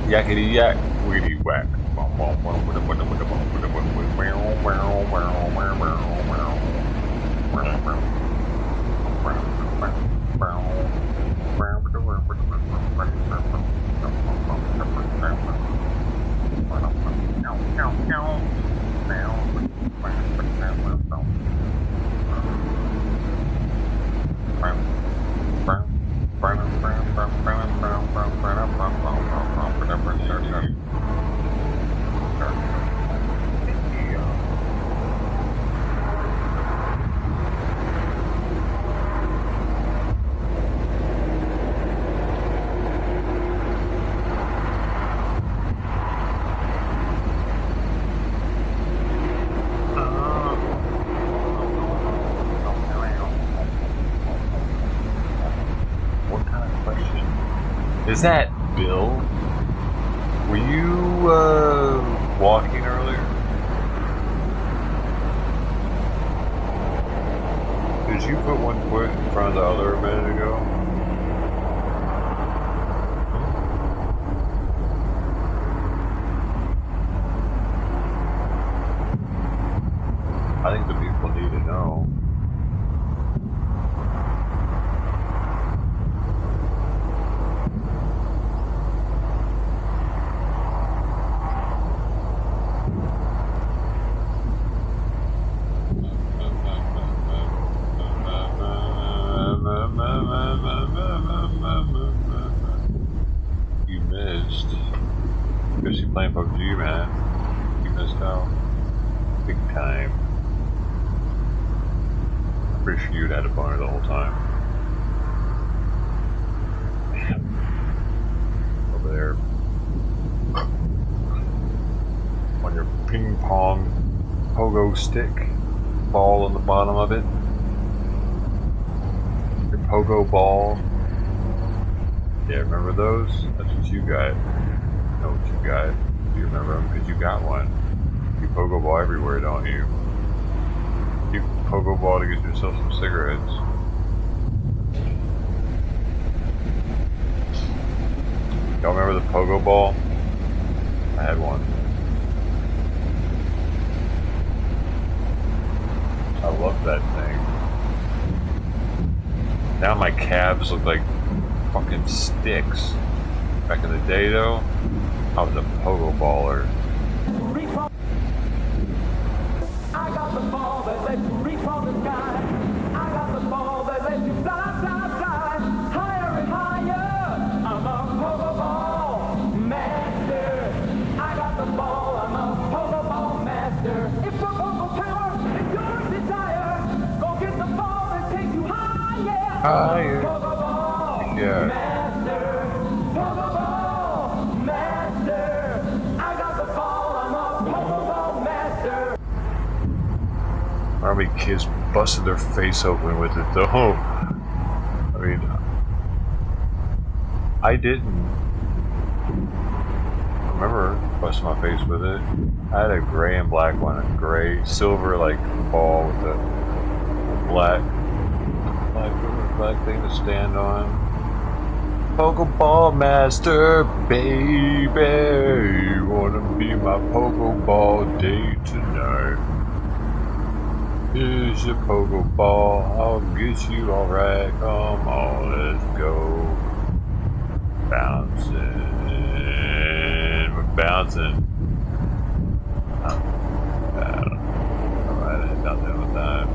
Yakety yak, weedy whack. Is that Bill? Were you walking earlier? Did you put one foot in front of the other a minute ago? I think the people need to know. You missed. Because you're playing PUBG, man. You missed out. Big time. I'm pretty sure you'd had a boner the whole time. Man. Over there. On your ping pong pogo stick. Ball on the bottom of it. Your pogo ball. Yeah, remember those? That's what you got. You know what you got. Do you remember them? Because you got one. You pogo ball everywhere, don't you? You pogo ball to get yourself some cigarettes. Y'all remember the pogo ball? I had one. I love that thing. Now my calves look like fucking sticks. Back in the day though, I was a pogo baller. I got the ball that lets you reach from the sky. I got the ball that lets you fly, fly, fly. Higher and higher. I'm a pogo ball master. I got the ball. I'm a pogo ball master. If the pogo power is your desire, go get the ball and take you higher. Higher. Pogo ball Yeah. master. Pogo ball master. I got the ball. I'm a pogo ball master. How many kids busted their face open with it though? I mean, I didn't remember busting my face with it. I had a gray and black one, a gray, silver like ball with a black thing to stand on. Pogo ball master, baby, you wanna be my pogo ball day tonight? Here's your pogo ball, I'll get you alright, come on, let's go. Bouncing, we're bouncing. Alright, I had nothing with that.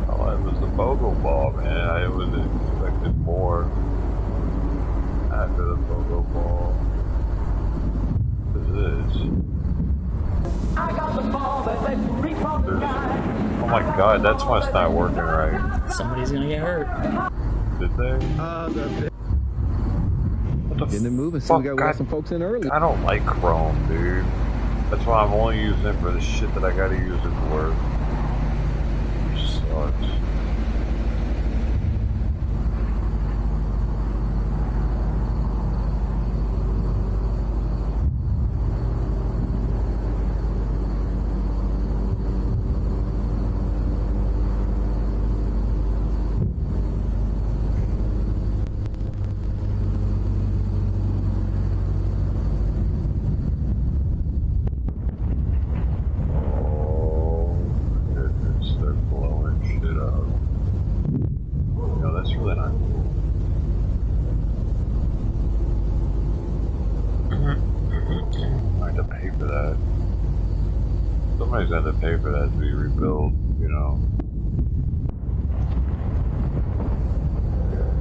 All it was the pogo ball, man. I was expecting more after the pogo ball. What is this? I got the ball that lets you reach from the sky. Oh my god, that's why it's not working right. Somebody's gonna get hurt. Did they? What the Getting it moving, so fuck? we got some folks in early. I don't like Chrome, dude. That's why I'm only using it for the shit that I gotta use it for. Which sucks. for that. Somebody's got to pay for that to be rebuilt, you know.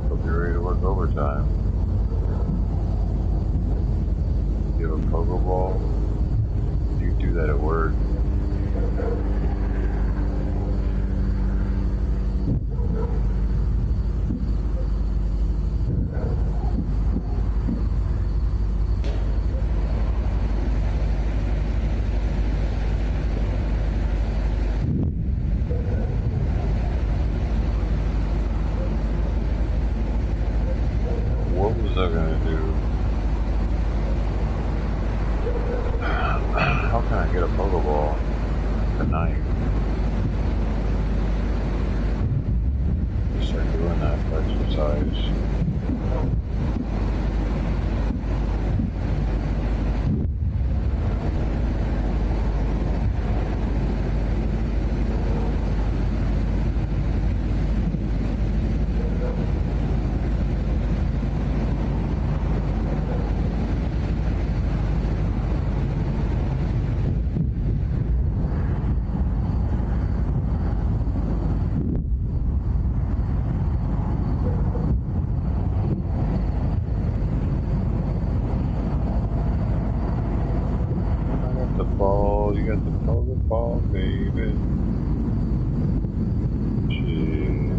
Hope you're ready to work overtime. You have a Pokeball? You do that at work. What was I gonna do? How can I get a Pokeball tonight? Just start doing that exercise. You got the Pokeball, baby. Shit.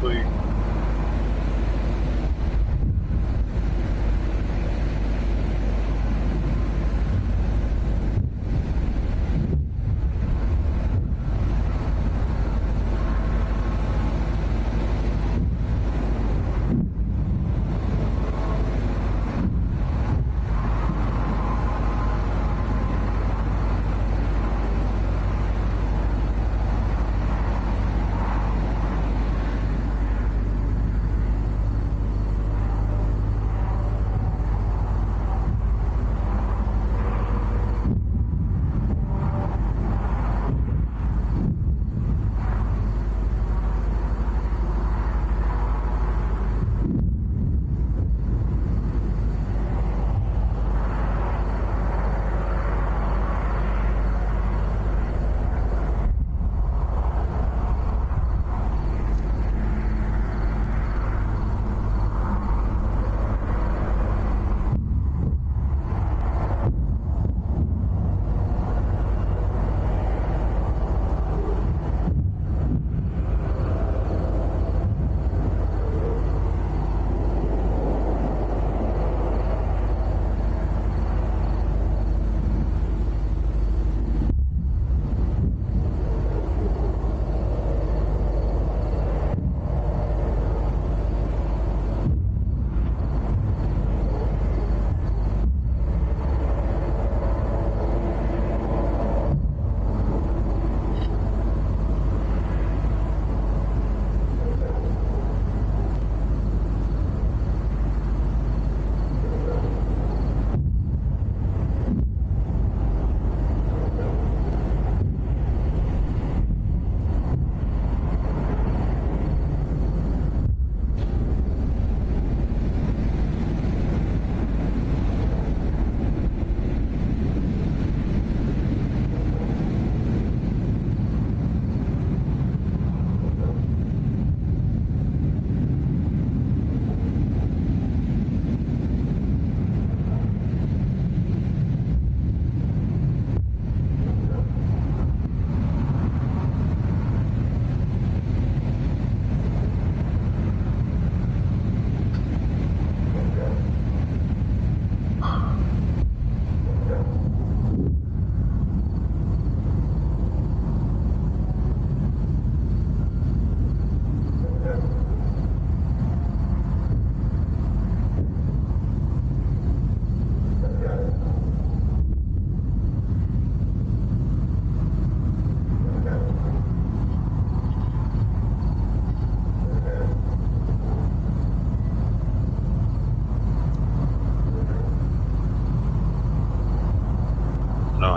complete.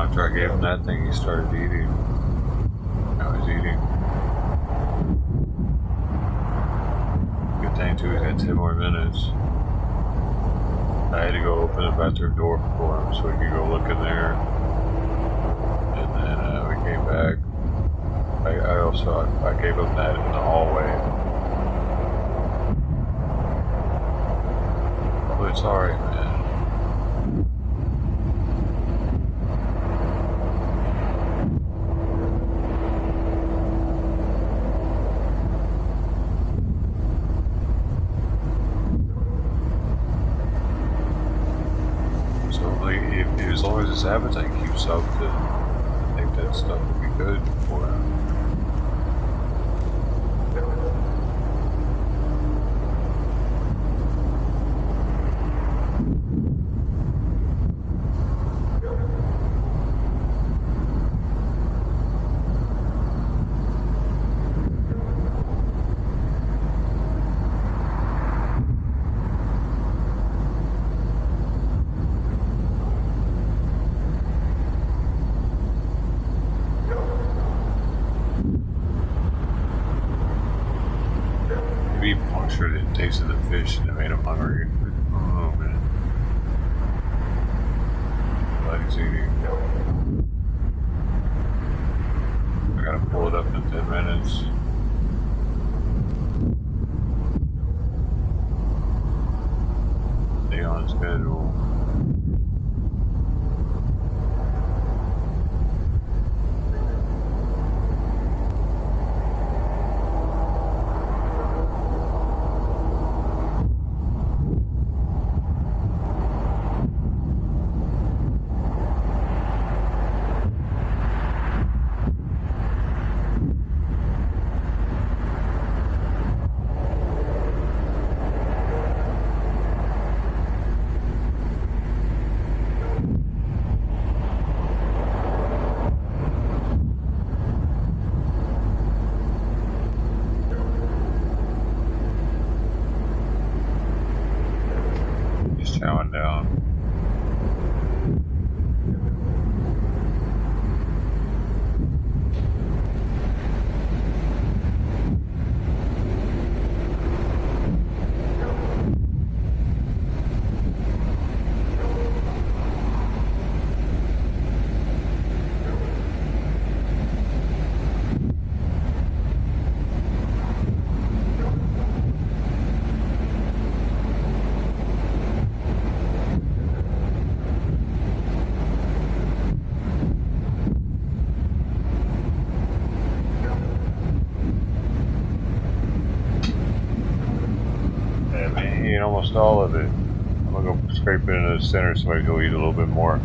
After I gave him that thing, he started eating. Now he's eating. Good thing too, he's got 10 more minutes. I had to go open the bathroom door for him so we could go look in there. And then we came back. I gave him that in the hallway. Oh, it's alright, man. As long as his appetite keeps up, then I think that stuff will be good for him. Tasted the fish and it made him hungry. Oh man. Glad he's eating. I gotta pull it up in 10 minutes. Stay on schedule. eating almost all of it. I'm gonna go scrape it into the center so I can eat a little bit more.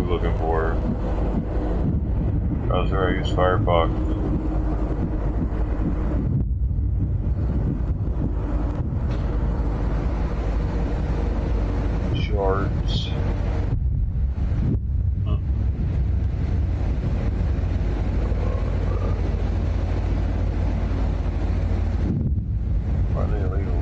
Looking for. Browser, I use Firefox. Shards. Why are they illegal?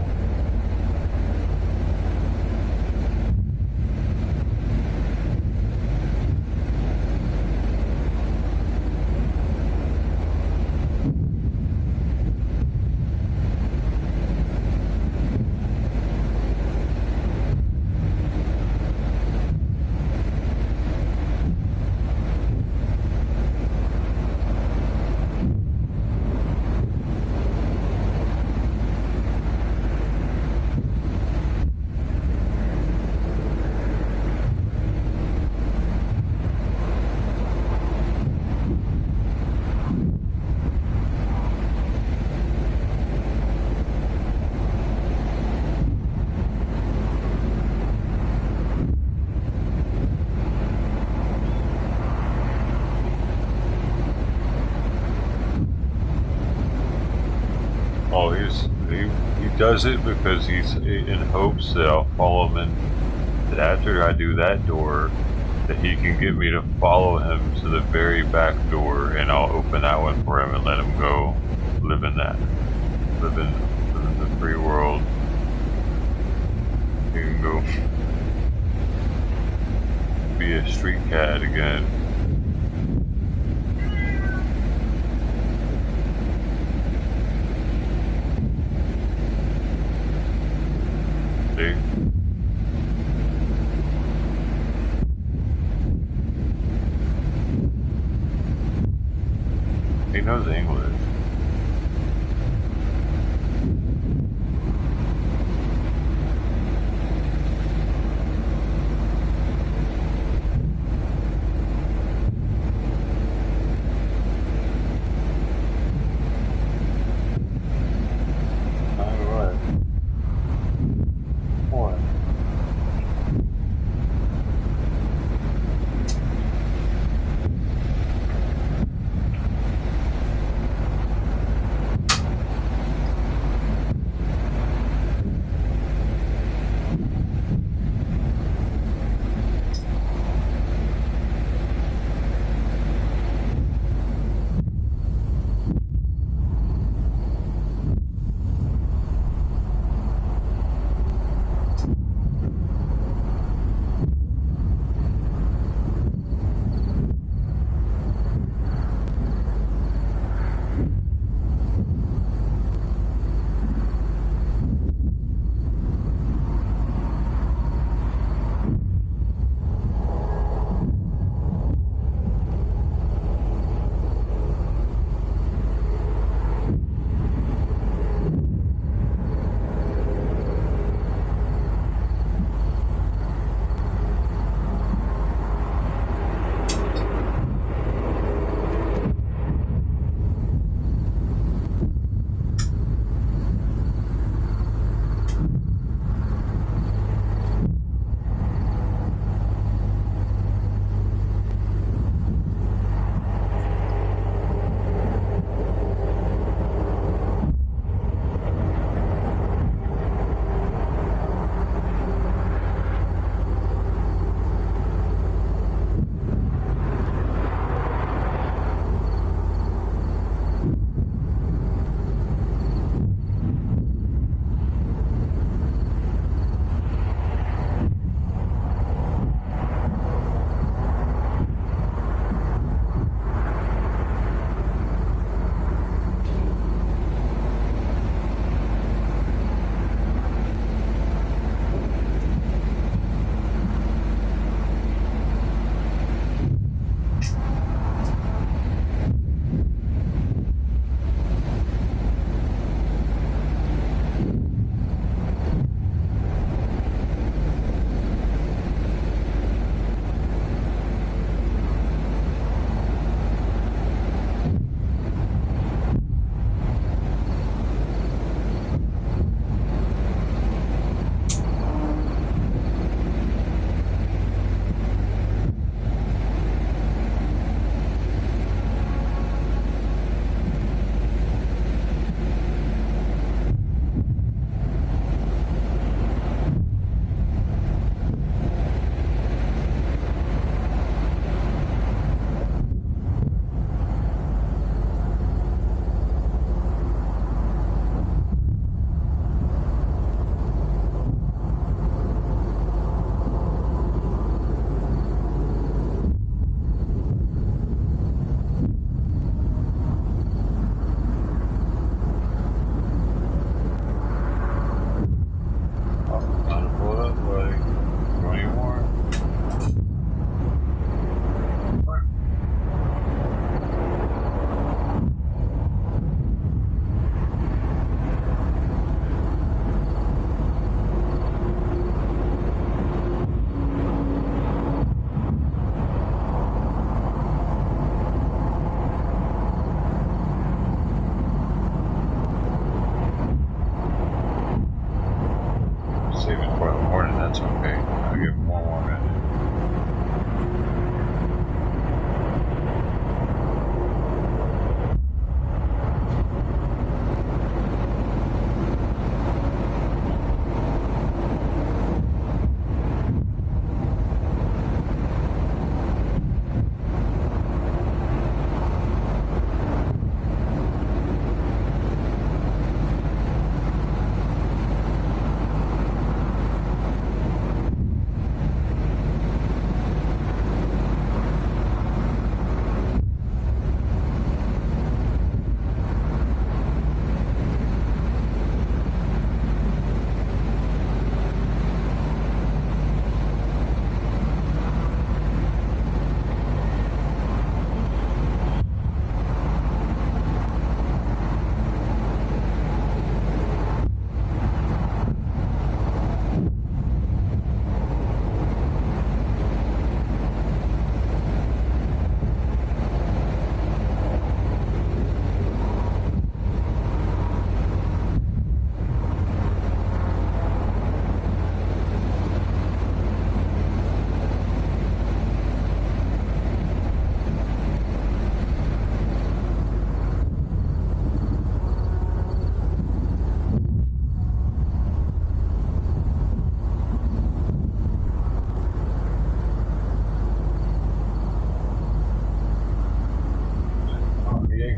Oh, he does it because he's in hopes that I'll follow him in, that after I do that door, that he can get me to follow him to the very back door, and I'll open that one for him and let him go live in that. Live in the free world. He can go be a street cat again. See? He knows English. What? That's okay. I'll give him one more minute.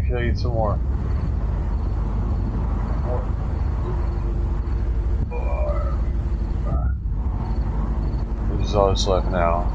Kill you some more. This is all that's left now.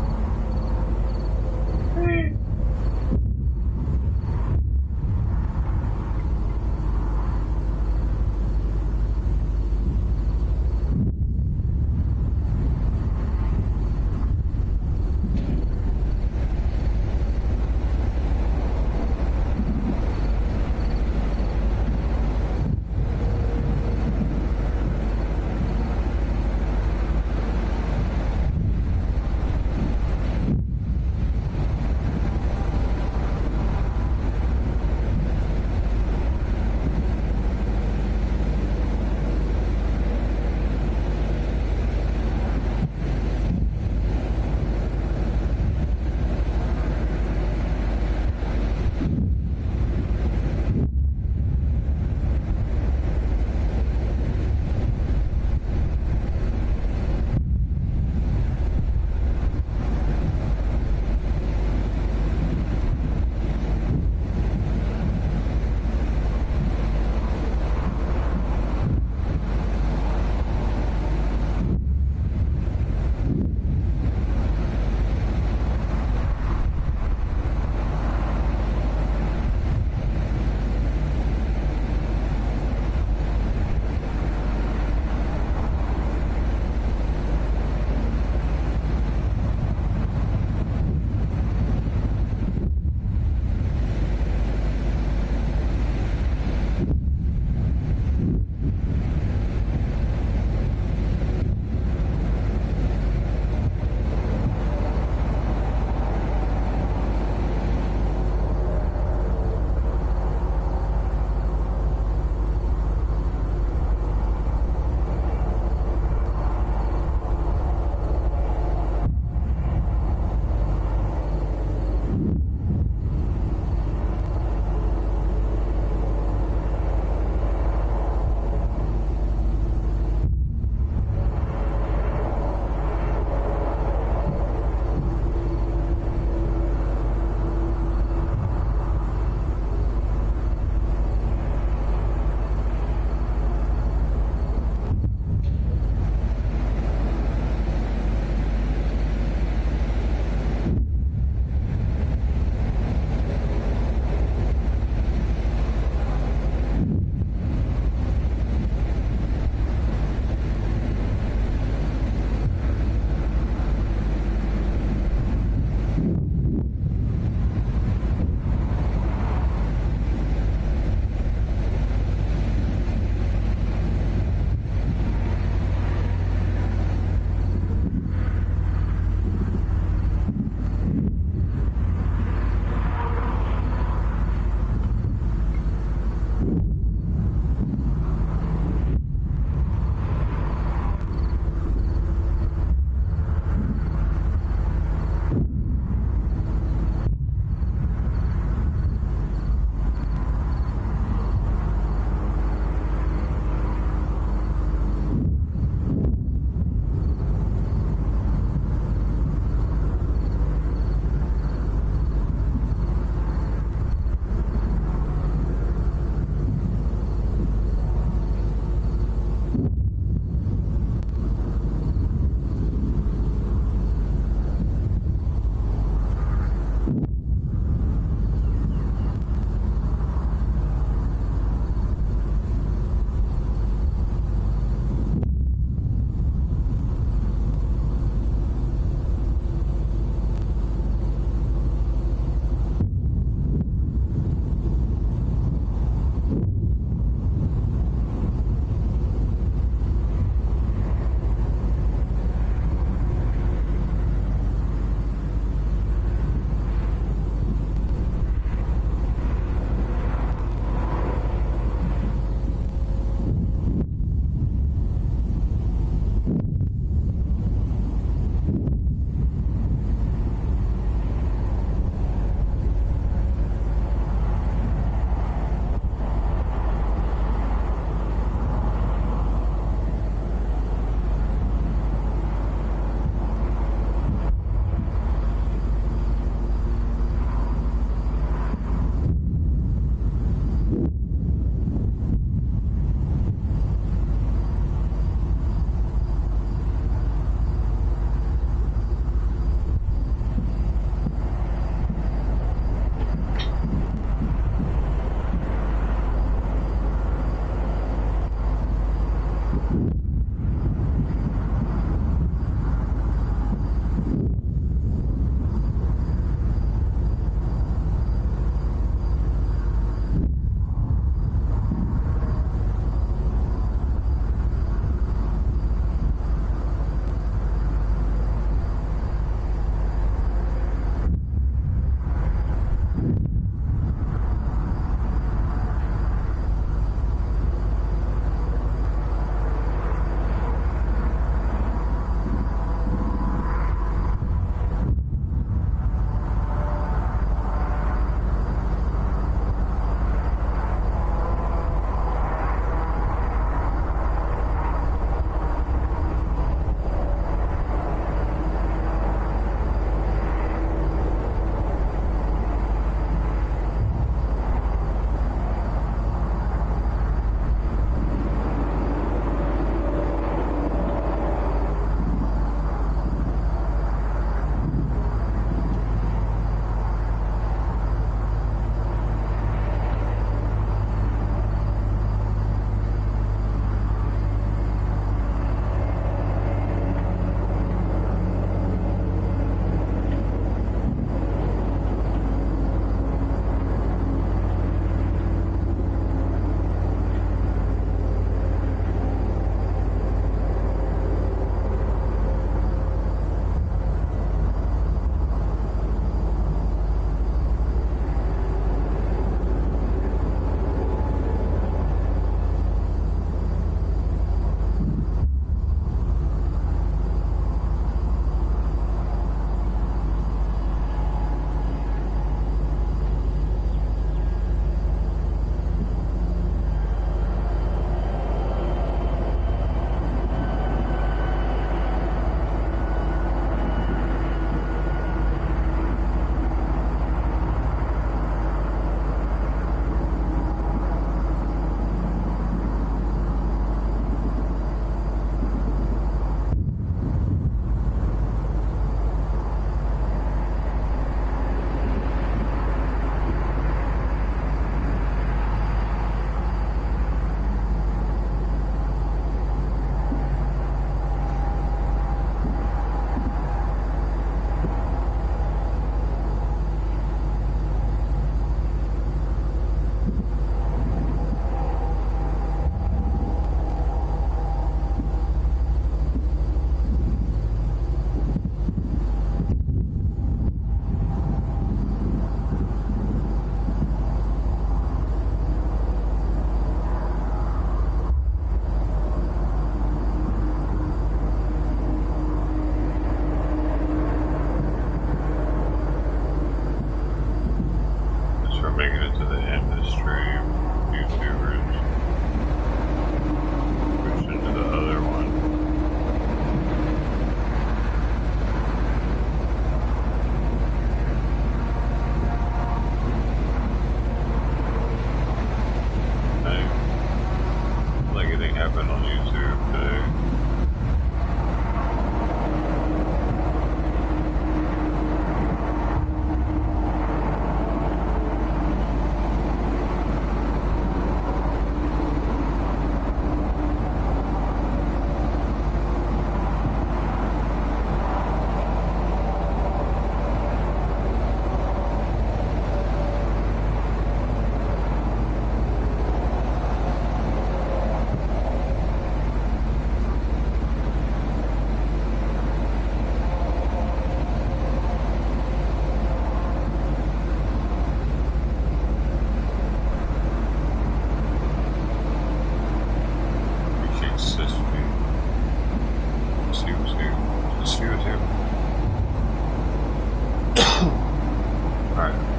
All right.